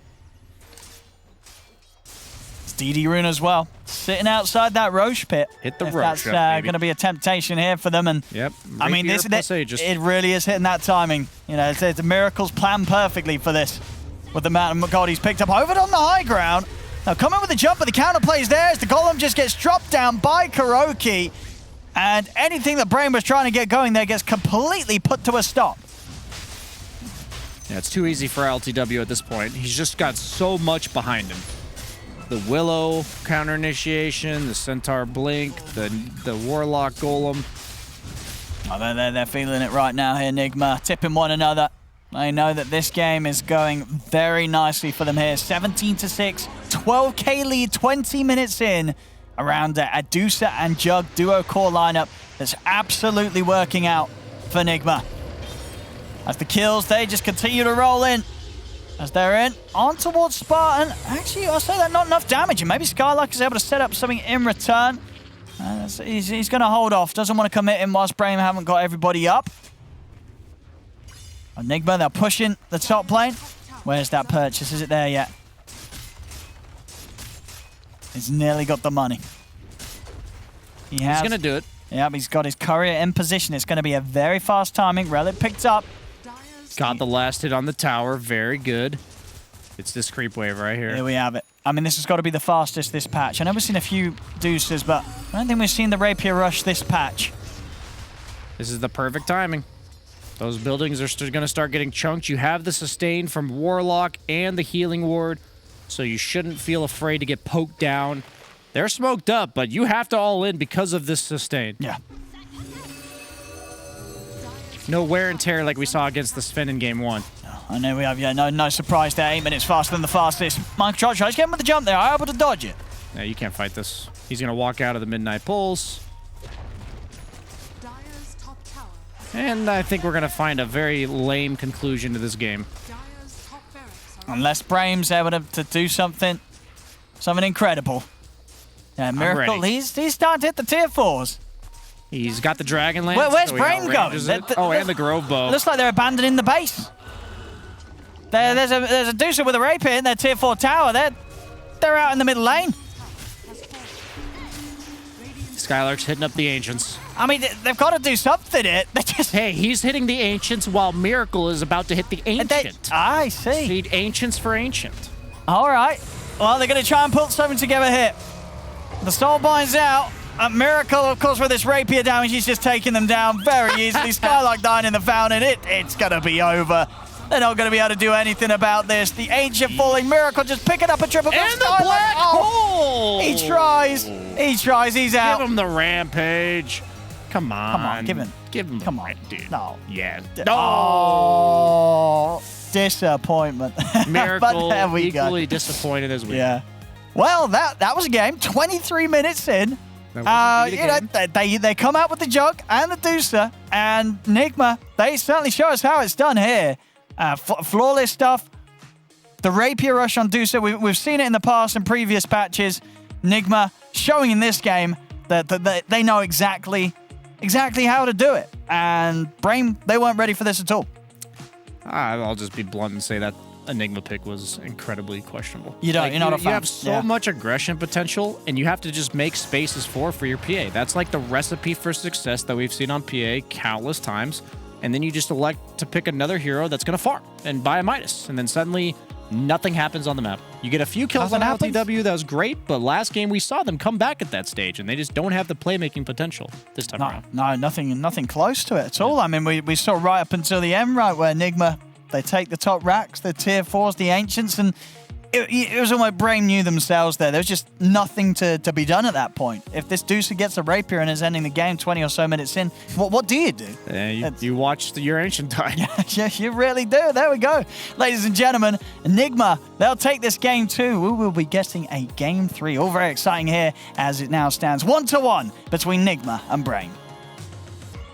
[SPEAKER 17] It's DD Rune as well, sitting outside that Roche pit.
[SPEAKER 20] Hit the Roche.
[SPEAKER 17] That's going to be a temptation here for them. And
[SPEAKER 20] yep.
[SPEAKER 17] I mean, it really is hitting that timing. You know, it's a Miracle's planned perfectly for this. With the amount of God he's picked up over on the high ground. Now coming with the jump, but the counterplay is there as the Golem just gets dropped down by Kuroki. And anything that Brain was trying to get going there gets completely put to a stop.
[SPEAKER 20] Yeah, it's too easy for LTW at this point. He's just got so much behind him. The Willow counter initiation, the Centaur Blink, the Warlock Golem.
[SPEAKER 17] Oh, they're feeling it right now here, Nigma, tipping one another. They know that this game is going very nicely for them here. 17-6, 12k lead, 20 minutes in around a Dusa and Jug duo core lineup that's absolutely working out for Nigma. As the kills, they just continue to roll in. As they're in, on towards Spartan. Actually, I'll say that not enough damage, and maybe Skylark is able to set up something in return. He's going to hold off. Doesn't want to commit in whilst Brame haven't got everybody up. Enigma, they're pushing the top lane. Where's that purchase? Is it there yet? He's nearly got the money. He's
[SPEAKER 20] going to do it.
[SPEAKER 17] Yep, he's got his courier in position. It's going to be a very fast timing. Relic picked up.
[SPEAKER 20] Got the last hit on the tower. Very good. It's this creep wave right here.
[SPEAKER 17] Here we have it. I mean, this has got to be the fastest this patch. I know we've seen a few deuces, but I don't think we've seen the Rapier Rush this patch.
[SPEAKER 20] This is the perfect timing. Those buildings are going to start getting chunked. You have the sustain from Warlock and the Healing Ward, so you shouldn't feel afraid to get poked down. They're smoked up, but you have to all in because of this sustain.
[SPEAKER 17] Yeah.
[SPEAKER 20] No wear and tear like we saw against the Sven in game 1.
[SPEAKER 17] I know we have, yeah, no surprise there. 8 minutes faster than the fastest. Mike tries to get him with the jump there. I'm able to dodge it.
[SPEAKER 20] Yeah, you can't fight this. He's going to walk out of the Midnight Pulse. And I think we're going to find a very lame conclusion to this game.
[SPEAKER 17] Unless Brame's able to do something incredible. Yeah, Miracle, he's starting to hit the tier 4s.
[SPEAKER 20] He's got the Dragonlance.
[SPEAKER 17] Where's
[SPEAKER 20] so
[SPEAKER 17] Brame going?
[SPEAKER 20] And the Grove Bow.
[SPEAKER 17] Looks like they're abandoning the base. There's a Deucer with a Rapier in their tier 4 tower. They're out in the middle lane.
[SPEAKER 20] Skylark's hitting up the Ancients.
[SPEAKER 17] I mean, they've got to do something.
[SPEAKER 20] Hey, he's hitting the Ancients while Miracle is about to hit the Ancient.
[SPEAKER 17] I see.
[SPEAKER 20] Feed Ancients for Ancient.
[SPEAKER 17] All right. Well, they're going to try and put something together here. The Soulbind's out. Miracle, of course, with this Rapier damage, he's just taking them down very easily. Skylark dying in the fountain. It's going to be over. They're not going to be able to do anything about this. The Ancient falling. Miracle just picking up a triple kill.
[SPEAKER 20] And the black hole!
[SPEAKER 17] He tries. He's out.
[SPEAKER 20] Give him the Rampage. Come on.
[SPEAKER 17] Give him.
[SPEAKER 20] Come on, dude.
[SPEAKER 17] No.
[SPEAKER 20] Yeah.
[SPEAKER 17] Oh, disappointment.
[SPEAKER 20] Miracle,
[SPEAKER 17] but there we
[SPEAKER 20] equally
[SPEAKER 17] go.
[SPEAKER 20] disappointed as we
[SPEAKER 17] Yeah. Well, that was a game. 23 minutes in. They come out with the Jug and the Deucer, and Nigma, they certainly show us how it's done here. Flawless stuff. The Rapier Rush on Deucer, we've seen it in the past in previous patches. Nigma showing in this game that they know exactly how to do it. And Brame, they weren't ready for this at all.
[SPEAKER 20] I'll just be blunt and say that Enigma pick was incredibly questionable.
[SPEAKER 17] You're not a fan.
[SPEAKER 20] You have so much aggression potential, and you have to just make spaces for your PA. That's like the recipe for success that we've seen on PA countless times. And then you just elect to pick another hero that's going to farm and buy a Midas. And then suddenly, nothing happens on the map. You get a few kills on LTW, that was great, but last game we saw them come back at that stage, and they just don't have the playmaking potential this time around.
[SPEAKER 17] No, nothing close to it at all. I mean, we saw right up until the end, right, where Enigma, they take the top racks, the tier 4s, the Ancients, and it was almost Brame knew themselves there. There was just nothing to be done at that point. If this Deucer gets a Rapier and is ending the game 20 or so minutes in, what do you do?
[SPEAKER 20] You watch your Ancient die.
[SPEAKER 17] Yeah, you really do. There we go. Ladies and gentlemen, Enigma, they'll take this game 2. We will be getting a game 3. All very exciting here as it now stands 1-1 between Nigma and Brame.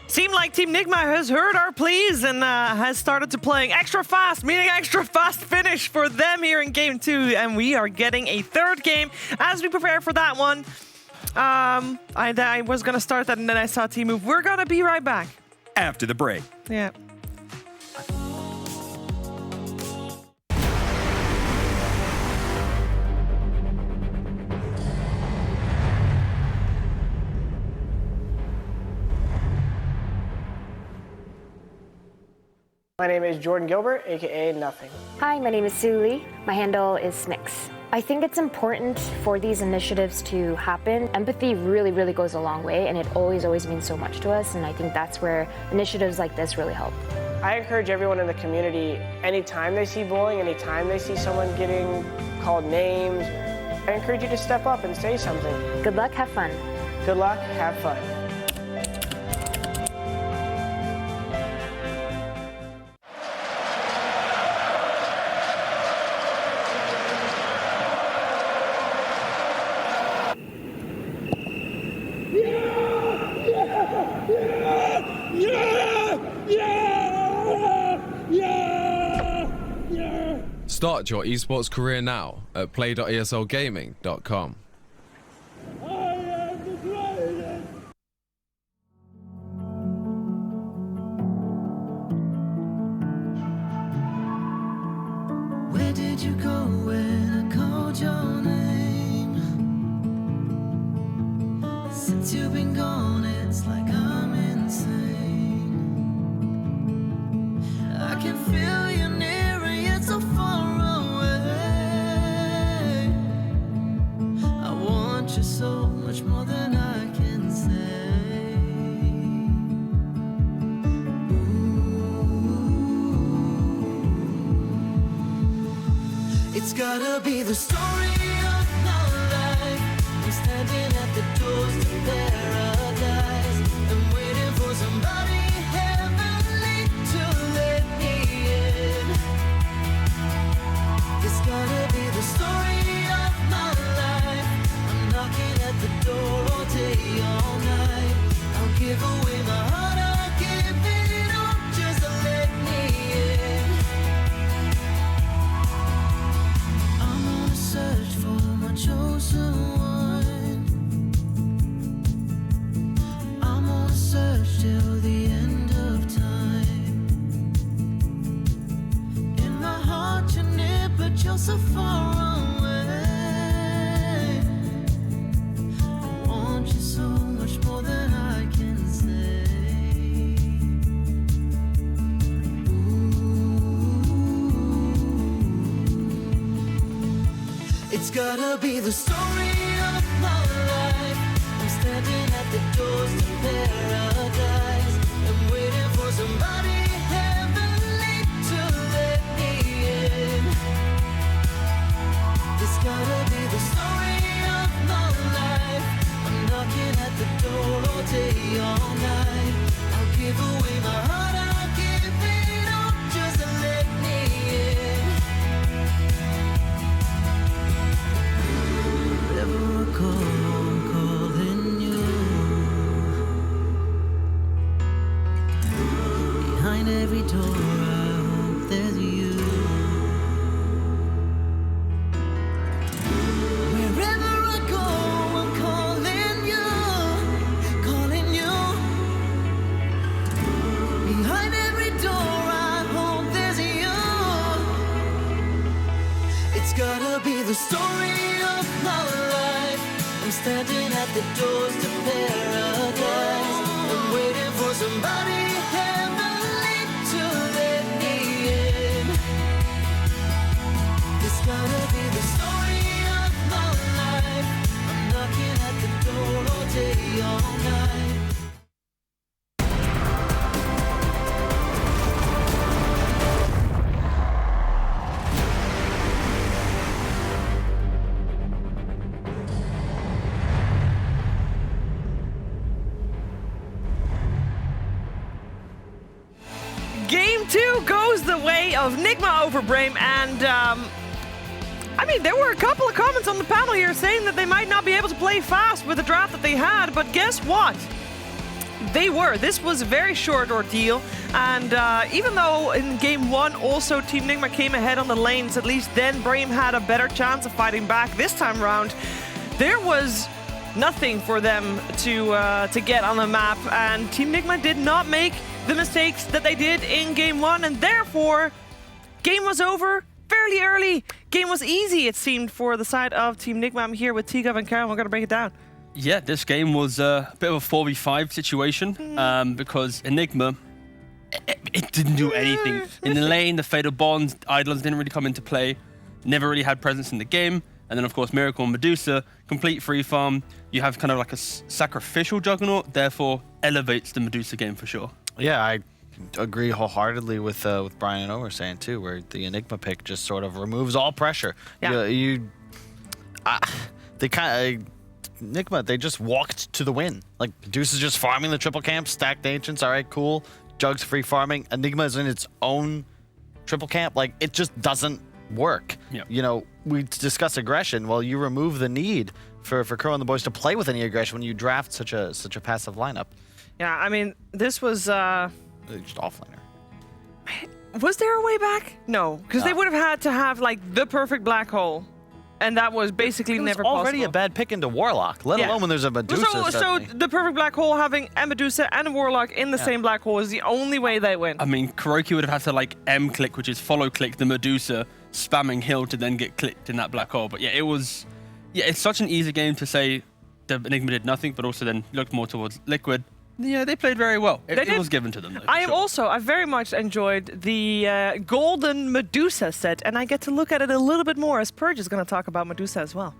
[SPEAKER 22] Seemed like Team Nigma has heard our pleas and has started to playing extra fast, meaning extra fast finish for them here in game 2. And we are getting a third game as we prepare for that one. I was going to start that and then I saw Team Move. We're going to be right back.
[SPEAKER 15] After the break.
[SPEAKER 22] Yeah.
[SPEAKER 10] My name is Jordan Gilbert, aka Nothing.
[SPEAKER 11] Hi, my name is Sue Lee. My handle is Smix. I think it's important for these initiatives to happen. Empathy really, really goes a long way, and it always means so much to us, and I think that's where initiatives like this really help.
[SPEAKER 10] I encourage everyone in the community, anytime they see bullying, anytime they see someone getting called names, I encourage you to step up and say something.
[SPEAKER 11] Good luck, have fun.
[SPEAKER 10] Good luck, have fun.
[SPEAKER 8] Start your esports career now at play.eslgaming.com.
[SPEAKER 1] Where did you go when I called your name? Since you've been gone, it's like I'm insane. I can feel you near and yet so far away. I want you so much more than I can say. It's gotta be the story of my life. I'm standing at the doors to paradise. I'm waiting for somebody heavenly to let me in. It's gotta be the story of my life. I'm knocking at the door all day, all night. I'll give away my heart, I'll give it all just to let me in. I'm on a search for my chosen one. I'm on a search till the end of time. In my heart you're near, but you're so far away. I want you so much more than I can say. It's gotta be the story of my life. I'm standing at the doors to paradise. I'm waiting for somebody heavenly to let me in. It's gotta be the story of my life. I'm knocking at the door all day, all night. I'll give away my heart, I'll give it all just to let me in. Wherever I go, I'm calling you. Behind every door, I hope there's you. Wherever I go, I'm calling you, calling you. Behind every door, I hope there's you. It's gotta be the story of my life. I'm standing at the doors to paradise. I'm waiting for somebody heavenly to let me in. It's gotta be the story of my life. I'm knocking at the door all day, all night.
[SPEAKER 22] Game 2 goes the way of Nigma over Brame, and I mean, there were a couple of comments on the panel here saying that they might not be able to play fast with the draft that they had, but guess what? They were. This was a very short ordeal, and even though in Game 1 also Team Nigma came ahead on the lanes, at least then Brame had a better chance of fighting back. This time around, there was nothing for them to get on the map, and Team Nigma did not make the mistakes that they did in Game 1, and therefore, game was over fairly early. Game was easy, it seemed, for the side of Team Nigma. I'm here with T-Gov and Karen. We're going to break it down.
[SPEAKER 2] Yeah, this game was a bit of a 4v5 situation because Enigma, it didn't do anything. In the lane, the Fatal Bonds, Eidolons didn't really come into play, never really had presence in the game. And then, of course, Miracle and Medusa, complete free farm. You have kind of like a sacrificial Juggernaut, therefore elevates the Medusa game for sure.
[SPEAKER 13] Yeah, agree wholeheartedly with Brian and Omer saying too, where the Enigma pick just sort of removes all pressure.
[SPEAKER 22] Yeah.
[SPEAKER 13] Enigma, they just walked to the win. Like, Deuce is just farming the triple camp, stacked ancients, all right, cool. Jug's free farming. Enigma is in its own triple camp. Like, it just doesn't work.
[SPEAKER 2] Yep.
[SPEAKER 13] You know, we discuss aggression. Well, you remove the need for Crow and the boys to play with any aggression when you draft such a passive lineup.
[SPEAKER 22] Yeah, I mean, this was...
[SPEAKER 13] Just offlaner.
[SPEAKER 22] Was there a way back? No, because they would have had to have, like, the perfect black hole. And that was basically never possible.
[SPEAKER 13] Already a bad pick into Warlock, let alone when there's a Medusa.
[SPEAKER 22] So the perfect black hole having a Medusa and a Warlock in the same black hole is the only way they win.
[SPEAKER 2] I mean, Kuroki would have had to like M-click, which is follow-click the Medusa, spamming heal to then get clicked in that black hole. But yeah, it was... Yeah, it's such an easy game to say the Enigma did nothing, but also then looked more towards Liquid. Yeah, they played very well. It was given to them, though.
[SPEAKER 22] I very much enjoyed the golden Medusa set, and I get to look at it a little bit more as Purge is going to talk about Medusa as well.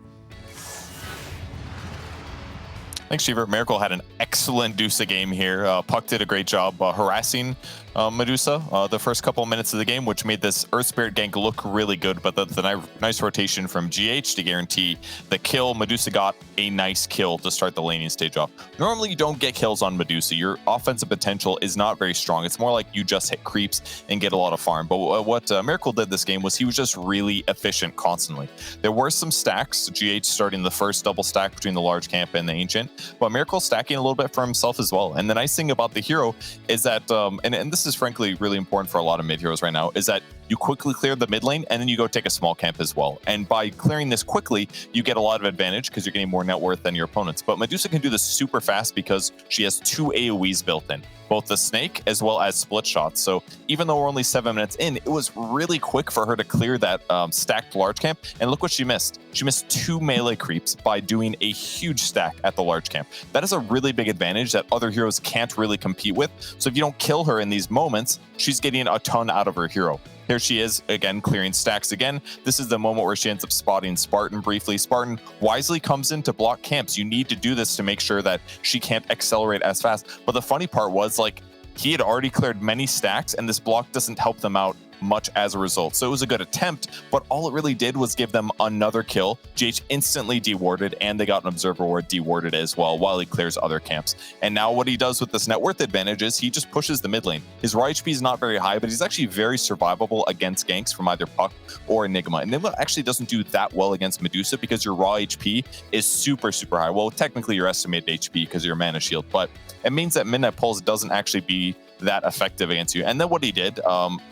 [SPEAKER 4] Thanks, Cheever. Miracle had an excellent Dusa game here. Puck did a great job harassing Medusa the first couple of minutes of the game, which made this Earth Spirit gank look really good. But the nice rotation from GH to guarantee the kill. Medusa got a nice kill to start the laning stage off. Normally, you don't get kills on Medusa. Your offensive potential is not very strong. It's more like you just hit creeps and get a lot of farm. But what Miracle did this game was he was just really efficient constantly. There were some stacks. GH starting the first double stack between the large camp and the ancient. But Miracle stacking a little bit for himself as well. And the nice thing about the hero is that, and this is frankly really important for a lot of mid heroes right now, is that you quickly clear the mid lane and then you go take a small camp as well. And by clearing this quickly, you get a lot of advantage because you're getting more net worth than your opponents. But Medusa can do this super fast because she has 2 AoEs built in, both the snake as well as split shots. So even though we're only 7 minutes in, it was really quick for her to clear that stacked large camp. And look what she missed. She missed 2 melee creeps by doing a huge stack at the large camp. That is a really big advantage that other heroes can't really compete with. So if you don't kill her in these moments, she's getting a ton out of her hero. Here she is, again, clearing stacks again. This is the moment where she ends up spotting Spartan briefly. Spartan wisely comes in to block camps. You need to do this to make sure that she can't accelerate as fast. But the funny part was, like, he had already cleared many stacks, and this block doesn't help them out much as a result. So it was a good attempt, but all it really did was give them another kill. GH instantly dewarded, and they got an observer ward dewarded as well while he clears other camps. And now what he does with this net worth advantage is he just pushes the mid lane. His raw HP is not very high, but he's actually very survivable against ganks from either Puck or Enigma. Enigma actually doesn't do that well against Medusa because your raw HP is super, super high. Well, technically your estimated HP because of your mana shield, but it means that Midnight Pulse doesn't actually be that effective against you. And then what he did,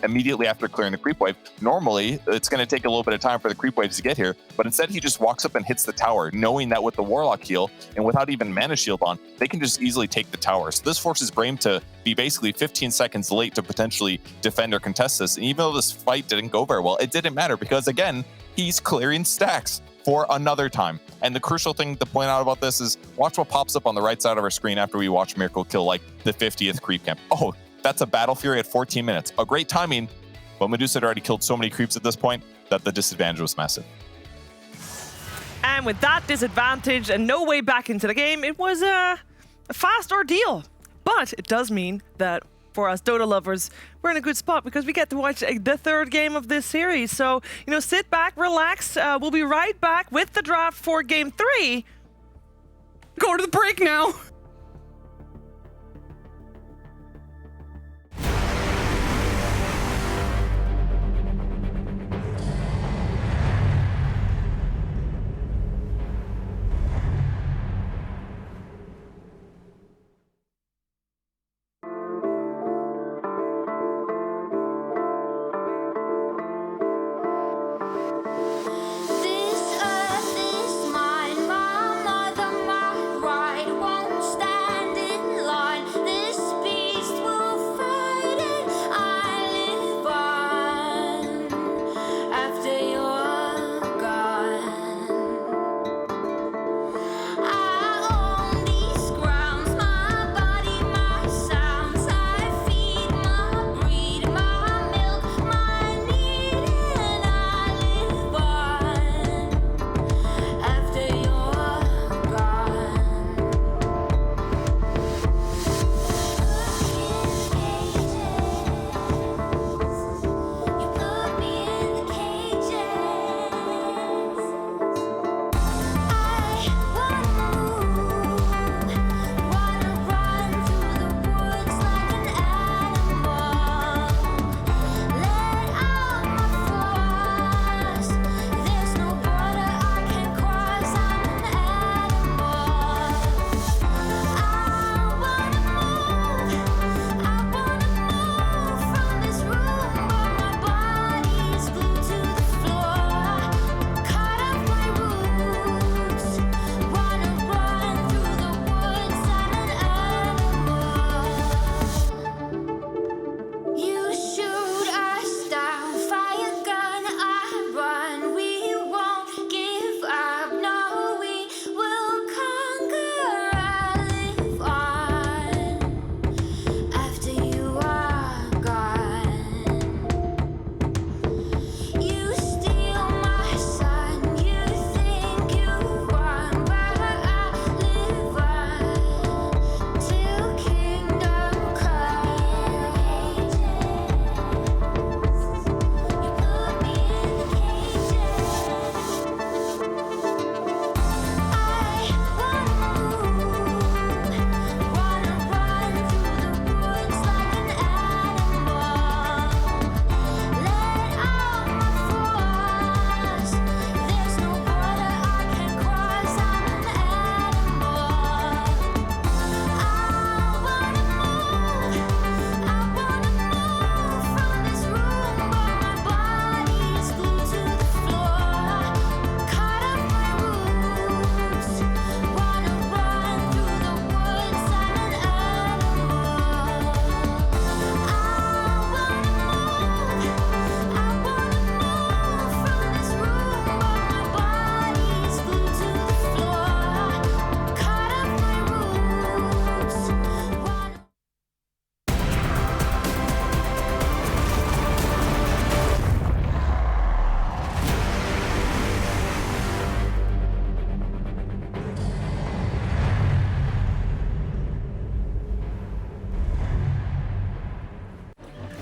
[SPEAKER 4] immediately after clearing the creep wave, normally it's going to take a little bit of time for the creep waves to get here, but instead he just walks up and hits the tower, knowing that with the Warlock heal and without even mana shield on, they can just easily take the tower. So this forces Brame to be basically 15 seconds late to potentially defend or contest this. And even though this fight didn't go very well, it didn't matter because, again, he's clearing stacks for another time. And the crucial thing to point out about this is watch what pops up on the right side of our screen after we watch Miracle kill like the 50th creep camp. Oh, that's a Battle Fury at 14 minutes. A great timing, but Medusa had already killed so many creeps at this point that the disadvantage was massive.
[SPEAKER 22] And with that disadvantage and no way back into the game, it was a fast ordeal. But it does mean that for us Dota lovers, we're in a good spot because we get to watch the third game of this series. So, you know, sit back, relax. We'll be right back with the draft for Game 3.
[SPEAKER 2] Go to the break now.
[SPEAKER 1] This earth is mine, my mother, my bride won't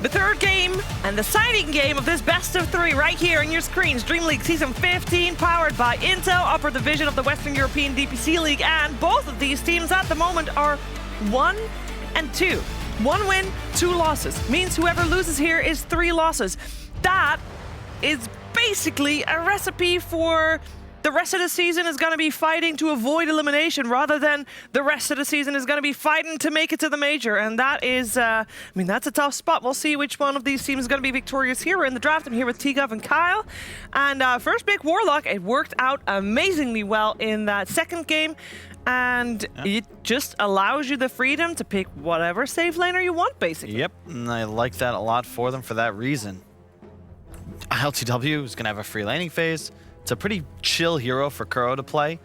[SPEAKER 22] The third game and the deciding game of this best of 3 right here on your screens. DreamLeague Season 15 powered by Intel, upper division of the Western European DPC League, and both of these teams at the moment are 1 and 2. 1 win, 2 losses. Means whoever loses here is 3 losses. That is basically a recipe for the rest of the season is going to be fighting to avoid elimination rather than the rest of the season is going to be fighting to make it to the major. And that is, I mean, that's a tough spot. We'll see which one of these teams is going to be victorious here. We're in the draft. I'm here with T-Gov and Kyle. And first pick, Warlock. It worked out amazingly well in that second game. And it just allows you the freedom to pick whatever safe laner you want, basically.
[SPEAKER 13] Yep, and I like that a lot for them for that reason. LTW is going to have a free laning phase. It's a pretty chill hero for Kuro to play.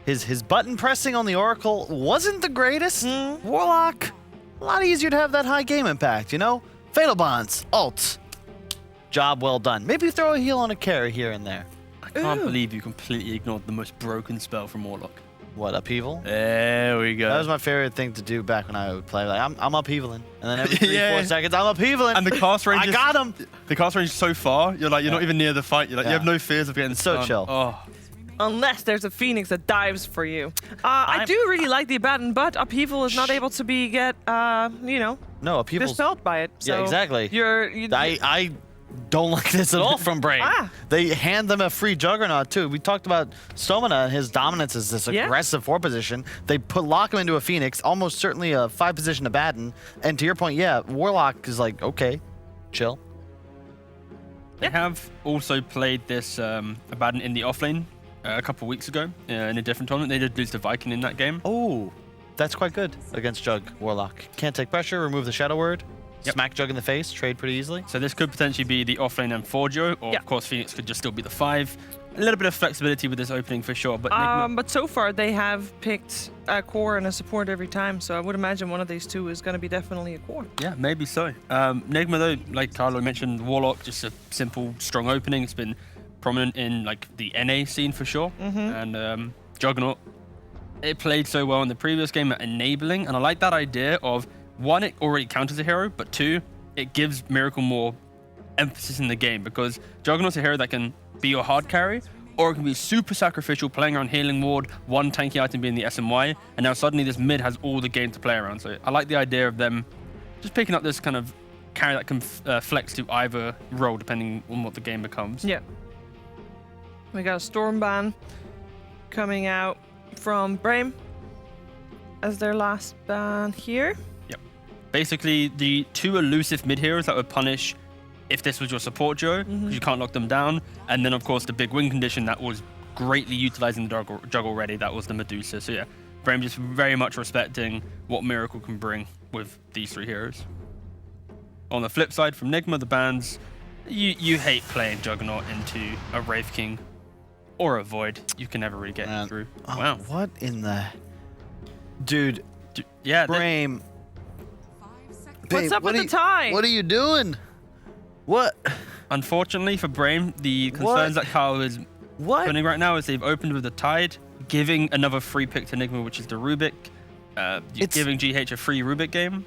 [SPEAKER 13] His button pressing on the Oracle wasn't the greatest. Warlock, a lot easier to have that high game impact, you know? Fatal Bonds, ult. Job well done. Maybe throw a heal on a carry here and there.
[SPEAKER 2] I can't believe you completely ignored the most broken spell from Warlock.
[SPEAKER 13] What, upheaval?
[SPEAKER 2] There we go.
[SPEAKER 13] That was my favorite thing to do back when I would play. Like, I'm upheavaling. And then every 3-4 seconds, I'm upheavaling.
[SPEAKER 2] And the cast range
[SPEAKER 13] I got him.
[SPEAKER 2] The cast range is so far, you're like, you're not even near the fight. You're like, you have no fears of getting
[SPEAKER 13] so chill.
[SPEAKER 2] Oh.
[SPEAKER 22] Unless there's a Phoenix that dives for you. I do really like the Abaddon, but Upheaval is not able to be you know,
[SPEAKER 13] no, Upheaval's
[SPEAKER 22] dispelled by it. So
[SPEAKER 13] yeah, exactly.
[SPEAKER 22] You
[SPEAKER 13] I don't like this at all from Brave. They hand them a free Juggernaut too. We talked about Stomina and his dominance as this aggressive 4 position. They lock him into a Phoenix, almost certainly a 5 position Abaddon. And to your point, yeah, Warlock is like, okay, chill.
[SPEAKER 2] They have also played this Abaddon in the offlane a couple weeks ago in a different tournament. They did lose to Viking in that game.
[SPEAKER 13] Oh, that's quite good against Jug Warlock. Can't take pressure, remove the Shadow Word. Smack Jug in the face, trade pretty easily.
[SPEAKER 2] So this could potentially be the offlane and 4 duo, or of course Phoenix could just still be the 5. A little bit of flexibility with this opening for sure, but
[SPEAKER 22] but so far they have picked a core and a support every time, so I would imagine one of these two is going to be definitely a core.
[SPEAKER 2] Yeah, maybe so. Nigma though, like Carlo mentioned, Warlock, just a simple, strong opening. It's been prominent in like the NA scene for sure, and Juggernaut. It played so well in the previous game at enabling, and I like that idea of 1, it already counts as a hero, but 2, it gives Miracle more emphasis in the game because Juggernaut's a hero that can be your hard carry, or it can be super sacrificial, playing around healing ward, 1 tanky item being the SMY, and now suddenly this mid has all the game to play around. So I like the idea of them just picking up this kind of carry that can flex to either role depending on what the game becomes.
[SPEAKER 22] Yeah. We got a Stormban coming out from Brame as their last ban here.
[SPEAKER 2] Basically, the 2 elusive mid heroes that would punish if this was your support duo, because you can't lock them down. And then, of course, the big win condition that was greatly utilizing the jug already, that was the Medusa. So, yeah, Brame just very much respecting what Miracle can bring with these 3 heroes. On the flip side, from Nigma, the bans, you hate playing Juggernaut into a Wraith King or a Void. You can never really get through.
[SPEAKER 13] Oh,
[SPEAKER 2] Wow.
[SPEAKER 13] What in the... Dude,
[SPEAKER 2] yeah,
[SPEAKER 13] Brame...
[SPEAKER 22] What's up with the tie?
[SPEAKER 13] What are you doing? What?
[SPEAKER 2] Unfortunately for Brame, the concerns that Carl is putting right now is they've opened with the Tide, giving another free pick to Nigma, which is the Rubik. Giving GH a free Rubik game.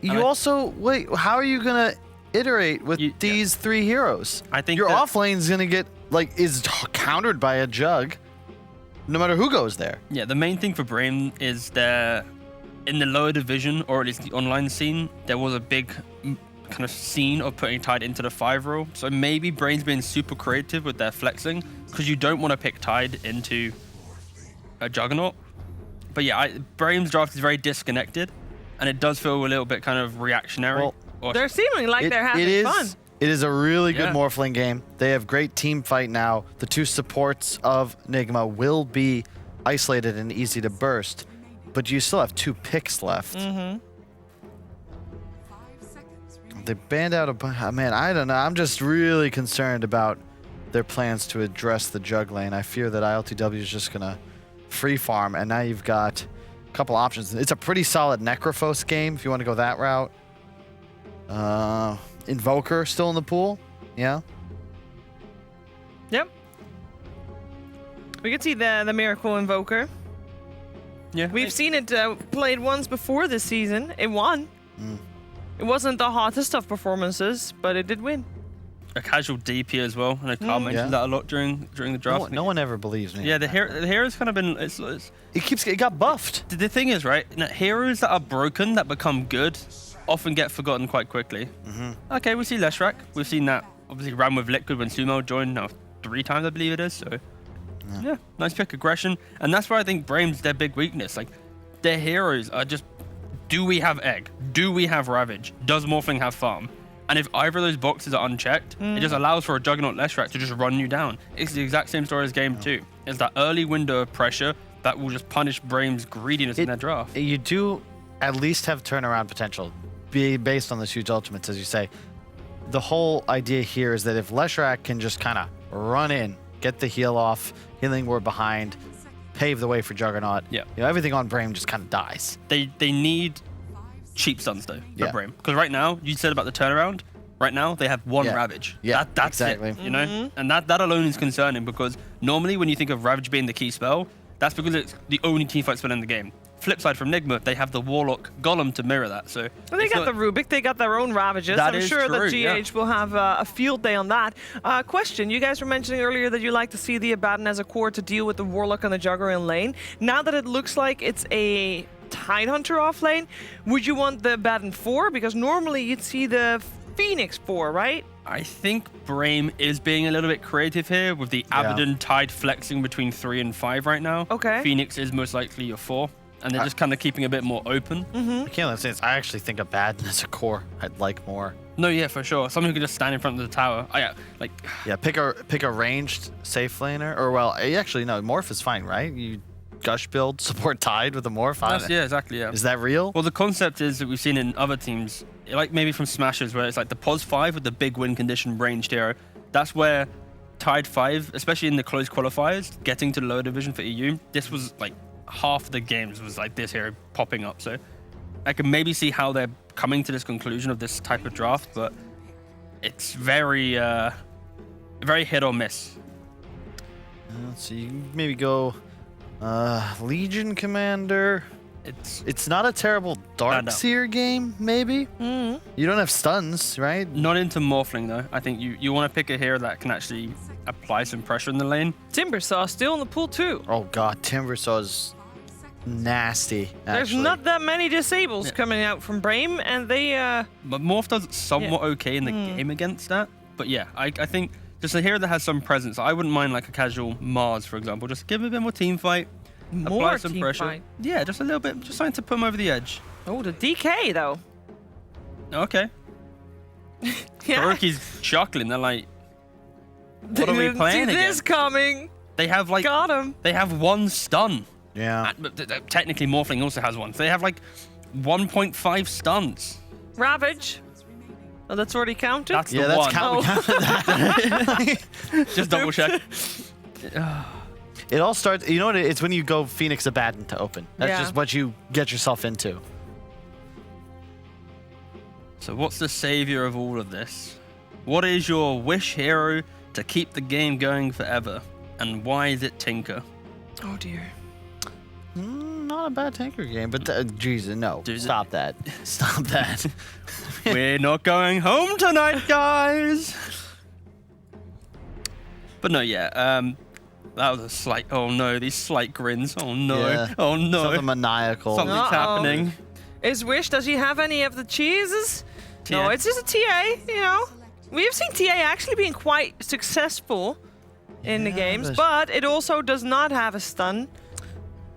[SPEAKER 13] You also... Wait, how are you going to iterate with these 3 heroes?
[SPEAKER 2] I think
[SPEAKER 13] your offlane's going to get, like, is countered by a Jug, no matter who goes there.
[SPEAKER 2] Yeah, the main thing for Brame is that in the lower division, or at least the online scene, there was a big kind of scene of putting Tide into the 5 role. So maybe Brame's being super creative with their flexing, because you don't want to pick Tide into a Juggernaut. But yeah, Brame's draft is very disconnected, and it does feel a little bit kind of reactionary.
[SPEAKER 22] They're seeming like they're having fun.
[SPEAKER 13] It is a really good Morphling game. They have great team fight now. The 2 supports of Nigma will be isolated and easy to burst. But you still have 2 picks left. They banned out a... Man, I don't know. I'm just really concerned about their plans to address the Jug lane. I fear that ILTW is just going to free farm, and now you've got a couple options. It's a pretty solid Necrophos game if you want to go that route. Invoker still in the pool. Yeah.
[SPEAKER 22] Yep. We can see the Miracle Invoker.
[SPEAKER 2] Yeah,
[SPEAKER 22] we've seen it played once before this season. It won. It wasn't the hottest of performances, but it did win.
[SPEAKER 2] A casual DP as well. I know Carl mentioned that a lot during the draft.
[SPEAKER 13] No one ever believes me.
[SPEAKER 2] Yeah, the hero's kind of been.
[SPEAKER 13] It got buffed.
[SPEAKER 2] The thing is, right? Heroes that are broken that become good often get forgotten quite quickly. Okay, we see Leshrac. We've seen that obviously ran with Liquid when Sumo joined now 3 times, I believe it is. So yeah, nice pick, aggression, and that's where I think Braim's their big weakness. Like their heroes are just, do we have Egg? Do we have Ravage? Does Morphling have Farm? And if either of those boxes are unchecked, it just allows for a Juggernaut Leshrac to just run you down. It's the exact same story as Game 2. It's that early window of pressure that will just punish Braim's greediness in their draft.
[SPEAKER 13] You do at least have turnaround potential based on this huge ultimates, as you say. The whole idea here is that if Leshrac can just kind of run in, get the heal off, healing ward behind, pave the way for Juggernaut, everything on Braim just kind of dies.
[SPEAKER 2] They need cheap stuns though for Braim, because right now, you said about the turnaround, right now they have 1 Ravage. That's exactly it, you know? And that alone is concerning, because normally when you think of Ravage being the key spell, that's because it's the only teamfight spell in the game. Flip side from Nigma, they have the Warlock Golem to mirror that. So
[SPEAKER 22] well, they got the Rubik, they got their own Ravages. I'm sure that GH will have a field day on that. Question, you guys were mentioning earlier that you like to see the Abaddon as a core to deal with the Warlock and the Jugger in lane. Now that it looks like it's a Tidehunter off lane, would you want the Abaddon 4? Because normally you'd see the Phoenix 4, right?
[SPEAKER 2] I think Braim is being a little bit creative here with the Abaddon Tide flexing between 3 and 5 right now.
[SPEAKER 22] Okay.
[SPEAKER 2] Phoenix is most likely your 4. And they're just kind of keeping a bit more open.
[SPEAKER 13] I can't let say this. I actually think Abaddon as a core I'd like more.
[SPEAKER 2] No, yeah, for sure. Someone who can just stand in front of the tower.
[SPEAKER 13] Pick a ranged safe laner, or actually no, Morph is fine, right? You Gush build, support Tide with a Morph.
[SPEAKER 2] Yeah, exactly. Yeah.
[SPEAKER 13] Is that real?
[SPEAKER 2] Well, the concept is that we've seen in other teams, like maybe from Smashers, where it's like the Pos 5 with the big win condition ranged hero. That's where Tide 5, especially in the close qualifiers, getting to the lower division for EU, this was like half the games was like this hero popping up. So I can maybe see how they're coming to this conclusion of this type of draft, but it's very hit or miss.
[SPEAKER 13] Let's see, you can maybe go Legion Commander. It's not a terrible Darkseer game, maybe. You don't have stuns, right?
[SPEAKER 2] Not into Morphling though. I think you want to pick a hero that can actually apply some pressure in the lane.
[SPEAKER 22] Timbersaw still in the pool too.
[SPEAKER 13] Oh god, Timbersaw's nasty.
[SPEAKER 22] There's not that many disables coming out from Braim, and they
[SPEAKER 2] But Morph does somewhat okay in the game against that. But yeah, I think just a hero that has some presence. I wouldn't mind like a casual Mars, for example. Just give him a bit more team fight. Apply some pressure.
[SPEAKER 22] Fight.
[SPEAKER 2] Yeah, just a little bit. Just something to put him over the edge.
[SPEAKER 22] Oh, the DK though.
[SPEAKER 2] Okay. Kuroki's chuckling. They're like, what are we playing
[SPEAKER 22] see this
[SPEAKER 2] again?
[SPEAKER 22] Coming.
[SPEAKER 2] They have like
[SPEAKER 22] got him.
[SPEAKER 2] They have 1 stun.
[SPEAKER 13] Yeah.
[SPEAKER 2] Technically, Morphling also has 1. So they have like 1.5 stuns.
[SPEAKER 22] Ravage. Oh, that's already counted?
[SPEAKER 2] That's the one.
[SPEAKER 13] Counted that.
[SPEAKER 2] Just double check.
[SPEAKER 13] It all starts, you know what, it's when you go Phoenix Abaddon to open. That's just what you get yourself into.
[SPEAKER 2] So what's the savior of all of this? What is your wish hero to keep the game going forever? And why is it Tinker?
[SPEAKER 22] Oh dear.
[SPEAKER 13] Not a bad Tinker game, but Jesus, no. Stop that. Stop that.
[SPEAKER 2] We're not going home tonight, guys. But no, yeah. That was a slight. Oh no, these slight grins. Oh no.
[SPEAKER 13] Yeah.
[SPEAKER 2] Oh no.
[SPEAKER 13] Something maniacal.
[SPEAKER 2] Something's happening.
[SPEAKER 22] Is Wish, does he have any of the cheeses?
[SPEAKER 2] TA.
[SPEAKER 22] No, it's just a TA, you know. We've seen TA actually being quite successful in the games, but it also does not have a stun.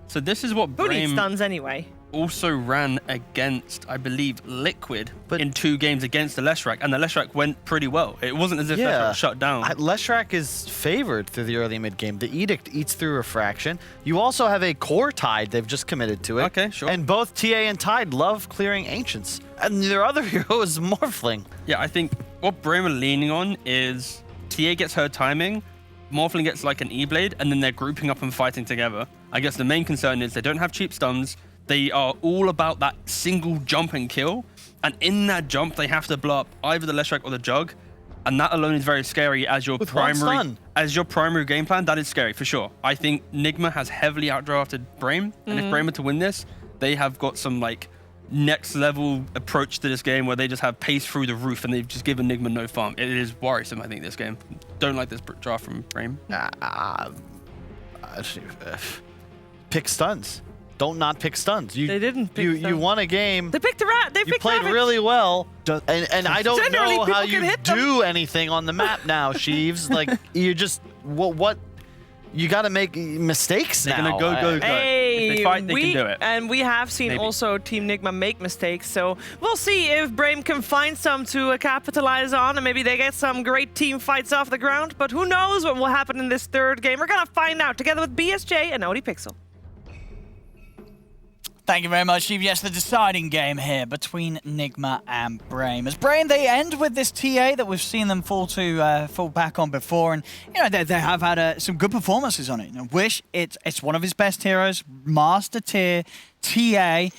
[SPEAKER 2] So this is what
[SPEAKER 22] Who needs
[SPEAKER 2] Braim
[SPEAKER 22] stuns anyway?
[SPEAKER 2] also ran against, I believe, Liquid in 2 games against the Leshrac, and the Leshrac went pretty well. It wasn't as if Leshrac shut down.
[SPEAKER 13] Leshrac is favored through the early mid game. The Edict eats through Refraction. You also have a core Tide. They've just committed to it.
[SPEAKER 2] Okay, sure.
[SPEAKER 13] And both TA and Tide love clearing Ancients. And their other hero is Morphling.
[SPEAKER 2] Yeah, I think what Braim are leaning on is TA gets her timing, Morphling gets like an E-Blade, and then they're grouping up and fighting together. I guess the main concern is they don't have cheap stuns. They are all about that single jump and kill. And in that jump, they have to blow up either the Leshrac or the Jug. And that alone is very scary as your primary game plan. That is scary for sure. I think Nigma has heavily outdrafted Braim. And if Braim are to win this, they have got some like next level approach to this game where they just have pace through the roof and they've just given Nigma no farm. It is worrisome, I think, this game. Don't like this draft from Brame.
[SPEAKER 13] Pick stuns. Don't not pick stuns.
[SPEAKER 22] They didn't pick stuns.
[SPEAKER 13] You won a game.
[SPEAKER 22] They picked They
[SPEAKER 13] You played really well, and I don't
[SPEAKER 22] Generally,
[SPEAKER 13] know how
[SPEAKER 22] people can
[SPEAKER 13] you
[SPEAKER 22] hit them.
[SPEAKER 13] do anything on the map now, Sheaves. Like, you just what you got to make mistakes
[SPEAKER 2] They're
[SPEAKER 13] now.
[SPEAKER 2] gonna go.
[SPEAKER 22] Hey,
[SPEAKER 2] if they fight, they can do it.
[SPEAKER 22] And we have seen
[SPEAKER 2] Maybe.
[SPEAKER 22] also Team Nigma make mistakes, so we'll see if Brame can find some to capitalize on, and maybe they get some great team fights off the ground. But who knows what will happen in this third game? We're gonna find out together with BSJ and ODPixel.
[SPEAKER 17] Thank you very much, Steve. Yes, the deciding game here between Nigma and Brame. As Brame, they end with this TA that we've seen them fall back on before, and you know they have had some good performances on it. You know, Wish, it's one of his best heroes, master tier TA.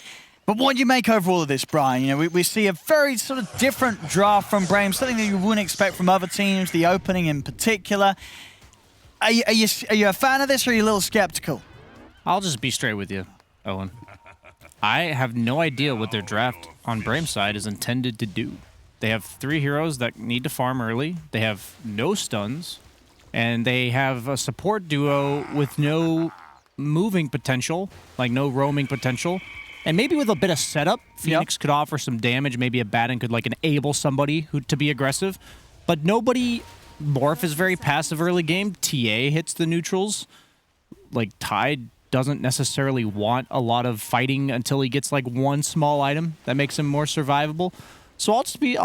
[SPEAKER 17] But what do you make overall of this, Brian? You know, we see a very sort of different draft from Brame, something that you wouldn't expect from other teams. The opening in particular. Are you a fan of this, or are you a little skeptical?
[SPEAKER 20] I'll just be straight with you, Owen. I have no idea what their draft on Brame's side is intended to do. They have 3 heroes that need to farm early. They have no stuns. And they have a support duo with no moving potential, like no roaming potential. And maybe with a bit of setup, Phoenix could offer some damage. Maybe a Batten could like enable somebody to be aggressive. But nobody... Morph is very passive early game. TA hits the neutrals. Like Tide doesn't necessarily want a lot of fighting until he gets like one small item that makes him more survivable. So I'll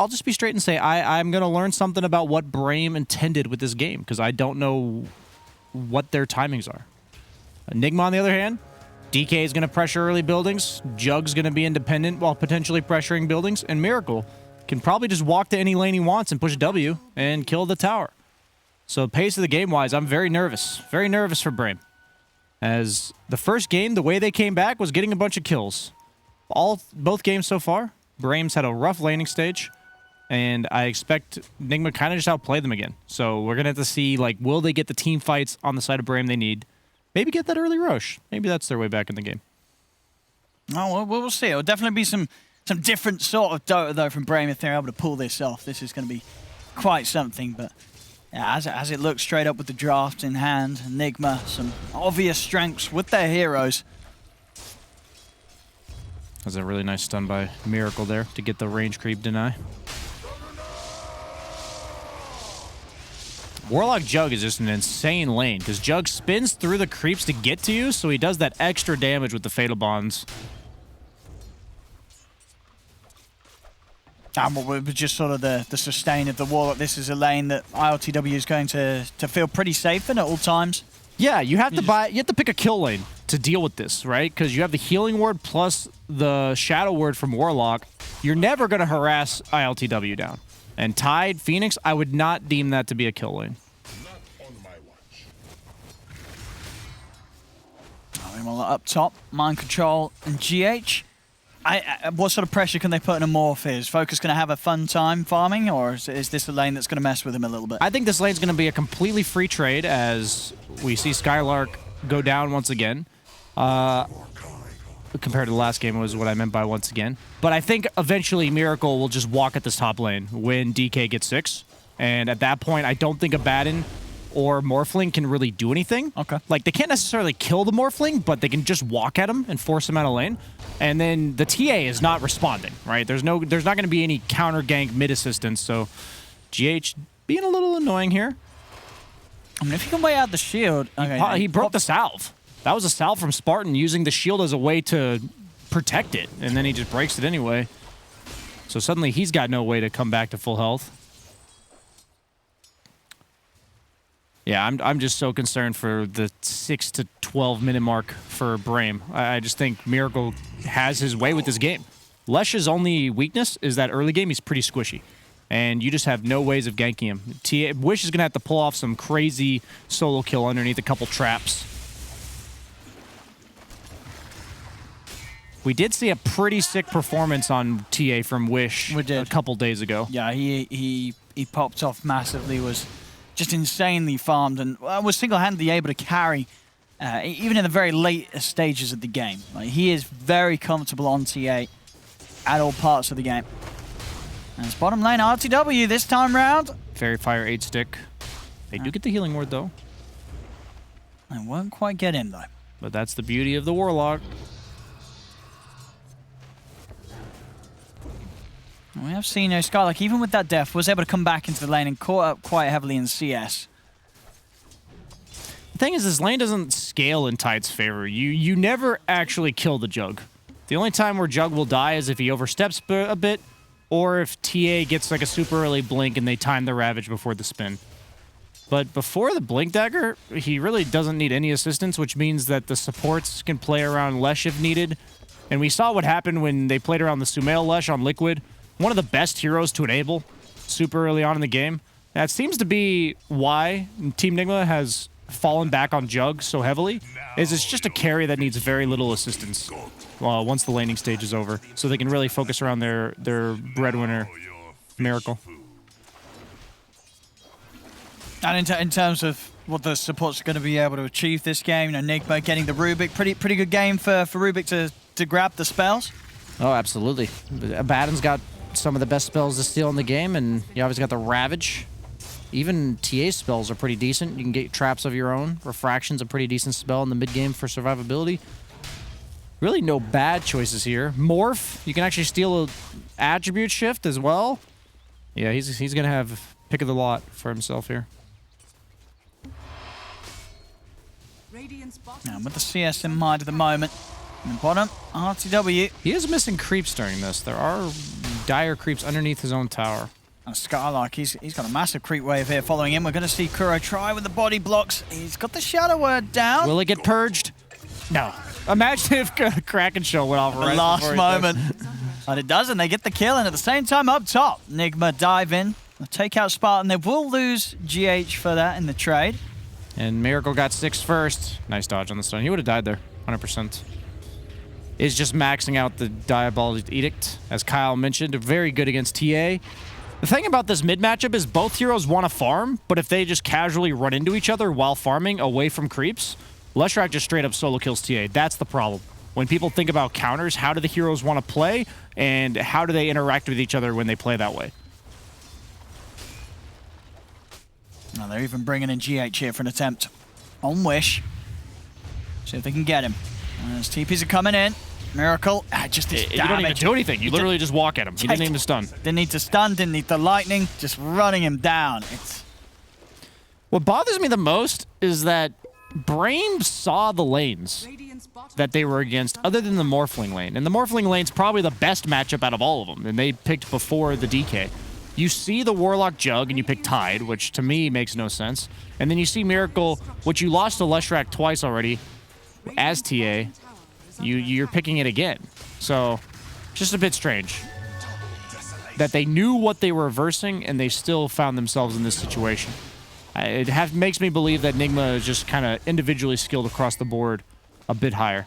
[SPEAKER 20] just be straight and say I'm gonna learn something about what Brame intended with this game, because I don't know what their timings are. Enigma, on the other hand, DK is gonna pressure early buildings, Jug's gonna be independent while potentially pressuring buildings, and Miracle can probably just walk to any lane he wants and push W and kill the tower. So pace of the game wise, I'm very nervous for Brame. As the first game, the way they came back was getting a bunch of kills. Both games so far, Brame's had a rough laning stage, and I expect Nigma kind of just outplay them again. So we're going to have to see, like, will they get the team fights on the side of Brame they need? Maybe get that early rush. Maybe that's their way back in the game.
[SPEAKER 17] Oh, well, we'll see. It'll definitely be some different sort of Dota, though, from Brame if they're able to pull this off. This is going to be quite something, but... Yeah, as it looks straight up with the draft in hand, Enigma, some obvious strengths with their heroes.
[SPEAKER 20] That's a really nice stun by Miracle there to get the range creep deny. Warlock Jug is just an insane lane, because Jug spins through the creeps to get to you, so he does that extra damage with the Fatal Bonds.
[SPEAKER 17] With just sort of the sustain of the Warlock, this is a lane that ILTW is going to feel pretty safe in at all times.
[SPEAKER 20] Yeah, you have to pick a kill lane to deal with this, right? Because you have the healing ward plus the shadow word from Warlock. You're never going to harass ILTW down. And Tide, Phoenix, I would not deem that to be a kill lane.
[SPEAKER 17] Well, up top, Mind Control and GH. What sort of pressure can they put in a Morph? Is Focus going to have a fun time farming, or is this a lane that's going to mess with him a little bit?
[SPEAKER 20] I think this lane's going to be a completely free trade as we see Skylark go down once again. Compared to the last game was what I meant by once again. But I think eventually Miracle will just walk at this top lane when DK gets 6. And at that point, I don't think a Batten or Morphling can really do anything.
[SPEAKER 17] Okay.
[SPEAKER 20] Like, they can't necessarily kill the Morphling, but they can just walk at him and force him out of lane. And then the TA is not responding, right? There's not going to be any counter gank mid assistance, so GH being a little annoying here.
[SPEAKER 17] I mean, if you can weigh out the shield... Okay,
[SPEAKER 20] he broke the salve. That was a salve from Spartan using the shield as a way to protect it, and then he just breaks it anyway. So suddenly he's got no way to come back to full health. Yeah, I'm just so concerned for the 6 to 12 minute mark for Brame. I just think Miracle has his way with this game. Lesh's only weakness is that early game he's pretty squishy. And you just have no ways of ganking him. Wish is going to have to pull off some crazy solo kill underneath a couple traps. We did see a pretty sick performance on TA from Wish a couple days ago.
[SPEAKER 17] Yeah, he popped off massively, was just insanely farmed, and was single-handedly able to carry even in the very late stages of the game. Like, he is very comfortable on TA. at all parts of the game. And it's bottom lane RTW this time round.
[SPEAKER 20] Fairy Fire 8-stick. They do get the healing ward, though.
[SPEAKER 17] I won't quite get him, though.
[SPEAKER 20] But that's the beauty of the Warlock.
[SPEAKER 17] We have seen Skylark, even with that death, was able to come back into the lane and caught up quite heavily in CS.
[SPEAKER 20] The thing is, this lane doesn't scale in Tide's favor. You never actually kill the Jug. The only time where Jug will die is if he oversteps a bit, or if TA gets like a super early blink and they time the Ravage before the spin. But before the Blink Dagger, he really doesn't need any assistance, which means that the supports can play around Lesh if needed. And we saw what happened when they played around the Sumail Lesh on Liquid. One of the best heroes to enable super early on in the game. That seems to be why Team Nigma has fallen back on Jug so heavily, is it's just a carry that needs very little assistance once the laning stage is over, so they can really focus around their breadwinner, Miracle.
[SPEAKER 17] And in terms of what the supports are going to be able to achieve this game, Nigma getting the Rubik, pretty good game for Rubik to grab the spells.
[SPEAKER 20] Oh, absolutely. Abaddon's got some of the best spells to steal in the game, and you obviously got the Ravage. Even TA's spells are pretty decent. You can get traps of your own. Refraction's a pretty decent spell in the mid-game for survivability. Really no bad choices here. Morph, you can actually steal an attribute shift as well. Yeah, he's going to have pick of the lot for himself here.
[SPEAKER 17] Now, with the CS in mind at the moment, in the bottom, RTW.
[SPEAKER 20] He is missing creeps during this. There are dire creeps underneath his own tower.
[SPEAKER 17] And Skylark, he's got a massive creep wave here following him. We're going to see Kuro try with the body blocks. He's got the Shadow Word down.
[SPEAKER 20] Will it get purged? No. Imagine if Kraken Show went off
[SPEAKER 17] the last moment. And it doesn't. They get the kill, and at the same time up top, Nigma dive in. They'll take out Spartan. They will lose GH for that in the trade.
[SPEAKER 20] And Miracle got 6 first. Nice dodge on the stun. He would have died there, 100%. Is just maxing out the Diabolic Edict, as Kyle mentioned. Very good against TA. The thing about this mid matchup is both heroes want to farm, but if they just casually run into each other while farming away from creeps, Leshrac just straight up solo kills TA. That's the problem. When people think about counters, how do the heroes want to play, and how do they interact with each other when they play that way?
[SPEAKER 17] Now they're even bringing in GH here for an attempt on Wish. See if they can get him. As TPs are coming in. Miracle, just this damage.
[SPEAKER 20] You don't even do anything. You literally just walk at him. He didn't even stun.
[SPEAKER 17] Didn't need to stun, didn't need the lightning, just running him down.
[SPEAKER 20] What bothers me the most is that Brain saw the lanes that they were against other than the Morphling lane. And the Morphling lane's probably the best matchup out of all of them, and they picked before the DK. You see the Warlock Jug and you pick Tide, which to me makes no sense. And then you see Miracle, which you lost to Leshrac twice already as TA. You're picking it again. So, just a bit strange that they knew what they were reversing and they still found themselves in this situation. It makes me believe that Nigma is just kind of individually skilled across the board a bit higher.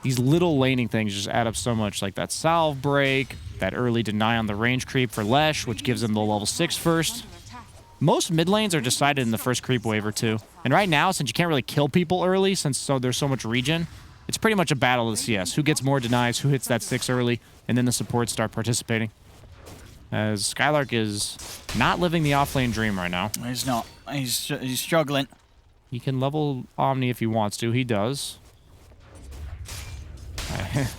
[SPEAKER 20] These little laning things just add up so much, like that salve break, that early deny on the range creep for Lesh, which gives them the level 6 first. Most mid lanes are decided in the first creep wave or two. And right now, since you can't really kill people early, since there's so much regen, it's pretty much a battle of the CS. Who gets more denies, who hits that 6 early, and then the supports start participating. As Skylark is not living the off-lane dream right now.
[SPEAKER 17] He's not. He's struggling.
[SPEAKER 20] He can level Omni if he wants to. He does.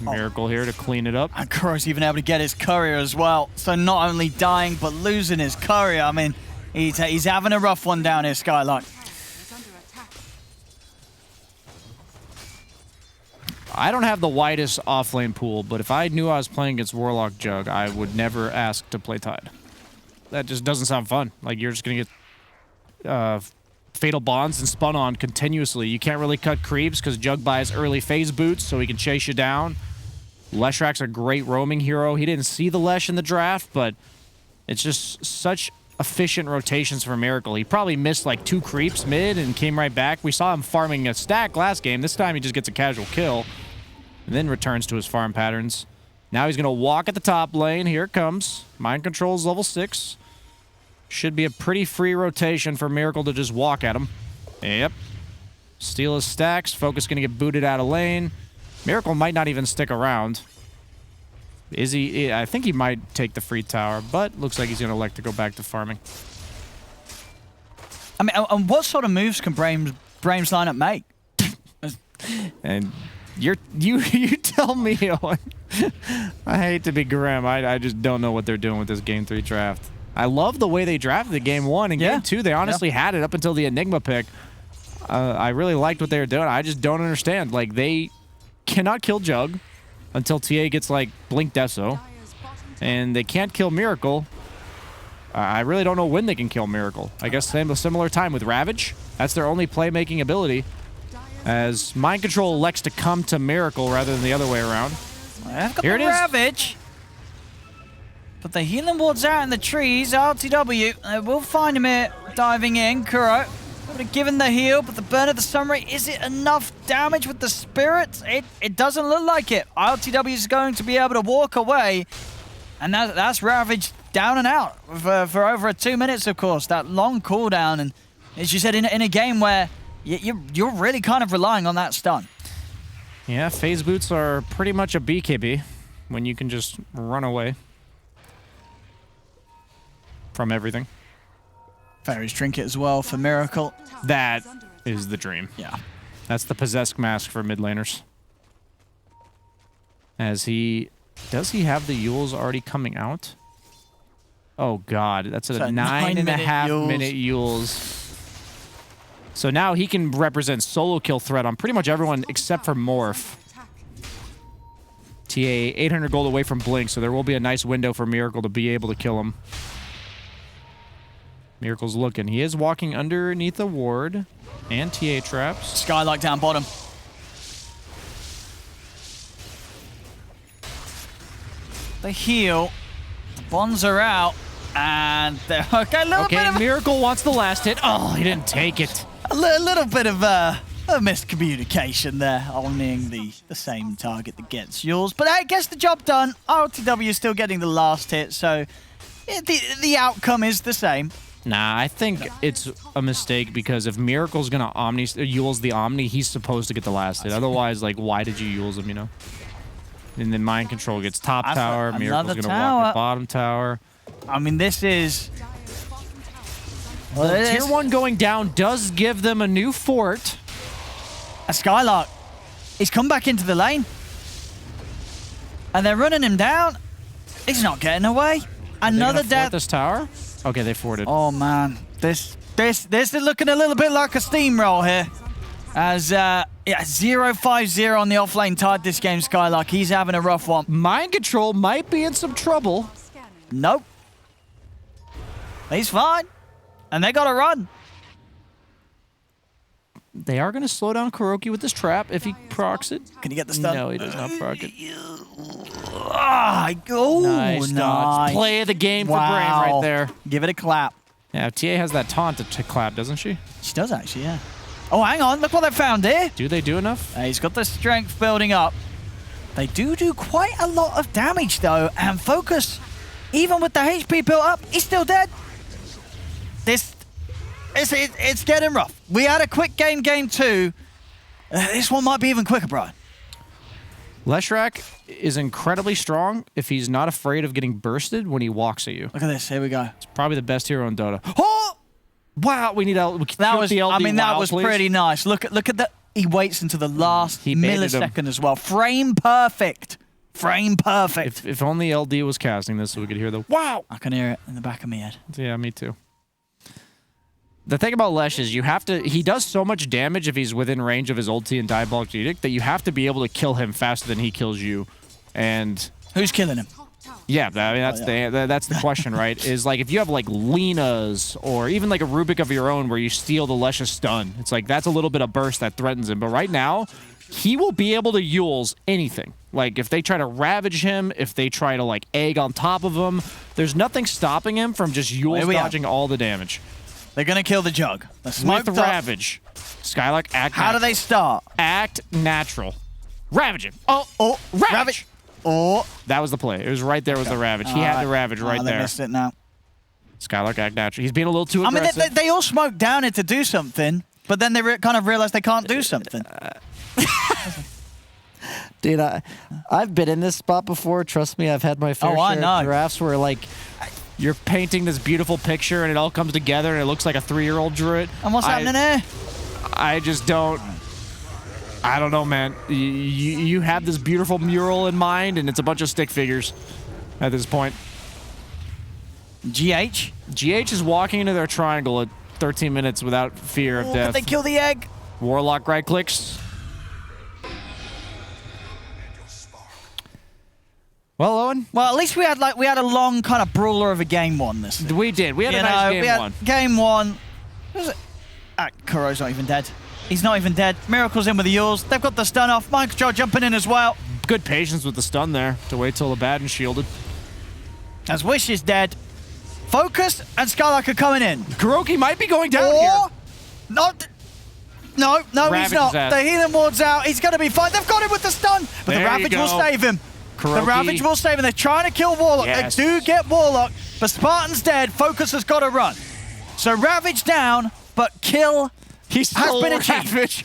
[SPEAKER 20] Miracle here to clean it up.
[SPEAKER 17] And Kuro's even able to get his courier as well. So not only dying, but losing his courier. I mean, he's having a rough one down here, Skylark.
[SPEAKER 20] I don't have the widest off-lane pool, but if I knew I was playing against Warlock Jug, I would never ask to play Tide. That just doesn't sound fun. Like, you're just going to get Fatal Bonds and spun on continuously. You can't really cut creeps because Jug buys early phase boots so he can chase you down. Leshrac's a great roaming hero. He didn't see the Lesh in the draft, but it's just such efficient rotations for Miracle. He probably missed like 2 creeps mid and came right back. We saw him farming a stack last game. This time he just gets a casual kill and then returns to his farm patterns. Now he's going to walk at the top lane. Here it comes. Mind Control's level 6. Should be a pretty free rotation for Miracle to just walk at him. Yep. Steal his stacks. Focus going to get booted out of lane. Miracle might not even stick around. Is he? I think he might take the free tower, but looks like he's going to elect to go back to farming.
[SPEAKER 17] I mean, and what sort of moves can Braim's lineup make?
[SPEAKER 20] And you tell me, Owen. I hate to be grim. I just don't know what they're doing with this Game 3 draft. I love the way they drafted the Game 1 and Game 2. They honestly had it up until the Enigma pick. I really liked what they were doing. I just don't understand. Like, they cannot kill Jug until TA gets, like, Blink Deso. And they can't kill Miracle. I really don't know when they can kill Miracle. I guess a similar time with Ravage. That's their only playmaking ability. As Mind Control elects to come to Miracle rather than the other way around.
[SPEAKER 17] Here it is. Ravage. But the healing ward's out in the trees. RTW. We'll find him here. Diving in. Kuro. Would have given the heal, but the burn of the Sunray, is it enough damage with the spirits? It doesn't look like it. RTW is going to be able to walk away. And that's Ravage down and out for over 2 minutes, of course. That long cooldown. And as you said, in a game where you're really kind of relying on that stun.
[SPEAKER 20] Yeah, phase boots are pretty much a BKB when you can just run away from everything.
[SPEAKER 17] Fairy's Trinket as well for Miracle.
[SPEAKER 20] That is the dream.
[SPEAKER 17] Yeah.
[SPEAKER 20] That's the Possessed Mask for mid laners. As does he have the Yules already coming out? Oh god, that's a 9.5 minute Yules. So now he can represent solo kill threat on pretty much everyone except for Morph. TA 800 gold away from Blink, so there will be a nice window for Miracle to be able to kill him. Miracle's looking. He is walking underneath a ward and TA traps.
[SPEAKER 17] Skylark down bottom. The heal. The bonds are out. And they're okay.
[SPEAKER 20] Miracle wants the last hit. Oh, he didn't take it.
[SPEAKER 17] A little bit of a miscommunication there, owning the same target that gets yours. But I guess the job done. RTW is still getting the last hit, so the outcome is the same.
[SPEAKER 20] Nah, I think it's a mistake because if Miracle's gonna Yules the Omni, he's supposed to get the last hit. Otherwise, like, why did you Yules him, you know? And then Mind Control gets top tower. Miracle's gonna walk the bottom tower.
[SPEAKER 17] I mean, this is...
[SPEAKER 20] Well, Tier 1 going down does give them a new fort.
[SPEAKER 17] A Skylark. He's come back into the lane. And they're running him down. He's not getting away. Another death.
[SPEAKER 20] This tower? Okay, they forted.
[SPEAKER 17] Oh, man. This is looking a little bit like a steamroll here. As, 0-5-0 on the offlane tide this game, Skylark. He's having a rough one.
[SPEAKER 20] Mind Control might be in some trouble.
[SPEAKER 17] Nope. He's fine. And they got to run.
[SPEAKER 20] They are going to slow down Kuroki with this trap if he procs it.
[SPEAKER 17] Can he get the stun?
[SPEAKER 20] No, he does not proc it.
[SPEAKER 17] Nice
[SPEAKER 20] dodge. Play of the game for Brain right there.
[SPEAKER 17] Give it a clap.
[SPEAKER 20] Yeah, TA has that taunt to clap, doesn't she?
[SPEAKER 17] She does, actually, yeah. Oh, hang on. Look what they found here.
[SPEAKER 20] Do they do enough?
[SPEAKER 17] He's got the strength building up. They do quite a lot of damage, though. And Focus, even with the HP built up, he's still dead. It's getting rough. We had a quick game 2. This one might be even quicker, Brian.
[SPEAKER 20] Leshrac is incredibly strong if he's not afraid of getting bursted when he walks at you.
[SPEAKER 17] Look at this. Here we go.
[SPEAKER 20] It's probably the best hero in Dota. Oh! Wow, we need
[SPEAKER 17] that was
[SPEAKER 20] the LD.
[SPEAKER 17] I mean, that was
[SPEAKER 20] please.
[SPEAKER 17] pretty nice. Look at the... He waits until the last millisecond as well. Frame perfect. Frame perfect.
[SPEAKER 20] If only LD was casting this so we could hear the wow.
[SPEAKER 17] I can hear it in the back of my head.
[SPEAKER 20] Yeah, me too. The thing about Lesh is he does so much damage if he's within range of his ulti and Diabolic Edict that you have to be able to kill him faster than he kills you. And
[SPEAKER 17] who's killing him?
[SPEAKER 20] Yeah, I mean that's the question, right? Is like if you have like Lena's or even like a Rubik of your own where you steal the Lesh's stun, it's like that's a little bit of burst that threatens him. But right now, he will be able to Yules anything. Like if they try to ravage him, if they try to like egg on top of him, there's nothing stopping him from just Yules dodging all the damage.
[SPEAKER 17] They're gonna kill the Jug.
[SPEAKER 20] With Ravage. Skylark, act
[SPEAKER 17] How
[SPEAKER 20] natural.
[SPEAKER 17] do they start?
[SPEAKER 20] Act natural. Ravage him. Oh, Ravage.
[SPEAKER 17] Oh.
[SPEAKER 20] That was the play. It was right there was the Ravage. He had the Ravage right there.
[SPEAKER 17] They missed it now.
[SPEAKER 20] Skylark, act natural. He's being a little too aggressive.
[SPEAKER 17] I mean, they all smoked down it to do something, but then they kind of realized they can't do something.
[SPEAKER 20] Dude, I've been in this spot before. Trust me, I've had my fair
[SPEAKER 17] I
[SPEAKER 20] share
[SPEAKER 17] know.
[SPEAKER 20] of drafts where, like, you're painting this beautiful picture and it all comes together and it looks like a 3-year-old drew it.
[SPEAKER 17] And what's happening there?
[SPEAKER 20] I just don't... I don't know, man. You have this beautiful mural in mind and it's a bunch of stick figures at this point.
[SPEAKER 17] GH?
[SPEAKER 20] GH is walking into their triangle at 13 minutes without fear of death.
[SPEAKER 17] Did they kill the egg?
[SPEAKER 20] Warlock right clicks. Well, Owen?
[SPEAKER 17] Well, at least we had a long kind of brawler of a game one this thing.
[SPEAKER 20] We did. We had a nice game one.
[SPEAKER 17] Game one. Kuro's not even dead. He's not even dead. Miracle's in with the Yules. They've got the stun off. Mike Joe jumping in as well.
[SPEAKER 20] Good patience with the stun there to wait till the Baden shielded.
[SPEAKER 17] As Wish is dead. Focus and Skylark are coming in.
[SPEAKER 20] Kuroki might be going down here.
[SPEAKER 17] No,
[SPEAKER 20] Ravage
[SPEAKER 17] he's not.
[SPEAKER 20] is out.
[SPEAKER 17] The healing ward's out. He's going to be fine. They've got him with the stun. But
[SPEAKER 20] There
[SPEAKER 17] the
[SPEAKER 20] you
[SPEAKER 17] Ravage will
[SPEAKER 20] go.
[SPEAKER 17] save him.
[SPEAKER 20] Kuroki.
[SPEAKER 17] The Ravage will save him. They're trying to kill Warlock.
[SPEAKER 20] Yes.
[SPEAKER 17] They do get Warlock, but Spartan's dead. Focus has got to run. So Ravage down, but kill has been achieved.
[SPEAKER 20] Ravage.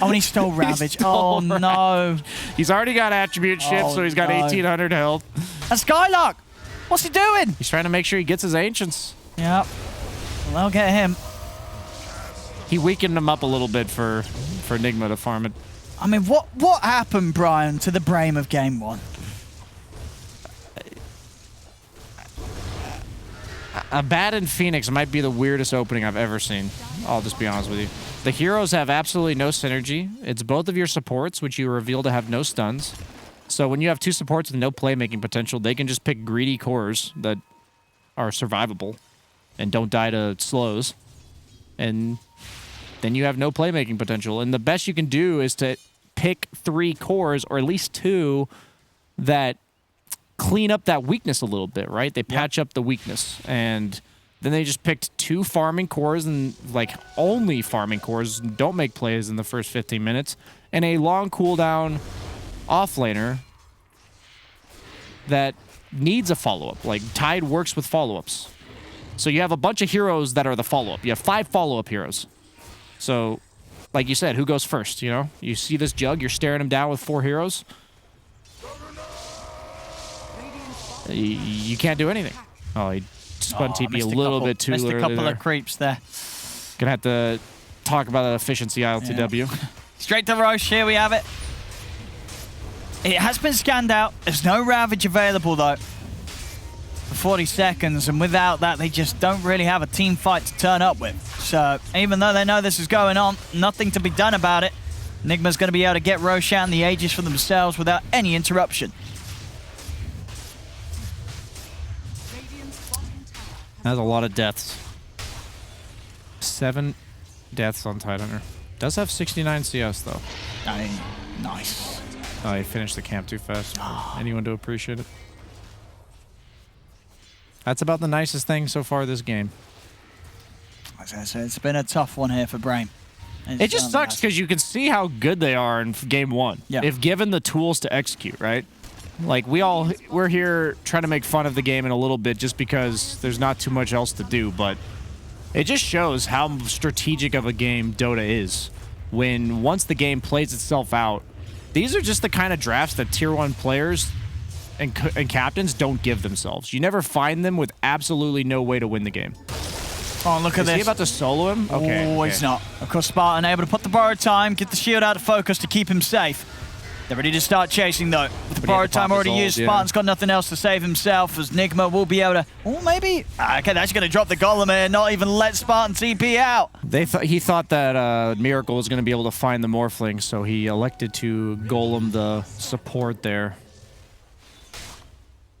[SPEAKER 17] Oh, and he stole Ravage. Oh, no.
[SPEAKER 20] He's already got attribute shift, so he's got 1,800 health.
[SPEAKER 17] And Skylark, what's he doing?
[SPEAKER 20] He's trying to make sure he gets his Ancients.
[SPEAKER 17] Yep. Well, they'll get him.
[SPEAKER 20] He weakened him up a little bit for Enigma to farm it.
[SPEAKER 17] I mean, what happened, Brian, to the brain of game one?
[SPEAKER 20] A Baden Phoenix might be the weirdest opening I've ever seen. I'll just be honest with you. The heroes have absolutely no synergy. It's both of your supports, which you reveal to have no stuns. So when you have two supports with no playmaking potential, they can just pick greedy cores that are survivable and don't die to slows. And then you have no playmaking potential. And the best you can do is to pick 3 cores, or at least 2, that clean up that weakness a little bit, right? They patch up the weakness. And then they just picked 2 farming cores and, like, only farming cores, don't make plays in the first 15 minutes, and a long cooldown offlaner that needs a follow-up. Like, Tide works with follow-ups. So you have a bunch of heroes that are the follow-up. You have 5 follow-up heroes. So, like you said, who goes first, you know? You see this Jug, you're staring him down with 4 heroes. You can't do anything. Oh, he spun TP a little bit too
[SPEAKER 17] missed
[SPEAKER 20] early
[SPEAKER 17] a couple
[SPEAKER 20] there.
[SPEAKER 17] of creeps there.
[SPEAKER 20] Gonna have to talk about that efficiency ILTW.
[SPEAKER 17] Straight to Roche, here we have it. It has been scanned out. There's no Ravage available, though, for 40 seconds, and without that, they just don't really have a team fight to turn up with. So, even though they know this is going on, nothing to be done about it. Enigma's going to be able to get Roshan the Aegis for themselves without any interruption.
[SPEAKER 20] That's a lot of deaths. 7 deaths on Tidehunter. Does have 69 CS, though.
[SPEAKER 17] Nice.
[SPEAKER 20] Oh, he finished the camp too fast. Anyone to appreciate it. That's about the nicest thing so far this game.
[SPEAKER 17] As I said, it's been a tough one here for Brain.
[SPEAKER 20] It just sucks because you can see how good they are in game 1.
[SPEAKER 17] Yeah.
[SPEAKER 20] If given the tools to execute, right? Like, we're here trying to make fun of the game in a little bit just because there's not too much else to do, but it just shows how strategic of a game Dota is. When once the game plays itself out, these are just the kind of drafts that Tier 1 players and captains don't give themselves. You never find them with absolutely no way to win the game.
[SPEAKER 17] Oh, look at this.
[SPEAKER 20] Is he about to solo him? Okay.
[SPEAKER 17] Oh, he's not. Of course, Spartan able to put the borrowed time, get the shield out of focus to keep him safe. They're ready to start chasing, though. With the borrowed time already used, Spartan's got nothing else to save himself, as Nigma will be able to... Oh, maybe... Okay, that's going to drop the Golem here, not even let Spartan TP out.
[SPEAKER 20] He thought that Miracle was going to be able to find the Morphling, so he elected to Golem the support there.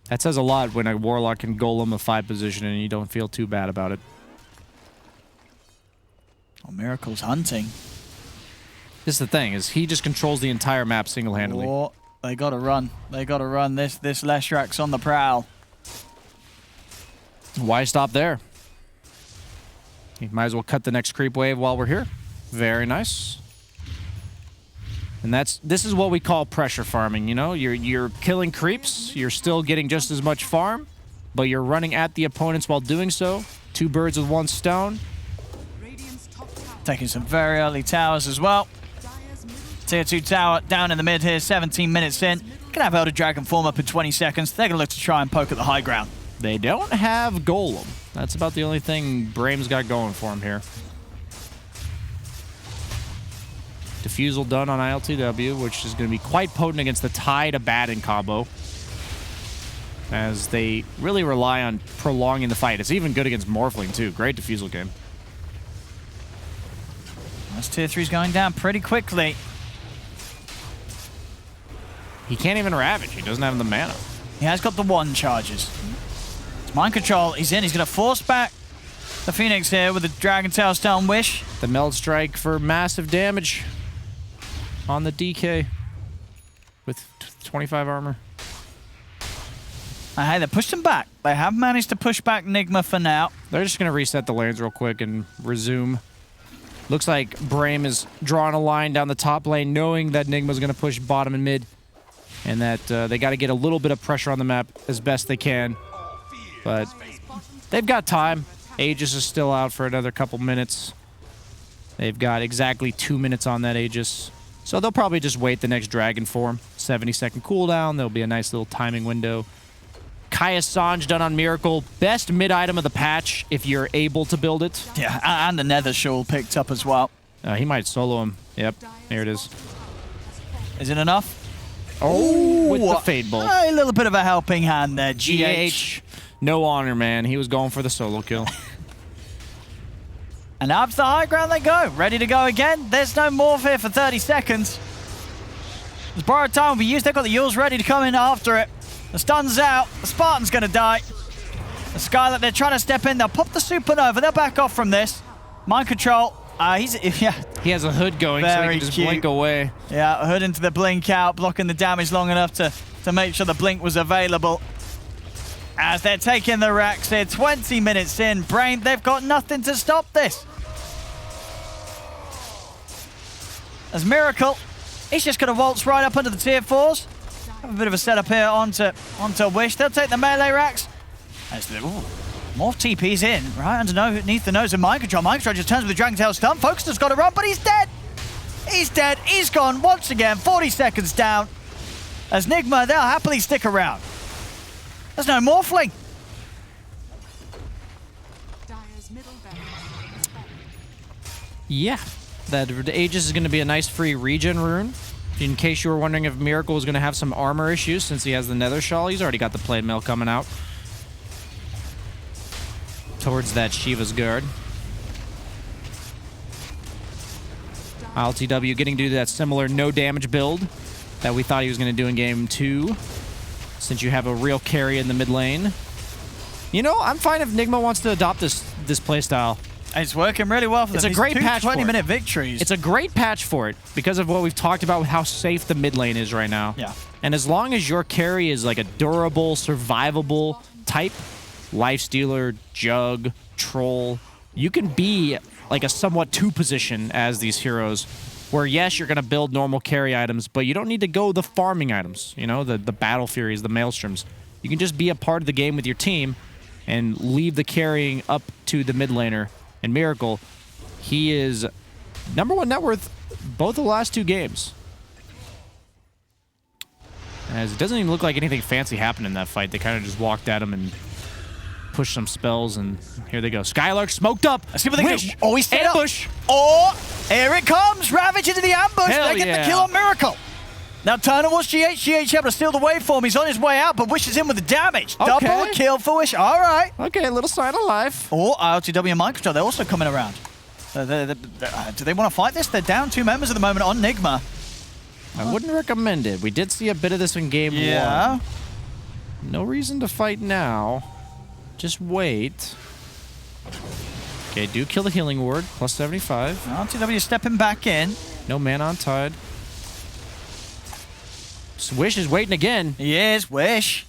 [SPEAKER 20] That says a lot when a Warlock can Golem a 5 position and you don't feel too bad about it.
[SPEAKER 17] Oh, Miracle's hunting.
[SPEAKER 20] This is the thing, is he just controls the entire map single-handedly.
[SPEAKER 17] Oh, they got to run. They got to run. This Leshrak's on the prowl.
[SPEAKER 20] Why stop there? You might as well cut the next creep wave while we're here. Very nice. And this is what we call pressure farming, you know? You're killing creeps, you're still getting just as much farm, but you're running at the opponents while doing so. 2 birds with 1 stone.
[SPEAKER 17] Taking some very early towers as well. Tier 2 tower down in the mid here, 17 minutes in. Gonna have Elder Dragon form up in 20 seconds. They're gonna look to try and poke at the high ground.
[SPEAKER 20] They don't have Golem. That's about the only thing Brame's got going for him here. Defusal done on ILTW, which is going to be quite potent against the Tide Abaddon combo, as they really rely on prolonging the fight. It's even good against Morphling, too. Great defusal game.
[SPEAKER 17] This Tier 3's going down pretty quickly.
[SPEAKER 20] He can't even Ravage. He doesn't have the mana.
[SPEAKER 17] He has got the 1 charges. It's Mind Control. He's in. He's going to force back the Phoenix here with the Dragon Tail Stone Wish.
[SPEAKER 20] The Meld Strike for massive damage on the DK with 25 armor.
[SPEAKER 17] Hey, they pushed him back. They have managed to push back Nigma for now.
[SPEAKER 20] They're just going to reset the lanes real quick and resume. Looks like Brame is drawing a line down the top lane, knowing that Nigma's going to push bottom and mid, and that they got to get a little bit of pressure on the map as best they can. But they've got time. Aegis is still out for another couple minutes. They've got exactly 2 minutes on that Aegis. So they'll probably just wait the next Dragon form. 70-second cooldown. There'll be a nice little timing window. Kaya Sanj done on Miracle. Best mid item of the patch if you're able to build it.
[SPEAKER 17] Yeah, and the Nether Shawl picked up as well.
[SPEAKER 20] He might solo him. Yep, there it is.
[SPEAKER 17] Is it enough?
[SPEAKER 20] Oh, with the Fade Bolt.
[SPEAKER 17] A little bit of a helping hand there, GH.
[SPEAKER 20] No honor, man. He was going for the solo kill.
[SPEAKER 17] And up to the high ground they go. Ready to go again. There's no morph here for 30 seconds. As borrowed time will be used. They've got the Yules ready to come in after it. The stun's out. The Spartan's going to die. The Skylight, they're trying to step in. They'll pop the Supernova. They'll back off from this. Mind Control. He
[SPEAKER 20] has a hood going, so he can just blink away.
[SPEAKER 17] Yeah, a hood into the blink out, blocking the damage long enough to make sure the blink was available. As they're taking the racks here, 20 minutes in. Brain, they've got nothing to stop this. As Miracle, he's just going to waltz right up under the tier 4s. Have a bit of a setup here onto Wish. They'll take the melee racks. As more TP's in, right underneath the nose of Mind Control. Mind Control just turns with the Dragon Tail stun. Focus has got to run, but he's dead. He's dead. He's gone once again. 40 seconds down. As Nigma, they'll happily stick around. There's no Morphling.
[SPEAKER 20] Yeah, that Aegis is going to be a nice free regen rune. In case you were wondering if Miracle is going to have some armor issues since he has the Nether Shawl, he's already got the Plate Mail coming out towards that Shiva's guard. ILTW getting to do that similar no damage build that we thought he was going to do in game 2, since you have a real carry in the mid lane. You know, I'm fine if Nigma wants to adopt this playstyle.
[SPEAKER 17] It's working really well for them.
[SPEAKER 20] It's a great patch for it.
[SPEAKER 17] 20-minute victories.
[SPEAKER 20] It's a great patch for it because of what we've talked about with how safe the mid lane is right now.
[SPEAKER 17] Yeah.
[SPEAKER 20] And as long as your carry is like a durable, survivable type, Lifestealer, Jug, Troll, you can be like a somewhat 2 position as these heroes where, yes, you're going to build normal carry items, but you don't need to go the farming items, you know, the Battle Furies, the Maelstroms. You can just be a part of the game with your team and leave the carrying up to the mid laner. And Miracle, he is #1 net worth both the last 2 games. As it doesn't even look like anything fancy happened in that fight. They kind of just walked at him and pushed some spells, and here they go. Skylark smoked up.
[SPEAKER 17] Let's see what they
[SPEAKER 20] Wish.
[SPEAKER 17] do. Oh, he's set
[SPEAKER 20] ambush.
[SPEAKER 17] Up. Oh, here it comes. Ravage into the ambush.
[SPEAKER 20] Hell
[SPEAKER 17] they get
[SPEAKER 20] yeah.
[SPEAKER 17] the kill on Miracle. Now turn towards GH. GH able to steal the waveform. He's on his way out, but Wish is in with the damage.
[SPEAKER 20] Okay.
[SPEAKER 17] Double kill for Wish. All right.
[SPEAKER 20] Okay, a little sign of life.
[SPEAKER 17] Oh, ILTW and Mind Control, they're also coming around. Do they want to fight this? They're down 2 members at the moment on Nigma.
[SPEAKER 20] I wouldn't recommend it. We did see a bit of this in game 1. No reason to fight now. Just wait. Okay, do kill the Healing Ward, plus 75.
[SPEAKER 17] ILTW stepping back in.
[SPEAKER 20] No mana on Tide. Wish is waiting again.
[SPEAKER 17] He is, Wish.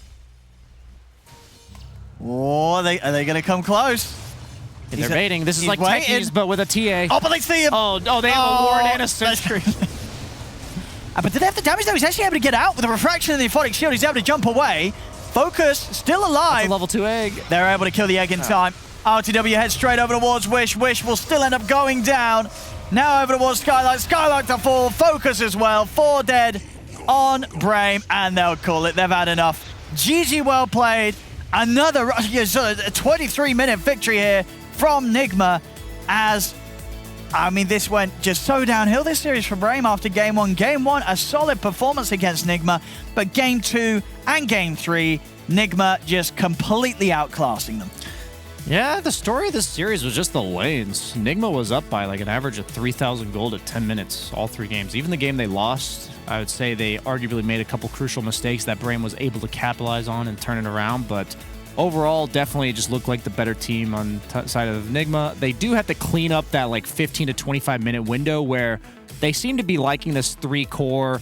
[SPEAKER 17] Oh, are they going to come close?
[SPEAKER 20] They're baiting. This is like Techies, but with a TA.
[SPEAKER 17] Oh, but they see him.
[SPEAKER 20] Oh, they have a ward and a sentry.
[SPEAKER 17] But did they have the damage, though? He's actually able to get out with a refraction in the Aphotic Shield. He's able to jump away. Focus, still alive.
[SPEAKER 20] That's a level 2 egg.
[SPEAKER 17] They're able to kill the egg in time. RTW heads straight over towards Wish. Wish will still end up going down. Now over towards Skylark. Skylark to fall. Focus as well. 4 dead on Brame, and they'll call it. They've had enough. GG, well played. Another 23-minute victory here from Nigma as, I mean, this went just so downhill this series for Brame after game 1. Game 1, a solid performance against Nigma, but game 2 and game 3, Nigma just completely outclassing them.
[SPEAKER 20] Yeah, the story of this series was just the lanes. Nigma was up by like an average of 3,000 gold at 10 minutes, all 3 games. Even the game they lost, I would say they arguably made a couple crucial mistakes that Brame was able to capitalize on and turn it around, but overall, definitely just looked like the better team on side of Nigma. They do have to clean up that like 15 to 25 minute window where they seem to be liking this 3-core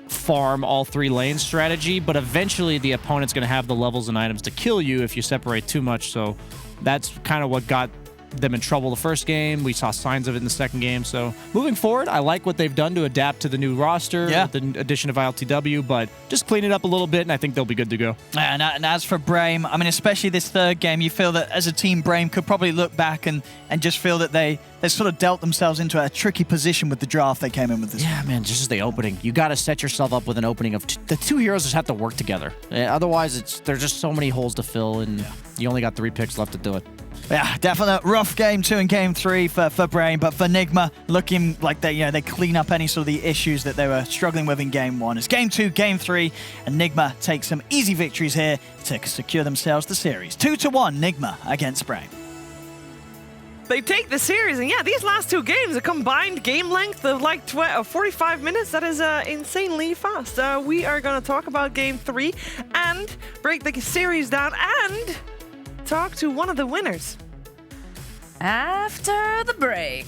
[SPEAKER 20] farm all 3 lanes strategy, but eventually the opponent's going to have the levels and items to kill you if you separate too much, so that's kind of what got them in trouble the first game. We saw signs of it in the second game. So moving forward, I like what they've done to adapt to the new roster, with the addition of ILTW, but just clean it up a little bit, and I think they'll be good to go.
[SPEAKER 17] And as for Brame, I mean, especially this third game, you feel that as a team, Brame could probably look back and just feel that they sort of dealt themselves into a tricky position with the draft they came in with this.
[SPEAKER 20] Yeah, man, just the opening. You got to set yourself up with an opening of the 2 heroes just have to work together. Otherwise, there's just so many holes to fill, and you only got 3 picks left to do it.
[SPEAKER 17] Yeah, definite rough game 2 and game 3 for Brame, but for Nigma, looking like they clean up any sort of the issues that they were struggling with in game 1. It's game 2, game 3, and Nigma take some easy victories here to secure themselves the series. 2-1 Nigma against Brame.
[SPEAKER 22] They take the series, and yeah, these last 2 games, a combined game length of like 45 minutes. That is insanely fast. We are going to talk about game 3 and break the series down and talk to one of the winners
[SPEAKER 3] after the break.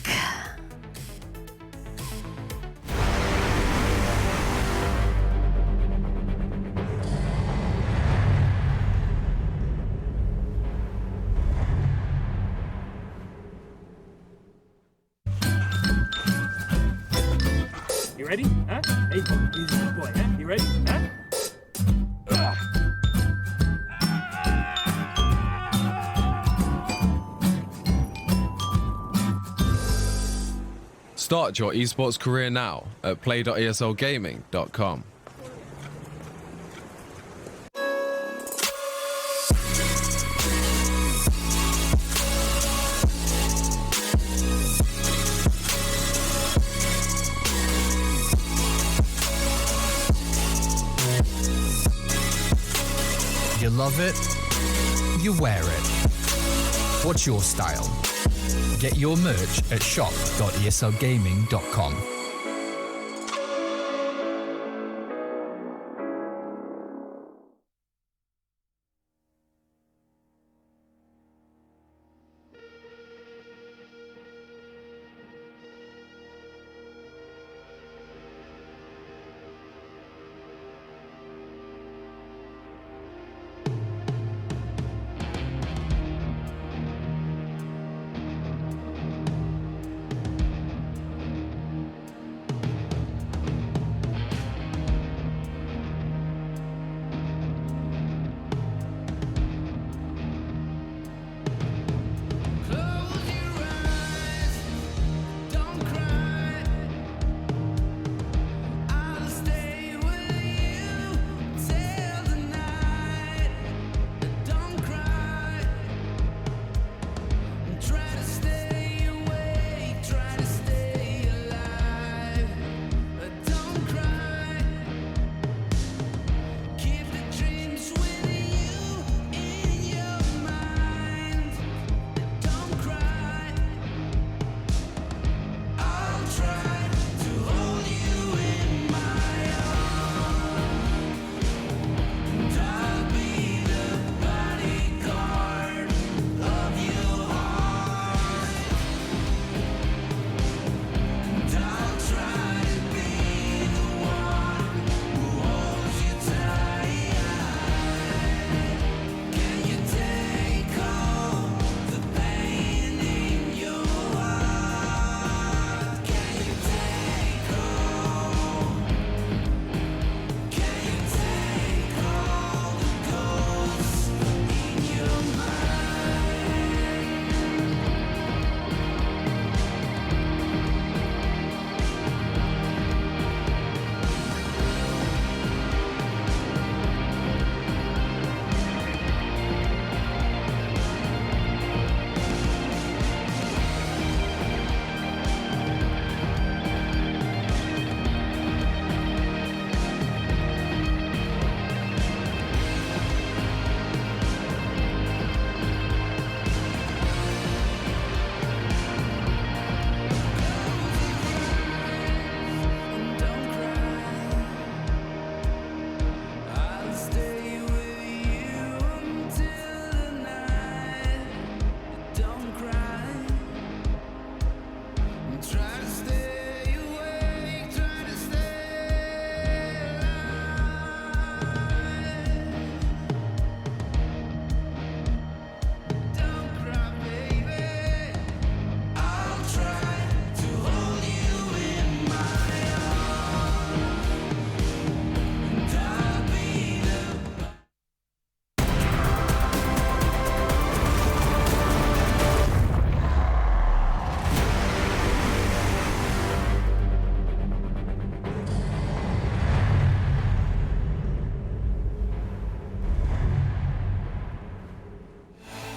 [SPEAKER 7] You ready? Huh? Hey, he's a good boy, huh? You ready? Huh?
[SPEAKER 8] Start your esports career now at play.eslgaming.com.
[SPEAKER 23] You love it, you wear it. What's your style? Get your merch at shop.eslgaming.com.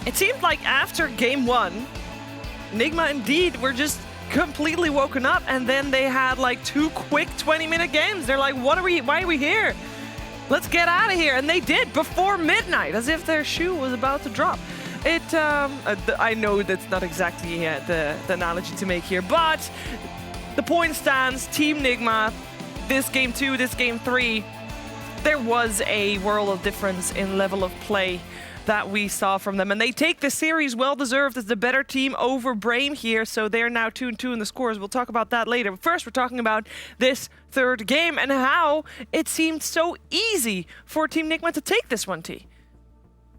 [SPEAKER 22] It seemed like after game 1, Nigma indeed were just completely woken up, and then they had like 2 quick 20-minute games. They're like, why are we here? Let's get out of here. And they did before midnight, as if their shoe was about to drop. I know that's not exactly the analogy to make here, but the point stands. Team Nigma, this game 2, this game 3, there was a world of difference in level of play that we saw from them. And they take the series well-deserved as the better team over Brame here, so they're now 2-2 in the scores. We'll talk about that later. But first, we're talking about this third game and how it seemed so easy for Team Nigma to take this one, T.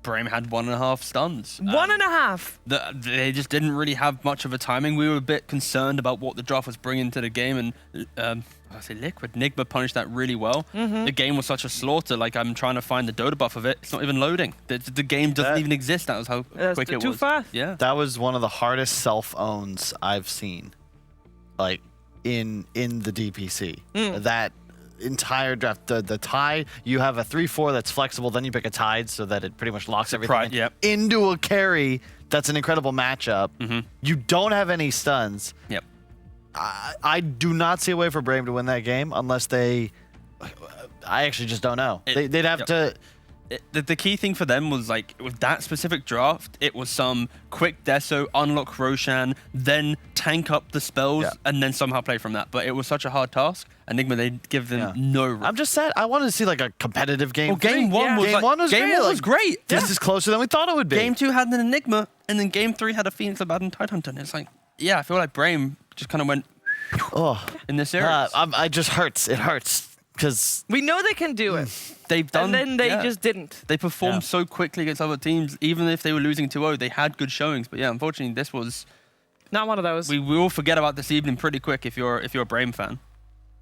[SPEAKER 2] Brame had 1.5 stuns.
[SPEAKER 22] 1.5.
[SPEAKER 2] They just didn't really have much of a timing. We were a bit concerned about what the draft was bringing to the game, and I say Liquid. Nigma punished that really well. The game was such a slaughter. Like, I'm trying to find the Dota buff of it. It's not even loading. The game doesn't even exist. That was how quick it was.
[SPEAKER 22] Too fast.
[SPEAKER 2] Yeah.
[SPEAKER 13] That was one of the hardest self-owns I've seen, like, in the DPC. That entire draft, the Tide, you have a 3-4 that's flexible, then you pick a Tide so that it pretty much locks everything into a carry. That's an incredible matchup. You don't have any stuns.
[SPEAKER 2] Yep.
[SPEAKER 13] I do not see a way for Brave to win that game unless they... I actually just don't know. They'd have to...
[SPEAKER 2] The key thing for them was, like, with that specific draft, it was some quick deso, unlock Roshan, then tank up the spells, and then somehow play from that. But it was such a hard task. Enigma, they give them no room.
[SPEAKER 13] I'm just sad. I wanted to see, like, a competitive game.
[SPEAKER 2] Well, game 1 was
[SPEAKER 13] Game one was
[SPEAKER 2] great.
[SPEAKER 13] This is closer than we thought it would be.
[SPEAKER 2] Game 2 had an Enigma, and then game 3 had a Phoenix Abaddon Tidehunter. And it's like, yeah, I feel like Brame just kind of went in this series.
[SPEAKER 13] I just hurts. It hurts. Because
[SPEAKER 22] we know they can do it.
[SPEAKER 2] They've done,
[SPEAKER 22] and then they just didn't.
[SPEAKER 2] They performed so quickly against other teams. Even if they were losing 2-0, they had good showings. But yeah, unfortunately, this was
[SPEAKER 22] not one of those.
[SPEAKER 2] We will forget about this evening pretty quick if you're a Brame fan.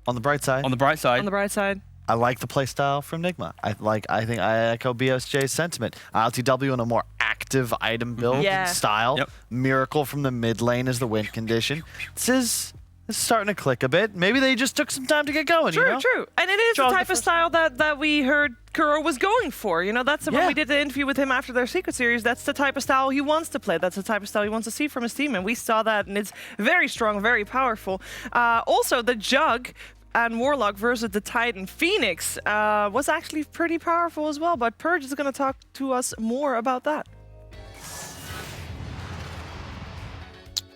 [SPEAKER 13] On the bright side.
[SPEAKER 2] On the bright side.
[SPEAKER 22] On the bright side.
[SPEAKER 13] I like the playstyle from Nigma. I think I echo BSJ's sentiment. LTW in a more active item build style. Miracle from the mid lane is the win condition. This is starting to click a bit. Maybe they just took some time to get going.
[SPEAKER 22] True,
[SPEAKER 13] you know?
[SPEAKER 22] true. And it is the type of style that we heard Kuro was going for. You know, that's when we did the interview with him after their Secret Series. That's the type of style he wants to play. That's the type of style he wants to see from his team. And we saw that, and it's very strong, very powerful. Also, the Jug and Warlock versus the Titan Phoenix was actually pretty powerful as well. But Purge is going to talk to us more about that.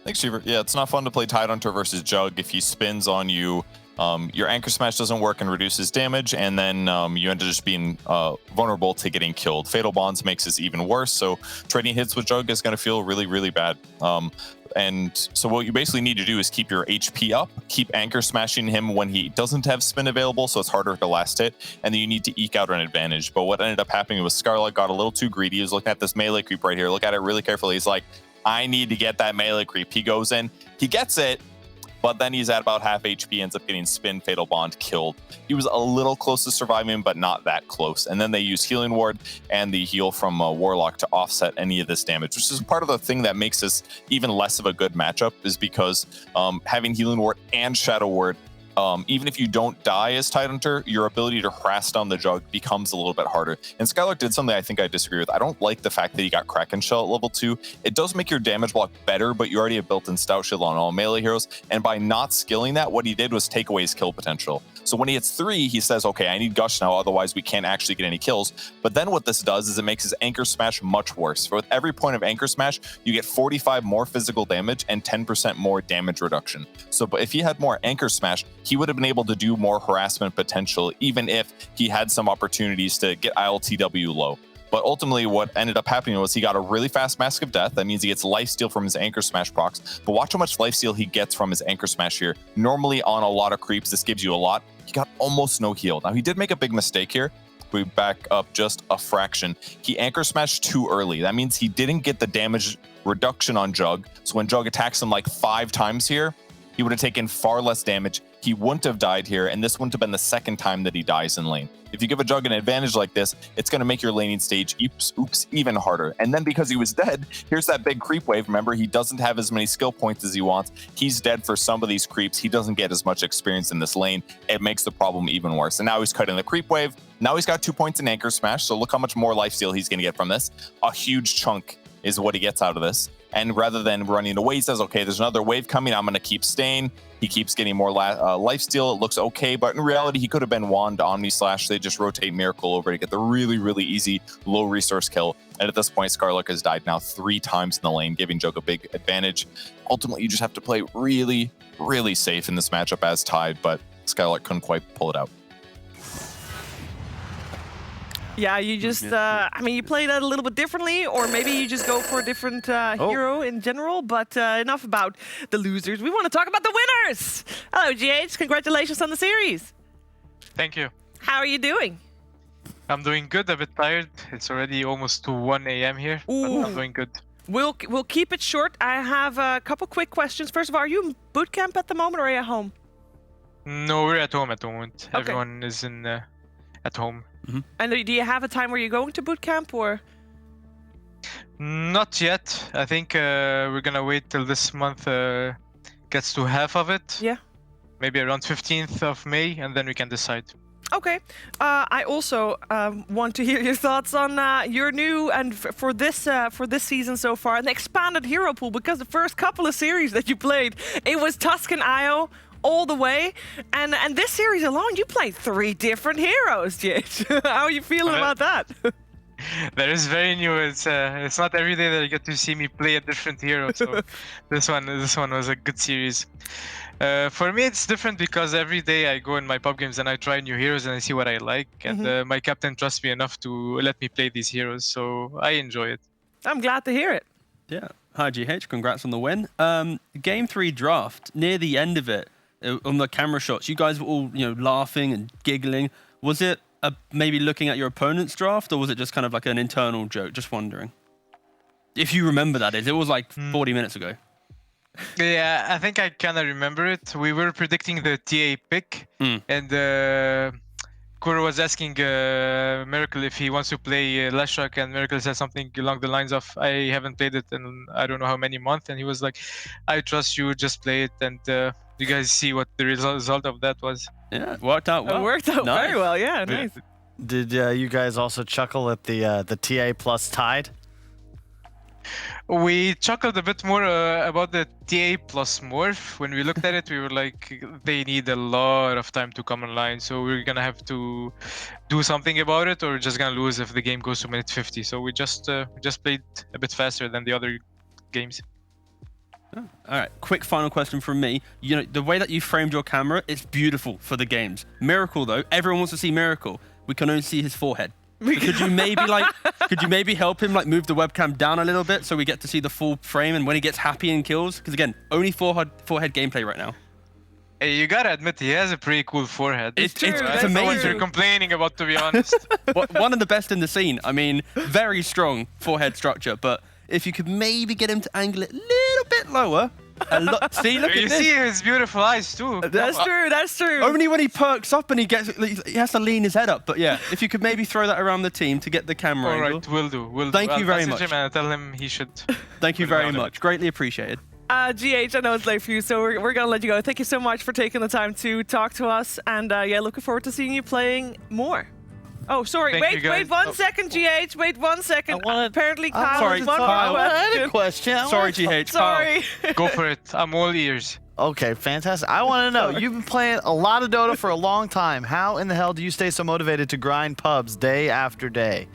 [SPEAKER 4] Thanks, Cheever. Yeah, it's not fun to play Tidehunter versus Jug if he spins on you. Your Anchor Smash doesn't work and reduces damage, and then you end up just being vulnerable to getting killed. Fatal Bonds makes this even worse, so trading hits with Jug is going to feel really, really bad. And so what you basically need to do is keep your HP up, keep Anchor Smashing him when he doesn't have spin available, so it's harder to last hit, and then you need to eke out an advantage. But what ended up happening was Scarlet got a little too greedy. He was looking at this melee creep right here. Look at it really carefully. He's like, I need to get that melee creep. He goes in, he gets it, but then he's at about half HP, ends up getting spin, Fatal Bond, killed. He was a little close to surviving, but not that close. And then they use Healing Ward and the heal from Warlock to offset any of this damage, which is part of the thing that makes this even less of a good matchup, is because having Healing Ward and Shadow Ward, even if you don't die as Tidehunter, your ability to harass down the Jug becomes a little bit harder. And Skylark did something I think I disagree with. I don't like the fact that he got Kraken Shell at level 2. It does make your damage block better, but you already have built-in Stout Shield on all melee heroes. And by not skilling that, what he did was take away his kill potential. So when he hits 3, he says, okay, I need Gush now, otherwise we can't actually get any kills. But then what this does is it makes his Anchor Smash much worse. For with every point of Anchor Smash, you get 45 more physical damage and 10% more damage reduction. So but if he had more Anchor Smash, he would have been able to do more harassment potential, even if he had some opportunities to get ILTW low. But ultimately, what ended up happening was he got a really fast Mask of Death. That means he gets lifesteal from his Anchor Smash procs. But watch how much lifesteal he gets from his Anchor Smash here. Normally, on a lot of creeps, this gives you a lot. He got almost no heal. Now, he did make a big mistake here. We back up just a fraction. He Anchor Smashed too early. That means he didn't get the damage reduction on Jug. So when Jug attacks him like 5 times here, he would have taken far less damage. He wouldn't have died here, and this wouldn't have been the second time that he dies in lane. If you give a Jug an advantage like this, it's going to make your laning stage even harder. And then because he was dead, here's that big creep wave. Remember, he doesn't have as many skill points as he wants. He's dead for some of these creeps. He doesn't get as much experience in this lane. It makes the problem even worse. And now he's cutting the creep wave. Now he's got 2 points in Anchor Smash, so look how much more lifesteal he's going to get from this. A huge chunk is what he gets out of this. And rather than running away, he says, okay, there's another wave coming. I'm going to keep staying. He keeps getting more lifesteal. It looks okay, but in reality, he could have been Wand, Omni Slash. They just rotate Miracle over to get the really, really easy low resource kill. And at this point, Skarlock has died now 3 times in the lane, giving Joke a big advantage. Ultimately, you just have to play really, really safe in this matchup as tied, but Skarlock couldn't quite pull it out.
[SPEAKER 22] Yeah, you just, I mean, you play that a little bit differently, or maybe you just go for a different hero in general, but enough about the losers. We want to talk about the winners! Hello, GH. Congratulations on the series.
[SPEAKER 6] Thank you.
[SPEAKER 22] How are you doing?
[SPEAKER 6] I'm doing good, a bit tired. It's already almost to 1 a.m. here, but I'm doing good.
[SPEAKER 22] We'll keep it short. I have a couple quick questions. First of all, are you in boot camp at the moment, or are you at home?
[SPEAKER 6] No, we're at home at the moment.
[SPEAKER 22] Okay.
[SPEAKER 6] Everyone is at home.
[SPEAKER 22] And do you have a time where you're going to boot camp, or?
[SPEAKER 6] Not yet. I think we're gonna wait till this month gets to half of it.
[SPEAKER 22] Yeah.
[SPEAKER 6] Maybe around 15th of May, and then we can decide.
[SPEAKER 22] Okay. I also want to hear your thoughts on your new and for this season so far, an expanded hero pool, because the first couple of series that you played, it was Tuscan Io all the way, and this series alone, you played 3 different heroes, Jit. How are you feeling about that?
[SPEAKER 6] That is very new. It's not every day that you get to see me play a different hero. So this one was a good series. For me, it's different because every day I go in my pub games and I try new heroes and I see what I like. And my captain trusts me enough to let me play these heroes, so I enjoy it.
[SPEAKER 22] I'm glad to hear it.
[SPEAKER 2] Yeah. Hi, GH. Congrats on the win. Game 3 draft, near the end of it, on the camera shots, you guys were all, laughing and giggling. Was it maybe looking at your opponent's draft, or was it just kind of like an internal joke? Just wondering. If you remember that is. It was like 40 minutes ago.
[SPEAKER 6] Yeah, I think I kind of remember it. We were predicting the TA pick, and Kuro was asking Miracle if he wants to play Leshrac, and Miracle said something along the lines of, I haven't played it in I don't know how many months, and he was like, I trust you, just play it, and you guys see what the result of that was.
[SPEAKER 2] Yeah, it worked out well.
[SPEAKER 22] It worked out very well, yeah, nice.
[SPEAKER 13] Did you guys also chuckle at the TA plus Tide?
[SPEAKER 6] We chuckled a bit more about the TA plus Morph. When we looked at it, we were like, they need a lot of time to come online, so we're gonna have to do something about it, or we're just gonna lose if the game goes to minute 50. So we just played a bit faster than the other games.
[SPEAKER 2] Oh, all right, quick final question from me. The way that you framed your camera, it's beautiful for the games. Miracle though, everyone wants to see Miracle. We can only see his forehead. So could you maybe help him move the webcam down a little bit so we get to see the full frame and when he gets happy and kills? Because again, only forehead gameplay right now.
[SPEAKER 6] Hey, you gotta admit he has a pretty cool forehead.
[SPEAKER 2] It's
[SPEAKER 6] That's
[SPEAKER 2] amazing.
[SPEAKER 6] not what you're complaining about, to be honest.
[SPEAKER 2] One of the best in the scene. I mean, very strong forehead structure, but if you could maybe get him to angle it a little bit lower. See, look at this.
[SPEAKER 6] You see his beautiful eyes too.
[SPEAKER 22] That's true.
[SPEAKER 2] Only when he perks up and he has to lean his head up. But yeah, if you could maybe throw that around the team to get the camera
[SPEAKER 6] All
[SPEAKER 2] angle.
[SPEAKER 6] right, will do.
[SPEAKER 2] Thank you very much.
[SPEAKER 6] Him and tell him he should.
[SPEAKER 2] Thank you very much. Greatly appreciated.
[SPEAKER 22] GH, I know it's late for you, so we're going to let you go. Thank you so much for taking the time to talk to us. And yeah, looking forward to seeing you playing more. Oh, sorry. Wait 1 second, GH. Wait 1 second. Apparently, Kyle has one more
[SPEAKER 13] I had a question.
[SPEAKER 2] Sorry, GH.
[SPEAKER 22] Sorry.
[SPEAKER 6] Go for it. I'm all ears.
[SPEAKER 13] Okay, fantastic. I want to know, you've been playing a lot of Dota for a long time. How in the hell do you stay so motivated to grind pubs day after day?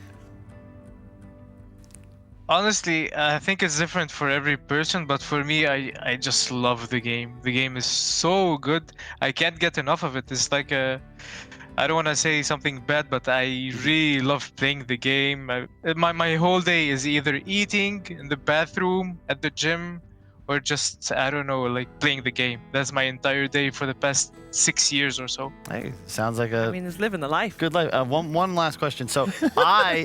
[SPEAKER 6] Honestly, I think it's different for every person, but for me, I just love the game. The game is so good. I can't get enough of it. It's like I don't want to say something bad, but I really love playing the game. My whole day is either eating, in the bathroom, at the gym, or just, I don't know, playing the game. That's my entire day for the past 6 years or so.
[SPEAKER 13] Hey, sounds like
[SPEAKER 22] it's living the life.
[SPEAKER 13] Good life. One last question. So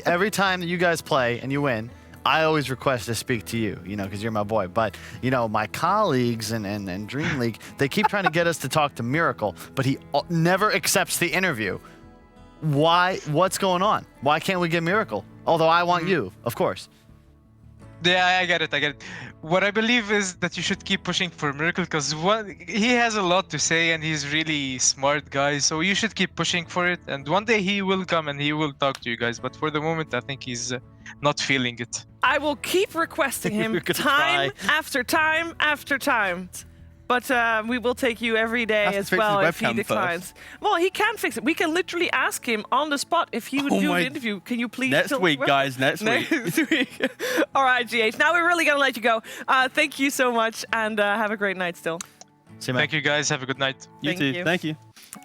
[SPEAKER 13] every time that you guys play and you win, I always request to speak to you, because you're my boy. But, my colleagues and DreamLeague, they keep trying to get us to talk to Miracle, but he never accepts the interview. Why? What's going on? Why can't we get Miracle? Although I want you, of course.
[SPEAKER 6] Yeah, I get it. What I believe is that you should keep pushing for Miracle, because he has a lot to say and he's really smart guy, so you should keep pushing for it. And one day he will come and he will talk to you guys. But for the moment, I think he's not feeling it.
[SPEAKER 22] I will keep requesting him
[SPEAKER 13] We're gonna
[SPEAKER 22] time
[SPEAKER 13] try.
[SPEAKER 22] after time after time. But we will take you every day
[SPEAKER 2] Has to
[SPEAKER 22] as
[SPEAKER 2] fix
[SPEAKER 22] well
[SPEAKER 2] his
[SPEAKER 22] if he
[SPEAKER 2] webcam
[SPEAKER 22] declines. Well, he can fix it. We can literally ask him on the spot if he would
[SPEAKER 2] Oh
[SPEAKER 22] do
[SPEAKER 2] my-
[SPEAKER 22] an interview. Can you please?
[SPEAKER 2] Next
[SPEAKER 22] tell
[SPEAKER 2] week,
[SPEAKER 22] the webcam?
[SPEAKER 2] guys, next week.
[SPEAKER 22] Next week. All right, GH. Now we're really going to let you go. Thank you so much and have a great night still.
[SPEAKER 6] Thank you guys. Have a good night.
[SPEAKER 2] You too. Thank you.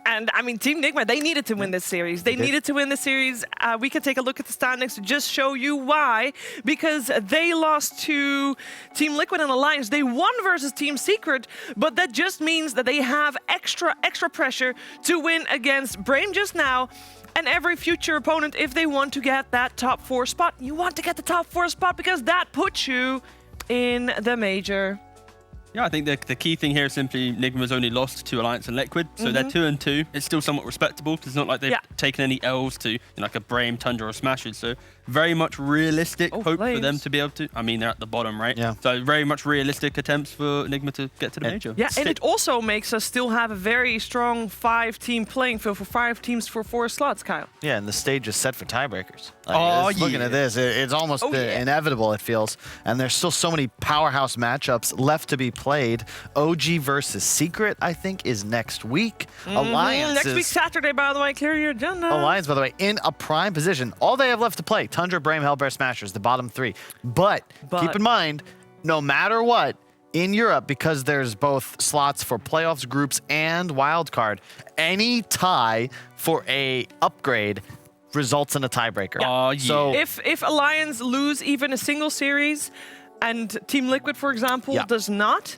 [SPEAKER 22] And I mean, Team Nigma, they needed to win this series. They needed to win this series. We can take a look at the standings to just show you why. Because they lost to Team Liquid and Alliance. They won versus Team Secret, but that just means that they have extra pressure to win against Brame just now and every future opponent if they want to get that top 4 spot. You want to get the top 4 spot because that puts you in the major.
[SPEAKER 2] Yeah, I think the key thing here is simply Nigma's only lost to Alliance and Liquid, so they're 2-2. It's still somewhat respectable because it's not like they've taken any L's to like a Brame, Tundra, or Smashers. So very much realistic hope for them to be able to. I mean, they're at the bottom, right?
[SPEAKER 13] Yeah.
[SPEAKER 2] So very much realistic attempts for Nigma to get to the major.
[SPEAKER 22] Yeah, and it also makes us still have a very strong 5-team playing field for 5 teams for 4 slots, Kyle.
[SPEAKER 13] Yeah, and the stage is set for tiebreakers.
[SPEAKER 2] Oh,
[SPEAKER 13] Looking at this, it's almost inevitable, it feels. And there's still so many powerhouse matchups left to be played. OG versus Secret, I think, is next week. Alliance
[SPEAKER 22] Next
[SPEAKER 13] is...
[SPEAKER 22] week, Saturday, by the way, clear your agenda.
[SPEAKER 13] Alliance, by the way, in a prime position. All they have left to play, Tundra, Brame, Hellbear, Smashers, the bottom 3. But keep in mind, no matter what, in Europe, because there's both slots for playoffs, groups, and wildcard, any tie for a upgrade results in a tiebreaker.
[SPEAKER 2] Oh, yeah.
[SPEAKER 13] So
[SPEAKER 22] If Alliance lose even a single series and Team Liquid, for example, does not,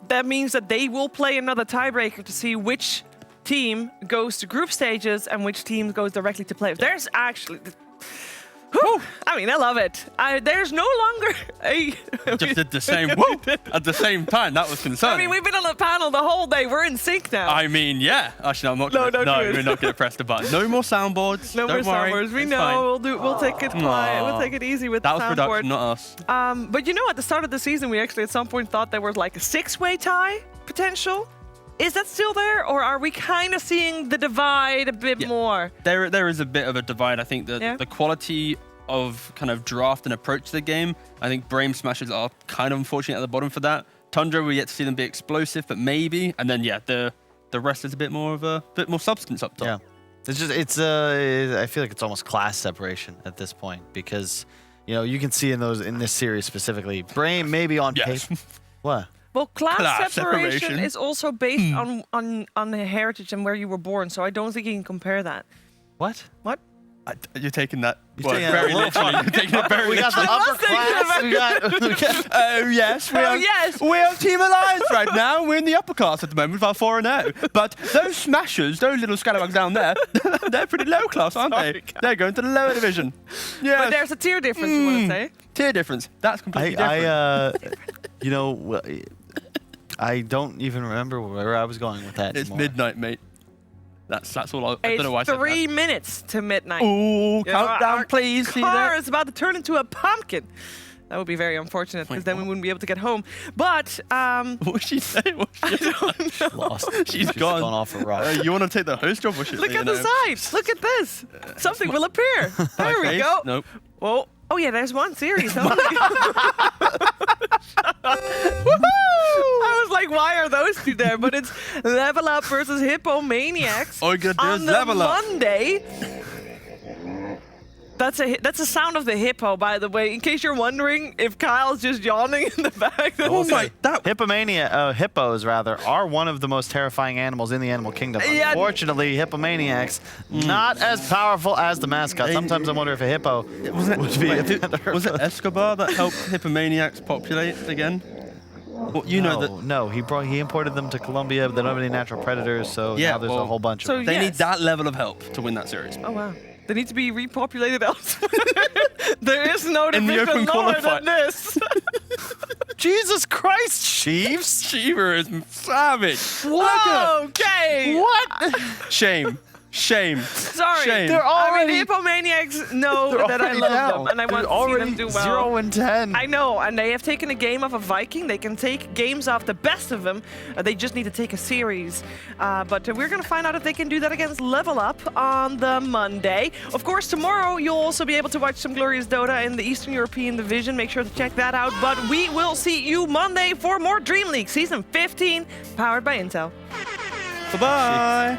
[SPEAKER 22] that means that they will play another tiebreaker to see which team goes to group stages and which team goes directly to playoffs. There's actually... Whew, I mean, I love it. There's no longer a...
[SPEAKER 2] Just did the same whoop at the same time. That was concerning.
[SPEAKER 22] I mean, we've been on the panel the whole day. We're in sync now.
[SPEAKER 2] I mean, yeah. Actually, I'm not.
[SPEAKER 22] No,
[SPEAKER 2] Gonna,
[SPEAKER 22] don't do it.
[SPEAKER 2] we're not going to press the button. No more soundboards.
[SPEAKER 22] No
[SPEAKER 2] Don't
[SPEAKER 22] more
[SPEAKER 2] worry.
[SPEAKER 22] soundboards. We
[SPEAKER 2] It's
[SPEAKER 22] know.
[SPEAKER 2] fine.
[SPEAKER 22] We'll take it quiet. We'll take it easy with
[SPEAKER 2] That
[SPEAKER 22] the
[SPEAKER 2] was
[SPEAKER 22] soundboard.
[SPEAKER 2] production, not us.
[SPEAKER 22] But you know, at the start of the season, we actually at some point thought there was like a 6-way tie potential. Is that still there, or are we kind of seeing the divide a bit more?
[SPEAKER 2] There is a bit of a divide. I think that the quality of kind of draft and approach to the game, I think Brame Smashers are kind of unfortunate at the bottom for that. Tundra, we yet to see them be explosive, but maybe. And then the rest is a bit more substance up top.
[SPEAKER 13] Yeah, I feel like it's almost class separation at this point because, you can see in this series specifically, Brame maybe on paper. What?
[SPEAKER 22] Well, class separation
[SPEAKER 2] separation.
[SPEAKER 22] is also based on the heritage and where you were born, so I don't think you can compare that.
[SPEAKER 13] What?
[SPEAKER 22] What?
[SPEAKER 2] You're taking that
[SPEAKER 13] You're taking
[SPEAKER 2] very
[SPEAKER 13] that a little
[SPEAKER 2] literally.
[SPEAKER 13] far.
[SPEAKER 2] You're taking it very
[SPEAKER 13] We got the
[SPEAKER 2] literally.
[SPEAKER 13] upper class. We got.
[SPEAKER 2] Oh yes, we are Team Alliance right now. We're in the upper class at the moment with our 4-0. But those Smashers, those little scallywags down there, they're pretty low class, aren't they? They're going to the lower division. Yeah.
[SPEAKER 22] But there's a tier difference, you want to say?
[SPEAKER 2] Tier difference. That's completely different.
[SPEAKER 13] I don't even remember where I was going with that.
[SPEAKER 2] It's
[SPEAKER 13] anymore.
[SPEAKER 2] midnight, mate. That's all. I don't know why I
[SPEAKER 22] It's
[SPEAKER 2] said
[SPEAKER 22] 3
[SPEAKER 2] that.
[SPEAKER 22] minutes to midnight.
[SPEAKER 2] Ooh, countdown,
[SPEAKER 22] our
[SPEAKER 2] please. See
[SPEAKER 22] car
[SPEAKER 2] that?
[SPEAKER 22] is about to turn into a pumpkin. That would be very unfortunate because then we wouldn't be able to get home. But
[SPEAKER 2] what was she saying?
[SPEAKER 13] Lost.
[SPEAKER 2] She's gone
[SPEAKER 13] off a rock.
[SPEAKER 2] You want to take the host job? Or shit,
[SPEAKER 22] look at the side. Look at this. Something will appear. There we
[SPEAKER 2] face?
[SPEAKER 22] go.
[SPEAKER 2] Nope.
[SPEAKER 22] Whoa. Oh yeah, there's one series. Huh? I was like, why are those two there? But it's Level Up versus Hippomaniacs
[SPEAKER 2] All you gotta do
[SPEAKER 22] on
[SPEAKER 2] is
[SPEAKER 22] the
[SPEAKER 2] level up.
[SPEAKER 22] Monday. That's a sound of the hippo, by the way. In case you're wondering if Kyle's just yawning in the back.
[SPEAKER 2] Oh my!
[SPEAKER 13] Hippos rather are one of the most terrifying animals in the animal kingdom.
[SPEAKER 22] Yeah.
[SPEAKER 13] Unfortunately, Hippomaniacs not as powerful as the mascot. Sometimes I wonder if a hippo would be.
[SPEAKER 2] Was it Escobar that helped Hippomaniacs populate again? Well,
[SPEAKER 13] No, he imported them to Colombia, but they don't have any natural predators, so now there's a whole bunch of them.
[SPEAKER 2] They need that level of help to win that series.
[SPEAKER 22] Oh wow. They need to be repopulated elsewhere. There is no
[SPEAKER 2] In the
[SPEAKER 22] division
[SPEAKER 2] open
[SPEAKER 22] lower
[SPEAKER 2] qualifier.
[SPEAKER 22] than this.
[SPEAKER 13] Jesus Christ, Chiefs!
[SPEAKER 2] Shiva is savage.
[SPEAKER 22] Whoa, okay.
[SPEAKER 13] What?
[SPEAKER 2] Shame. Shame.
[SPEAKER 22] Sorry.
[SPEAKER 2] Shame.
[SPEAKER 13] They're already-
[SPEAKER 22] Hippomaniacs know
[SPEAKER 13] They're
[SPEAKER 22] that I
[SPEAKER 13] already
[SPEAKER 12] Oh,
[SPEAKER 22] love
[SPEAKER 13] down.
[SPEAKER 22] them, and I
[SPEAKER 13] They're
[SPEAKER 22] want to see
[SPEAKER 13] already
[SPEAKER 22] them do well.
[SPEAKER 13] 0-10.
[SPEAKER 22] I know, and they have taken a game off a Viking. They can take games off the best of them. They just need to take a series. But we're going to find out if they can do that against Level Up on the Monday. Of course, tomorrow you'll also be able to watch some glorious Dota in the Eastern European Division. Make sure to check that out. But we will see you Monday for more Dream League Season 15, powered by Intel.
[SPEAKER 2] Bye-bye.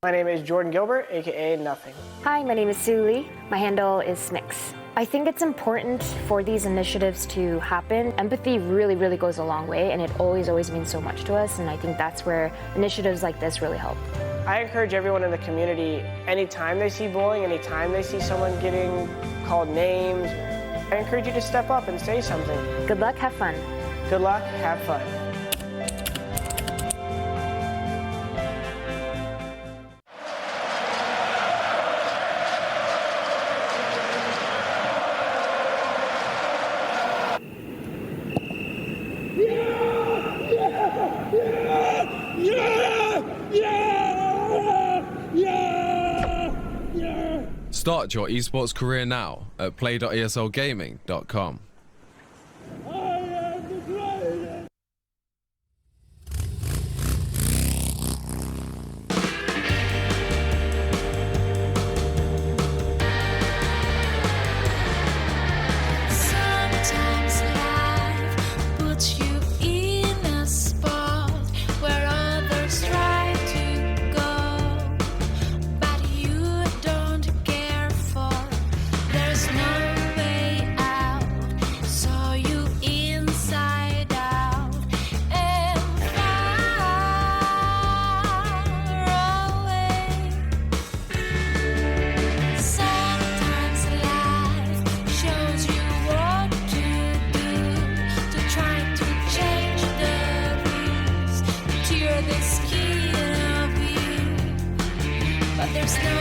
[SPEAKER 10] My name is Jordan Gilbert, aka Nothing.
[SPEAKER 11] Hi, my name is Sue Lee. My handle is Smix. I think it's important for these initiatives to happen. Empathy really, really goes a long way, and it always means so much to us, and I think that's where initiatives like this really help.
[SPEAKER 10] I encourage everyone in the community, anytime they see bullying, anytime they see someone getting called names, I encourage you to step up and say something.
[SPEAKER 11] Good luck, have fun.
[SPEAKER 10] Good luck, have fun.
[SPEAKER 8] Start your esports career now at play.eslgaming.com.
[SPEAKER 1] Sometimes life puts you in a spot where others try to go, but you don't care for. There's no way out, so you inside out and far away. Sometimes life shows you what to do to try to change the rules, to tear the skin of you, but there's no